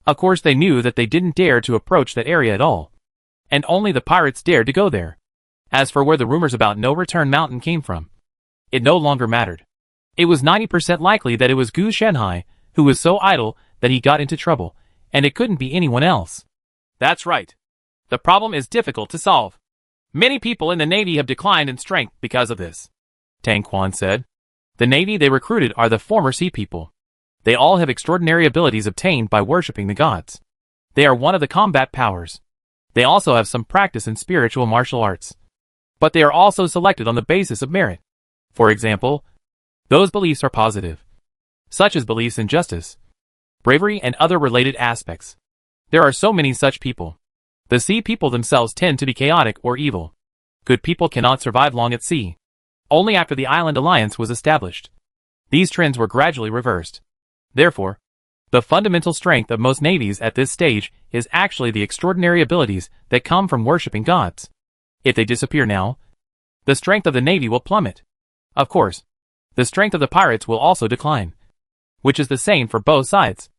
Of course they knew that they didn't dare to approach that area at all. And only the pirates dared to go there. As for where the rumors about No Return Mountain came from, it no longer mattered. It was 90% likely that it was Gu Shenhai, who was so idle that he got into trouble, and it couldn't be anyone else. That's right. The problem is difficult to solve. Many people in the Navy have declined in strength because of this, Tang Quan said. The Navy they recruited are the former sea people. They all have extraordinary abilities obtained by worshipping the gods. They are one of the combat powers. They also have some practice in spiritual martial arts. But they are also selected on the basis of merit. For example, those beliefs are positive, such as beliefs in justice, bravery, and other related aspects. There are so many such people. The sea people themselves tend to be chaotic or evil. Good people cannot survive long at sea. Only after the Island Alliance was established, these trends were gradually reversed. Therefore, the fundamental strength of most navies at this stage is actually the extraordinary abilities that come from worshipping gods. If they disappear now, the strength of the navy will plummet. Of course, the strength of the pirates will also decline, which is the same for both sides.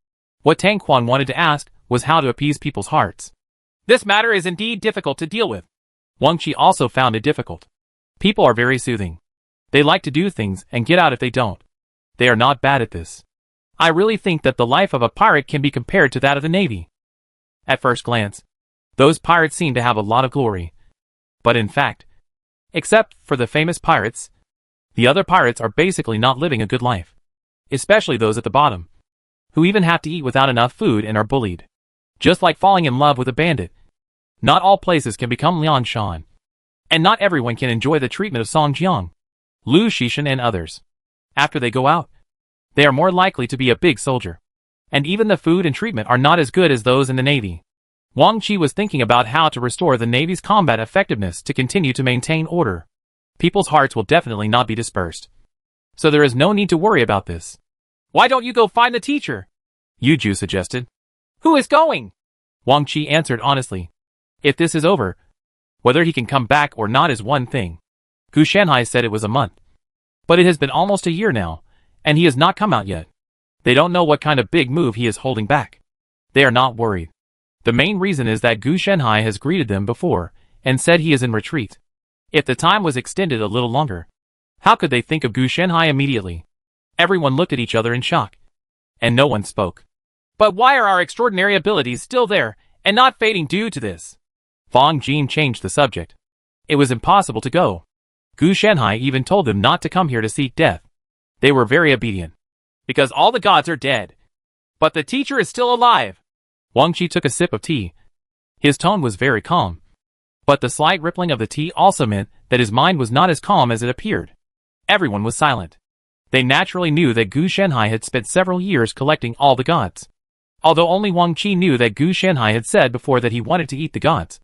What Tang Quan wanted to ask was how to appease people's hearts. This matter is indeed difficult to deal with. Wang Qi also found it difficult. People are very soothing. They like to do things and get out if they don't. They are not bad at this. I really think that the life of a pirate can be compared to that of the navy. At first glance, those pirates seem to have a lot of glory. But in fact, except for the famous pirates, the other pirates are basically not living a good life. Especially those at the bottom, who even have to eat without enough food and are bullied. Just like falling in love with a bandit. Not all places can become Lian Shan. And not everyone can enjoy the treatment of Song Jiang, Lu Shishan, and others. After they go out, they are more likely to be a big soldier. And even the food and treatment are not as good as those in the navy. Wang Qi was thinking about how to restore the navy's combat effectiveness to continue to maintain order. People's hearts will definitely not be dispersed. So there is no need to worry about this. Why don't you go find the teacher? Yu Ju suggested. Who is going? Wang Qi answered honestly. If this is over, whether he can come back or not is one thing. Gu Shenhai said it was a month. But it has been almost a year now, and he has not come out yet. They don't know what kind of big move he is holding back. They are not worried. The main reason is that Gu Shenhai has greeted them before, and said he is in retreat. If the time was extended a little longer, how could they think of Gu Shenhai immediately? Everyone looked at each other in shock. And no one spoke. But why are our extraordinary abilities still there, and not fading due to this? Fang Jin changed the subject. It was impossible to go. Gu Shenhai even told them not to come here to seek death. They were very obedient. Because all the gods are dead. But the teacher is still alive. Wang Qi took a sip of tea. His tone was very calm. But the slight rippling of the tea also meant that his mind was not as calm as it appeared. Everyone was silent. They naturally knew that Gu Shenhai had spent several years collecting all the gods. Although only Wang Qi knew that Gu Shenhai had said before that he wanted to eat the gods.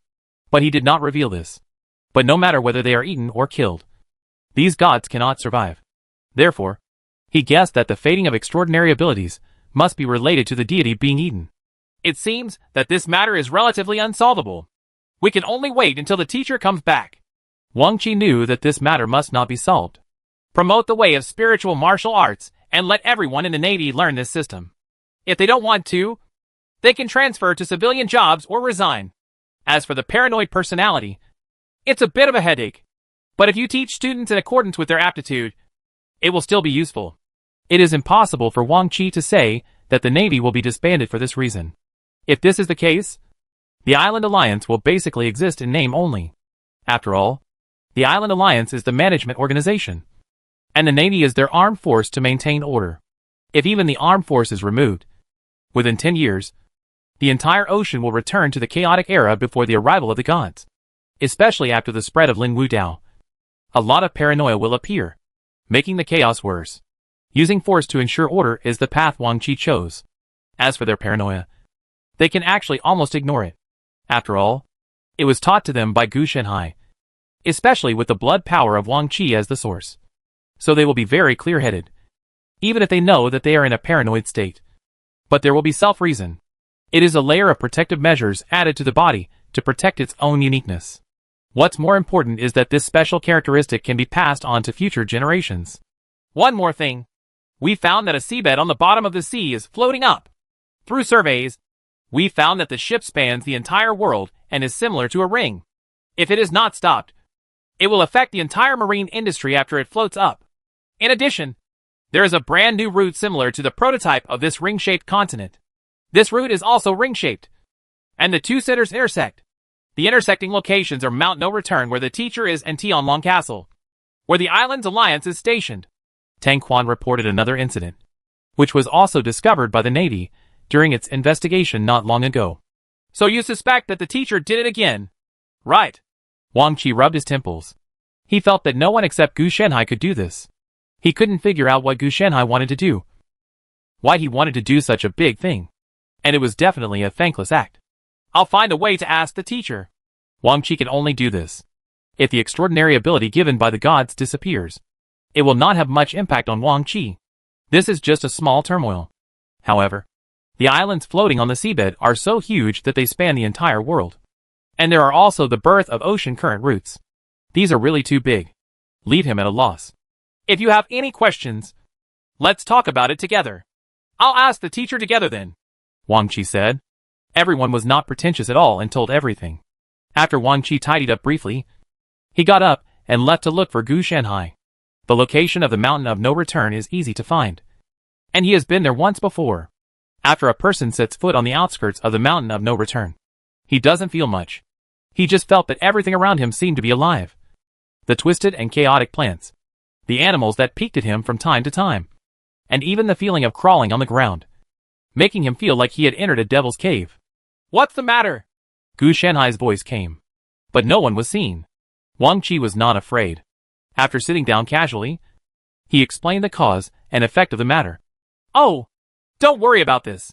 But he did not reveal this. But no matter whether they are eaten or killed, these gods cannot survive. Therefore, he guessed that the fading of extraordinary abilities must be related to the deity being eaten. It seems that this matter is relatively unsolvable. We can only wait until the teacher comes back. Wang Qi knew that this matter must not be solved. Promote the way of spiritual martial arts and let everyone in the Navy learn this system. If they don't want to, they can transfer to civilian jobs or resign. As for the paranoid personality, it's a bit of a headache. But if you teach students in accordance with their aptitude, it will still be useful. It is impossible for Wang Qi to say that the Navy will be disbanded for this reason. If this is the case, the Island Alliance will basically exist in name only. After all, the Island Alliance is the management organization, and the Navy is their armed force to maintain order. If even the armed force is removed, within 10 years, the entire ocean will return to the chaotic era before the arrival of the gods. Especially after the spread of Lin Wu Dao. A lot of paranoia will appear, making the chaos worse. Using force to ensure order is the path Wang Qi chose. As for their paranoia, they can actually almost ignore it. After all, it was taught to them by Gu Shenhai, especially with the blood power of Wang Qi as the source. So they will be very clear-headed, even if they know that they are in a paranoid state. But there will be self-reason. It is a layer of protective measures added to the body to protect its own uniqueness. What's more important is that this special characteristic can be passed on to future generations. One more thing. We found that a seabed on the bottom of the sea is floating up. Through surveys, we found that the ship spans the entire world and is similar to a ring. If it is not stopped, it will affect the entire marine industry after it floats up. In addition, there is a brand new route similar to the prototype of this ring-shaped continent. This route is also ring-shaped, and the two centers intersect. The intersecting locations are Mount No Return, where the teacher is, and Tianlong Castle, where the Islands Alliance is stationed. Tang Quan reported another incident, which was also discovered by the Navy during its investigation not long ago. So you suspect that the teacher did it again, right? Wang Qi rubbed his temples. He felt that no one except Gu Shenhai could do this. He couldn't figure out what Gu Shenhai wanted to do. Why he wanted to do such a big thing. And it was definitely a thankless act. I'll find a way to ask the teacher. Wang Qi can only do this if the extraordinary ability given by the gods disappears. It will not have much impact on Wang Qi. This is just a small turmoil. However, the islands floating on the seabed are so huge that they span the entire world. And there are also the birth of ocean current routes. These are really too big. Leave him at a loss. If you have any questions, let's talk about it together. I'll ask the teacher together then, Wang Qi said. Everyone was not pretentious at all and told everything. After Wang Qi tidied up briefly, he got up and left to look for Gu Shenhai. The location of the Mountain of No Return is easy to find, and he has been there once before. After a person sets foot on the outskirts of the Mountain of No Return, he doesn't feel much. He just felt that everything around him seemed to be alive. The twisted and chaotic plants, the animals that peeked at him from time to time, and even the feeling of crawling on the ground, making him feel like he had entered a devil's cave. What's the matter? Gu Shenhai's voice came, but no one was seen. Wang Qi was not afraid. After sitting down casually, he explained the cause and effect of the matter. Oh, don't worry about this.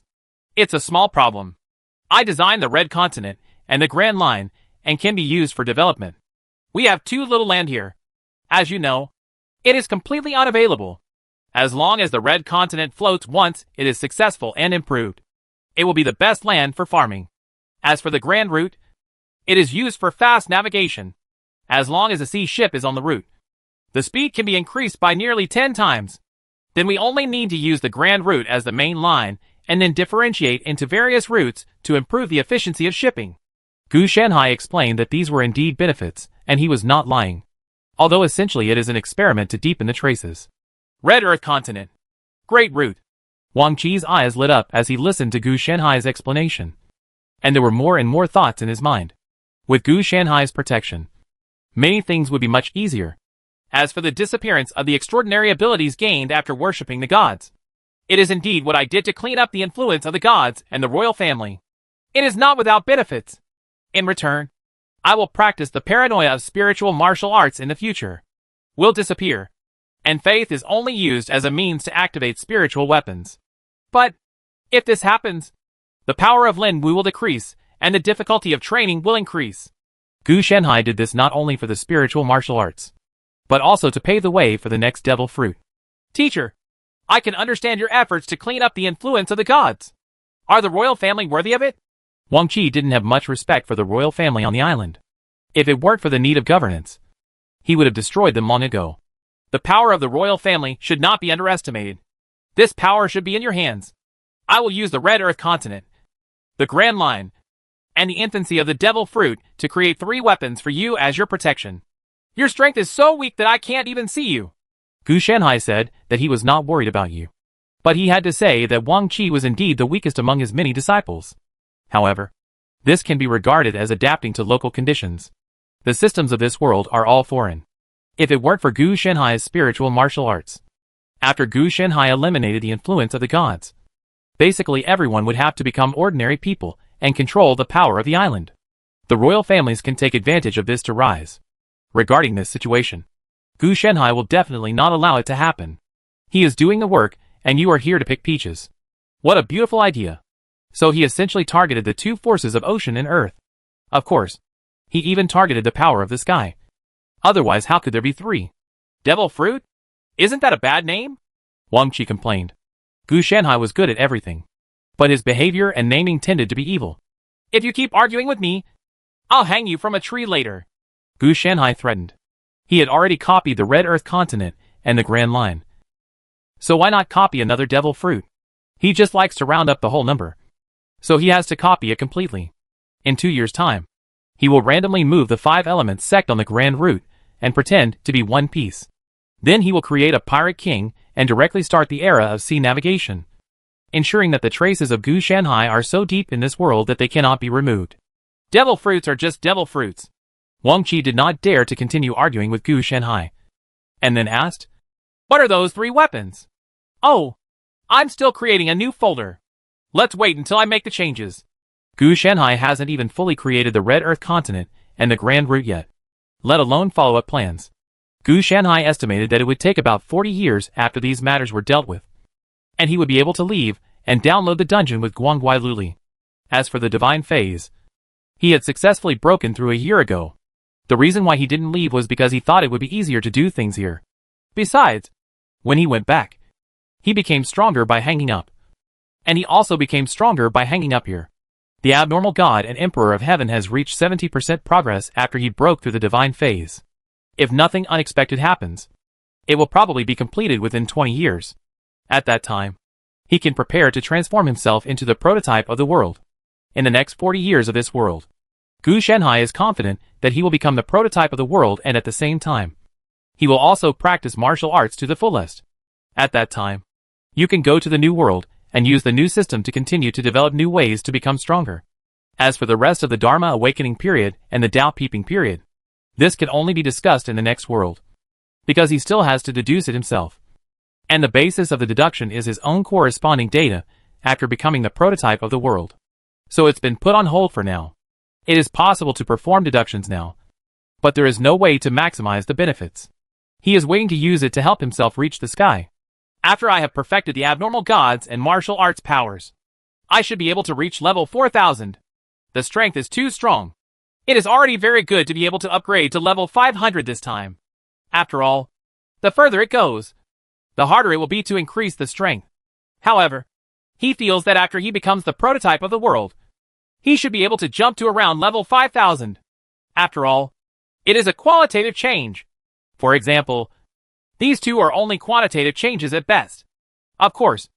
It's a small problem. I designed the Red Continent and the Grand Line and can be used for development. We have too little land here. As you know, it is completely unavailable. As long as the Red Continent floats once it is successful and improved, it will be the best land for farming. As for the Grand Route, it is used for fast navigation. As long as a sea ship is on the route, the speed can be increased by nearly 10 times. Then we only need to use the Grand Route as the main line and then differentiate into various routes to improve the efficiency of shipping. Gu Shenhai explained that these were indeed benefits, and he was not lying. Although essentially it is an experiment to deepen the traces. Red Earth Continent. Great route. Wang Qi's eyes lit up as he listened to Gu Shenhai's explanation. And there were more and more thoughts in his mind. With Gu Shenhai's protection, many things would be much easier. As for the disappearance of the extraordinary abilities gained after worshipping the gods, it is indeed what I did to clean up the influence of the gods and the royal family. It is not without benefits. In return, I will practice the paranoia of spiritual martial arts in the future. Will disappear. And faith is only used as a means to activate spiritual weapons. But, if this happens, the power of Lin Wu will decrease, and the difficulty of training will increase. Gu Shenhai did this not only for the spiritual martial arts, but also to pave the way for the next devil fruit. Teacher, I can understand your efforts to clean up the influence of the gods. Are the royal family worthy of it? Wang Qi didn't have much respect for the royal family on the island. If it weren't for the need of governance, he would have destroyed them long ago. The power of the royal family should not be underestimated. This power should be in your hands. I will use the Red Earth Continent, the Grand Line, and the infancy of the Devil Fruit to create 3 weapons for you as your protection. Your strength is so weak that I can't even see you. Gu Shanhai said that he was not worried about you. But he had to say that Wang Qi was indeed the weakest among his many disciples. However, this can be regarded as adapting to local conditions. The systems of this world are all foreign. If it weren't for Gu Shanhai's spiritual martial arts, after Gu Shanhai eliminated the influence of the gods, basically everyone would have to become ordinary people and control the power of the island. The royal families can take advantage of this to rise. Regarding this situation, Gu Shanhai will definitely not allow it to happen. He is doing the work, and you are here to pick peaches. What a beautiful idea. So he essentially targeted the two forces of ocean and earth. Of course, he even targeted the power of the sky. Otherwise, how could there be three? Devil fruit? Isn't that a bad name? Wang Qi complained. Gu Shanhai was good at everything, but his behavior and naming tended to be evil. If you keep arguing with me, I'll hang you from a tree later. Gu Shanhai threatened. He had already copied the Red Earth continent and the Grand Line. So why not copy another devil fruit? He just likes to round up the whole number. So he has to copy it completely. In 2 years' time, he will randomly move the 5 elements sect on the Grand Route and pretend to be one piece. Then he will create a pirate king and directly start the era of sea navigation, ensuring that the traces of Gu Shanhai are so deep in this world that they cannot be removed. Devil fruits are just devil fruits. Wang Qi did not dare to continue arguing with Gu Shanhai, and then asked, What are those 3 weapons? Oh, I'm still creating a new folder. Let's wait until I make the changes. Gu Shanhai hasn't even fully created the Red Earth continent and the Grand Route yet, let alone follow-up plans. Gu Shanhai estimated that it would take about 40 years after these matters were dealt with, and he would be able to leave and download the dungeon with Guangguai Luli. As for the divine phase, he had successfully broken through a year ago. The reason why he didn't leave was because he thought it would be easier to do things here. Besides, when he went back, he became stronger by hanging up. And he also became stronger by hanging up here. The abnormal god and emperor of heaven has reached 70% progress after he broke through the divine phase. If nothing unexpected happens, it will probably be completed within 20 years. At that time, he can prepare to transform himself into the prototype of the world. In the next 40 years of this world, Gu Shanhai is confident that he will become the prototype of the world, and at the same time, he will also practice martial arts to the fullest. At that time, you can go to the new world and use the new system to continue to develop new ways to become stronger. As for the rest of the Dharma awakening period and the Tao peeping period, this can only be discussed in the next world, because he still has to deduce it himself. And the basis of the deduction is his own corresponding data after becoming the prototype of the world. So it's been put on hold for now. It is possible to perform deductions now, but there is no way to maximize the benefits. He is waiting to use it to help himself reach the sky. After I have perfected the abnormal gods and martial arts powers, I should be able to reach level 4000. The strength is too strong. It is already very good to be able to upgrade to level 500 this time. After all, the further it goes, the harder it will be to increase the strength. However, he feels that after he becomes the prototype of the world, he should be able to jump to around level 5000. After all, it is a qualitative change. For example, these two are only quantitative changes at best. Of course,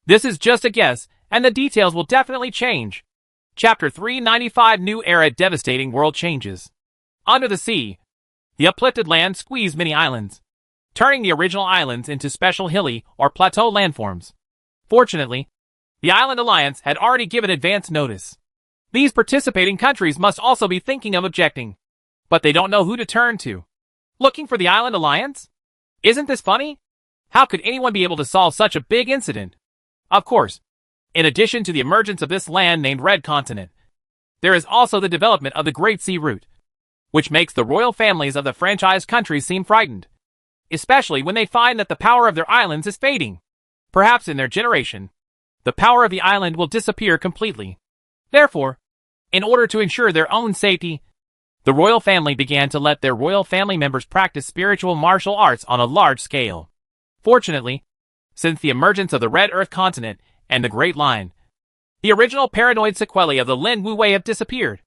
this is just a guess, and the details will definitely change. Chapter 395 New Era Devastating World Changes. Under the sea, the uplifted land squeezed many islands, turning the original islands into special hilly or plateau landforms. Fortunately, the Island Alliance had already given advance notice. These participating countries must also be thinking of objecting, but they don't know who to turn to. Looking for the Island Alliance? Isn't this funny? How could anyone be able to solve such a big incident? Of course, in addition to the emergence of this land named Red Continent, there is also the development of the Great Sea Route, which makes the royal families of the franchise countries seem frightened, especially when they find that the power of their islands is fading. Perhaps in their generation, the power of the island will disappear completely. Therefore, in order to ensure their own safety, the royal family began to let their royal family members practice spiritual martial arts on a large scale. Fortunately, since the emergence of the Red Earth continent and the Great Line, the original paranoid sequelae of the Lin Wu Wei have disappeared.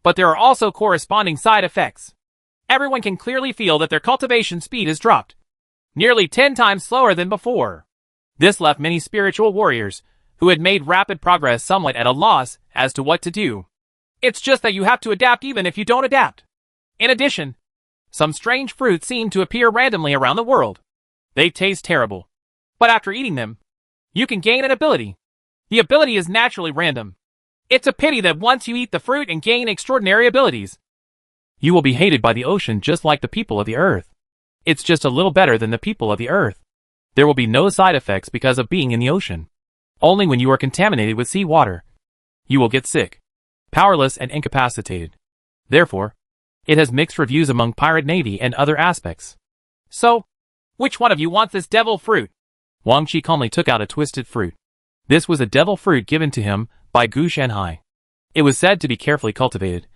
But there are also corresponding side effects. Everyone can clearly feel that their cultivation speed has dropped, nearly 10 times slower than before. This left many spiritual warriors, who had made rapid progress, somewhat at a loss as to what to do. It's just that you have to adapt even if you don't adapt. In addition, Some strange fruits seem to appear randomly around the world. They taste terrible. But after eating them, you can gain an ability. The ability is naturally random. It's a pity that once you eat the fruit and gain extraordinary abilities, You will be hated by the ocean just like the people of the earth. It's just a little better than the people of the earth. There will be no side effects because of being in the ocean. Only when you are contaminated with sea water. You will get sick, powerless and incapacitated. Therefore, it has mixed reviews among pirate navy and other aspects. So, which one of you wants this devil fruit? Wang Qi calmly took out a twisted fruit. This was a devil fruit given to him by Gu Shanhai. It was said to be carefully cultivated.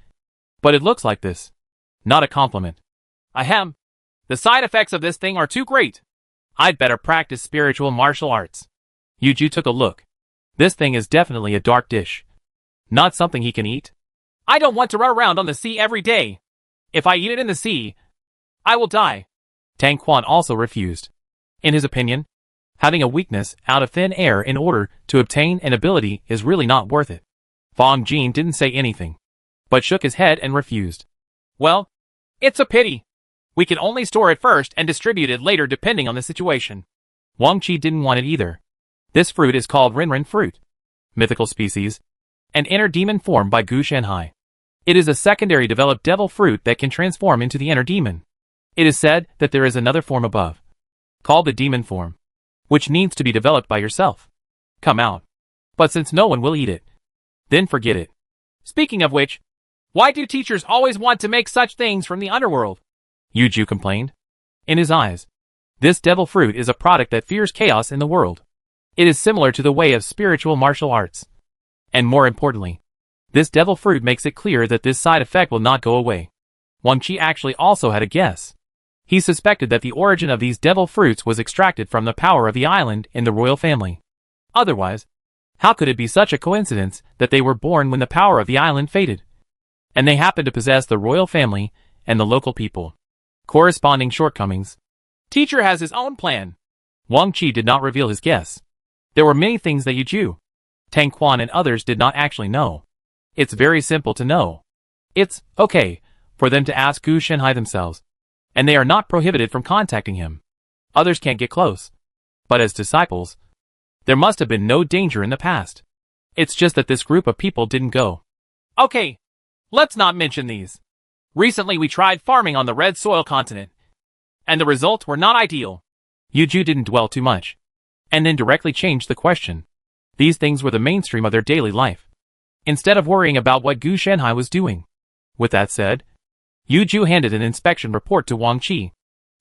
But it looks like this. Not a compliment. Ahem. The side effects of this thing are too great. I'd better practice spiritual martial arts. Yu Ju took a look. This thing is definitely a dark dish. Not something he can eat. I don't want to run around on the sea every day. If I eat it in the sea, I will die. Tang Quan also refused. In his opinion, having a weakness out of thin air in order to obtain an ability is really not worth it. Fang Jin didn't say anything, but shook his head and refused. Well, it's a pity. We can only store it first and distribute it later depending on the situation. Wang Qi didn't want it either. This fruit is called Rinrin fruit. Mythical species. An inner demon formed by Gu Shanhai. It is a secondary developed devil fruit that can transform into the inner demon. It is said that there is another form above, called the demon form, which needs to be developed by yourself. Come out. But since no one will eat it, then forget it. Speaking of which, why do teachers always want to make such things from the underworld? Yu Ju complained. In his eyes, this devil fruit is a product that fears chaos in the world. It is similar to the way of spiritual martial arts. And more importantly, this devil fruit makes it clear that this side effect will not go away. Wang Qi actually also had a guess. He suspected that the origin of these devil fruits was extracted from the power of the island in the royal family. Otherwise, how could it be such a coincidence that they were born when the power of the island faded? And they happened to possess the royal family and the local people. Corresponding shortcomings. Teacher has his own plan. Wang Qi did not reveal his guess. There were many things that Yu Ju, Tang Quan and others did not actually know. It's very simple to know. It's okay for them to ask Gu Shanhai themselves, and they are not prohibited from contacting him. Others can't get close. But as disciples, there must have been no danger in the past. It's just that this group of people didn't go. Okay, let's not mention these. Recently we tried farming on the red soil continent, and the results were not ideal. Yu Ju didn't dwell too much, and then directly changed the question. These things were the mainstream of their daily life, instead of worrying about what Gu Shanhai was doing. With that said, Yu Ju handed an inspection report to Wang Qi.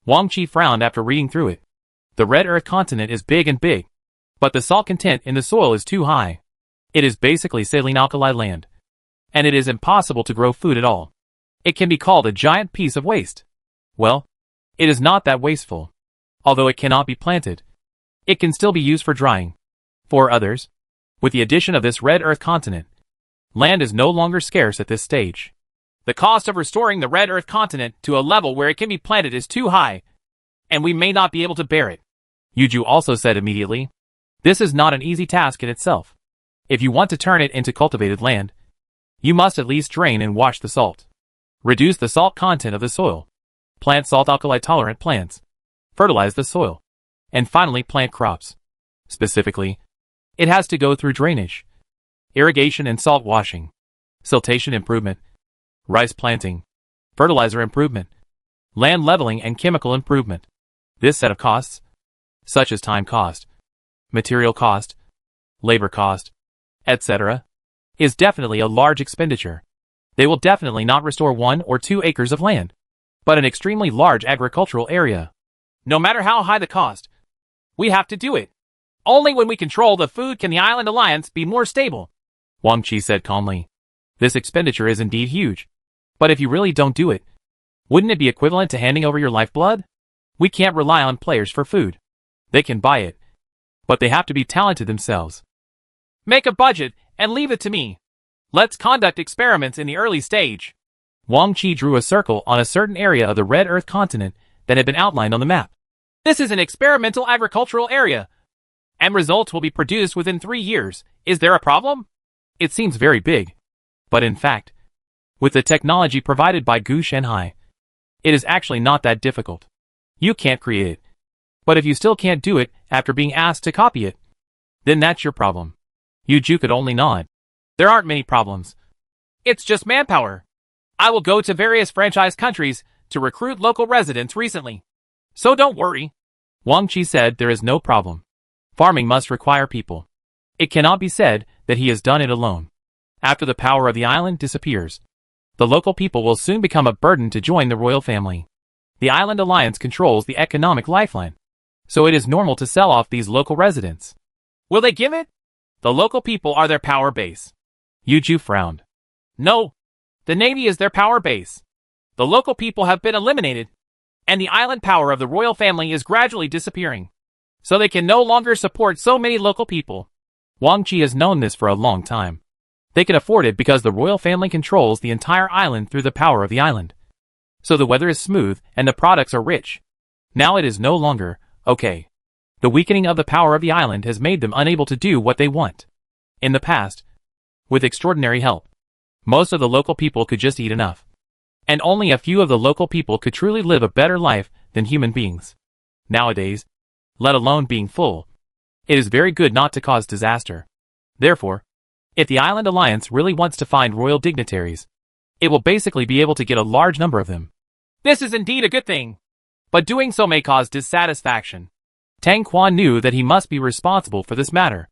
Wang Qi frowned after reading through it. The red earth continent is big and big, but the salt content in the soil is too high. It is basically saline alkali land, and it is impossible to grow food at all. It can be called a giant piece of waste. Well, it is not that wasteful. Although it cannot be planted, it can still be used for drying. For others, with the addition of this red earth continent, land is no longer scarce at this stage. The cost of restoring the red earth continent to a level where it can be planted is too high, and we may not be able to bear it. Yu Ju also said immediately, this is not an easy task in itself. If you want to turn it into cultivated land, you must at least drain and wash the salt. Reduce the salt content of the soil. Plant salt alkali tolerant plants. Fertilize the soil. And finally plant crops. Specifically, it has to go through drainage, irrigation and salt washing, siltation improvement, rice planting, fertilizer improvement, land leveling and chemical improvement. This set of costs, such as time cost, material cost, labor cost, etc., is definitely a large expenditure. They will definitely not restore 1 or 2 acres of land, but an extremely large agricultural area. No matter how high the cost, we have to do it. Only when we control the food can the Island Alliance be more stable. Wang Qi said calmly. This expenditure is indeed huge. But if you really don't do it, wouldn't it be equivalent to handing over your lifeblood? We can't rely on players for food. They can buy it, but they have to be talented themselves. Make a budget and leave it to me. Let's conduct experiments in the early stage. Wang Qi drew a circle on a certain area of the red earth continent that had been outlined on the map. This is an experimental agricultural area, and results will be produced within 3 years. Is there a problem? It seems very big. But in fact, with the technology provided by Gu Shanhai, It is actually not that difficult. You can't create it. But if you still can't do it after being asked to copy it, then that's your problem. Yuju could only nod. There aren't many problems. It's just manpower. I will go to various franchise countries to recruit local residents recently. So don't worry. Wang Qi said there is no problem. Farming must require people. It cannot be said that he has done it alone. After the power of the island disappears, the local people will soon become a burden to join the royal family. The Island Alliance controls the economic lifeline, so it is normal to sell off these local residents. Will they give it? The local people are their power base. Yuju frowned. No. The Navy is their power base. The local people have been eliminated, and the island power of the royal family is gradually disappearing. So they can no longer support so many local people. Wang Qi has known this for a long time. They can afford it because the royal family controls the entire island through the power of the island. So the weather is smooth and the products are rich. Now it is no longer okay. The weakening of the power of the island has made them unable to do what they want. In the past, with extraordinary help, most of the local people could just eat enough. And only a few of the local people could truly live a better life than human beings. Nowadays, let alone being full, it is very good not to cause disaster. Therefore, if the Island Alliance really wants to find royal dignitaries, it will basically be able to get a large number of them. This is indeed a good thing. But doing so may cause dissatisfaction. Tang Quan knew that he must be responsible for this matter.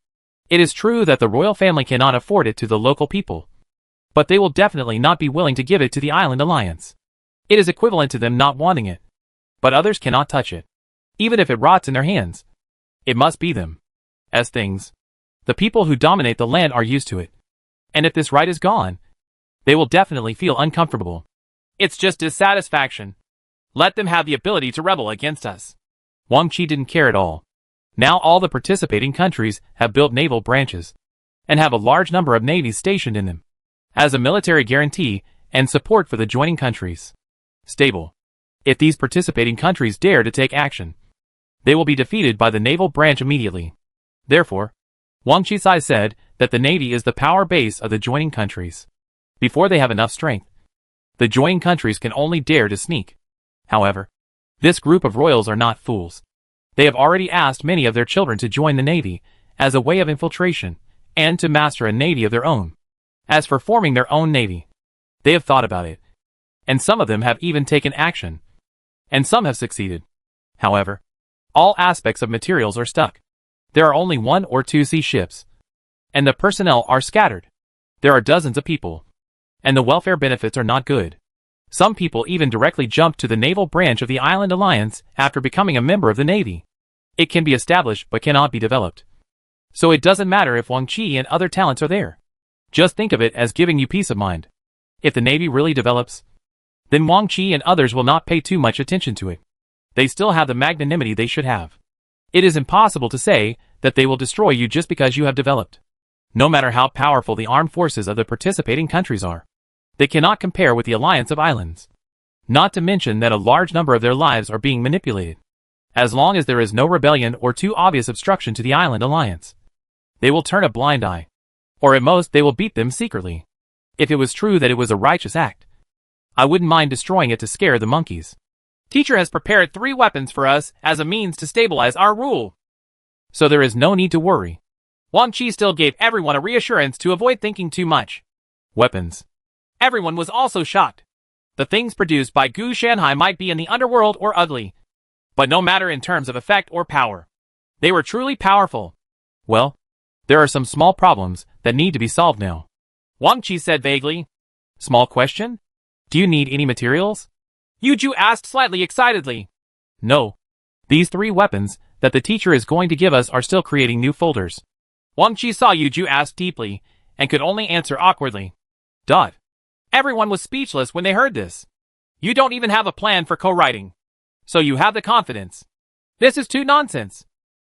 It is true that the royal family cannot afford it to the local people, but they will definitely not be willing to give it to the Island Alliance. It is equivalent to them not wanting it. But others cannot touch it. Even if it rots in their hands, it must be them. As things, the people who dominate the land are used to it. And if this right is gone, they will definitely feel uncomfortable. It's just dissatisfaction. Let them have the ability to rebel against us. Wang Qi didn't care at all. Now all the participating countries have built naval branches and have a large number of navies stationed in them as a military guarantee and support for the joining countries. Stable. If these participating countries dare to take action, they will be defeated by the naval branch immediately. Therefore, Wang Qisai said that the navy is the power base of the joining countries. Before they have enough strength, the joining countries can only dare to sneak. However, this group of royals are not fools. They have already asked many of their children to join the navy as a way of infiltration and to master a navy of their own. As for forming their own navy, they have thought about it, and some of them have even taken action, and some have succeeded. However, all aspects of materials are stuck. There are only 1 or 2 sea ships, and the personnel are scattered. There are dozens of people, and the welfare benefits are not good. Some people even directly jump to the naval branch of the Island Alliance after becoming a member of the Navy. It can be established but cannot be developed. So it doesn't matter if Wang Qi and other talents are there. Just think of it as giving you peace of mind. If the Navy really develops, then Wang Qi and others will not pay too much attention to it. They still have the magnanimity they should have. It is impossible to say that they will destroy you just because you have developed. No matter how powerful the armed forces of the participating countries are, they cannot compare with the Alliance of Islands. Not to mention that a large number of their lives are being manipulated. As long as there is no rebellion or too obvious obstruction to the Island Alliance, they will turn a blind eye. Or at most they will beat them secretly. If it was true that it was a righteous act, I wouldn't mind destroying it to scare the monkeys. Teacher has prepared 3 weapons for us as a means to stabilize our rule. So there is no need to worry. Wang Qi still gave everyone a reassurance to avoid thinking too much. Weapons. Everyone was also shocked. The things produced by Gu Shanhai might be in the underworld or ugly, but no matter in terms of effect or power, they were truly powerful. Well, there are some small problems that need to be solved now. Wang Qi said vaguely. Small question? Do you need any materials? Yuju asked slightly excitedly. No. These 3 weapons that the teacher is going to give us are still creating new folders. Wang Qi saw Yuju ask deeply and could only answer awkwardly. Dot. Everyone was speechless when they heard this. You don't even have a plan for co-writing. So you have the confidence. This is too nonsense.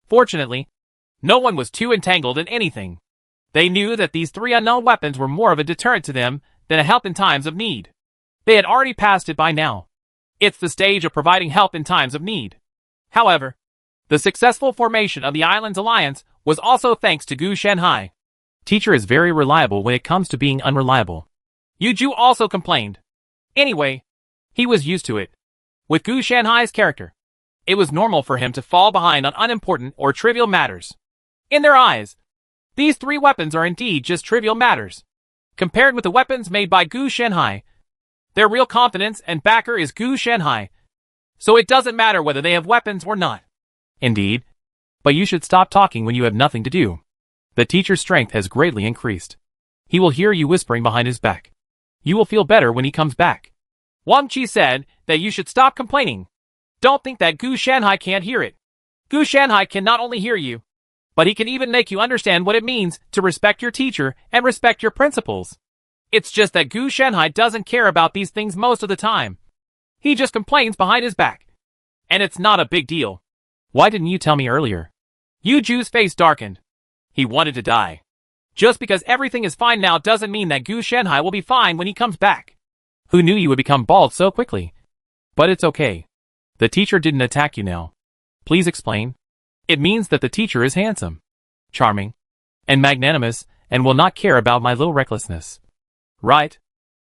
Fortunately, no one was too entangled in anything. They knew that these 3 unknown weapons were more of a deterrent to them than a help in times of need. They had already passed it by now. It's the stage of providing help in times of need. However, the successful formation of the Islands Alliance was also thanks to Gu Shanhai. Teacher is very reliable when it comes to being unreliable. Yuju also complained. Anyway, he was used to it. With Gu Shanhai's character, it was normal for him to fall behind on unimportant or trivial matters. In their eyes, these three weapons are indeed just trivial matters. Compared with the weapons made by Gu Shanhai, their real confidence and backer is Gu Shanhai. So it doesn't matter whether they have weapons or not. Indeed. But you should stop talking when you have nothing to do. The teacher's strength has greatly increased. He will hear you whispering behind his back. You will feel better when he comes back. Wang Qi said that you should stop complaining. Don't think that Gu Shanhai can't hear it. Gu Shanhai can not only hear you, but he can even make you understand what it means to respect your teacher and respect your principles. It's just that Gu Shanhai doesn't care about these things most of the time. He just complains behind his back. And it's not a big deal. Why didn't you tell me earlier? Yu Ju's face darkened. He wanted to die. Just because everything is fine now doesn't mean that Gu Shanhai will be fine when he comes back. Who knew you would become bald so quickly? But it's okay. The teacher didn't attack you now. Please explain. It means that the teacher is handsome, charming, and magnanimous, and will not care about my little recklessness. Right?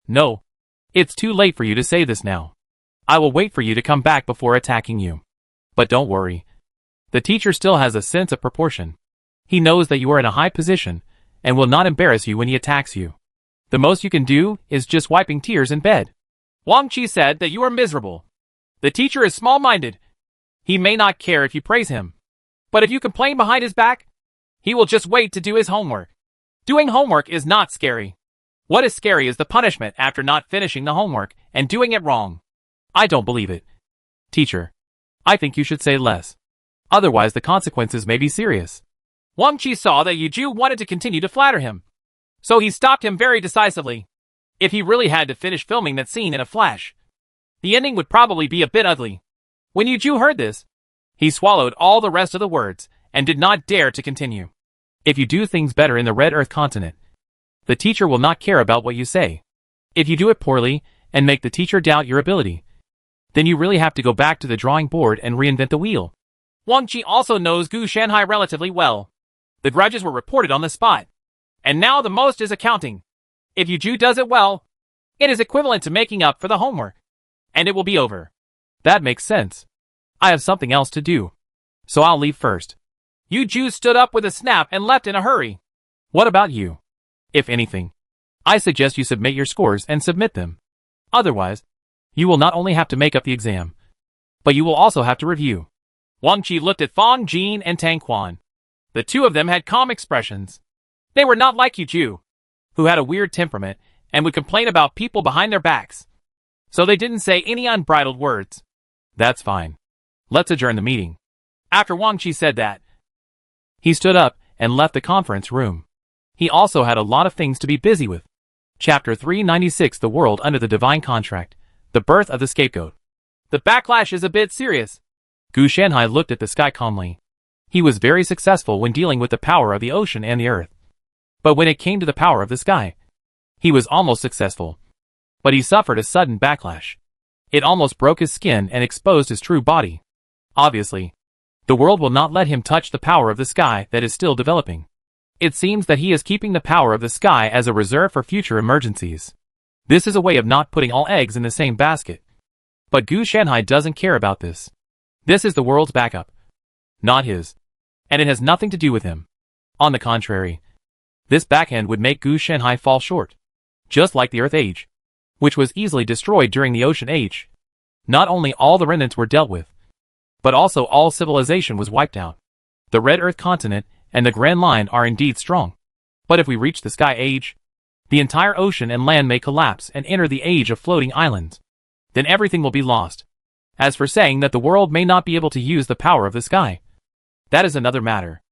No. It's too late for you to say this now. I will wait for you to come back before attacking you. But don't worry. The teacher still has a sense of proportion. He knows that you are in a high position, and will not embarrass you when he attacks you. The most you can do is just wiping tears in bed. Wang Qi said that you are miserable. The teacher is small-minded. He may not care if you praise him. But if you complain behind his back, he will just wait to do his homework. Doing homework is not scary. What is scary is the punishment after not finishing the homework and doing it wrong. I don't believe it. Teacher, I think you should say less. Otherwise the consequences may be serious. Wang Qi saw that Yu Ju wanted to continue to flatter him. So he stopped him very decisively. If he really had to finish filming that scene in a flash, the ending would probably be a bit ugly. When Yu Ju heard this, he swallowed all the rest of the words and did not dare to continue. If you do things better in the Red Earth continent, the teacher will not care about what you say. If you do it poorly and make the teacher doubt your ability, then you really have to go back to the drawing board and reinvent the wheel. Wang Qi also knows Gu Shanhai relatively well. The grudges were reported on the spot. And now the most is accounting. If Yu Ju does it well, it is equivalent to making up for the homework. And it will be over. That makes sense. I have something else to do. So I'll leave first. Yu Ju stood up with a snap and left in a hurry. What about you? If anything, I suggest you submit your scores and submit them. Otherwise, you will not only have to make up the exam, but you will also have to review. Wang Qi looked at Fang Jin and Tang Quan. The two of them had calm expressions. They were not like Yu Ju, who had a weird temperament and would complain about people behind their backs. So they didn't say any unbridled words. That's fine. Let's adjourn the meeting. After Wang Qi said that, he stood up and left the conference room. He also had a lot of things to be busy with. Chapter 396 The World Under the Divine Contract. The Birth of the Scapegoat. The backlash is a bit serious. Gu Shanhai looked at the sky calmly. He was very successful when dealing with the power of the ocean and the earth. But when it came to the power of the sky, he was almost successful. But he suffered a sudden backlash. It almost broke his skin and exposed his true body. Obviously, the world will not let him touch the power of the sky that is still developing. It seems that he is keeping the power of the sky as a reserve for future emergencies. This is a way of not putting all eggs in the same basket. But Gu Shanhai doesn't care about this. This is the world's backup, not his. And it has nothing to do with him. On the contrary, this backhand would make Gu Shanhai fall short. Just like the Earth Age, which was easily destroyed during the Ocean Age. Not only all the remnants were dealt with, but also all civilization was wiped out. The Red Earth continent and the Grand Line are indeed strong. But if we reach the Sky Age, the entire ocean and land may collapse and enter the age of floating islands. Then everything will be lost. As for saying that the world may not be able to use the power of the sky, that is another matter.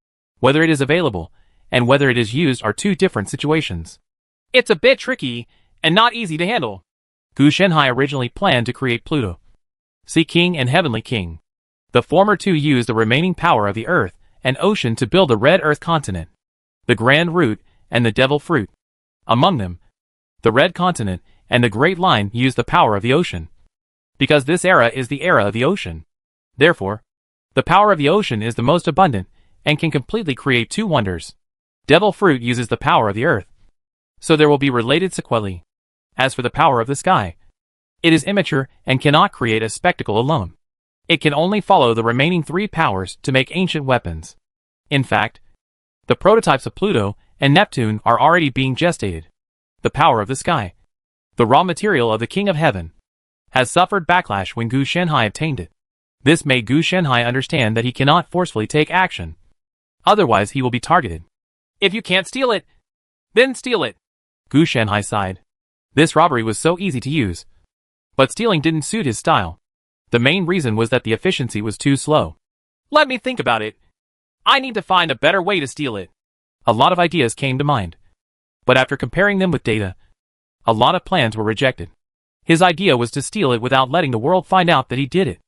Whether it is available, and whether it is used are two different situations. It's a bit tricky, and not easy to handle. Gu Shanhai originally planned to create Pluto, Sea King and Heavenly King. The former two used the remaining power of the earth and ocean to build the Red Earth continent, the Grand Root, and the Devil Fruit. Among them, the Red Continent and the Great Line used the power of the ocean. Because this era is the era of the ocean. Therefore, the power of the ocean is the most abundant and can completely create two wonders. Devil Fruit uses the power of the earth, so there will be related sequelae. As for the power of the sky, It is immature and cannot create a spectacle alone. It can only follow the remaining 3 powers to make ancient weapons. In fact, the prototypes of Pluto and Neptune are already being gestated. The power of the sky, the raw material of the King of Heaven, has suffered backlash when Gu Shenhai obtained it. This made Gu Shenhai understand that he cannot forcefully take action. Otherwise he will be targeted. If you can't steal it, then steal it. Gu Shenhai sighed. This robbery was so easy to use. But stealing didn't suit his style. The main reason was that the efficiency was too slow. Let me think about it. I need to find a better way to steal it. A lot of ideas came to mind. But after comparing them with data, a lot of plans were rejected. His idea was to steal it without letting the world find out that he did it.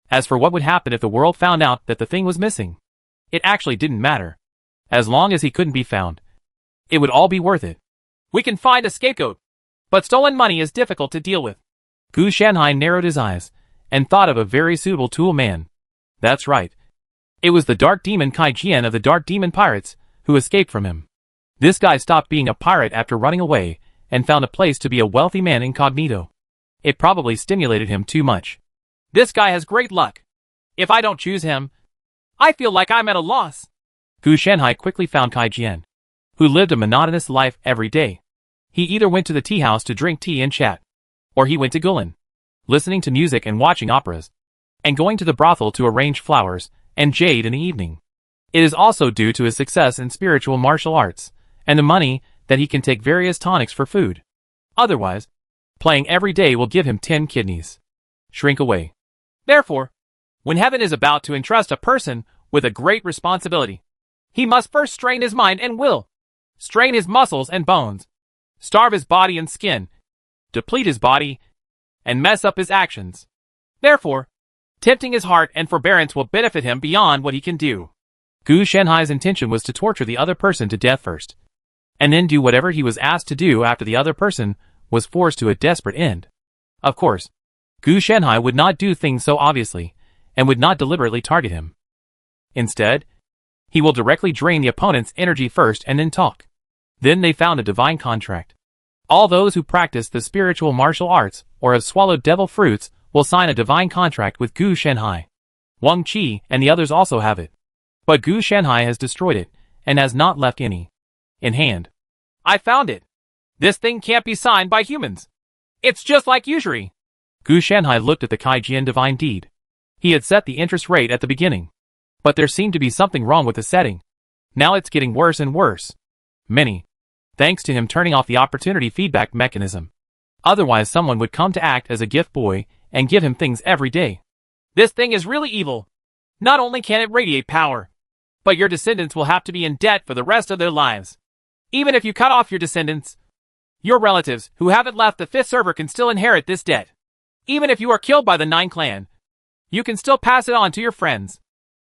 As for what would happen if the world found out that the thing was missing, it actually didn't matter. As long as he couldn't be found, it would all be worth it. We can find a scapegoat, but stolen money is difficult to deal with. Gu Shenhai narrowed his eyes and thought of a very suitable tool man. That's right. It was the Dark Demon Kai Jian of the Dark Demon Pirates who escaped from him. This guy stopped being a pirate after running away and found a place to be a wealthy man incognito. It probably stimulated him too much. This guy has great luck. If I don't choose him, I feel like I'm at a loss. Gu Shenhai quickly found Kai Jian, who lived a monotonous life every day. He either went to the tea house to drink tea and chat, or he went to Guilin, listening to music and watching operas, and going to the brothel to arrange flowers and jade in the evening. It is also due to his success in spiritual martial arts, and the money that he can take various tonics for food. Otherwise, playing every day will give him 10 kidneys. Shrink away. Therefore, when heaven is about to entrust a person with a great responsibility, he must first strain his mind and will, strain his muscles and bones, starve his body and skin, deplete his body, and mess up his actions. Therefore, tempting his heart and forbearance will benefit him beyond what he can do. Gu Shenhai's intention was to torture the other person to death first, and then do whatever he was asked to do after the other person was forced to a desperate end. Of course, Gu Shenhai would not do things so obviously, and would not deliberately target him. Instead, he will directly drain the opponent's energy first and then talk. Then they found a divine contract. All those who practice the spiritual martial arts or have swallowed devil fruits will sign a divine contract with Gu Shenhai. Wang Qi and the others also have it. But Gu Shenhai has destroyed it, and has not left any in hand. I found it. This thing can't be signed by humans. It's just like usury. Gu Shenhai looked at the Kai Jian divine deed. He had set the interest rate at the beginning. But there seemed to be something wrong with the setting. Now it's getting worse and worse. Thanks to him turning off the opportunity feedback mechanism. Otherwise someone would come to act as a gift boy and give him things every day. This thing is really evil. Not only can it radiate power, but your descendants will have to be in debt for the rest of their lives. Even if you cut off your descendants, your relatives who haven't left the 5th server can still inherit this debt. Even if you are killed by the 9 clan, you can still pass it on to your friends.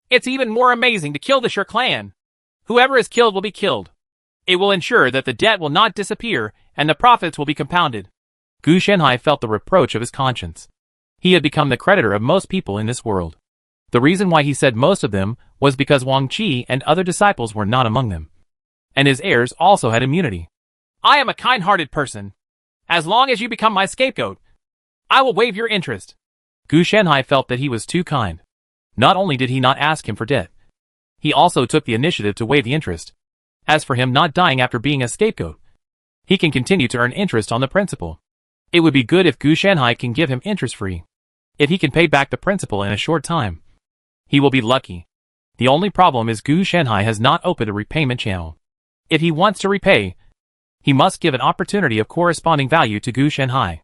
It's even more amazing to kill the Shur clan. Whoever is killed will be killed. It will ensure that the debt will not disappear and the profits will be compounded. Gu Shenhai felt the reproach of his conscience. He had become the creditor of most people in this world. The reason why he said most of them was because Wang Qi and other disciples were not among them. And his heirs also had immunity. I am a kind-hearted person. As long as you become my scapegoat, I will waive your interest. Gu Shenhai felt that he was too kind. Not only did he not ask him for debt, he also took the initiative to waive the interest. As for him not dying after being a scapegoat, he can continue to earn interest on the principal. It would be good if Gu Shenhai can give him interest-free. If he can pay back the principal in a short time, he will be lucky. The only problem is Gu Shenhai has not opened a repayment channel. If he wants to repay, he must give an opportunity of corresponding value to Gu Shenhai.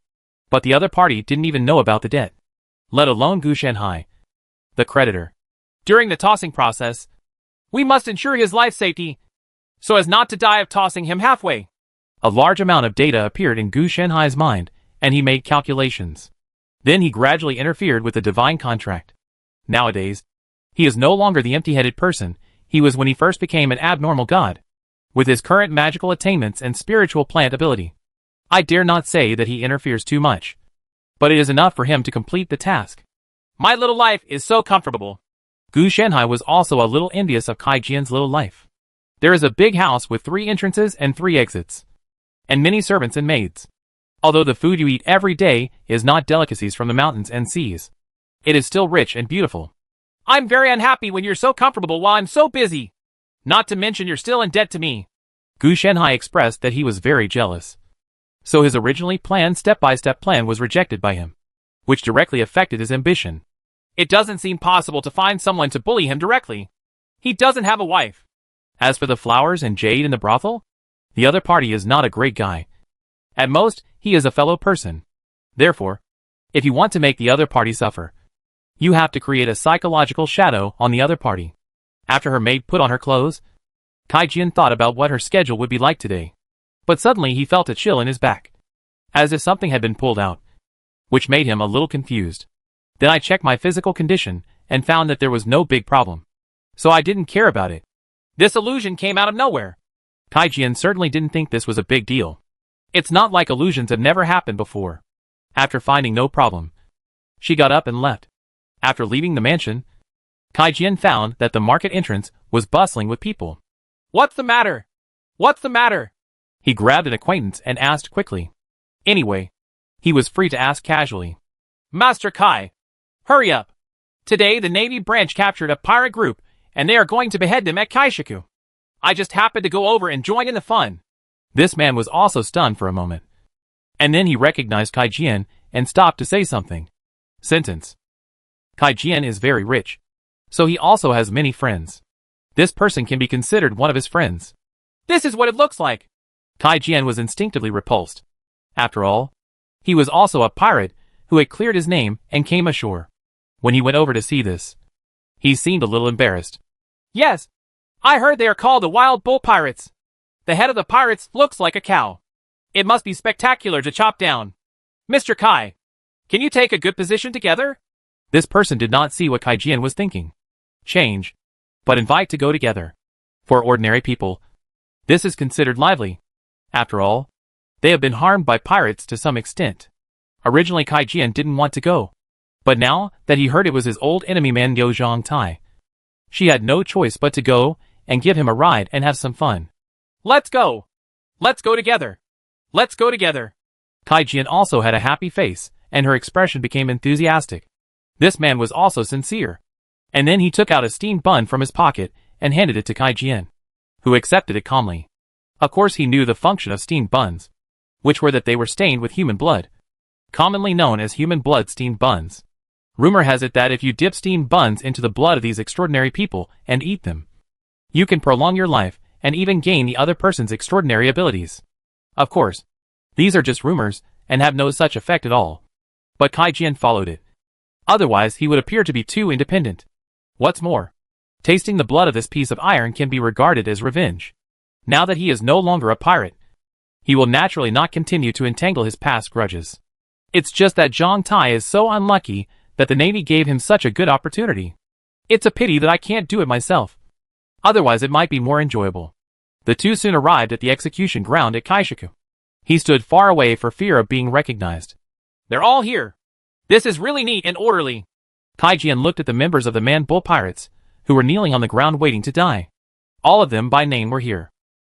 But the other party didn't even know about the debt, let alone Gu Shenhai, the creditor. During the tossing process, we must ensure his life safety, so as not to die of tossing him halfway. A large amount of data appeared in Gu Shenhai's mind, and he made calculations. Then he gradually interfered with the divine contract. Nowadays, he is no longer the empty-headed person he was when he first became an abnormal god. With his current magical attainments and spiritual plant ability, I dare not say that he interferes too much, but it is enough for him to complete the task. My little life is so comfortable. Gu Shenhai was also a little envious of Kai Jian's little life. There is a big house with 3 entrances and 3 exits, and many servants and maids. Although the food you eat every day is not delicacies from the mountains and seas, it is still rich and beautiful. I'm very unhappy when you're so comfortable while I'm so busy. Not to mention you're still in debt to me. Gu Shenhai expressed that he was very jealous. So his originally planned step-by-step plan was rejected by him, which directly affected his ambition. It doesn't seem possible to find someone to bully him directly. He doesn't have a wife. As for the flowers and jade in the brothel, the other party is not a great guy. At most, he is a fellow person. Therefore, if you want to make the other party suffer, you have to create a psychological shadow on the other party. After her maid put on her clothes, Kai Jian thought about what her schedule would be like today. But suddenly he felt a chill in his back, as if something had been pulled out, which made him a little confused. Then I checked my physical condition and found that there was no big problem. So I didn't care about it. This illusion came out of nowhere. Kai Jian certainly didn't think this was a big deal. It's not like illusions have never happened before. After finding no problem, she got up and left. After leaving the mansion, Kai Jian found that the market entrance was bustling with people. What's the matter? What's the matter? He grabbed an acquaintance and asked quickly. Anyway, he was free to ask casually. Master Kai, hurry up. Today the Navy branch captured a pirate group, and they are going to behead them at Kaishaku. I just happened to go over and join in the fun. This man was also stunned for a moment. And then he recognized Kai Jian and stopped to say something. Sentence. Kai Jian is very rich, so he also has many friends. This person can be considered one of his friends. This is what it looks like. Kai Jian was instinctively repulsed. After all, he was also a pirate who had cleared his name and came ashore. When he went over to see this, he seemed a little embarrassed. Yes, I heard they are called the Wild Bull Pirates. The head of the pirates looks like a cow. It must be spectacular to chop down. Mr. Kai, can you take a good position together? This person did not see what Kai Jian was thinking. Change, but invite to go together. For ordinary people, this is considered lively. After all, they have been harmed by pirates to some extent. Originally Kai Jian didn't want to go, but now that he heard it was his old enemy man Liu Zhongtai, she had no choice but to go and give him a ride and have some fun. Let's go. Let's go together. Let's go together. Kai Jian also had a happy face, and her expression became enthusiastic. This man was also sincere. And then he took out a steamed bun from his pocket and handed it to Kai Jian, who accepted it calmly. Of course he knew the function of steamed buns, which were that they were stained with human blood, commonly known as human blood steamed buns. Rumor has it that if you dip steamed buns into the blood of these extraordinary people and eat them, you can prolong your life and even gain the other person's extraordinary abilities. Of course, these are just rumors and have no such effect at all. But Kai Jian followed it. Otherwise he would appear to be too independent. What's more, tasting the blood of this piece of iron can be regarded as revenge. Now that he is no longer a pirate, he will naturally not continue to entangle his past grudges. It's just that Zhang Tai is so unlucky that the Navy gave him such a good opportunity. It's a pity that I can't do it myself. Otherwise it might be more enjoyable. The two soon arrived at the execution ground at Kaishaku. He stood far away for fear of being recognized. They're all here. This is really neat and orderly. Kai Jian looked at the members of the Man Bull Pirates, who were kneeling on the ground waiting to die. All of them by name were here.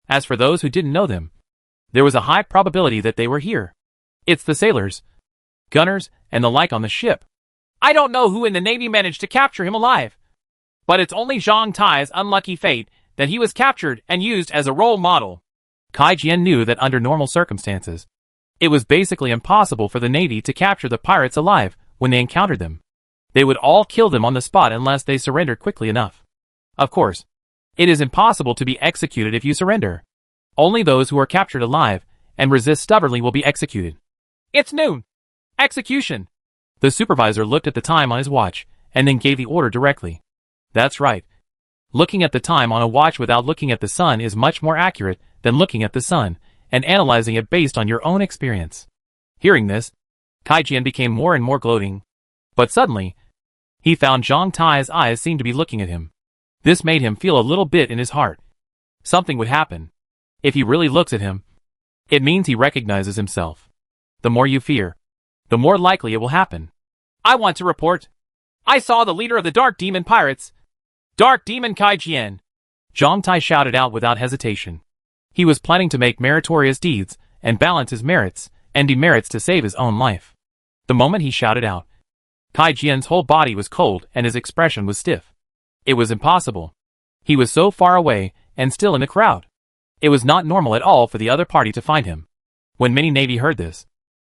As for those who didn't know them, there was a high probability that they were here. It's the sailors, gunners, and the like on the ship. I don't know who in the Navy managed to capture him alive. But it's only Zhang Tai's unlucky fate that he was captured and used as a role model. Kai Jian knew that under normal circumstances, it was basically impossible for the Navy to capture the pirates alive when they encountered them. They would all kill them on the spot unless they surrendered quickly enough. Of course, it is impossible to be executed if you surrender. Only those who are captured alive and resist stubbornly will be executed. It's noon. Execution. The supervisor looked at the time on his watch and then gave the order directly. That's right. Looking at the time on a watch without looking at the sun is much more accurate than looking at the sun and analyzing it based on your own experience. Hearing this, Kai Jian became more and more gloating. But suddenly, he found Zhang Tai's eyes seemed to be looking at him. This made him feel a little bit in his heart. Something would happen. If he really looks at him, it means he recognizes himself. The more you fear, the more likely it will happen. I want to report. I saw the leader of the Dark Demon Pirates, Dark Demon Kai Jian. Zhang Tai shouted out without hesitation. He was planning to make meritorious deeds and balance his merits and demerits to save his own life. The moment he shouted out, Kai Jian's whole body was cold and his expression was stiff. It was impossible. He was so far away and still in the crowd. It was not normal at all for the other party to find him. When many Navy heard this,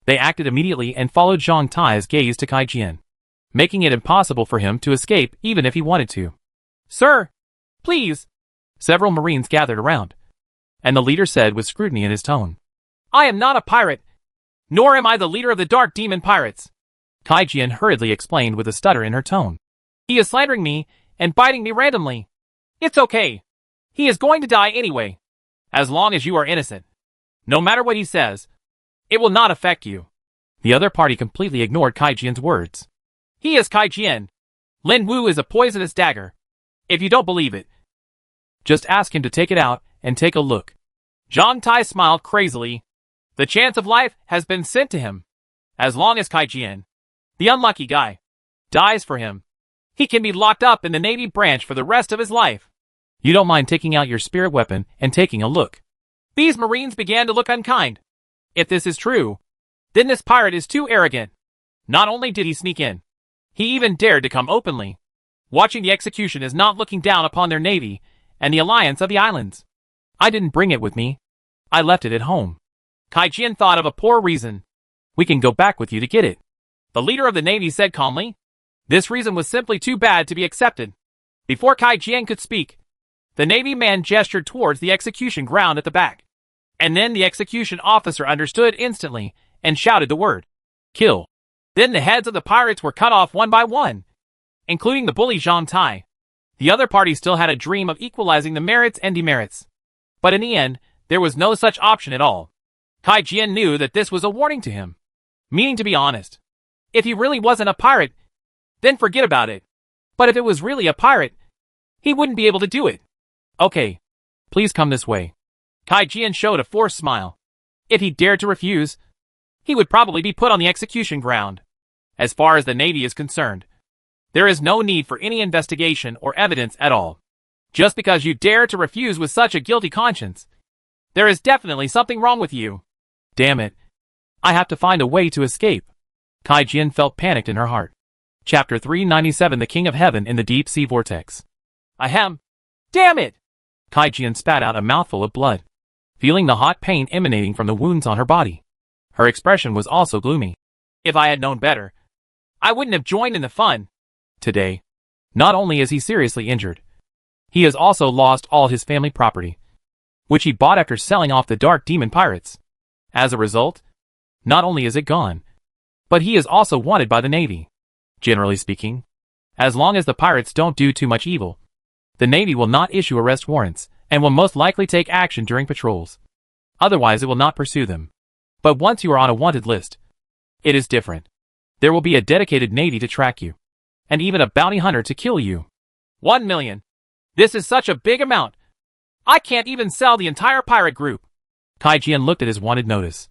they acted immediately and followed Zhang Tai's gaze to Kai Jian, making it impossible for him to escape even if he wanted to. Sir, please. Several Marines gathered around, and the leader said with scrutiny in his tone, I am not a pirate, nor am I the leader of the Dark Demon Pirates. Kai Jian hurriedly explained with a stutter in her tone. He is slandering me and biting me randomly. It's okay. He is going to die anyway. As long as you are innocent. No matter what he says, it will not affect you. The other party completely ignored Kai Jian's words. He is Kai Jian. Lin Wu is a poisonous dagger. If you don't believe it, just ask him to take it out and take a look. Zhang Tai smiled crazily. The chance of life has been sent to him. As long as Kai Jian, the unlucky guy, dies for him, he can be locked up in the Navy branch for the rest of his life. You don't mind taking out your spirit weapon and taking a look. These Marines began to look unkind. If this is true, then this pirate is too arrogant. Not only did he sneak in, he even dared to come openly. Watching the execution is not looking down upon their navy and the alliance of the islands. I didn't bring it with me. I left it at home. Kai Jian thought of a poor reason. We can go back with you to get it. The leader of the navy said calmly. This reason was simply too bad to be accepted. Before Kai Jian could speak, the navy man gestured towards the execution ground at the back. And then the execution officer understood instantly and shouted the word, kill. Then the heads of the pirates were cut off one by one, including the bully Zhang Tai. The other party still had a dream of equalizing the merits and demerits. But in the end, there was no such option at all. Kai Jian knew that this was a warning to him. Meaning to be honest. If he really wasn't a pirate, then forget about it. But if it was really a pirate, he wouldn't be able to do it. Okay. Please come this way. Kai Jian showed a forced smile. If he dared to refuse, he would probably be put on the execution ground. As far as the Navy is concerned, there is no need for any investigation or evidence at all. Just because you dare to refuse with such a guilty conscience, there is definitely something wrong with you. Damn it. I have to find a way to escape. Kai Jian felt panicked in her heart. Chapter 397 The King of Heaven in the Deep Sea Vortex. Ahem. Damn it! Kai Jian spat out a mouthful of blood, feeling the hot pain emanating from the wounds on her body. Her expression was also gloomy. If I had known better, I wouldn't have joined in the fun. Today, not only is he seriously injured, he has also lost all his family property, which he bought after selling off the Dark Demon Pirates. As a result, not only is it gone, but he is also wanted by the Navy. Generally speaking, as long as the pirates don't do too much evil, the Navy will not issue arrest warrants and will most likely take action during patrols. Otherwise, it will not pursue them. But once you are on a wanted list, it is different. There will be a dedicated Navy to track you, and even a bounty hunter to kill you. 1 million. This is such a big amount. I can't even sell the entire pirate group. Kai Jian looked at his wanted notice,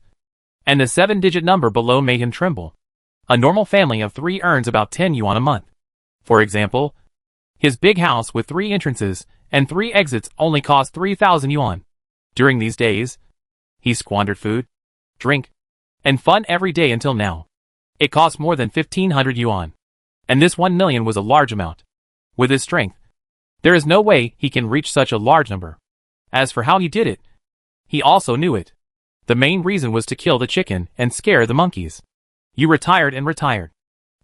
and the 7-digit number below made him tremble. A normal family of 3 earns about 10 yuan a month. For example, his big house with 3 entrances and 3 exits only cost 3,000 yuan. During these days, he squandered food, drink, and fun every day until now. It cost more than 1,500 yuan. And this 1 million was a large amount. With his strength, there is no way he can reach such a large number. As for how he did it, he also knew it. The main reason was to kill the chicken and scare the monkeys. You retired.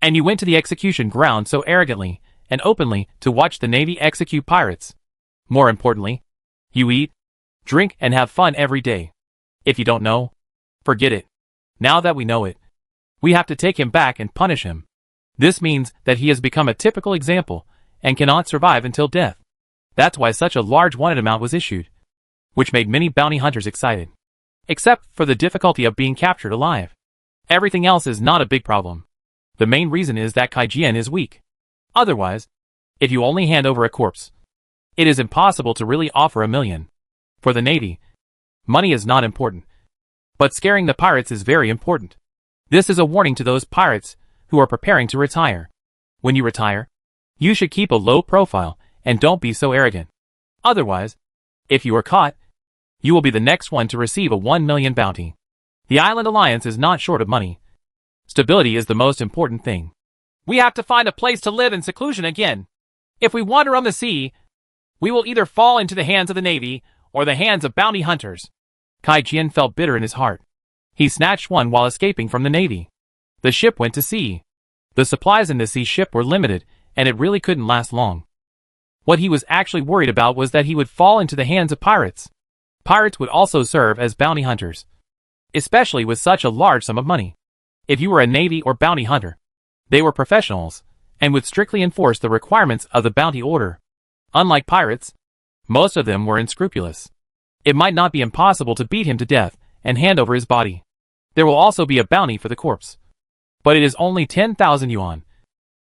And you went to the execution ground so arrogantly and openly to watch the Navy execute pirates. More importantly, you eat, drink, and have fun every day. If you don't know, forget it. Now that we know it, we have to take him back and punish him. This means that he has become a typical example and cannot survive until death. That's why such a large wanted amount was issued, which made many bounty hunters excited. Except for the difficulty of being captured alive. Everything else is not a big problem. The main reason is that Kai Jian is weak. Otherwise, if you only hand over a corpse, it is impossible to really offer 1 million. For the Navy, money is not important. But scaring the pirates is very important. This is a warning to those pirates who are preparing to retire. When you retire, you should keep a low profile and don't be so arrogant. Otherwise, if you are caught, you will be the next one to receive a 1 million bounty. The Island Alliance is not short of money. Stability is the most important thing. We have to find a place to live in seclusion again. If we wander on the sea, we will either fall into the hands of the Navy or the hands of bounty hunters. Kai Jian felt bitter in his heart. He snatched one while escaping from the Navy. The ship went to sea. The supplies in the sea ship were limited, and it really couldn't last long. What he was actually worried about was that he would fall into the hands of pirates. Pirates would also serve as bounty hunters, especially with such a large sum of money. If you were a Navy or bounty hunter, they were professionals, and would strictly enforce the requirements of the bounty order. Unlike pirates, most of them were unscrupulous. It might not be impossible to beat him to death and hand over his body. There will also be a bounty for the corpse. But it is only 10,000 yuan,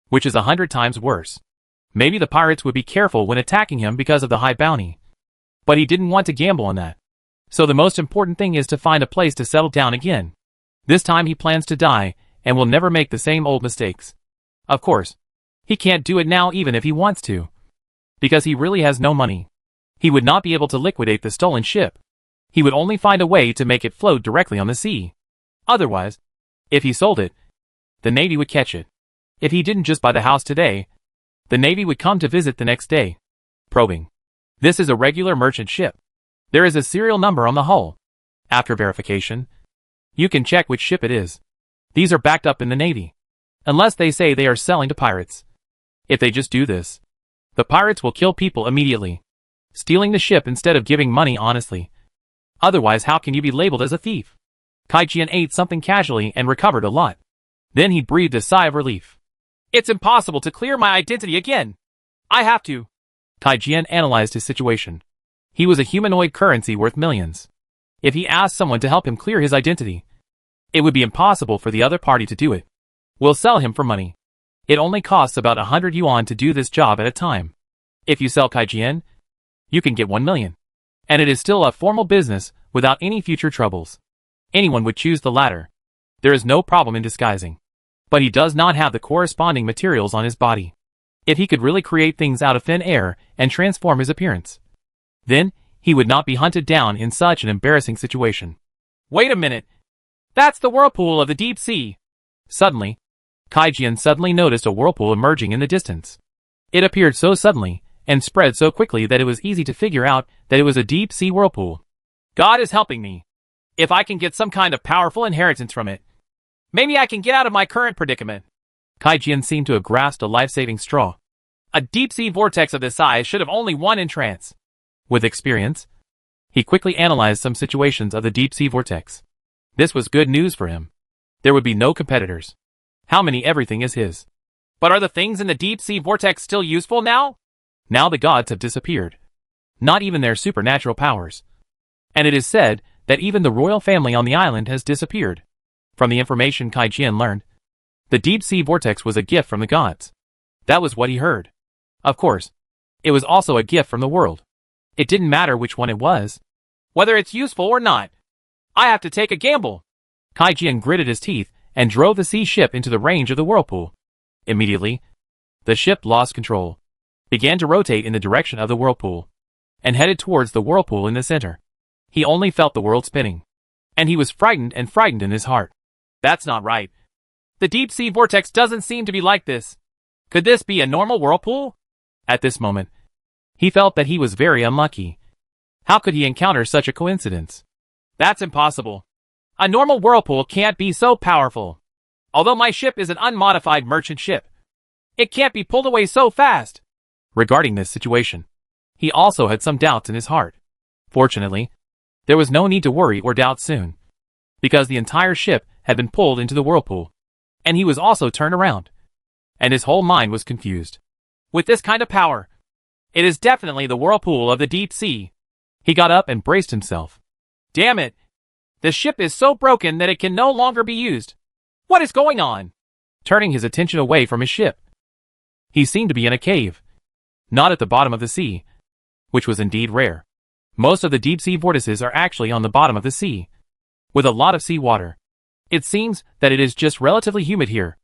which is 100 times worse. Maybe the pirates would be careful when attacking him because of the high bounty. But he didn't want to gamble on that. So the most important thing is to find a place to settle down again. This time he plans to die, and will never make the same old mistakes. Of course, he can't do it now even if he wants to, because he really has no money. He would not be able to liquidate the stolen ship. He would only find a way to make it float directly on the sea. Otherwise, if he sold it, the Navy would catch it. If he didn't just buy the house today, the Navy would come to visit the next day. Probing. This is a regular merchant ship. There is a serial number on the hull. After verification, you can check which ship it is. These are backed up in the Navy, unless they say they are selling to pirates. If they just do this, the pirates will kill people immediately, stealing the ship instead of giving money honestly. Otherwise, how can you be labeled as a thief? Kai Jian ate something casually and recovered a lot. Then he breathed a sigh of relief. It's impossible to clear my identity again. I have to. Kai Jian analyzed his situation. He was a humanoid currency worth millions. If he asked someone to help him clear his identity, it would be impossible for the other party to do it. We'll sell him for money. It only costs about 100 yuan to do this job at a time. If you sell Kai Jian, you can get 1 million. And it is still a formal business without any future troubles. Anyone would choose the latter. There is no problem in disguising. But he does not have the corresponding materials on his body. If he could really create things out of thin air and transform his appearance, then he would not be hunted down in such an embarrassing situation. Wait a minute. That's the whirlpool of the deep sea. Suddenly, Kai Jian suddenly noticed a whirlpool emerging in the distance. It appeared so suddenly and spread so quickly that it was easy to figure out that it was a deep sea whirlpool. God is helping me. If I can get some kind of powerful inheritance from it, maybe I can get out of my current predicament. Kai Jian seemed to have grasped a life-saving straw. A deep-sea vortex of this size should have only one entrance. With experience, he quickly analyzed some situations of the deep-sea vortex. This was good news for him. There would be no competitors. How many everything is his. But are the things in the deep-sea vortex still useful now? Now the gods have disappeared. Not even their supernatural powers. And it is said that even the royal family on the island has disappeared. From the information Kai Jian learned, the deep-sea vortex was a gift from the gods. That was what he heard. Of course, it was also a gift from the world. It didn't matter which one it was. Whether it's useful or not, I have to take a gamble. Kai Jian gritted his teeth and drove the sea ship into the range of the whirlpool. Immediately, the ship lost control, began to rotate in the direction of the whirlpool, and headed towards the whirlpool in the center. He only felt the world spinning, and he was frightened in his heart. That's not right. The deep-sea vortex doesn't seem to be like this. Could this be a normal whirlpool? At this moment, he felt that he was very unlucky. How could he encounter such a coincidence? That's impossible. A normal whirlpool can't be so powerful. Although my ship is an unmodified merchant ship, it can't be pulled away so fast. Regarding this situation, he also had some doubts in his heart. Fortunately, there was no need to worry or doubt soon, because the entire ship had been pulled into the whirlpool, and he was also turned around, and his whole mind was confused. With this kind of power, it is definitely the whirlpool of the deep sea. He got up and braced himself. Damn it! The ship is so broken that it can no longer be used. What is going on? Turning his attention away from his ship, he seemed to be in a cave, not at the bottom of the sea, which was indeed rare. Most of the deep-sea vortices are actually on the bottom of the sea, with a lot of sea water. It seems that it is just relatively humid here.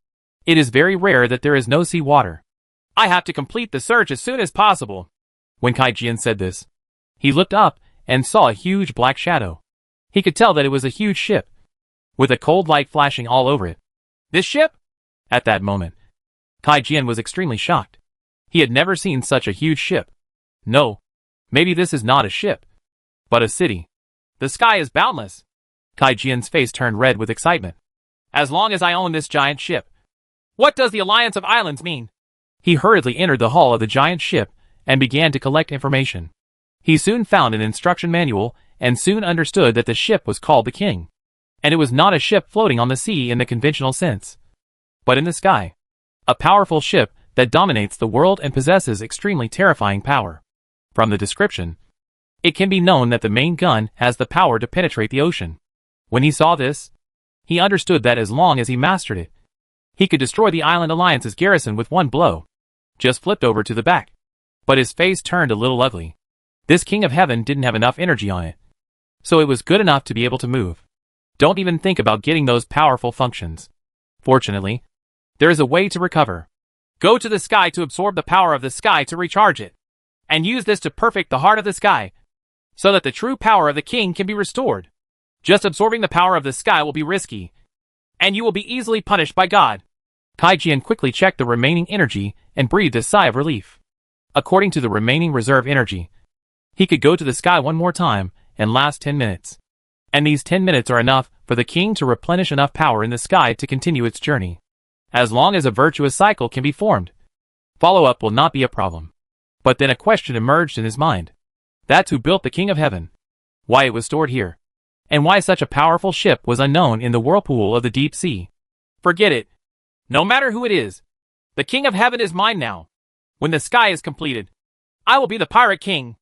It is very rare that there is no sea water. I have to complete the search as soon as possible. When Kai Jian said this, he looked up and saw a huge black shadow. He could tell that it was a huge ship, with a cold light flashing all over it. This ship? At that moment, Kai Jian was extremely shocked. He had never seen such a huge ship. No, maybe this is not a ship, but a city. The sky is boundless. Kai Jian's face turned red with excitement. As long as I own this giant ship. What does the Alliance of Islands mean? He hurriedly entered the hull of the giant ship and began to collect information. He soon found an instruction manual and soon understood that the ship was called the King. And it was not a ship floating on the sea in the conventional sense, but in the sky. A powerful ship that dominates the world and possesses extremely terrifying power. From the description, it can be known that the main gun has the power to penetrate the ocean. When he saw this, he understood that as long as he mastered it, he could destroy the Island Alliance's garrison with one blow. Just flipped over to the back. But his face turned a little ugly. This King of Heaven didn't have enough energy on it, so it was good enough to be able to move. Don't even think about getting those powerful functions. Fortunately, there is a way to recover. Go to the sky to absorb the power of the sky to recharge it, and use this to perfect the heart of the sky, so that the true power of the king can be restored. Just absorbing the power of the sky will be risky, and you will be easily punished by God. Kai Jian quickly checked the remaining energy and breathed a sigh of relief. According to the remaining reserve energy, he could go to the sky one more time and last 10 minutes. And these 10 minutes are enough for the king to replenish enough power in the sky to continue its journey. As long as a virtuous cycle can be formed, follow-up will not be a problem. But then a question emerged in his mind. That's who built the King of Heaven, why it was stored here, and why such a powerful ship was unknown in the whirlpool of the deep sea. Forget it. No matter who it is, the King of Heaven is mine now. When the sky is completed, I will be the Pirate King,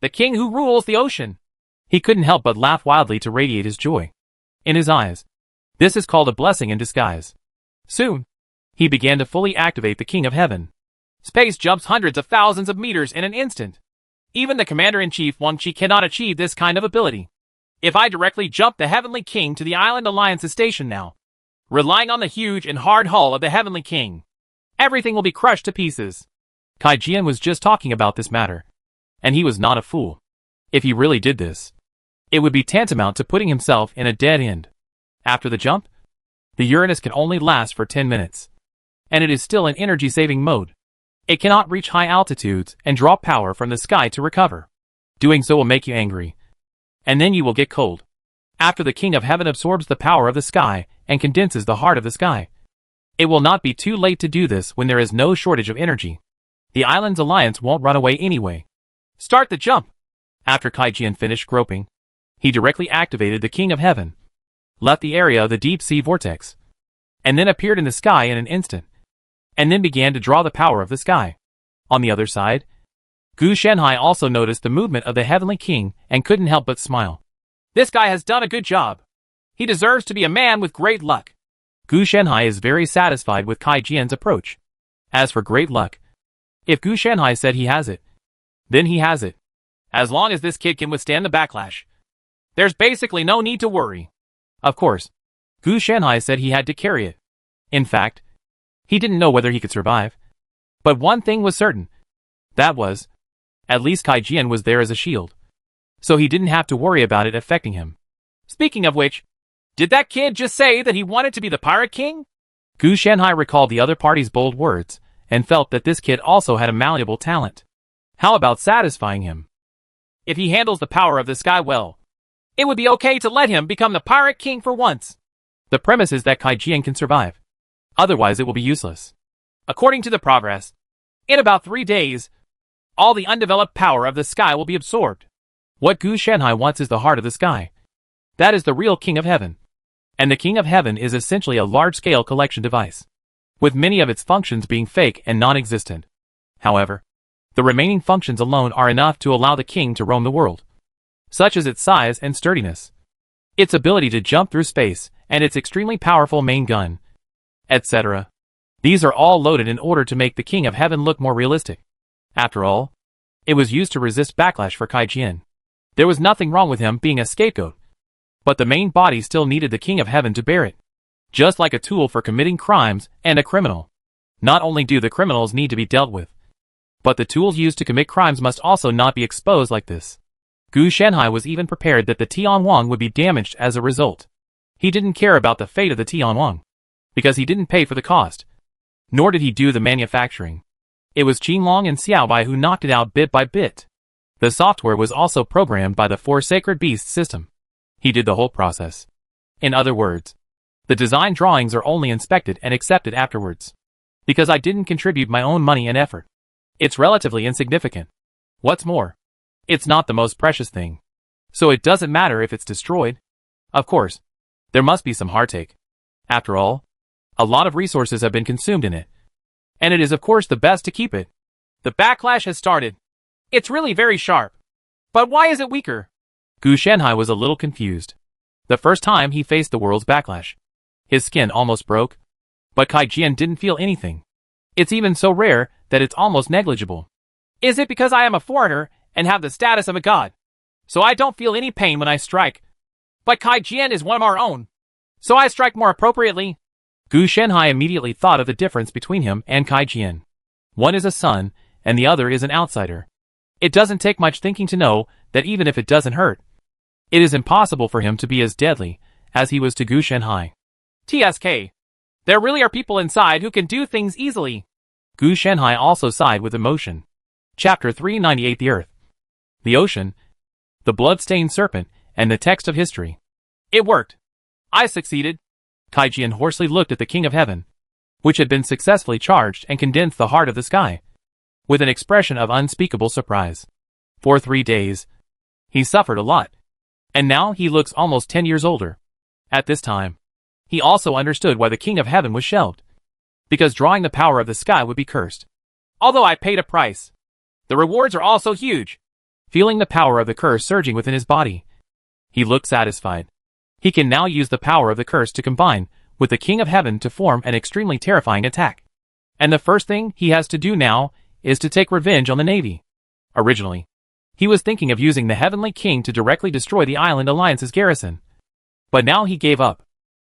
the king who rules the ocean. He couldn't help but laugh wildly to radiate his joy in his eyes. This is called a blessing in disguise. Soon, he began to fully activate the King of Heaven. Space jumps hundreds of thousands of meters in an instant. Even the Commander-in-Chief Wang Chi cannot achieve this kind of ability. If I directly jump the Heavenly King to the Island Alliance's station now, relying on the huge and hard hull of the Heavenly King, everything will be crushed to pieces. Kai Jian was just talking about this matter, and he was not a fool. If he really did this, it would be tantamount to putting himself in a dead end. After the jump, the Uranus can only last for 10 minutes, and it is still in energy-saving mode. It cannot reach high altitudes and draw power from the sky to recover. Doing so will make you angry, and then you will get cold. After the King of Heaven absorbs the power of the sky and condenses the heart of the sky, it will not be too late to do this when there is no shortage of energy. The Island's Alliance won't run away anyway. Start the jump. After Kai Jian finished groping, he directly activated the King of Heaven, left the area of the deep sea vortex, and then appeared in the sky in an instant, and then began to draw the power of the sky. On the other side, Gu Shenhai also noticed the movement of the Heavenly King and couldn't help but smile. This guy has done a good job. He deserves to be a man with great luck. Gu Shenhai is very satisfied with Kai Jian's approach. As for great luck, if Gu Shenhai said he has it, then he has it. As long as this kid can withstand the backlash, there's basically no need to worry. Of course, Gu Shenhai said he had to carry it. In fact, he didn't know whether he could survive. But one thing was certain. That was, at least Kai Jian was there as a shield. So he didn't have to worry about it affecting him. Speaking of which, did that kid just say that he wanted to be the Pirate King? Gu Shenhai recalled the other party's bold words, and felt that this kid also had a malleable talent. How about satisfying him? If he handles the power of the sky well, it would be okay to let him become the Pirate King for once. The premise is that Kai Jian can survive. Otherwise it will be useless. According to the progress, in about 3 days, all the undeveloped power of the sky will be absorbed. What Gu Shenhai wants is the heart of the sky. That is the real King of Heaven. And the King of Heaven is essentially a large-scale collection device, with many of its functions being fake and non-existent. However, the remaining functions alone are enough to allow the king to roam the world, such as its size and sturdiness, its ability to jump through space, and its extremely powerful main gun, etc. These are all loaded in order to make the King of Heaven look more realistic. After all, it was used to resist backlash for Kai Jian. There was nothing wrong with him being a scapegoat, but the main body still needed the King of Heaven to bear it, just like a tool for committing crimes and a criminal. Not only do the criminals need to be dealt with, but the tools used to commit crimes must also not be exposed like this. Gu Shenhai was even prepared that the Tian Wang would be damaged as a result. He didn't care about the fate of the Tianwang, because he didn't pay for the cost. Nor did he do the manufacturing. It was Qinglong and Xiaobai who knocked it out bit by bit. The software was also programmed by the Four Sacred Beasts system. He did the whole process. In other words, the design drawings are only inspected and accepted afterwards. Because I didn't contribute my own money and effort. It's relatively insignificant. What's more, it's not the most precious thing. So it doesn't matter if it's destroyed. Of course, there must be some heartache. After all, a lot of resources have been consumed in it. And it is of course the best to keep it. The backlash has started. It's really very sharp. But why is it weaker? Gu Shanhai was a little confused. The first time he faced the world's backlash, his skin almost broke. But Kai Jian didn't feel anything. It's even so rare that it's almost negligible. Is it because I am a foreigner and have the status of a god? So I don't feel any pain when I strike. But Kai Jian is one of our own. So I strike more appropriately. Gu Shanhai immediately thought of the difference between him and Kai Jian. One is a son, and the other is an outsider. It doesn't take much thinking to know that even if it doesn't hurt, it is impossible for him to be as deadly as he was to Gu Shanhai. TSK. There really are people inside who can do things easily. Gu Shanhai also sighed with emotion. Chapter 398 The Earth. The Ocean, the Blood-Stained Serpent, and the Text of History. It worked. I succeeded. Kai Jian hoarsely looked at the King of Heaven, which had been successfully charged and condensed the heart of the sky, with an expression of unspeakable surprise. For 3 days, he suffered a lot. And now he looks almost 10 years older. At this time, he also understood why the King of Heaven was shelved. Because drawing the power of the sky would be cursed. Although I paid a price, the rewards are also huge. Feeling the power of the curse surging within his body, he looked satisfied. He can now use the power of the curse to combine with the King of Heaven to form an extremely terrifying attack. And the first thing he has to do now is to take revenge on the Navy. Originally, he was thinking of using the Heavenly King to directly destroy the Island Alliance's garrison. But now he gave up.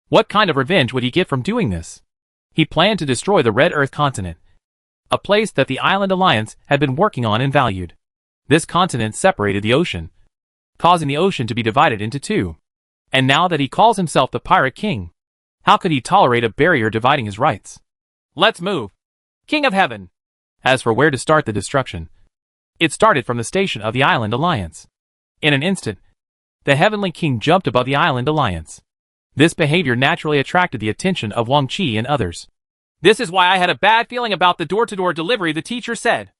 What kind of revenge would he get from doing this? He planned to destroy the Red Earth continent, a place that the Island Alliance had been working on and valued. This continent separated the ocean, causing the ocean to be divided into two. And now that he calls himself the Pirate King, how could he tolerate a barrier dividing his rights? Let's move. King of Heaven. As for where to start the destruction, it started from the station of the Island Alliance. In an instant, the Heavenly King jumped above the Island Alliance. This behavior naturally attracted the attention of Wang Qi and others. This is why I had a bad feeling about the door-to-door delivery the teacher said.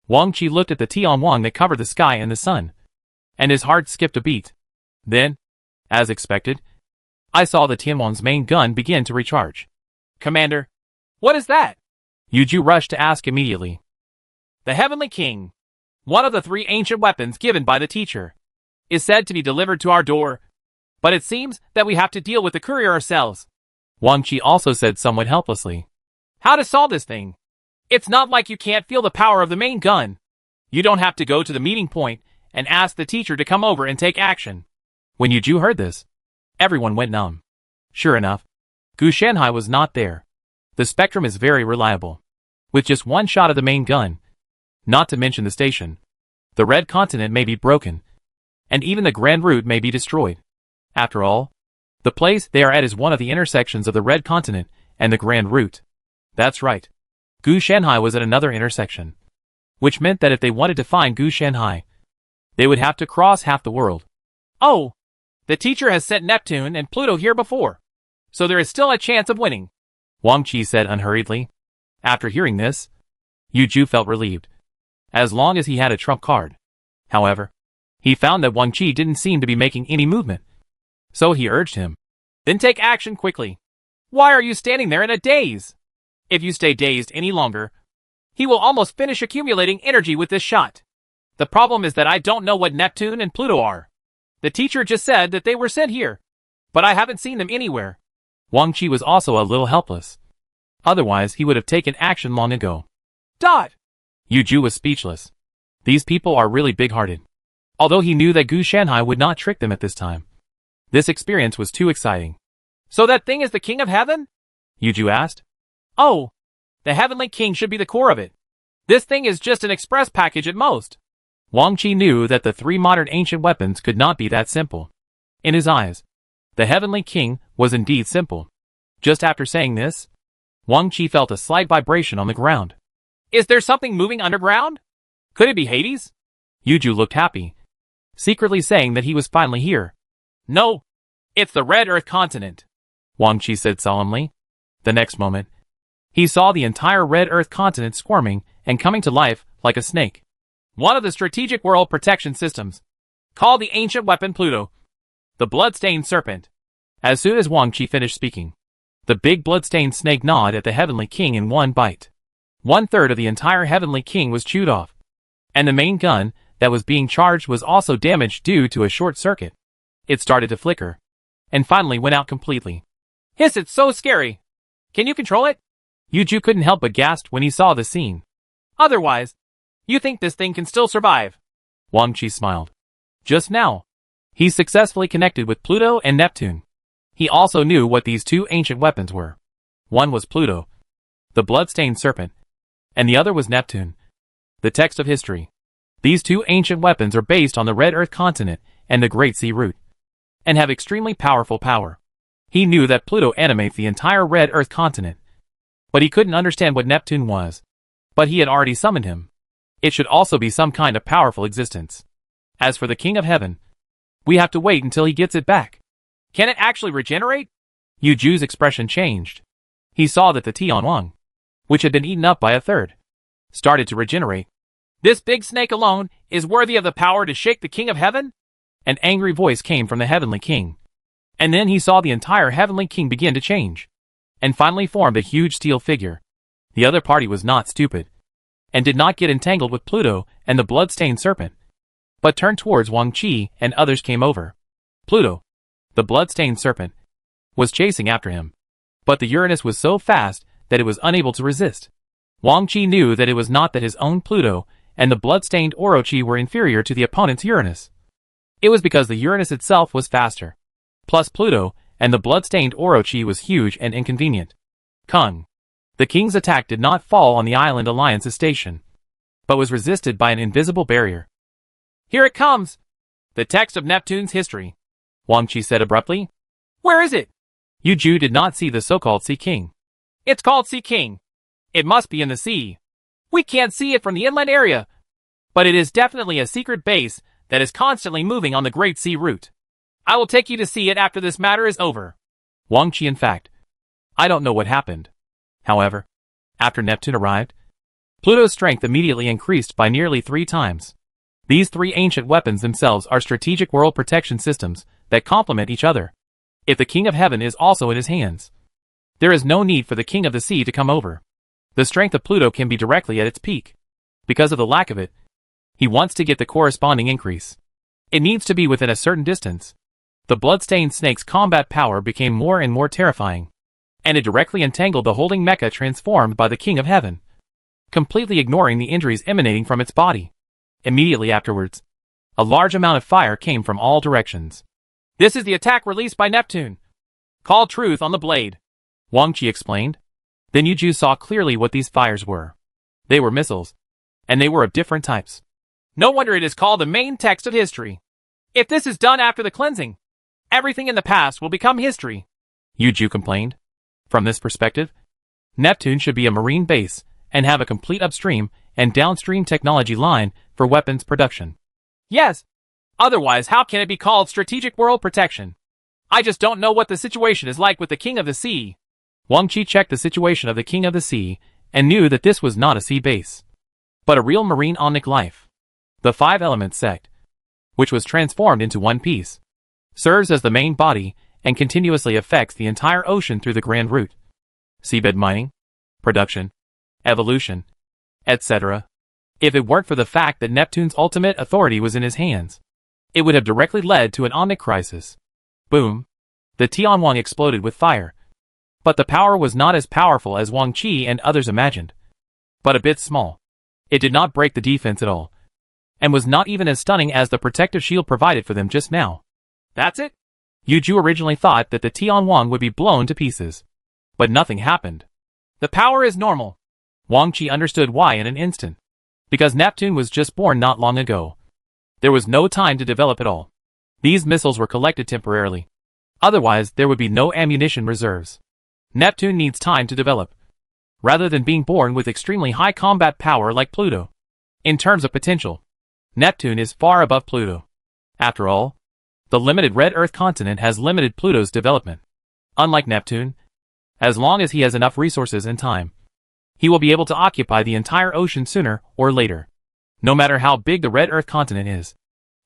Wang Qi looked at the Tianwang that covered the sky and the sun, and his heart skipped a beat. Then, as expected, I saw the Tianwang's main gun begin to recharge. Commander, what is that? Yu Ju rushed to ask immediately. The Heavenly King, one of the 3 ancient weapons given by the teacher, is said to be delivered to our door, but it seems that we have to deal with the courier ourselves. Wang Qi also said somewhat helplessly. How to solve this thing? It's not like you can't feel the power of the main gun. You don't have to go to the meeting point and ask the teacher to come over and take action. When Yu Ju heard this, everyone went numb. Sure enough, Gu Shanhai was not there. The spectrum is very reliable. With just one shot of the main gun, not to mention the station, the Red Continent may be broken, and even the Grand Route may be destroyed. After all, the place they are at is one of the intersections of the Red Continent and the Grand Route. That's right. Gu Shanhai was at another intersection, which meant that if they wanted to find Gu Shanhai, they would have to cross half the world. Oh, the teacher has sent Neptune and Pluto here before, so there is still a chance of winning, Wang Qi said unhurriedly. After hearing this, Yu Ju felt relieved, as long as he had a trump card. However, he found that Wang Qi didn't seem to be making any movement, so he urged him. Then take action quickly. Why are you standing there in a daze? If you stay dazed any longer, he will almost finish accumulating energy with this shot. The problem is that I don't know what Neptune and Pluto are. The teacher just said that they were sent here, but I haven't seen them anywhere. Wang Qi was also a little helpless. Otherwise, he would have taken action long ago. Dot! Yu Ju was speechless. These people are really big-hearted. Although he knew that Gu Shanhai would not trick them at this time. This experience was too exciting. So that thing is the King of Heaven? Yu Ju asked. Oh, the Heavenly King should be the core of it. This thing is just an express package at most. Wang Qi knew that the 3 modern ancient weapons could not be that simple. In his eyes, The Heavenly King was indeed simple. Just after saying this, Wang Qi felt a slight vibration on the ground. Is there something moving underground? Could it be Hades? Yuju looked happy, secretly saying that he was finally here. No, it's the Red Earth continent, Wang Qi said solemnly. The next moment, he saw the entire Red Earth continent squirming and coming to life like a snake. One of the strategic world protection systems, called the ancient weapon Pluto, the blood-stained serpent. As soon as Wang Qi finished speaking, the big blood-stained snake gnawed at the Heavenly King in one bite. 1/3 of the entire Heavenly King was chewed off, and the main gun that was being charged was also damaged due to a short circuit. It started to flicker, and finally went out completely. Hiss, it's so scary. Can you control it? Yuju couldn't help but gasp when he saw the scene. Otherwise, you think this thing can still survive? Wang Qi smiled. Just now, he successfully connected with Pluto and Neptune. He also knew what these two ancient weapons were. One was Pluto, the blood-stained serpent, and the other was Neptune, the text of history. These two ancient weapons are based on the Red Earth continent and the Great Sea Route, and have extremely powerful power. He knew that Pluto animates the entire Red Earth continent, but he couldn't understand what Neptune was. But he had already summoned him. It should also be some kind of powerful existence. As for the King of Heaven, we have to wait until he gets it back. Can it actually regenerate? Yuju's expression changed. He saw that the Tianwang, which had been eaten up by a third, started to regenerate. This big snake alone is worthy of the power to shake the King of Heaven? An angry voice came from the Heavenly King. And then he saw the entire Heavenly King begin to change, and finally formed a huge steel figure. The other party was not stupid, and did not get entangled with Pluto and the blood-stained serpent, but turned towards Wang Qi and others came over. Pluto, the blood-stained serpent, was chasing after him, but the Uranus was so fast that it was unable to resist. Wang Qi knew that it was not that his own Pluto and the blood-stained Orochi were inferior to the opponent's Uranus. It was because the Uranus itself was faster. Plus Pluto and the blood-stained Orochi was huge and inconvenient. Kung. The king's attack did not fall on the Island Alliance's station, but was resisted by an invisible barrier. Here it comes! The text of Neptune's history, Wang Qi said abruptly. Where is it? Yuju did not see the so-called Sea King. It's called Sea King. It must be in the sea. We can't see it from the inland area, but it is definitely a secret base that is constantly moving on the Great Sea Route. I will take you to see it after this matter is over. Wang Qi, in fact, I don't know what happened. However, after Neptune arrived, Pluto's strength immediately increased by nearly 3 times. These 3 ancient weapons themselves are strategic world protection systems that complement each other. If the King of Heaven is also in his hands, there is no need for the King of the Sea to come over. The strength of Pluto can be directly at its peak. Because of the lack of it, he wants to get the corresponding increase. It needs to be within a certain distance. The blood-stained snake's combat power became more and more terrifying, and it directly entangled the holding mecha transformed by the King of Heaven, completely ignoring the injuries emanating from its body. Immediately afterwards, a large amount of fire came from all directions. This is the attack released by Neptune, called Truth on the Blade, Wang Qi explained. Then Yuju saw clearly what these fires were. They were missiles, and they were of different types. No wonder it is called the main text of history. If this is done after the cleansing, everything in the past will become history, Yuju complained. From this perspective, Neptune should be a marine base and have a complete upstream and downstream technology line for weapons production. Yes. Otherwise, how can it be called strategic world protection? I just don't know what the situation is like with the King of the Sea. Wang Qi checked the situation of the King of the Sea and knew that this was not a sea base, but a real marine onic life. The 5 Elements sect, which was transformed into one piece, serves as the main body and continuously affects the entire ocean through the Grand Route. Seabed mining, production, evolution, etc. If it weren't for the fact that Neptune's ultimate authority was in his hands, it would have directly led to an onic crisis. Boom! The Tianwang exploded with fire. But the power was not as powerful as Wang Qi and others imagined, but a bit small. It did not break the defense at all, and was not even as stunning as the protective shield provided for them just now. That's it? Yuju originally thought that the Tianwang would be blown to pieces, but nothing happened. The power is normal. Wang Qi understood why in an instant. Because Neptune was just born not long ago. There was no time to develop at all. These missiles were collected temporarily. Otherwise, there would be no ammunition reserves. Neptune needs time to develop, rather than being born with extremely high combat power like Pluto. In terms of potential, Neptune is far above Pluto. After all, the limited red Earth continent has limited Pluto's development. Unlike Neptune, as long as he has enough resources and time, he will be able to occupy the entire ocean sooner or later. No matter how big the red Earth continent is,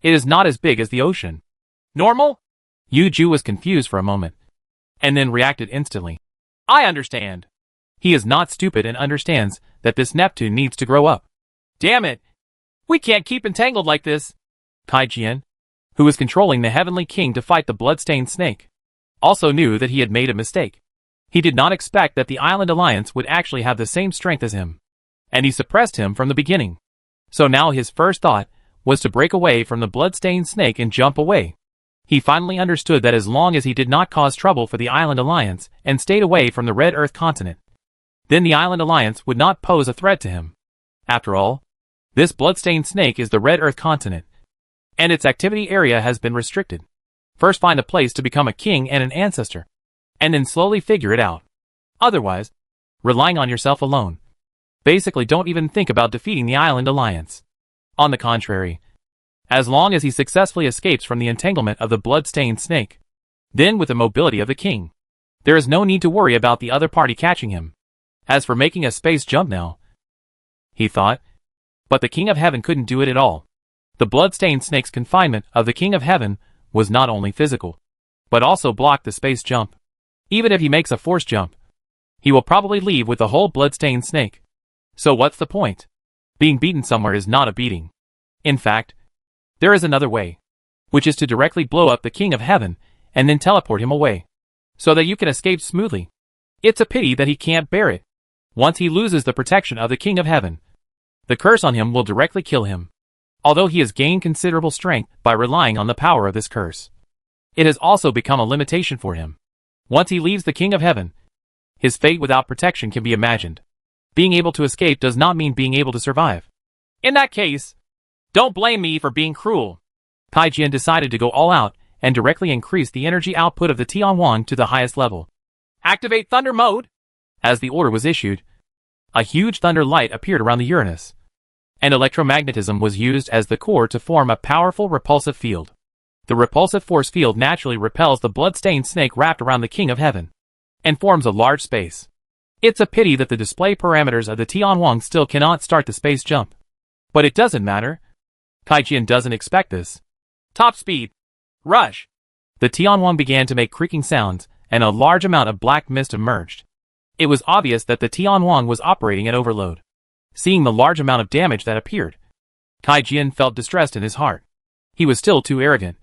it is not as big as the ocean. Normal? Yu Ju was confused for a moment, and then reacted instantly. I understand. He is not stupid and understands that this Neptune needs to grow up. Damn it. We can't keep entangled like this. Kai Jian, who was controlling the Heavenly King to fight the bloodstained snake, also knew that he had made a mistake. He did not expect that the Island Alliance would actually have the same strength as him, and he suppressed him from the beginning. So now his first thought was to break away from the bloodstained snake and jump away. He finally understood that as long as he did not cause trouble for the Island Alliance and stayed away from the Red Earth continent, then the Island Alliance would not pose a threat to him. After all, this bloodstained snake is the Red Earth continent, and its activity area has been restricted. First find a place to become a king and an ancestor, and then slowly figure it out. Otherwise, relying on yourself alone. Basically, don't even think about defeating the Island Alliance. On the contrary, as long as he successfully escapes from the entanglement of the blood-stained snake, then with the mobility of the king, there is no need to worry about the other party catching him. As for making a space jump now, he thought, but the King of Heaven couldn't do it at all. The blood-stained snake's confinement of the King of Heaven was not only physical, but also blocked the space jump. Even if he makes a force jump, he will probably leave with the whole blood-stained snake. So what's the point? Being beaten somewhere is not a beating. In fact, there is another way, which is to directly blow up the King of Heaven and then teleport him away, so that you can escape smoothly. It's a pity that he can't bear it. Once he loses the protection of the King of Heaven, the curse on him will directly kill him. Although he has gained considerable strength by relying on the power of this curse, it has also become a limitation for him. Once he leaves the King of Heaven, his fate without protection can be imagined. Being able to escape does not mean being able to survive. In that case, don't blame me for being cruel. Kai Jian decided to go all out and directly increase the energy output of the Tianhuang to the highest level. Activate thunder mode. As the order was issued, a huge thunder light appeared around the Uranus, and electromagnetism was used as the core to form a powerful repulsive field. The repulsive force field naturally repels the blood-stained snake wrapped around the King of Heaven, and forms a large space. It's a pity that the display parameters of the Tianhuang still cannot start the space jump. But it doesn't matter. Kai Jian doesn't expect this. Top speed. Rush. The Tianhuang began to make creaking sounds, and a large amount of black mist emerged. It was obvious that the Tianhuang was operating at overload. Seeing the large amount of damage that appeared, Kai Jian felt distressed in his heart. He was still too arrogant,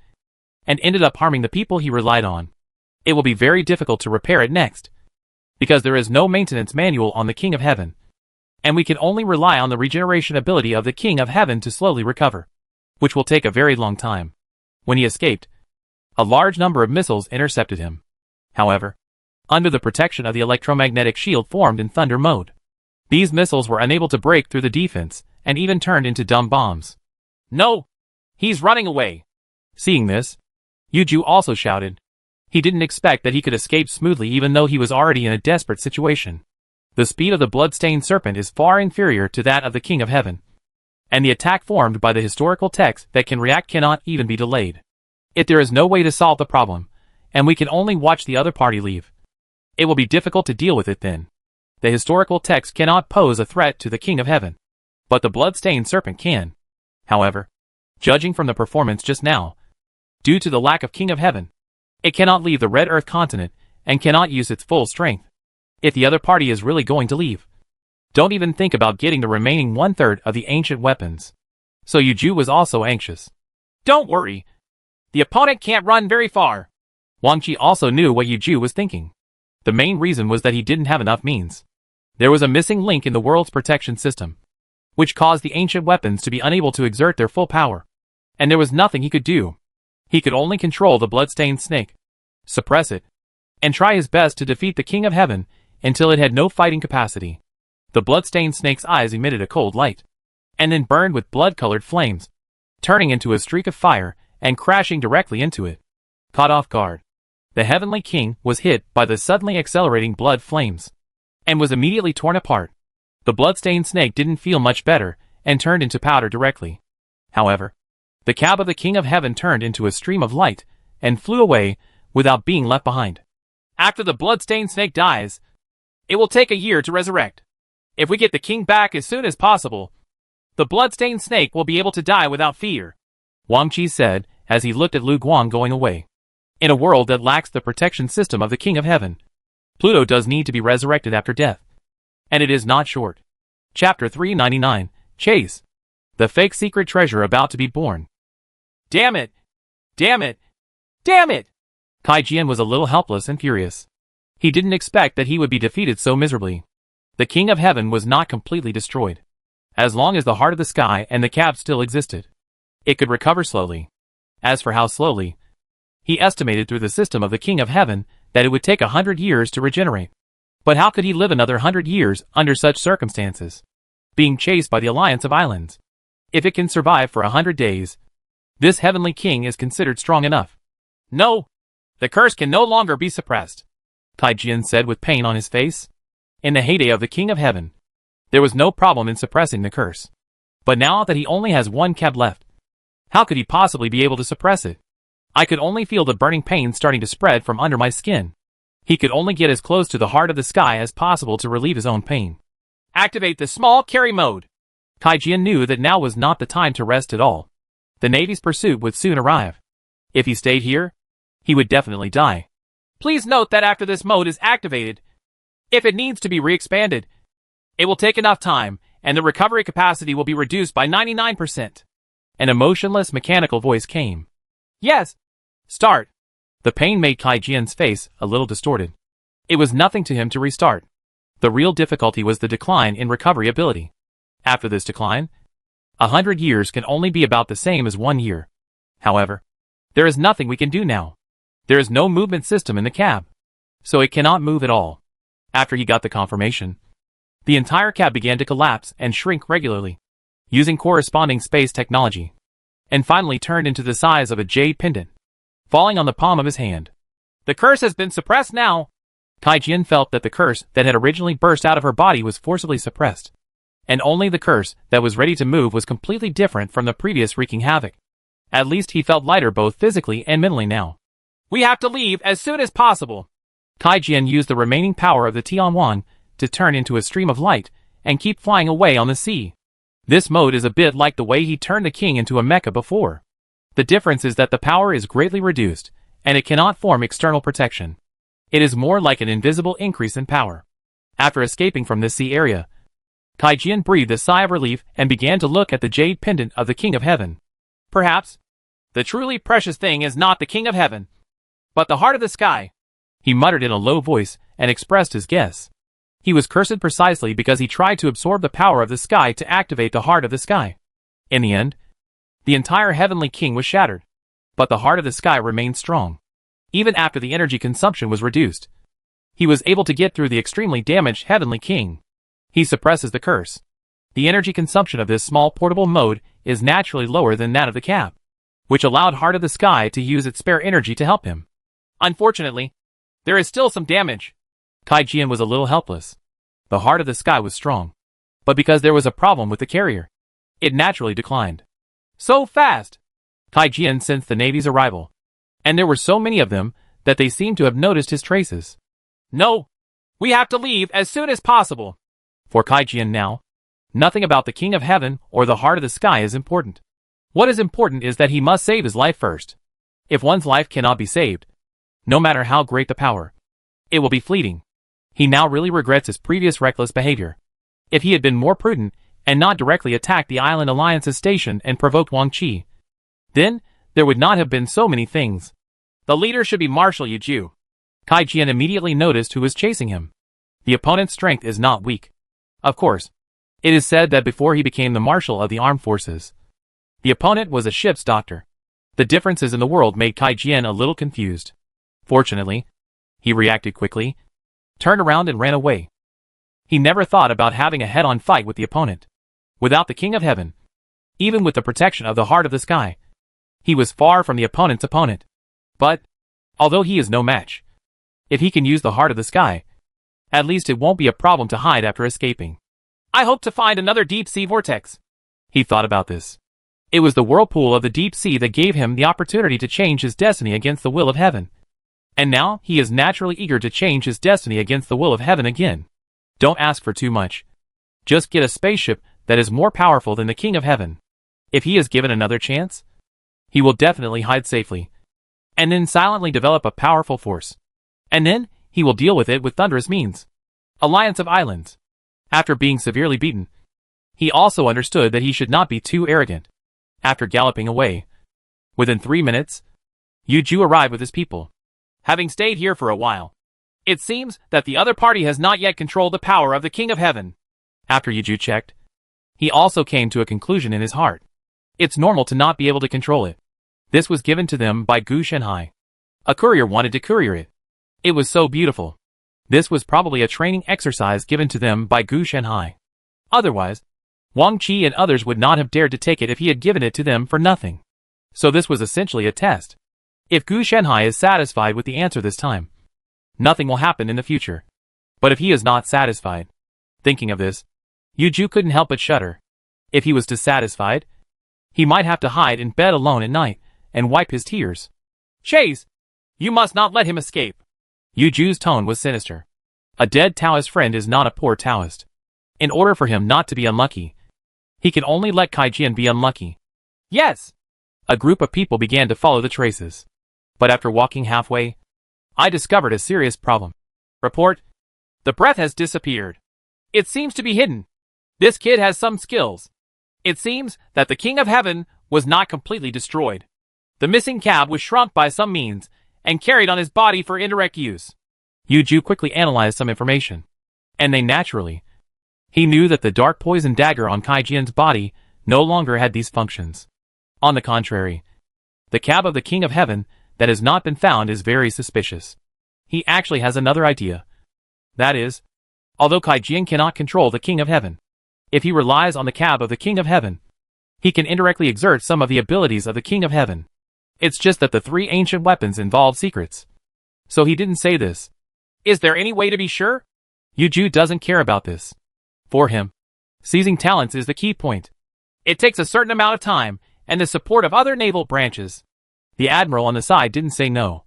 and ended up harming the people he relied on. It will be very difficult to repair it next, because there is no maintenance manual on the King of Heaven, and we can only rely on the regeneration ability of the King of Heaven to slowly recover, which will take a very long time. When he escaped, a large number of missiles intercepted him. However, under the protection of the electromagnetic shield formed in thunder mode, these missiles were unable to break through the defense and even turned into dumb bombs. No! He's running away! Seeing this, Yu Ju also shouted. He didn't expect that he could escape smoothly even though he was already in a desperate situation. The speed of the blood-stained serpent is far inferior to that of the King of Heaven, and the attack formed by the historical text that can react cannot even be delayed. If there is no way to solve the problem, and we can only watch the other party leave, it will be difficult to deal with it then. The historical text cannot pose a threat to the King of Heaven, but the blood-stained serpent can. However, judging from the performance just now, due to the lack of King of Heaven, it cannot leave the Red Earth continent and cannot use its full strength. If the other party is really going to leave, don't even think about getting the remaining one-third of the ancient weapons. So Yu Ju was also anxious. Don't worry. The opponent can't run very far. Wang Qi also knew what Yu Ju was thinking. The main reason was that he didn't have enough means. There was a missing link in the world's protection system, which caused the ancient weapons to be unable to exert their full power. And there was nothing he could do. He could only control the blood-stained snake, suppress it, and try his best to defeat the King of Heaven until it had no fighting capacity. The blood-stained snake's eyes emitted a cold light, and then burned with blood-colored flames, turning into a streak of fire and crashing directly into it. Caught off guard, The Heavenly King was hit by the suddenly accelerating blood flames and was immediately torn apart. The bloodstained snake didn't feel much better and turned into powder directly. However, the cab of the King of Heaven turned into a stream of light and flew away without being left behind. After the bloodstained snake dies, it will take a year to resurrect. If we get the king back as soon as possible, the bloodstained snake will be able to die without fear, Wang Qi said as he looked at Lu Guang going away. In a world that lacks the protection system of the King of Heaven, Pluto does need to be resurrected after death. And it is not short. Chapter 399, Chase. The fake secret treasure about to be born. Damn it! Damn it! Damn it! Kai Jian was a little helpless and furious. He didn't expect that he would be defeated so miserably. The King of Heaven was not completely destroyed. As long as the heart of the sky and the cab still existed, it could recover slowly. As for how slowly, he estimated through the system of the King of Heaven that it would take 100 years to regenerate. But how could he live another 100 years under such circumstances? Being chased by the Alliance of Islands. If it can survive for 100 days, this Heavenly King is considered strong enough. No! The curse can no longer be suppressed, Kai Jian said with pain on his face. In the heyday of the King of Heaven, there was no problem in suppressing the curse. But now that he only has one cab left, how could he possibly be able to suppress it? I could only feel the burning pain starting to spread from under my skin. He could only get as close to the heart of the sky as possible to relieve his own pain. Activate the small carry mode. Kai Jian knew that now was not the time to rest at all. The Navy's pursuit would soon arrive. If he stayed here, he would definitely die. Please note that after this mode is activated, if it needs to be re-expanded, it will take enough time, and the recovery capacity will be reduced by 99%. An emotionless mechanical voice came. Yes. Start. The pain made Kai Jian's face a little distorted. It was nothing to him to restart. The real difficulty was the decline in recovery ability. After this decline, 100 years can only be about the same as 1 year. However, there is nothing we can do now. There is no movement system in the cab, so it cannot move at all. After he got the confirmation, the entire cab began to collapse and shrink regularly, using corresponding space technology, and finally turned into the size of a jade pendant, falling on the palm of his hand. The curse has been suppressed now. Kai Jian felt that the curse that had originally burst out of her body was forcibly suppressed, and only the curse that was ready to move was completely different from the previous wreaking havoc. At least he felt lighter both physically and mentally now. We have to leave as soon as possible. Kai Jian used the remaining power of the Tianwan to turn into a stream of light and keep flying away on the sea. This mode is a bit like the way he turned the king into a mecha before. The difference is that the power is greatly reduced, and it cannot form external protection. It is more like an invisible increase in power. After escaping from this sea area, Kai Jian breathed a sigh of relief and began to look at the jade pendant of the King of Heaven. Perhaps the truly precious thing is not the King of Heaven, but the heart of the sky. He muttered in a low voice and expressed his guess. He was cursed precisely because he tried to absorb the power of the sky to activate the heart of the sky. In the end, the entire Heavenly King was shattered, but the heart of the sky remained strong. Even after the energy consumption was reduced, he was able to get through the extremely damaged Heavenly King. He suppresses the curse. The energy consumption of this small portable mode is naturally lower than that of the cab, which allowed Heart of the Sky to use its spare energy to help him. Unfortunately, there is still some damage. Kai Jian was a little helpless. The Heart of the Sky was strong, but because there was a problem with the carrier, it naturally declined. So fast! Kai Jian sensed the Navy's arrival, and there were so many of them that they seemed to have noticed his traces. No! We have to leave as soon as possible. For Kai Jian now, nothing about the King of Heaven or the Heart of the Sky is important. What is important is that he must save his life first. If one's life cannot be saved, no matter how great the power, it will be fleeting. He now really regrets his previous reckless behavior. If he had been more prudent and not directly attacked the Island Alliance's station and provoked Wang Qi, then there would not have been so many things. The leader should be Marshal Yiju. Kai Jian immediately noticed who was chasing him. The opponent's strength is not weak. Of course, it is said that before he became the Marshal of the Armed Forces, the opponent was a ship's doctor. The differences in the world made Kai Jian a little confused. Fortunately, he reacted quickly, turned around and ran away. He never thought about having a head-on fight with the opponent. Without the King of Heaven, even with the protection of the Heart of the Sky, he was far from the opponent's opponent. But although he is no match. If he can use the heart of the sky, at least it won't be a problem to hide after escaping. I hope to find another deep-sea vortex. He thought about this. It was the whirlpool of the deep sea that gave him the opportunity to change his destiny against the will of heaven. And now he is naturally eager to change his destiny against the will of heaven again. Don't ask for too much. Just get a spaceship that is more powerful than the King of Heaven. If he is given another chance, he will definitely hide safely, and then silently develop a powerful force. And then he will deal with it with thunderous means. Alliance of Islands. After being severely beaten, he also understood that he should not be too arrogant. After galloping away, within 3 minutes, Yu Ju arrived with his people. Having stayed here for a while, it seems that the other party has not yet controlled the power of the King of Heaven. After Yu Ju checked, he also came to a conclusion in his heart. It's normal to not be able to control it. This was given to them by Gu Shenhai. A courier wanted to courier it. It was so beautiful. This was probably a training exercise given to them by Gu Shenhai. Otherwise, Wang Qi and others would not have dared to take it if he had given it to them for nothing. So this was essentially a test. If Gu Shenhai is satisfied with the answer this time, nothing will happen in the future. But if he is not satisfied, thinking of this, Yu Ju couldn't help but shudder. If he was dissatisfied, he might have to hide in bed alone at night and wipe his tears. Chase, you must not let him escape. Yu Ju's tone was sinister. A dead Taoist friend is not a poor Taoist. In order for him not to be unlucky, he can only let Kai Jian be unlucky. Yes. A group of people began to follow the traces. But after walking halfway, I discovered a serious problem. Report. The breath has disappeared. It seems to be hidden. This kid has some skills. It seems that the King of Heaven was not completely destroyed. The missing cab was shrunk by some means and carried on his body for indirect use. Yu Ju quickly analyzed some information. And he knew that the dark poison dagger on Kai Jian's body no longer had these functions. On the contrary, the cab of the King of Heaven that has not been found is very suspicious. He actually has another idea. That is, although Kai Jian cannot control the King of Heaven, if he relies on the cab of the King of Heaven, he can indirectly exert some of the abilities of the King of Heaven. It's just that the 3 ancient weapons involve secrets. So he didn't say this. Is there any way to be sure? Yu Ju doesn't care about this. For him, seizing talents is the key point. It takes a certain amount of time and the support of other naval branches. The admiral on the side didn't say no,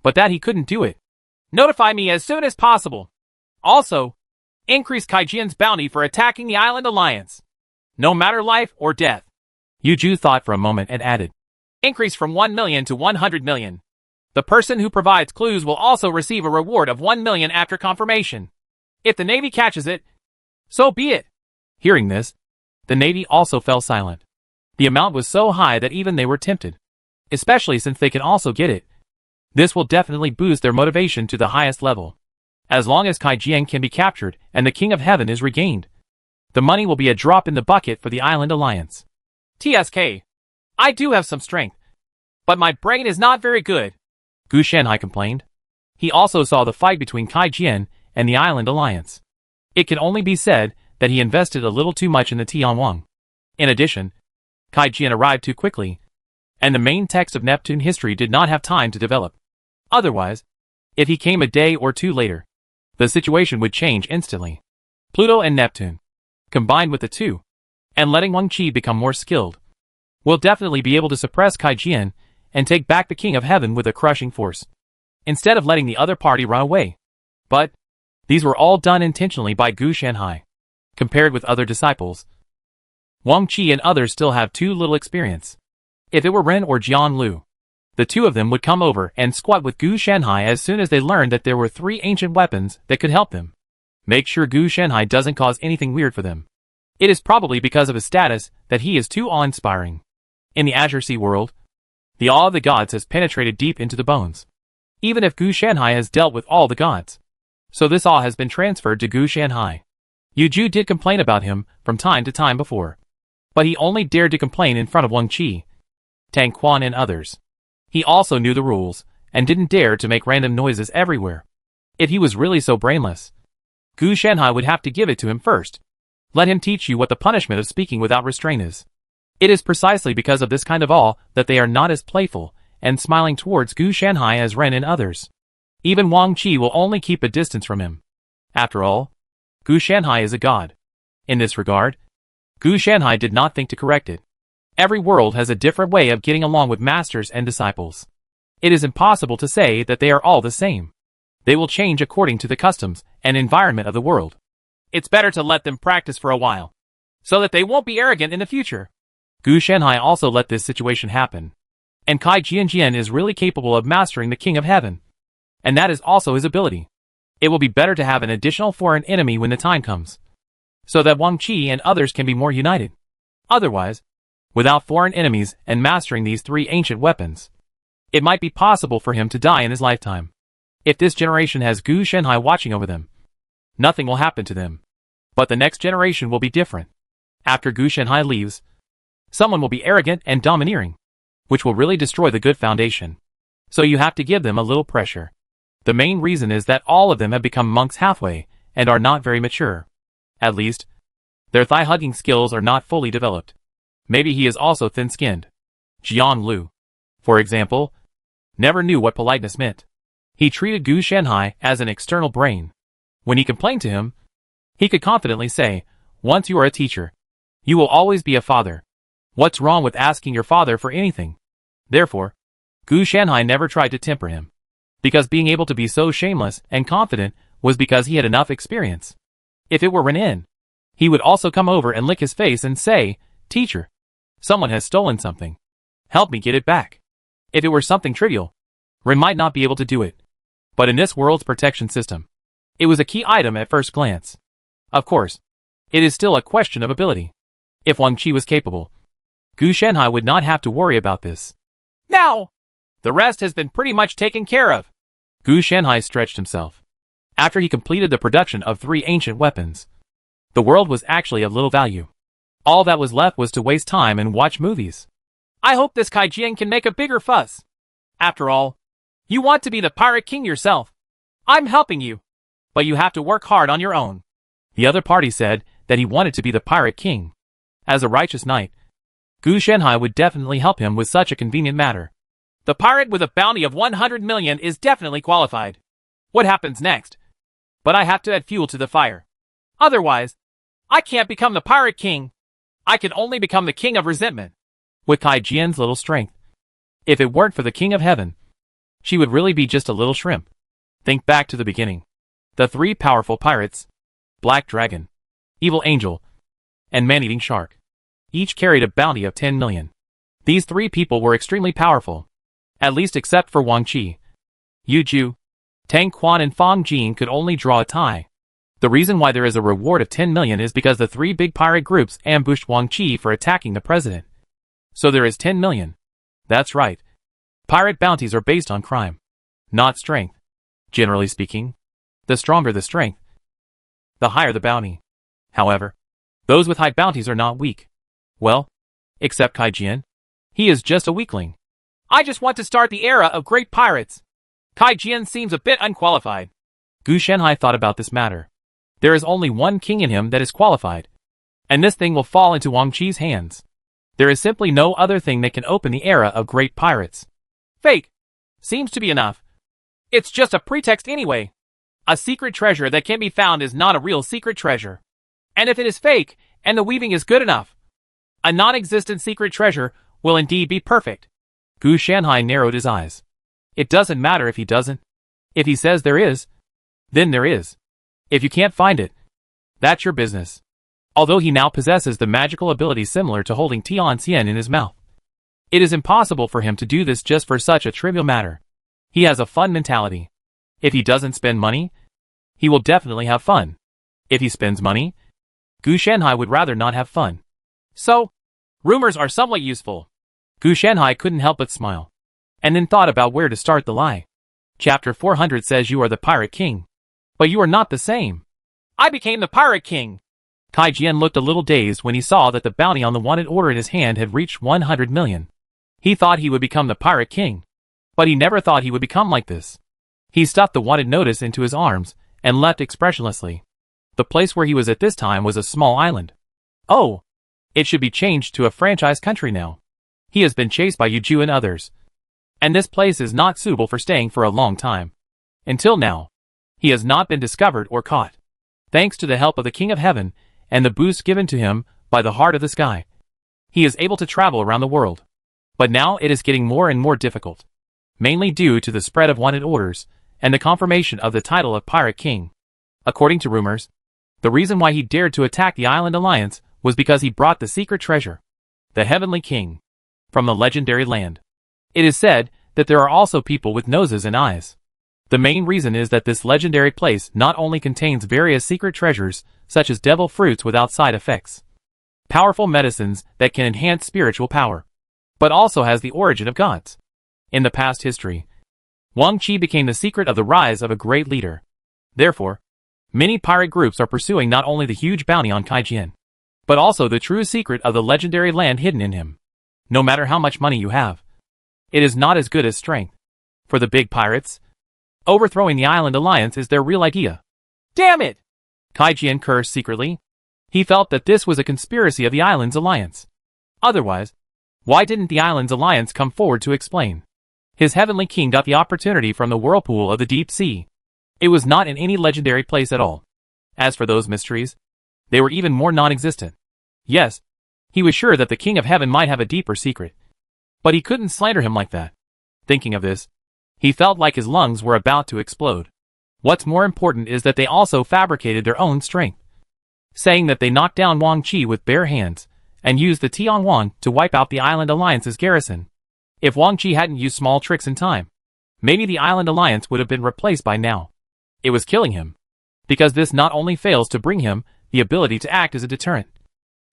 but that he couldn't do it. Notify me as soon as possible. Also, increase Kai Jian's bounty for attacking the Island Alliance. No matter life or death. Yu Ju thought for a moment and added, increase from 1 million to 100 million. The person who provides clues will also receive a reward of 1 million after confirmation. If the Navy catches it, so be it. Hearing this, the Navy also fell silent. The amount was so high that even they were tempted. Especially since they can also get it. This will definitely boost their motivation to the highest level. As long as Kai Jian can be captured and the King of Heaven is regained, the money will be a drop in the bucket for the Island Alliance. TSK. I do have some strength, but my brain is not very good. Gu Shenhai complained. He also saw the fight between Kai Jian and the Island Alliance. It can only be said that he invested a little too much in the Tianwang. In addition, Kai Jian arrived too quickly, and the main text of Neptune history did not have time to develop. Otherwise, if he came a day or two later, the situation would change instantly. Pluto and Neptune, combined with the two, and letting Wang Qi become more skilled, will definitely be able to suppress Kai Jian and take back the King of Heaven with a crushing force, instead of letting the other party run away. But these were all done intentionally by Gu Shenhai. Compared with other disciples, Wang Qi and others still have too little experience. If it were Ren or Jian Lu, the two of them would come over and squat with Gu Shenhai as soon as they learned that there were 3 ancient weapons that could help them. Make sure Gu Shenhai doesn't cause anything weird for them. It is probably because of his status that he is too awe-inspiring. In the Azure Sea world, the awe of the gods has penetrated deep into the bones. Even if Gu Shenhai has dealt with all the gods. So this awe has been transferred to Gu Shenhai. Yu Ju did complain about him from time to time before. But he only dared to complain in front of Wang Qi, Tang Quan and others. He also knew the rules, and didn't dare to make random noises everywhere. If he was really so brainless, Gu Shenhai would have to give it to him first. Let him teach you what the punishment of speaking without restraint is. It is precisely because of this kind of awe that they are not as playful and smiling towards Gu Shanhai as Ren and others. Even Wang Qi will only keep a distance from him. After all, Gu Shanhai is a god. In this regard, Gu Shanhai did not think to correct it. Every world has a different way of getting along with masters and disciples. It is impossible to say that they are all the same. They will change according to the customs and environment of the world. It's better to let them practice for a while, so that they won't be arrogant in the future. Gu Shanhai also let this situation happen. And Kai Jianjian is really capable of mastering the King of Heaven. And that is also his ability. It will be better to have an additional foreign enemy when the time comes, so that Wang Qi and others can be more united. Otherwise, without foreign enemies and mastering these three ancient weapons, it might be possible for him to die in his lifetime. If this generation has Gu Shanhai watching over them, nothing will happen to them. But the next generation will be different. After Gu Shanhai leaves, someone will be arrogant and domineering, which will really destroy the good foundation. So you have to give them a little pressure. The main reason is that all of them have become monks halfway and are not very mature. At least, their thigh-hugging skills are not fully developed. Maybe he is also thin-skinned. Jiang Lu, for example, never knew what politeness meant. He treated Gu Shanhai as an external brain. When he complained to him, he could confidently say, "Once you are a teacher, you will always be a father. What's wrong with asking your father for anything?" Therefore, Gu Shanhai never tried to temper him, because being able to be so shameless and confident was because he had enough experience. If it were Renan, he would also come over and lick his face and say, "Teacher, someone has stolen something. Help me get it back." If it were something trivial, Ren might not be able to do it. But in this world's protection system, it was a key item at first glance. Of course, it is still a question of ability. If Wang Qi was capable, Gu Shanhai would not have to worry about this. Now, the rest has been pretty much taken care of. Gu Shanhai stretched himself. After he completed the production of 3 ancient weapons, the world was actually of little value. All that was left was to waste time and watch movies. I hope this Kai Jian can make a bigger fuss. After all, you want to be the Pirate King yourself. I'm helping you, but you have to work hard on your own. The other party said that he wanted to be the Pirate King. As a righteous knight, Gu Shanhai would definitely help him with such a convenient matter. The pirate with a bounty of 100 million is definitely qualified. What happens next? But I have to add fuel to the fire. Otherwise, I can't become the Pirate King. I can only become the King of Resentment. With Kai Jian's little strength, if it weren't for the King of Heaven, she would really be just a little shrimp. Think back to the beginning. The 3 powerful pirates, Black Dragon, Evil Angel, and Man-Eating Shark, each carried a bounty of 10 million. These 3 people were extremely powerful, at least except for Wang Qi. Yu Ju, Tang Quan and Fang Jin could only draw a tie. The reason why there is a reward of 10 million is because the 3 big pirate groups ambushed Wang Qi for attacking the president. So there is 10 million. That's right. Pirate bounties are based on crime, not strength. Generally speaking, the stronger the strength, the higher the bounty. However, those with high bounties are not weak. Well, except Kai Jian. He is just a weakling. I just want to start the era of great pirates. Kai Jian seems a bit unqualified. Gu Shanhai thought about this matter. There is only one king in him that is qualified, and this thing will fall into Wang Qi's hands. There is simply no other thing that can open the era of great pirates. Fake seems to be enough. It's just a pretext anyway. A secret treasure that can be found is not a real secret treasure. And if it is fake, and the weaving is good enough, a non-existent secret treasure will indeed be perfect. Gu Shanhai narrowed his eyes. It doesn't matter if he doesn't. If he says there is, then there is. If you can't find it, that's your business. Although he now possesses the magical ability similar to holding Tianxian in his mouth, it is impossible for him to do this just for such a trivial matter. He has a fun mentality. If he doesn't spend money, he will definitely have fun. If he spends money, Gu Shanhai would rather not have fun. So, rumors are somewhat useful. Gu Shanhai couldn't help but smile, and then thought about where to start the lie. Chapter 400 says you are the Pirate King, but you are not the same. I became the Pirate King. Kai Jian looked a little dazed when he saw that the bounty on the wanted order in his hand had reached 100 million. He thought he would become the Pirate King, but he never thought he would become like this. He stuffed the wanted notice into his arms and left expressionlessly. The place where he was at this time was a small island. Oh, it should be changed to a franchise country now. He has been chased by Yu Ju and others. And this place is not suitable for staying for a long time. Until now, he has not been discovered or caught. Thanks to the help of the King of Heaven and the boost given to him by the Heart of the Sky, he is able to travel around the world. But now it is getting more and more difficult, mainly due to the spread of wanted orders and the confirmation of the title of Pirate King. According to rumors, the reason why he dared to attack the Island Alliance was because he brought the secret treasure, the Heavenly King, from the legendary land. It is said that there are also people with noses and eyes. The main reason is that this legendary place not only contains various secret treasures, such as devil fruits without side effects, powerful medicines that can enhance spiritual power, but also has the origin of gods. In the past history, Wang Qi became the secret of the rise of a great leader. Therefore, many pirate groups are pursuing not only the huge bounty on Kai Jian, but also the true secret of the legendary land hidden in him. No matter how much money you have, it is not as good as strength. For the big pirates, overthrowing the Island Alliance is their real idea. Damn it! Kai Jian cursed secretly. He felt that this was a conspiracy of the Island's Alliance. Otherwise, why didn't the Island's Alliance come forward to explain? His Heavenly King got the opportunity from the whirlpool of the deep sea. It was not in any legendary place at all. As for those mysteries, they were even more non-existent. Yes, he was sure that the King of Heaven might have a deeper secret, but he couldn't slander him like that. Thinking of this, he felt like his lungs were about to explode. What's more important is that they also fabricated their own strength, saying that they knocked down Wang Qi with bare hands and used the Tianwan to wipe out the Island Alliance's garrison. If Wang Qi hadn't used small tricks in time, maybe the Island Alliance would have been replaced by now. It was killing him, because this not only fails to bring him the ability to act as a deterrent,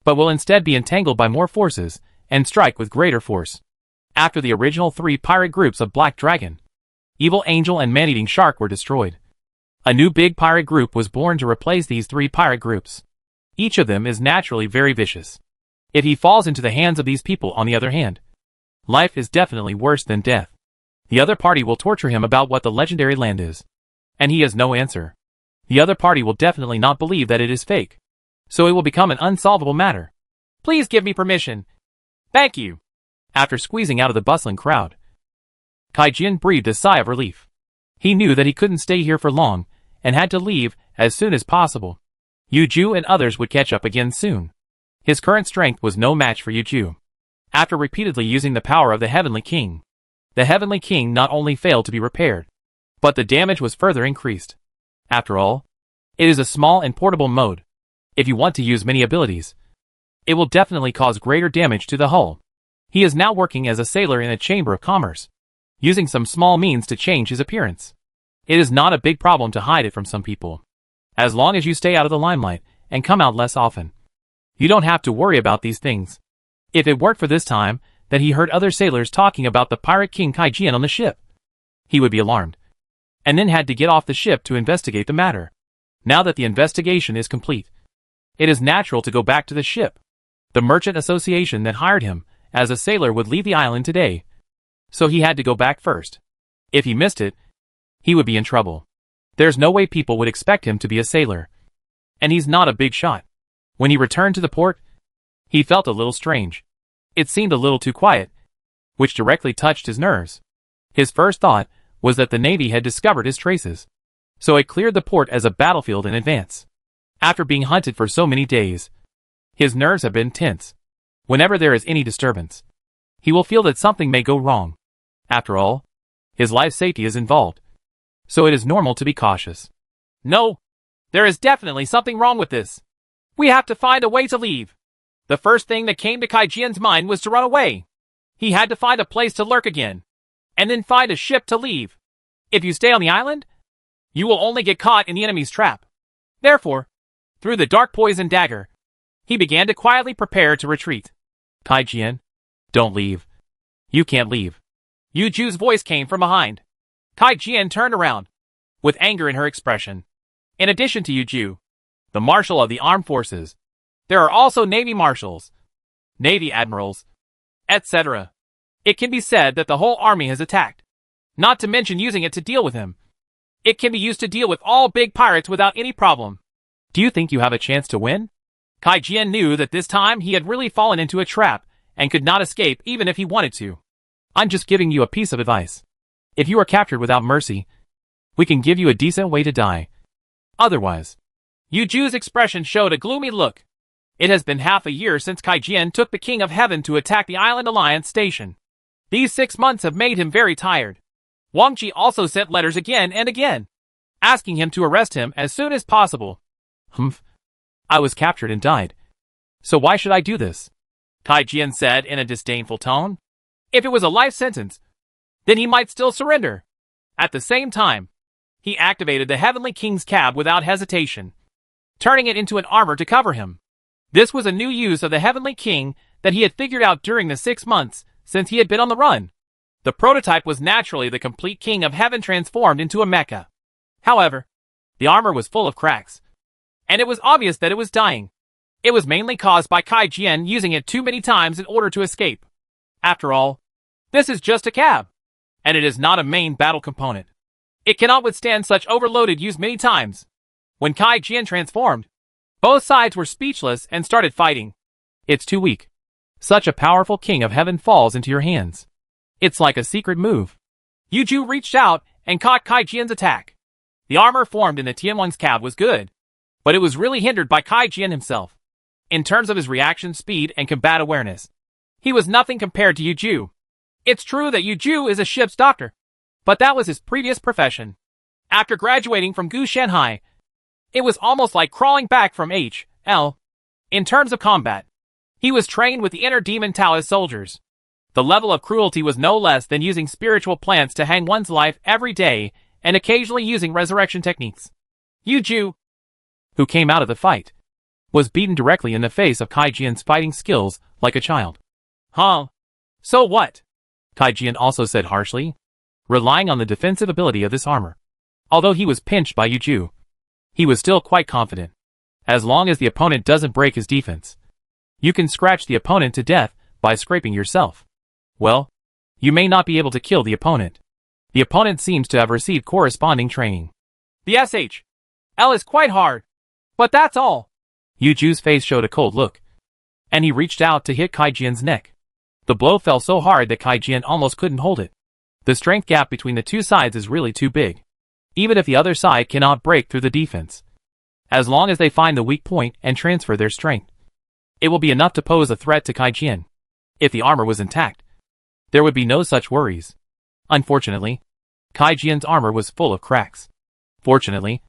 but will instead be entangled by more forces and strike with greater force. After the original 3 pirate groups of Black Dragon, Evil Angel and Man-Eating Shark were destroyed, a new big pirate group was born to replace these 3 pirate groups. Each of them is naturally very vicious. If he falls into the hands of these people, on the other hand, life is definitely worse than death. The other party will torture him about what the legendary land is, and he has no answer. The other party will definitely not believe that it is fake, so it will become an unsolvable matter. Please give me permission. Thank you. After squeezing out of the bustling crowd, Kai Jian breathed a sigh of relief. He knew that he couldn't stay here for long, and had to leave as soon as possible. Yu Ju and others would catch up again soon. His current strength was no match for Yu Ju. After repeatedly using the power of the Heavenly King, the Heavenly King not only failed to be repaired, but the damage was further increased. After all, it is a small and portable mode. If you want to use many abilities, it will definitely cause greater damage to the hull. He is now working as a sailor in a chamber of commerce, using some small means to change his appearance. It is not a big problem to hide it from some people, as long as you stay out of the limelight and come out less often. You don't have to worry about these things. If it weren't for this time that he heard other sailors talking about the Pirate King Kai Jian on the ship, he would be alarmed, and then had to get off the ship to investigate the matter. Now that the investigation is complete, it is natural to go back to the ship. The merchant association that hired him as a sailor would leave the island today, so he had to go back first. If he missed it, he would be in trouble. There's no way people would expect him to be a sailor, and he's not a big shot. When he returned to the port, he felt a little strange. It seemed a little too quiet, which directly touched his nerves. His first thought was that the Navy had discovered his traces, so it cleared the port as a battlefield in advance. After being hunted for so many days, his nerves have been tense. Whenever there is any disturbance, he will feel that something may go wrong. After all, his life safety is involved, so it is normal to be cautious. No, there is definitely something wrong with this. We have to find a way to leave. The first thing that came to Kai Jian's mind was to run away. He had to find a place to lurk again, and then find a ship to leave. If you stay on the island, you will only get caught in the enemy's trap. Therefore, through the dark poison dagger, he began to quietly prepare to retreat. Kai Jian, don't leave. You can't leave. Yu Ju's voice came from behind. Kai Jian turned around, with anger in her expression. In addition to Yu Ju, the Marshal of the Armed Forces, there are also Navy Marshals, Navy Admirals, etc. It can be said that the whole army has attacked, not to mention using it to deal with him. It can be used to deal with all big pirates without any problem. Do you think you have a chance to win? Kai Jian knew that this time he had really fallen into a trap and could not escape even if he wanted to. I'm just giving you a piece of advice. If you are captured without mercy, we can give you a decent way to die. Otherwise, Yu Ju's expression showed a gloomy look. It has been half a year since Kai Jian took the King of Heaven to attack the Island Alliance station. These 6 months have made him very tired. Wang Qi also sent letters again and again, asking him to arrest him as soon as possible. I was captured and died. So why should I do this? Kai Jian said in a disdainful tone. If it was a life sentence, then he might still surrender. At the same time, he activated the Heavenly King's cab without hesitation, turning it into an armor to cover him. This was a new use of the Heavenly King that he had figured out during the 6 months since he had been on the run. The prototype was naturally the complete King of Heaven transformed into a mecha. However, the armor was full of cracks, and it was obvious that it was dying. It was mainly caused by Kai Jian using it too many times in order to escape. After all, this is just a cab, and it is not a main battle component. It cannot withstand such overloaded use many times. When Kai Jian transformed, both sides were speechless and started fighting. It's too weak. Such a powerful King of Heaven falls into your hands. It's like a secret move. Yu Ju reached out and caught Kai Jian's attack. The armor formed in the Tianwang's cab was good, but it was really hindered by Kai Jian himself. In terms of his reaction speed and combat awareness, he was nothing compared to Yu Ju. It's true that Yu Ju is a ship's doctor, but that was his previous profession. After graduating from Gu Shanhai, it was almost like crawling back from HL. In terms of combat, he was trained with the inner demon Taoist soldiers. The level of cruelty was no less than using spiritual plants to hang one's life every day and occasionally using resurrection techniques. Yu Ju, who came out of the fight, was beaten directly in the face of Kai Jian's fighting skills like a child. So what? Kai Jian also said harshly, relying on the defensive ability of this armor. Although he was pinched by Yu Ju, he was still quite confident. As long as the opponent doesn't break his defense, you can scratch the opponent to death by scraping yourself. Well, you may not be able to kill the opponent. The opponent seems to have received corresponding training. The SHL is quite hard, but that's all. Yu Ju's face showed a cold look, and he reached out to hit Kai Jian's neck. The blow fell so hard that Kai Jian almost couldn't hold it. The strength gap between the two sides is really too big, even if the other side cannot break through the defense. As long as they find the weak point and transfer their strength, it will be enough to pose a threat to Kai Jian. If the armor was intact, there would be no such worries. Unfortunately, Kai Jian's armor was full of cracks. Fortunately,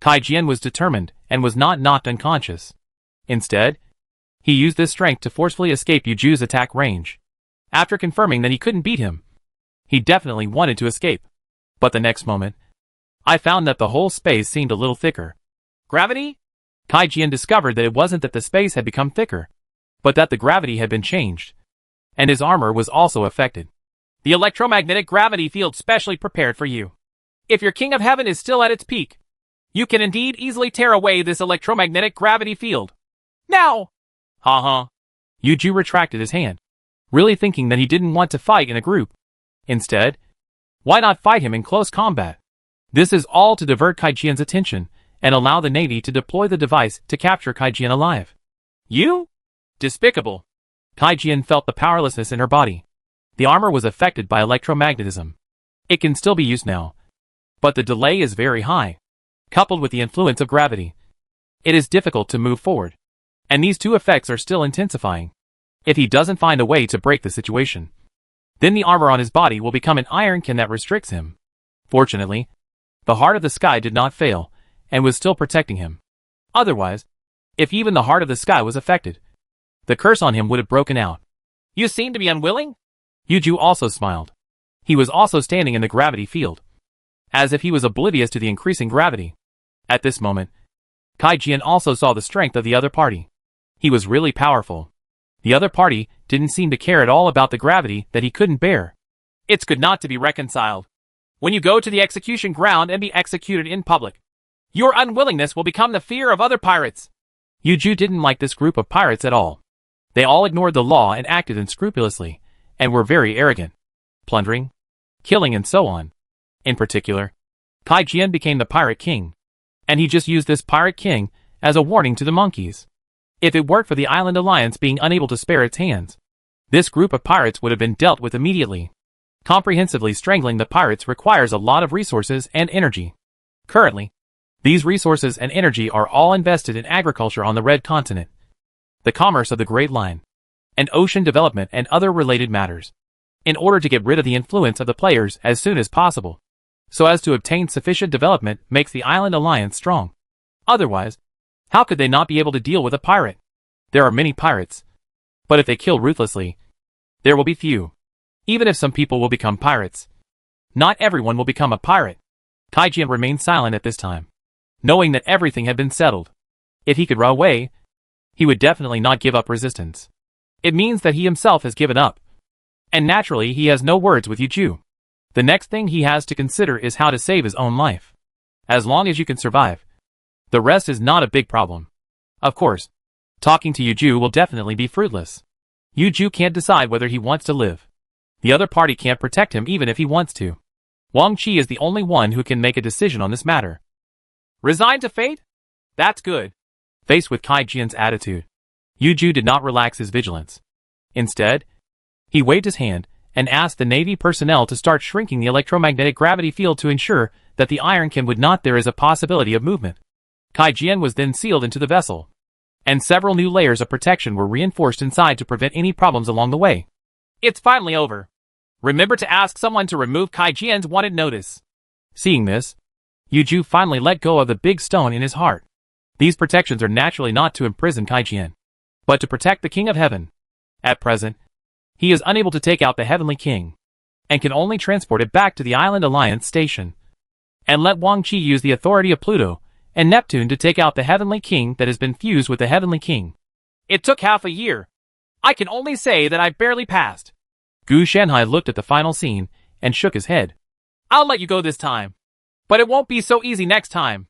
Kai Jian was determined and was not knocked unconscious. Instead, he used this strength to forcefully escape Yu Ju's attack range. After confirming that he couldn't beat him, he definitely wanted to escape. But the next moment, I found that the whole space seemed a little thicker. Gravity? Kai Jian discovered that it wasn't that the space had become thicker, but that the gravity had been changed, and his armor was also affected. The electromagnetic gravity field specially prepared for you. If your King of Heaven is still at its peak, you can indeed easily tear away this electromagnetic gravity field. Now! Yu Ju retracted his hand, really thinking that he didn't want to fight in a group. Instead, why not fight him in close combat? This is all to divert Kai Jian's attention and allow the Navy to deploy the device to capture Kai Jian alive. You? Despicable. Kai Jian felt the powerlessness in her body. The armor was affected by electromagnetism. It can still be used now, but the delay is very high. Coupled with the influence of gravity, it is difficult to move forward. And these two effects are still intensifying. If he doesn't find a way to break the situation, then the armor on his body will become an iron can that restricts him. Fortunately, the heart of the sky did not fail, and was still protecting him. Otherwise, if even the heart of the sky was affected, the curse on him would have broken out. You seem to be unwilling? Yu Ju also smiled. He was also standing in the gravity field, as if he was oblivious to the increasing gravity. At this moment, Kai Jian also saw the strength of the other party. He was really powerful. The other party didn't seem to care at all about the gravity that he couldn't bear. It's good not to be reconciled. When you go to the execution ground and be executed in public, your unwillingness will become the fear of other pirates. Yu Ju didn't like this group of pirates at all. They all ignored the law and acted unscrupulously, and were very arrogant, plundering, killing and so on. In particular, Kai Jian became the pirate king, and he just used this pirate king as a warning to the monkeys. If it weren't for the Island Alliance being unable to spare its hands, this group of pirates would have been dealt with immediately. Comprehensively strangling the pirates requires a lot of resources and energy. Currently, these resources and energy are all invested in agriculture on the Red Continent, the commerce of the Great Line, and ocean development and other related matters, in order to get rid of the influence of the players as soon as possible, so as to obtain sufficient development makes the Island Alliance strong. Otherwise, how could they not be able to deal with a pirate? There are many pirates, but if they kill ruthlessly, there will be few. Even if some people will become pirates, not everyone will become a pirate. Kai Jian remained silent at this time, knowing that everything had been settled. If he could run away, he would definitely not give up resistance. It means that he himself has given up. And naturally he has no words with Yu Ju. The next thing he has to consider is how to save his own life. As long as you can survive, the rest is not a big problem. Of course, talking to Yu Ju will definitely be fruitless. Yu Ju can't decide whether he wants to live. The other party can't protect him even if he wants to. Wang Qi is the only one who can make a decision on this matter. Resigned to fate? That's good. Faced with Kai Jian's attitude, Yu Ju did not relax his vigilance. Instead, he waved his hand and asked the Navy personnel to start shrinking the electromagnetic gravity field to ensure that the iron can would not there is a possibility of movement. Kai Jian was then sealed into the vessel, and several new layers of protection were reinforced inside to prevent any problems along the way. It's finally over. Remember to ask someone to remove Kai Jian's wanted notice. Seeing this, Yu Ju finally let go of the big stone in his heart. These protections are naturally not to imprison Kai Jian, but to protect the King of Heaven. At present, he is unable to take out the Heavenly King, and can only transport it back to the Island Alliance station, and let Wang Qi use the authority of Pluto and Neptune to take out the Heavenly King that has been fused with the Heavenly King. It took half a year. I can only say that I've barely passed. Gu Shanhai looked at the final scene and shook his head. I'll let you go this time, but it won't be so easy next time.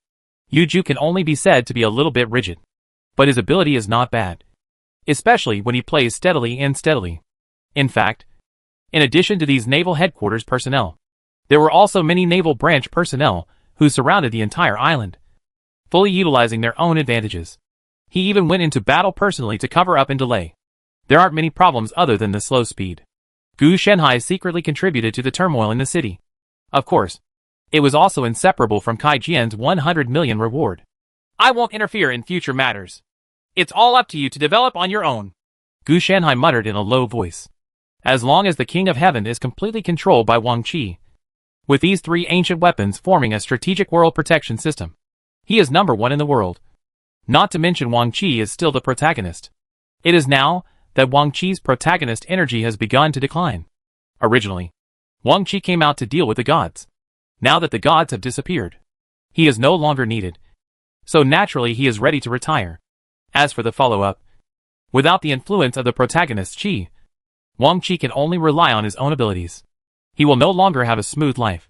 Yu Ju can only be said to be a little bit rigid, but his ability is not bad, especially when he plays steadily and steadily. In fact, in addition to these naval headquarters personnel, there were also many naval branch personnel who surrounded the entire island, fully utilizing their own advantages. He even went into battle personally to cover up and delay. There aren't many problems other than the slow speed. Gu Shanhai secretly contributed to the turmoil in the city. Of course, it was also inseparable from Kai Jian's 100 million reward. I won't interfere in future matters. It's all up to you to develop on your own. Gu Shanhai muttered in a low voice. As long as the King of Heaven is completely controlled by Wang Qi, with these three ancient weapons forming a strategic world protection system, he is #1 in the world. Not to mention Wang Qi is still the protagonist. It is now that Wang Qi's protagonist energy has begun to decline. Originally, Wang Qi came out to deal with the gods. Now that the gods have disappeared, he is no longer needed. So naturally he is ready to retire. As for the follow-up, without the influence of the protagonist Qi, Wang Qi can only rely on his own abilities. He will no longer have a smooth life.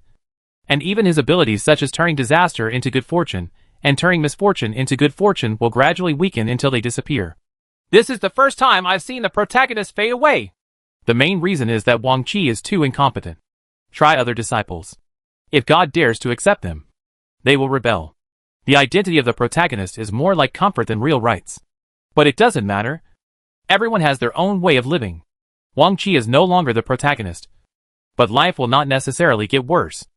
And even his abilities such as turning disaster into good fortune, and turning misfortune into good fortune will gradually weaken until they disappear. This is the first time I've seen the protagonist fade away. The main reason is that Wang Qi is too incompetent. Try other disciples. If God dares to accept them, they will rebel. The identity of the protagonist is more like comfort than real rights. But it doesn't matter. Everyone has their own way of living. Wang Qi is no longer the protagonist. But life will not necessarily get worse.